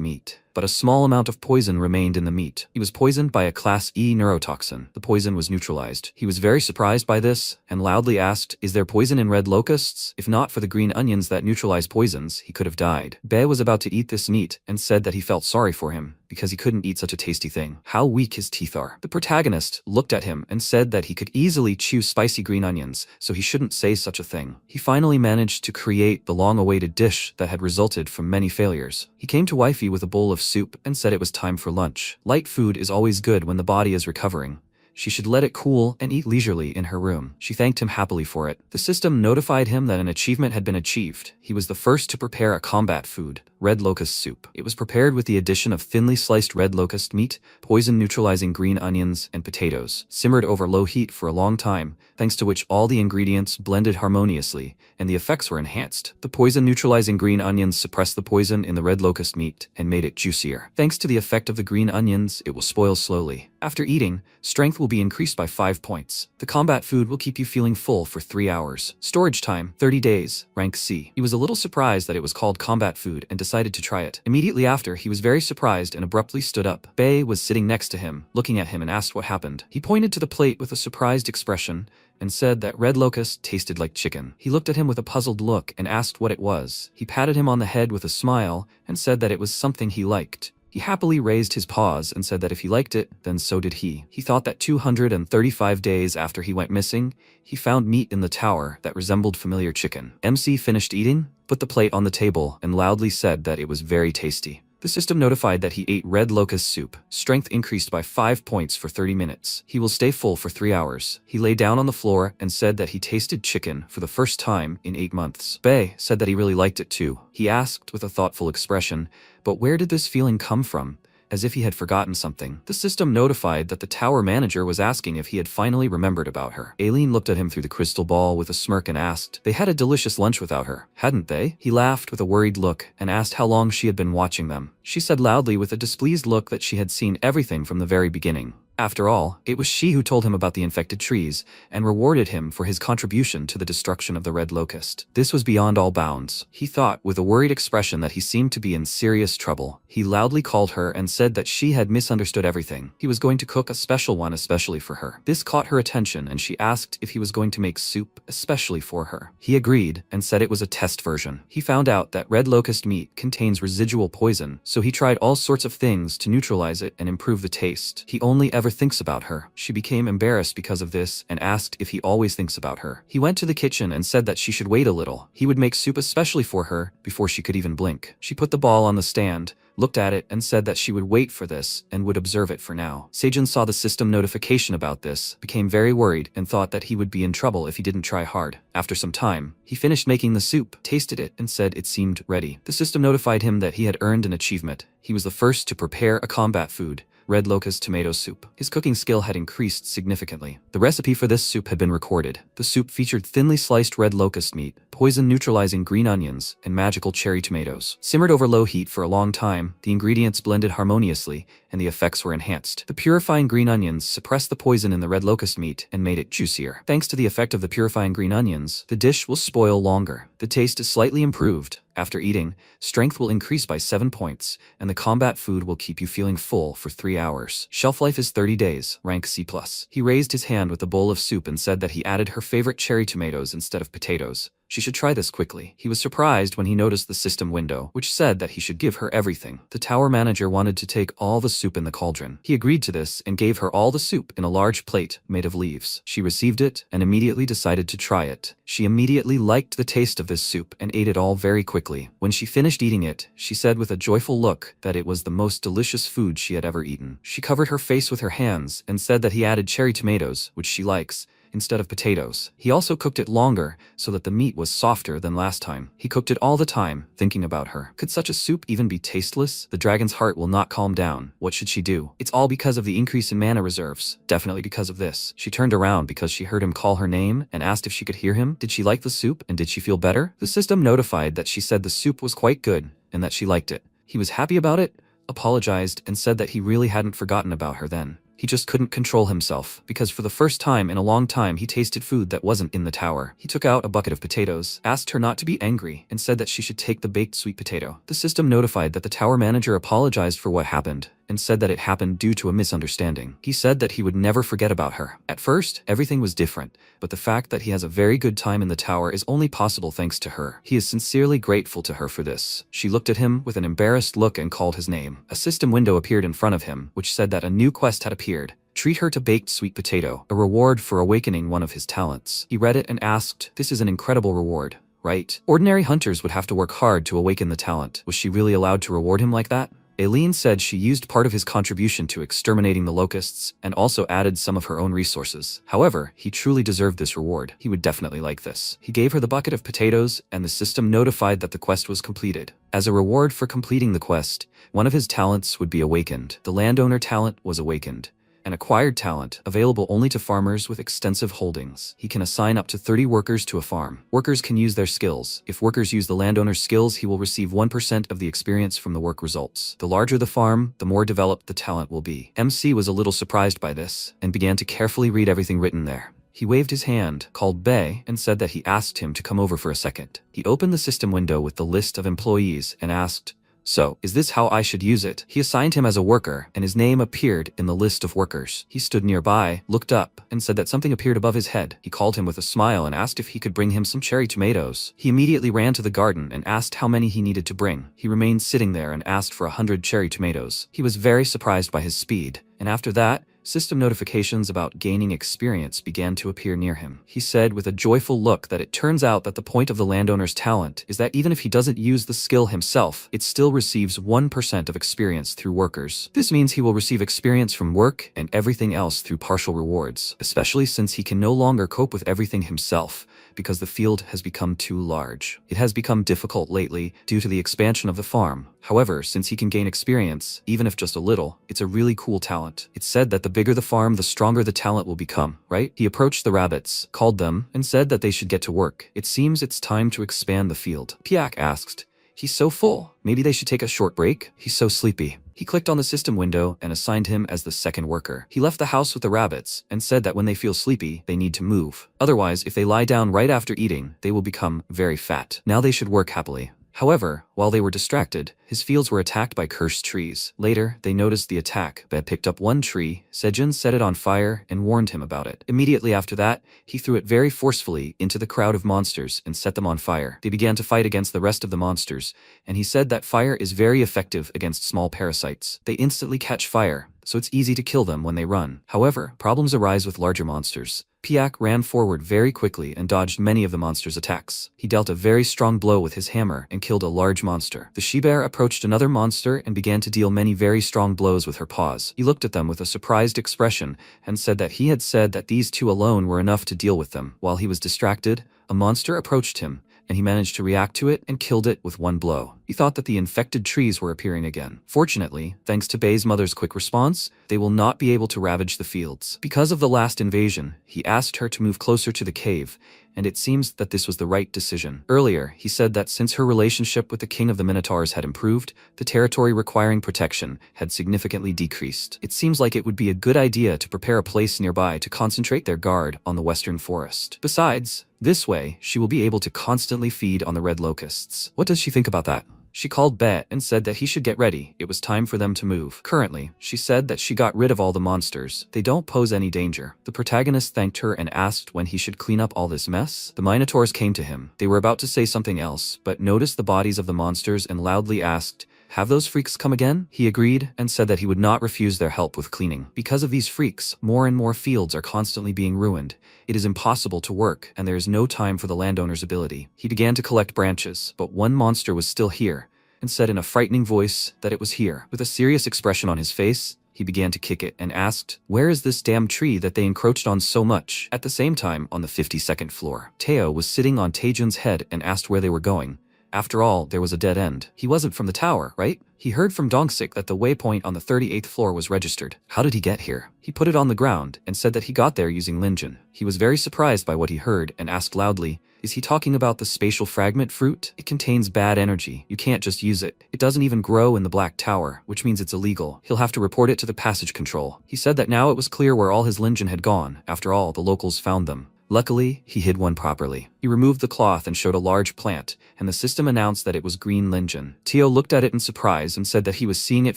meat, but a small amount of poison remained in the meat. He was poisoned by a Class E neurotoxin. The poison was neutralized. He was very surprised by this and loudly asked, "Is there poison in red locusts? If not for the green onions that neutralize poisons, he could have died." Bae was about to eat this meat and said that he felt sorry for him because he couldn't eat such a tasty thing. How weak his teeth are. The protagonist looked at him and said that he could easily chew spicy green onions, so he shouldn't say such a thing. He finally managed to create the long-awaited dish that had resulted from many failures. He came to wifey with a bowl of soup and said it was time for lunch. Light food is always good when the body is recovering. She should let it cool and eat leisurely in her room. She thanked him happily for it. The system notified him that an achievement had been achieved. He was the first to prepare a combat food, red locust soup. It was prepared with the addition of thinly sliced red locust meat, poison-neutralizing green onions, and potatoes, simmered over low heat for a long time, thanks to which all the ingredients blended harmoniously, and the effects were enhanced. The poison-neutralizing green onions suppressed the poison in the red locust meat and made it juicier. Thanks to the effect of the green onions, it will spoil slowly. After eating, strength will be increased by 5 points. The combat food will keep you feeling full for 3 hours. Storage time, 30 days, rank C. He was a little surprised that it was called combat food and decided to try it. Immediately after, he was very surprised and abruptly stood up. Bae was sitting next to him, looking at him and asked what happened. He pointed to the plate with a surprised expression and said that red locust tasted like chicken. He looked at him with a puzzled look and asked what it was. He patted him on the head with a smile and said that it was something he liked. He happily raised his paws and said that if he liked it, then so did he. He thought that 235 days after he went missing, he found meat in the tower that resembled familiar chicken. MC finished eating, put the plate on the table, and loudly said that it was very tasty. The system notified that he ate red locust soup. Strength increased by 5 points for 30 minutes. He will stay full for 3 hours. He lay down on the floor and said that he tasted chicken for the first time in 8 months. Bae said that he really liked it too. He asked with a thoughtful expression, "But where did this feeling come from?" as if he had forgotten something. The system notified that the tower manager was asking if he had finally remembered about her. Aileen looked at him through the crystal ball with a smirk and asked, "They had a delicious lunch without her, hadn't they?" He laughed with a worried look and asked how long she had been watching them. She said loudly with a displeased look that she had seen everything from the very beginning. After all, it was she who told him about the infected trees and rewarded him for his contribution to the destruction of the red locust. This was beyond all bounds. He thought, with a worried expression, that he seemed to be in serious trouble. He loudly called her and said that she had misunderstood everything. He was going to cook a special one especially for her. This caught her attention and she asked if he was going to make soup especially for her. He agreed and said it was a test version. He found out that red locust meat contains residual poison, so he tried all sorts of things to neutralize it and improve the taste. He only ever thinks about her. She became embarrassed because of this and asked if he always thinks about her. He went to the kitchen and said that she should wait a little. He would make soup especially for her before she could even blink. She put the ball on the stand, looked at it and said that she would wait for this and would observe it for now. Sejun saw the system notification about this, became very worried and thought that he would be in trouble if he didn't try hard. After some time, he finished making the soup, tasted it and said it seemed ready. The system notified him that he had earned an achievement. He was the first to prepare a combat food, red locust tomato soup. His cooking skill had increased significantly. The recipe for this soup had been recorded. The soup featured thinly sliced red locust meat, poison-neutralizing green onions, and magical cherry tomatoes. Simmered over low heat for a long time, the ingredients blended harmoniously, and the effects were enhanced. The purifying green onions suppressed the poison in the red locust meat and made it juicier. Thanks to the effect of the purifying green onions, the dish will spoil longer. The taste is slightly improved. After eating, strength will increase by 7 points, and the combat food will keep you feeling full for 3 hours. Shelf life is 30 days, rank C+. He raised his hand with the bowl of soup and said that he added her favorite cherry tomatoes instead of potatoes. She should try this quickly. He was surprised when he noticed the system window, which said that he should give her everything. The tower manager wanted to take all the soup in the cauldron. He agreed to this and gave her all the soup in a large plate made of leaves. She received it and immediately decided to try it. She immediately liked the taste of this soup and ate it all very quickly. When she finished eating it, she said with a joyful look that it was the most delicious food she had ever eaten. She covered her face with her hands and said that he added cherry tomatoes, which she likes, instead of potatoes. He also cooked it longer so that the meat was softer than last time. He cooked it all the time, thinking about her. Could such a soup even be tasteless? The dragon's heart will not calm down. What should she do? It's all because of the increase in mana reserves. Definitely because of this. She turned around because she heard him call her name and asked if she could hear him. Did she like the soup and did she feel better? The system notified that she said the soup was quite good and that she liked it. He was happy about it, apologized, and said that he really hadn't forgotten about her then. He just couldn't control himself, because for the first time in a long time he tasted food that wasn't in the tower. He took out a bucket of potatoes, asked her not to be angry, and said that she should take the baked sweet potato. The system notified that the tower manager apologized for what happened, and said that it happened due to a misunderstanding. He said that he would never forget about her. At first, everything was different, but the fact that he has a very good time in the tower is only possible thanks to her. He is sincerely grateful to her for this. She looked at him with an embarrassed look and called his name. A system window appeared in front of him, which said that a new quest had appeared. Treat her to baked sweet potato, a reward for awakening one of his talents. He read it and asked, "This is an incredible reward, right? Ordinary hunters would have to work hard to awaken the talent. Was she really allowed to reward him like that?" Aileen said she used part of his contribution to exterminating the locusts and also added some of her own resources. However, he truly deserved this reward. He would definitely like this. He gave her the bucket of potatoes and the system notified that the quest was completed. As a reward for completing the quest, one of his talents would be awakened. The landowner talent was awakened. An acquired talent, available only to farmers with extensive holdings. He can assign up to 30 workers to a farm. Workers can use their skills. If workers use the landowner's skills, he will receive 1% of the experience from the work results. The larger the farm, the more developed the talent will be. MC was a little surprised by this, and began to carefully read everything written there. He waved his hand, called Bae, and said that he asked him to come over for a second. He opened the system window with the list of employees and asked, "So, is this how I should use it?" He assigned him as a worker, and his name appeared in the list of workers. He stood nearby, looked up, and said that something appeared above his head. He called him with a smile and asked if he could bring him some cherry tomatoes. He immediately ran to the garden and asked how many he needed to bring. He remained sitting there and asked for 100 cherry tomatoes. He was very surprised by his speed, and after that, system notifications about gaining experience began to appear near him. He said with a joyful look that it turns out that the point of the landowner's talent is that even if he doesn't use the skill himself, it still receives 1% of experience through workers. This means he will receive experience from work and everything else through partial rewards, especially since he can no longer cope with everything himself, because the field has become too large. It has become difficult lately due to the expansion of the farm. However, since he can gain experience, even if just a little, it's a really cool talent. It's said that the bigger the farm, the stronger the talent will become, right? He approached the rabbits, called them, and said that they should get to work. It seems it's time to expand the field. Piak asked, "He's so full. Maybe they should take a short break? He's so sleepy." He clicked on the system window and assigned him as the second worker. He left the house with the rabbits and said that when they feel sleepy, they need to move. Otherwise, if they lie down right after eating, they will become very fat. Now they should work happily. However, while they were distracted, his fields were attacked by cursed trees. Later, they noticed the attack. Bed picked up one tree, Sejun set it on fire, and warned him about it. Immediately after that, he threw it very forcefully into the crowd of monsters and set them on fire. They began to fight against the rest of the monsters, and he said that fire is very effective against small parasites. They instantly catch fire, so it's easy to kill them when they run. However, problems arise with larger monsters. Piak ran forward very quickly and dodged many of the monster's attacks. He dealt a very strong blow with his hammer and killed a large monster. The she-bear approached another monster and began to deal many very strong blows with her paws. He looked at them with a surprised expression and said that he had said that these two alone were enough to deal with them. While he was distracted, a monster approached him, and he managed to react to it and killed it with one blow. He thought that the infected trees were appearing again. Fortunately, thanks to Bei's mother's quick response, they will not be able to ravage the fields. Because of the last invasion, he asked her to move closer to the cave, and it seems that this was the right decision. Earlier, he said that since her relationship with the king of the Minotaurs had improved, the territory requiring protection had significantly decreased. It seems like it would be a good idea to prepare a place nearby to concentrate their guard on the western forest. Besides, this way, she will be able to constantly feed on the red locusts. What does she think about that? She called Bet and said that he should get ready. It was time for them to move. Currently, she said that she got rid of all the monsters. They don't pose any danger. The protagonist thanked her and asked when he should clean up all this mess. The Minotaurs came to him. They were about to say something else, but noticed the bodies of the monsters and loudly asked, "Have those freaks come again?" He agreed and said that he would not refuse their help with cleaning. Because of these freaks, more and more fields are constantly being ruined. It is impossible to work, and there is no time for the landowner's ability. He began to collect branches, but one monster was still here, and said in a frightening voice that it was here. With a serious expression on his face, he began to kick it and asked, "Where is this damn tree that they encroached on so much?" At the same time, on the 52nd floor, Teo was sitting on Taejun's head and asked where they were going. After all, there was a dead end. He wasn't from the tower, right? He heard from Dongsik that the waypoint on the 38th floor was registered. How did he get here? He put it on the ground and said that he got there using Linjin. He was very surprised by what he heard and asked loudly, "Is he talking about the spatial fragment fruit? It contains bad energy. You can't just use it. It doesn't even grow in the Black Tower, which means it's illegal. He'll have to report it to the passage control." He said that now it was clear where all his Linjin had gone. After all, the locals found them. Luckily, he hid one properly. He removed the cloth and showed a large plant, and the system announced that it was green Linjin. Teo looked at it in surprise and said that he was seeing it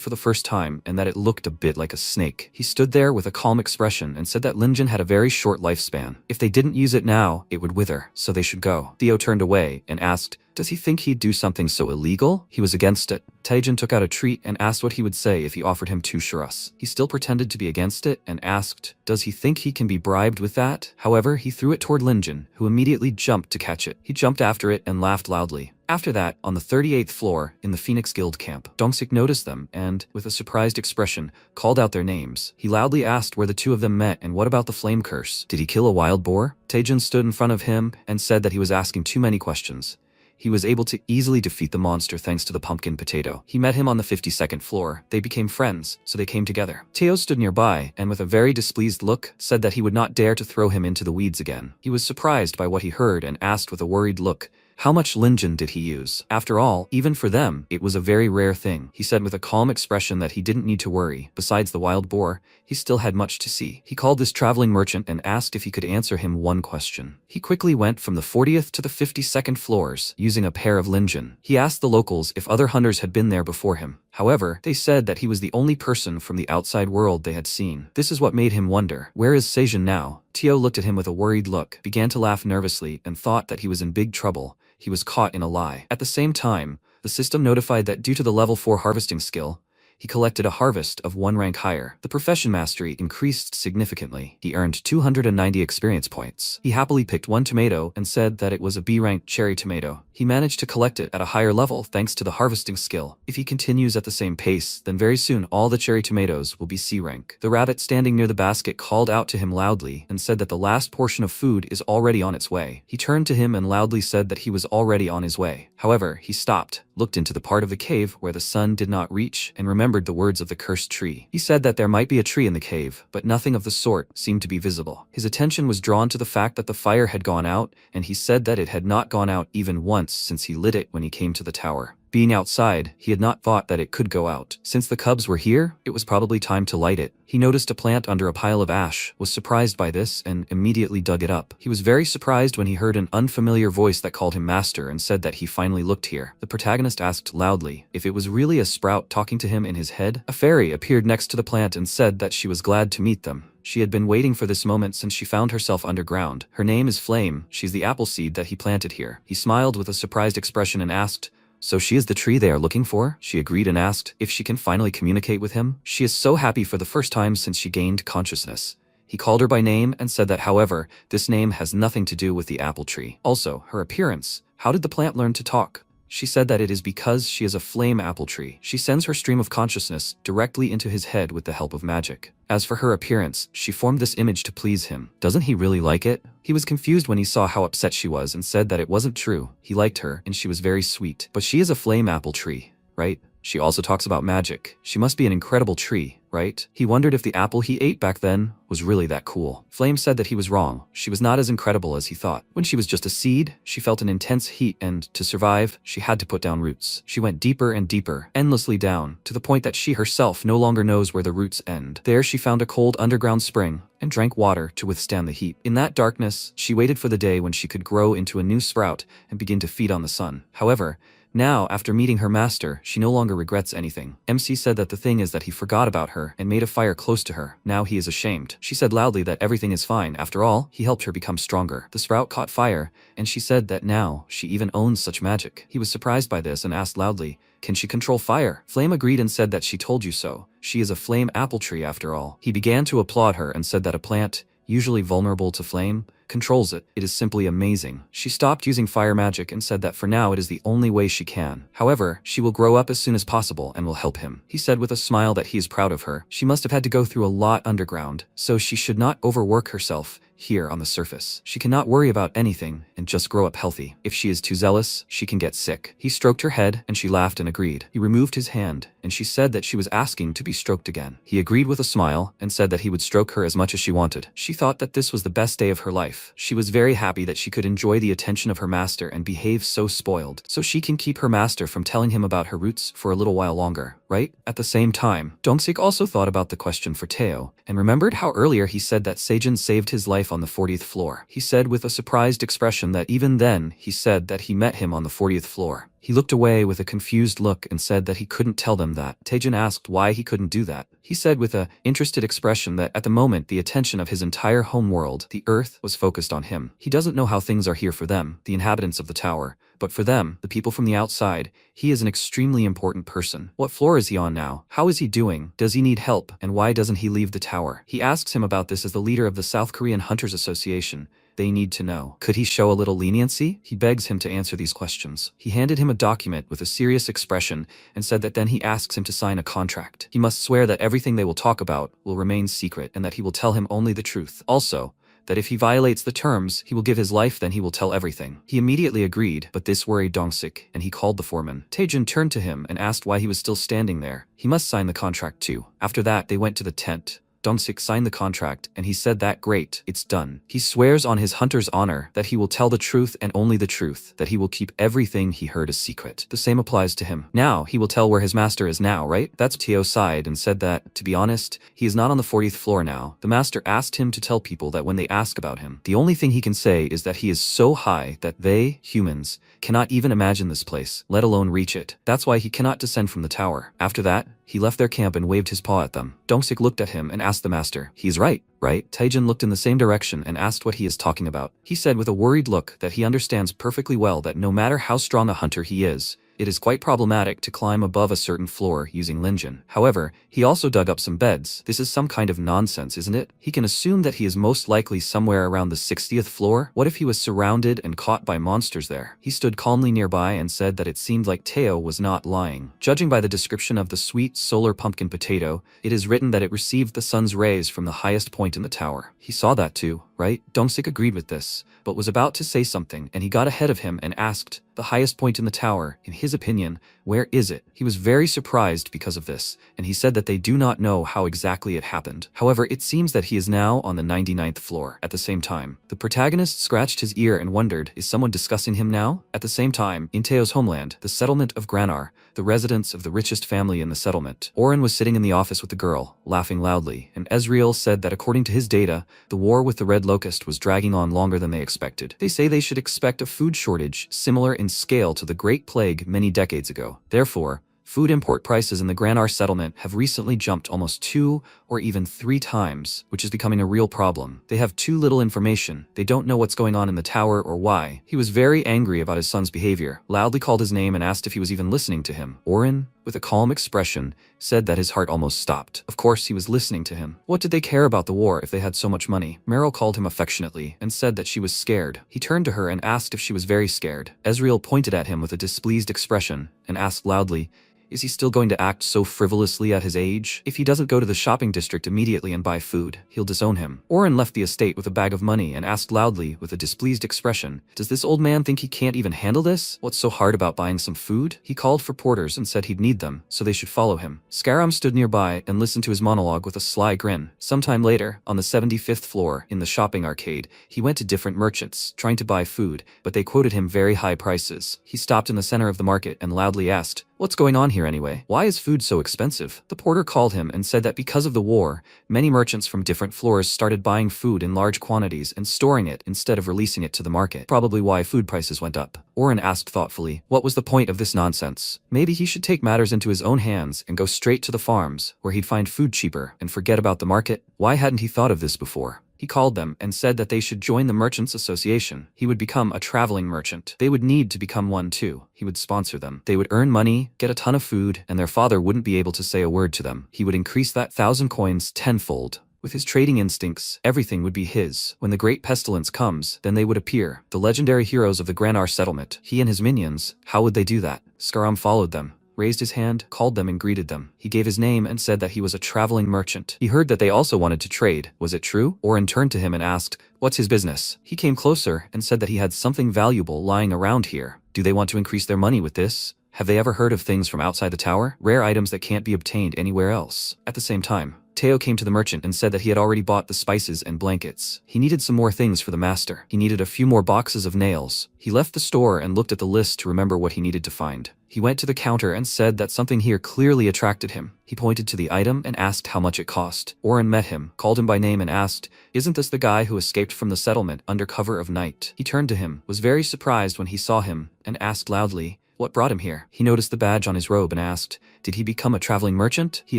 for the first time and that it looked a bit like a snake. He stood there with a calm expression and said that Linjin had a very short lifespan. If they didn't use it now, it would wither, so they should go. Theo turned away and asked, "Does he think he'd do something so illegal?" He was against it. Taejun took out a treat and asked what he would say if he offered him 2 shuras. He still pretended to be against it and asked, "Does he think he can be bribed with that?" However, he threw it toward Linjin, who immediately jumped to catch it. He jumped after it and laughed loudly. After that, on the 38th floor, in the Phoenix Guild camp, Dongsik noticed them and, with a surprised expression, called out their names. He loudly asked where the two of them met and what about the flame curse. Did he kill a wild boar? Taejun stood in front of him and said that he was asking too many questions. He was able to easily defeat the monster thanks to the pumpkin potato. He met him on the 52nd floor. They became friends, so they came together. Teo stood nearby and with a very displeased look, said that he would not dare to throw him into the weeds again. He was surprised by what he heard and asked with a worried look, how much Linjin did he use? After all, even for them, it was a very rare thing. He said with a calm expression that he didn't need to worry. Besides the wild boar, he still had much to see. He called this traveling merchant and asked if he could answer him one question. He quickly went from the 40th to the 52nd floors, using a pair of Linjin. He asked the locals if other hunters had been there before him. However, they said that he was the only person from the outside world they had seen. This is what made him wonder, where is Sejun now? Teo looked at him with a worried look, began to laugh nervously, and thought that he was in big trouble. He was caught in a lie. At the same time, the system notified that due to the level 4 harvesting skill, he collected a harvest of 1 rank higher. The profession mastery increased significantly. He earned 290 experience points. He happily picked 1 tomato and said that it was a B-ranked cherry tomato. He managed to collect it at a higher level thanks to the harvesting skill. If he continues at the same pace, then very soon all the cherry tomatoes will be C-rank. The rabbit standing near the basket called out to him loudly and said that the last portion of food is already on its way. He turned to him and loudly said that he was already on his way. However, he stopped, looked into the part of the cave where the sun did not reach, and remembered the words of the cursed tree. He said that there might be a tree in the cave, but nothing of the sort seemed to be visible. His attention was drawn to the fact that the fire had gone out, and he said that it had not gone out even once since he lit it when he came to the tower. Being outside, he had not thought that it could go out. Since the cubs were here, it was probably time to light it. He noticed a plant under a pile of ash, was surprised by this, and immediately dug it up. He was very surprised when he heard an unfamiliar voice that called him master and said that he finally looked here. The protagonist asked loudly if it was really a sprout talking to him in his head. A fairy appeared next to the plant and said that she was glad to meet them. She had been waiting for this moment since she found herself underground. Her name is Flame. She's the apple seed that he planted here. He smiled with a surprised expression and asked, "So she is the tree they are looking for?" She agreed and asked if she can finally communicate with him. She is so happy for the first time since she gained consciousness. He called her by name and said that, however, this name has nothing to do with the apple tree. Also, her appearance. How did the plant learn to talk? She said that it is because she is a flame apple tree. She sends her stream of consciousness directly into his head with the help of magic. As for her appearance, she formed this image to please him. Doesn't he really like it? He was confused when he saw how upset she was and said that it wasn't true. He liked her, and she was very sweet. But she is a flame apple tree, right? She also talks about magic. She must be an incredible tree, right? He wondered if the apple he ate back then was really that cool. Flame said that he was wrong. She was not as incredible as he thought. When she was just a seed, she felt an intense heat and, to survive, she had to put down roots. She went deeper and deeper, endlessly down, to the point that she herself no longer knows where the roots end. There she found a cold underground spring and drank water to withstand the heat. In that darkness, she waited for the day when she could grow into a new sprout and begin to feed on the sun. However, now, after meeting her master, she no longer regrets anything. MC said that the thing is that he forgot about her and made a fire close to her. Now he is ashamed. She said loudly that everything is fine. After all, he helped her become stronger. The sprout caught fire, and she said that now she even owns such magic. He was surprised by this and asked loudly, "Can she control fire?" Flame agreed and said that she told you so. She is a flame apple tree after all. He began to applaud her and said that a plant, usually vulnerable to flame, controls it. It is simply amazing. She stopped using fire magic and said that for now it is the only way she can. However, she will grow up as soon as possible and will help him. He said with a smile that he is proud of her. She must have had to go through a lot underground, so she should not overwork herself here on the surface. She cannot worry about anything and just grow up healthy. If she is too zealous, she can get sick. He stroked her head and she laughed and agreed. He removed his hand and she said that she was asking to be stroked again. He agreed with a smile and said that he would stroke her as much as she wanted. She thought that this was the best day of her life. She was very happy that she could enjoy the attention of her master and behave so spoiled, so she can keep her master from telling him about her roots for a little while longer, right? At the same time, Dongsik also thought about the question for Teo and remembered how earlier he said that Seijin saved his life on the 40th floor. He said with a surprised expression that even then he said that he met him on the 40th floor. He looked away with a confused look and said that he couldn't tell them that. Taejin asked why he couldn't do that. He said with a interested expression that at the moment the attention of his entire homeworld, the earth, was focused on him. He doesn't know how things are here for them, the inhabitants of the tower, but for them, the people from the outside, he is an extremely important person. What floor is he on now? How is he doing? Does he need help? And why doesn't he leave the tower? He asks him about this as the leader of the South Korean Hunters Association. They need to know. Could he show a little leniency? He begs him to answer these questions. He handed him a document with a serious expression and said that then he asks him to sign a contract. He must swear that everything they will talk about will remain secret and that he will tell him only the truth. Also, that if he violates the terms, he will give his life, then he will tell everything. He immediately agreed, but this worried Dongsik, and he called the foreman. Taejin turned to him and asked why he was still standing there. He must sign the contract too. After that, they went to the tent. Dongsik signed the contract, and he said that great, it's done. He swears on his hunter's honor that he will tell the truth and only the truth, that he will keep everything he heard a secret. The same applies to him. Now, he will tell where his master is now, right? That's Teo sighed and said that, to be honest, he is not on the 40th floor now. The master asked him to tell people that when they ask about him, the only thing he can say is that he is so high that they, humans, cannot even imagine this place, let alone reach it. That's why he cannot descend from the tower. After that, he left their camp and waved his paw at them. Dongsik looked at him and asked the master, "He's right, right?" Taejin looked in the same direction and asked what he is talking about. He said with a worried look that he understands perfectly well that no matter how strong a hunter he is, It is quite problematic to climb above a certain floor using Linjin. However, he also dug up some beds. This is some kind of nonsense, isn't it? He can assume that he is most likely somewhere around the 60th floor. What if he was surrounded and caught by monsters there? He stood calmly nearby and said that it seemed like Teo was not lying. Judging by the description of the sweet solar pumpkin potato, it is written that it received the sun's rays from the highest point in the tower. He saw that too, right? Dongsik agreed with this, but was about to say something, and he got ahead of him and asked, the highest point in the tower, in his opinion, where is it? He was very surprised because of this, and he said that they do not know how exactly it happened. However, it seems that he is now on the 99th floor. At the same time, the protagonist scratched his ear and wondered, is someone discussing him now? At the same time, in Teo's homeland, the settlement of Granar, the residence of the richest family in the settlement, Oren was sitting in the office with the girl, laughing loudly, and Ezreal said that according to his data, the war with the Red Locust was dragging on longer than they expected. They say they should expect a food shortage similar in scale to the Great Plague many decades ago. Therefore, food import prices in the Granar settlement have recently jumped almost 2 or even 3 times, which is becoming a real problem. They have too little information. They don't know what's going on in the tower or why. He was very angry about his son's behavior, loudly called his name and asked if he was even listening to him. Oren, with a calm expression, said that his heart almost stopped. Of course, he was listening to him. What did they care about the war if they had so much money? Meryl called him affectionately and said that she was scared. He turned to her and asked if she was very scared. Ezreal pointed at him with a displeased expression and asked loudly, is he still going to act so frivolously at his age? If he doesn't go to the shopping district immediately and buy food, he'll disown him. Oren left the estate with a bag of money and asked loudly with a displeased expression, does this old man think he can't even handle this? What's so hard about buying some food? He called for porters and said he'd need them, so they should follow him. Scaram stood nearby and listened to his monologue with a sly grin. Sometime later, on the 75th floor in the shopping arcade, he went to different merchants, trying to buy food, but they quoted him very high prices. He stopped in the center of the market and loudly asked, what's going on here anyway? Why is food so expensive? The porter called him and said that because of the war, many merchants from different floors started buying food in large quantities and storing it instead of releasing it to the market. Probably why food prices went up. Oren asked thoughtfully, what was the point of this nonsense? Maybe he should take matters into his own hands and go straight to the farms, where he'd find food cheaper, and forget about the market? Why hadn't he thought of this before? He called them and said that they should join the Merchants Association. He would become a traveling merchant. They would need to become one too. He would sponsor them. They would earn money, get a ton of food, and their father wouldn't be able to say a word to them. He would increase that 1,000 coins tenfold. With his trading instincts, everything would be his. When the Great Pestilence comes, then they would appear, the legendary heroes of the Granar settlement. He and his minions, how would they do that? Skaram followed them, raised his hand, called them and greeted them. He gave his name and said that he was a traveling merchant. He heard that they also wanted to trade. Was it true? Oren turned to him and asked, what's his business? He came closer and said that he had something valuable lying around here. Do they want to increase their money with this? Have they ever heard of things from outside the tower? Rare items that can't be obtained anywhere else. At the same time, Teo came to the merchant and said that he had already bought the spices and blankets. He needed some more things for the master. He needed a few more boxes of nails. He left the store and looked at the list to remember what he needed to find. He went to the counter and said that something here clearly attracted him. He pointed to the item and asked how much it cost. Oren met him, called him by name and asked, isn't this the guy who escaped from the settlement under cover of night? He turned to him, was very surprised when he saw him, and asked loudly, what brought him here? He noticed the badge on his robe and asked, did he become a traveling merchant? He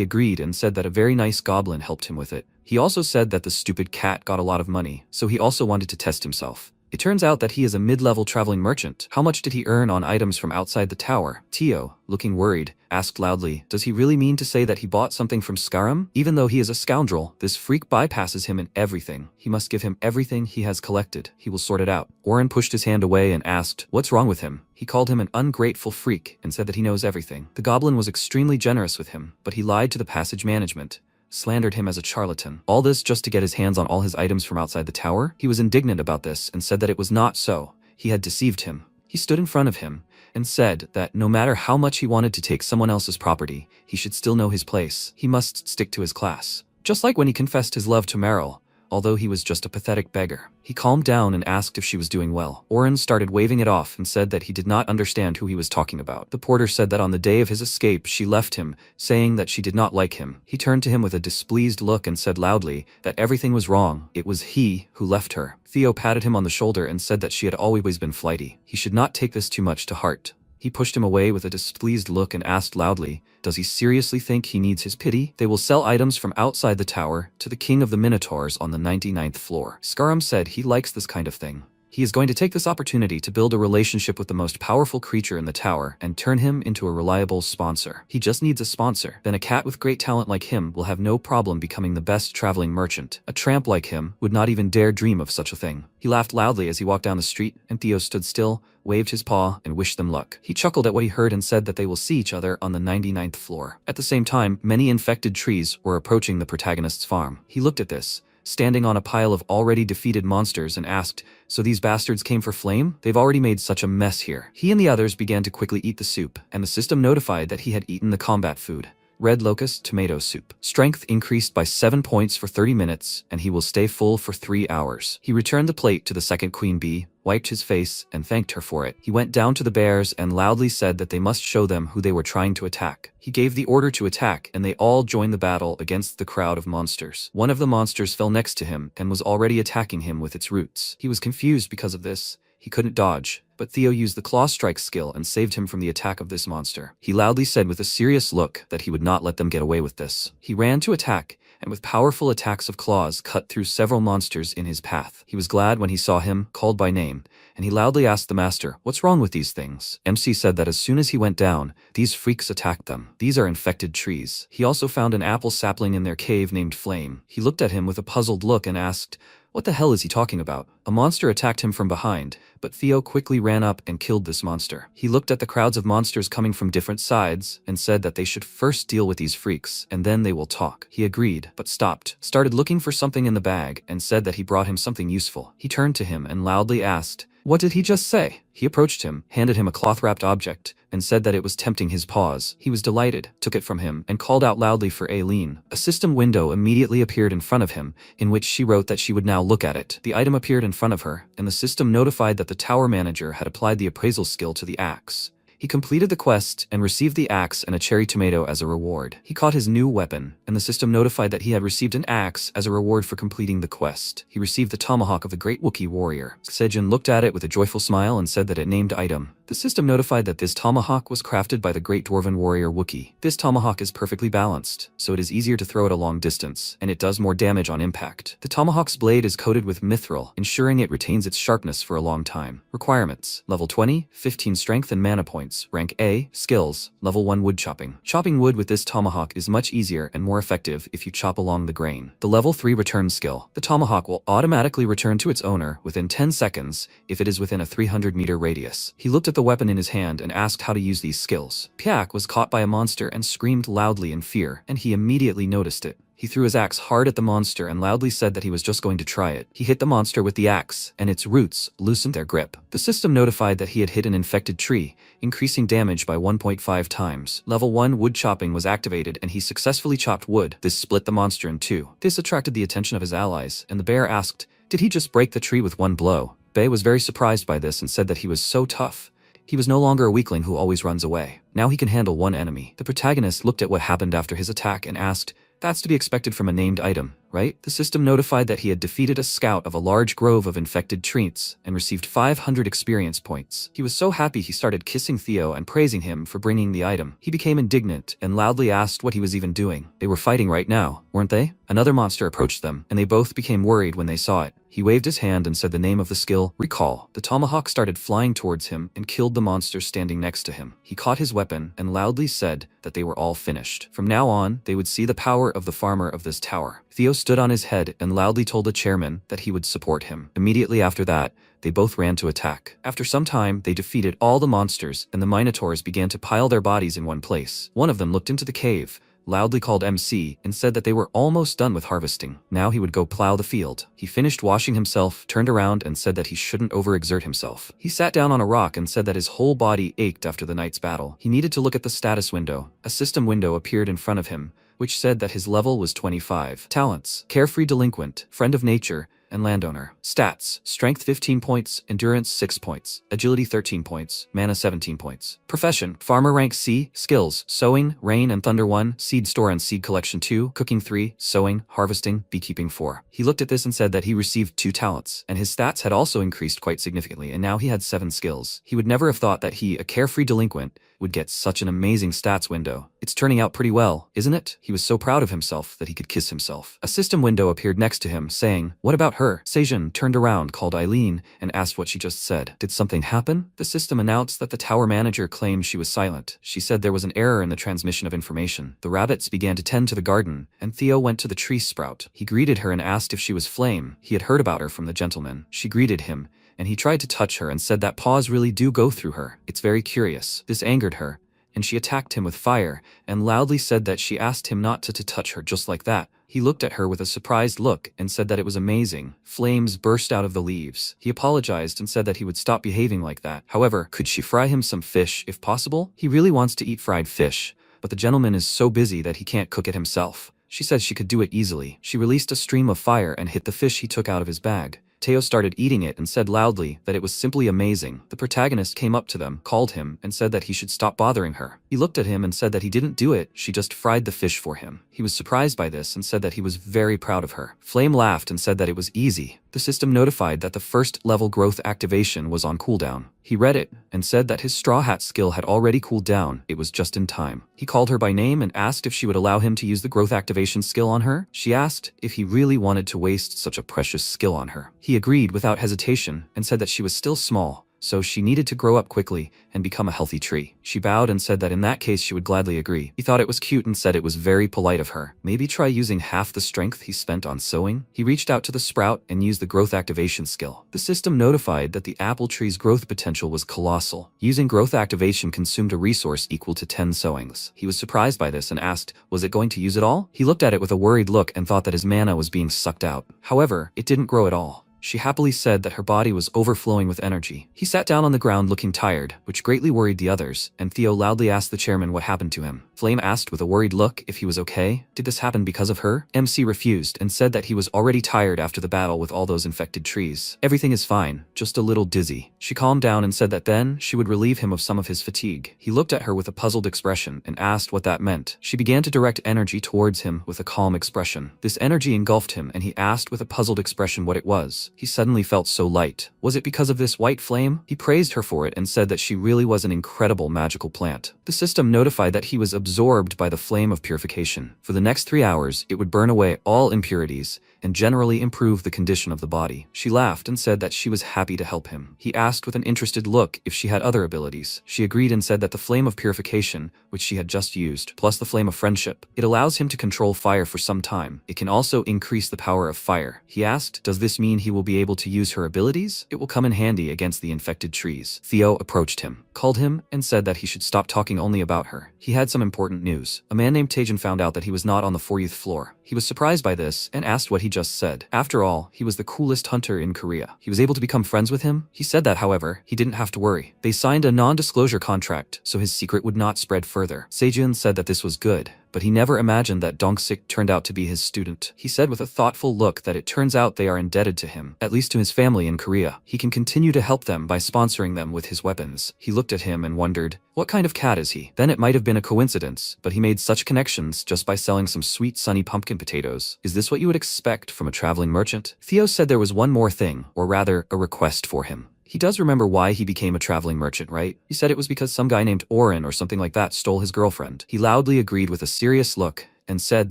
agreed and said that a very nice goblin helped him with it. He also said that the stupid cat got a lot of money, so he also wanted to test himself. It turns out that he is a mid-level traveling merchant. How much did he earn on items from outside the tower? Teo, looking worried, asked loudly, does he really mean to say that he bought something from Skaram? Even though he is a scoundrel, this freak bypasses him in everything. He must give him everything he has collected. He will sort it out. Oren pushed his hand away and asked, what's wrong with him? He called him an ungrateful freak and said that he knows everything. The goblin was extremely generous with him, but he lied to the passage management, slandered him as a charlatan. All this just to get his hands on all his items from outside the tower? He was indignant about this and said that it was not so. He had deceived him. He stood in front of him and said that no matter how much he wanted to take someone else's property, he should still know his place. He must stick to his class. Just like when he confessed his love to Meryl, although he was just a pathetic beggar. He calmed down and asked if she was doing well. Oren started waving it off and said that he did not understand who he was talking about. The porter said that on the day of his escape she left him, saying that she did not like him. He turned to him with a displeased look and said loudly that everything was wrong. It was he who left her. Theo patted him on the shoulder and said that she had always been flighty. He should not take this too much to heart. He pushed him away with a displeased look and asked loudly, does he seriously think he needs his pity? They will sell items from outside the tower to the king of the Minotaurs on the 99th floor. Skaram said he likes this kind of thing. He is going to take this opportunity to build a relationship with the most powerful creature in the tower and turn him into a reliable sponsor. He just needs a sponsor. Then a cat with great talent like him will have no problem becoming the best traveling merchant. A tramp like him would not even dare dream of such a thing. He laughed loudly as he walked down the street, and Theo stood still, waved his paw, and wished them luck. He chuckled at what he heard and said that they will see each other on the 99th floor. At the same time, many infected trees were approaching the protagonist's farm. He looked at this, standing on a pile of already defeated monsters, and asked, "So these bastards came for flame? They've already made such a mess here." He and the others began to quickly eat the soup, and the system notified that he had eaten the combat food. Red locust tomato soup. Strength increased by 7 points for 30 minutes, and he will stay full for 3 hours. He returned the plate to the second queen bee, wiped his face, and thanked her for it. He went down to the bears and loudly said that they must show them who they were trying to attack. He gave the order to attack, and they all joined the battle against the crowd of monsters. One of the monsters fell next to him and was already attacking him with its roots. He was confused because of this. He couldn't dodge, but Theo used the claw strike skill and saved him from the attack of this monster. He loudly said with a serious look that he would not let them get away with this. He ran to attack, and with powerful attacks of claws cut through several monsters in his path. He was glad when he saw him, called by name, and he loudly asked the master, "What's wrong with these things?" MC said that as soon as he went down, these freaks attacked them. These are infected trees. He also found an apple sapling in their cave named Flame. He looked at him with a puzzled look and asked, "What the hell is he talking about?" A monster attacked him from behind, but Theo quickly ran up and killed this monster. He looked at the crowds of monsters coming from different sides and said that they should first deal with these freaks, and then they will talk. He agreed, but stopped, started looking for something in the bag, and said that he brought him something useful. He turned to him and loudly asked, "What did he just say?" He approached him, handed him a cloth-wrapped object, and said that it was tempting his paws. He was delighted, took it from him, and called out loudly for Aileen. A system window immediately appeared in front of him, in which she wrote that she would now look at it. The item appeared in front of her, and the system notified that the tower manager had applied the appraisal skill to the axe. He completed the quest and received the axe and a cherry tomato as a reward. He caught his new weapon, and the system notified that he had received an axe as a reward for completing the quest. He received the tomahawk of the great Wookiee warrior. Sejin looked at it with a joyful smile and said that it named item. The system notified that this tomahawk was crafted by the great dwarven warrior Wookiee. This tomahawk is perfectly balanced, so it is easier to throw it a long distance, and it does more damage on impact. The tomahawk's blade is coated with mithril, ensuring it retains its sharpness for a long time. Requirements: Level 20, 15 strength and mana points. Rank A. Skills: Level 1 wood chopping. Chopping wood with this tomahawk is much easier and more effective if you chop along the grain. The Level 3 return skill. The tomahawk will automatically return to its owner within 10 seconds if it is within a 300-meter radius. He looked at the weapon in his hand and asked how to use these skills. Piak was caught by a monster and screamed loudly in fear, and he immediately noticed it. He threw his axe hard at the monster and loudly said that he was just going to try it. He hit the monster with the axe, and its roots loosened their grip. The system notified that he had hit an infected tree, increasing damage by 1.5 times. Level 1 wood chopping was activated, and he successfully chopped wood. This split the monster in two. This attracted the attention of his allies, and the bear asked, "Did he just break the tree with one blow?" Bei was very surprised by this and said that he was so tough. He was no longer a weakling who always runs away. Now he can handle one enemy. The protagonist looked at what happened after his attack and asked, "That's to be expected from a named item, right?" The system notified that he had defeated a scout of a large grove of infected trees and received 500 experience points. He was so happy he started kissing Theo and praising him for bringing the item. He became indignant and loudly asked what he was even doing. They were fighting right now, weren't they? Another monster approached them, and they both became worried when they saw it. He waved his hand and said the name of the skill, Recall. The tomahawk started flying towards him and killed the monster standing next to him. He caught his weapon and loudly said that they were all finished. From now on, they would see the power of the farmer of this tower. Theo stood on his head and loudly told the chairman that he would support him. Immediately after that, they both ran to attack. After some time, they defeated all the monsters, and the minotaurs began to pile their bodies in one place. One of them looked into the cave, loudly called MC, and said that they were almost done with harvesting. Now he would go plow the field. He finished washing himself, turned around, and said that he shouldn't overexert himself. He sat down on a rock and said that his whole body ached after the night's battle. He needed to look at the status window. A system window appeared in front of him, which said that his level was 25. Talents: Carefree Delinquent, Friend of Nature, and Landowner. Stats: Strength 15 points, Endurance 6 points, Agility 13 points, Mana 17 points. Profession: Farmer rank C. Skills: Sowing, Rain and Thunder 1, Seed Store and Seed Collection 2, Cooking 3, Sowing, Harvesting, Beekeeping 4. He looked at this and said that he received 2 talents, and his stats had also increased quite significantly, and now he had 7 skills. He would never have thought that he, a carefree delinquent, would get such an amazing stats window. It's turning out pretty well, isn't it? He was so proud of himself that he could kiss himself. A system window appeared next to him, saying, "What about her?" Sejun turned around, called Eileen, and asked what she just said. Did something happen? The system announced that the tower manager claimed she was silent. She said there was an error in the transmission of information. The rabbits began to tend to the garden, and Theo went to the tree sprout. He greeted her and asked if she was Flame. He had heard about her from the gentleman. She greeted him, and he tried to touch her and said that paws really do go through her. It's very curious. This angered her, and she attacked him with fire, and loudly said that she asked him not to touch her just like that. He looked at her with a surprised look and said that it was amazing. Flames burst out of the leaves. He apologized and said that he would stop behaving like that. However, could she fry him some fish if possible? He really wants to eat fried fish, but the gentleman is so busy that he can't cook it himself. She said she could do it easily. She released a stream of fire and hit the fish he took out of his bag. Teo started eating it and said loudly that it was simply amazing. The protagonist came up to them, called him, and said that he should stop bothering her. He looked at him and said that he didn't do it, she just fried the fish for him. He was surprised by this and said that he was very proud of her. Flame laughed and said that it was easy. The system notified that the first level growth activation was on cooldown. He read it and said that his straw hat skill had already cooled down. It was just in time. He called her by name and asked if she would allow him to use the growth activation skill on her. She asked if he really wanted to waste such a precious skill on her. He agreed without hesitation and said that she was still small, so she needed to grow up quickly and become a healthy tree. She bowed and said that in that case she would gladly agree. He thought it was cute and said it was very polite of her. Maybe try using half the strength he spent on sowing. He reached out to the sprout and used the growth activation skill. The system notified that the apple tree's growth potential was colossal. Using growth activation consumed a resource equal to 10 sowings. He was surprised by this and asked, was it going to use it all? He looked at it with a worried look and thought that his mana was being sucked out. However, it didn't grow at all. She happily said that her body was overflowing with energy. He sat down on the ground looking tired, which greatly worried the others, and Theo loudly asked the chairman what happened to him. Flame asked with a worried look if he was okay. Did this happen because of her? MC refused and said that he was already tired after the battle with all those infected trees. Everything is fine, just a little dizzy. She calmed down and said that then she would relieve him of some of his fatigue. He looked at her with a puzzled expression and asked what that meant. She began to direct energy towards him with a calm expression. This energy engulfed him and he asked with a puzzled expression what it was. He suddenly felt so light. Was it because of this white flame? He praised her for it and said that she really was an incredible magical plant. The system notified that he was absorbed by the flame of purification. For the next 3 hours, it would burn away all impurities and generally improve the condition of the body. She laughed and said that she was happy to help him. He asked with an interested look if she had other abilities. She agreed and said that the flame of purification, which she had just used, plus the flame of friendship, it allows him to control fire for some time. It can also increase the power of fire. He asked, does this mean he will be able to use her abilities? It will come in handy against the infected trees. Theo approached him, called him, and said that he should stop talking only about her. He had some important news. A man named Taejin found out that he was not on the 40th floor. He was surprised by this and asked what he just said. After all, he was the coolest hunter in Korea. He was able to become friends with him. He said that, however, he didn't have to worry. They signed a non-disclosure contract, so his secret would not spread further. Sejun said that this was good, but he never imagined that Dong-sik turned out to be his student. He said with a thoughtful look that it turns out they are indebted to him, at least to his family in Korea. He can continue to help them by sponsoring them with his weapons. He looked at him and wondered, what kind of cat is he? Then it might have been a coincidence, but he made such connections just by selling some sweet sunny pumpkin potatoes. Is this what you would expect from a traveling merchant? Theo said there was one more thing, or rather, a request for him. He does remember why he became a traveling merchant, right? He said it was because some guy named Oren or something like that stole his girlfriend. He loudly agreed with a serious look and said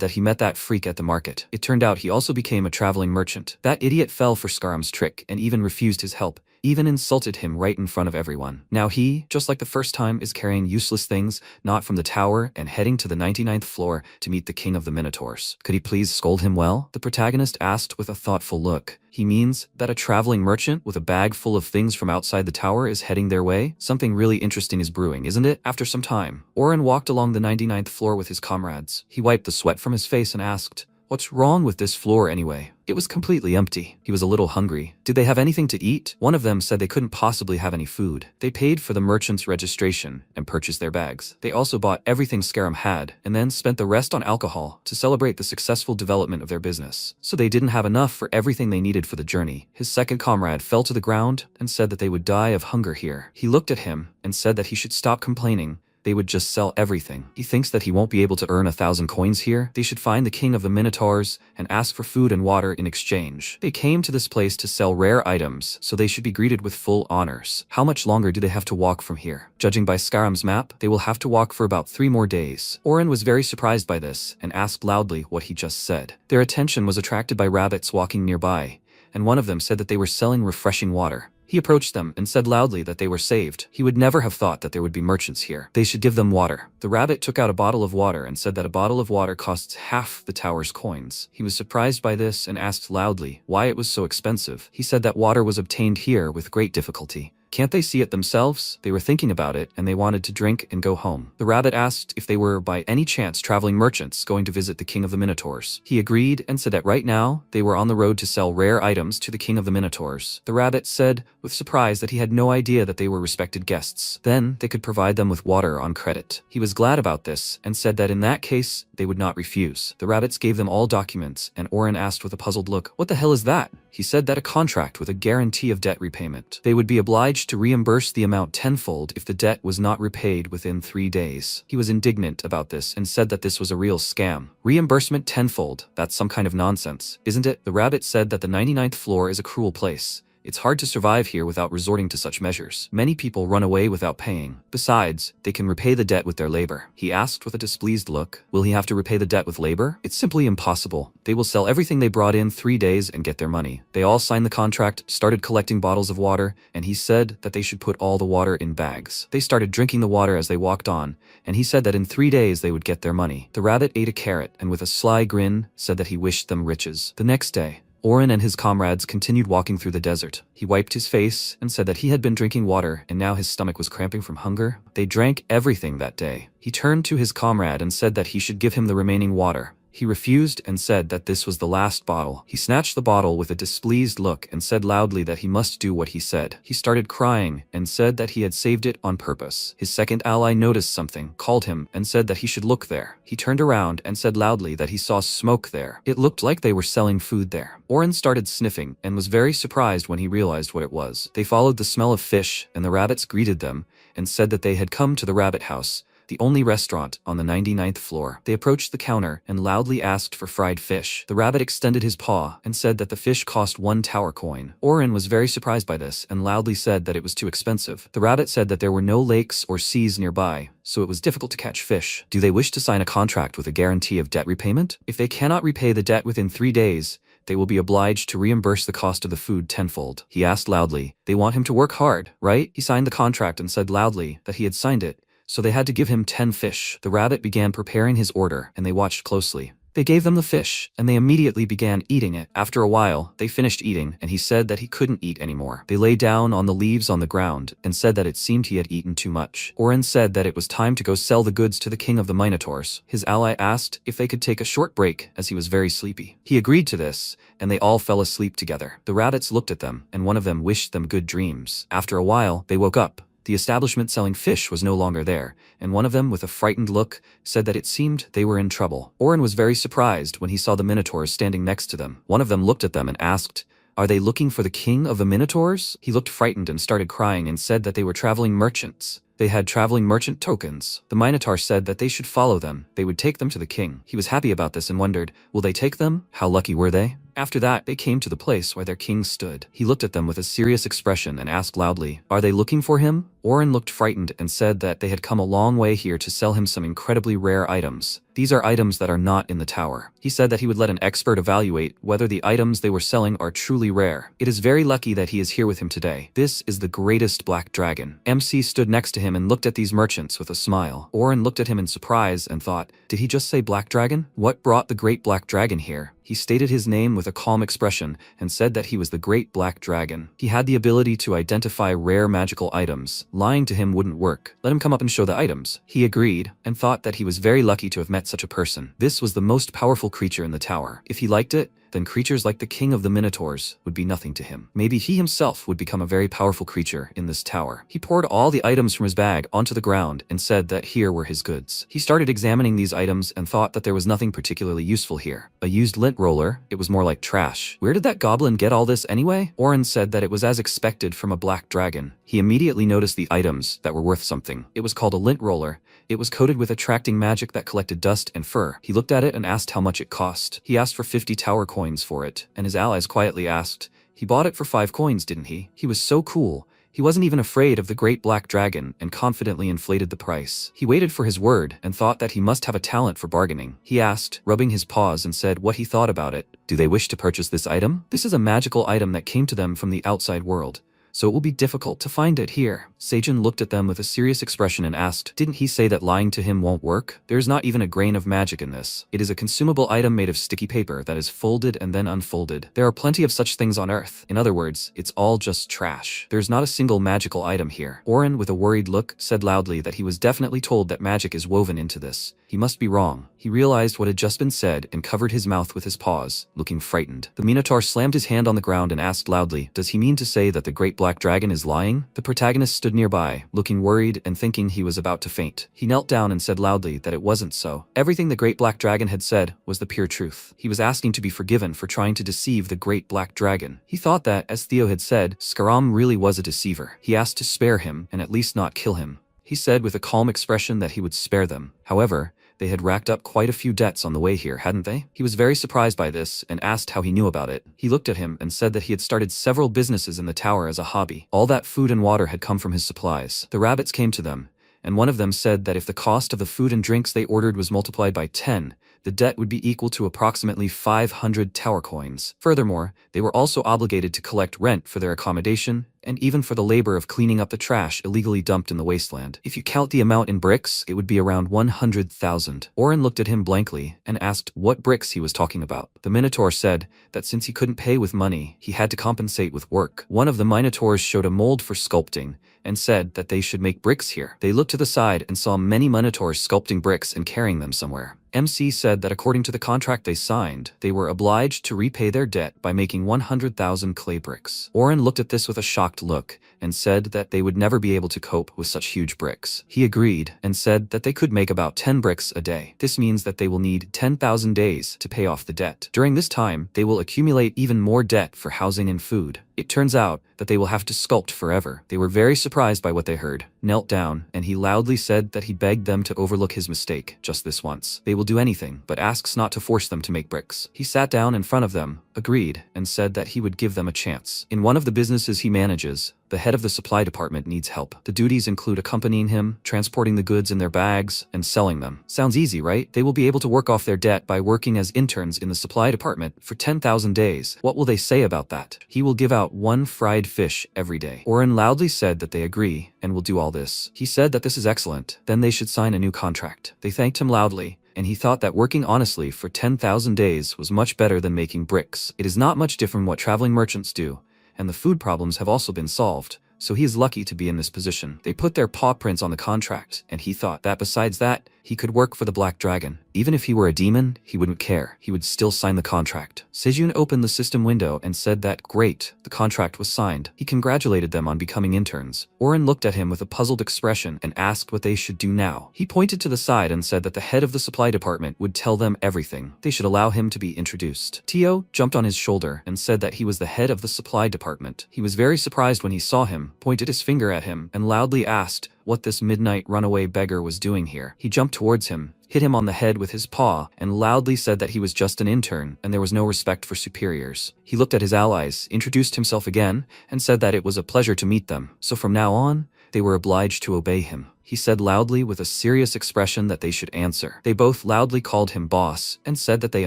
that he met that freak at the market. It turned out he also became a traveling merchant. That idiot fell for Skaram's trick and even refused his help, even insulted him right in front of everyone. Now he, just like the first time, is carrying useless things, not from the tower, and heading to the 99th floor to meet the king of the Minotaurs. Could he please scold him well? The protagonist asked with a thoughtful look. He means that a traveling merchant with a bag full of things from outside the tower is heading their way? Something really interesting is brewing, isn't it? After some time, Oren walked along the 99th floor with his comrades. He wiped the sweat from his face and asked, what's wrong with this floor anyway? It was completely empty. He was a little hungry. Did they have anything to eat? One of them said they couldn't possibly have any food. They paid for the merchant's registration and purchased their bags. They also bought everything Skaram had and then spent the rest on alcohol to celebrate the successful development of their business. So they didn't have enough for everything they needed for the journey. His second comrade fell to the ground and said that they would die of hunger here. He looked at him and said that he should stop complaining they would just sell everything. He thinks that he won't be able to earn 1,000 coins here. They should find the king of the Minotaurs and ask for food and water in exchange. They came to this place to sell rare items, so they should be greeted with full honors. How much longer do they have to walk from here? Judging by Skyrim's map, they will have to walk for about 3 more days. Orin was very surprised by this and asked loudly what he just said. Their attention was attracted by rabbits walking nearby, and one of them said that they were selling refreshing water. He approached them and said loudly that they were saved. He would never have thought that there would be merchants here. They should give them water. The rabbit took out a bottle of water and said that a bottle of water costs half the tower's coins. He was surprised by this and asked loudly why it was so expensive. He said that water was obtained here with great difficulty. Can't they see it themselves? They were thinking about it, and they wanted to drink and go home. The rabbit asked if they were by any chance traveling merchants going to visit the king of the Minotaurs. He agreed and said that right now, they were on the road to sell rare items to the king of the Minotaurs. The rabbit said with surprise that he had no idea that they were respected guests. Then, they could provide them with water on credit. He was glad about this, and said that in that case, they would not refuse. The rabbits gave them all documents, and Orin asked with a puzzled look, "What the hell is that?" He said that a contract with a guarantee of debt repayment. They would be obliged to reimburse the amount tenfold if the debt was not repaid within 3 days. He was indignant about this and said that this was a real scam. Reimbursement tenfold, that's some kind of nonsense, isn't it? The rabbit said that the 99th floor is a cruel place. It's hard to survive here without resorting to such measures. Many people run away without paying. Besides, they can repay the debt with their labor. He asked with a displeased look, will he have to repay the debt with labor? It's simply impossible. They will sell everything they brought in 3 days and get their money. They all signed the contract, started collecting bottles of water, and he said that they should put all the water in bags. They started drinking the water as they walked on, and he said that in 3 days they would get their money. The rabbit ate a carrot and with a sly grin said that he wished them riches. The next day, Orin and his comrades continued walking through the desert. He wiped his face and said that he had been drinking water and now his stomach was cramping from hunger. They drank everything that day. He turned to his comrade and said that he should give him the remaining water. He refused and said that this was the last bottle. He snatched the bottle with a displeased look and said loudly that he must do what he said. He started crying and said that he had saved it on purpose. His second ally noticed something, called him, and said that he should look there. He turned around and said loudly that he saw smoke there. It looked like they were selling food there. Orin started sniffing and was very surprised when he realized what it was. They followed the smell of fish, and the rabbits greeted them and said that they had come to the rabbit house, the only restaurant on the 99th floor. They approached the counter and loudly asked for fried fish. The rabbit extended his paw and said that the fish cost 1 tower coin. Orin was very surprised by this and loudly said that it was too expensive. The rabbit said that there were no lakes or seas nearby, so it was difficult to catch fish. Do they wish to sign a contract with a guarantee of debt repayment? If they cannot repay the debt within 3 days, they will be obliged to reimburse the cost of the food tenfold. He asked loudly. They want him to work hard, right? He signed the contract and said loudly that he had signed it, so they had to give him 10 fish. The rabbit began preparing his order, and they watched closely. They gave them the fish, and they immediately began eating it. After a while, they finished eating, and he said that he couldn't eat anymore. They lay down on the leaves on the ground, and said that it seemed he had eaten too much. Orin said that it was time to go sell the goods to the king of the Minotaurs. His ally asked if they could take a short break, as he was very sleepy. He agreed to this, and they all fell asleep together. The rabbits looked at them, and one of them wished them good dreams. After a while, they woke up. The establishment selling fish was no longer there, and one of them, with a frightened look, said that it seemed they were in trouble. Orin was very surprised when he saw the Minotaurs standing next to them. One of them looked at them and asked, "Are they looking for the king of the Minotaurs?" He looked frightened and started crying and said that they were traveling merchants. They had traveling merchant tokens. The Minotaur said that they should follow them. They would take them to the king. He was happy about this and wondered, will they take them? How lucky were they? After that, they came to the place where their king stood. He looked at them with a serious expression and asked loudly, "Are they looking for him?" Orin looked frightened and said that they had come a long way here to sell him some incredibly rare items. These are items that are not in the tower. He said that he would let an expert evaluate whether the items they were selling are truly rare. It is very lucky that he is here with him today. This is the greatest black dragon. MC stood next to him and looked at these merchants with a smile. Orin looked at him in surprise and thought, did he just say black dragon? What brought the great black dragon here? He stated his name with a calm expression and said that he was the Great Black Dragon. He had the ability to identify rare magical items. Lying to him wouldn't work. Let him come up and show the items. He agreed and thought that he was very lucky to have met such a person. This was the most powerful creature in the tower. If he liked it, then creatures like the king of the Minotaurs would be nothing to him. Maybe he himself would become a very powerful creature in this tower. He poured all the items from his bag onto the ground and said that here were his goods. He started examining these items and thought that there was nothing particularly useful here. A used lint roller, it was more like trash. Where did that goblin get all this anyway? Oren said that it was as expected from a black dragon. He immediately noticed the items that were worth something. It was called a lint roller. It was coated with attracting magic that collected dust and fur. He looked at it and asked how much it cost. He asked for 50 tower coins for it, and his allies quietly asked, "He bought it for 5 coins, didn't he?" He was so cool. He wasn't even afraid of the great black dragon and confidently inflated the price. He waited for his word and thought that he must have a talent for bargaining. He asked, rubbing his paws, and said what he thought about it. "Do they wish to purchase this item? This is a magical item that came to them from the outside world, so it will be difficult to find it here." Seijun looked at them with a serious expression and asked, "Didn't he say that lying to him won't work? There's not even a grain of magic in this. It is a consumable item made of sticky paper that is folded and then unfolded. There are plenty of such things on Earth. In other words, it's all just trash. There's not a single magical item here." Oren, with a worried look, said loudly that he was definitely told that magic is woven into this. He must be wrong. He realized what had just been said and covered his mouth with his paws, looking frightened. The Minotaur slammed his hand on the ground and asked loudly, "Does he mean to say that the great black dragon is lying?" The protagonist stood nearby, looking worried and thinking he was about to faint. He knelt down and said loudly that it wasn't so. Everything the great black dragon had said was the pure truth. He was asking to be forgiven for trying to deceive the great black dragon. He thought that, as Theo had said, Skaram really was a deceiver. He asked to spare him and at least not kill him. He said with a calm expression that he would spare them. However, they had racked up quite a few debts on the way here, hadn't they? He was very surprised by this and asked how he knew about it. He looked at him and said that he had started several businesses in the tower as a hobby. All that food and water had come from his supplies. The rabbits came to them, and one of them said that if the cost of the food and drinks they ordered was multiplied by 10, the debt would be equal to approximately 500 tower coins. Furthermore, they were also obligated to collect rent for their accommodation and even for the labor of cleaning up the trash illegally dumped in the wasteland. If you count the amount in bricks, it would be around 100,000. Oren looked at him blankly and asked what bricks he was talking about. The Minotaur said that since he couldn't pay with money, he had to compensate with work. One of the Minotaurs showed a mold for sculpting and said that they should make bricks here. They looked to the side and saw many Minotaurs sculpting bricks and carrying them somewhere. MC said that according to the contract they signed, they were obliged to repay their debt by making 100,000 clay bricks. Oren looked at this with a shocked look and said that they would never be able to cope with such huge bricks. He agreed and said that they could make about 10 bricks a day. This means that they will need 10,000 days to pay off the debt. During this time, they will accumulate even more debt for housing and food. It turns out that they will have to sculpt forever. They were very surprised by what they heard, knelt down, and he loudly said that he begged them to overlook his mistake just this once. They will do anything, but asks not to force them to make bricks. He sat down in front of them, agreed, and said that he would give them a chance. In one of the businesses he manages, the head of the supply department needs help. The duties include accompanying him, transporting the goods in their bags, and selling them. Sounds easy, right? They will be able to work off their debt by working as interns in the supply department for 10,000 days. What will they say about that? He will give out 1 fried fish every day. Oren loudly said that they agree and will do all this. He said that this is excellent. Then they should sign a new contract. They thanked him loudly, and he thought that working honestly for 10,000 days was much better than making bricks. It is not much different from what traveling merchants do, and the food problems have also been solved, so he is lucky to be in this position. They put their paw prints on the contract, and he thought that besides that, he could work for the Black Dragon. Even if he were a demon, he wouldn't care. He would still sign the contract. Sejun opened the system window and said that, great, the contract was signed. He congratulated them on becoming interns. Oren looked at him with a puzzled expression and asked what they should do now. He pointed to the side and said that the head of the supply department would tell them everything. They should allow him to be introduced. Tio jumped on his shoulder and said that he was the head of the supply department. He was very surprised when he saw him, pointed his finger at him, and loudly asked what this midnight runaway beggar was doing here. He jumped towards him, hit him on the head with his paw, and loudly said that he was just an intern and there was no respect for superiors. He looked at his allies, introduced himself again, and said that it was a pleasure to meet them, so from now on, they were obliged to obey him. He said loudly with a serious expression that they should answer. They both loudly called him boss and said that they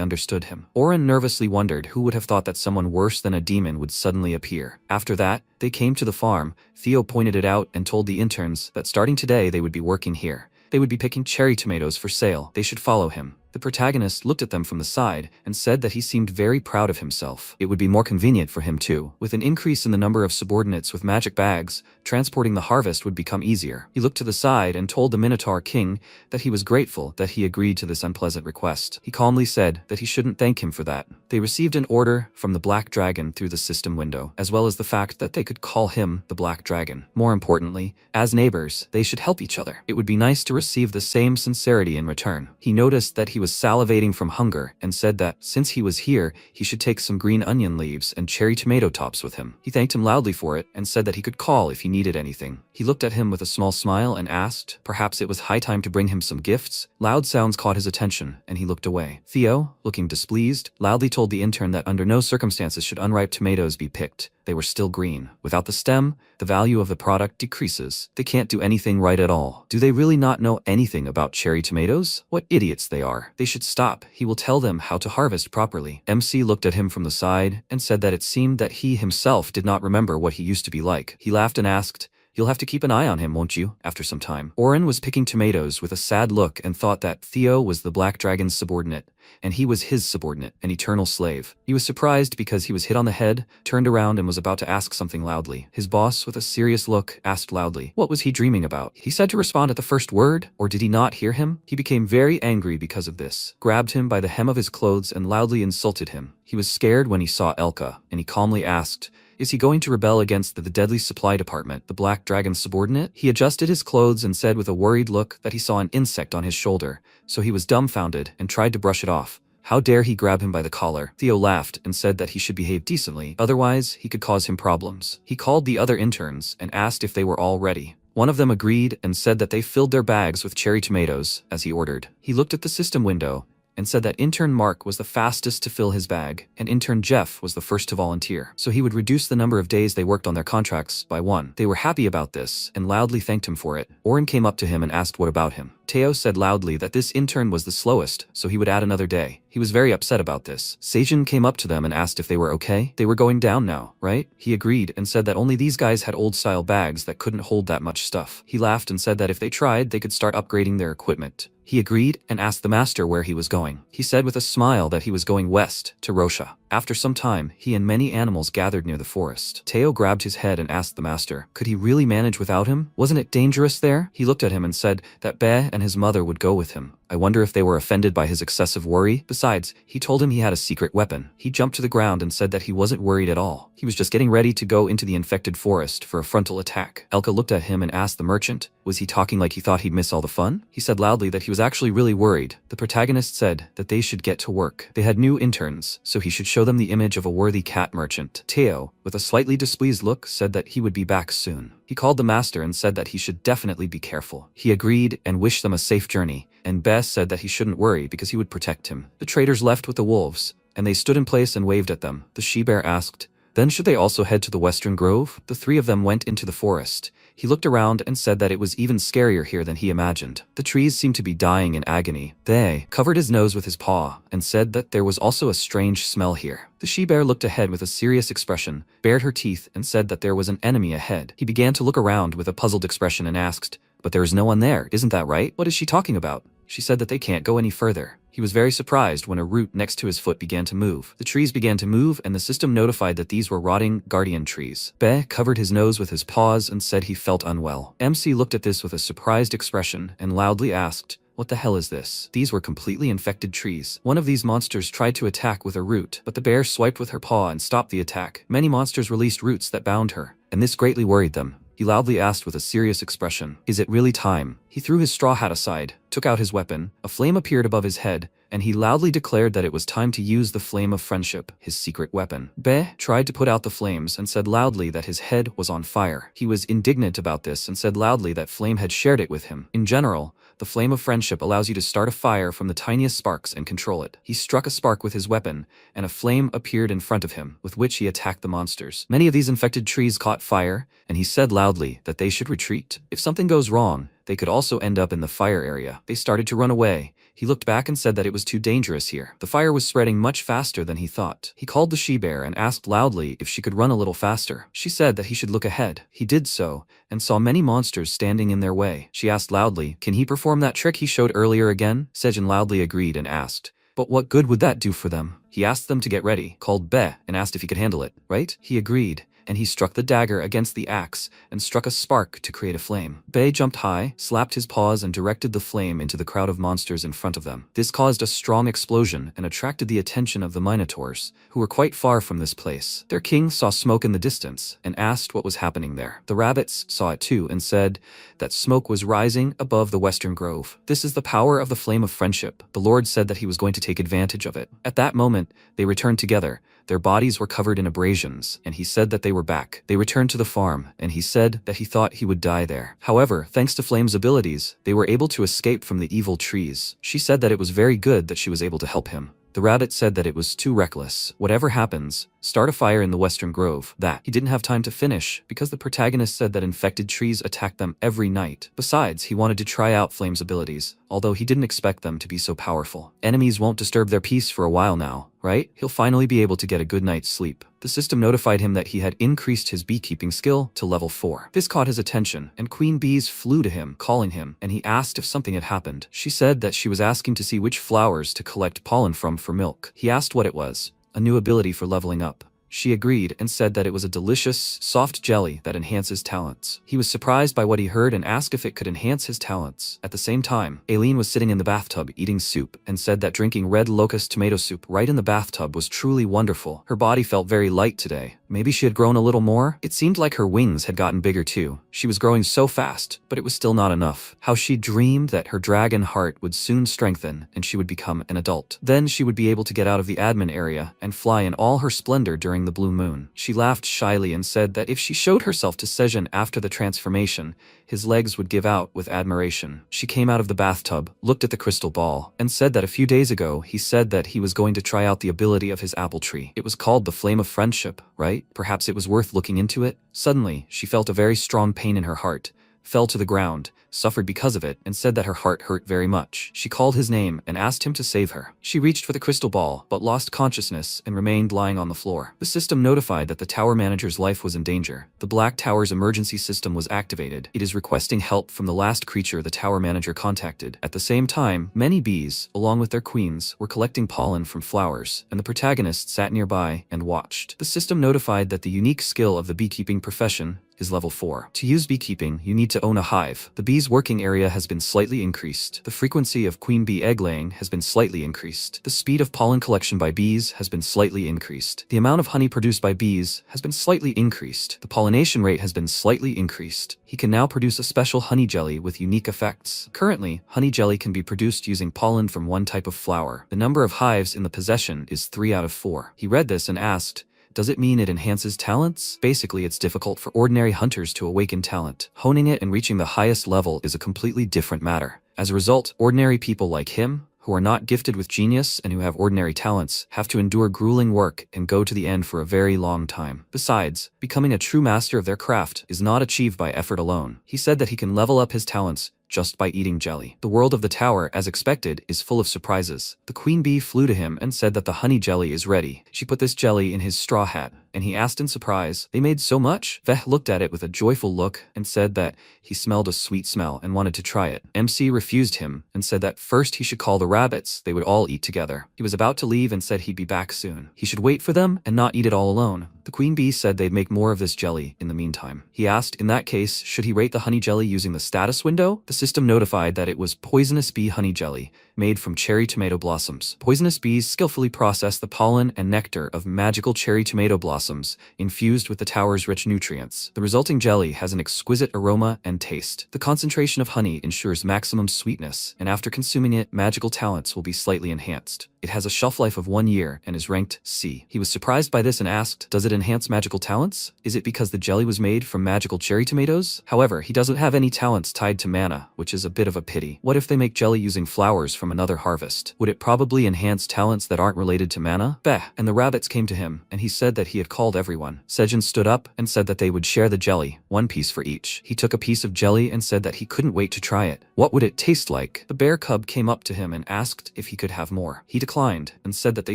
understood him. Oren nervously wondered who would have thought that someone worse than a demon would suddenly appear. After that, they came to the farm. Theo pointed it out and told the interns that starting today they would be working here. They would be picking cherry tomatoes for sale. They should follow him. The protagonist looked at them from the side and said that he seemed very proud of himself. It would be more convenient for him too. With an increase in the number of subordinates with magic bags, transporting the harvest would become easier. He looked to the side and told the Minotaur King that he was grateful that he agreed to this unpleasant request. He calmly said that he shouldn't thank him for that. They received an order from the Black Dragon through the system window, as well as the fact that they could call him the Black Dragon. More importantly, as neighbors, they should help each other. It would be nice to receive the same sincerity in return. He noticed that he was salivating from hunger and said that since he was here, he should take some green onion leaves and cherry tomato tops with him. He thanked him loudly for it and said that he could call if he needed anything. He looked at him with a small smile and asked, perhaps it was high time to bring him some gifts. Loud sounds caught his attention, and he looked away. Theo, looking displeased, loudly told the intern that under no circumstances should unripe tomatoes be picked. They were still green. Without the stem, the value of the product decreases. They can't do anything right at all. Do they really not know anything about cherry tomatoes? What idiots they are. They should stop. He will tell them how to harvest properly. MC looked at him from the side and said that it seemed that he himself did not remember what he used to be like. He laughed and asked, "You'll have to keep an eye on him, won't you?" After some time, Oren was picking tomatoes with a sad look and thought that Theo was the Black Dragon's subordinate, and he was his subordinate, an eternal slave. He was surprised because he was hit on the head, turned around and was about to ask something loudly. His boss, with a serious look, asked loudly, what was he dreaming about? He said to respond at the first word, or did he not hear him? He became very angry because of this, grabbed him by the hem of his clothes and loudly insulted him. He was scared when he saw Elka, and he calmly asked, is he going to rebel against the Deadly Supply Department, the Black Dragon's subordinate? He adjusted his clothes and said with a worried look that he saw an insect on his shoulder, so he was dumbfounded and tried to brush it off. How dare he grab him by the collar? Theo laughed and said that he should behave decently, otherwise he could cause him problems. He called the other interns and asked if they were all ready. One of them agreed and said that they filled their bags with cherry tomatoes, as he ordered. He looked at the system window and said that intern Mark was the fastest to fill his bag, and intern Jeff was the first to volunteer, so he would reduce the number of days they worked on their contracts by 1. They were happy about this, and loudly thanked him for it. Oren came up to him and asked what about him. Teo said loudly that this intern was the slowest, so he would add another day. He was very upset about this. Seijin came up to them and asked if they were okay. They were going down now, right? He agreed and said that only these guys had old-style bags that couldn't hold that much stuff. He laughed and said that if they tried, they could start upgrading their equipment. He agreed and asked the master where he was going. He said with a smile that he was going west, to Rosha. After some time, he and many animals gathered near the forest. Teo grabbed his head and asked the master, could he really manage without him? Wasn't it dangerous there? He looked at him and said that Be and his mother would go with him. I wonder if they were offended by his excessive worry. Besides, he told him he had a secret weapon. He jumped to the ground and said that he wasn't worried at all. He was just getting ready to go into the infected forest for a frontal attack. Elka looked at him and asked the merchant, was he talking like he thought he'd miss all the fun? He said loudly that he was actually really worried. The protagonist said that they should get to work. They had new interns, so he should show them the image of a worthy cat merchant. Teo, with a slightly displeased look, said that he would be back soon. He called the master and said that he should definitely be careful. He agreed and wished them a safe journey, and Bess said that he shouldn't worry because he would protect him. The traders left with the wolves, and they stood in place and waved at them. The she-bear asked, then should they also head to the western grove? The three of them went into the forest. He looked around and said that it was even scarier here than he imagined. The trees seemed to be dying in agony. They covered his nose with his paw and said that there was also a strange smell here. The she-bear looked ahead with a serious expression, bared her teeth and said that there was an enemy ahead. He began to look around with a puzzled expression and asked, but there is no one there, isn't that right? What is she talking about? She said that they can't go any further. He was very surprised when a root next to his foot began to move. The trees began to move and the system notified that these were rotting guardian trees. Be covered his nose with his paws and said he felt unwell. MC looked at this with a surprised expression and loudly asked, what the hell is this? These were completely infected trees. One of these monsters tried to attack with a root, but the bear swiped with her paw and stopped the attack. Many monsters released roots that bound her, and this greatly worried them. He loudly asked with a serious expression, is it really time? He threw his straw hat aside, took out his weapon, a flame appeared above his head, and he loudly declared that it was time to use the flame of friendship, his secret weapon. Be tried to put out the flames and said loudly that his head was on fire. He was indignant about this and said loudly that Flame had shared it with him. In general, the flame of friendship allows you to start a fire from the tiniest sparks and control it. He struck a spark with his weapon, and a flame appeared in front of him, with which he attacked the monsters. Many of these infected trees caught fire, and he said loudly that they should retreat. If something goes wrong, they could also end up in the fire area. They started to run away. He looked back and said that it was too dangerous here. The fire was spreading much faster than he thought. He called the she-bear and asked loudly if she could run a little faster. She said that he should look ahead. He did so, and saw many monsters standing in their way. She asked loudly, can he perform that trick he showed earlier again? Seijin loudly agreed and asked, but what good would that do for them? He asked them to get ready, called Be, and asked if he could handle it, right? He agreed, and he struck the dagger against the axe and struck a spark to create a flame. Bei jumped high, slapped his paws and directed the flame into the crowd of monsters in front of them. This caused a strong explosion and attracted the attention of the Minotaurs, who were quite far from this place. Their king saw smoke in the distance and asked what was happening there. The rabbits saw it too and said that smoke was rising above the western grove. This is the power of the flame of friendship. The Lord said that he was going to take advantage of it. At that moment, they returned together. Their bodies were covered in abrasions, and he said that they were back. They returned to the farm, and he said that he thought he would die there. However, thanks to Flame's abilities, they were able to escape from the evil trees. She said that it was very good that she was able to help him. The rabbit said that it was too reckless. Whatever happens, start a fire in the western grove. That he didn't have time to finish because the protagonist said that infected trees attacked them every night. Besides, he wanted to try out Flame's abilities, although he didn't expect them to be so powerful. Enemies won't disturb their peace for a while now, right? He'll finally be able to get a good night's sleep. The system notified him that he had increased his beekeeping skill to level 4. This caught his attention, and Queen Bees flew to him, calling him, and he asked if something had happened. She said that she was asking to see which flowers to collect pollen from for milk. He asked what it was, a new ability for leveling up. She agreed and said that it was a delicious, soft jelly that enhances talents. He was surprised by what he heard and asked if it could enhance his talents. At the same time, Aileen was sitting in the bathtub eating soup and said that drinking red locust tomato soup right in the bathtub was truly wonderful. Her body felt very light today. Maybe she had grown a little more? It seemed like her wings had gotten bigger too. She was growing so fast, but it was still not enough. How she dreamed that her dragon heart would soon strengthen and she would become an adult. Then she would be able to get out of the admin area and fly in all her splendor during the blue moon. She laughed shyly and said that if she showed herself to Sejun after the transformation, his legs would give out with admiration. She came out of the bathtub, looked at the crystal ball, and said that a few days ago he said that he was going to try out the ability of his apple tree. It was called the Flame of Friendship, right? Perhaps it was worth looking into it? Suddenly, she felt a very strong pain in her heart, fell to the ground, suffered because of it, and said that her heart hurt very much. She called his name and asked him to save her. She reached for the crystal ball, but lost consciousness and remained lying on the floor. The system notified that the tower manager's life was in danger. The Black Tower's emergency system was activated. It is requesting help from the last creature the tower manager contacted. At the same time, many bees, along with their queens, were collecting pollen from flowers, and the protagonist sat nearby and watched. The system notified that the unique skill of the beekeeping profession is level 4. To use beekeeping, you need to own a hive. The bees' working area has been slightly increased. The frequency of queen bee egg laying has been slightly increased. The speed of pollen collection by bees has been slightly increased. The amount of honey produced by bees has been slightly increased. The pollination rate has been slightly increased. He can now produce a special honey jelly with unique effects. Currently, honey jelly can be produced using pollen from one type of flower. The number of hives in the possession is 3 out of 4. He read this and asked, does it mean it enhances talents? Basically, it's difficult for ordinary hunters to awaken talent. Honing it and reaching the highest level is a completely different matter. As a result, ordinary people like him, who are not gifted with genius and who have ordinary talents, have to endure grueling work and go to the end for a very long time. Besides, becoming a true master of their craft is not achieved by effort alone. He said that he can level up his talents just by eating jelly. The world of the tower, as expected, is full of surprises. The queen bee flew to him and said that the honey jelly is ready. She put this jelly in his straw hat, and he asked in surprise, "They made so much?" Veh looked at it with a joyful look and said that he smelled a sweet smell and wanted to try it. MC refused him and said that first he should call the rabbits, they would all eat together. He was about to leave and said he'd be back soon. He should wait for them and not eat it all alone. The queen bee said they'd make more of this jelly in the meantime. He asked, in that case, should he rate the honey jelly using the status window? The system notified that it was poisonous bee honey jelly, made from cherry tomato blossoms. Poisonous bees skillfully process the pollen and nectar of magical cherry tomato blossoms, infused with the tower's rich nutrients. The resulting jelly has an exquisite aroma and taste. The concentration of honey ensures maximum sweetness, and after consuming it, magical talents will be slightly enhanced. It has a shelf life of 1 year and is ranked C. He was surprised by this and asked, does it enhance magical talents? Is it because the jelly was made from magical cherry tomatoes? However, he doesn't have any talents tied to mana, which is a bit of a pity. What if they make jelly using flowers from another harvest? Would it probably enhance talents that aren't related to mana? Beh, and the rabbits came to him, and he said that he had called everyone. Sejun stood up and said that they would share the jelly, 1 piece for each. He took a piece of jelly and said that he couldn't wait to try it. What would it taste like? The bear cub came up to him and asked if he could have more. He declined and said that they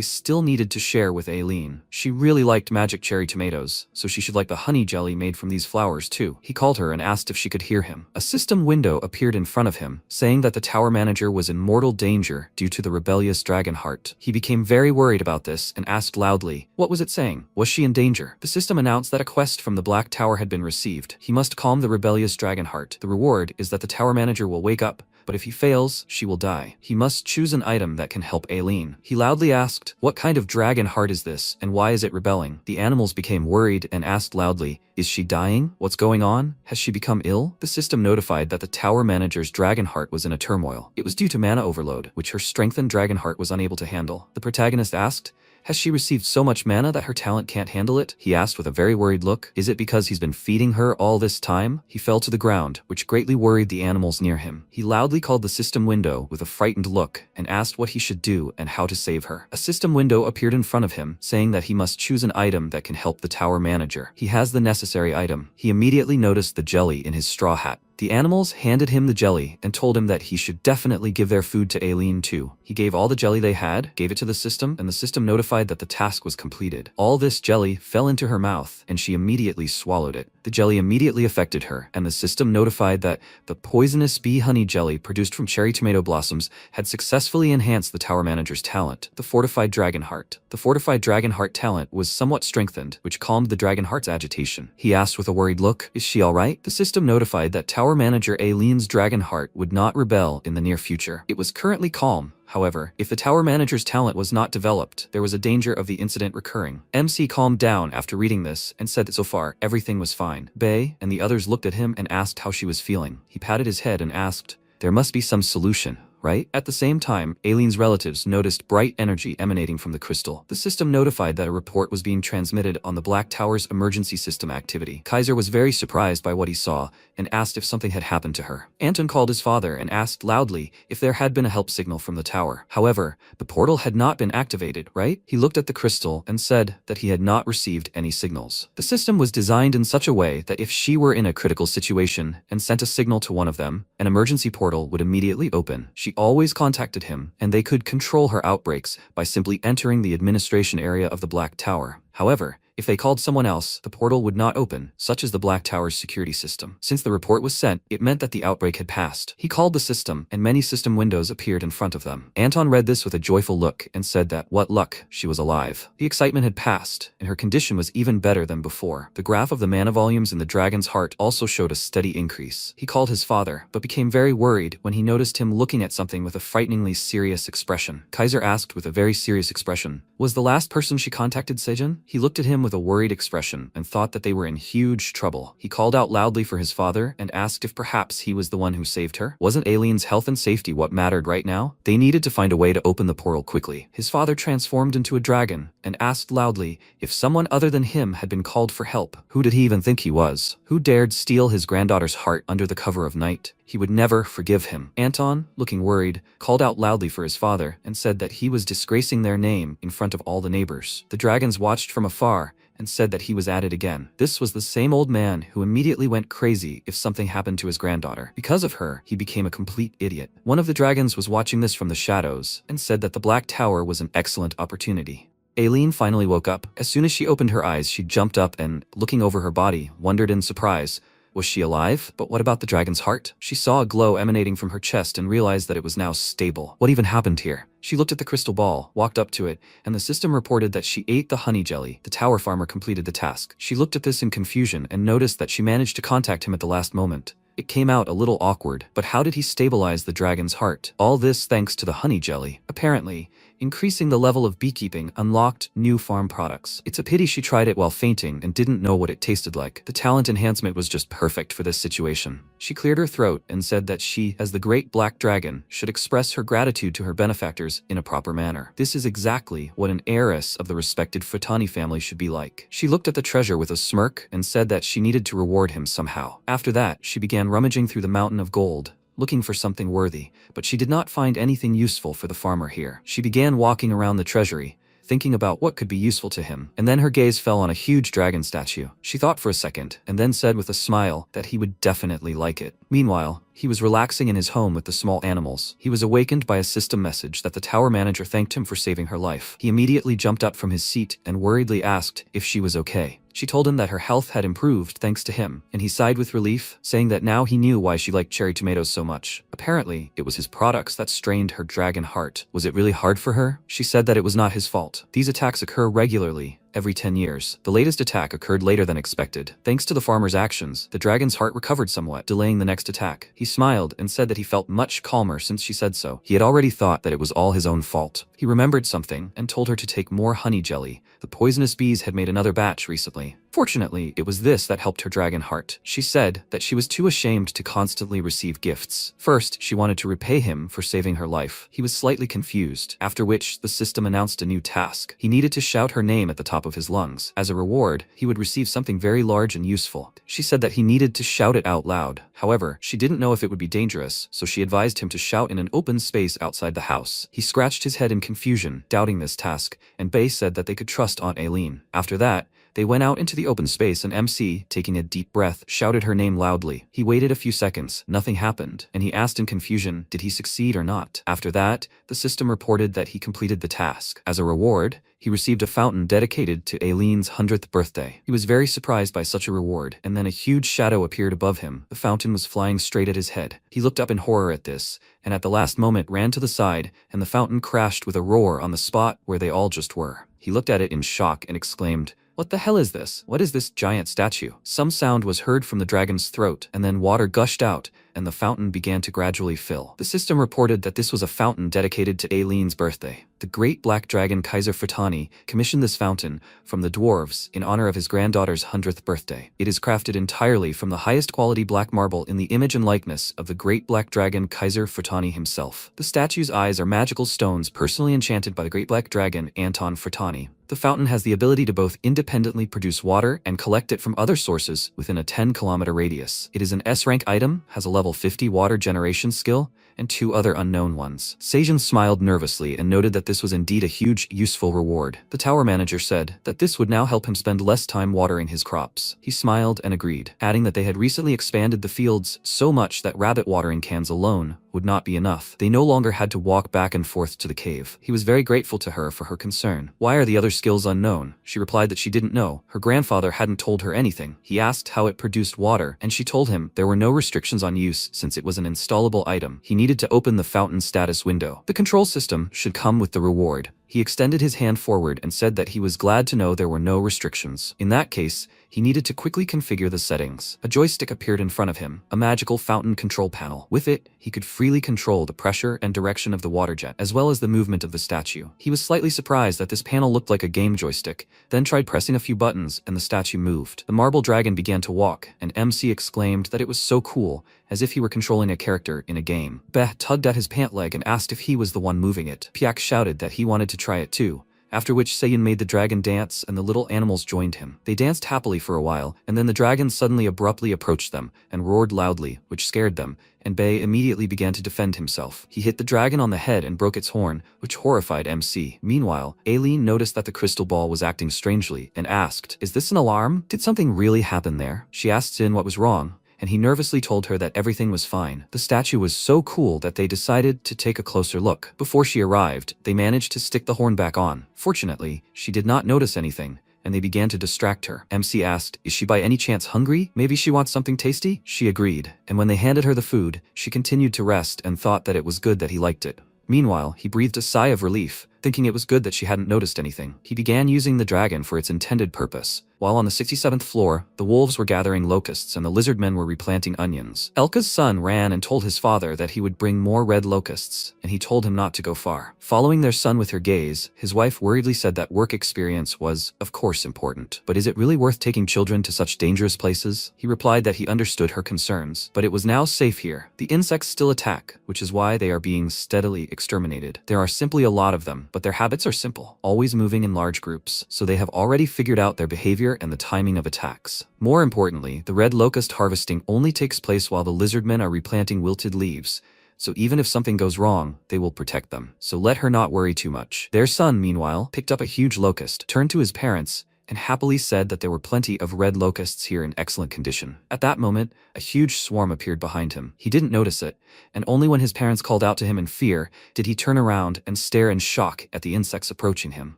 still needed to share with Aileen. She really liked magic cherry tomatoes, so she should like the honey jelly made from these flowers too. He called her and asked if she could hear him. A system window appeared in front of him, saying that the tower manager was in mortal danger due to the rebellious dragon heart. He became very worried about this and asked loudly, what was it saying? Was she in danger? The system announced that a quest from the Black Tower had been received. He must calm the rebellious dragon heart. The reward is that the tower manager will wake up, but if he fails, she will die. He must choose an item that can help Aileen. He loudly asked, what kind of dragon heart is this, and why is it rebelling? The animals became worried and asked loudly, is she dying? What's going on? Has she become ill? The system notified that the tower manager's dragon heart was in a turmoil. It was due to mana overload, which her strengthened dragon heart was unable to handle. The protagonist asked, has she received so much mana that her talent can't handle it? He asked with a very worried look. Is it because he's been feeding her all this time? He fell to the ground, which greatly worried the animals near him. He loudly called the system window with a frightened look and asked what he should do and how to save her. A system window appeared in front of him, saying that he must choose an item that can help the tower manager. He has the necessary item. He immediately noticed the jelly in his straw hat. The animals handed him the jelly and told him that he should definitely give their food to Aileen too. He gave all the jelly they had, gave it to the system, and the system notified that the task was completed. All this jelly fell into her mouth, and she immediately swallowed it. The jelly immediately affected her, and the system notified that the poisonous bee honey jelly produced from cherry tomato blossoms had successfully enhanced the tower manager's talent, the fortified dragon heart. The fortified dragon heart talent was somewhat strengthened, which calmed the dragon heart's agitation. He asked with a worried look, is she alright? The system notified that tower manager Aileen's dragon heart would not rebel in the near future. It was currently calm. However, if the tower manager's talent was not developed, there was a danger of the incident recurring. MC calmed down after reading this and said that so far, everything was fine. Bae and the others looked at him and asked how she was feeling. He patted his head and asked, there must be some solution, right? At the same time, Aileen's relatives noticed bright energy emanating from the crystal. The system notified that a report was being transmitted on the Black Tower's emergency system activity. Kaiser was very surprised by what he saw and asked if something had happened to her. Anton called his father and asked loudly if there had been a help signal from the tower. However, the portal had not been activated, right? He looked at the crystal and said that he had not received any signals. The system was designed in such a way that if she were in a critical situation and sent a signal to one of them, an emergency portal would immediately open. She always contacted him, and they could control her outbreaks by simply entering the administration area of the Black Tower. However, if they called someone else, the portal would not open, such as the Black Tower's security system. Since the report was sent, it meant that the outbreak had passed. He called the system, and many system windows appeared in front of them. Anton read this with a joyful look and said that, what luck, she was alive. The excitement had passed, and her condition was even better than before. The graph of the mana volumes in the dragon's heart also showed a steady increase. He called his father, but became very worried when he noticed him looking at something with a frighteningly serious expression. Kaiser asked with a very serious expression, was the last person she contacted Sejin? He looked at him with a worried expression and thought that they were in huge trouble. He called out loudly for his father and asked if perhaps he was the one who saved her. Wasn't Aileen's health and safety what mattered right now? They needed to find a way to open the portal quickly. His father transformed into a dragon and asked loudly if someone other than him had been called for help. Who did he even think he was? Who dared steal his granddaughter's heart under the cover of night? He would never forgive him. Anton, looking worried, called out loudly for his father and said that he was disgracing their name in front of all the neighbors. The dragons watched from afar and said that he was at it again. This was the same old man who immediately went crazy if something happened to his granddaughter. Because of her, he became a complete idiot. One of the dragons was watching this from the shadows and said that the Black Tower was an excellent opportunity. Aileen finally woke up. As soon as she opened her eyes, she jumped up and, looking over her body, wondered in surprise. Was she alive? But what about the dragon's heart? She saw a glow emanating from her chest and realized that it was now stable. What even happened here? She looked at the crystal ball, walked up to it, and the system reported that she ate the honey jelly. The tower farmer completed the task. She looked at this in confusion and noticed that she managed to contact him at the last moment. It came out a little awkward, but how did he stabilize the dragon's heart? All this thanks to the honey jelly. Apparently, increasing the level of beekeeping unlocked new farm products. It's a pity she tried it while fainting and didn't know what it tasted like. The talent enhancement was just perfect for this situation. She cleared her throat and said that she, as the great black dragon, should express her gratitude to her benefactors in a proper manner. This is exactly what an heiress of the respected Futani family should be like. She looked at the treasure with a smirk and said that she needed to reward him somehow. After that, she began rummaging through the mountain of gold, looking for something worthy, but she did not find anything useful for the farmer here. She began walking around the treasury, thinking about what could be useful to him, and then her gaze fell on a huge dragon statue. She thought for a second, and then said with a smile that he would definitely like it. Meanwhile, he was relaxing in his home with the small animals. He was awakened by a system message that the tower manager thanked him for saving her life. He immediately jumped up from his seat and worriedly asked if she was okay. She told him that her health had improved thanks to him, and he sighed with relief, saying that now he knew why she liked cherry tomatoes so much. Apparently, it was his products that strained her dragon heart. Was it really hard for her? She said that it was not his fault. These attacks occur regularly, every 10 years. The latest attack occurred later than expected. Thanks to the farmer's actions, the dragon's heart recovered somewhat, delaying the next attack. He smiled and said that he felt much calmer since she said so. He had already thought that it was all his own fault. He remembered something and told her to take more honey jelly. The poisonous bees had made another batch recently. Fortunately, it was this that helped her dragon heart. She said that she was too ashamed to constantly receive gifts. First, she wanted to repay him for saving her life. He was slightly confused, after which the system announced a new task. He needed to shout her name at the top of his lungs. As a reward, he would receive something very large and useful. She said that he needed to shout it out loud. However, she didn't know if it would be dangerous, so she advised him to shout in an open space outside the house. He scratched his head in confusion, doubting this task, and Bae said that they could trust Aunt Aileen. After that, they went out into the open space and MC, taking a deep breath, shouted her name loudly. He waited a few seconds, nothing happened, and he asked in confusion, did he succeed or not? After that, the system reported that he completed the task. As a reward, he received a fountain dedicated to Aileen's 100th birthday. He was very surprised by such a reward, and then a huge shadow appeared above him. The fountain was flying straight at his head. He looked up in horror at this, and at the last moment ran to the side, and the fountain crashed with a roar on the spot where they all just were. He looked at it in shock and exclaimed, "What the hell is this? What is this giant statue?" Some sound was heard from the dragon's throat, and then water gushed out, and the fountain began to gradually fill. The system reported that this was a fountain dedicated to Aileen's birthday. The great black dragon Kaiser Furtani commissioned this fountain from the dwarves in honor of his granddaughter's 100th birthday. It is crafted entirely from the highest quality black marble in the image and likeness of the great black dragon Kaiser Furtani himself. The statue's eyes are magical stones personally enchanted by the great black dragon Anton Furtani. The fountain has the ability to both independently produce water and collect it from other sources within a 10-kilometer radius. It is an S-rank item, has a level 50 water generation skill, and 2 other unknown ones. Seijin smiled nervously and noted that this was indeed a huge, useful reward. The tower manager said that this would now help him spend less time watering his crops. He smiled and agreed, adding that they had recently expanded the fields so much that rabbit watering cans alone would not be enough. They no longer had to walk back and forth to the cave. He was very grateful to her for her concern. Why are the other skills unknown? She replied that she didn't know. Her grandfather hadn't told her anything. He asked how it produced water, and she told him there were no restrictions on use since it was an installable item. He needed to open the fountain status window. The control system should come with the reward. He extended his hand forward and said that he was glad to know there were no restrictions. In that case, he needed to quickly configure the settings. A joystick appeared in front of him, a magical fountain control panel. With it, he could freely control the pressure and direction of the water jet, as well as the movement of the statue. He was slightly surprised that this panel looked like a game joystick, then tried pressing a few buttons and the statue moved. The marble dragon began to walk, and MC exclaimed that it was so cool, as if he were controlling a character in a game. Beh tugged at his pant leg and asked if he was the one moving it. Piak shouted that he wanted to try it too, after which Seiyin made the dragon dance and the little animals joined him. They danced happily for a while, and then the dragon suddenly abruptly approached them and roared loudly, which scared them, and Bae immediately began to defend himself. He hit the dragon on the head and broke its horn, which horrified MC. Meanwhile, Aileen noticed that the crystal ball was acting strangely and asked, "Is this an alarm? Did something really happen there?" She asked Sin what was wrong, and he nervously told her that everything was fine. The statue was so cool that they decided to take a closer look. Before she arrived, they managed to stick the horn back on. Fortunately, she did not notice anything, and they began to distract her. MC asked, "Is she by any chance hungry? Maybe she wants something tasty?" She agreed, and when they handed her the food, she continued to rest and thought that it was good that he liked it. Meanwhile, he breathed a sigh of relief, thinking it was good that she hadn't noticed anything. He began using the dragon for its intended purpose. While on the 67th floor, the wolves were gathering locusts and the lizard men were replanting onions. Elka's son ran and told his father that he would bring more red locusts, and he told him not to go far. Following their son with her gaze, his wife worriedly said that work experience was, of course, important. But is it really worth taking children to such dangerous places? He replied that he understood her concerns, but it was now safe here. The insects still attack, which is why they are being steadily exterminated. There are simply a lot of them, but their habits are simple, always moving in large groups, so they have already figured out their behavior and the timing of attacks. More importantly, the red locust harvesting only takes place while the lizardmen are replanting wilted leaves, so even if something goes wrong, they will protect them. So let her not worry too much. Their son, meanwhile, picked up a huge locust, turned to his parents, and happily said that there were plenty of red locusts here in excellent condition. At that moment, a huge swarm appeared behind him. He didn't notice it, and only when his parents called out to him in fear did he turn around and stare in shock at the insects approaching him.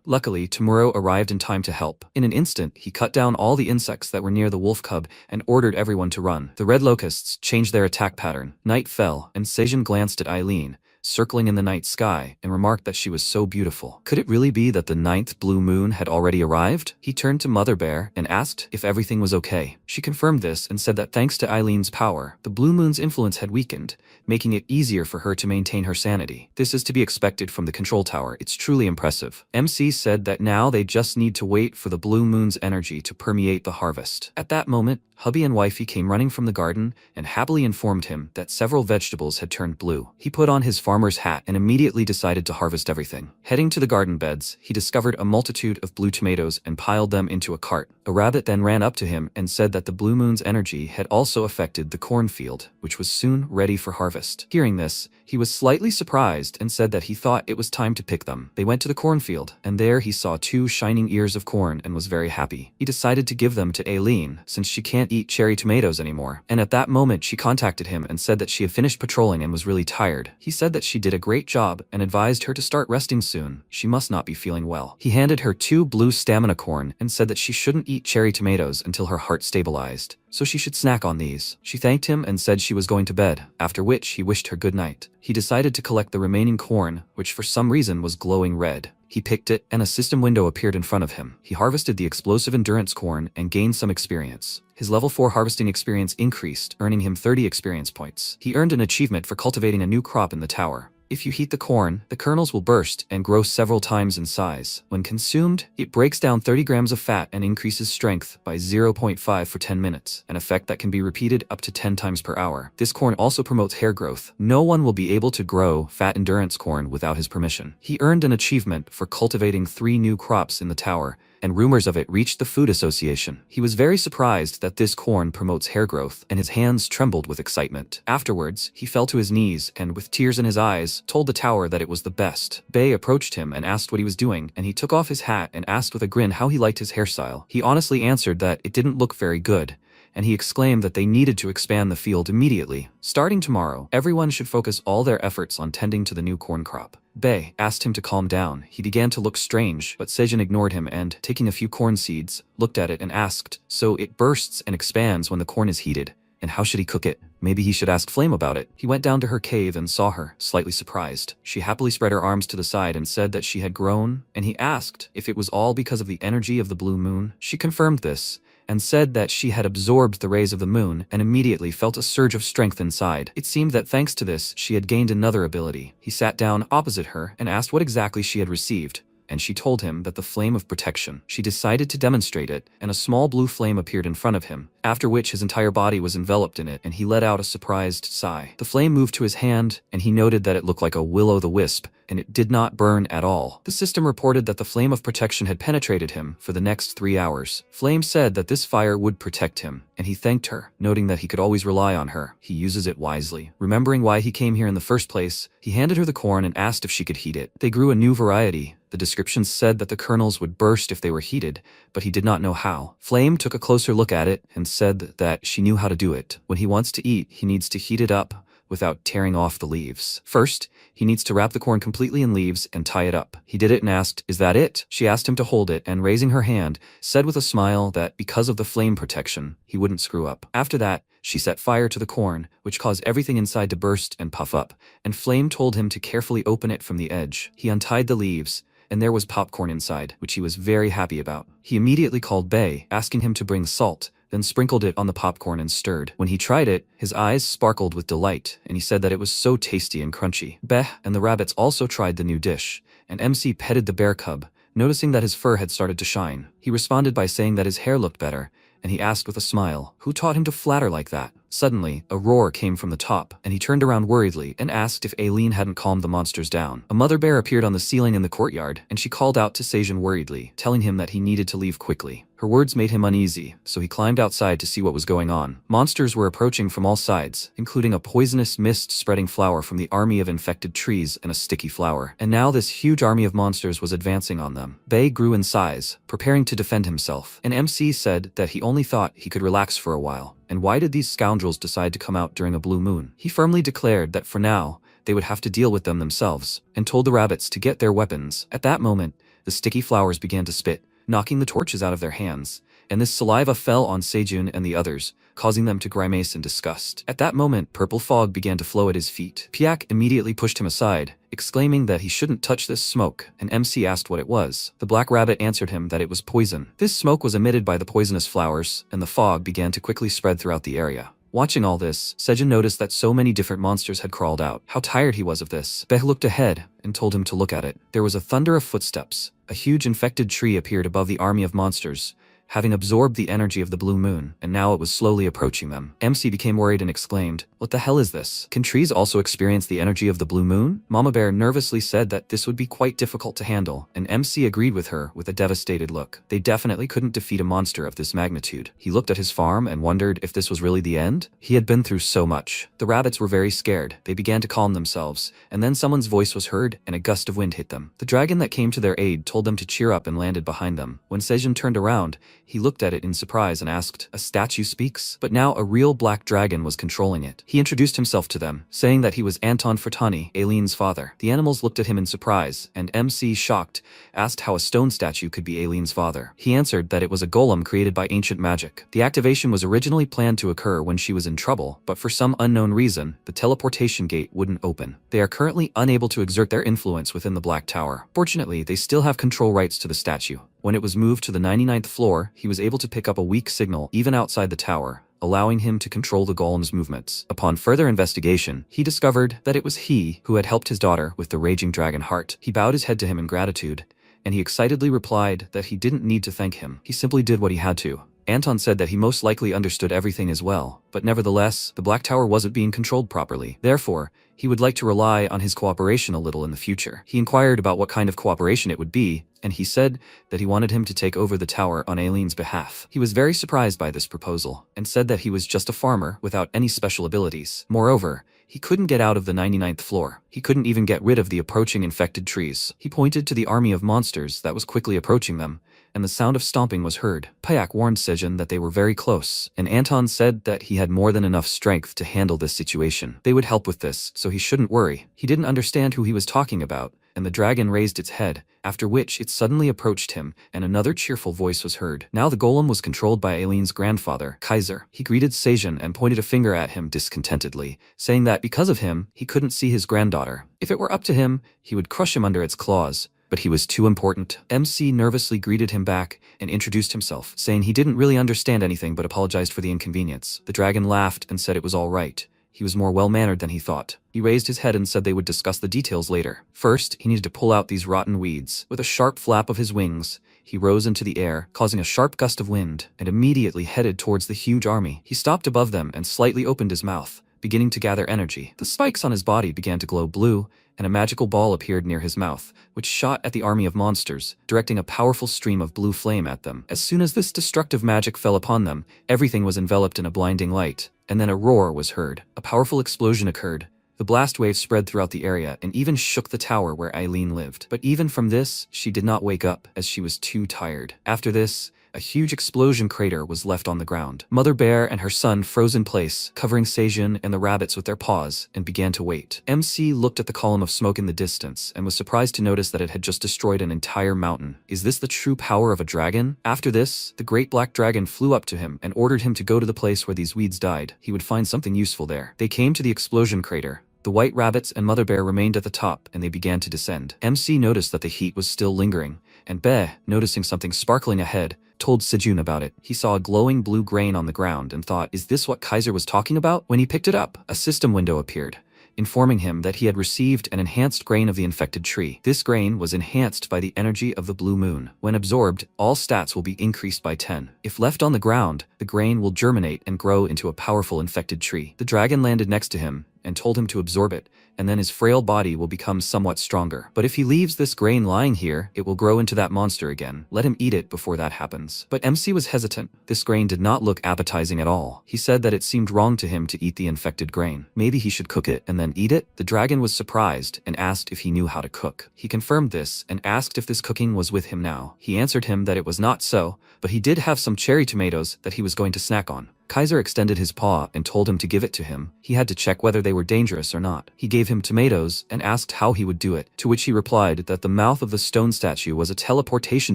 Luckily, Tomorrow arrived in time to help. In an instant, he cut down all the insects that were near the wolf cub and ordered everyone to run. The red locusts changed their attack pattern. Night fell, and Seijin glanced at Eileen, circling in the night sky, and remarked that she was so beautiful. Could it really be that the 9th blue moon had already arrived? He turned to Mother Bear and asked if everything was okay. She confirmed this and said that thanks to Eileen's power, the blue moon's influence had weakened, making it easier for her to maintain her sanity. This is to be expected from the control tower. It's truly impressive. MC said that now they just need to wait for the blue moon's energy to permeate the harvest. At that moment, hubby and wifey came running from the garden and happily informed him that several vegetables had turned blue. He put on his farmer's hat and immediately decided to harvest everything. Heading to the garden beds, he discovered a multitude of blue tomatoes and piled them into a cart. A rabbit then ran up to him and said that the blue moon's energy had also affected the cornfield, which was soon ready for harvest. Hearing this, he was slightly surprised and said that he thought it was time to pick them. They went to the cornfield, and there he saw 2 shining ears of corn and was very happy. He decided to give them to Aileen, since she can't eat cherry tomatoes anymore. And at that moment she contacted him and said that she had finished patrolling and was really tired. He said that she did a great job and advised her to start resting soon. She must not be feeling well. He handed her 2 blue stamina corn and said that she shouldn't eat cherry tomatoes until her heart stabilized, so she should snack on these. She thanked him and said she was going to bed, after which he wished her good night. He decided to collect the remaining corn, which for some reason was glowing red. He picked it, and a system window appeared in front of him. He harvested the explosive endurance corn and gained some experience. His level 4 harvesting experience increased, earning him 30 experience points. He earned an achievement for cultivating a new crop in the tower. If you heat the corn, the kernels will burst and grow several times in size. When consumed, it breaks down 30 grams of fat and increases strength by 0.5 for 10 minutes, an effect that can be repeated up to 10 times per hour. This corn also promotes hair growth. No one will be able to grow fat endurance corn without his permission. He earned an achievement for cultivating 3 new crops in the tower, and rumors of it reached the Food Association. He was very surprised that this corn promotes hair growth, and his hands trembled with excitement. Afterwards, he fell to his knees and, with tears in his eyes, told the tower that it was the best. Bay approached him and asked what he was doing, and he took off his hat and asked with a grin how he liked his hairstyle. He honestly answered that it didn't look very good, and he exclaimed that they needed to expand the field immediately. Starting tomorrow, everyone should focus all their efforts on tending to the new corn crop. Bay asked him to calm down. He began to look strange, but Seijin ignored him and, taking a few corn seeds, looked at it and asked, "So it bursts and expands when the corn is heated, and how should he cook it? Maybe he should ask Flame about it." He went down to her cave and saw her, slightly surprised. She happily spread her arms to the side and said that she had grown, and he asked if it was all because of the energy of the blue moon. She confirmed this, and said that she had absorbed the rays of the moon and immediately felt a surge of strength inside. It seemed that thanks to this, she had gained another ability. He sat down opposite her and asked what exactly she had received, and she told him that the flame of protection. She decided to demonstrate it, and a small blue flame appeared in front of him, after which his entire body was enveloped in it, and he let out a surprised sigh. The flame moved to his hand, and he noted that it looked like a will-o'-the-wisp, and it did not burn at all. The system reported that the flame of protection had penetrated him for the next 3 hours. Flame said that this fire would protect him, and he thanked her, noting that he could always rely on her. He uses it wisely. Remembering why he came here in the first place, he handed her the corn and asked if she could heat it. They grew a new variety. The descriptions said that the kernels would burst if they were heated, but he did not know how. Flame took a closer look at it and said that she knew how to do it. When he wants to eat, he needs to heat it up without tearing off the leaves. First, he needs to wrap the corn completely in leaves and tie it up. He did it and asked, "Is that it?" She asked him to hold it and, raising her hand, said with a smile that because of the flame protection, he wouldn't screw up. After that, she set fire to the corn, which caused everything inside to burst and puff up, and Flame told him to carefully open it from the edge. He untied the leaves, and there was popcorn inside, which he was very happy about. He immediately called Bay, asking him to bring salt, then sprinkled it on the popcorn and stirred. When he tried it, his eyes sparkled with delight, and he said that it was so tasty and crunchy. Beh and the rabbits also tried the new dish, and MC petted the bear cub, noticing that his fur had started to shine. He responded by saying that his hair looked better, and he asked with a smile, who taught him to flatter like that? Suddenly, a roar came from the top, and he turned around worriedly and asked if Aileen hadn't calmed the monsters down. A mother bear appeared on the ceiling in the courtyard, and she called out to Seijin worriedly, telling him that he needed to leave quickly. Her words made him uneasy, so he climbed outside to see what was going on. Monsters were approaching from all sides, including a poisonous mist-spreading flower from the army of infected trees and a sticky flower. And now this huge army of monsters was advancing on them. Bei grew in size, preparing to defend himself. And MC said that he only thought he could relax for a while. And why did these scoundrels decide to come out during a blue moon? He firmly declared that for now, they would have to deal with them themselves, and told the rabbits to get their weapons. At that moment, the sticky flowers began to spit, knocking the torches out of their hands, and this saliva fell on Sejun and the others, causing them to grimace in disgust. At that moment, purple fog began to flow at his feet. Piak immediately pushed him aside, exclaiming that he shouldn't touch this smoke, and MC asked what it was. The black rabbit answered him that it was poison. This smoke was emitted by the poisonous flowers, and the fog began to quickly spread throughout the area. Watching all this, Sejun noticed that so many different monsters had crawled out. How tired he was of this. Beh looked ahead and told him to look at it. There was a thunder of footsteps. A huge infected tree appeared above the army of monsters, having absorbed the energy of the blue moon, and now it was slowly approaching them. MC became worried and exclaimed, "What the hell is this? Can trees also experience the energy of the blue moon?" Mama Bear nervously said that this would be quite difficult to handle, and MC agreed with her with a devastated look. They definitely couldn't defeat a monster of this magnitude. He looked at his farm and wondered if this was really the end. He had been through so much. The rabbits were very scared. They began to calm themselves, and then someone's voice was heard and a gust of wind hit them. The dragon that came to their aid told them to cheer up and landed behind them. When Sejun turned around, he looked at it in surprise and asked, "A statue speaks?" But now a real black dragon was controlling it. He introduced himself to them, saying that he was Anton Fertani, Aileen's father. The animals looked at him in surprise, and MC, shocked, asked how a stone statue could be Aileen's father. He answered that it was a golem created by ancient magic. The activation was originally planned to occur when she was in trouble, but for some unknown reason, the teleportation gate wouldn't open. They are currently unable to exert their influence within the Black Tower. Fortunately, they still have control rights to the statue. When it was moved to the 99th floor, he was able to pick up a weak signal even outside the tower, allowing him to control the golem's movements. Upon further investigation, he discovered that it was he who had helped his daughter with the raging dragon heart. He bowed his head to him in gratitude, and he excitedly replied that he didn't need to thank him. He simply did what he had to. Anton said that he most likely understood everything as well, but nevertheless, the Black Tower wasn't being controlled properly. Therefore, he would like to rely on his cooperation a little in the future. He inquired about what kind of cooperation it would be, and he said that he wanted him to take over the tower on Aileen's behalf. He was very surprised by this proposal, and said that he was just a farmer without any special abilities. Moreover, he couldn't get out of the 99th floor. He couldn't even get rid of the approaching infected trees. He pointed to the army of monsters that was quickly approaching them, and the sound of stomping was heard. Payak warned Sejun that they were very close, and Anton said that he had more than enough strength to handle this situation. They would help with this, so he shouldn't worry. He didn't understand who he was talking about, and the dragon raised its head, after which it suddenly approached him, and another cheerful voice was heard. Now the golem was controlled by Aileen's grandfather, Kaiser. He greeted Sejun and pointed a finger at him discontentedly, saying that because of him, he couldn't see his granddaughter. If it were up to him, he would crush him under its claws. But he was too important. MC nervously greeted him back and introduced himself, saying he didn't really understand anything but apologized for the inconvenience. The dragon laughed and said it was all right. He was more well-mannered than he thought. He raised his head and said they would discuss the details later. First, he needed to pull out these rotten weeds. With a sharp flap of his wings, he rose into the air, causing a sharp gust of wind, and immediately headed towards the huge army. He stopped above them and slightly opened his mouth, beginning to gather energy. The spikes on his body began to glow blue, and a magical ball appeared near his mouth, which shot at the army of monsters, directing a powerful stream of blue flame at them. As soon as this destructive magic fell upon them, everything was enveloped in a blinding light, and then a roar was heard. A powerful explosion occurred. The blast wave spread throughout the area and even shook the tower where Aileen lived. But even from this, she did not wake up, as she was too tired. After this, a huge explosion crater was left on the ground. Mother Bear and her son froze in place, covering Sejun and the rabbits with their paws, and began to wait. MC looked at the column of smoke in the distance and was surprised to notice that it had just destroyed an entire mountain. Is this the true power of a dragon? After this, the great black dragon flew up to him and ordered him to go to the place where these weeds died. He would find something useful there. They came to the explosion crater. The white rabbits and Mother Bear remained at the top, and they began to descend. MC noticed that the heat was still lingering, and Be, noticing something sparkling ahead, told Sejun about it. He saw a glowing blue grain on the ground and thought, is this what Kaiser was talking about? When he picked it up, a system window appeared, informing him that he had received an enhanced grain of the infected tree. This grain was enhanced by the energy of the blue moon. When absorbed, all stats will be increased by 10. If left on the ground, the grain will germinate and grow into a powerful infected tree. The dragon landed next to him and told him to absorb it, and then his frail body will become somewhat stronger. But if he leaves this grain lying here, it will grow into that monster again. Let him eat it before that happens. But MC was hesitant. This grain did not look appetizing at all. He said that it seemed wrong to him to eat the infected grain. Maybe he should cook it and then eat it? The dragon was surprised and asked if he knew how to cook. He confirmed this and asked if this cooking was with him now. He answered him that it was not so, but he did have some cherry tomatoes that he was going to snack on. Kaiser extended his paw and told him to give it to him. He had to check whether they were dangerous or not. He gave him tomatoes and asked how he would do it, to which he replied that the mouth of the stone statue was a teleportation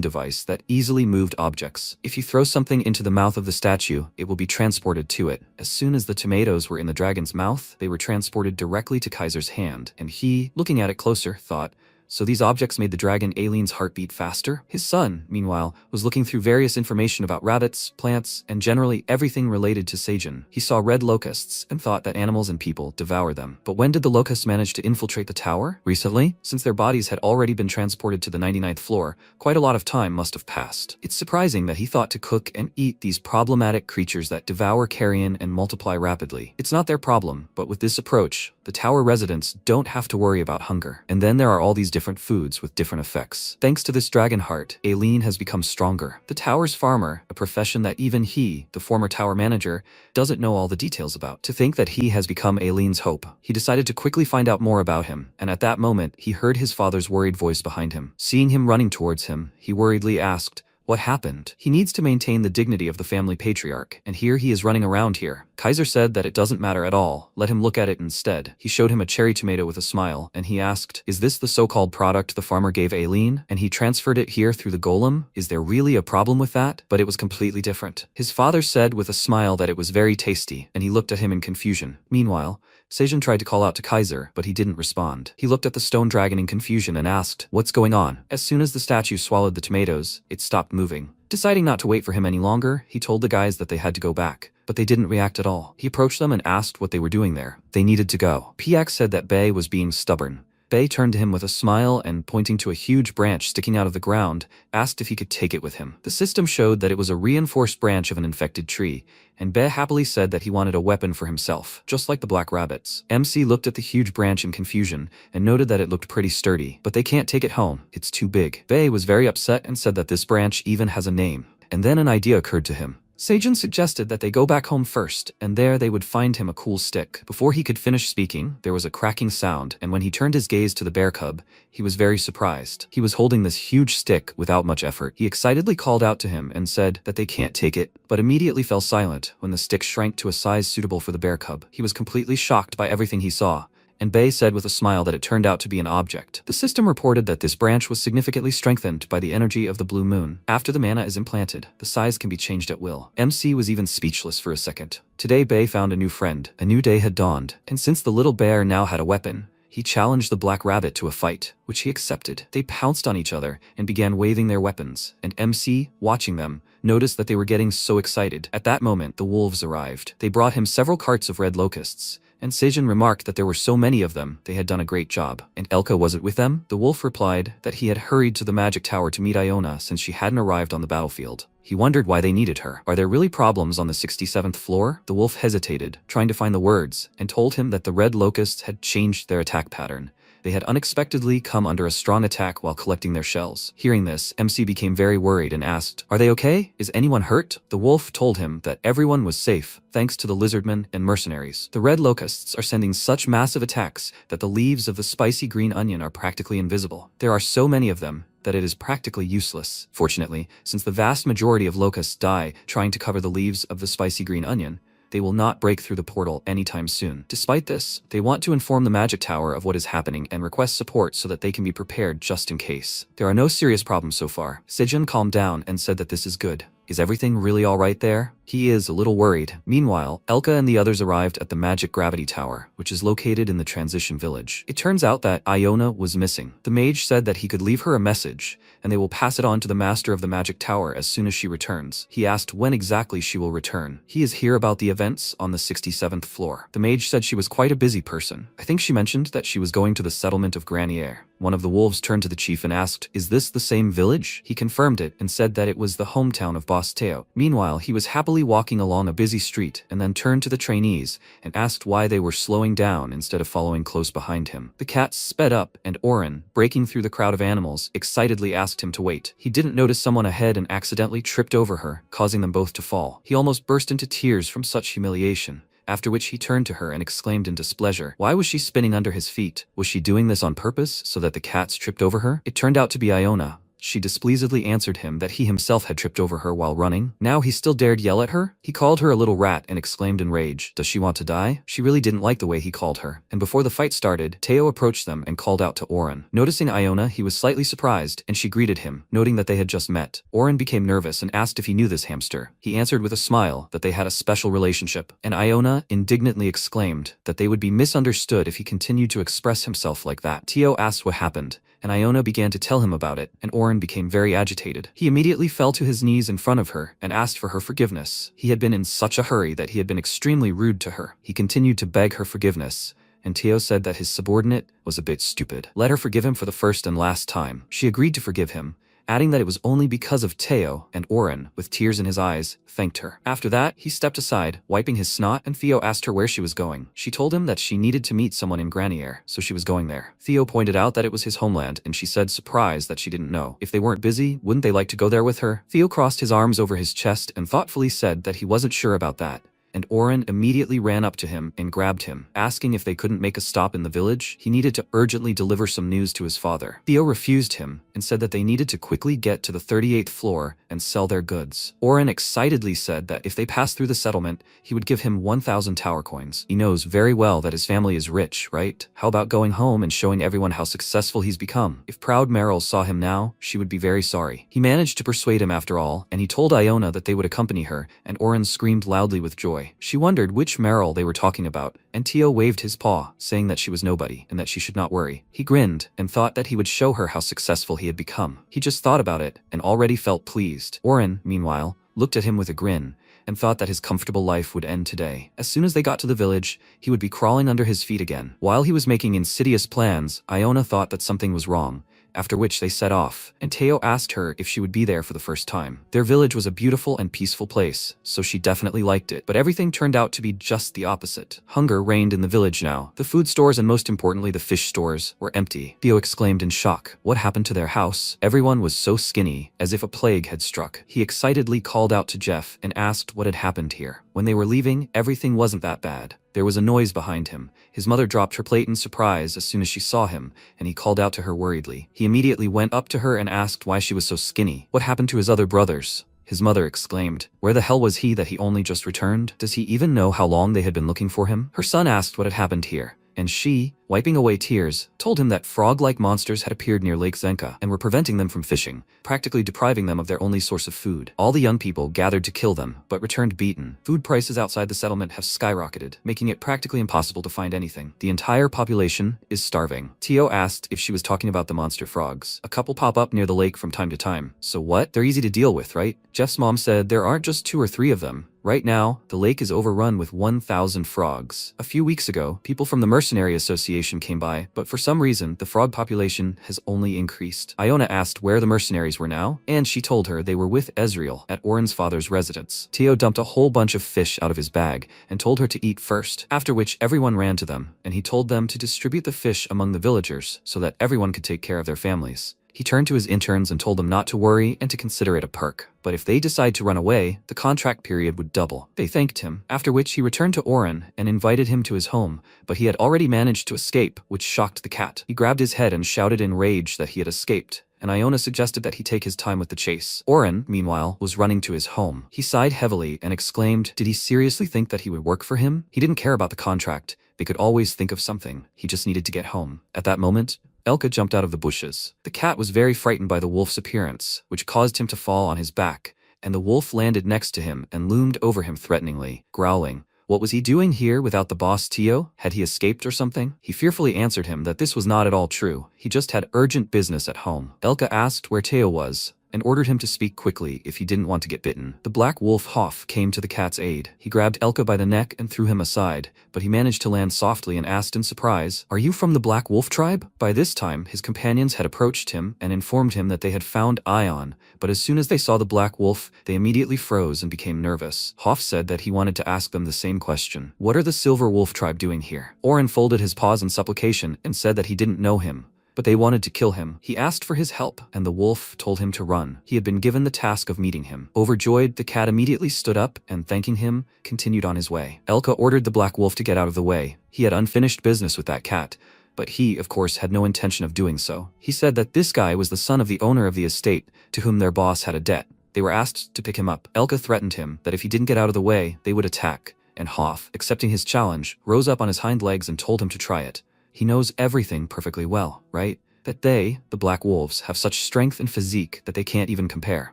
device that easily moved objects. If you throw something into the mouth of the statue, it will be transported to it. As soon as the tomatoes were in the dragon's mouth, they were transported directly to Kaiser's hand, and he, looking at it closer, thought, so these objects made the dragon Aileen's heart beat faster? His son, meanwhile, was looking through various information about rabbits, plants, and generally everything related to Seijin. He saw red locusts and thought that animals and people devour them. But when did the locusts manage to infiltrate the tower? Recently? Since their bodies had already been transported to the 99th floor, quite a lot of time must have passed. It's surprising that he thought to cook and eat these problematic creatures that devour carrion and multiply rapidly. It's not their problem, but with this approach, the tower residents don't have to worry about hunger. And then there are all these different foods with different effects. Thanks to this dragon heart, Aileen has become stronger. The tower's farmer, a profession that even he, the former tower manager, doesn't know all the details about. To think that he has become Aileen's hope, he decided to quickly find out more about him, and at that moment, he heard his father's worried voice behind him. Seeing him running towards him, he worriedly asked, "What happened?" He needs to maintain the dignity of the family patriarch, and here he is running around here. Kaiser said that it doesn't matter at all, let him look at it instead. He showed him a cherry tomato with a smile, and he asked, "Is this the so-called product the farmer gave Aileen, and he transferred it here through the golem? Is there really a problem with that?" But it was completely different. His father said with a smile that it was very tasty, and he looked at him in confusion. Meanwhile, Seijin tried to call out to Kaiser, but he didn't respond. He looked at the stone dragon in confusion and asked, "What's going on?" As soon as the statue swallowed the tomatoes, it stopped moving. Deciding not to wait for him any longer, he told the guys that they had to go back, but they didn't react at all. He approached them and asked what they were doing there. They needed to go. PX said that Bei was being stubborn. Bei turned to him with a smile and, pointing to a huge branch sticking out of the ground, asked if he could take it with him. The system showed that it was a reinforced branch of an infected tree, and Bei happily said that he wanted a weapon for himself, just like the black rabbits. MC looked at the huge branch in confusion and noted that it looked pretty sturdy, but they can't take it home. It's too big. Bei was very upset and said that this branch even has a name. And then an idea occurred to him. Seijin suggested that they go back home first, and there they would find him a cool stick. Before he could finish speaking, there was a cracking sound, and when he turned his gaze to the bear cub, he was very surprised. He was holding this huge stick without much effort. He excitedly called out to him and said that they can't take it, but immediately fell silent when the stick shrank to a size suitable for the bear cub. He was completely shocked by everything he saw, and Bei said with a smile that it turned out to be an object. The system reported that this branch was significantly strengthened by the energy of the blue moon. After the mana is implanted, the size can be changed at will. MC was even speechless for a second. Today Bei found a new friend. A new day had dawned, and since the little bear now had a weapon, he challenged the black rabbit to a fight, which he accepted. They pounced on each other and began waving their weapons, and MC, watching them, noticed that they were getting so excited. At that moment, the wolves arrived. They brought him several carts of red locusts, and Seijin remarked that there were so many of them, they had done a great job. And Elka wasn't with them? The wolf replied that he had hurried to the magic tower to meet Iona since she hadn't arrived on the battlefield. He wondered why they needed her. Are there really problems on the 67th floor? The wolf hesitated, trying to find the words, and told him that the red locusts had changed their attack pattern. They had unexpectedly come under a strong attack while collecting their shells. Hearing this, MC became very worried and asked, "Are they okay? Is anyone hurt?" The wolf told him that everyone was safe, thanks to the lizardmen and mercenaries. The red locusts are sending such massive attacks that the leaves of the spicy green onion are practically invisible. There are so many of them that it is practically useless. Fortunately, since the vast majority of locusts die trying to cover the leaves of the spicy green onion, they will not break through the portal anytime soon. Despite this, they want to inform the magic tower of what is happening and request support so that they can be prepared just in case. There are no serious problems so far. Seijin calmed down and said that this is good. Is everything really alright there? He is a little worried. Meanwhile, Elka and the others arrived at the magic gravity tower, which is located in the transition village. It turns out that Iona was missing. The mage said that he could leave her a message, and they will pass it on to the master of the magic tower as soon as she returns. He asked when exactly she will return. He is here about the events on the 67th floor. The mage said she was quite a busy person. I think she mentioned that she was going to the settlement of Granier. One of the wolves turned to the chief and asked, "Is this the same village?" He confirmed it and said that it was the hometown of boss Teo. Meanwhile, he was happily walking along a busy street and then turned to the trainees and asked why they were slowing down instead of following close behind him. The cat sped up and Oren, breaking through the crowd of animals, excitedly asked him to wait. He didn't notice someone ahead and accidentally tripped over her, causing them both to fall. He almost burst into tears from such humiliation. After which he turned to her and exclaimed in displeasure. Why was she spinning under his feet? Was she doing this on purpose so that the cats tripped over her? It turned out to be Iona. She displeasedly answered him that he himself had tripped over her while running. Now he still dared yell at her? He called her a little rat and exclaimed in rage, "Does she want to die?" She really didn't like the way he called her. And before the fight started, Teo approached them and called out to Oren. Noticing Iona, he was slightly surprised, and she greeted him, noting that they had just met. Oren became nervous and asked if he knew this hamster. He answered with a smile that they had a special relationship, and Iona indignantly exclaimed that they would be misunderstood if he continued to express himself like that. Teo asked what happened, and Iona began to tell him about it, and Oren became very agitated. He immediately fell to his knees in front of her and asked for her forgiveness. He had been in such a hurry that he had been extremely rude to her. He continued to beg her forgiveness, and Teo said that his subordinate was a bit stupid. Let her forgive him for the first and last time. She agreed to forgive him, adding that it was only because of Teo, and Oren, with tears in his eyes, thanked her. After that, he stepped aside, wiping his snot, and Theo asked her where she was going. She told him that she needed to meet someone in Granier, so she was going there. Theo pointed out that it was his homeland, and she said surprised that she didn't know. If they weren't busy, wouldn't they like to go there with her? Theo crossed his arms over his chest and thoughtfully said that he wasn't sure about that. And Oren immediately ran up to him and grabbed him, asking if they couldn't make a stop in the village. He needed to urgently deliver some news to his father. Theo refused him and said that they needed to quickly get to the 38th floor and sell their goods. Oren excitedly said that if they passed through the settlement, he would give him 1,000 tower coins. He knows very well that his family is rich, right? How about going home and showing everyone how successful he's become? If proud Meryl saw him now, she would be very sorry. He managed to persuade him after all, and he told Iona that they would accompany her, and Oren screamed loudly with joy. She wondered which Meryl they were talking about, and Teo waved his paw, saying that she was nobody, and that she should not worry. He grinned, and thought that he would show her how successful he had become. He just thought about it, and already felt pleased. Oren, meanwhile, looked at him with a grin, and thought that his comfortable life would end today. As soon as they got to the village, he would be crawling under his feet again. While he was making insidious plans, Iona thought that something was wrong, after which they set off, and Teo asked her if she would be there for the first time. Their village was a beautiful and peaceful place, so she definitely liked it, but everything turned out to be just the opposite. Hunger reigned in the village now. The food stores and most importantly the fish stores were empty. Theo exclaimed in shock. What happened to their house? Everyone was so skinny, as if a plague had struck. He excitedly called out to Jeff and asked what had happened here. When they were leaving, everything wasn't that bad. There was a noise behind him. His mother dropped her plate in surprise as soon as she saw him, and he called out to her worriedly. He immediately went up to her and asked why she was so skinny. What happened to his other brothers? His mother exclaimed. Where the hell was he that he only just returned? Does he even know how long they had been looking for him? Her son asked what had happened here, and she, wiping away tears, told him that frog-like monsters had appeared near Lake Zenka and were preventing them from fishing, practically depriving them of their only source of food. All the young people gathered to kill them, but returned beaten. Food prices outside the settlement have skyrocketed, making it practically impossible to find anything. The entire population is starving. Teo asked if she was talking about the monster frogs. A couple pop up near the lake from time to time. So what? They're easy to deal with, right? Jeff's mom said there aren't just 2 or 3 of them. Right now, the lake is overrun with 1,000 frogs. A few weeks ago, people from the Mercenary Association came by, but for some reason, the frog population has only increased. Iona asked where the mercenaries were now, and she told her they were with Ezreal at Oren's father's residence. Teo dumped a whole bunch of fish out of his bag and told her to eat first, after which everyone ran to them, and he told them to distribute the fish among the villagers so that everyone could take care of their families. He turned to his interns and told them not to worry and to consider it a perk. But if they decide to run away, the contract period would double. They thanked him, after which he returned to Oren and invited him to his home, but he had already managed to escape, which shocked the cat. He grabbed his head and shouted in rage that he had escaped, and Iona suggested that he take his time with the chase. Oren, meanwhile, was running to his home. He sighed heavily and exclaimed, did he seriously think that he would work for him? He didn't care about the contract. They could always think of something. He just needed to get home. At that moment, Elka jumped out of the bushes. The cat was very frightened by the wolf's appearance, which caused him to fall on his back, and the wolf landed next to him and loomed over him threateningly, growling. What was he doing here without the boss Teo? Had he escaped or something? He fearfully answered him that this was not at all true. He just had urgent business at home. Elka asked where Teo was, and ordered him to speak quickly if he didn't want to get bitten. The black wolf Hoff came to the cat's aid. He grabbed Elka by the neck and threw him aside, but he managed to land softly and asked in surprise, "Are you from the Black Wolf tribe?" By this time, his companions had approached him and informed him that they had found Ion, but as soon as they saw the black wolf, they immediately froze and became nervous. Hoff said that he wanted to ask them the same question. "What are the Silver Wolf tribe doing here?" Oren folded his paws in supplication and said that he didn't know him, but they wanted to kill him. He asked for his help, and the wolf told him to run. He had been given the task of meeting him. Overjoyed, the cat immediately stood up and, thanking him, continued on his way. Elka ordered the black wolf to get out of the way. He had unfinished business with that cat, but he, of course, had no intention of doing so. He said that this guy was the son of the owner of the estate, to whom their boss had a debt. They were asked to pick him up. Elka threatened him that if he didn't get out of the way, they would attack, and Hoff, accepting his challenge, rose up on his hind legs and told him to try it. He knows everything perfectly well, right? That they, the Black Wolves, have such strength and physique that they can't even compare.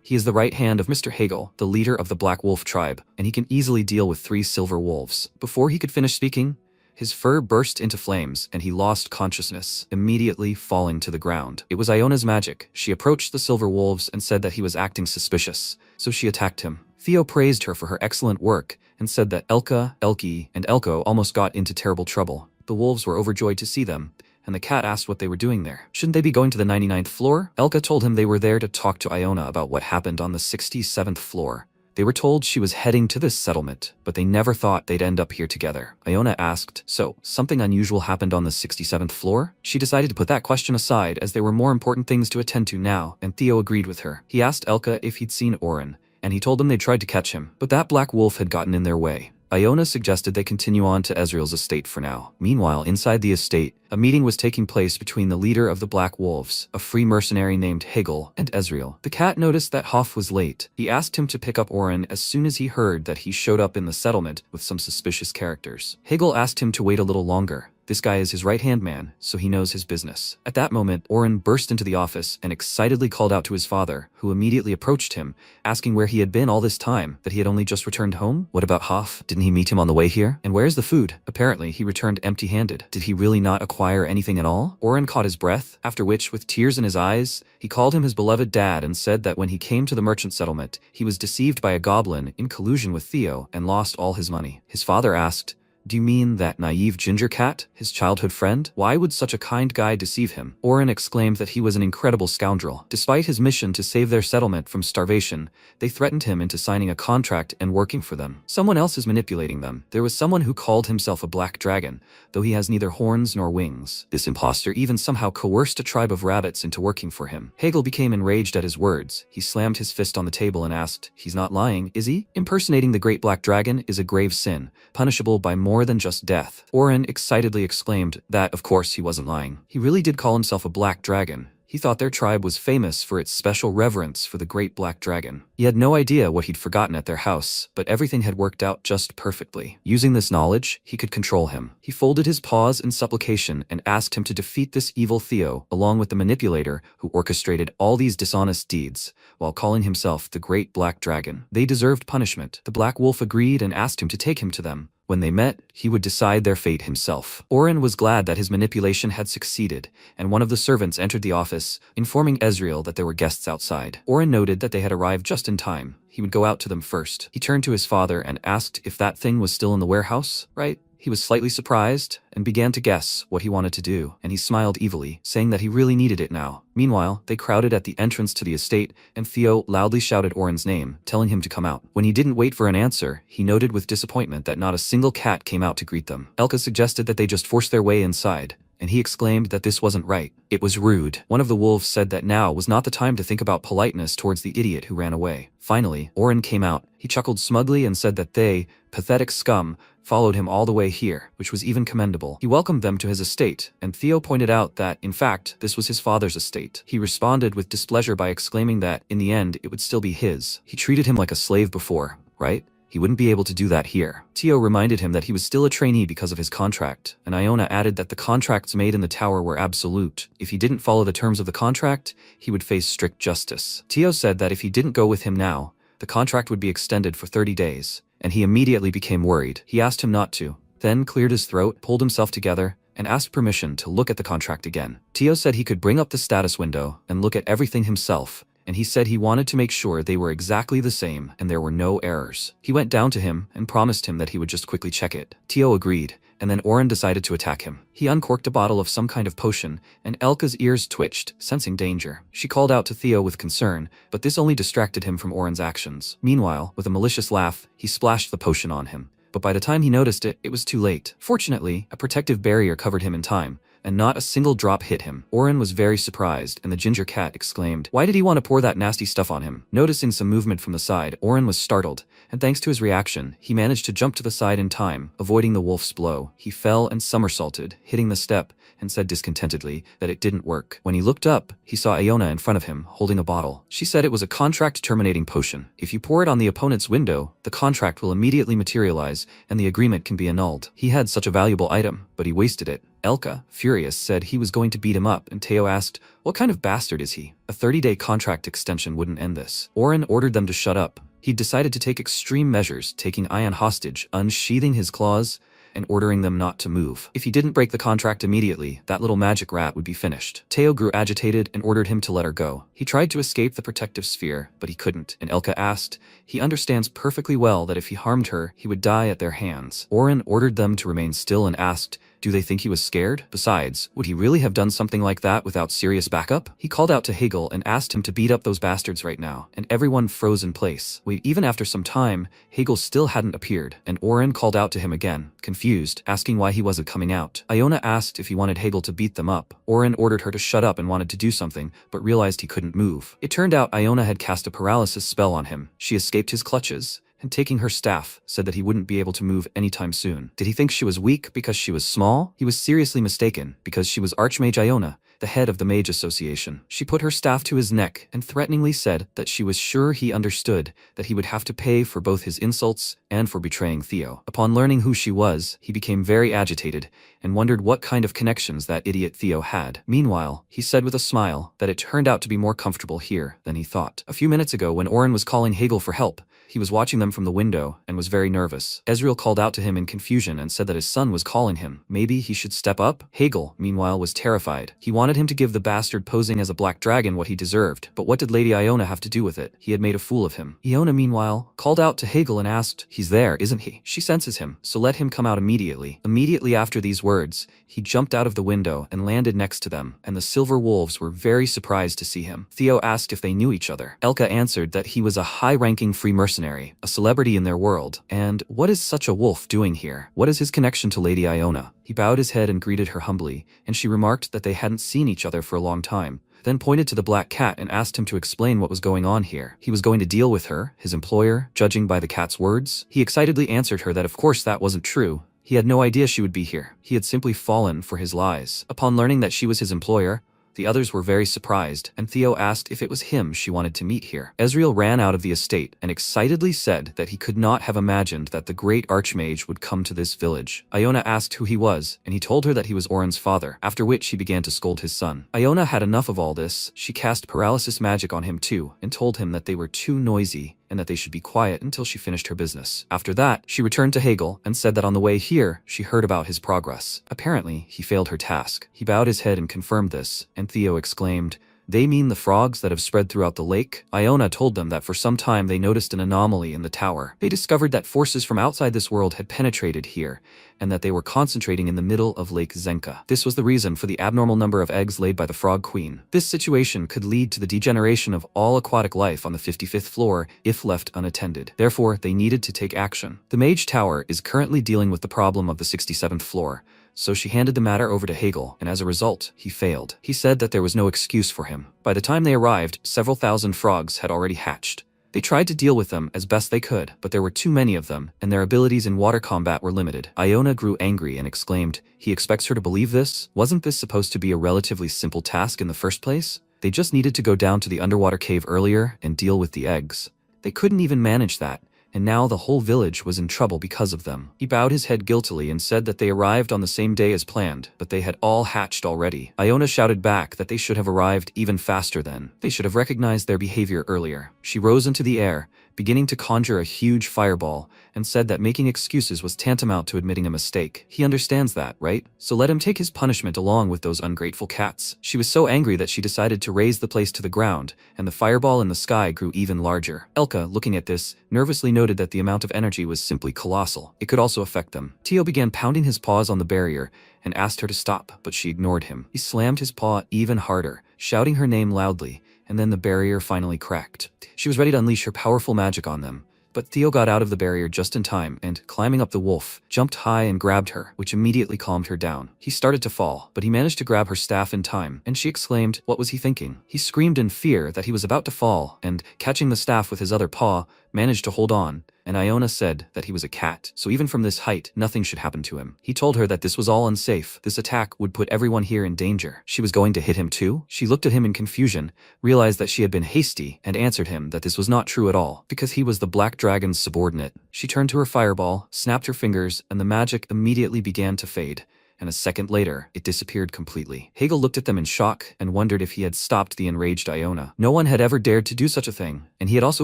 He is the right hand of Mr. Hegel, the leader of the Black Wolf tribe, and he can easily deal with 3 silver wolves. Before he could finish speaking, his fur burst into flames and he lost consciousness, immediately falling to the ground. It was Iona's magic. She approached the silver wolves and said that he was acting suspicious, so she attacked him. Theo praised her for her excellent work and said that Elka, Elki, and Elko almost got into terrible trouble. The wolves were overjoyed to see them, and the cat asked what they were doing there. Shouldn't they be going to the 99th floor? Elka told him they were there to talk to Iona about what happened on the 67th floor. They were told she was heading to this settlement, but they never thought they'd end up here together. Iona asked, "So, something unusual happened on the 67th floor?" She decided to put that question aside as there were more important things to attend to now, and Theo agreed with her. He asked Elka if he'd seen Oren, and he told them they tried to catch him, but that black wolf had gotten in their way. Iona suggested they continue on to Ezreal's estate for now. Meanwhile, inside the estate, a meeting was taking place between the leader of the Black Wolves, a free mercenary named Hegel, and Ezreal. The cat noticed that Hoff was late. He asked him to pick up Oren as soon as he heard that he showed up in the settlement with some suspicious characters. Hegel asked him to wait a little longer. This guy is his right-hand man, so he knows his business. At that moment, Oren burst into the office and excitedly called out to his father, who immediately approached him, asking where he had been all this time, that he had only just returned home. What about Hoff? Didn't he meet him on the way here? And where's the food? Apparently, he returned empty-handed. Did he really not acquire anything at all? Oren caught his breath, after which, with tears in his eyes, he called him his beloved dad and said that when he came to the merchant settlement, he was deceived by a goblin in collusion with Theo and lost all his money. His father asked, "Do you mean that naive ginger cat, his childhood friend? Why would such a kind guy deceive him?" Oren exclaimed that he was an incredible scoundrel. Despite his mission to save their settlement from starvation, they threatened him into signing a contract and working for them. Someone else is manipulating them. There was someone who called himself a black dragon, though he has neither horns nor wings. This imposter even somehow coerced a tribe of rabbits into working for him. Hegel became enraged at his words. He slammed his fist on the table and asked, "He's not lying, is he? Impersonating the great black dragon is a grave sin, punishable by more than just death." Oren excitedly exclaimed that, of course, he wasn't lying. He really did call himself a black dragon. He thought their tribe was famous for its special reverence for the great black dragon. He had no idea what he'd forgotten at their house, but everything had worked out just perfectly. Using this knowledge, he could control him. He folded his paws in supplication and asked him to defeat this evil Theo, along with the manipulator who orchestrated all these dishonest deeds, while calling himself the great black dragon. They deserved punishment. The black wolf agreed and asked him to take him to them. When they met, he would decide their fate himself. Oren was glad that his manipulation had succeeded, and one of the servants entered the office, informing Ezreal that there were guests outside. Oren noted that they had arrived just in time. He would go out to them first. He turned to his father and asked if that thing was still in the warehouse, right? He was slightly surprised and began to guess what he wanted to do, and he smiled evilly, saying that he really needed it now. Meanwhile, they crowded at the entrance to the estate, and Theo loudly shouted Oren's name, telling him to come out. When he didn't wait for an answer, he noted with disappointment that not a single cat came out to greet them. Elka suggested that they just force their way inside, and he exclaimed that this wasn't right. It was rude. One of the wolves said that now was not the time to think about politeness towards the idiot who ran away. Finally, Oren came out. He chuckled smugly and said that they, pathetic scum, followed him all the way here, which was even commendable. He welcomed them to his estate, and Theo pointed out that, in fact, this was his father's estate. He responded with displeasure by exclaiming that, in the end, it would still be his. He treated him like a slave before, right? He wouldn't be able to do that here. Theo reminded him that he was still a trainee because of his contract, and Iona added that the contracts made in the tower were absolute. If he didn't follow the terms of the contract, he would face strict justice. Theo said that if he didn't go with him now, the contract would be extended for 30 days, and he immediately became worried. He asked him not to, then cleared his throat, pulled himself together, and asked permission to look at the contract again. Theo said he could bring up the status window and look at everything himself, and he said he wanted to make sure they were exactly the same and there were no errors. He went down to him and promised him that he would just quickly check it. Theo agreed, and then Oren decided to attack him. He uncorked a bottle of some kind of potion, and Elka's ears twitched, sensing danger. She called out to Theo with concern, but this only distracted him from Oren's actions. Meanwhile, with a malicious laugh, he splashed the potion on him. But by the time he noticed it, it was too late. Fortunately, a protective barrier covered him in time, and not a single drop hit him. Oren was very surprised, and the ginger cat exclaimed, "Why did he want to pour that nasty stuff on him?" Noticing some movement from the side, Oren was startled, and thanks to his reaction, he managed to jump to the side in time, avoiding the wolf's blow. He fell and somersaulted, hitting the step, and said discontentedly that it didn't work. When he looked up, he saw Iona in front of him, holding a bottle. She said it was a contract-terminating potion. If you pour it on the opponent's window, the contract will immediately materialize, and the agreement can be annulled. He had such a valuable item, but he wasted it. Elka, furious, said he was going to beat him up, and Theo asked, "What kind of bastard is he? A 30-day contract extension wouldn't end this." Oren ordered them to shut up. He decided to take extreme measures, taking Ion hostage, unsheathing his claws, and ordering them not to move. If he didn't break the contract immediately, that little magic rat would be finished. Theo grew agitated and ordered him to let her go. He tried to escape the protective sphere, but he couldn't, and Elka asked, "He understands perfectly well that if he harmed her, he would die at their hands." Oren ordered them to remain still and asked, do they think he was scared? Besides, would he really have done something like that without serious backup? He called out to Hegel and asked him to beat up those bastards right now, and everyone froze in place. Even after some time, Hegel still hadn't appeared, and Oren called out to him again, confused, asking why he wasn't coming out. Iona asked if he wanted Hegel to beat them up. Oren ordered her to shut up and wanted to do something, but realized he couldn't move. It turned out Iona had cast a paralysis spell on him. She escaped his clutches, and taking her staff, said that he wouldn't be able to move anytime soon. Did he think she was weak because she was small? He was seriously mistaken, because she was Archmage Iona, the head of the Mage Association. She put her staff to his neck and threateningly said that she was sure he understood that he would have to pay for both his insults and for betraying Theo. Upon learning who she was, he became very agitated and wondered what kind of connections that idiot Theo had. Meanwhile, he said with a smile that it turned out to be more comfortable here than he thought. A few minutes ago, when Oren was calling Hegel for help, he was watching them from the window and was very nervous. Ezreal called out to him in confusion and said that his son was calling him. Maybe he should step up? Hegel, meanwhile, was terrified. He wanted him to give the bastard posing as a black dragon what he deserved, but what did Lady Iona have to do with it? He had made a fool of him. Iona, meanwhile, called out to Hegel and asked, "He's there, isn't he? She senses him, so let him come out immediately." Immediately after these words, he jumped out of the window and landed next to them, and the silver wolves were very surprised to see him. Theo asked if they knew each other. Elka answered that he was a high-ranking free mercenary, a celebrity in their world. And what is such a wolf doing here? What is his connection to Lady Iona? He bowed his head and greeted her humbly, and she remarked that they hadn't seen each other for a long time, then pointed to the black cat and asked him to explain what was going on here. He was going to deal with her, his employer, judging by the cat's words. He excitedly answered her that of course that wasn't true. He had no idea she would be here. He had simply fallen for his lies. Upon learning that she was his employer, the others were very surprised, and Theo asked if it was him she wanted to meet here. Ezreal ran out of the estate and excitedly said that he could not have imagined that the great Archmage would come to this village. Iona asked who he was, and he told her that he was Oren's father, after which he began to scold his son. Iona had enough of all this. She cast paralysis magic on him too, and told him that they were too noisy and that they should be quiet until she finished her business. After that, she returned to Hegel and said that on the way here, she heard about his progress. Apparently, he failed her task. He bowed his head and confirmed this, and Theo exclaimed, "They mean the frogs that have spread throughout the lake?" Iona told them that for some time they noticed an anomaly in the tower. They discovered that forces from outside this world had penetrated here, and that they were concentrating in the middle of Lake Zenka. This was the reason for the abnormal number of eggs laid by the Frog Queen. This situation could lead to the degeneration of all aquatic life on the 55th floor if left unattended. Therefore, they needed to take action. The Mage Tower is currently dealing with the problem of the 67th floor, so she handed the matter over to Hegel, and as a result, he failed. He said that there was no excuse for him. By the time they arrived, several thousand frogs had already hatched. They tried to deal with them as best they could, but there were too many of them, and their abilities in water combat were limited. Iona grew angry and exclaimed, "He expects her to believe this? Wasn't this supposed to be a relatively simple task in the first place? They just needed to go down to the underwater cave earlier and deal with the eggs. They couldn't even manage that, and now the whole village was in trouble because of them. He bowed his head guiltily and said that they arrived on the same day as planned, but they had all hatched already. Iona shouted back that they should have arrived even faster then. They should have recognized their behavior earlier. She rose into the air, beginning to conjure a huge fireball, and said that making excuses was tantamount to admitting a mistake. He understands that, right? So let him take his punishment along with those ungrateful cats. She was so angry that she decided to raise the place to the ground, and the fireball in the sky grew even larger. Elka, looking at this, nervously noted that the amount of energy was simply colossal. It could also affect them. Tio began pounding his paws on the barrier and asked her to stop, but she ignored him. He slammed his paw even harder, shouting her name loudly, and then the barrier finally cracked. She was ready to unleash her powerful magic on them, but Theo got out of the barrier just in time and, climbing up the wolf, jumped high and grabbed her, which immediately calmed her down. He started to fall, but he managed to grab her staff in time, and she exclaimed, what was he thinking? He screamed in fear that he was about to fall, and, catching the staff with his other paw, managed to hold on, and Iona said that he was a cat, so even from this height, nothing should happen to him. He told her that this was all unsafe. This attack would put everyone here in danger. She was going to hit him too? She looked at him in confusion, realized that she had been hasty, and answered him that this was not true at all, because he was the Black Dragon's subordinate. She turned to her fireball, snapped her fingers, and the magic immediately began to fade, and a second later, it disappeared completely. Hegel looked at them in shock and wondered if he had stopped the enraged Iona. No one had ever dared to do such a thing, and he had also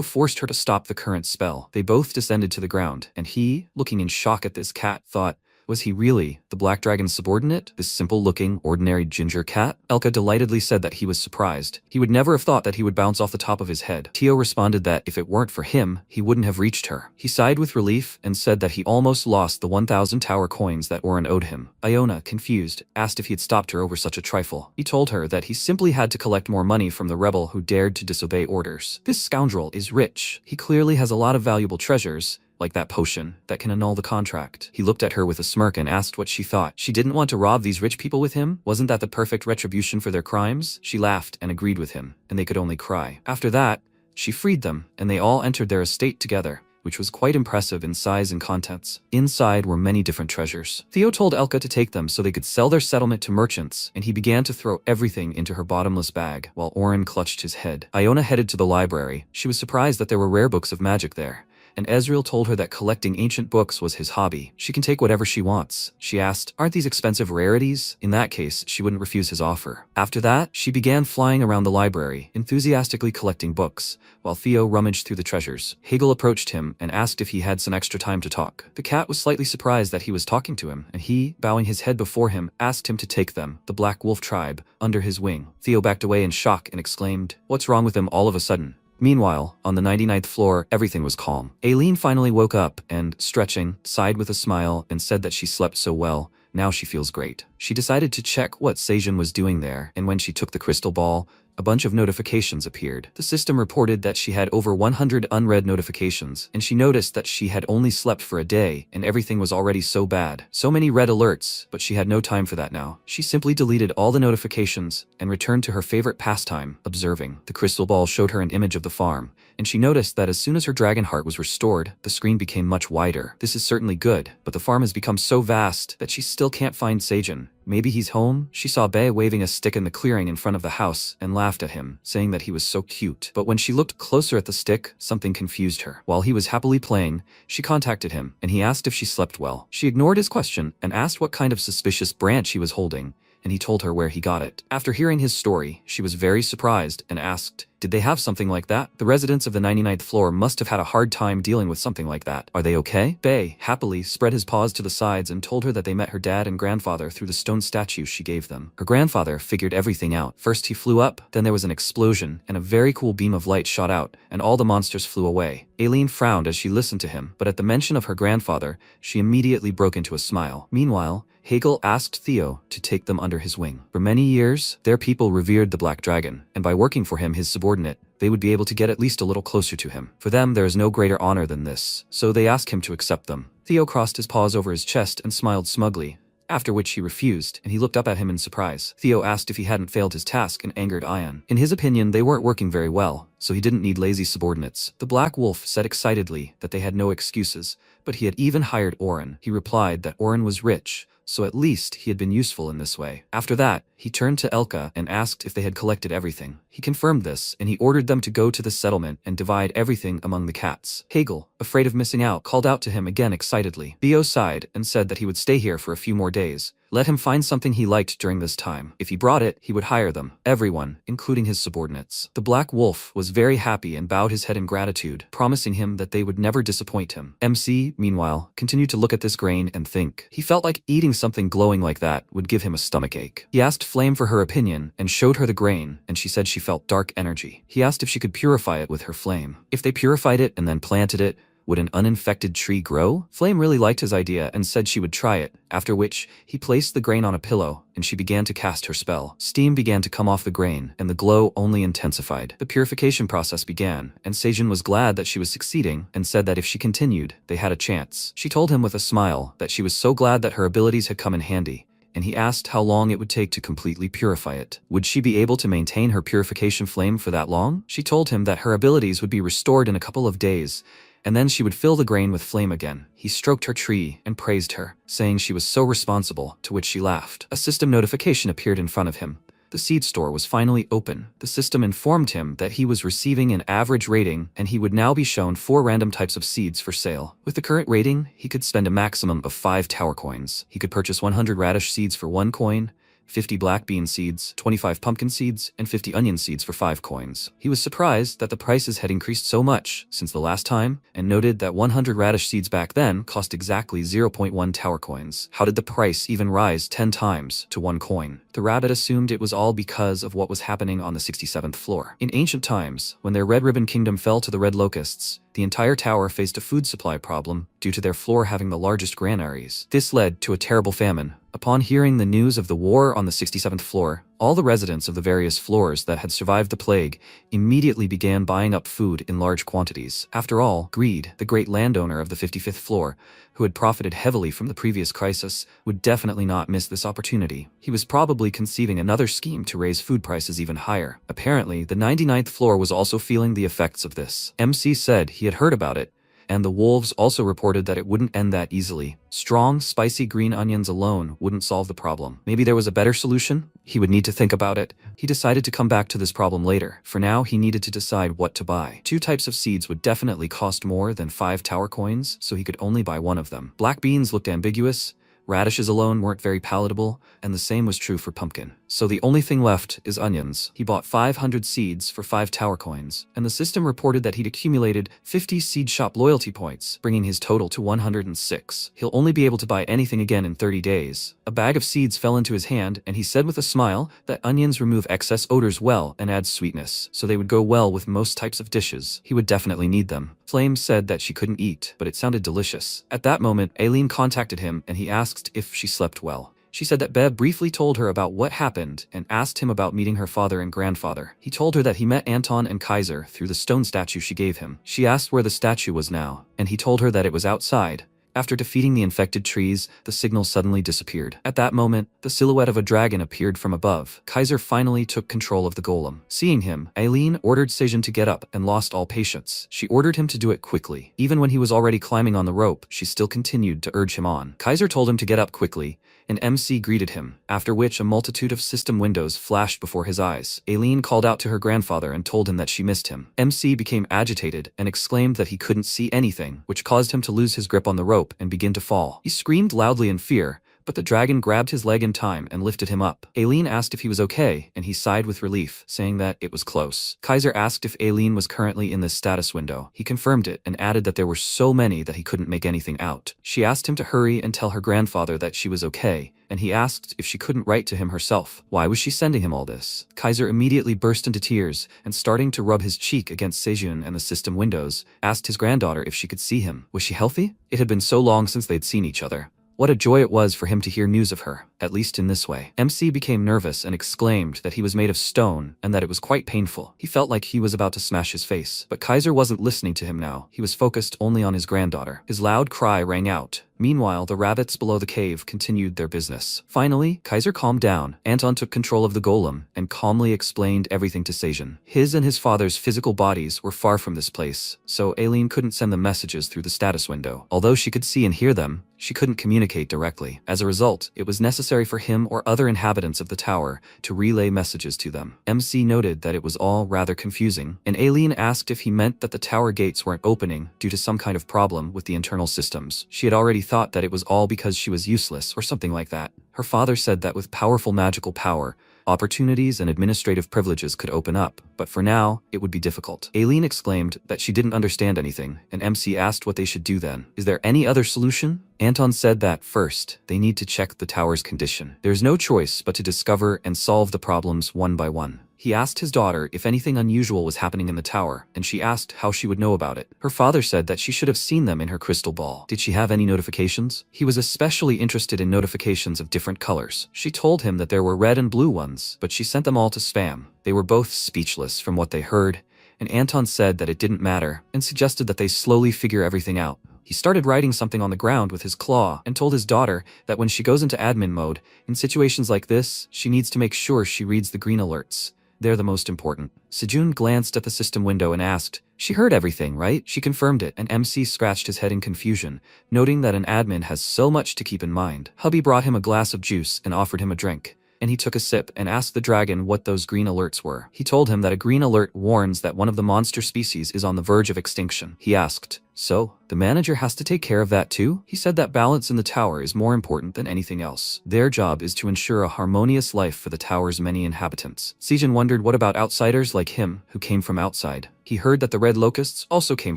forced her to stop the current spell. They both descended to the ground, and he, looking in shock at this cat, thought, was he really the Black Dragon's subordinate? This simple-looking, ordinary ginger cat? Elka delightedly said that he was surprised. He would never have thought that he would bounce off the top of his head. Tio responded that if it weren't for him, he wouldn't have reached her. He sighed with relief and said that he almost lost the 1,000 tower coins that Oren owed him. Iona, confused, asked if he had stopped her over such a trifle. He told her that he simply had to collect more money from the rebel who dared to disobey orders. This scoundrel is rich. He clearly has a lot of valuable treasures, like that potion, that can annul the contract. He looked at her with a smirk and asked what she thought. She didn't want to rob these rich people with him? Wasn't that the perfect retribution for their crimes? She laughed and agreed with him, and they could only cry. After that, she freed them, and they all entered their estate together, which was quite impressive in size and contents. Inside were many different treasures. Theo told Elka to take them so they could sell their settlement to merchants, and he began to throw everything into her bottomless bag, while Oren clutched his head. Iona headed to the library. She was surprised that there were rare books of magic there, and Ezreal told her that collecting ancient books was his hobby. She can take whatever she wants. She asked, aren't these expensive rarities? In that case, she wouldn't refuse his offer. After that, she began flying around the library, enthusiastically collecting books, while Theo rummaged through the treasures. Hegel approached him and asked if he had some extra time to talk. The cat was slightly surprised that he was talking to him, and he, bowing his head before him, asked him to take them, the Black Wolf tribe, under his wing. Theo backed away in shock and exclaimed, what's wrong with him all of a sudden? Meanwhile, on the 99th floor, everything was calm. Aileen finally woke up and, stretching, sighed with a smile and said that she slept so well, now she feels great. She decided to check what Seijun was doing there, and when she took the crystal ball, a bunch of notifications appeared. The system reported that she had over 100 unread notifications, and she noticed that she had only slept for a day, and everything was already so bad. So many red alerts, but she had no time for that now. She simply deleted all the notifications and returned to her favorite pastime, observing. The crystal ball showed her an image of the farm, and she noticed that as soon as her dragon heart was restored, the screen became much wider. This is certainly good, but the farm has become so vast that she still can't find Seijun. Maybe he's home? She saw Bae waving a stick in the clearing in front of the house and laughed at him, saying that he was so cute. But when she looked closer at the stick, something confused her. While he was happily playing, she contacted him, and he asked if she slept well. She ignored his question and asked what kind of suspicious branch he was holding, and he told her where he got it. After hearing his story, she was very surprised and asked, did they have something like that? The residents of the 99th floor must have had a hard time dealing with something like that. Are they okay? Bae happily spread his paws to the sides and told her that they met her dad and grandfather through the stone statue she gave them. Her grandfather figured everything out. First he flew up, then there was an explosion, and a very cool beam of light shot out, and all the monsters flew away. Aileen frowned as she listened to him, but at the mention of her grandfather, she immediately broke into a smile. Meanwhile, Hegel asked Theo to take them under his wing. For many years, their people revered the Black Dragon, and by working for him, his subordinate, they would be able to get at least a little closer to him. For them, there is no greater honor than this, so they asked him to accept them. Theo crossed his paws over his chest and smiled smugly, after which he refused, and he looked up at him in surprise. Theo asked if he hadn't failed his task and angered Ion. In his opinion, they weren't working very well, so he didn't need lazy subordinates. The Black Wolf said excitedly that they had no excuses, but he had even hired Oren. He replied that Oren was rich, so at least he had been useful in this way. After that, he turned to Elka and asked if they had collected everything. He confirmed this, and he ordered them to go to the settlement and divide everything among the cats. Hegel, afraid of missing out, called out to him again excitedly. Theo sighed and said that he would stay here for a few more days. Let him find something he liked during this time. If he brought it, he would hire them. Everyone, including his subordinates. The Black Wolf was very happy and bowed his head in gratitude, promising him that they would never disappoint him. MC, meanwhile, continued to look at this grain and think. He felt like eating something glowing like that would give him a stomachache. He asked Flame for her opinion and showed her the grain, and she said she felt dark energy. He asked if she could purify it with her flame. If they purified it and then planted it, would an uninfected tree grow? Flame really liked his idea and said she would try it, after which he placed the grain on a pillow and she began to cast her spell. Steam began to come off the grain and the glow only intensified. The purification process began, and Seijun was glad that she was succeeding and said that if she continued, they had a chance. She told him with a smile that she was so glad that her abilities had come in handy, and he asked how long it would take to completely purify it. Would she be able to maintain her purification flame for that long? She told him that her abilities would be restored in a couple of days, and then she would fill the grain with flame again. He stroked her tree and praised her, saying she was so responsible, to which she laughed. A system notification appeared in front of him. The seed store was finally open. The system informed him that he was receiving an average rating and he would now be shown 4 random types of seeds for sale. With the current rating, he could spend a maximum of 5 tower coins. He could purchase 100 radish seeds for 1 coin, 50 black bean seeds, 25 pumpkin seeds, and 50 onion seeds for 5 coins. He was surprised that the prices had increased so much since the last time, and noted that 100 radish seeds back then cost exactly 0.1 tower coins. How did the price even rise 10 times to 1 coin? The rabbit assumed it was all because of what was happening on the 67th floor. In ancient times, when their Red Ribbon Kingdom fell to the Red Locusts, the entire tower faced a food supply problem due to their floor having the largest granaries. This led to a terrible famine. Upon hearing the news of the war on the 67th floor, all the residents of the various floors that had survived the plague immediately began buying up food in large quantities. After all, Greed, the great landowner of the 55th floor, who had profited heavily from the previous crisis, would definitely not miss this opportunity. He was probably conceiving another scheme to raise food prices even higher. Apparently, the 99th floor was also feeling the effects of this. MC said he had heard about it, and the wolves also reported that it wouldn't end that easily. Strong, spicy green onions alone wouldn't solve the problem. Maybe there was a better solution? He would need to think about it. He decided to come back to this problem later. For now, he needed to decide what to buy. 2 types of seeds would definitely cost more than 5 tower coins, so he could only buy one of them. Black beans looked ambiguous, radishes alone weren't very palatable, and the same was true for pumpkin. So the only thing left is onions. He bought 500 seeds for 5 tower coins, and the system reported that he'd accumulated 50 seed shop loyalty points, bringing his total to 106. He'll only be able to buy anything again in 30 days. A bag of seeds fell into his hand, and he said with a smile that onions remove excess odors well and add sweetness, so they would go well with most types of dishes. He would definitely need them. Flame said that she couldn't eat, but it sounded delicious. At that moment, Aileen contacted him and he asked if she slept well. She said that Bev briefly told her about what happened and asked him about meeting her father and grandfather. He told her that he met Anton and Kaiser through the stone statue she gave him. She asked where the statue was now, and he told her that it was outside. After defeating the infected trees, the signal suddenly disappeared. At that moment, the silhouette of a dragon appeared from above. Kaiser finally took control of the golem. Seeing him, Aileen ordered Seijun to get up and lost all patience. She ordered him to do it quickly. Even when he was already climbing on the rope, she still continued to urge him on. Kaiser told him to get up quickly, and MC greeted him, after which a multitude of system windows flashed before his eyes. Aileen called out to her grandfather and told him that she missed him. MC became agitated and exclaimed that he couldn't see anything, which caused him to lose his grip on the rope and begin to fall. He screamed loudly in fear, but the dragon grabbed his leg in time and lifted him up. Aileen asked if he was okay, and he sighed with relief, saying that it was close. Kaiser asked if Aileen was currently in this status window. He confirmed it and added that there were so many that he couldn't make anything out. She asked him to hurry and tell her grandfather that she was okay, and he asked if she couldn't write to him herself. Why was she sending him all this? Kaiser immediately burst into tears and, starting to rub his cheek against Seijun and the system windows, asked his granddaughter if she could see him. Was she healthy? It had been so long since they'd seen each other. What a joy it was for him to hear news of her. at least in this way. MC became nervous and exclaimed that he was made of stone and that it was quite painful. He felt like he was about to smash his face. But Kaiser wasn't listening to him now. He was focused only on his granddaughter. His loud cry rang out. Meanwhile, the rabbits below the cave continued their business. Finally, Kaiser calmed down. Anton took control of the golem and calmly explained everything to Seijun. His and his father's physical bodies were far from this place, so Aileen couldn't send them messages through the status window. Although she could see and hear them, she couldn't communicate directly. As a result, it was necessary for him or other inhabitants of the tower to relay messages to them. MC noted that it was all rather confusing, and Aileen asked if he meant that the tower gates weren't opening due to some kind of problem with the internal systems. She had already thought that it was all because she was useless or something like that. Her father said that with powerful magical power, opportunities and administrative privileges could open up, but for now, it would be difficult. Aileen exclaimed that she didn't understand anything, and MC asked what they should do then. Is there any other solution? Anton said that first, they need to check the tower's condition. There's no choice but to discover and solve the problems one by one. He asked his daughter if anything unusual was happening in the tower, and she asked how she would know about it. Her father said that she should have seen them in her crystal ball. Did she have any notifications? He was especially interested in notifications of different colors. She told him that there were red and blue ones, but she sent them all to spam. They were both speechless from what they heard, and Anton said that it didn't matter, and suggested that they slowly figure everything out. He started writing something on the ground with his claw and told his daughter that when she goes into admin mode, in situations like this, she needs to make sure she reads the green alerts. They're the most important. Seijun glanced at the system window and asked, "She heard everything, right?" She confirmed it, and MC scratched his head in confusion, noting that an admin has so much to keep in mind. Hubby brought him a glass of juice and offered him a drink, and he took a sip and asked the dragon what those green alerts were. He told him that a green alert warns that one of the monster species is on the verge of extinction. He asked, "So, the manager has to take care of that too?" He said that balance in the tower is more important than anything else. Their job is to ensure a harmonious life for the tower's many inhabitants. Seijun wondered what about outsiders like him who came from outside. He heard that the red locusts also came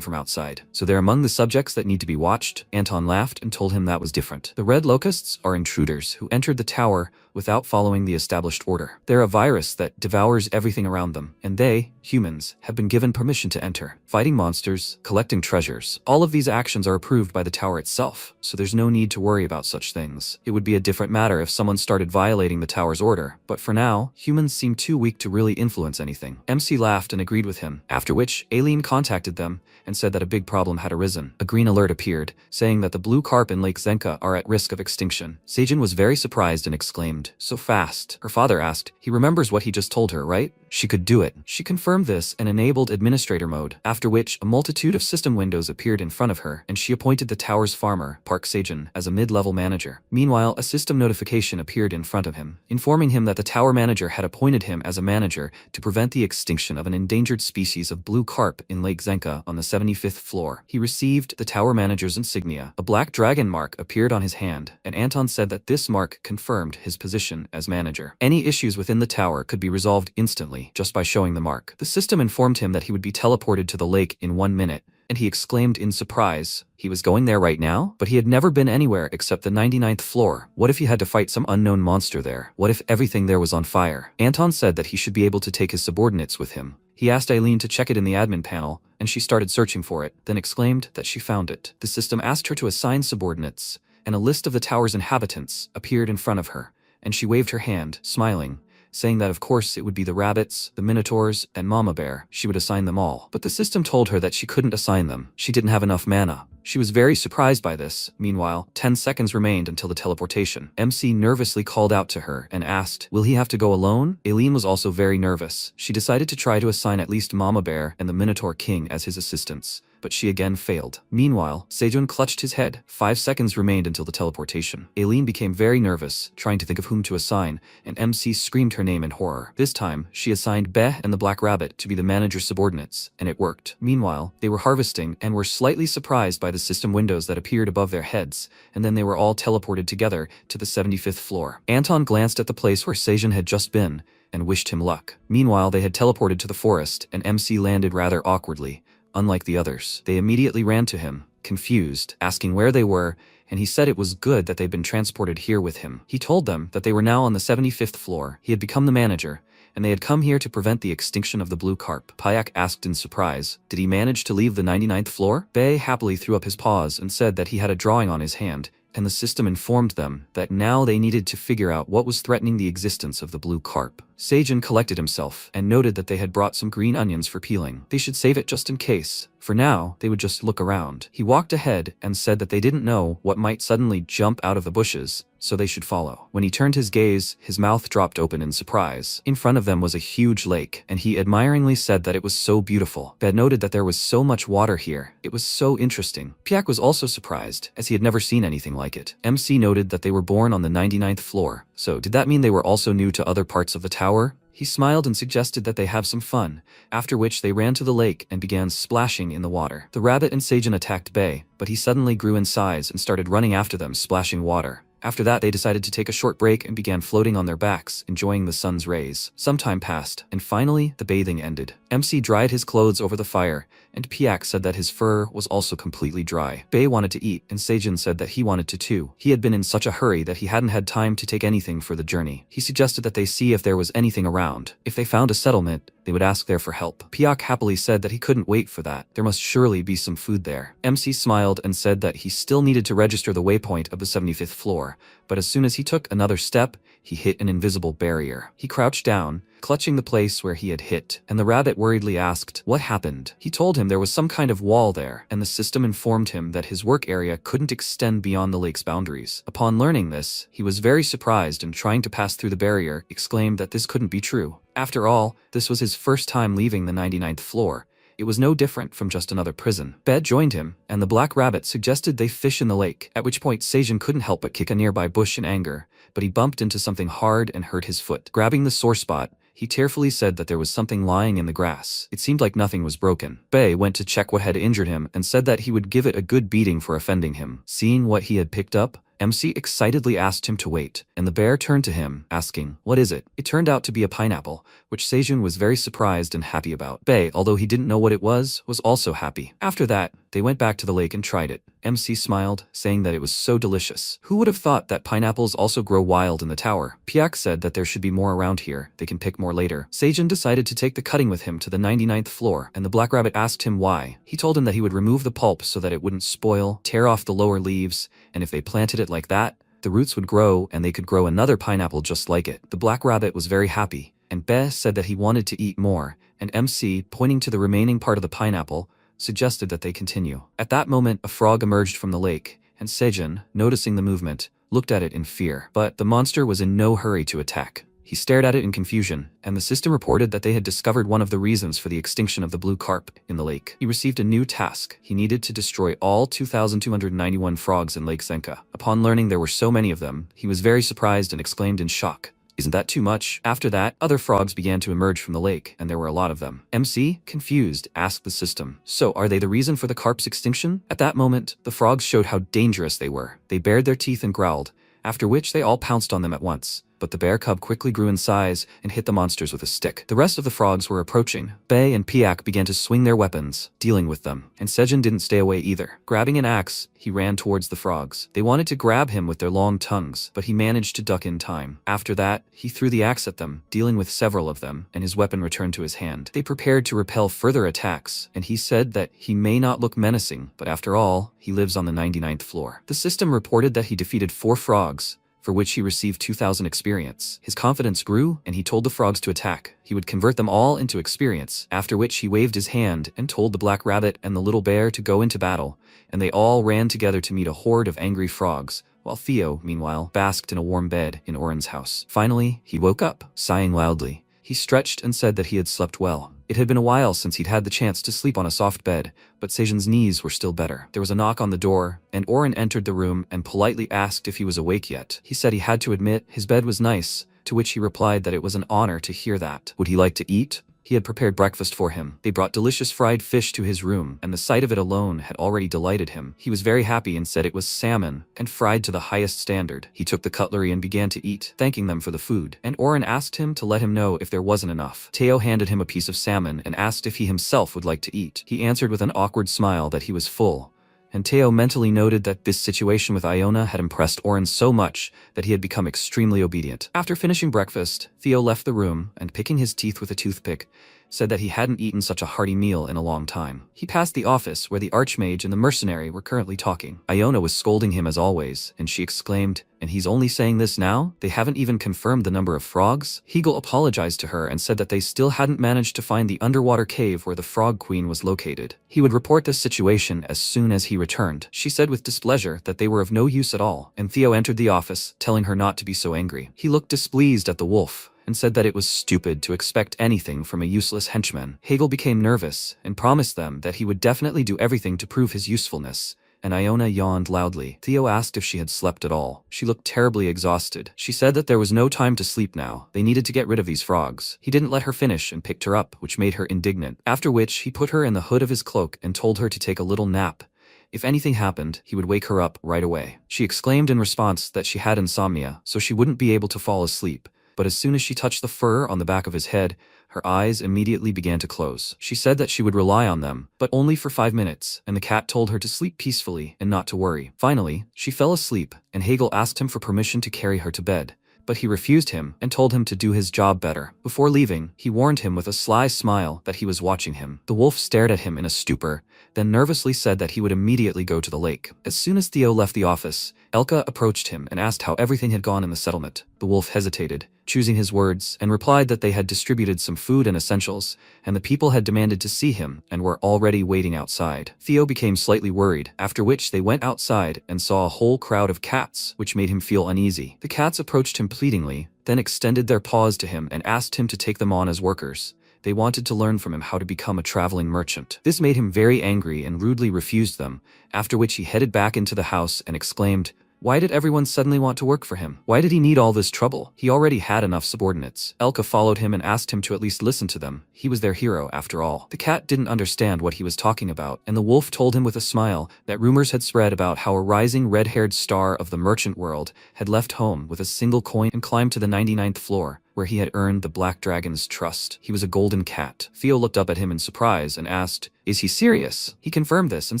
from outside, so they're among the subjects that need to be watched. Anton laughed and told him that was different. The red locusts are intruders who entered the tower without following the established order. They're a virus that devours everything around them, and they, humans, have been given permission to enter. Fighting monsters, collecting treasures, all of these actions are approved by the tower itself, so there's no need to worry about such things. It would be a different matter if someone started violating the tower's order, but for now, humans seem too weak to really influence anything. MC laughed and agreed with him, after which Aileen contacted them and said that a big problem had arisen. A green alert appeared, saying that the blue carp in Lake Zenka are at risk of extinction. Seijun was very surprised and exclaimed, "So fast." Her father asked, "He remembers what he just told her, right?" She could do it. She confirmed this and enabled administrator mode, after which a multitude of system windows appeared in front of her, and she appointed the tower's farmer, Park Seijun, as a mid-level manager. Meanwhile, a system notification appeared in front of him, informing him that the tower manager had appointed him as a manager to prevent the extinction of an endangered species of blue carp in Lake Zenka on the 75th floor. He received the tower manager's insignia. A black dragon mark appeared on his hand, and Anton said that this mark confirmed his position as manager. Any issues within the tower could be resolved instantly just by showing the mark. The system informed him that he would be teleported to the lake in 1 minute, and he exclaimed in surprise. He was going there right now? But he had never been anywhere except the 99th floor. What if he had to fight some unknown monster there? What if everything there was on fire? Anton said that he should be able to take his subordinates with him. He asked Aileen to check it in the admin panel, and she started searching for it, then exclaimed that she found it. The system asked her to assign subordinates, and a list of the tower's inhabitants appeared in front of her, and she waved her hand, smiling, saying that of course it would be the rabbits, the minotaurs, and Mama Bear. She would assign them all. But the system told her that she couldn't assign them. She didn't have enough mana. She was very surprised by this. Meanwhile, 10 seconds remained until the teleportation. MC nervously called out to her and asked, "Will he have to go alone?" Aileen was also very nervous. She decided to try to assign at least Mama Bear and the Minotaur King as his assistants, but she again failed. Meanwhile, Seijun clutched his head. 5 seconds remained until the teleportation. Aileen became very nervous, trying to think of whom to assign, and MC screamed her name in horror. This time, she assigned Beh and the Black Rabbit to be the manager's subordinates, and it worked. Meanwhile, they were harvesting and were slightly surprised by the system windows that appeared above their heads, and then they were all teleported together to the 75th floor. Anton glanced at the place where Seijun had just been, and wished him luck. Meanwhile, they had teleported to the forest, and MC landed rather awkwardly. Unlike the others, they immediately ran to him, confused, asking where they were, and he said it was good that they'd been transported here with him. He told them that they were now on the 75th floor. He had become the manager, and they had come here to prevent the extinction of the blue carp. Payak asked in surprise, did he manage to leave the 99th floor? Bae happily threw up his paws and said that he had a drawing on his hand, and the system informed them that now they needed to figure out what was threatening the existence of the blue carp. Seijin collected himself and noted that they had brought some green onions for peeling. They should save it just in case. For now, they would just look around. He walked ahead and said that they didn't know what might suddenly jump out of the bushes, so they should follow. When he turned his gaze, his mouth dropped open in surprise. In front of them was a huge lake, and he admiringly said that it was so beautiful. Bed noted that there was so much water here. It was so interesting. Piak was also surprised, as he had never seen anything like it. MC noted that they were born on the 99th floor, so did that mean they were also new to other parts of the tower? He smiled and suggested that they have some fun, after which they ran to the lake and began splashing in the water. The rabbit and Seijin attacked Bei, but he suddenly grew in size and started running after them, splashing water. After that, they decided to take a short break and began floating on their backs, enjoying the sun's rays. Some time passed, and finally, the bathing ended. MC dried his clothes over the fire, and Piak said that his fur was also completely dry. Bei wanted to eat, and Seijin said that he wanted to too. He had been in such a hurry that he hadn't had time to take anything for the journey. He suggested that they see if there was anything around. If they found a settlement, they would ask there for help. Piak happily said that he couldn't wait for that. There must surely be some food there. MC smiled and said that he still needed to register the waypoint of the 75th floor, but as soon as he took another step, he hit an invisible barrier. He crouched down, clutching the place where he had hit, and the rabbit worriedly asked what happened. He told him there was some kind of wall there, and the system informed him that his work area couldn't extend beyond the lake's boundaries. Upon learning this, he was very surprised and trying to pass through the barrier, exclaimed that this couldn't be true. After all, this was his first time leaving the 99th floor. It was no different from just another prison. Bed joined him, and the black rabbit suggested they fish in the lake, at which point Seijin couldn't help but kick a nearby bush in anger, but he bumped into something hard and hurt his foot. Grabbing the sore spot, he tearfully said that there was something lying in the grass. It seemed like nothing was broken. Bei went to check what had injured him and said that he would give it a good beating for offending him. Seeing what he had picked up, MC excitedly asked him to wait, and the bear turned to him, asking, "What is it?" It turned out to be a pineapple, which Seijun was very surprised and happy about. Bei, although he didn't know what it was also happy. After that, they went back to the lake and tried it. MC smiled, saying that it was so delicious. Who would have thought that pineapples also grow wild in the tower? Piak said that there should be more around here, they can pick more later. Seijun decided to take the cutting with him to the 99th floor, and the black rabbit asked him why. He told him that he would remove the pulp so that it wouldn't spoil, tear off the lower leaves, and if they planted it like that, the roots would grow and they could grow another pineapple just like it. The black rabbit was very happy, and Bei said that he wanted to eat more, and MC, pointing to the remaining part of the pineapple, suggested that they continue. At that moment, a frog emerged from the lake, and Seijun, noticing the movement, looked at it in fear. But the monster was in no hurry to attack. He stared at it in confusion, and the system reported that they had discovered one of the reasons for the extinction of the blue carp in the lake. He received a new task. He needed to destroy all 2,291 frogs in Lake Senka. Upon learning there were so many of them, he was very surprised and exclaimed in shock, "Isn't that too much?" After that, other frogs began to emerge from the lake, and there were a lot of them. MC, confused, asked the system, "So are they the reason for the carp's extinction?" At that moment, the frogs showed how dangerous they were. They bared their teeth and growled, after which they all pounced on them at once. But the bear cub quickly grew in size and hit the monsters with a stick. The rest of the frogs were approaching. Bei and Piak began to swing their weapons, dealing with them, and Seijun didn't stay away either. Grabbing an axe, he ran towards the frogs. They wanted to grab him with their long tongues, but he managed to duck in time. After that, he threw the axe at them, dealing with several of them, and his weapon returned to his hand. They prepared to repel further attacks, and he said that he may not look menacing, but after all, he lives on the 99th floor. The system reported that he defeated 4 frogs, for which he received 2,000 experience. His confidence grew, and he told the frogs to attack. He would convert them all into experience, after which he waved his hand and told the black rabbit and the little bear to go into battle, and they all ran together to meet a horde of angry frogs, while Theo, meanwhile, basked in a warm bed in Oren's house. Finally, he woke up, sighing loudly. He stretched and said that he had slept well. It had been a while since he'd had the chance to sleep on a soft bed, but Seijun's knees were still better. There was a knock on the door, and Oren entered the room and politely asked if he was awake yet. He said he had to admit his bed was nice, to which he replied that it was an honor to hear that. Would he like to eat? He had prepared breakfast for him. They brought delicious fried fish to his room, and the sight of it alone had already delighted him. He was very happy and said it was salmon, and fried to the highest standard. He took the cutlery and began to eat, thanking them for the food, and Oren asked him to let him know if there wasn't enough. Theo handed him a piece of salmon and asked if he himself would like to eat. He answered with an awkward smile that he was full, and Theo mentally noted that this situation with Iona had impressed Oren so much that he had become extremely obedient. After finishing breakfast, Theo left the room and, picking his teeth with a toothpick, said that he hadn't eaten such a hearty meal in a long time. He passed the office where the archmage and the mercenary were currently talking. Iona was scolding him as always, and she exclaimed, "And he's only saying this now? They haven't even confirmed the number of frogs?" Hegel apologized to her and said that they still hadn't managed to find the underwater cave where the Frog Queen was located. He would report this situation as soon as he returned. She said with displeasure that they were of no use at all, and Theo entered the office, telling her not to be so angry. He looked displeased at the wolf and said that it was stupid to expect anything from a useless henchman. Hegel became nervous and promised them that he would definitely do everything to prove his usefulness, and Iona yawned loudly. Theo asked if she had slept at all. She looked terribly exhausted. She said that there was no time to sleep now. They needed to get rid of these frogs. He didn't let her finish and picked her up, which made her indignant. After which, he put her in the hood of his cloak and told her to take a little nap. If anything happened, he would wake her up right away. She exclaimed in response that she had insomnia, so she wouldn't be able to fall asleep. But as soon as she touched the fur on the back of his head, her eyes immediately began to close. She said that she would rely on them, but only for 5 minutes, and the cat told her to sleep peacefully and not to worry. Finally, she fell asleep, and Hegel asked him for permission to carry her to bed, but he refused him and told him to do his job better. Before leaving, he warned him with a sly smile that he was watching him. The wolf stared at him in a stupor, then nervously said that he would immediately go to the lake. As soon as Theo left the office, Elka approached him and asked how everything had gone in the settlement. The wolf hesitated, choosing his words, and replied that they had distributed some food and essentials, and the people had demanded to see him and were already waiting outside. Theo became slightly worried, after which they went outside and saw a whole crowd of cats, which made him feel uneasy. The cats approached him pleadingly, then extended their paws to him and asked him to take them on as workers. They wanted to learn from him how to become a traveling merchant. This made him very angry and rudely refused them, after which he headed back into the house and exclaimed, "Why did everyone suddenly want to work for him? Why did he need all this trouble? He already had enough subordinates." Elka followed him and asked him to at least listen to them. He was their hero after all. The cat didn't understand what he was talking about, and the wolf told him with a smile that rumors had spread about how a rising red-haired star of the merchant world had left home with a single coin and climbed to the 99th floor, where he had earned the Black Dragon's trust. He was a golden cat. Theo looked up at him in surprise and asked, "Is he serious?" He confirmed this and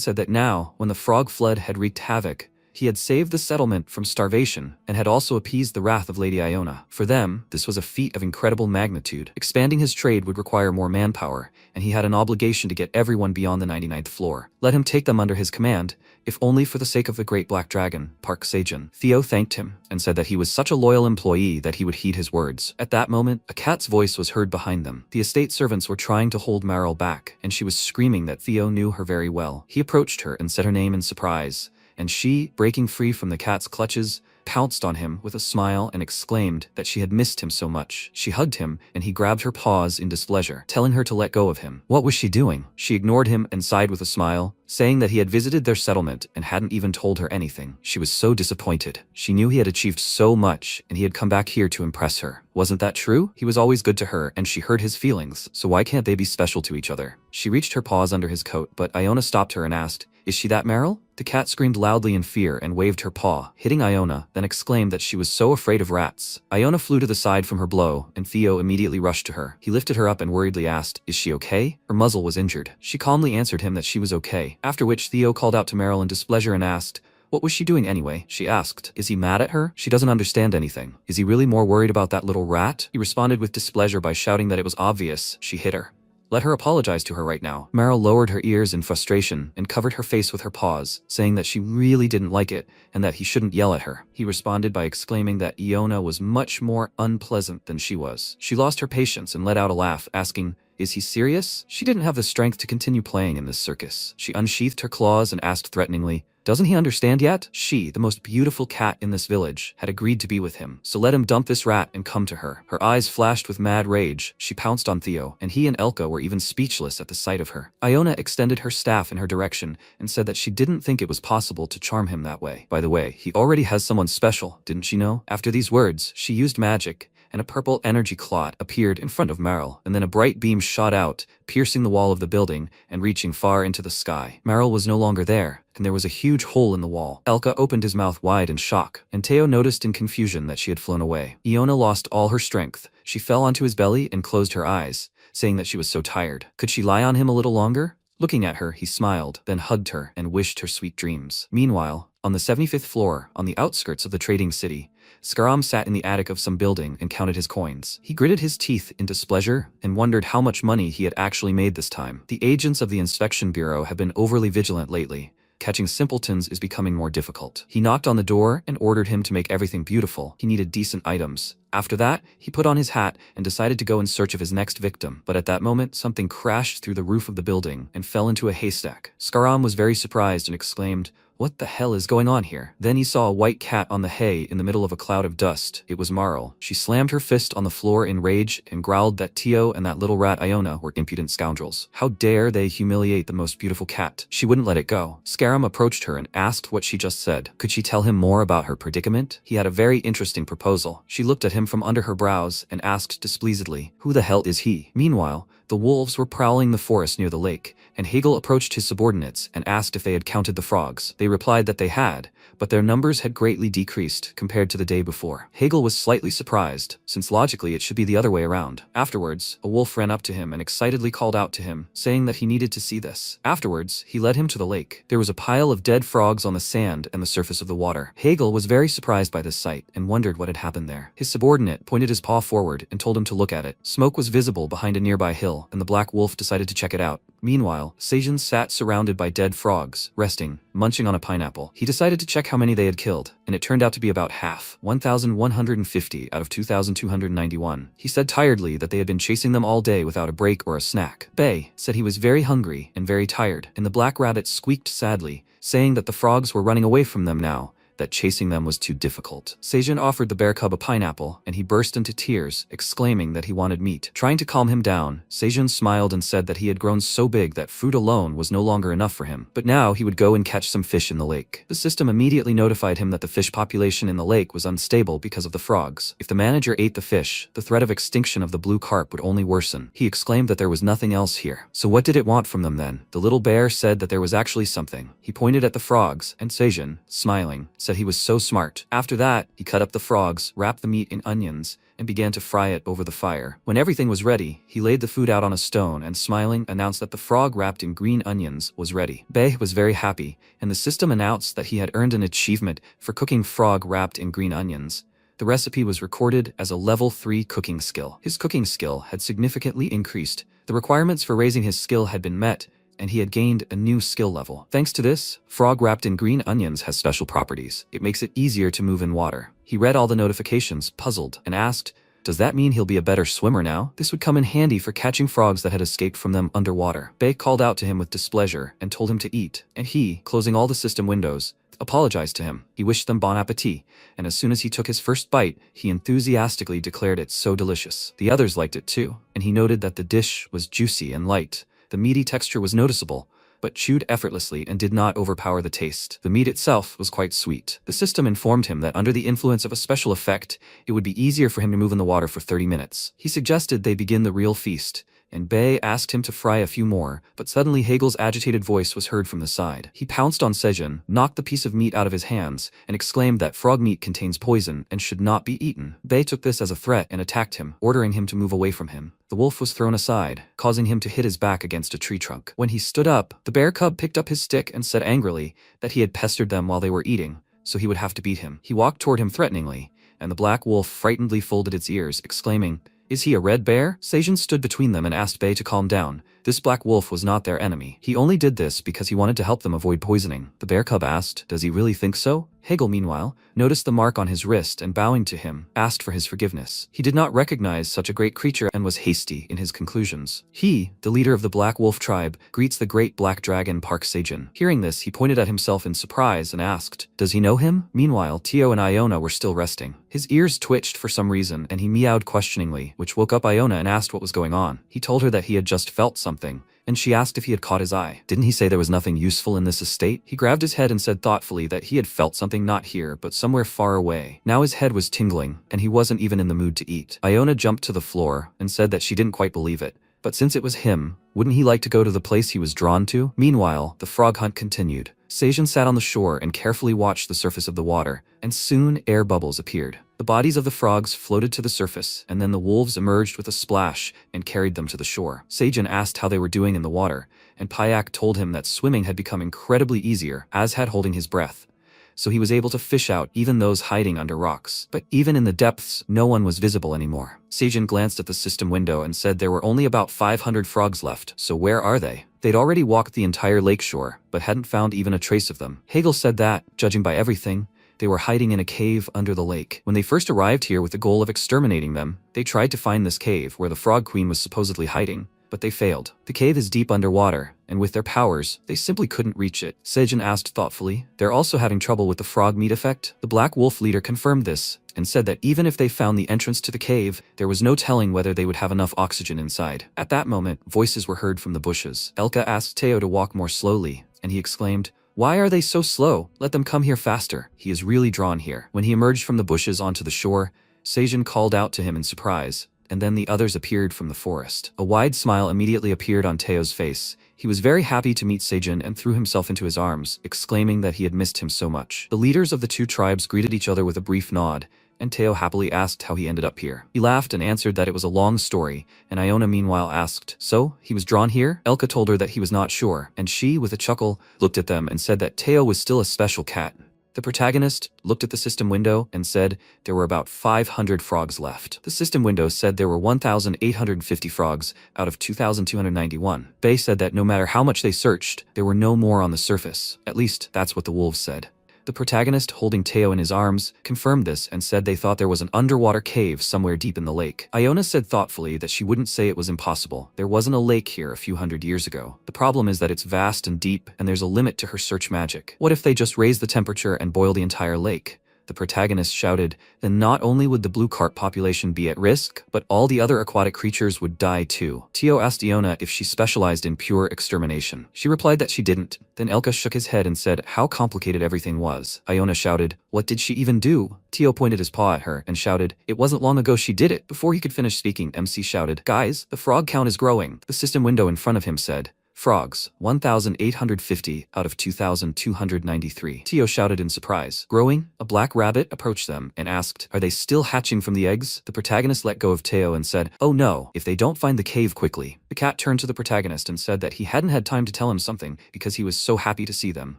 said that now, when the frog flood had wreaked havoc, he had saved the settlement from starvation and had also appeased the wrath of Lady Iona. For them, this was a feat of incredible magnitude. Expanding his trade would require more manpower, and he had an obligation to get everyone beyond the 99th floor. Let him take them under his command, if only for the sake of the great black dragon, Park Sejun. Theo thanked him and said that he was such a loyal employee that he would heed his words. At that moment, a cat's voice was heard behind them. The estate servants were trying to hold Meryl back, and she was screaming that Theo knew her very well. He approached her and said her name in surprise, and she, breaking free from the cat's clutches, pounced on him with a smile and exclaimed that she had missed him so much. She hugged him, and he grabbed her paws in displeasure, telling her to let go of him. What was she doing? She ignored him and sighed with a smile, saying that he had visited their settlement and hadn't even told her anything. She was so disappointed. She knew he had achieved so much, and he had come back here to impress her. Wasn't that true? He was always good to her, and she hurt his feelings, so why can't they be special to each other? She reached her paws under his coat, but Iona stopped her and asked, "Is she that Meryl?" The cat screamed loudly in fear and waved her paw, hitting Iona, then exclaimed that she was so afraid of rats. Iona flew to the side from her blow, and Theo immediately rushed to her. He lifted her up and worriedly asked, "Is she okay?" Her muzzle was injured. She calmly answered him that she was okay, after which Theo called out to Meryl in displeasure and asked, "What was she doing anyway?" She asked, "Is he mad at her? She doesn't understand anything. Is he really more worried about that little rat?" He responded with displeasure by shouting that it was obvious she hit her. Let her apologize to her right now. Meryl lowered her ears in frustration and covered her face with her paws, saying that she really didn't like it and that he shouldn't yell at her. He responded by exclaiming that Iona was much more unpleasant than she was. She lost her patience and let out a laugh, asking, "Is he serious?" She didn't have the strength to continue playing in this circus. She unsheathed her claws and asked threateningly, "Doesn't he understand yet?" She, the most beautiful cat in this village, had agreed to be with him, so let him dump this rat and come to her. Her eyes flashed with mad rage. She pounced on Theo, and he and Elka were even speechless at the sight of her. Iona extended her staff in her direction and said that she didn't think it was possible to charm him that way. By the way, he already has someone special, didn't she know? After these words, she used magic, and a purple energy clot appeared in front of Meryl, and then a bright beam shot out, piercing the wall of the building and reaching far into the sky. Meryl was no longer there, and there was a huge hole in the wall. Elka opened his mouth wide in shock, and Theo noticed in confusion that she had flown away. Iona lost all her strength. She fell onto his belly and closed her eyes, saying that she was so tired. Could she lie on him a little longer? Looking at her, he smiled, then hugged her and wished her sweet dreams. Meanwhile, on the 75th floor, on the outskirts of the trading city, Skaram sat in the attic of some building and counted his coins. He gritted his teeth in displeasure and wondered how much money he had actually made this time. The agents of the inspection bureau have been overly vigilant lately. Catching simpletons is becoming more difficult. He knocked on the door and ordered him to make everything beautiful. He needed decent items. After that, he put on his hat and decided to go in search of his next victim. But at that moment, something crashed through the roof of the building and fell into a haystack. Skaram was very surprised and exclaimed, "What the hell is going on here?" Then he saw a white cat on the hay in the middle of a cloud of dust. It was Marl. She slammed her fist on the floor in rage and growled that Tio and that little rat Iona were impudent scoundrels. How dare they humiliate the most beautiful cat? She wouldn't let it go. Skaram approached her and asked what she just said. Could she tell him more about her predicament? He had a very interesting proposal. She looked at him from under her brows and asked displeasedly, "Who the hell is he?" Meanwhile, the wolves were prowling the forest near the lake, and Hegel approached his subordinates and asked if they had counted the frogs. They replied that they had, but their numbers had greatly decreased compared to the day before. Hegel was slightly surprised, since logically it should be the other way around. Afterwards, a wolf ran up to him and excitedly called out to him, saying that he needed to see this. Afterwards, he led him to the lake. There was a pile of dead frogs on the sand and the surface of the water. Hegel was very surprised by this sight and wondered what had happened there. His subordinate pointed his paw forward and told him to look at it. Smoke was visible behind a nearby hill, and the black wolf decided to check it out. Meanwhile, Seijin sat surrounded by dead frogs, resting, munching on a pineapple. He decided to check how many they had killed, and it turned out to be about half, 1,150 out of 2,291. He said tiredly that they had been chasing them all day without a break or a snack. Bei said he was very hungry and very tired, and the black rabbit squeaked sadly, saying that the frogs were running away from them now, that chasing them was too difficult. Seijin offered the bear cub a pineapple, and he burst into tears, exclaiming that he wanted meat. Trying to calm him down, Seijin smiled and said that he had grown so big that food alone was no longer enough for him. But now he would go and catch some fish in the lake. The system immediately notified him that the fish population in the lake was unstable because of the frogs. If the manager ate the fish, the threat of extinction of the blue carp would only worsen. He exclaimed that there was nothing else here. So what did it want from them then? The little bear said that there was actually something. He pointed at the frogs, and Seijin, smiling, said he was so smart. After that, he cut up the frogs, wrapped the meat in onions, and began to fry it over the fire. When everything was ready, he laid the food out on a stone and smiling announced that the frog wrapped in green onions was ready. Bei was very happy, and the system announced that he had earned an achievement for cooking frog wrapped in green onions. The recipe was recorded as a level 3 cooking skill. His cooking skill had significantly increased. The requirements for raising his skill had been met, and he had gained a new skill level. Thanks to this, frog wrapped in green onions has special properties. It makes it easier to move in water. He read all the notifications, puzzled, and asked, "Does that mean he'll be a better swimmer now?" This would come in handy for catching frogs that had escaped from them underwater. Bei called out to him with displeasure and told him to eat, and he, closing all the system windows, apologized to him. He wished them bon appetit, and as soon as he took his first bite, he enthusiastically declared it so delicious. The others liked it too, and he noted that the dish was juicy and light. The meaty texture was noticeable, but chewed effortlessly and did not overpower the taste. The meat itself was quite sweet. The system informed him that under the influence of a special effect, it would be easier for him to move in the water for 30 minutes. He suggested they begin the real feast, and Bei asked him to fry a few more, but suddenly Hegel's agitated voice was heard from the side. He pounced on Seijin, knocked the piece of meat out of his hands, and exclaimed that frog meat contains poison and should not be eaten. Bei took this as a threat and attacked him, ordering him to move away from him. The wolf was thrown aside, causing him to hit his back against a tree trunk. When he stood up, the bear cub picked up his stick and said angrily that he had pestered them while they were eating, so he would have to beat him. He walked toward him threateningly, and the black wolf frightenedly folded its ears, exclaiming, "Is he a red bear?" Seijin stood between them and asked Bei to calm down. This black wolf was not their enemy. He only did this because he wanted to help them avoid poisoning. The bear cub asked, "Does he really think so?" Hegel, meanwhile, noticed the mark on his wrist and bowing to him, asked for his forgiveness. He did not recognize such a great creature and was hasty in his conclusions. He, the leader of the Black Wolf tribe, greets the great black dragon Park Seijin. Hearing this, he pointed at himself in surprise and asked, "Does he know him?" Meanwhile, Tio and Iona were still resting. His ears twitched for some reason and he meowed questioningly, which woke up Iona and asked what was going on. He told her that he had just felt something, and she asked if he had caught his eye. Didn't he say there was nothing useful in this estate? He grabbed his head and said thoughtfully that he had felt something not here, but somewhere far away. Now his head was tingling, and he wasn't even in the mood to eat. Iona jumped to the floor and said that she didn't quite believe it. But since it was him, wouldn't he like to go to the place he was drawn to? Meanwhile, the frog hunt continued. Seijin sat on the shore and carefully watched the surface of the water, and soon air bubbles appeared. The bodies of the frogs floated to the surface, and then the wolves emerged with a splash and carried them to the shore. Seijin asked how they were doing in the water, and Payak told him that swimming had become incredibly easier, as had holding his breath. So he was able to fish out even those hiding under rocks. But even in the depths, no one was visible anymore. Seijin glanced at the system window and said there were only about 500 frogs left, so where are they? They'd already walked the entire lakeshore, but hadn't found even a trace of them. Hegel said that, judging by everything, they were hiding in a cave under the lake. When they first arrived here with the goal of exterminating them, they tried to find this cave where the Frog Queen was supposedly hiding, but they failed. The cave is deep underwater, and with their powers, they simply couldn't reach it. Seijin asked thoughtfully. They're also having trouble with the frog meat effect? The Black Wolf leader confirmed this, and said that even if they found the entrance to the cave, there was no telling whether they would have enough oxygen inside. At that moment, voices were heard from the bushes. Elka asked Teo to walk more slowly, and he exclaimed, "Why are they so slow? Let them come here faster. He is really drawn here." When he emerged from the bushes onto the shore, Seijin called out to him in surprise, and then the others appeared from the forest. A wide smile immediately appeared on Teo's face. He was very happy to meet Seijin and threw himself into his arms, exclaiming that he had missed him so much. The leaders of the two tribes greeted each other with a brief nod, and Teo happily asked how he ended up here. He laughed and answered that it was a long story, and Iona meanwhile asked, "So, he was drawn here?" Elka told her that he was not sure, and she, with a chuckle, looked at them and said that Teo was still a special cat. The protagonist looked at the system window and said there were about 500 frogs left. The system window said there were 1,850 frogs out of 2,291. Bei said that no matter how much they searched, there were no more on the surface. At least, that's what the wolves said. The protagonist, holding Teo in his arms, confirmed this and said they thought there was an underwater cave somewhere deep in the lake. Iona said thoughtfully that she wouldn't say it was impossible. There wasn't a lake here a few hundred years ago. The problem is that it's vast and deep, and there's a limit to her search magic. What if they just raise the temperature and boil the entire lake? The protagonist shouted, then not only would the blue carp population be at risk, but all the other aquatic creatures would die too. Teo asked Iona if she specialized in pure extermination. She replied that she didn't. Then Elka shook his head and said how complicated everything was. Iona shouted, what did she even do? Teo pointed his paw at her and shouted, it wasn't long ago she did it. Before he could finish speaking, MC shouted, guys, the frog count is growing. The system window in front of him said, frogs, 1,850 out of 2,293. Teo shouted in surprise. Growing? A black rabbit approached them and asked, are they still hatching from the eggs? The protagonist let go of Teo and said, oh no, if they don't find the cave quickly. The cat turned to the protagonist and said that he hadn't had time to tell him something because he was so happy to see them.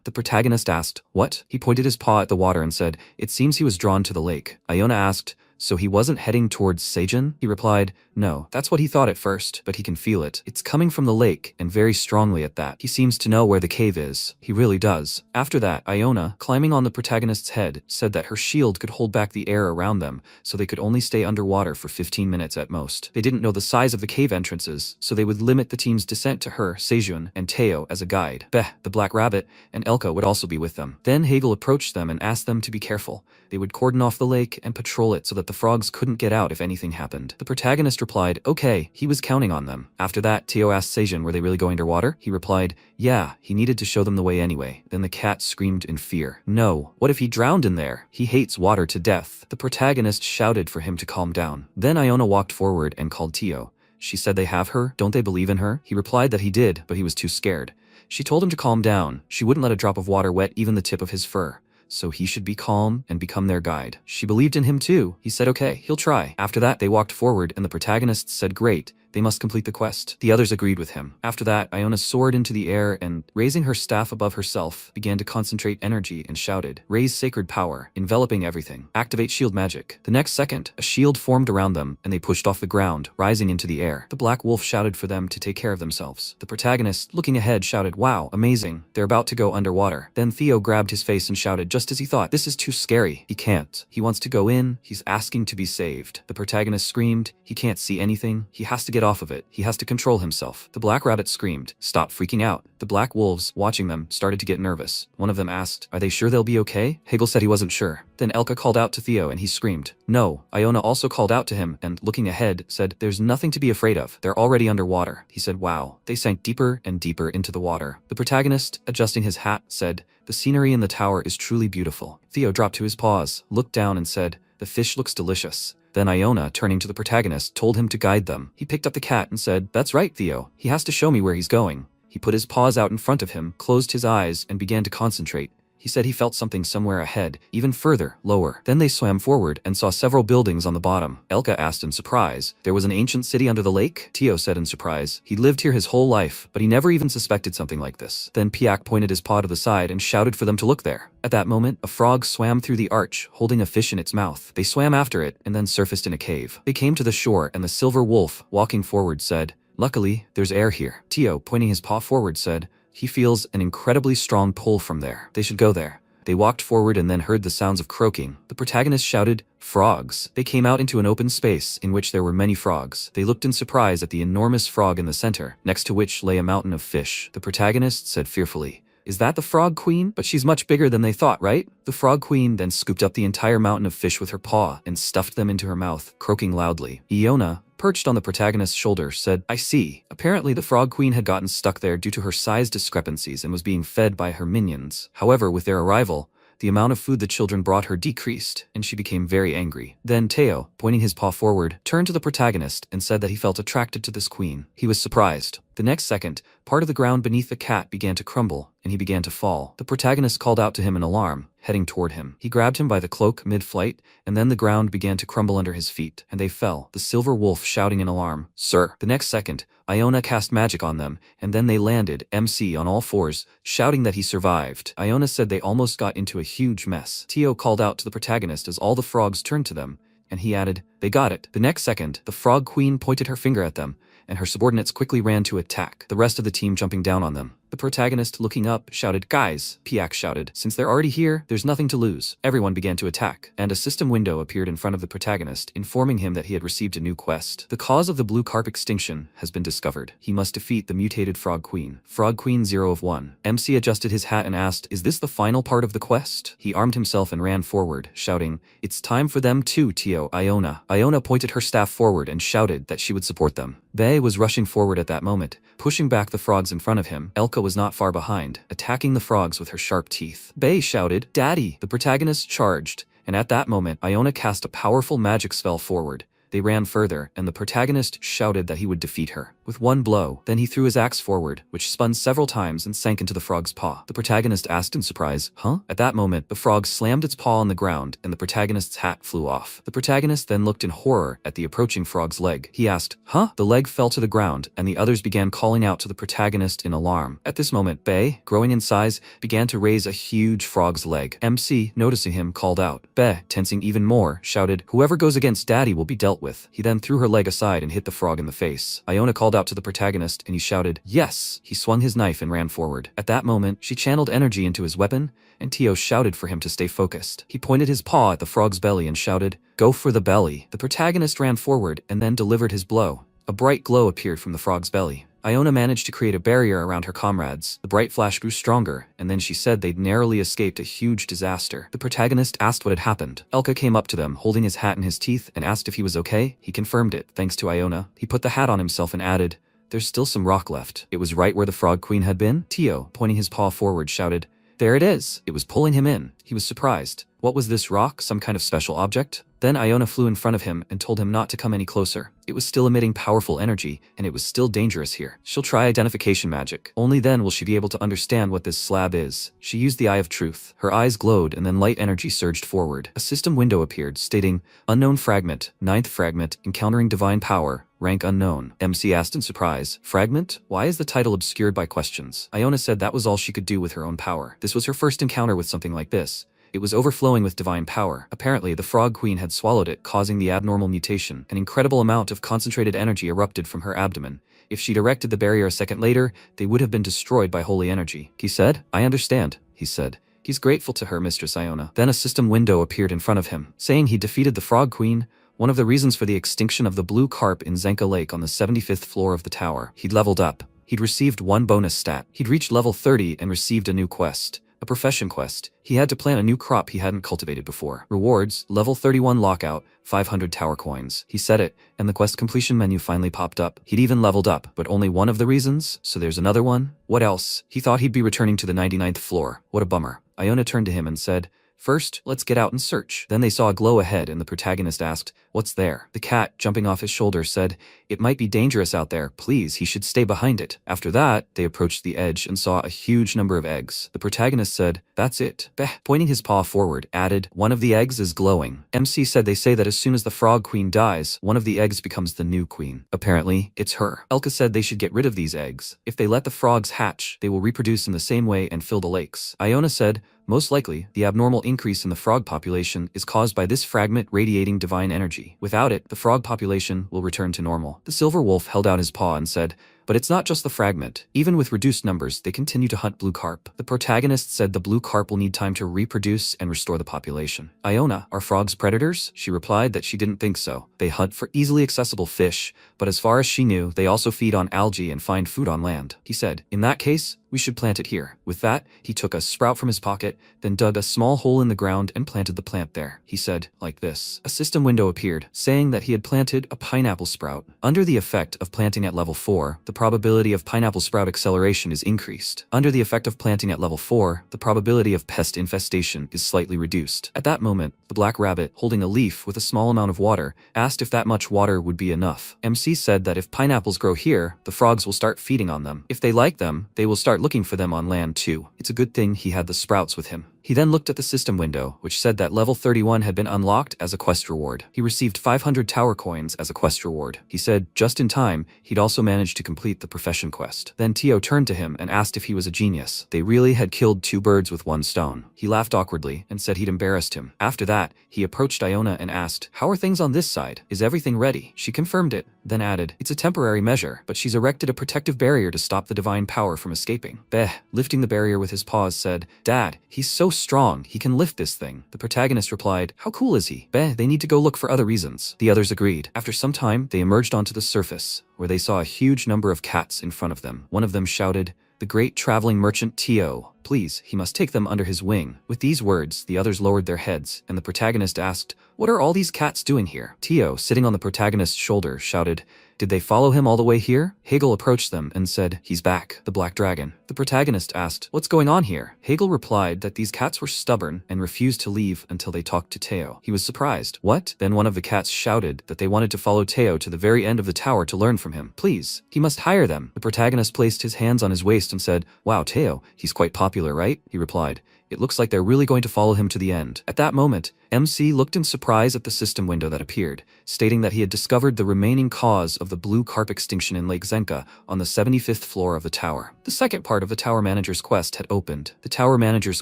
The protagonist asked, what? He pointed his paw at the water and said, it seems he was drawn to the lake. Iona asked, so he wasn't heading towards Seijin? He replied, no, that's what he thought at first, but he can feel it. It's coming from the lake, and very strongly at that. He seems to know where the cave is. He really does. After that, Iona, climbing on the protagonist's head, said that her shield could hold back the air around them, so they could only stay underwater for 15 minutes at most. They didn't know the size of the cave entrances, so they would limit the team's descent to her, Seijun, and Teo as a guide. Beh, the black rabbit, and Elka would also be with them. Then Hegel approached them and asked them to be careful. They would cordon off the lake and patrol it so that the frogs couldn't get out if anything happened. The protagonist replied, okay, he was counting on them. After that, Teo asked Seijun were they really going underwater? He replied, yeah, he needed to show them the way anyway. Then the cat screamed in fear. No, what if he drowned in there? He hates water to death. The protagonist shouted for him to calm down. Then Iona walked forward and called Teo. She said they have her, don't they believe in her? He replied that he did, but he was too scared. She told him to calm down. She wouldn't let a drop of water wet even the tip of his fur. So he should be calm and become their guide. She believed in him too. He said okay, he'll try. After that, they walked forward and the protagonist said great, they must complete the quest. The others agreed with him. After that, Iona soared into the air and, raising her staff above herself, began to concentrate energy and shouted, raise sacred power, enveloping everything. Activate shield magic. The next second, a shield formed around them and they pushed off the ground, rising into the air. The black wolf shouted for them to take care of themselves. The protagonist, looking ahead, shouted, wow, amazing. They're about to go underwater. Then Theo grabbed his face and shouted just as he thought, this is too scary. He can't. He wants to go in. He's asking to be saved. The protagonist screamed, he can't see anything. He has to get off of it. He has to control himself. The black rabbit screamed, stop freaking out. The black wolves, watching them, started to get nervous. One of them asked, are they sure they'll be okay? Hegel said he wasn't sure. Then Elka called out to Theo and he screamed, no. Iona also called out to him and, looking ahead, said, there's nothing to be afraid of. They're already underwater. He said, wow. They sank deeper and deeper into the water. The protagonist, adjusting his hat, said, the scenery in the tower is truly beautiful. Theo dropped to his paws, looked down and said, the fish looks delicious. Then Iona, turning to the protagonist, told him to guide them. He picked up the cat and said, that's right, Theo. He has to show me where he's going. He put his paws out in front of him, closed his eyes, and began to concentrate. He He said he felt something somewhere ahead, even further, lower. Then they swam forward and saw several buildings on the bottom. Elka asked in surprise, "There was an ancient city under the lake?" Tio said in surprise. He'd lived here his whole life, but he never even suspected something like this. Then Piak pointed his paw to the side and shouted for them to look there. At that moment, a frog swam through the arch, holding a fish in its mouth. They swam after it and then surfaced in a cave. They came to the shore and the silver wolf, walking forward, said, "Luckily, there's air here." Tio, pointing his paw forward, said, "He feels an incredibly strong pull from there. They should go there." They walked forward and then heard the sounds of croaking. The protagonist shouted, "Frogs!" They came out into an open space in which there were many frogs. They looked in surprise at the enormous frog in the center, next to which lay a mountain of fish. The protagonist said fearfully, "Is that the frog queen? But she's much bigger than they thought, right?" The frog queen then scooped up the entire mountain of fish with her paw and stuffed them into her mouth, croaking loudly. Iona, perched on the protagonist's shoulder, said, "I see." Apparently the frog queen had gotten stuck there due to her size discrepancies and was being fed by her minions. However, with their arrival, the amount of food the children brought her decreased, and she became very angry. Then Teo, pointing his paw forward, turned to the protagonist and said that he felt attracted to this queen. He was surprised. The next second, part of the ground beneath the cat began to crumble, and he began to fall. The protagonist called out to him in alarm, heading toward him. He grabbed him by the cloak mid-flight, and then the ground began to crumble under his feet, and they fell, the silver wolf shouting in alarm, "Sir!" The next second, Iona cast magic on them, and then they landed, MC on all fours, shouting that he survived. Iona said they almost got into a huge mess. Tio called out to the protagonist as all the frogs turned to them, and he added, "They got it." The next second, the frog queen pointed her finger at them, and her subordinates quickly ran to attack, the rest of the team jumping down on them. The protagonist, looking up, shouted, "Guys!" Piak shouted, "Since they're already here, there's nothing to lose." Everyone began to attack, and a system window appeared in front of the protagonist, informing him that he had received a new quest. The cause of the blue carp extinction has been discovered. He must defeat the mutated Frog Queen. Frog Queen 0 of 1. MC adjusted his hat and asked, "Is this the final part of the quest?" He armed himself and ran forward, shouting, "It's time for them too, Tio." Iona. Iona pointed her staff forward and shouted that she would support them. Bae was rushing forward at that moment, pushing back the frogs in front of him. Elka was not far behind, attacking the frogs with her sharp teeth. Bae shouted, "Daddy!" The protagonist charged, and at that moment Iona cast a powerful magic spell forward. They ran further, and the protagonist shouted that he would defeat her with one blow. Then he threw his axe forward, which spun several times and sank into the frog's paw. The protagonist asked in surprise, "Huh?" At that moment, the frog slammed its paw on the ground, and the protagonist's hat flew off. The protagonist then looked in horror at the approaching frog's leg. He asked, "Huh?" The leg fell to the ground, and the others began calling out to the protagonist in alarm. At this moment, Bae, growing in size, began to raise a huge frog's leg. MC, noticing him, called out. Bae, tensing even more, shouted, "Whoever goes against Daddy will be dealt with." He then threw her leg aside and hit the frog in the face. Iona called out to the protagonist and he shouted, "Yes!" He swung his knife and ran forward. At that moment, she channeled energy into his weapon, and Tio shouted for him to stay focused. He pointed his paw at the frog's belly and shouted, "Go for the belly." The protagonist ran forward and then delivered his blow. A bright glow appeared from the frog's belly. Iona managed to create a barrier around her comrades. The bright flash grew stronger, and then she said they'd narrowly escaped a huge disaster. The protagonist asked what had happened. Elka came up to them, holding his hat in his teeth, and asked if he was okay. He confirmed it, thanks to Iona. He put the hat on himself and added, "There's still some rock left." It was right where the Frog Queen had been. Tio, pointing his paw forward, shouted, "There it is!" It was pulling him in. He was surprised. What was this rock? Some kind of special object? Then Iona flew in front of him and told him not to come any closer. It was still emitting powerful energy, and it was still dangerous here. She'll try identification magic. Only then will she be able to understand what this slab is. She used the Eye of Truth. Her eyes glowed, and then light energy surged forward. A system window appeared, stating, "Unknown fragment, 9th fragment, encountering divine power. Rank unknown." MC asked in surprise, "Fragment? Why is the title obscured by questions?" Iona said that was all she could do with her own power. This was her first encounter with something like this. It was overflowing with divine power. Apparently, the Frog Queen had swallowed it, causing the abnormal mutation. An incredible amount of concentrated energy erupted from her abdomen. If she'd erected the barrier a second later, they would have been destroyed by holy energy. He said, "I understand," he said. He's grateful to her, Mistress Iona. Then a system window appeared in front of him, saying he defeated the Frog Queen, one of the reasons for the extinction of the blue carp in Zenka Lake on the 75th floor of the tower. He'd leveled up. He'd received one bonus stat. He'd reached level 30 and received a new quest. A profession quest. He had to plant a new crop he hadn't cultivated before. Rewards, level 31 lockout, 500 tower coins. He said it, and the quest completion menu finally popped up. He'd even leveled up, but only one of the reasons, so there's another one? What else? He thought he'd be returning to the 99th floor. What a bummer. Iona turned to him and said, "First, let's get out and search." Then they saw a glow ahead and the protagonist asked, "What's there?" The cat, jumping off his shoulder, said, "It might be dangerous out there. Please, he should stay behind it." After that, they approached the edge and saw a huge number of eggs. The protagonist said, "That's it." Beh, pointing his paw forward, added, "One of the eggs is glowing." MC said they say that as soon as the frog queen dies, one of the eggs becomes the new queen. Apparently, it's her. Elka said they should get rid of these eggs. If they let the frogs hatch, they will reproduce in the same way and fill the lakes. Iona said, "Most likely, the abnormal increase in the frog population is caused by this fragment radiating divine energy. Without it, the frog population will return to normal." The silver wolf held out his paw and said, "But it's not just the fragment. Even with reduced numbers, they continue to hunt blue carp." The protagonist said the blue carp will need time to reproduce and restore the population. "Iona, are frogs predators?" She replied that she didn't think so. They hunt for easily accessible fish, but as far as she knew, they also feed on algae and find food on land. He said, "In that case, we should plant it here." With that, he took a sprout from his pocket, then dug a small hole in the ground and planted the plant there. He said, like this. A system window appeared, saying that he had planted a pineapple sprout. Under the effect of planting at level 4, the probability of pineapple sprout acceleration is increased. Under the effect of planting at level 4, the probability of pest infestation is slightly reduced. At that moment, the black rabbit, holding a leaf with a small amount of water, asked if that much water would be enough. MC said that if pineapples grow here, the frogs will start feeding on them. If they like them, they will start looking for them on land too. It's a good thing he had the sprouts with him. He then looked at the system window, which said that level 31 had been unlocked as a quest reward. He received 500 tower coins as a quest reward. He said, just in time, he'd also managed to complete the profession quest. Then Tio turned to him and asked if he was a genius. They really had killed 2 birds with 1 stone. He laughed awkwardly and said he'd embarrassed him. After that, he approached Iona and asked, "How are things on this side? Is everything ready?" She confirmed it, then added, "It's a temporary measure, but she's erected a protective barrier to stop the divine power from escaping." Beh, lifting the barrier with his paws, said, "Dad, he's so strong, he can lift this thing." The protagonist replied, "How cool is he?" Beh, they need to go look for other reasons. The others agreed. After some time, they emerged onto the surface, where they saw a huge number of cats in front of them. One of them shouted, "The great traveling merchant Tio. Please, he must take them under his wing." With these words, the others lowered their heads, and the protagonist asked, "What are all these cats doing here?" Tio, sitting on the protagonist's shoulder, shouted, "Did they follow him all the way here?" Hegel approached them and said, "He's back, the black dragon." The protagonist asked, "What's going on here?" Hegel replied that these cats were stubborn and refused to leave until they talked to Teo. He was surprised. "What?" Then one of the cats shouted that they wanted to follow Teo to the very end of the tower to learn from him. "Please, he must hire them." The protagonist placed his hands on his waist and said, "Wow, Teo, he's quite popular, right?" He replied, "It looks like they're really going to follow him to the end." At that moment, MC looked in surprise at the system window that appeared, stating that he had discovered the remaining cause of the blue carp extinction in Lake Zenka on the 75th floor of the tower. The second part of the tower manager's quest had opened. The tower manager's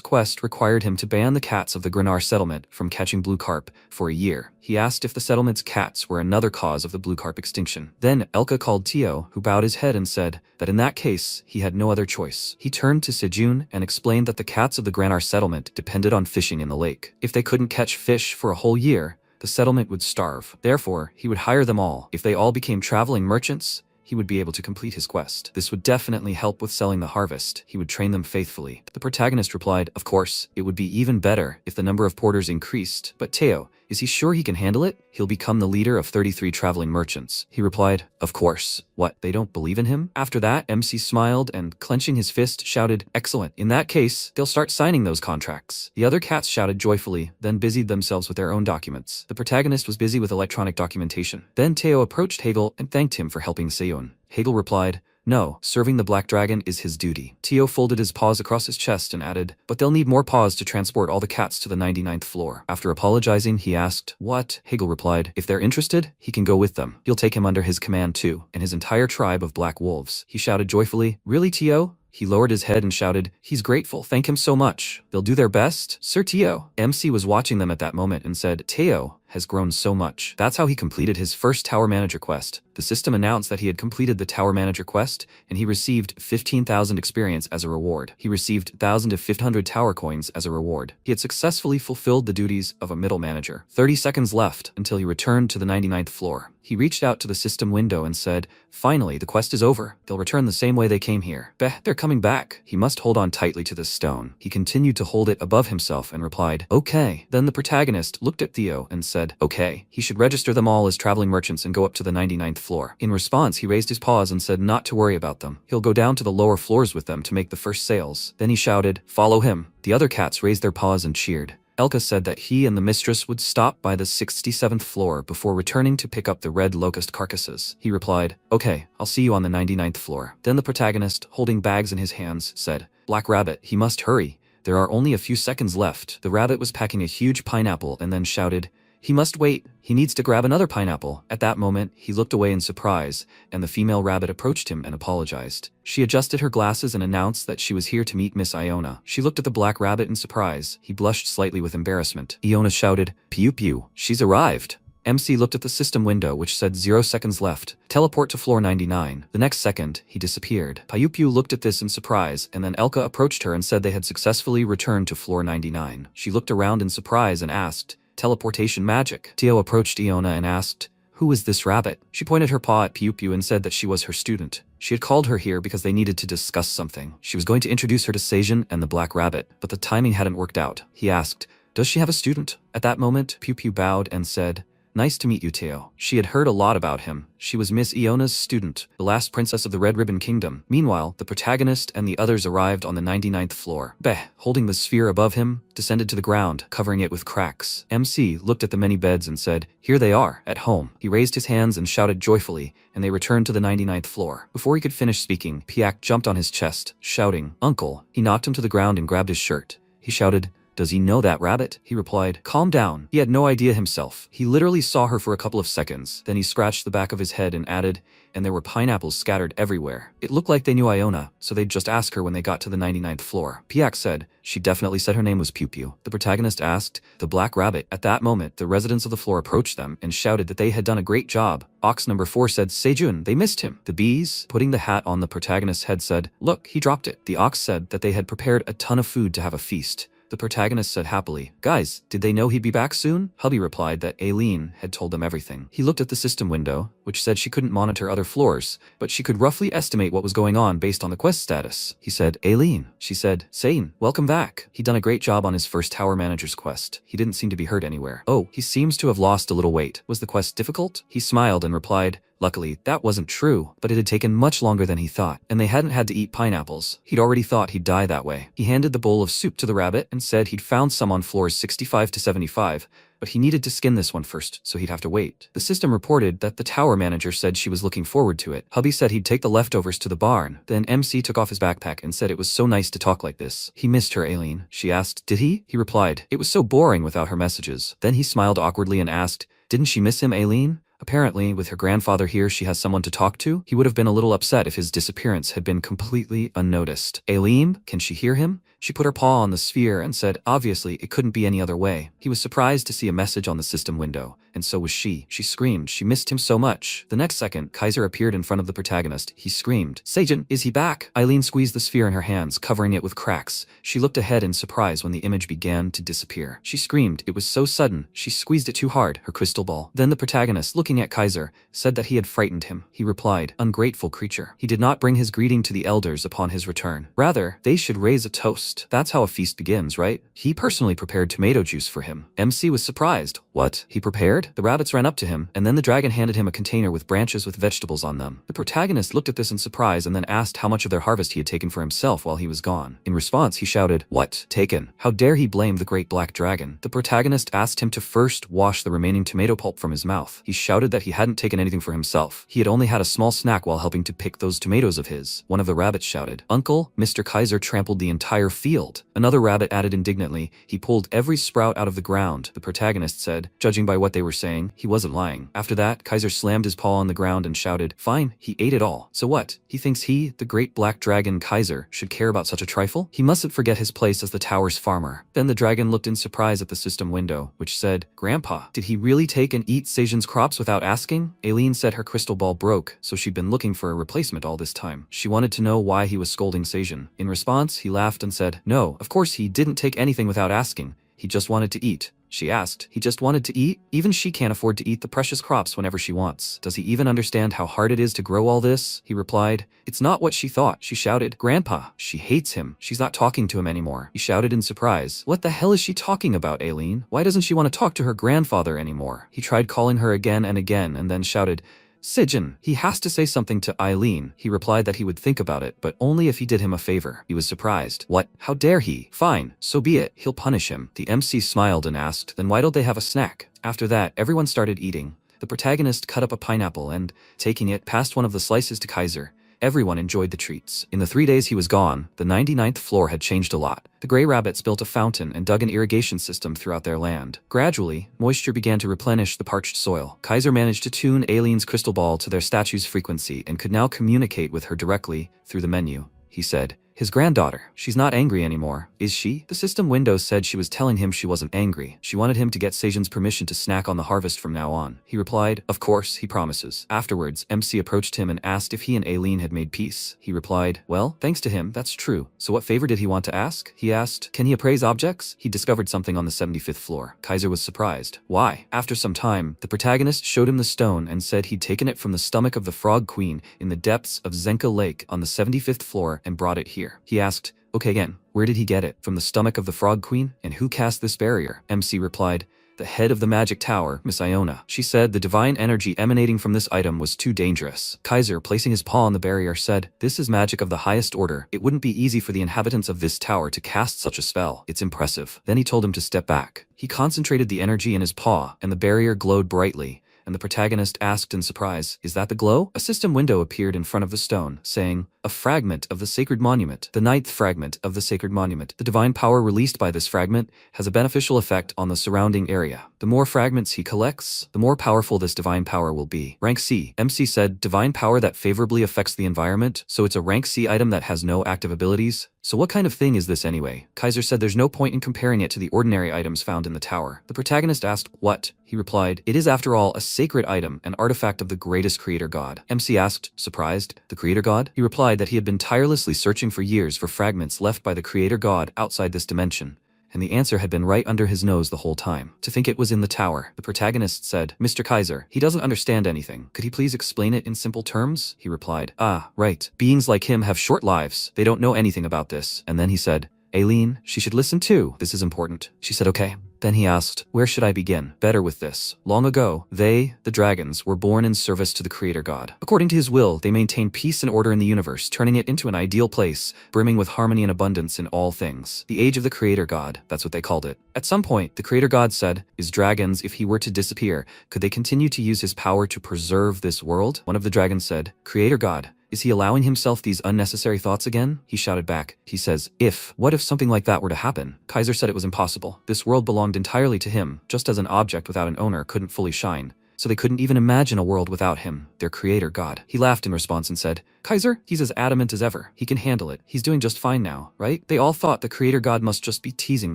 quest required him to ban the cats of the Grenar settlement from catching blue carp for a year. He asked if the settlement's cats were another cause of the blue carp extinction. Then Elka called Tio, who bowed his head and said that in that case, he had no other choice. He turned to Sejun and explained that the cats of the Grenar settlement depended on fishing in the lake. If they couldn't catch fish for a whole year, the settlement would starve. Therefore, he would hire them all. If they all became traveling merchants, he would be able to complete his quest. This would definitely help with selling the harvest. He would train them faithfully. The protagonist replied, "Of course, it would be even better if the number of porters increased. But Teo, is he sure he can handle it? He'll become the leader of 33 traveling merchants." He replied, "Of course." What, they don't believe in him? After that, MC smiled and, clenching his fist, shouted, "Excellent. In that case, they'll start signing those contracts." The other cats shouted joyfully, then busied themselves with their own documents. The protagonist was busy with electronic documentation. Then Teo approached Hegel and thanked him for helping Seyun. Hegel replied, "No, serving the black dragon is his duty." Tio folded his paws across his chest and added, "But they'll need more paws to transport all the cats to the 99th floor." After apologizing, he asked, "What?" Hegel replied, "If they're interested, he can go with them. He'll take him under his command too, and his entire tribe of black wolves." He shouted joyfully, "Really, Tio?" He lowered his head and shouted, "He's grateful. Thank him so much. They'll do their best." Sir Tio. MC was watching them at that moment and said, "Teo has grown so much." That's how he completed his first Tower Manager quest. The system announced that he had completed the Tower Manager quest, and he received 15,000 experience as a reward. He received 1,500 tower coins as a reward. He had successfully fulfilled the duties of a middle manager. 30 seconds left until he returned to the 99th floor. He reached out to the system window and said, "Finally, the quest is over. They'll return the same way they came here. Beh, they're coming back." He must hold on tightly to this stone. He continued to hold it above himself and replied, "Okay." Then the protagonist looked at Theo and said, "Okay." He should register them all as traveling merchants and go up to the 99th floor. In response, he raised his paws and said not to worry about them. He'll go down to the lower floors with them to make the first sales. Then he shouted, "Follow him." The other cats raised their paws and cheered. Elka said that he and the mistress would stop by the 67th floor before returning to pick up the red locust carcasses. He replied, "Okay, I'll see you on the 99th floor." Then the protagonist, holding bags in his hands, said, "Black Rabbit, he must hurry. There are only a few seconds left." The rabbit was packing a huge pineapple and then shouted, "He must wait. He needs to grab another pineapple." At that moment, he looked away in surprise, and the female rabbit approached him and apologized. She adjusted her glasses and announced that she was here to meet Miss Iona. She looked at the black rabbit in surprise. He blushed slightly with embarrassment. Iona shouted, "Pew pew, she's arrived." MC looked at the system window which said 0 seconds left. Teleport to floor 99. The next second, he disappeared. Piu looked at this in surprise, and then Elka approached her and said they had successfully returned to floor 99. She looked around in surprise and asked, "Teleportation magic?" Tio approached Iona and asked, "Who is this rabbit?" She pointed her paw at Piu and said that she was her student. She had called her here because they needed to discuss something. She was going to introduce her to Seijin and the black rabbit, but the timing hadn't worked out. He asked, "Does she have a student?" At that moment, Piu bowed and said, "Nice to meet you, Teo." She had heard a lot about him. She was Miss Iona's student, the last princess of the Red Ribbon Kingdom. Meanwhile, the protagonist and the others arrived on the 99th floor. Beh, holding the sphere above him, descended to the ground, covering it with cracks. MC looked at the many beds and said, "Here they are, at home." He raised his hands and shouted joyfully, and they returned to the 99th floor. Before he could finish speaking, Piak jumped on his chest, shouting, "Uncle." He knocked him to the ground and grabbed his shirt. He shouted, "Does he know that rabbit?" He replied, "Calm down." He had no idea himself. He literally saw her for a couple of seconds. Then he scratched the back of his head and added, "And there were pineapples scattered everywhere." It looked like they knew Iona, so they'd just ask her when they got to the 99th floor. Piak said, "She definitely said her name was Piu." The protagonist asked, "The black rabbit?" At that moment, the residents of the floor approached them and shouted that they had done a great job. Ox number 4 said, "Seijun, they missed him." The bees, putting the hat on the protagonist's head, said, "Look, he dropped it." The ox said that they had prepared a ton of food to have a feast. The protagonist said happily, "Guys, did they know he'd be back soon?" Hubby replied that Aileen had told them everything. He looked at the system window, which said she couldn't monitor other floors, but she could roughly estimate what was going on based on the quest status. He said, "Aileen." She said, "Sane, welcome back." He'd done a great job on his first tower manager's quest. He didn't seem to be hurt anywhere. "Oh, he seems to have lost a little weight. Was the quest difficult?" He smiled and replied, "Luckily, that wasn't true, but it had taken much longer than he thought, and they hadn't had to eat pineapples. He'd already thought he'd die that way." He handed the bowl of soup to the rabbit and said he'd found some on floors 65 to 75, but he needed to skin this one first, so he'd have to wait. The system reported that the tower manager said she was looking forward to it. Hubby said he'd take the leftovers to the barn. Then MC took off his backpack and said it was so nice to talk like this. He missed her, Aileen. She asked, "Did he?" He replied, "It was so boring without her messages." Then he smiled awkwardly and asked, "Didn't she miss him, Aileen?" Apparently, with her grandfather here, she has someone to talk to. He would have been a little upset if his disappearance had been completely unnoticed. "Aileen, can she hear him?" She put her paw on the sphere and said, obviously, it couldn't be any other way. He was surprised to see a message on the system window, and so was she. She screamed. She missed him so much. The next second, Kaiser appeared in front of the protagonist. He screamed, "Seijin, is he back?" Aileen squeezed the sphere in her hands, covering it with cracks. She looked ahead in surprise when the image began to disappear. She screamed. It was so sudden. She squeezed it too hard, her crystal ball. Then the protagonist, looking at Kaiser, said that he had frightened him. He replied, "Ungrateful creature." He did not bring his greeting to the elders upon his return. Rather, they should raise a toast. That's how a feast begins, right? He personally prepared tomato juice for him. MC was surprised. What? He prepared? The rabbits ran up to him, and then the dragon handed him a container with branches with vegetables on them. The protagonist looked at this in surprise and then asked how much of their harvest he had taken for himself while he was gone. In response, he shouted, "What? Taken? How dare he blame the great black dragon?" The protagonist asked him to first wash the remaining tomato pulp from his mouth. He shouted that he hadn't taken anything for himself. He had only had a small snack while helping to pick those tomatoes of his. One of the rabbits shouted, "Uncle, Mr. Kaiser trampled the entire field." Another rabbit added indignantly, "He pulled every sprout out of the ground." The protagonist said, judging by what they were saying, he wasn't lying. After that, Kaiser slammed his paw on the ground and shouted, "Fine, he ate it all. So what? He thinks he, the great black dragon Kaiser, should care about such a trifle? He mustn't forget his place as the tower's farmer." Then the dragon looked in surprise at the system window, which said, "Grandpa, did he really take and eat Seijin's crops without asking?" Aileen said her crystal ball broke, so she'd been looking for a replacement all this time. She wanted to know why he was scolding Seijin. In response, he laughed and said, "No, of course he didn't take anything without asking. He just wanted to eat." She asked, "He just wanted to eat? Even she can't afford to eat the precious crops whenever she wants. Does he even understand how hard it is to grow all this?" He replied, "It's not what she thought." She shouted, "Grandpa, she hates him. She's not talking to him anymore." He shouted in surprise, "What the hell is she talking about, Aileen? Why doesn't she want to talk to her grandfather anymore?" He tried calling her again and then shouted, Sijin, he has to say something to Eileen. He replied that he would think about it, but only if he did him a favor. He was surprised. What? How dare he? Fine, so be it. He'll punish him. The MC smiled and asked, then why don't they have a snack? After that, everyone started eating. The protagonist cut up a pineapple and, taking it, passed one of the slices to Kaiser. Everyone enjoyed the treats. In the 3 days he was gone, the 99th floor had changed a lot. The Grey Rabbits built a fountain and dug an irrigation system throughout their land. Gradually, moisture began to replenish the parched soil. Kaiser managed to tune Aileen's crystal ball to their statue's frequency and could now communicate with her directly through the menu. He said, his granddaughter. She's not angry anymore, is she? The system window said she was telling him she wasn't angry. She wanted him to get Seijin's permission to snack on the harvest from now on. He replied, of course, he promises. Afterwards, MC approached him and asked if he and Aileen had made peace. He replied, well, thanks to him, that's true. So what favor did he want to ask? He asked, can he appraise objects? He discovered something on the 75th floor. Kaiser was surprised. Why? After some time, the protagonist showed him the stone and said he'd taken it from the stomach of the Frog Queen in the depths of Zenka Lake on the 75th floor and brought it here. He asked, okay again, where did he get it? From the stomach of the Frog Queen? And who cast this barrier? MC replied, the head of the magic tower, Miss Iona. She said the divine energy emanating from this item was too dangerous. Kaiser, placing his paw on the barrier, said, this is magic of the highest order. It wouldn't be easy for the inhabitants of this tower to cast such a spell. It's impressive. Then he told him to step back. He concentrated the energy in his paw, and the barrier glowed brightly. And the protagonist asked in surprise, is that the glow? A system window appeared in front of the stone, saying, a fragment of the sacred monument. The 9th fragment of the sacred monument. The divine power released by this fragment has a beneficial effect on the surrounding area. The more fragments he collects, the more powerful this divine power will be. Rank C. MC said, divine power that favorably affects the environment, so it's a rank C item that has no active abilities? So what kind of thing is this anyway? Kaiser said there's no point in comparing it to the ordinary items found in the tower. The protagonist asked, what? He replied, it is after all a sacred item, an artifact of the greatest creator god. MC asked, surprised, the creator god? He replied that he had been tirelessly searching for years for fragments left by the creator god outside this dimension, and the answer had been right under his nose the whole time. To think it was in the tower. The protagonist said, Mr. Kaiser, he doesn't understand anything. Could he please explain it in simple terms? He replied, ah, right. Beings like him have short lives. They don't know anything about this. And then he said, Aileen, she should listen too. This is important. She said, okay. Then he asked, where should I begin? Better with this. Long ago, they, the dragons, were born in service to the creator god. According to his will, they maintained peace and order in the universe, turning it into an ideal place, brimming with harmony and abundance in all things. The age of the creator god, that's what they called it. At some point, the creator god said, is dragons, if he were to disappear, could they continue to use his power to preserve this world? One of the dragons said, creator god, is he allowing himself these unnecessary thoughts again? He shouted back. He says, what if something like that were to happen? Kaiser said it was impossible. This world belonged entirely to him, just as an object without an owner couldn't fully shine. So they couldn't even imagine a world without him, their creator god. He laughed in response and said, Kaiser, he's as adamant as ever. He can handle it. He's doing just fine now, right? They all thought the creator god must just be teasing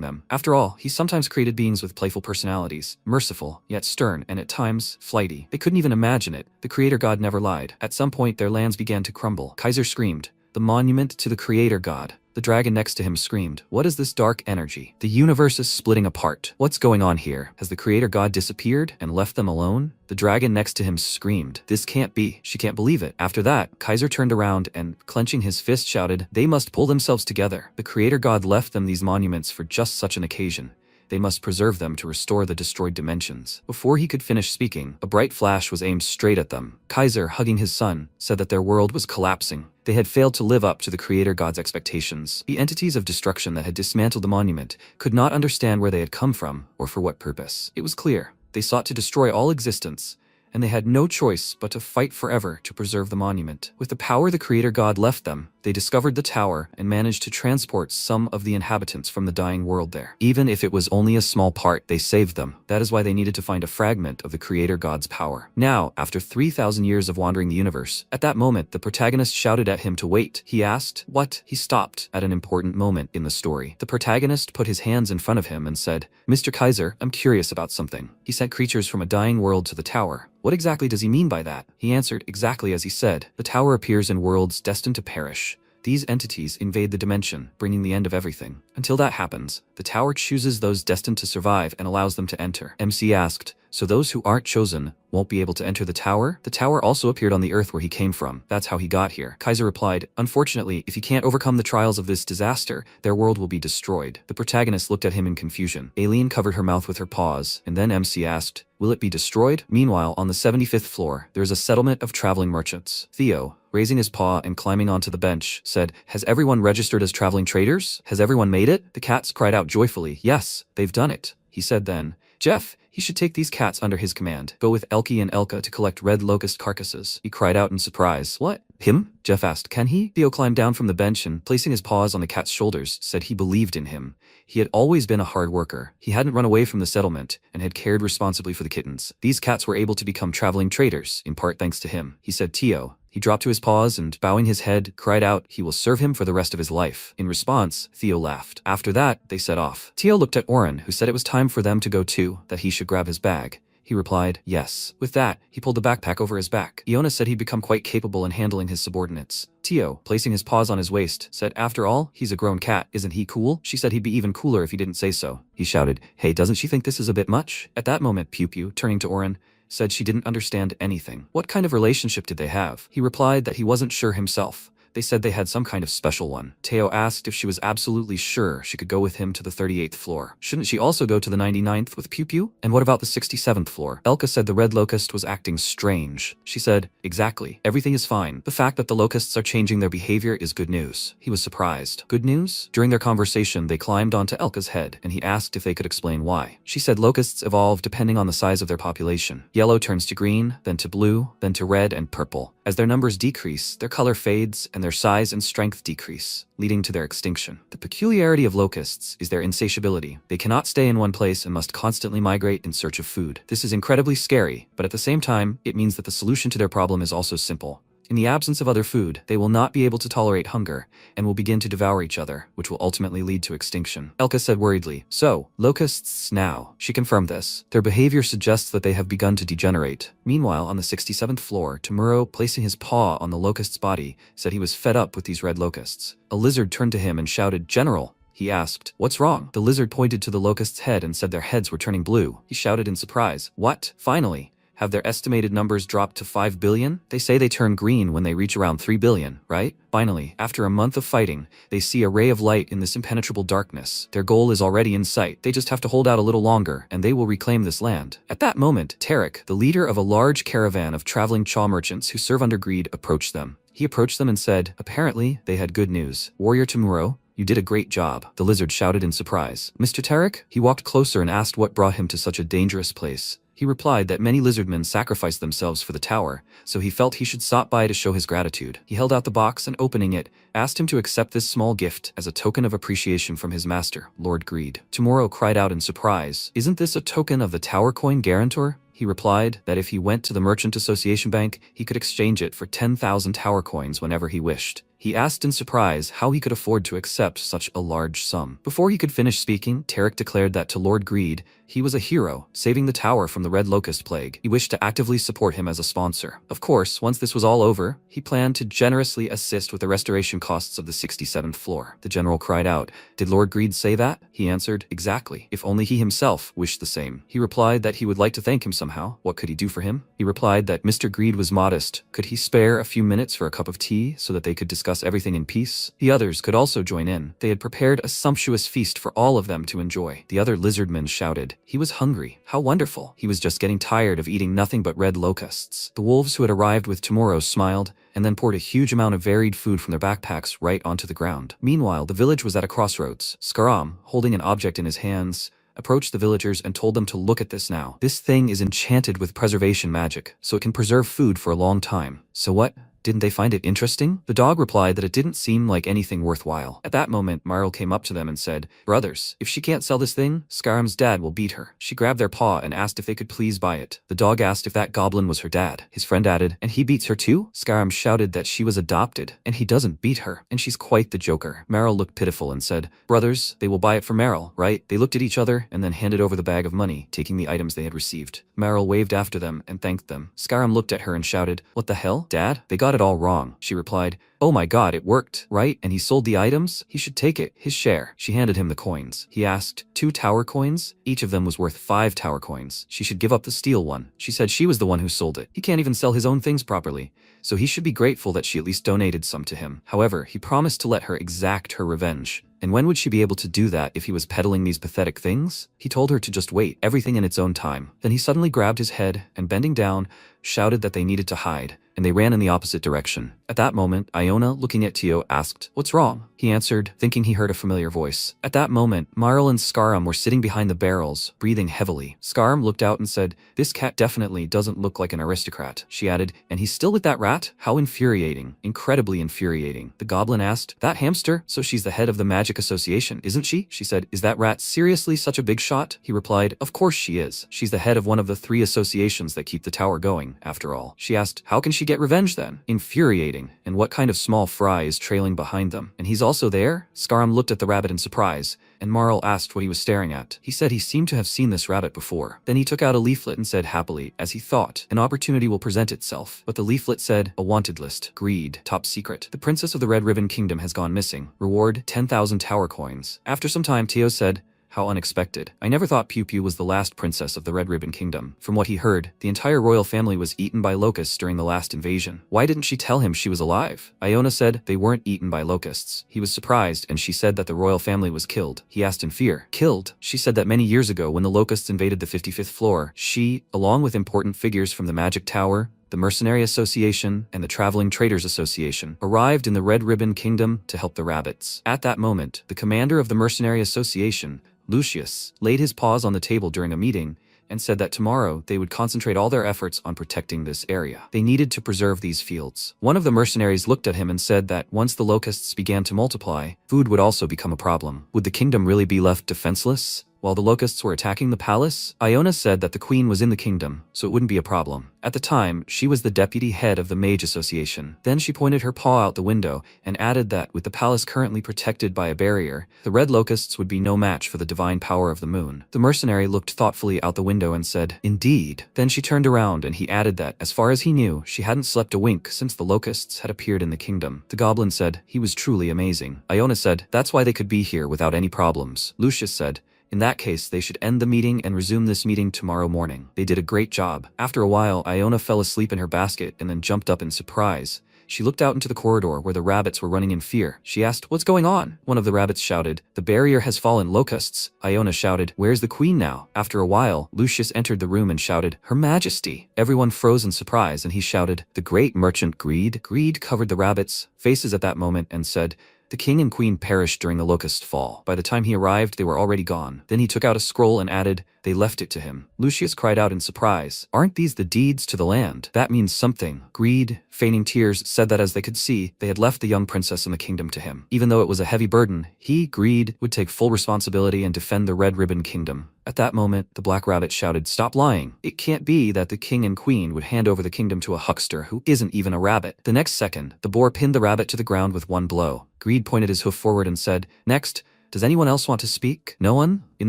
them. After all, he sometimes created beings with playful personalities, merciful, yet stern, and at times, flighty. They couldn't even imagine it. The creator god never lied. At some point, their lands began to crumble. Kaiser screamed, the monument to the creator god. The dragon next to him screamed, what is this dark energy? The universe is splitting apart. What's going on here? Has the creator god disappeared and left them alone? The dragon next to him screamed, this can't be. She can't believe it. After that, Kaiser turned around and, clenching his fist, shouted, they must pull themselves together. The creator god left them these monuments for just such an occasion. They must preserve them to restore the destroyed dimensions. Before he could finish speaking, a bright flash was aimed straight at them. Kaiser, hugging his son, said that their world was collapsing. They had failed to live up to the creator god's expectations. The entities of destruction that had dismantled the monument could not understand where they had come from or for what purpose. It was clear. They sought to destroy all existence, and they had no choice but to fight forever to preserve the monument. With the power the creator god left them, they discovered the tower and managed to transport some of the inhabitants from the dying world there. Even if it was only a small part, they saved them. That is why they needed to find a fragment of the creator god's power. Now, after 3,000 years of wandering the universe, at that moment, the protagonist shouted at him to wait. He asked, what? He stopped at an important moment in the story. The protagonist put his hands in front of him and said, Mr. Kaiser, I'm curious about something. He sent creatures from a dying world to the tower. What exactly does he mean by that? He answered exactly as he said. The tower appears in worlds destined to perish. These entities invade the dimension, bringing the end of everything. Until that happens, the tower chooses those destined to survive and allows them to enter. MC asked, So those who aren't chosen won't be able to enter the tower? The tower also appeared on the earth where he came from. That's how he got here. Kaiser replied, unfortunately, if you can't overcome the trials of this disaster, their world will be destroyed. The protagonist looked at him in confusion. Aileen covered her mouth with her paws, and then MC asked, will it be destroyed? Meanwhile, on the 75th floor, there is a settlement of traveling merchants. Theo, raising his paw and climbing onto the bench, said, has everyone registered as traveling traders? Has everyone made it? The cats cried out joyfully, yes, they've done it. He said then, Jeff, he should take these cats under his command. Go with Elke and Elka to collect red locust carcasses. He cried out in surprise. What? Him? Jeff asked. Can he? Theo climbed down from the bench and, placing his paws on the cat's shoulders, said he believed in him. He had always been a hard worker. He hadn't run away from the settlement and had cared responsibly for the kittens. These cats were able to become traveling traders, in part thanks to him. He said, Theo. He dropped to his paws and, bowing his head, cried out, he will serve him for the rest of his life. In response, Theo laughed. After that, they set off. Theo looked at Oren, who said it was time for them to go too, that he should grab his bag. He replied, yes. With that, he pulled the backpack over his back. Iona said he'd become quite capable in handling his subordinates. Theo, placing his paws on his waist, said, after all, he's a grown cat, isn't he cool? She said he'd be even cooler if he didn't say so. He shouted, hey, doesn't she think this is a bit much? At that moment, Pew Pew, turning to Oren, said she didn't understand anything. What kind of relationship did they have? He replied that he wasn't sure himself. They said they had some kind of special one. Theo asked if she was absolutely sure she could go with him to the 38th floor. Shouldn't she also go to the 99th with Pew Pew? And what about the 67th floor? Elka said the red locust was acting strange. She said, exactly. Everything is fine. The fact that the locusts are changing their behavior is good news. He was surprised. Good news? During their conversation, they climbed onto Elka's head, and he asked if they could explain why. She said locusts evolve depending on the size of their population. Yellow turns to green, then to blue, then to red and purple. As their numbers decrease, their color fades, and their size and strength decrease, leading to their extinction. The peculiarity of locusts is their insatiability. They cannot stay in one place and must constantly migrate in search of food. This is incredibly scary, but at the same time, it means that the solution to their problem is also simple. In the absence of other food, they will not be able to tolerate hunger and will begin to devour each other, which will ultimately lead to extinction. Elka said worriedly, so, locusts now. She confirmed this. Their behavior suggests that they have begun to degenerate. Meanwhile, on the 67th floor, Tomuro, placing his paw on the locust's body, said he was fed up with these red locusts. A lizard turned to him and shouted, General. He asked, what's wrong? The lizard pointed to the locust's head and said their heads were turning blue. He shouted in surprise, what? Finally. Have their estimated numbers dropped to 5 billion? They say they turn green when they reach around 3 billion, right? Finally, after a month of fighting, they see a ray of light in this impenetrable darkness. Their goal is already in sight. They just have to hold out a little longer, and they will reclaim this land. At that moment, Tarek, the leader of a large caravan of traveling chaw merchants who serve under greed, approached them. He approached them and said, apparently, they had good news. Warrior Tomuro, you did a great job. The lizard shouted in surprise. Mr. Tarek? He walked closer and asked what brought him to such a dangerous place. He replied that many lizardmen sacrificed themselves for the tower, so he felt he should stop by to show his gratitude. He held out the box and, opening it, asked him to accept this small gift as a token of appreciation from his master, Lord Greed. Tomorrow cried out in surprise, isn't this a token of the tower coin guarantor? He replied that if he went to the Merchant Association Bank, he could exchange it for 10,000 tower coins whenever he wished. He asked in surprise how he could afford to accept such a large sum. Before he could finish speaking, Tarek declared that to Lord Greed, he was a hero, saving the tower from the Red Locust Plague. He wished to actively support him as a sponsor. Of course, once this was all over, he planned to generously assist with the restoration costs of the 67th floor. The general cried out, "Did Lord Greed say that?" He answered, "Exactly. If only he himself wished the same." He replied that he would like to thank him somehow. What could he do for him? He replied that Mr. Greed was modest. Could he spare a few minutes for a cup of tea so that they could discuss everything in peace? The others could also join in. They had prepared a sumptuous feast for all of them to enjoy. The other lizardmen shouted. He was hungry. How wonderful. He was just getting tired of eating nothing but red locusts. The wolves who had arrived with tomorrow smiled, and then poured a huge amount of varied food from their backpacks right onto the ground. Meanwhile, the village was at a crossroads. Skaram, holding an object in his hands, approached the villagers and told them to look at this now. This thing is enchanted with preservation magic, so it can preserve food for a long time. So what? Didn't they find it interesting? The dog replied that it didn't seem like anything worthwhile. At that moment, Marl came up to them and said, "Brothers, if she can't sell this thing, Skaram's dad will beat her." She grabbed their paw and asked if they could please buy it. The dog asked if that goblin was her dad. His friend added, "And he beats her too?" Skaram shouted that she was adopted, and he doesn't beat her, and she's quite the joker. Marl looked pitiful and said, "Brothers, they will buy it for Marl, right?" They looked at each other and then handed over the bag of money, taking the items they had received. Marl waved after them and thanked them. Skaram looked at her and shouted, "What the hell, Dad? They got got it all wrong," she replied. "Oh my god, it worked, right? And he sold the items? He should take it, his share." She handed him the coins. He asked, "2 tower coins?" Each of them was worth 5 tower coins. She should give up the steel one. She said she was the one who sold it. He can't even sell his own things properly, so he should be grateful that she at least donated some to him. However, he promised to let her exact her revenge. And when would she be able to do that if he was peddling these pathetic things? He told her to just wait, everything in its own time. Then he suddenly grabbed his head and, bending down, shouted that they needed to hide, and they ran in the opposite direction. At that moment, Iona, looking at Tio, asked, "What's wrong?" He answered, thinking he heard a familiar voice. At that moment, Marl and Scarum were sitting behind the barrels, breathing heavily. Scarum looked out and said, "This cat definitely doesn't look like an aristocrat." She added, "And he's still with that rat? How infuriating. Incredibly infuriating." The goblin asked, "That hamster? So she's the head of the Magic Association, isn't she?" She said, "Is that rat seriously such a big shot?" He replied, "Of course she is. She's the head of one of the 3 associations that keep the tower going, after all." She asked, "How can she get revenge then?" Infuriating. And what kind of small fry is trailing behind them? And he's also there? Scarum looked at the rabbit in surprise, and Marl asked what he was staring at. He said he seemed to have seen this rabbit before. Then he took out a leaflet and said happily, as he thought, "An opportunity will present itself." But the leaflet said, "A wanted list. Greed. Top secret. The princess of the Red Ribbon Kingdom has gone missing. Reward 10,000 tower coins." After some time, Tio said, "How unexpected. I never thought Pew Pew was the last princess of the Red Ribbon Kingdom. From what he heard, the entire royal family was eaten by locusts during the last invasion. Why didn't she tell him she was alive?" Iona said they weren't eaten by locusts. He was surprised, and she said that the royal family was killed. He asked in fear, "Killed?" She said that many years ago, when the locusts invaded the 55th floor, she, along with important figures from the Magic Tower, the Mercenary Association, and the Traveling Traders Association, arrived in the Red Ribbon Kingdom to help the rabbits. At that moment, the commander of the Mercenary Association, Lucius, laid his paws on the table during a meeting and said that tomorrow they would concentrate all their efforts on protecting this area. They needed to preserve these fields. One of the mercenaries looked at him and said that once the locusts began to multiply, food would also become a problem. Would the kingdom really be left defenseless? While the locusts were attacking the palace, Iona said that the queen was in the kingdom, so it wouldn't be a problem. At the time, she was the deputy head of the Mage Association. Then she pointed her paw out the window and added that with the palace currently protected by a barrier, the red locusts would be no match for the divine power of the moon. The mercenary looked thoughtfully out the window and said, "Indeed." Then she turned around and he added that, as far as he knew, she hadn't slept a wink since the locusts had appeared in the kingdom. The goblin said, "He was truly amazing." Iona said, "That's why they could be here without any problems." Lucius said, "In that case, they should end the meeting and resume this meeting tomorrow morning. They did a great job." After a while, Iona fell asleep in her basket and then jumped up in surprise. She looked out into the corridor where the rabbits were running in fear. She asked, "What's going on?" One of the rabbits shouted, "The barrier has fallen, locusts." Iona shouted, "Where's the queen now?" After a while, Lucius entered the room and shouted, "Her Majesty." Everyone froze in surprise and he shouted, "The great merchant Greed." Greed covered the rabbits' faces at that moment and said, "The king and queen perished during the locust fall. By the time he arrived, they were already gone." Then he took out a scroll and added, "They left it to him." Lucius cried out in surprise, "Aren't these the deeds to the land? That means something." Greed, feigning tears, said that as they could see, they had left the young princess in the kingdom to him. Even though it was a heavy burden, he, Greed, would take full responsibility and defend the Red Ribbon Kingdom. At that moment, the Black Rabbit shouted, "Stop lying. It can't be that the king and queen would hand over the kingdom to a huckster who isn't even a rabbit." The next second, the boar pinned the rabbit to the ground with one blow. Greed pointed his hoof forward and said, "Next, does anyone else want to speak?" No one? In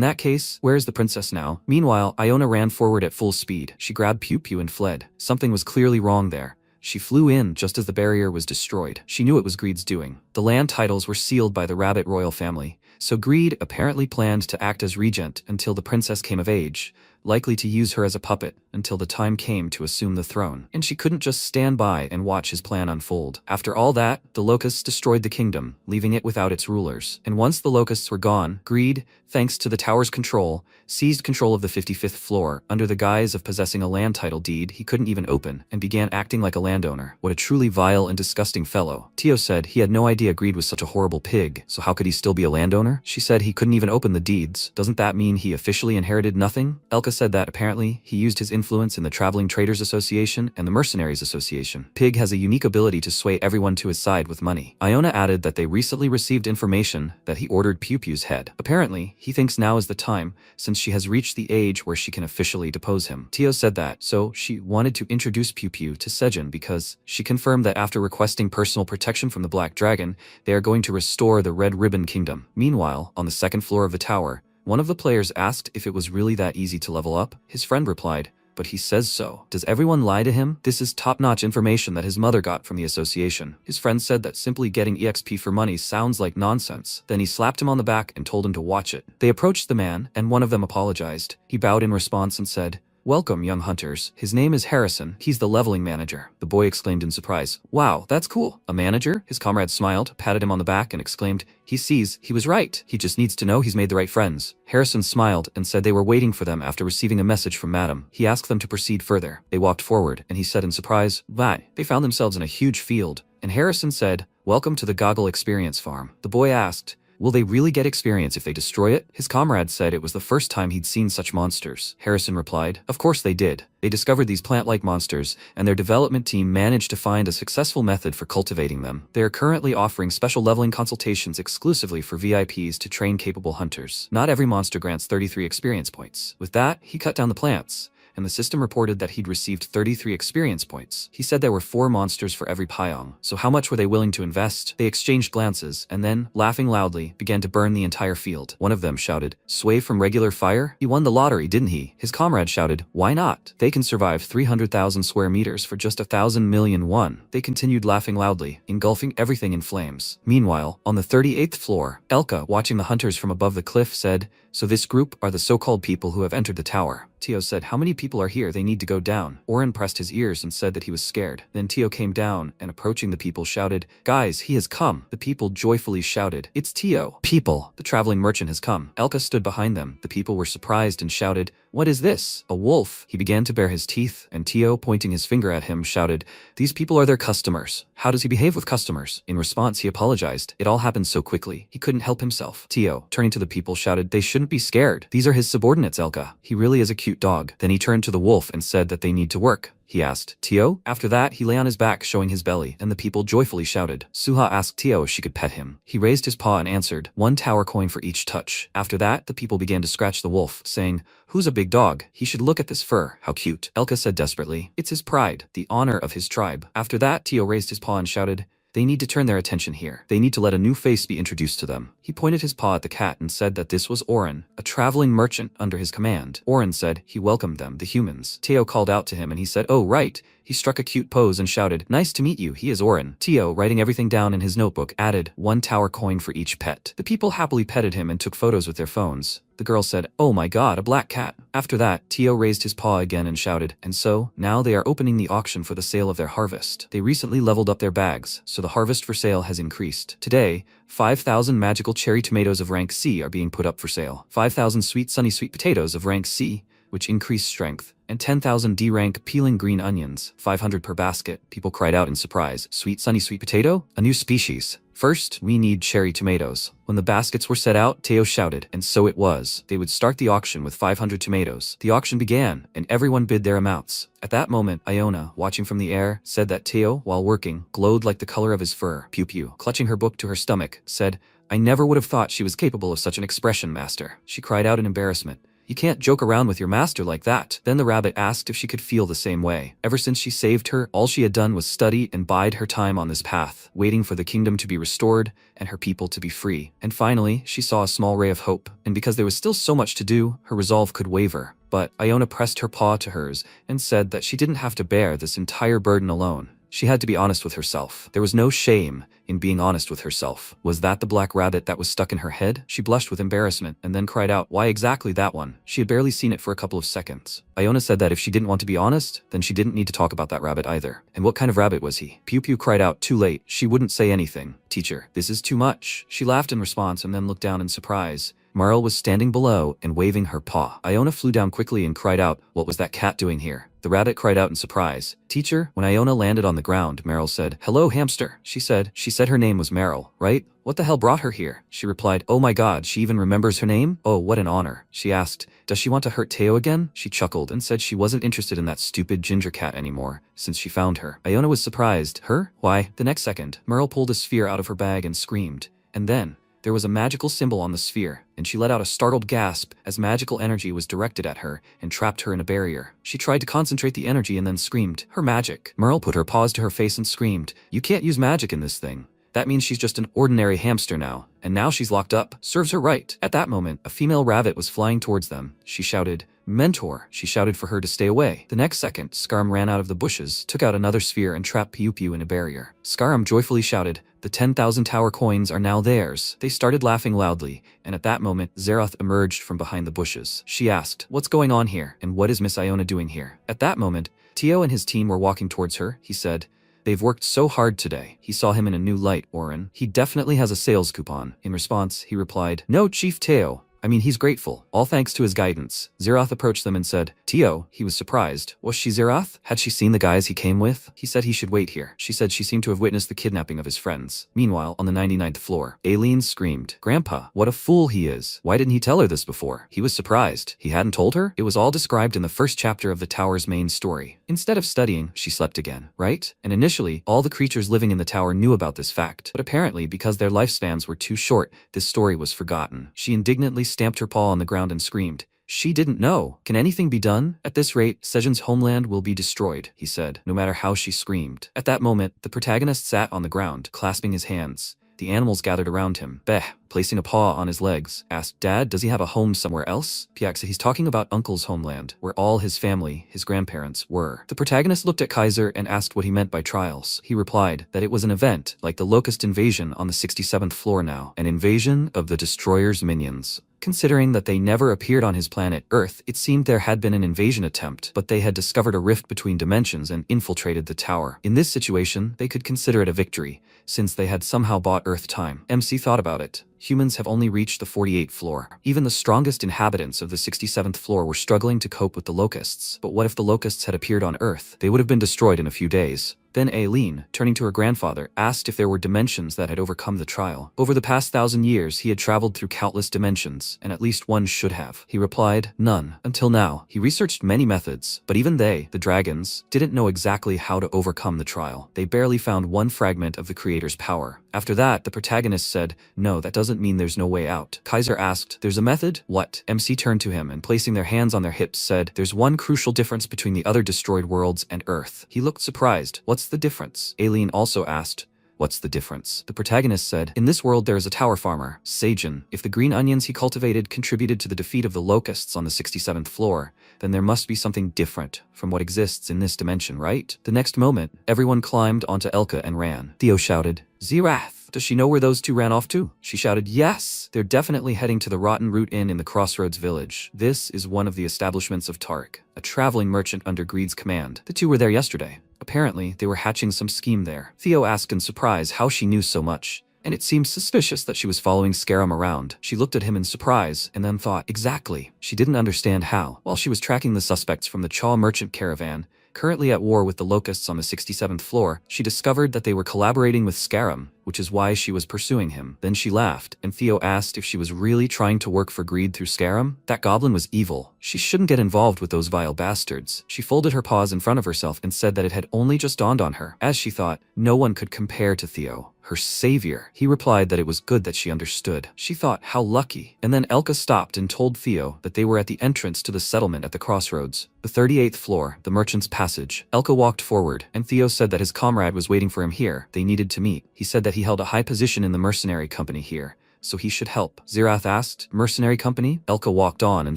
that case, where is the princess now? Meanwhile, Iona ran forward at full speed. She grabbed Pew Pew and fled. Something was clearly wrong there. She flew in just as the barrier was destroyed. She knew it was Greed's doing. The land titles were sealed by the rabbit royal family, so Greed apparently planned to act as regent until the princess came of age, likely to use her as a puppet until the time came to assume the throne. And she couldn't just stand by and watch his plan unfold. After all that, the locusts destroyed the kingdom, leaving it without its rulers. And once the locusts were gone, Greed, thanks to the tower's control, seized control of the 55th floor under the guise of possessing a land title deed he couldn't even open, and began acting like a landowner. What a truly vile and disgusting fellow. Tio said he had no idea Greed was such a horrible pig, so how could he still be a landowner? She said he couldn't even open the deeds. Doesn't that mean he officially inherited nothing? Elka said that apparently he used his influence in the Traveling Traders Association and the Mercenaries Association. Pig has a unique ability to sway everyone to his side with money. Iona added that they recently received information that he ordered Pew Pew's head. Apparently, he thinks now is the time, since she has reached the age where she can officially depose him. Tio said that, so she wanted to introduce Pew Pew to Sejin because she confirmed that after requesting personal protection from the Black Dragon, they are going to restore the Red Ribbon Kingdom. Meanwhile, on the second floor of the tower, one of the players asked if it was really that easy to level up. His friend replied, but he says so. Does everyone lie to him? This is top-notch information that his mother got from the association. His friend said that simply getting EXP for money sounds like nonsense. Then he slapped him on the back and told him to watch it. They approached the man, and one of them apologized. He bowed in response and said, "Welcome, young hunters. His name is Harrison. He's the leveling manager." The boy exclaimed in surprise, "Wow, that's cool. A manager?" His comrade smiled, patted him on the back, and exclaimed, "He sees. He was right. He just needs to know he's made the right friends." Harrison smiled and said they were waiting for them after receiving a message from Madam. He asked them to proceed further. They walked forward, and he said in surprise, "Bye." They found themselves in a huge field, and Harrison said, "Welcome to the Goggle Experience Farm." The boy asked, "Will they really get experience if they destroy it?" His comrade said it was the first time he'd seen such monsters. Harrison replied, "Of course they did. They discovered these plant-like monsters, and their development team managed to find a successful method for cultivating them. They are currently offering special leveling consultations exclusively for VIPs to train capable hunters. Not every monster grants 33 experience points." With that, he cut down the plants, and the system reported that he'd received 33 experience points. He said there were 4 monsters for every Pyong, so how much were they willing to invest? They exchanged glances, and then, laughing loudly, began to burn the entire field. One of them shouted, "Sway from regular fire? He won the lottery, didn't he?" His comrade shouted, "Why not? They can survive 300,000 square meters for just 1,000 million won." They continued laughing loudly, engulfing everything in flames. Meanwhile, on the 38th floor, Elka, watching the hunters from above the cliff, said, "So this group are the so-called people who have entered the tower." Tio said, "How many people are here? They need to go down." Oren pressed his ears and said that he was scared. Then Tio came down and, approaching the people, shouted, "Guys, he has come." The people joyfully shouted, "It's Tio." "People, the traveling merchant has come." Elka stood behind them. The people were surprised and shouted, "What is this? A wolf?" He began to bare his teeth, and Tio, pointing his finger at him, shouted, "These people are their customers. How does he behave with customers?" In response, he apologized. It all happened so quickly. He couldn't help himself. Tio, turning to the people, shouted, "They shouldn't be scared. These are his subordinates, Elka. He really is a cute dog." Then he turned to the wolf and said that they need to work. He asked, "Tio?" After that, he lay on his back showing his belly, and the people joyfully shouted. Suha asked Tio if she could pet him. He raised his paw and answered, "1 tower coin for each touch." After that, the people began to scratch the wolf, saying, "Who's a big dog? He should look at this fur. How cute." Elka said desperately, "It's his pride, the honor of his tribe." After that, Tio raised his paw and shouted, "They need to turn their attention here. They need to let a new face be introduced to them." He pointed his paw at the cat and said that this was Oren, a traveling merchant under his command. Oren said he welcomed them, the humans. Teo called out to him and he said, "Oh, right." He struck a cute pose and shouted, "Nice to meet you, he is Oren." Teo, writing everything down in his notebook, added 1 tower coin for each pet. The people happily petted him and took photos with their phones. The girl said, "Oh my god, a black cat." After that, Teo raised his paw again and shouted, "And so, now they are opening the auction for the sale of their harvest. They recently leveled up their bags, so the harvest for sale has increased. Today, 5,000 magical cherry tomatoes of rank C are being put up for sale. 5,000 sweet sunny sweet potatoes of rank C, which increase strength, and 10,000 D-rank peeling green onions, 500 per basket." People cried out in surprise. "Sweet sunny sweet potato? A new species. First, we need cherry tomatoes." When the baskets were set out, Teo shouted, and so it was. They would start the auction with 500 tomatoes. The auction began, and everyone bid their amounts. At that moment, Iona, watching from the air, said that Teo, while working, glowed like the color of his fur. Pew Pew, clutching her book to her stomach, said, "I never would have thought she was capable of such an expression, master." She cried out in embarrassment. "You can't joke around with your master like that." Then the rabbit asked if she could feel the same way. Ever since she saved her, all she had done was study and bide her time on this path, waiting for the kingdom to be restored and her people to be free. And finally, she saw a small ray of hope, and because there was still so much to do, her resolve could waver. But Iona pressed her paw to hers and said that she didn't have to bear this entire burden alone. She had to be honest with herself. There was no shame in being honest with herself. Was that the black rabbit that was stuck in her head? She blushed with embarrassment and then cried out, "Why exactly that one?" She had barely seen it for a couple of seconds. Iona said that if she didn't want to be honest, then she didn't need to talk about that rabbit either. And what kind of rabbit was he? Pew Pew cried out, too late. She wouldn't say anything. "Teacher, this is too much." She laughed in response and then looked down in surprise. Marl was standing below and waving her paw. Iona flew down quickly and cried out, "What was that cat doing here?" The rabbit cried out in surprise. "Teacher." When Iona landed on the ground, Meryl said, "Hello, hamster." She said her name was Meryl, right? "What the hell brought her here?" She replied, "Oh my god, she even remembers her name? Oh, what an honor." She asked, "Does she want to hurt Teo again?" She chuckled and said she wasn't interested in that stupid ginger cat anymore, since she found her. Iona was surprised. Her? Why? The next second, Meryl pulled a sphere out of her bag and screamed. And then, there was a magical symbol on the sphere, and she let out a startled gasp as magical energy was directed at her and trapped her in a barrier. She tried to concentrate the energy and then screamed, "Her magic!" Merle put her paws to her face and screamed, "You can't use magic in this thing." That means she's just an ordinary hamster now, and now she's locked up. Serves her right. At that moment, a female rabbit was flying towards them. She shouted, "Mentor!" She shouted for her to stay away. The next second, Scarum ran out of the bushes, took out another sphere and trapped Piu Piu in a barrier. Scarum joyfully shouted, "The 10,000 tower coins are now theirs." They started laughing loudly, and at that moment, Zeroth emerged from behind the bushes. She asked, "What's going on here, and what is Miss Iona doing here?" At that moment, Tio and his team were walking towards her. He said, "They've worked so hard today." He saw him in a new light, Oren. "He definitely has a sales coupon." In response, he replied, "No, Chief Teo. I mean, he's grateful. All thanks to his guidance." Zeroth approached them and said, "Tio." He was surprised. Was she Zeroth? Had she seen the guys he came with? He said he should wait here. She said she seemed to have witnessed the kidnapping of his friends. Meanwhile, on the 99th floor, Aileen screamed, "Grandpa, what a fool he is. Why didn't he tell her this before?" He was surprised. He hadn't told her? It was all described in the first chapter of the tower's main story. Instead of studying, she slept again, right? And initially, all the creatures living in the tower knew about this fact, but apparently because their lifespans were too short, this story was forgotten. She indignantly stamped her paw on the ground and screamed, "She didn't know. Can anything be done? At this rate, Sejun's homeland will be destroyed," he said, no matter how she screamed. At that moment, the protagonist sat on the ground, clasping his hands. The animals gathered around him. Beh, placing a paw on his legs, asked, "Dad, does he have a home somewhere else?" Piaxa, he's talking about Uncle's homeland, where all his family, his grandparents, were. The protagonist looked at Kaiser and asked what he meant by trials. He replied that it was an event, like the Locust invasion on the 67th floor now, an invasion of the Destroyer's minions. Considering that they never appeared on his planet Earth, it seemed there had been an invasion attempt, but they had discovered a rift between dimensions and infiltrated the tower. In this situation, they could consider it a victory, since they had somehow bought Earth time. MC thought about it. Humans have only reached the 48th floor. Even the strongest inhabitants of the 67th floor were struggling to cope with the locusts. But what if the locusts had appeared on Earth? They would have been destroyed in a few days. Then Aileen, turning to her grandfather, asked if there were dimensions that had overcome the trial. Over the past 1,000 years, he had traveled through countless dimensions, and at least one should have. He replied, "None. Until now." He researched many methods, but even they, the dragons, didn't know exactly how to overcome the trial. They barely found one fragment of the creator's power. After that, the protagonist said, "No, that doesn't mean there's no way out." Kaiser asked, "There's a method?" "What?" MC turned to him and placing their hands on their hips said, "There's one crucial difference between the other destroyed worlds and Earth." He looked surprised. "What's the difference?" Aileen also asked, "What's the difference?" The protagonist said, "In this world there is a tower farmer, Sejun. If the green onions he cultivated contributed to the defeat of the locusts on the 67th floor, then there must be something different from what exists in this dimension, right?" The next moment, everyone climbed onto Elka and ran. Theo shouted, "Zerath! Does she know where those two ran off to?" She shouted, "Yes! They're definitely heading to the Rotten Root Inn in the Crossroads village. This is one of the establishments of Tark, a traveling merchant under Greed's command. The two were there yesterday. Apparently, they were hatching some scheme there." Theo asked in surprise how she knew so much, and it seemed suspicious that she was following Scarum around. She looked at him in surprise, and then thought, exactly. She didn't understand how. While she was tracking the suspects from the Chaw merchant caravan, currently at war with the locusts on the 67th floor, she discovered that they were collaborating with Scarum, which is why she was pursuing him. Then she laughed, and Theo asked if she was really trying to work for Greed through Scarum. That goblin was evil. She shouldn't get involved with those vile bastards. She folded her paws in front of herself and said that it had only just dawned on her. As she thought, no one could compare to Theo, her savior. He replied that it was good that she understood. She thought, how lucky. And then Elka stopped and told Theo that they were at the entrance to the settlement at the crossroads, the 38th floor, the merchant's passage. Elka walked forward, and Theo said that his comrade was waiting for him here. They needed to meet. He said that he held a high position in the mercenary company here, so he should help. Zerath asked, "Mercenary company?" Elka walked on and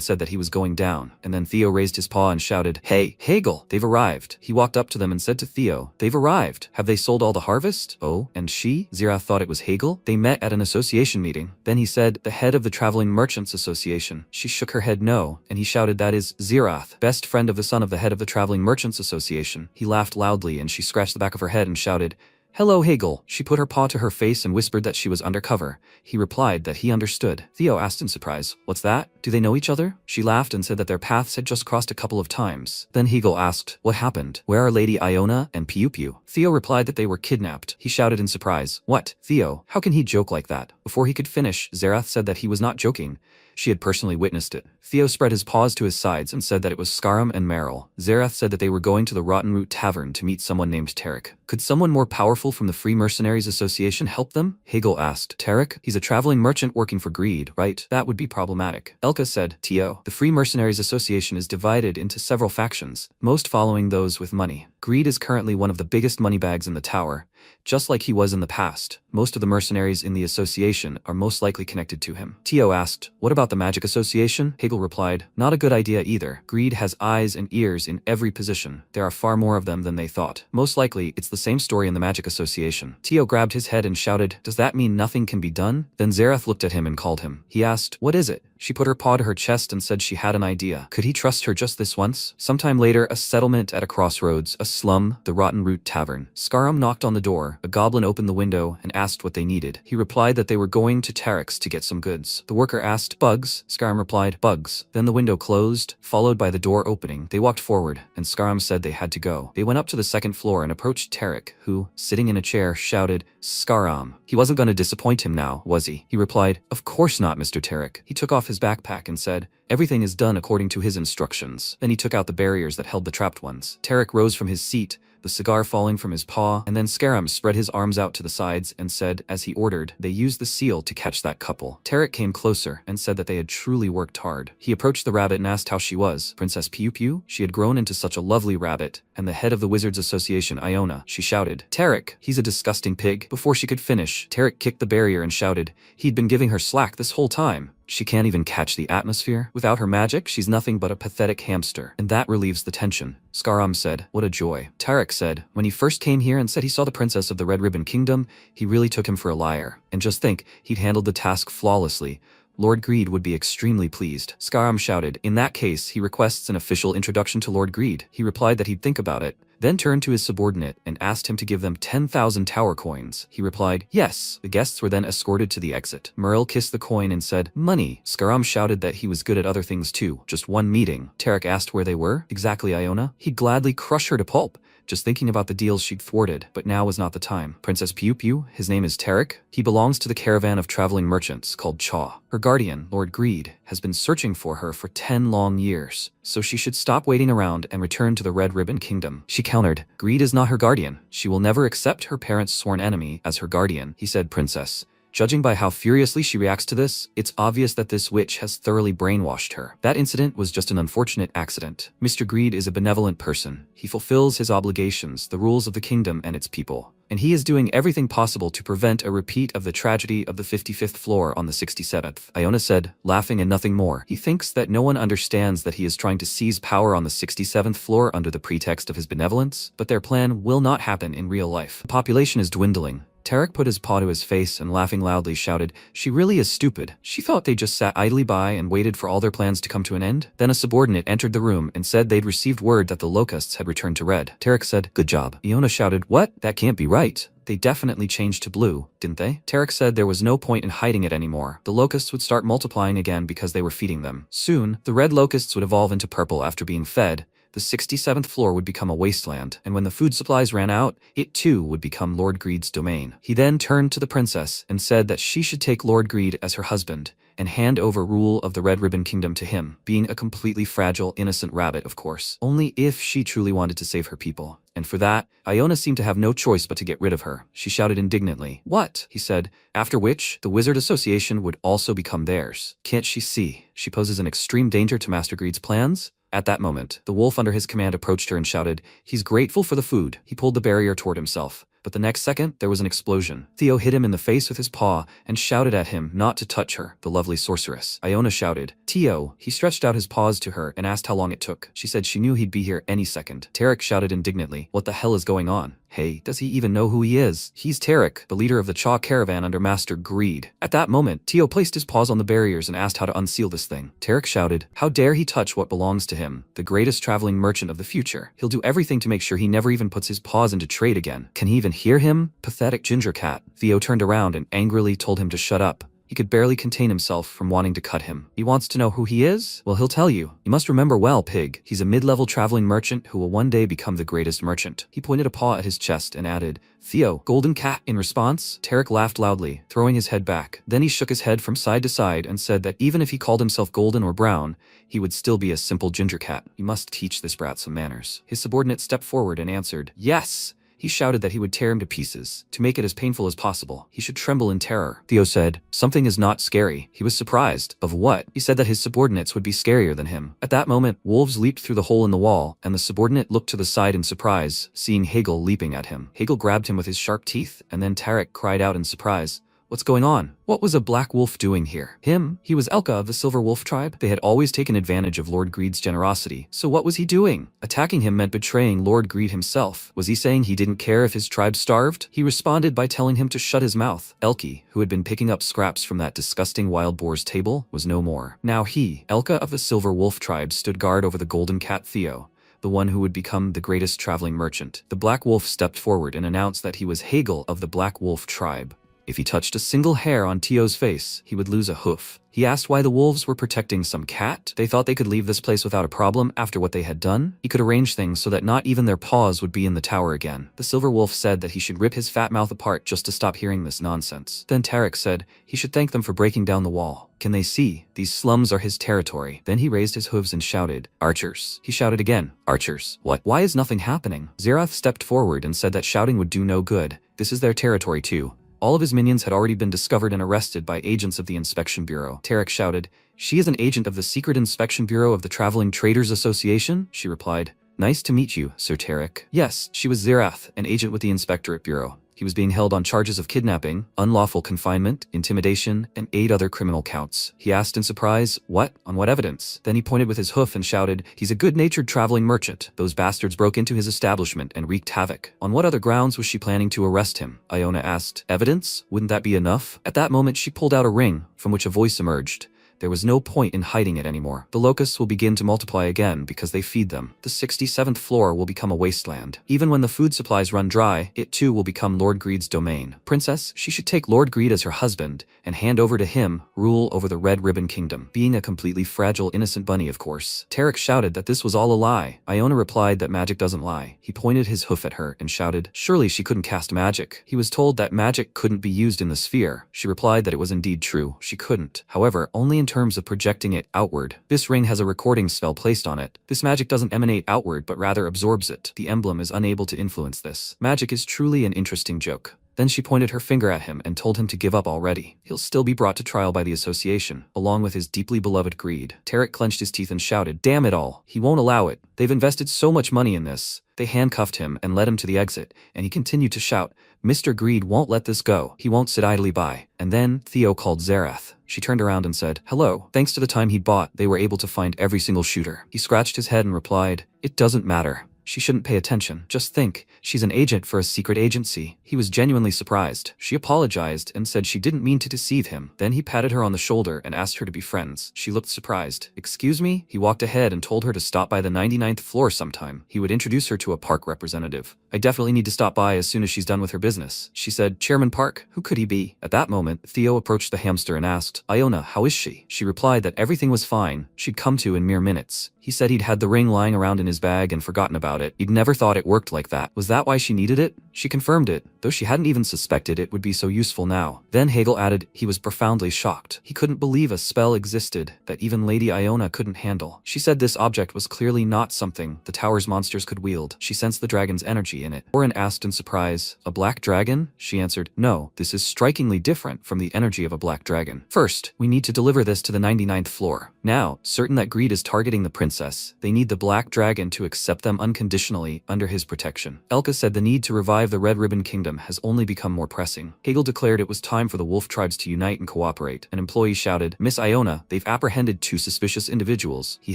said that he was going down, and then Theo raised his paw and shouted, "Hey, Hegel, they've arrived." He walked up to them and said to Theo, "They've arrived. Have they sold all the harvest?" "Oh, and she?" Zerath thought it was Hegel. They met at an association meeting. Then he said, "The head of the Traveling Merchants Association." She shook her head no, and he shouted, "That is Zerath, best friend of the son of the head of the Traveling Merchants Association." He laughed loudly and she scratched the back of her head and shouted, "Hello, Hegel." She put her paw to her face and whispered that she was undercover. He replied that he understood. Theo asked in surprise, "What's that? Do they know each other?" She laughed and said that their paths had just crossed a couple of times. Then Hegel asked, "What happened? Where are Lady Iona and Piu Piu?" Theo replied that they were kidnapped. He shouted in surprise, "What? Theo, how can he joke like that?" Before he could finish, Zerath said that he was not joking. She had personally witnessed it. Theo spread his paws to his sides and said that it was Scarum and Meryl. Zerath said that they were going to the Rotten Root Tavern to meet someone named Tarek. Could someone more powerful from the Free Mercenaries Association help them? Hegel asked. Tarek? He's a traveling merchant working for Greed, right? That would be problematic. Elka said, Tio, the Free Mercenaries Association is divided into several factions, most following those with money. Greed is currently one of the biggest moneybags in the tower, just like he was in the past. Most of the mercenaries in the association are most likely connected to him. Tio asked, what about the magic association? Hegel replied, not a good idea either. Greed has eyes and ears in every position. There are far more of them than they thought. Most likely, it's the same story in the magic association. Tio grabbed his head and shouted, does that mean nothing can be done? Then Zareth looked at him and called him. He asked, what is it? She put her paw to her chest and said she had an idea. Could he trust her just this once? Sometime later, a settlement at a crossroads, a slum, the Rotten Root Tavern. Skaram knocked on the door. A goblin opened the window and asked what they needed. He replied that they were going to Tarek's to get some goods. The worker asked, bugs? Skaram replied, bugs. Then the window closed, followed by the door opening. They walked forward, and Skaram said they had to go. They went up to the second floor and approached Tarek, who, sitting in a chair, shouted, Skaram. He wasn't going to disappoint him now, was he? He replied, of course not, Mr. Tarek. He took off his backpack and said, everything is done according to his instructions. Then he took out the barriers that held the trapped ones. Tarek rose from his seat, the cigar falling from his paw, and then Skaram spread his arms out to the sides and said, as he ordered, they used the seal to catch that couple. Tarek came closer and said that they had truly worked hard. He approached the rabbit and asked how she was. Princess Piu Piu? She had grown into such a lovely rabbit. And the head of the Wizards Association, Iona, she shouted, Tarek, he's a disgusting pig. Before she could finish, Tarek kicked the barrier and shouted, he'd been giving her slack this whole time. She can't even catch the atmosphere. Without her magic, she's nothing but a pathetic hamster. And that relieves the tension. Skaram said, what a joy. Tarek said, when he first came here and said he saw the princess of the Red Ribbon Kingdom, he really took him for a liar. And just think, he'd handled the task flawlessly. Lord Greed would be extremely pleased. Skaram shouted, in that case, he requests an official introduction to Lord Greed. He replied that he'd think about it, then turned to his subordinate and asked him to give them 10,000 tower coins. He replied, yes. The guests were then escorted to the exit. Merle kissed the coin and said, money. Skaram shouted that he was good at other things too. Just one meeting. Tarek asked where they were. Exactly, Iona. He'd gladly crush her to pulp. Just thinking about the deals she'd thwarted, but now was not the time. Princess Piu Piu, his name is Tarek. He belongs to the caravan of traveling merchants called Chaw. Her guardian, Lord Greed, has been searching for her for 10 long years, so she should stop waiting around and return to the Red Ribbon Kingdom. She countered, Greed is not her guardian. She will never accept her parents' sworn enemy as her guardian. He said, Princess. Judging by how furiously she reacts to this, it's obvious that this witch has thoroughly brainwashed her. That incident was just an unfortunate accident. Mr. Greed is a benevolent person. He fulfills his obligations, the rules of the kingdom and its people. And he is doing everything possible to prevent a repeat of the tragedy of the 55th floor on the 67th. Iona said, laughing and nothing more. He thinks that no one understands that he is trying to seize power on the 67th floor under the pretext of his benevolence, but their plan will not happen in real life. The population is dwindling. Tarek put his paw to his face and laughing loudly shouted, she really is stupid. She thought they just sat idly by and waited for all their plans to come to an end. Then a subordinate entered the room and said they'd received word that the locusts had returned to red. Tarek said, good job. Iona shouted, what? That can't be right. They definitely changed to blue, didn't they? Tarek said there was no point in hiding it anymore. The locusts would start multiplying again because they were feeding them. Soon, the red locusts would evolve into purple after being fed. The 67th floor would become a wasteland, and when the food supplies ran out, it too would become Lord Greed's domain. He then turned to the princess and said that she should take Lord Greed as her husband and hand over rule of the Red Ribbon Kingdom to him, being a completely fragile, innocent rabbit, of course. Only if she truly wanted to save her people. And for that, Iona seemed to have no choice but to get rid of her. She shouted indignantly, what? He said, after which, the Wizard Association would also become theirs. Can't she see? She poses an extreme danger to Master Greed's plans? At that moment, the wolf under his command approached her and shouted, he's grateful for the food. He pulled the barrier toward himself. But the next second, there was an explosion. Theo hit him in the face with his paw and shouted at him not to touch her, the lovely sorceress. Iona shouted, Theo. He stretched out his paws to her and asked how long it took. She said she knew he'd be here any second. Tarek shouted indignantly, what the hell is going on? Hey, does he even know who he is? He's Tarek, the leader of the Chaw caravan under Master Greed. At that moment, Theo placed his paws on the barriers and asked how to unseal this thing. Tarek shouted, how dare he touch what belongs to him, the greatest traveling merchant of the future. He'll do everything to make sure he never even puts his paws into trade again. Can he even hear him? Pathetic ginger cat. Theo turned around and angrily told him to shut up. He could barely contain himself from wanting to cut him. He wants to know who he is? Well, he'll tell you. You must remember well, pig. He's a mid-level traveling merchant who will one day become the greatest merchant. He pointed a paw at his chest and added, Theo, golden cat. In response, Tarek laughed loudly, throwing his head back. Then he shook his head from side to side and said that even if he called himself golden or brown, he would still be a simple ginger cat. You must teach this brat some manners. His subordinate stepped forward and answered, yes. He shouted that he would tear him to pieces. To make it as painful as possible, he should tremble in terror. Theo said, "Something is not scary." He was surprised. Of what? He said that his subordinates would be scarier than him. At that moment, wolves leaped through the hole in the wall, and the subordinate looked to the side in surprise, seeing Hegel leaping at him. Hegel grabbed him with his sharp teeth, and then Tarek cried out in surprise, "What's going on? What was a black wolf doing here?" Him? He was Elka of the Silver Wolf tribe? They had always taken advantage of Lord Greed's generosity. So what was he doing? Attacking him meant betraying Lord Greed himself. Was he saying he didn't care if his tribe starved? He responded by telling him to shut his mouth. Elki, who had been picking up scraps from that disgusting wild boar's table, was no more. Now he, Elka of the Silver Wolf tribe, stood guard over the golden cat Theo, the one who would become the greatest traveling merchant. The black wolf stepped forward and announced that he was Hegel of the Black Wolf tribe. If he touched a single hair on Theo's face, he would lose a hoof. He asked why the wolves were protecting some cat. They thought they could leave this place without a problem after what they had done. He could arrange things so that not even their paws would be in the tower again. The silver wolf said that he should rip his fat mouth apart just to stop hearing this nonsense. Then Tarek said he should thank them for breaking down the wall. Can they see? These slums are his territory. Then he raised his hooves and shouted, "Archers." He shouted again, "Archers." What? Why is nothing happening? Zerath stepped forward and said that shouting would do no good. This is their territory too. All of his minions had already been discovered and arrested by agents of the Inspection Bureau. Tarek shouted, "She is an agent of the Secret Inspection Bureau of the Traveling Traders Association?" She replied, "Nice to meet you, Sir Tarek." Yes, she was Zerath, an agent with the Inspectorate Bureau. He was being held on charges of kidnapping, unlawful confinement, intimidation, and 8 other criminal counts. He asked in surprise, "What? On what evidence?" Then he pointed with his hoof and shouted, "He's a good-natured traveling merchant. Those bastards broke into his establishment and wreaked havoc." On what other grounds was she planning to arrest him? Iona asked. Evidence? Wouldn't that be enough? At that moment she pulled out a ring, from which a voice emerged. There was no point in hiding it anymore. The locusts will begin to multiply again because they feed them. The 67th floor will become a wasteland. Even when the food supplies run dry, it too will become Lord Greed's domain. Princess, she should take Lord Greed as her husband and hand over to him rule over the Red Ribbon Kingdom. Being a completely fragile, innocent bunny, of course. Tarek shouted that this was all a lie. Iona replied that magic doesn't lie. He pointed his hoof at her and shouted, "Surely she couldn't cast magic." He was told that magic couldn't be used in the sphere. She replied that it was indeed true. She couldn't. However, only in terms of projecting it outward. This ring has a recording spell placed on it. This magic doesn't emanate outward but rather absorbs it. The emblem is unable to influence this. Magic is truly an interesting joke. Then she pointed her finger at him and told him to give up already. He'll still be brought to trial by the association, along with his deeply beloved Greed. Tarek clenched his teeth and shouted, "Damn it all. He won't allow it. They've invested so much money in this." They handcuffed him and led him to the exit, and he continued to shout, "Mr. Greed won't let this go. He won't sit idly by." And then Theo called Zerath. She turned around and said, "Hello." Thanks to the time he'd bought, they were able to find every single shooter. He scratched his head and replied, "It doesn't matter. She shouldn't pay attention. Just think, she's an agent for a secret agency." He was genuinely surprised. She apologized and said she didn't mean to deceive him. Then he patted her on the shoulder and asked her to be friends. She looked surprised. "Excuse me?" He walked ahead and told her to stop by the 99th floor sometime. He would introduce her to a park representative. "I definitely need to stop by as soon as she's done with her business." She said, "Chairman Park, who could he be?" At that moment, Theo approached the hamster and asked, "Iona, how is she?" She replied that everything was fine. She'd come to in mere minutes. He said he'd had the ring lying around in his bag and forgotten about it. He'd never thought it worked like that. Was that why she needed it? She confirmed it, though she hadn't even suspected it would be so useful now. Then Hegel added he was profoundly shocked. He couldn't believe a spell existed that even Lady Iona couldn't handle. She said this object was clearly not something the tower's monsters could wield. She sensed the dragon's energy in it. Oren asked in surprise, "A black dragon?" She answered, "No, this is strikingly different from the energy of a black dragon. First, we need to deliver this to the 99th floor. Now, certain that Greed is targeting the princess, they need the black dragon to accept them unconditionally under his protection." Elka said the need to revive the Red Ribbon Kingdom has only become more pressing. Hegel declared it was time for the wolf tribes to unite and cooperate. An employee shouted, "Miss Iona, they've apprehended 2 suspicious individuals." He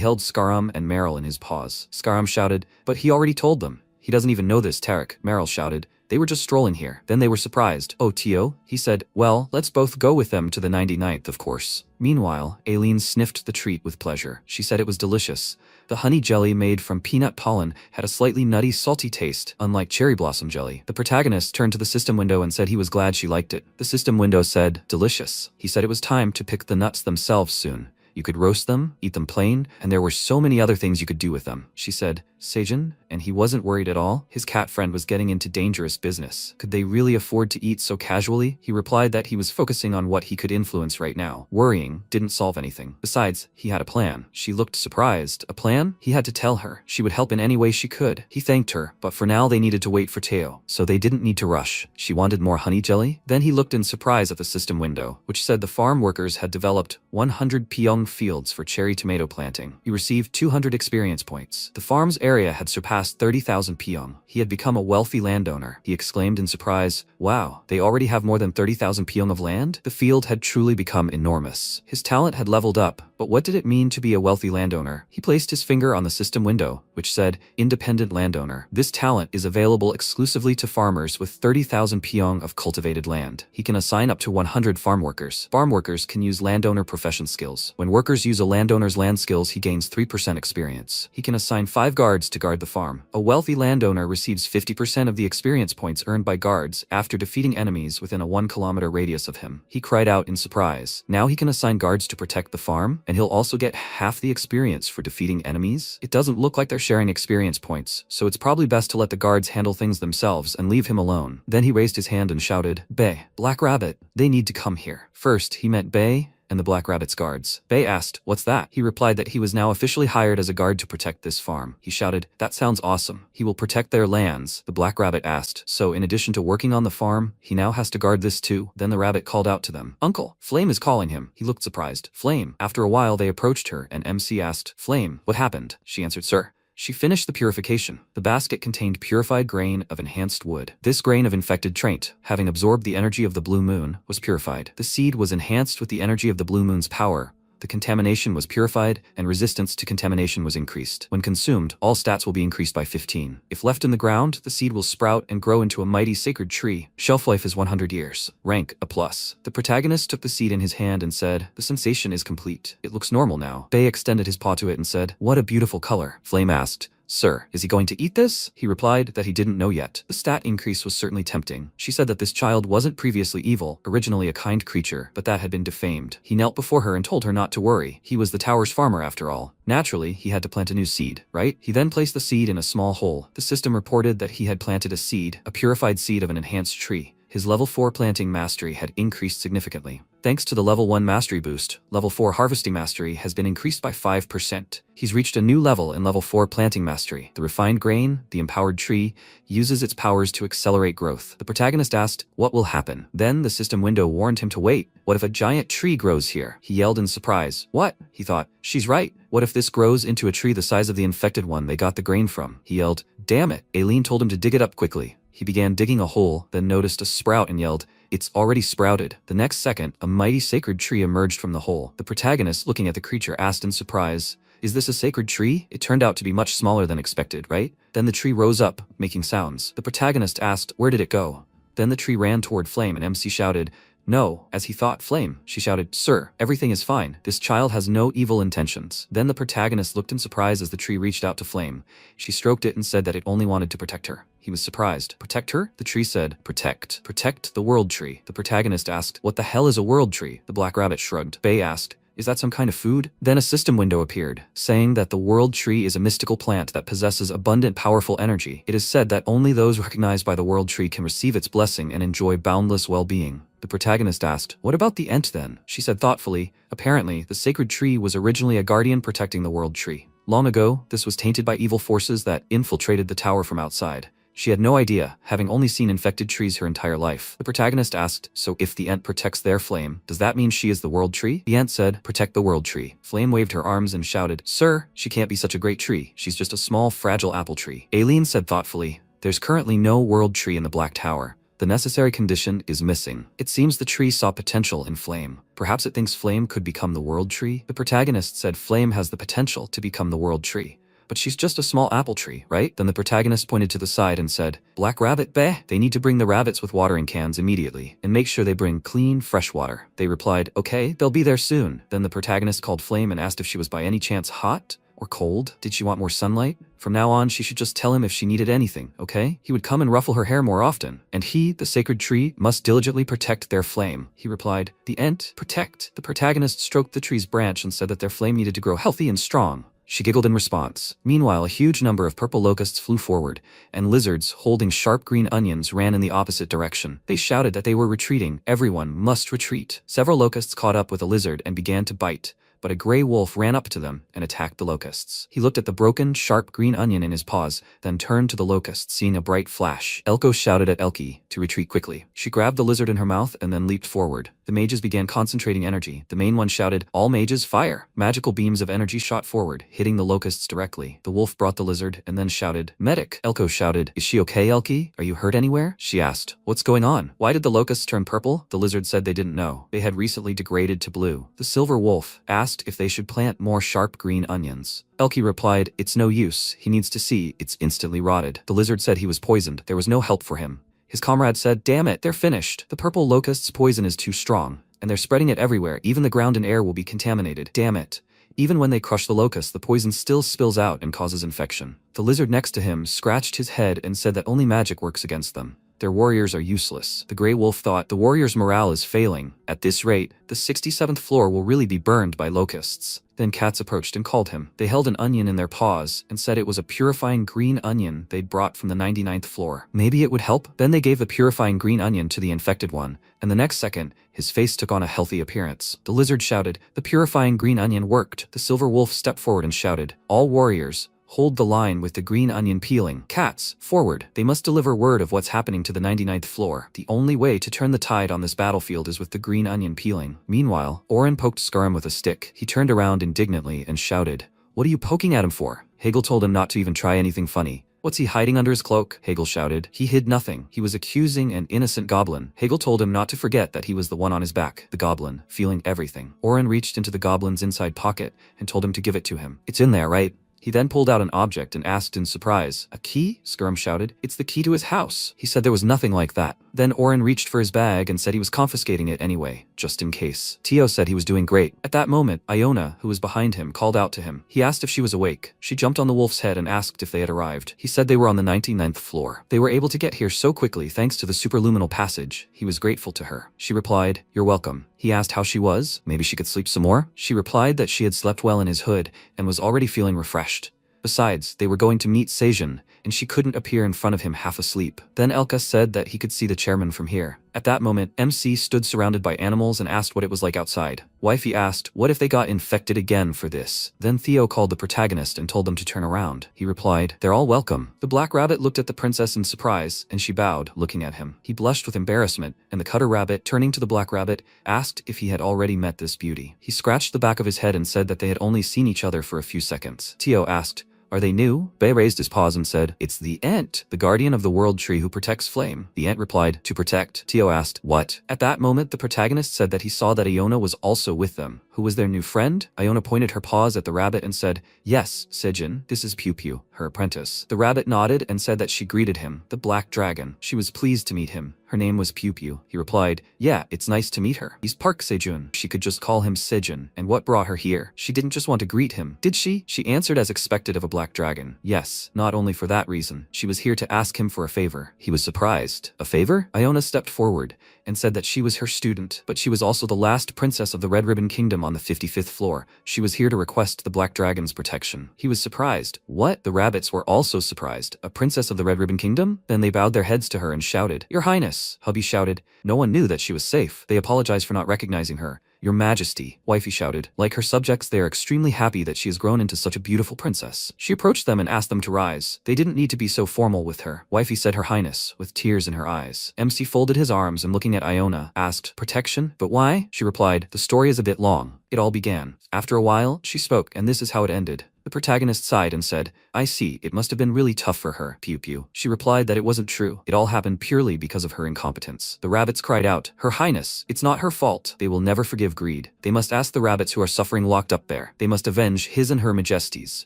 held Skaram and Meryl in his paws. Skaram shouted, "But he already told them." "He doesn't even know this, Tarek." Meryl shouted, "They were just strolling here." Then they were surprised. "Oh, Tio?" He said, "Well, let's both go with them to the 99th, of course." Meanwhile, Aileen sniffed the treat with pleasure. She said it was delicious. The honey jelly made from peanut pollen had a slightly nutty, salty taste, unlike cherry blossom jelly. The protagonist turned to the system window and said he was glad she liked it. The system window said, "Delicious." He said it was time to pick the nuts themselves soon. You could roast them, eat them plain, and there were so many other things you could do with them. She said, "Seijin, and he wasn't worried at all. His cat friend was getting into dangerous business. Could they really afford to eat so casually? He replied that he was focusing on what he could influence right now. Worrying didn't solve anything. Besides, he had a plan. She looked surprised. A plan? He had to tell her. She would help in any way she could. He thanked her, but for now they needed to wait for Teo, so they didn't need to rush. She wanted more honey jelly? Then he looked in surprise at the system window, which said the farm workers had developed 100 pyong fields for cherry tomato planting. He received 200 experience points. The farm's area had surpassed 30,000 pyong. He had become a wealthy landowner. He exclaimed in surprise, "Wow, they already have more than 30,000 pyong of land?" The field had truly become enormous. His talent had leveled up, but what did it mean to be a wealthy landowner? He placed his finger on the system window, which said, Independent Landowner. This talent is available exclusively to farmers with 30,000 pyong of cultivated land. He can assign up to 100 farm workers. Farm workers can use landowner profession skills. When workers use a landowner's land skills, he gains 3% experience. He can assign 5 guards to guard the farm. A wealthy landowner receives 50% of the experience points earned by guards after defeating enemies within a 1-kilometer radius of him. He cried out in surprise. Now he can assign guards to protect the farm, and he'll also get half the experience for defeating enemies? It doesn't look like they're sharing experience points, so it's probably best to let the guards handle things themselves and leave him alone. Then he raised his hand and shouted, "Bay, Black Rabbit, they need to come here." First, he meant Bay and the Black Rabbit's guards. Bay asked, "What's that?" He replied that he was now officially hired as a guard to protect this farm. He shouted, "That sounds awesome. He will protect their lands." The Black Rabbit asked, "So in addition to working on the farm, he now has to guard this too?" Then the rabbit called out to them, "Uncle, Flame is calling him." He looked surprised. Flame. After a while they approached her and MC asked, "Flame, what happened?" She answered, "Sir." She finished the purification. The basket contained purified grain of enhanced wood. This grain of infected trait, having absorbed the energy of the blue moon, was purified. The seed was enhanced with the energy of the blue moon's power. The contamination was purified, and resistance to contamination was increased. When consumed, all stats will be increased by 15. If left in the ground, the seed will sprout and grow into a mighty sacred tree. Shelf life is 100 years. Rank, a plus. The protagonist took the seed in his hand and said, "The sensation is complete. It looks normal now." Bay extended his paw to it and said, "What a beautiful color." Flame asked, "Sir, is he going to eat this?" He replied that he didn't know yet. The stat increase was certainly tempting. She said that this child wasn't previously evil, originally a kind creature, but that had been defamed. He knelt before her and told her not to worry. He was the tower's farmer after all. Naturally, he had to plant a new seed, right? He then placed the seed in a small hole. The system reported that he had planted a seed, a purified seed of an enhanced tree. His level 4 planting mastery had increased significantly. Thanks to the level 1 mastery boost, level 4 harvesting mastery has been increased by 5%. He's reached a new level in level 4 planting mastery. The refined grain, the empowered tree, uses its powers to accelerate growth. The protagonist asked, "What will happen?" Then the system window warned him to wait. What if a giant tree grows here? He yelled in surprise. What? He thought. She's right. What if this grows into a tree the size of the infected one they got the grain from? He yelled. Damn it. Aileen told him to dig it up quickly. He began digging a hole, then noticed a sprout and yelled, "It's already sprouted." The next second, a mighty sacred tree emerged from the hole. The protagonist, looking at the creature, asked in surprise, "Is this a sacred tree?" It turned out to be much smaller than expected, right? Then the tree rose up, making sounds. The protagonist asked, "Where did it go?" Then the tree ran toward Flame and MC shouted, "No," as he thought. "Flame." She shouted, "Sir, everything is fine. This child has no evil intentions." Then the protagonist looked in surprise as the tree reached out to Flame. She stroked it and said that it only wanted to protect her. He was surprised. "Protect her?" The tree said, "Protect. Protect the world tree." The protagonist asked, "What the hell is a world tree?" The Black Rabbit shrugged. Bay asked, "Is that some kind of food?" Then a system window appeared, saying that the world tree is a mystical plant that possesses abundant powerful energy. It is said that only those recognized by the world tree can receive its blessing and enjoy boundless well-being. The protagonist asked, "What about the Ent then?" She said thoughtfully, "Apparently, the sacred tree was originally a guardian protecting the world tree. Long ago, this was tainted by evil forces that infiltrated the tower from outside. She had no idea, having only seen infected trees her entire life." The protagonist asked, "So if the Ent protects their flame, does that mean she is the world tree?" The Ent said, "Protect the world tree." Flame waved her arms and shouted, "Sir, she can't be such a great tree. She's just a small, fragile apple tree." Aileen said thoughtfully, "There's currently no world tree in the Black Tower. The necessary condition is missing. It seems the tree saw potential in Flame. Perhaps it thinks Flame could become the world tree?" The protagonist said Flame has the potential to become the world tree. "But she's just a small apple tree, right?" Then the protagonist pointed to the side and said, "Black Rabbit, beh, they need to bring the rabbits with watering cans immediately, and make sure they bring clean, fresh water." They replied, "Okay, they'll be there soon." Then the protagonist called Flame and asked if she was by any chance hot or cold. Did she want more sunlight? From now on, she should just tell him if she needed anything, okay? He would come and ruffle her hair more often, and he, the sacred tree, must diligently protect their flame. He replied, "The Ent, protect." The protagonist stroked the tree's branch and said that their flame needed to grow healthy and strong. She giggled in response. Meanwhile, a huge number of purple locusts flew forward, and lizards holding sharp green onions ran in the opposite direction. They shouted that they were retreating. Everyone must retreat. Several locusts caught up with a lizard and began to bite, but a gray wolf ran up to them and attacked the locusts. He looked at the broken, sharp green onion in his paws, then turned to the locust, seeing a bright flash. Elko shouted at Elke to retreat quickly. She grabbed the lizard in her mouth and then leaped forward. The mages began concentrating energy. The main one shouted, "All mages, fire!" Magical beams of energy shot forward, hitting the locusts directly. The wolf brought the lizard and then shouted, "Medic!" Elko shouted, "Is she okay, Elke? Are you hurt anywhere?" She asked, "What's going on? Why did the locusts turn purple?" The lizard said they didn't know. They had recently degraded to blue. The silver wolf asked if they should plant more sharp green onions. Elke replied, "It's no use. He needs to see. It's instantly rotted." The lizard said he was poisoned. There was no help for him. His comrade said, "Damn it, they're finished. The purple locust's poison is too strong, and they're spreading it everywhere. Even the ground and air will be contaminated. Damn it." Even when they crush the locust, the poison still spills out and causes infection. The lizard next to him scratched his head and said that only magic works against them. Their warriors are useless. The gray wolf thought, the warriors' morale is failing. At this rate, the 67th floor will really be burned by locusts. Then cats approached and called him. They held an onion in their paws and said it was a purifying green onion they'd brought from the 99th floor. Maybe it would help? Then they gave the purifying green onion to the infected one, and the next second, his face took on a healthy appearance. The lizard shouted, "The purifying green onion worked." The silver wolf stepped forward and shouted, "All warriors, hold the line with the green onion peeling. Cats, forward. They must deliver word of what's happening to the 99th floor. The only way to turn the tide on this battlefield is with the green onion peeling." Meanwhile, Oren poked Skurm with a stick. He turned around indignantly and shouted, "What are you poking at him for?" Hegel told him not to even try anything funny. "What's he hiding under his cloak?" Hegel shouted. He hid nothing. He was accusing an innocent goblin. Hegel told him not to forget that he was the one on his back, the goblin, feeling everything. Oren reached into the goblin's inside pocket and told him to give it to him. "It's in there, right?" He then pulled out an object and asked in surprise, "A key?" Skurm shouted. "It's the key to his house." He said there was nothing like that. Then Oren reached for his bag and said he was confiscating it anyway, just in case. Tio said he was doing great. At that moment, Iona, who was behind him, called out to him. He asked if she was awake. She jumped on the wolf's head and asked if they had arrived. He said they were on the 99th floor. They were able to get here so quickly thanks to the superluminal passage. He was grateful to her. She replied, "You're welcome." He asked how she was. Maybe she could sleep some more? She replied that she had slept well in his hood and was already feeling refreshed. Besides, they were going to meet Seijun, and she couldn't appear in front of him half asleep. Then Elka said that he could see the chairman from here. At that moment, MC stood surrounded by animals and asked what it was like outside. Wifey asked, "What if they got infected again for this?" Then Theo called the protagonist and told them to turn around. He replied, "They're all welcome." The black rabbit looked at the princess in surprise, and she bowed, looking at him. He blushed with embarrassment, and the cutter rabbit, turning to the black rabbit, asked if he had already met this beauty. He scratched the back of his head and said that they had only seen each other for a few seconds. Theo asked, "Are they new?" Bay raised his paws and said, "It's the Ent, the guardian of the world tree who protects flame." The Ent replied, "To protect." Tio asked, "What?" At that moment, the protagonist said that he saw that Iona was also with them. Who was their new friend? Iona pointed her paws at the rabbit and said, "Yes, Seijun, this is Pew Pew, her apprentice." The rabbit nodded and said that she greeted him, the black dragon. She was pleased to meet him. Her name was Pew Pew. He replied, "Yeah, it's nice to meet her. He's Park Seijun." She could just call him Seijun. And what brought her here? She didn't just want to greet him, did she? She answered as expected of a black dragon. Yes, not only for that reason. She was here to ask him for a favor. He was surprised. A favor? Iona stepped forward and said that she was her student, but she was also the last princess of the Red Ribbon Kingdom on the 55th floor. She was here to request the Black Dragon's protection. He was surprised. What? The rabbits were also surprised. A princess of the Red Ribbon Kingdom? Then they bowed their heads to her and shouted, "Your Highness." Hubby shouted. No one knew that she was safe. They apologized for not recognizing her. "Your Majesty," Wifey shouted. Like her subjects, they are extremely happy that she has grown into such a beautiful princess. She approached them and asked them to rise. They didn't need to be so formal with her. Wifey said Her Highness, with tears in her eyes. MC folded his arms and looking at Iona, asked, "Protection? But why?" She replied, "The story is a bit long. It all began." After a while, she spoke, and this is how it ended. The protagonist sighed and said, "I see, it must have been really tough for her, Pew Pew." She replied that it wasn't true. It all happened purely because of her incompetence. The rabbits cried out, "Her Highness, it's not her fault." They will never forgive greed. They must ask the rabbits who are suffering locked up there. They must avenge his and her majesties.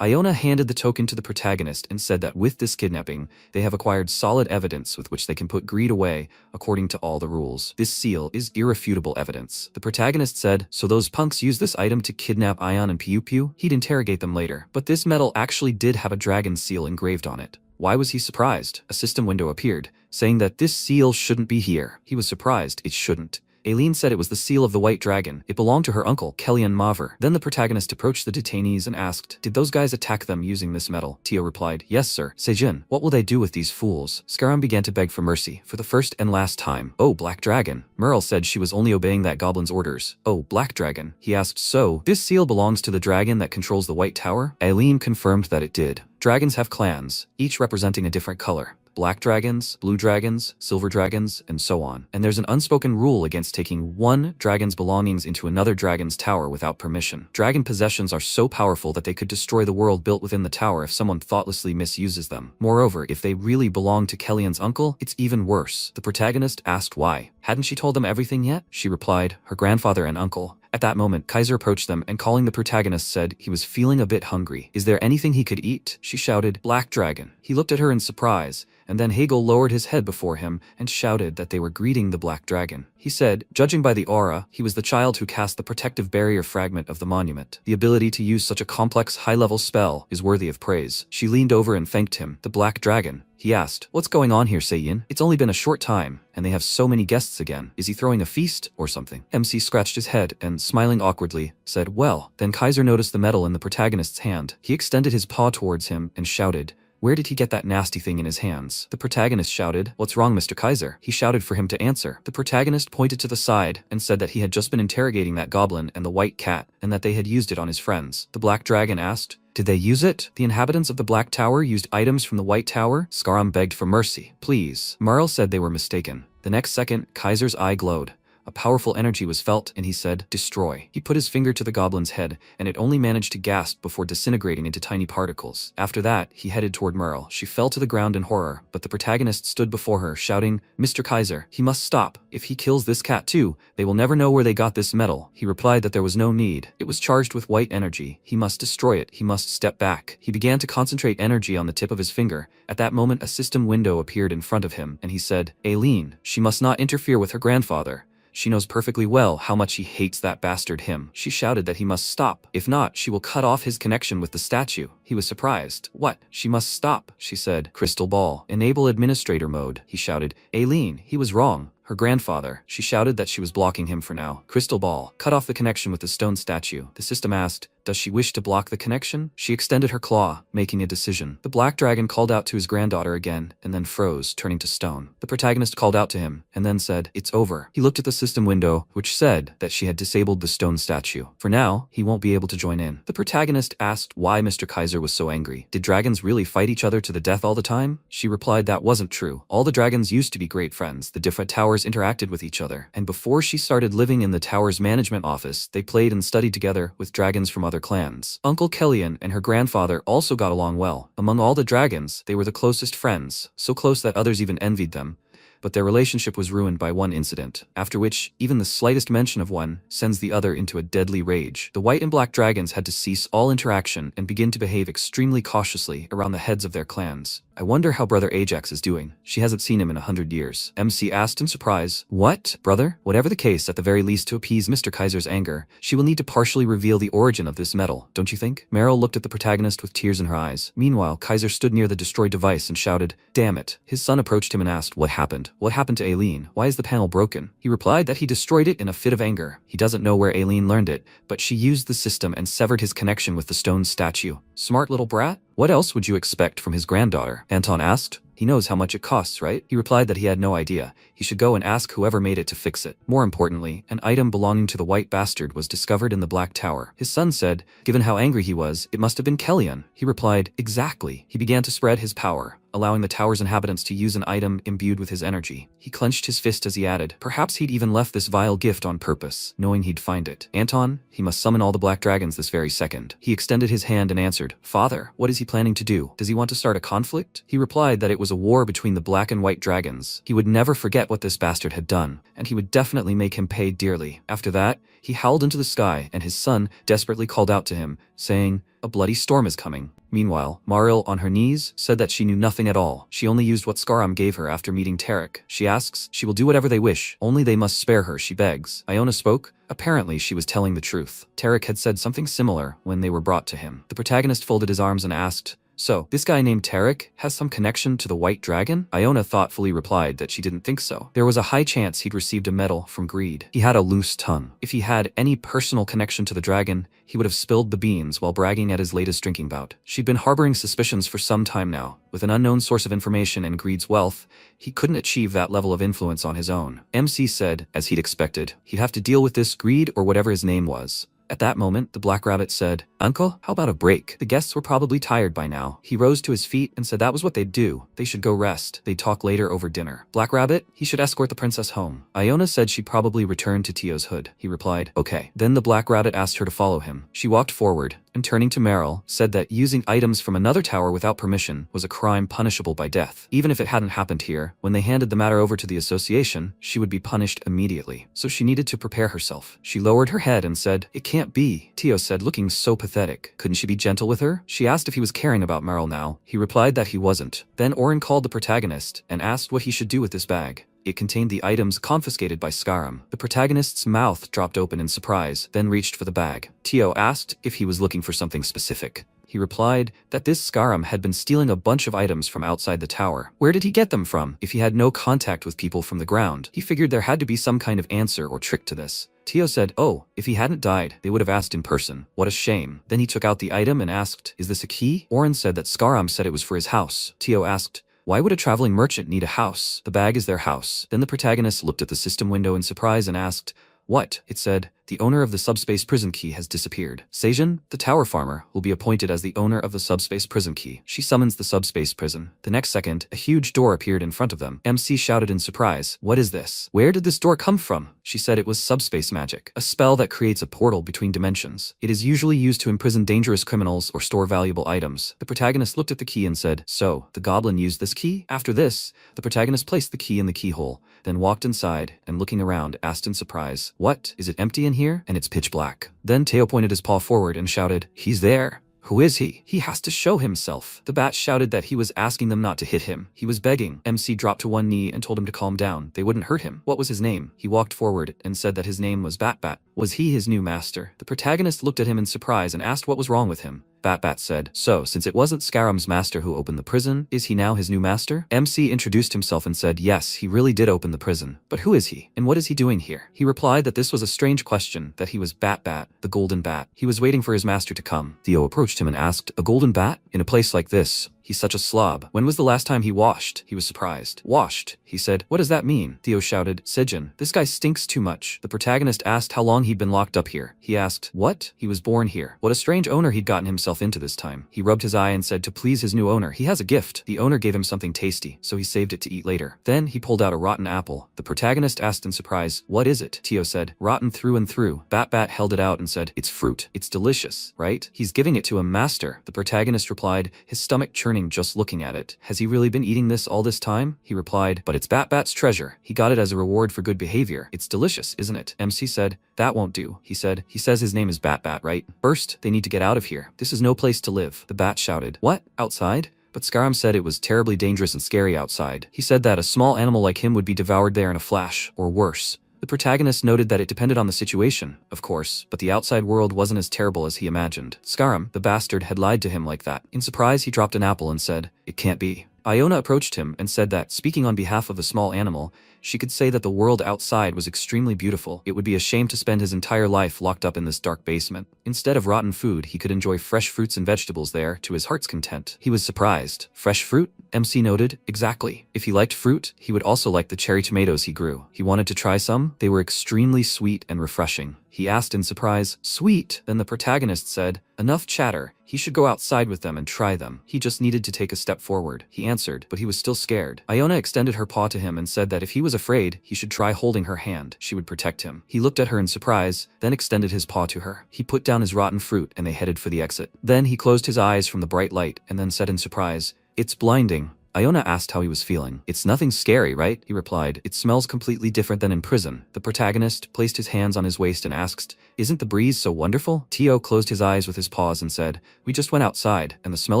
Iona handed the token to the protagonist and said that with this kidnapping, they have acquired solid evidence with which they can put greed away according to all the rules. This seal is irrefutable evidence. The protagonist said, "So those punks used this item to kidnap Ion and Pew Pew?" He'd interrogate them later. But this medal actually did have a dragon seal engraved on it. Why was he surprised? A system window appeared, saying that this seal shouldn't be here. He was surprised. It shouldn't. Aileen said it was the seal of the White Dragon. It belonged to her uncle, Kellyan Maver. Then the protagonist approached the detainees and asked, "Did those guys attack them using this metal?" Tio replied, "Yes, sir." Sejin, "What will they do with these fools?" Scaram began to beg for mercy, for the first and last time. "Oh, Black Dragon." Merle said she was only obeying that goblin's orders. "Oh, Black Dragon." He asked, "So, this seal belongs to the dragon that controls the White Tower?" Aileen confirmed that it did. Dragons have clans, each representing a different color. Black dragons, blue dragons, silver dragons, and so on. And there's an unspoken rule against taking one dragon's belongings into another dragon's tower without permission. Dragon possessions are so powerful that they could destroy the world built within the tower if someone thoughtlessly misuses them. Moreover, if they really belong to Kellyan's uncle, it's even worse. The protagonist asked why. Hadn't she told them everything yet? She replied, her grandfather and uncle. At that moment, Kaiser approached them and calling the protagonist said he was feeling a bit hungry. "Is there anything he could eat?" She shouted, "Black Dragon." He looked at her in surprise, and then Hegel lowered his head before him and shouted that they were greeting the Black Dragon. He said, judging by the aura, he was the child who cast the protective barrier fragment of the monument. The ability to use such a complex high-level spell is worthy of praise. She leaned over and thanked him. "The Black Dragon." He asked, "What's going on here, Seiyin? It's only been a short time, and they have so many guests again. Is he throwing a feast or something?" MC scratched his head and, smiling awkwardly, said, "Well." Then Kaiser noticed the metal in the protagonist's hand. He extended his paw towards him and shouted, "Where did he get that nasty thing in his hands?" The protagonist shouted, "What's wrong, Mr. Kaiser?" He shouted for him to answer. The protagonist pointed to the side and said that he had just been interrogating that goblin and the white cat, and that they had used it on his friends. The Black Dragon asked, "Did they use it? The inhabitants of the Black Tower used items from the White Tower?" Scaram begged for mercy. "Please." Marl said they were mistaken. The next second, Kaiser's eye glowed. A powerful energy was felt, and he said, "Destroy." He put his finger to the goblin's head, and it only managed to gasp before disintegrating into tiny particles. After that, he headed toward Merle. She fell to the ground in horror, but the protagonist stood before her, shouting, "Mr. Kaiser, he must stop. If he kills this cat too, they will never know where they got this metal." He replied that there was no need. It was charged with white energy. He must destroy it. He must step back. He began to concentrate energy on the tip of his finger. At that moment, a system window appeared in front of him, and he said, "Aileen, she must not interfere with her grandfather. She knows perfectly well how much he hates that bastard him." She shouted that he must stop. If not, she will cut off his connection with the statue. He was surprised. "What? She must stop," she said. "Crystal ball. Enable administrator mode." He shouted. "Aileen, he was wrong. Her grandfather." She shouted that she was blocking him for now. "Crystal ball. Cut off the connection with the stone statue." The system asked, "Does she wish to block the connection?" She extended her claw, making a decision. The Black Dragon called out to his granddaughter again, and then froze, turning to stone. The protagonist called out to him, and then said, "It's over." He looked at the system window, which said that she had disabled the stone statue. For now, he won't be able to join in. The protagonist asked why Mr. Kaiser was so angry. Did dragons really fight each other to the death all the time? She replied that wasn't true. All the dragons used to be great friends. The different towers interacted with each other. And before she started living in the tower's management office, they played and studied together with dragons from other clans. Uncle Kellyan and her grandfather also got along well. Among all the dragons, they were the closest friends, so close that others even envied them. But their relationship was ruined by one incident, after which even the slightest mention of one sends the other into a deadly rage. The white and black dragons had to cease all interaction and begin to behave extremely cautiously around the heads of their clans. "I wonder how Brother Ajax is doing. She hasn't seen him in 100 years. MC asked in surprise. "What, brother?" Whatever the case, at the very least to appease Mr. Kaiser's anger, she will need to partially reveal the origin of this metal, don't you think? Meryl looked at the protagonist with tears in her eyes. Meanwhile, Kaiser stood near the destroyed device and shouted, "Damn it." His son approached him and asked, "What happened? What happened to Aileen? Why is the panel broken?" He replied that he destroyed it in a fit of anger. He doesn't know where Aileen learned it, but she used the system and severed his connection with the stone statue. Smart little brat? "What else would you expect from his granddaughter?" Anton asked. "He knows how much it costs, right?" He replied that he had no idea. He should go and ask whoever made it to fix it. More importantly, an item belonging to the white bastard was discovered in the Black Tower. His son said, given how angry he was, it must have been Kellyan. He replied, "Exactly." He began to spread his power, allowing the tower's inhabitants to use an item imbued with his energy. He clenched his fist as he added, perhaps he'd even left this vile gift on purpose, knowing he'd find it. Anton, he must summon all the black dragons this very second. He extended his hand and answered, "Father, what is he planning to do? Does he want to start a conflict?" He replied that it was a war between the black and white dragons. He would never forget what this bastard had done, and he would definitely make him pay dearly. After that, he howled into the sky, and his son desperately called out to him, saying, "A bloody storm is coming." Meanwhile, Maril, on her knees, said that she knew nothing at all. She only used what Skaram gave her after meeting Tarek. She asks, she will do whatever they wish, only they must spare her, she begs. Iona spoke. Apparently, she was telling the truth. Tarek had said something similar when they were brought to him. The protagonist folded his arms and asked, So, this guy named Tarek has some connection to the White Dragon? Iona thoughtfully replied that she didn't think so. There was a high chance he'd received a medal from greed. He had a loose tongue. If he had any personal connection to the dragon, he would have spilled the beans while bragging at his latest drinking bout. She'd been harboring suspicions for some time now. With an unknown source of information and greed's wealth, he couldn't achieve that level of influence on his own. MC said, as he'd expected, he'd have to deal with this greed or whatever his name was. At that moment, the Black Rabbit said, "Uncle, how about a break?" The guests were probably tired by now. He rose to his feet and said that was what they'd do. They should go rest. They'd talk later over dinner. Black Rabbit, he should escort the princess home. Iona said she'd probably return to Tio's hood. He replied, "Okay." Then the Black Rabbit asked her to follow him. She walked forward, and turning to Meryl, said that using items from another tower without permission was a crime punishable by death. Even if it hadn't happened here, when they handed the matter over to the association, she would be punished immediately. So she needed to prepare herself. She lowered her head and said, "It can't be," Tio said, looking so pathetic. Couldn't she be gentle with her? She asked if he was caring about Meryl now. He replied that he wasn't. Then Oren called the protagonist and asked what he should do with this bag. It contained the items confiscated by Scarum. The protagonist's mouth dropped open in surprise, then reached for the bag. Tio asked if he was looking for something specific. He replied that this Scarum had been stealing a bunch of items from outside the tower. Where did he get them from? If he had no contact with people from the ground, he figured there had to be some kind of answer or trick to this. Tio said, "Oh, if he hadn't died, they would have asked in person. What a shame." Then he took out the item and asked, "Is this a key?" Oren said that Scarum said it was for his house. Tio asked, "Why would a traveling merchant need a house?" The bag is their house. Then the protagonist looked at the system window in surprise and asked, "What?" It said, "The owner of the subspace prison key has disappeared. Seijin, the tower farmer, will be appointed as the owner of the subspace prison key." She summons the subspace prison. The next second, a huge door appeared in front of them. MC shouted in surprise, "What is this? Where did this door come from?" She said it was subspace magic, a spell that creates a portal between dimensions. It is usually used to imprison dangerous criminals or store valuable items. The protagonist looked at the key and said, "So, the goblin used this key?" After this, the protagonist placed the key in the keyhole, then walked inside and looking around asked in surprise, "What? Is it empty in here?" And it's pitch black. Then Teo pointed his paw forward and shouted, "He's there." "Who is he? He has to show himself." The bat shouted that he was asking them not to hit him. He was begging. MC dropped to one knee and told him to calm down. They wouldn't hurt him. What was his name? He walked forward and said that his name was Bat. Was he his new master? The protagonist looked at him in surprise and asked what was wrong with him. Bat said, "So, since it wasn't Scarum's master who opened the prison, is he now his new master?" MC introduced himself and said, "Yes, he really did open the prison. But who is he? And what is he doing here?" He replied that this was a strange question, that he was Bat, the golden bat. He was waiting for his master to come. Theo approached him and asked, "A golden bat? In a place like this? He's such a slob. When was the last time he washed?" He was surprised. "Washed?" He said. "What does that mean?" Theo shouted, "Seijin, this guy stinks too much." The protagonist asked how long he'd been locked up here. He asked, "What?" He was born here. What a strange owner he'd gotten himself into this time. He rubbed his eye and said to please his new owner, he has a gift. The owner gave him something tasty, so he saved it to eat later. Then he pulled out a rotten apple. The protagonist asked in surprise, "What is it?" Theo said, "Rotten through and through." Bat held it out and said, "It's fruit. It's delicious, right? He's giving it to a master." The protagonist replied, his stomach churning just looking at it. "Has he really been eating this all this time?" He replied, "But it's Bat's treasure. He got it as a reward for good behavior. It's delicious, isn't it?" MC said, "That won't do." He said, "He says his name is Bat, right? First, they need to get out of here. This is no place to live." The bat shouted, "What? Outside?" But Scarum said it was terribly dangerous and scary outside. He said that a small animal like him would be devoured there in a flash, or worse. The protagonist noted that it depended on the situation, of course, but the outside world wasn't as terrible as he imagined. Scarum, the bastard, had lied to him like that. In surprise, he dropped an apple and said, "It can't be." Iona approached him and said that, speaking on behalf of the small animal, she could say that the world outside was extremely beautiful. It would be a shame to spend his entire life locked up in this dark basement. Instead of rotten food, he could enjoy fresh fruits and vegetables there to his heart's content. He was surprised. Fresh fruit? MC noted. Exactly. If he liked fruit, he would also like the cherry tomatoes he grew. He wanted to try some. They were extremely sweet and refreshing. He asked in surprise, "Sweet?" Then the protagonist said, "Enough chatter. He should go outside with them and try them. He just needed to take a step forward." He answered, but he was still scared. Iona extended her paw to him and said that if he was afraid, he should try holding her hand. She would protect him. He looked at her in surprise, then extended his paw to her. He put down his rotten fruit and they headed for the exit. Then he closed his eyes from the bright light and then said in surprise, "It's blinding." Iona asked how he was feeling. "It's nothing scary, right?" He replied, "It smells completely different than in prison." The protagonist placed his hands on his waist and asked, "Isn't the breeze so wonderful?" Tio closed his eyes with his paws and said, "We just went outside, and the smell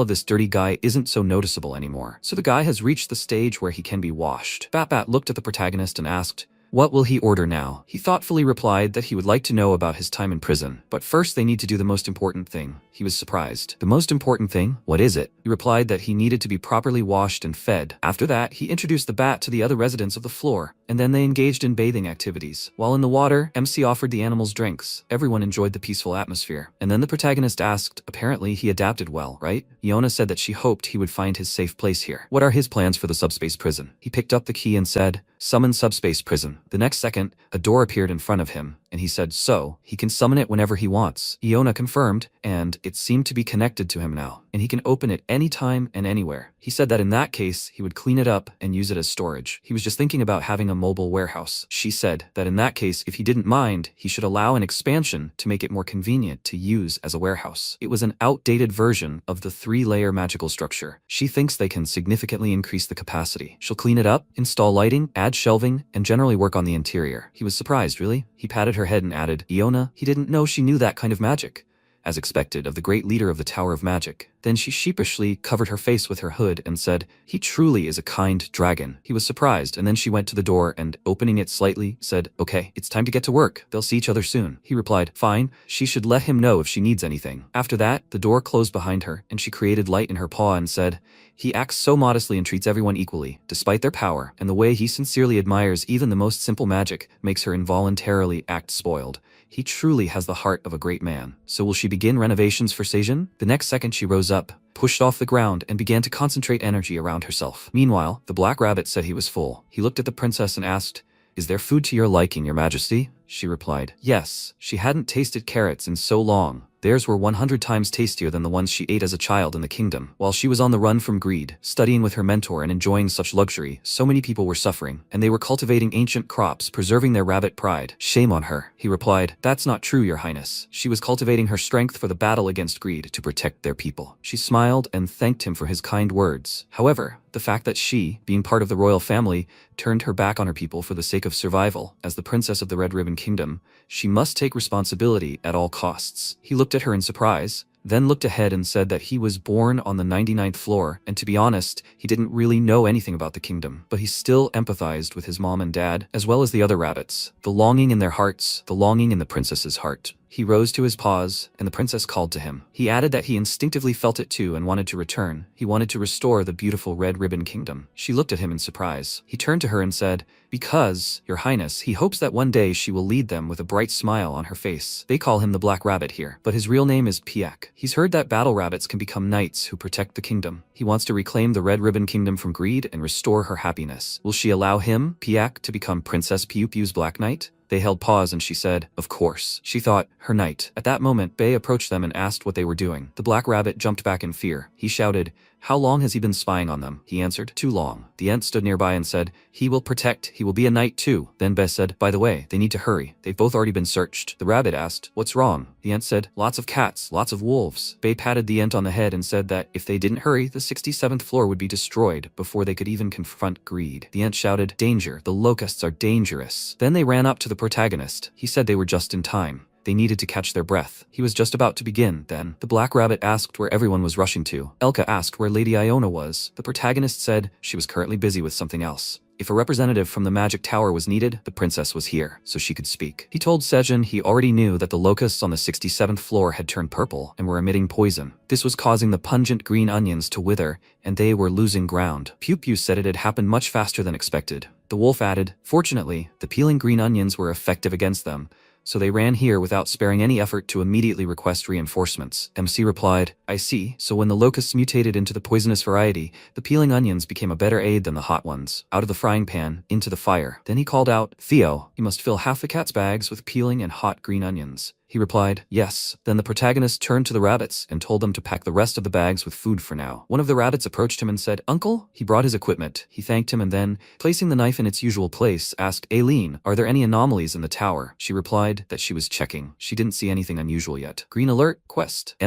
of this dirty guy isn't so noticeable anymore. So the guy has reached the stage where he can be washed." Bat looked at the protagonist and asked, What will he order now? He thoughtfully replied that he would like to know about his time in prison, but first they need to do the most important thing. He was surprised. The most important thing? What is it? He replied that he needed to be properly washed and fed. After that, he introduced the bat to the other residents of the floor, and then they engaged in bathing activities. While in the water, MC offered the animals drinks. Everyone enjoyed the peaceful atmosphere. And then the protagonist asked, apparently he adapted well, right? Iona said that she hoped he would find his safe place here. What are his plans for the subspace prison? He picked up the key and said, summon subspace prison. The next second, a door appeared in front of him, and he said so, he can summon it whenever he wants. Iona confirmed, and it seemed to be connected to him now, and he can open it anytime and anywhere. He said that in that case, he would clean it up and use it as storage. He was just thinking about having a mobile warehouse. She said that in that case, if he didn't mind, he should allow an expansion to make it more convenient to use as a warehouse. It was an outdated version of the 3-layer magical structure. She thinks they can significantly increase the capacity. She'll clean it up, install lighting, add shelving, and generally work on the interior. He was surprised, really. He patted her head and added, Iona, he didn't know she knew that kind of magic. As expected of the great leader of the Tower of Magic. Then she sheepishly covered her face with her hood and said, he truly is a kind dragon. He was surprised, and then she went to the door and, opening it slightly, said, okay, it's time to get to work. They'll see each other soon. He replied, fine, she should let him know if she needs anything. After that, the door closed behind her, and she created light in her paw and said, he acts so modestly and treats everyone equally, despite their power, and the way he sincerely admires even the most simple magic makes her involuntarily act spoiled. He truly has the heart of a great man. So will she begin renovations for Seijin? The next second she rose up, pushed off the ground, and began to concentrate energy around herself. Meanwhile, the Black Rabbit said he was full. He looked at the princess and asked, is there food to your liking, your majesty? She replied, yes. She hadn't tasted carrots in so long. Theirs were 100 times tastier than the ones she ate as a child in the kingdom. While she was on the run from greed, studying with her mentor and enjoying such luxury, so many people were suffering, and they were cultivating ancient crops, preserving their rabbit pride. Shame on her. He replied, that's not true, your highness. She was cultivating her strength for the battle against greed to protect their people. She smiled and thanked him for his kind words. However, the fact that she, being part of the royal family, turned her back on her people for the sake of survival, as the princess of the Red Ribbon Kingdom, she must take responsibility at all costs. He looked at her in surprise, then looked ahead and said that he was born on the 99th floor, and to be honest, he didn't really know anything about the kingdom, but he still empathized with his mom and dad, as well as the other rabbits. The longing in their hearts, the longing in the princess's heart. He rose to his paws, and the princess called to him. He added that he instinctively felt it too and wanted to return. He wanted to restore the beautiful Red Ribbon Kingdom. She looked at him in surprise. He turned to her and said, because, your highness, he hopes that one day she will lead them with a bright smile on her face. They call him the Black Rabbit here, but his real name is Piak. He's heard that battle rabbits can become knights who protect the kingdom. He wants to reclaim the Red Ribbon Kingdom from greed and restore her happiness. Will she allow him, Piak, to become Princess Piu Piu's Black Knight? They held pause and she said, of course. She thought, her knight. At that moment, Bei approached them and asked what they were doing. The Black Rabbit jumped back in fear. He shouted, how long has he been spying on them? He answered, too long. The Ent stood nearby and said, he will protect, he will be a knight too. Then Bei said, by the way, they need to hurry. They've both already been searched. The rabbit asked, what's wrong? The Ent said, lots of cats, lots of wolves. Bei patted the Ent on the head and said that if they didn't hurry, the 67th floor would be destroyed before they could even confront greed. The Ent shouted, danger, the locusts are dangerous. Then they ran up to the protagonist. He said they were just in time. They needed to catch their breath. He was just about to begin, then. The Black Rabbit asked where everyone was rushing to. Elka asked where Lady Iona was. The protagonist said she was currently busy with something else. If a representative from the Magic Tower was needed, the princess was here, so she could speak. He told Seijin he already knew that the locusts on the 67th floor had turned purple and were emitting poison. This was causing the pungent green onions to wither, and they were losing ground. Piu Piu said it had happened much faster than expected. The wolf added, fortunately, the peeling green onions were effective against them, so they ran here without sparing any effort to immediately request reinforcements. MC replied, I see, so when the locusts mutated into the poisonous variety, the peeling onions became a better aid than the hot ones. Out of the frying pan, into the fire. Then he called out, Theo, you must fill half the cat's bags with peeling and hot green onions. He replied, yes. Then the protagonist turned to the rabbits and told them to pack the rest of the bags with food for now. One of the rabbits approached him and said, Uncle? He brought his equipment. He thanked him and then, placing the knife in its usual place, asked, Aileen, are there any anomalies in the tower? She replied that she was checking. She didn't see anything unusual yet. Green alert, quest.